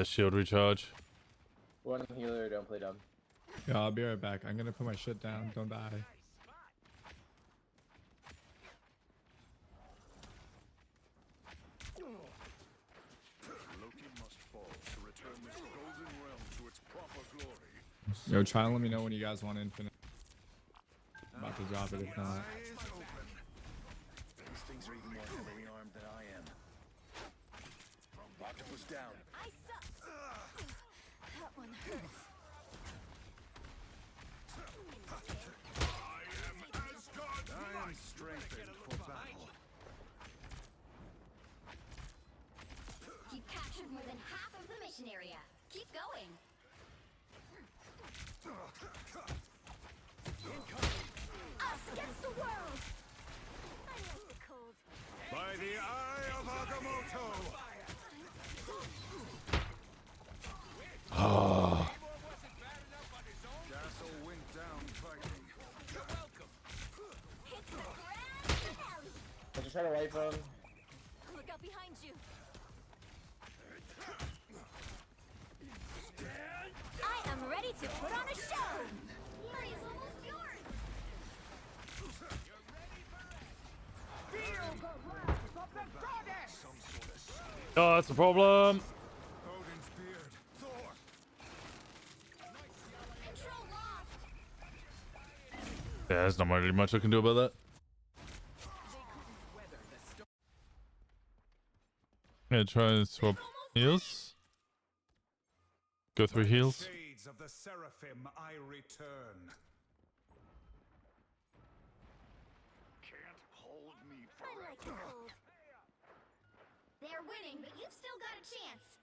Shield recharge. One healer, don't play dumb. Yeah, I'll be right back. I'm gonna put my shit down. Don't die. Loki must fall to return this golden realm to its proper glory. Yo, try and let me know when you guys want infinite. I'm about to drop it if not. These things are even more heavily armed than I am. Octopus down. I suck. That one hurts. I am strengthened for battle. You've captured more than half of the mission area. Keep going. Us against the world. I like the cold. By the eye of Agamotto. Oh. Castle went down fighting. You're welcome. Hit the ground hell. I just try to wipe them. Look out behind you. I am ready to put on a show. Area's almost yours. Oh, that's the problem. Odin's beard. Thor. Control lost. Yeah, there's not really much I can do about that. Yeah, try and swap heals. Go through heals. Shades of the Seraphim, I return. Can't hold me I like the cold. They're winning, but you've still got a chance.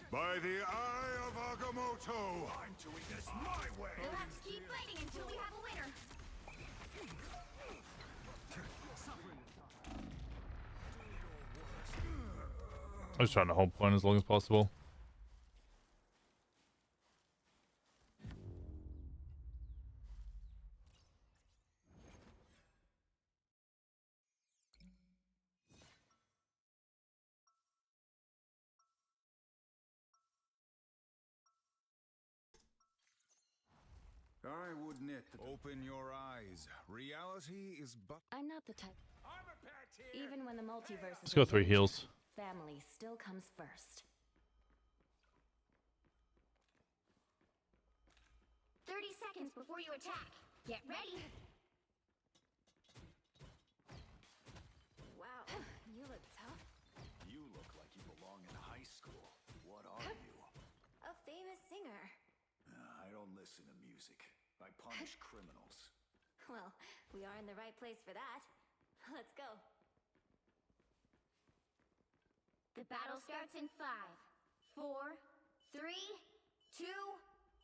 By the eye of Agamotto, I'm doing this my way. You'll have to keep fighting until we have a winner. I was trying to hold point as long as possible. I would knit. Open your eyes. Reality is but. I'm not the type. Even when the multiverse Let's is go in through danger, heals. family still comes first. 30 seconds before you attack. Get ready. Wow, you look tough. You look like you belong in high school. What are you? A famous singer. I don't listen to music. I punish criminals. Well, we are in the right place for that. Let's go. The battle starts in 5, 4, 3, 2,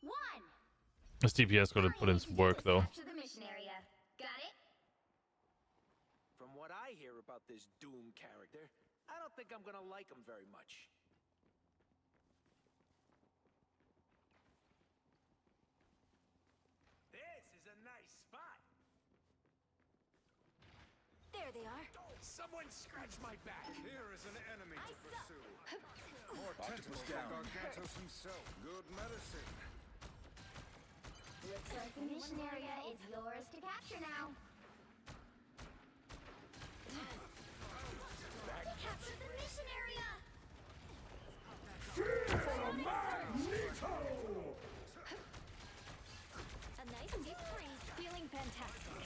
1. This DPS got to put in some work though. To the mission area. Got it? From what I hear about this Doom character, I don't think I'm gonna like him very much. This is a nice spot. There they are. Someone scratch my back. Here is an enemy to pursue. More tentacles for Gargantos himself. Good medicine. Looks like the mission area is yours to capture now. Capture the mission area! A nice deep freeze, feeling fantastic.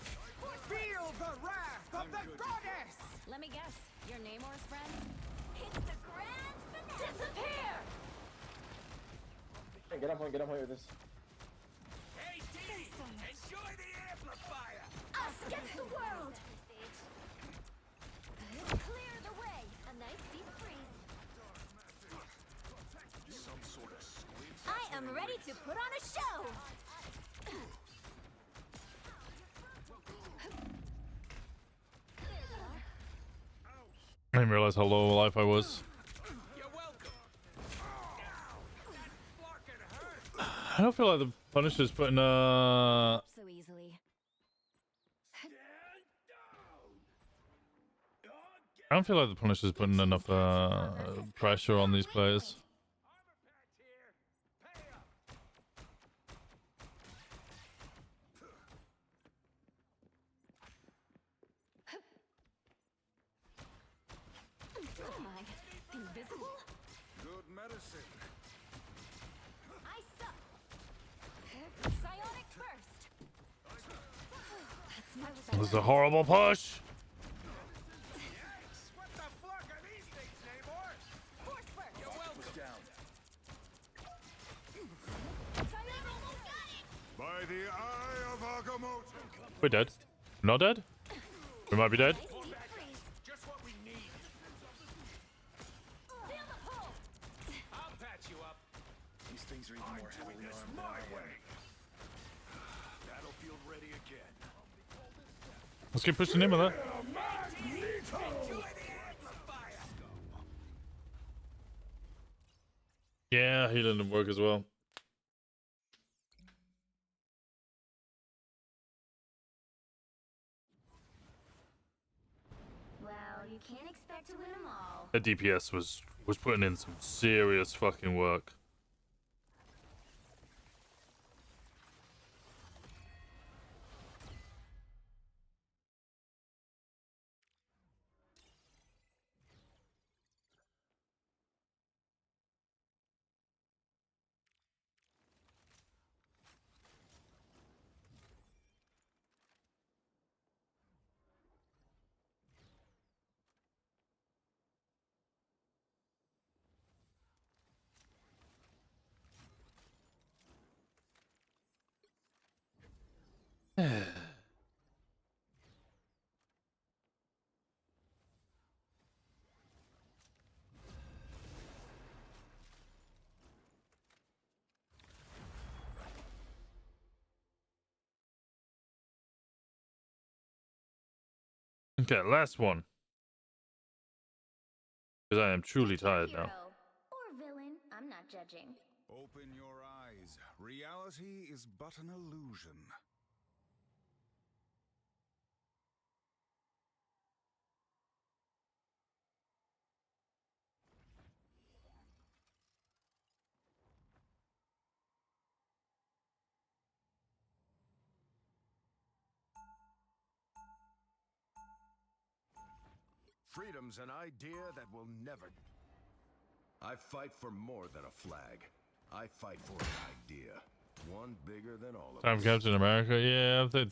Feel the wrath of the goddess! Let me guess, your Namor's friend? It's the grand finale! Disappear! Hey, get on point with this. Hey, Dee! Enjoy the amplifier! Us against the world! Clear the way. A nice deep freeze. Some sort of squid. I am ready to put on a show. I didn't realize how low life I was. You're welcome. I don't feel like the Punisher's putting So easily. I don't feel like the Punisher's putting enough pressure on these players. Am I invisible? Good medicine. I suck. Psionic burst. That's much This is a horrible push. What the fuck are these things, Namor? Force burst. You're welcome. By the eye of Agamotto. We're dead. Not dead? We might be dead. Just what we need. I'll patch you up. These things are even more heavily armed than I am. Battlefield ready again. Let's keep pushing him with that. Enjoy the amplifier. Yeah, healing didn't work as well. Well, you can't expect to win them all. The DPS was putting in some serious fucking work. Okay, last one. Because I am truly tired now. Or villain, I'm not judging. Open your eyes. Reality is but an illusion. Freedom's an idea that will never... I fight for more than a flag. I fight for an idea. One bigger than all of Time us. Captain America? Yeah, if they...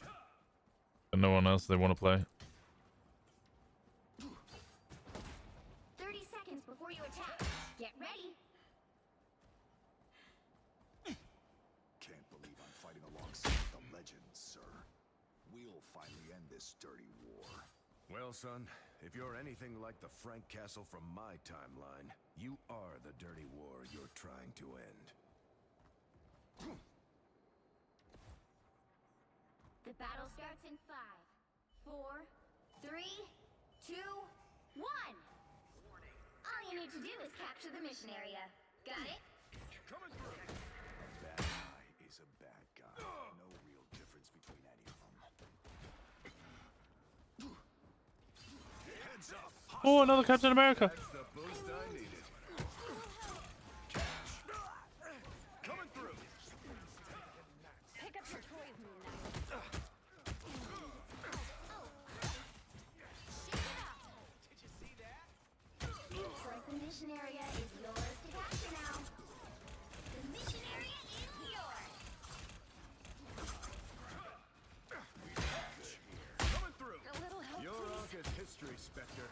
And no one else they want to play. 30 seconds before you attack. Get ready. Can't believe I'm fighting alongside the legends, sir. We'll finally end this dirty war. Well, son, if you're anything like the Frank Castle from my timeline, you are the dirty war you're trying to end. The battle starts in 5, 4, 3, 2, 1. All you need to do is capture the mission area. Got it? Coming through. A bad guy is a bad guy. No real difference between any of them. Heads up. Oh, another Captain America. That's the boost I needed. Coming through. Pick up your toys, Moon Knight. Did you see that? Looks like the mission area is yours to capture now. The mission area is yours. Coming through. A little help, Your please. Ark is history, Spectre.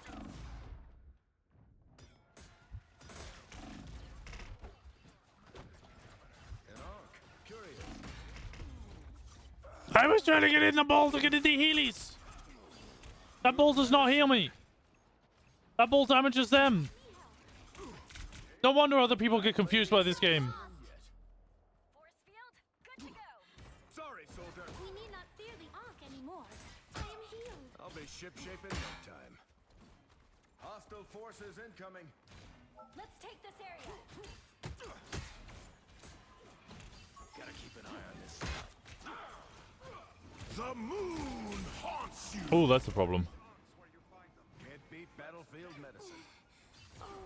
An Ark. Curious. I was trying to get in the ball to get into Heelys. That ball does not heal me. That ball damages them. No wonder other people get confused by this game. Force field, good to go. Sorry, soldier. We need not fear the Ankh anymore. I am healed. I'll be shipshape in no time. Hostile forces incoming. Let's take this area. Gotta keep an eye on this stuff. The moon haunts you. Oh, that's a problem. Can't beat battlefield medicine.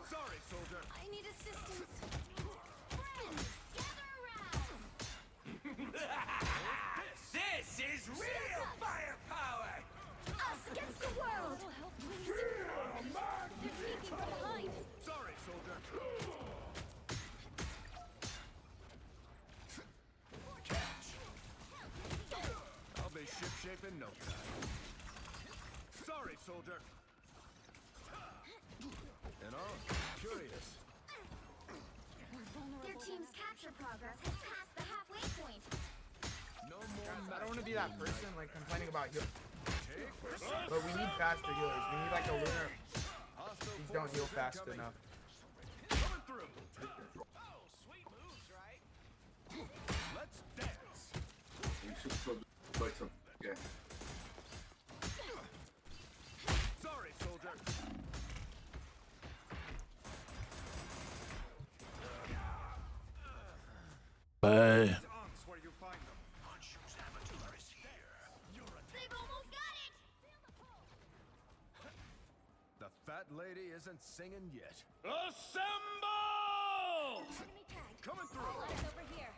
Sorry, soldier. I need assistance. Friends, gather around. This is real firepower! Us against the world. Little help, please. They're sneaking from behind. Sorry, soldier. I'll be shipshape in no time. Sorry, soldier. And all curious. Their team's capture progress has passed the halfway point. No more. I don't want to be that person like complaining about heal. Take But we need faster healers. We need like a lunar. hostile These don't heal forces fast incoming. enough. Coming through. Oh, sweet moves, right? Let's dance. You should probably play some. Yeah. Sorry, soldier. Bye. Onks where you find them. Honshu's avatar is here. They've almost got it. The fat lady isn't singing yet. Assemble! Enemy tag. Coming All through. eyes over here.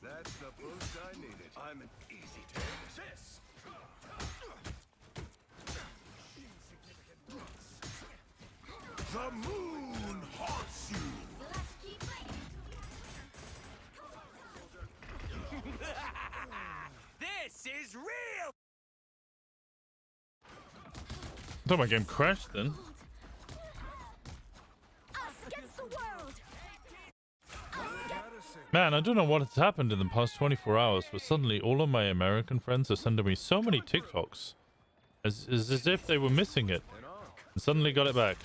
That's the boost I needed. I'm an easy target. This. The moon haunts you. You'll have to keep fighting. This is real! I thought my game crashed then. Us against the world. Man, I don't know what has happened in the past 24 hours, but suddenly all of my American friends are sending me so many TikToks. As if they were missing it. And suddenly got it back.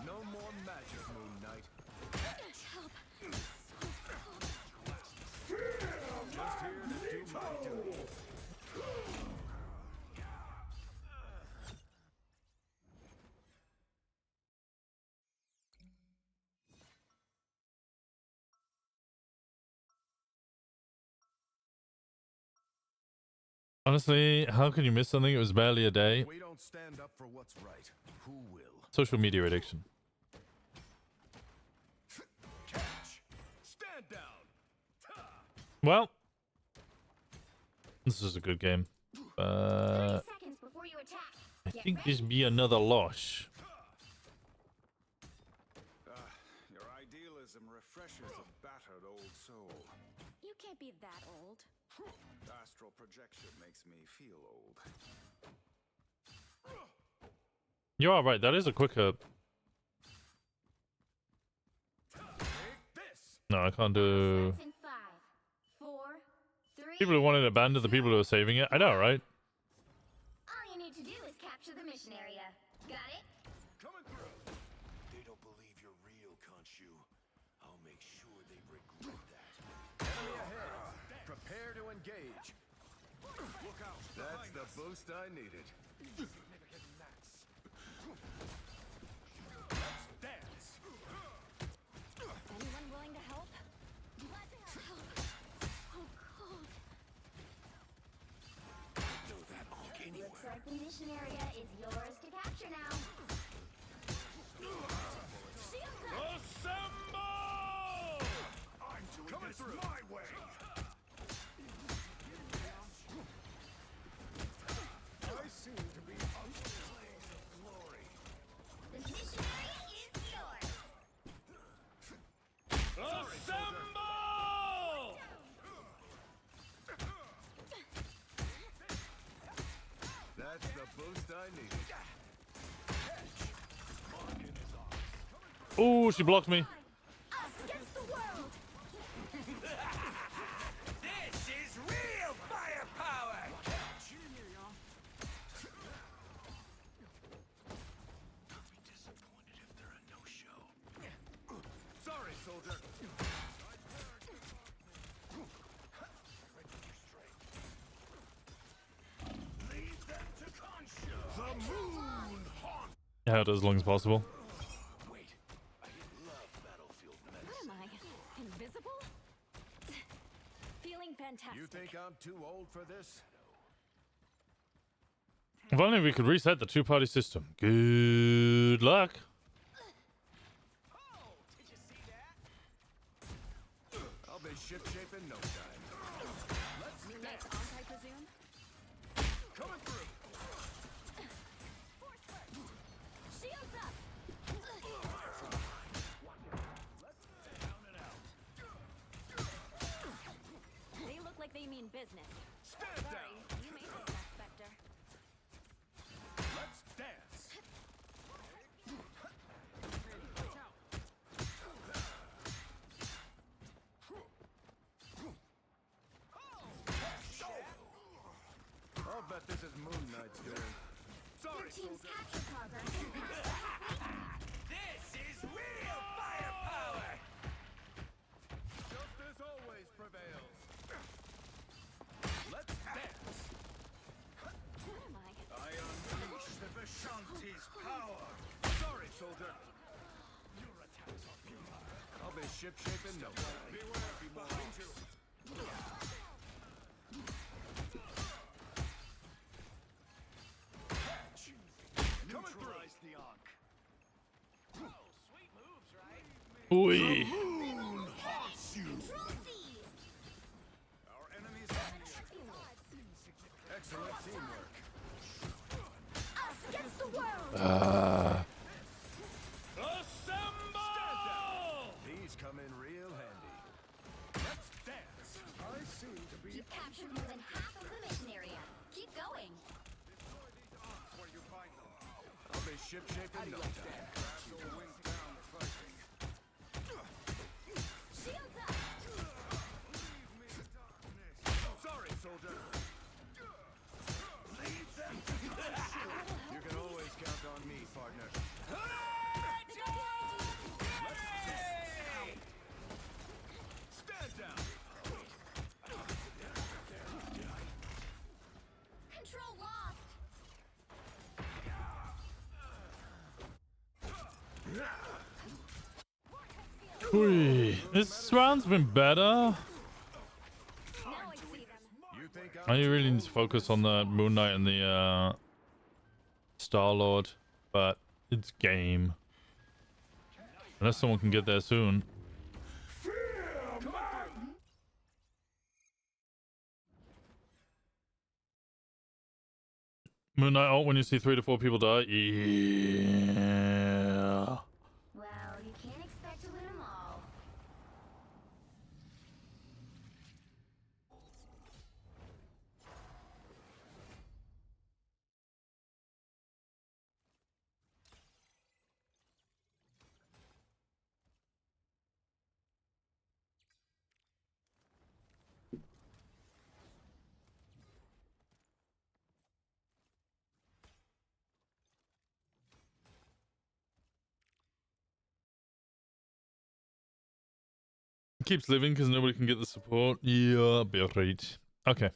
No more magic, Moon Knight. Just here to do my duty. Honestly, how can you miss something? It was barely a day. We don't stand up for what's right. Who will? Social media addiction. Catch. Stand down. Well, this is a good game. 30 seconds before you attack. I think this be another loss. Your idealism refreshes a battered old soul. You can't be that old. Astral projection makes me feel old. You are right. That is a quicker. No, I can't do. In 5, 4, 3. People who wanted to abandon the people who are saving it. I know, right? All you need to do is capture the mission area. Got it? Coming through. They don't believe you're real, Khonshu. I'll make sure they regret that. Enemy ahead. Prepare to engage. Look out. That's the boost I needed. Significant max. Let's dance. Anyone willing to help? Glad to help. Oh, cold. Know that Onk anywhere. Looks like the mission area is yours to capture now. Shields up! Assemble! I'm doing this my way. I seem to be on the flames of glory. The mission area is yours. Assemble! That's the boost I needed. Oh, she blocked me. Us against the world. This is real firepower! I'll be disappointed if they're a no-show. Sorry, soldier. Lead them to Khonshu. The moon haunts. Yeah, it as long as possible. Wait, I love battlefield What medicine. am I? Invisible? Feeling fantastic. You think I'm too old for this? If only we could reset the two-party system. Good luck. I'll be ship-shape in no time. Let's New dance. night's on, I presume? Coming through. Shields up. They look like they mean business. Stand Sorry, down. you made this, Spectre. Let's dance. I'll bet this is Moon Knight's doing. Sorry, Your team's soldier. capture progress has passed. This is real firepower! Just as always prevails. Let's dance. What am I? I unleash the Vishanti's power. Sorry, soldier. Your attacks are futile. I'll be ship-shape in no time. Beware behind you. Neutralize the Onk. Oh, sweet moves, right? Oi. Moon haunts you. Our enemies excellent teamwork. Us against the world. Assemble! These come in real handy. Let's dance. I seem to be You've captured more than half of the mission area. Keep going. where you find them. I'll be ship-shape in no time. Castle wins down the fighting. Shields up. Sorry, soldier. Lead them to You can always count on me, partner. Stand down. Control lost. Oi. This round's been better. Now I see them. You think I really need to focus on the Moon Knight and the Star-Lord, but it's game. Unless someone can get there soon. Moon Knight ult when you see 3 to 4 people die. Yeah. Well, you can't expect to win them all. Keeps living because nobody can get the support. Yeah, be alright. Okay.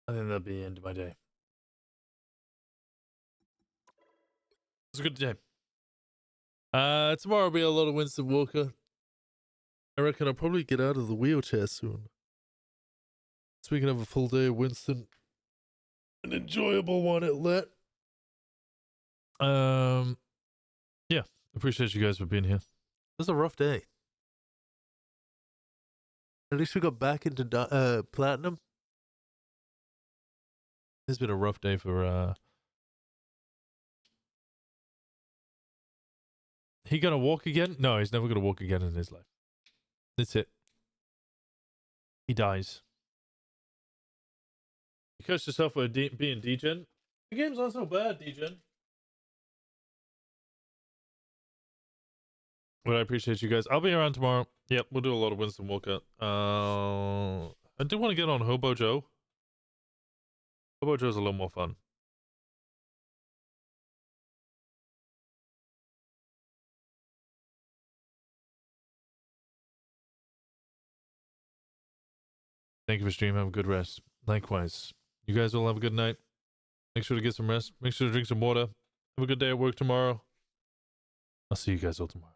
I think that'll be the end of my day. It's a good day. Tomorrow will be a lot of Winston Walker. I reckon I'll probably get out of the wheelchair soon. So we can have a full day of Winston. An enjoyable one at Let. Yeah. Appreciate you guys for being here. It was a rough day. At least we got back into platinum. It's been a rough day for he gonna walk again? No, he's never gonna walk again in his life. That's it. He dies. You cursed yourself for being degen. The game's not so bad, degen. But I appreciate you guys. I'll be around tomorrow. Yep, we'll do a lot of Winston Walker. I do want to get on Hobo Joe. Hobo Joe's a little more fun. Thank you for streaming. Have a good rest. Likewise. You guys all have a good night. Make sure to get some rest. Make sure to drink some water. Have a good day at work tomorrow. I'll see you guys all tomorrow.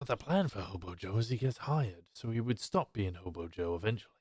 The plan for Hobo Joe is he gets hired, so he would stop being Hobo Joe eventually.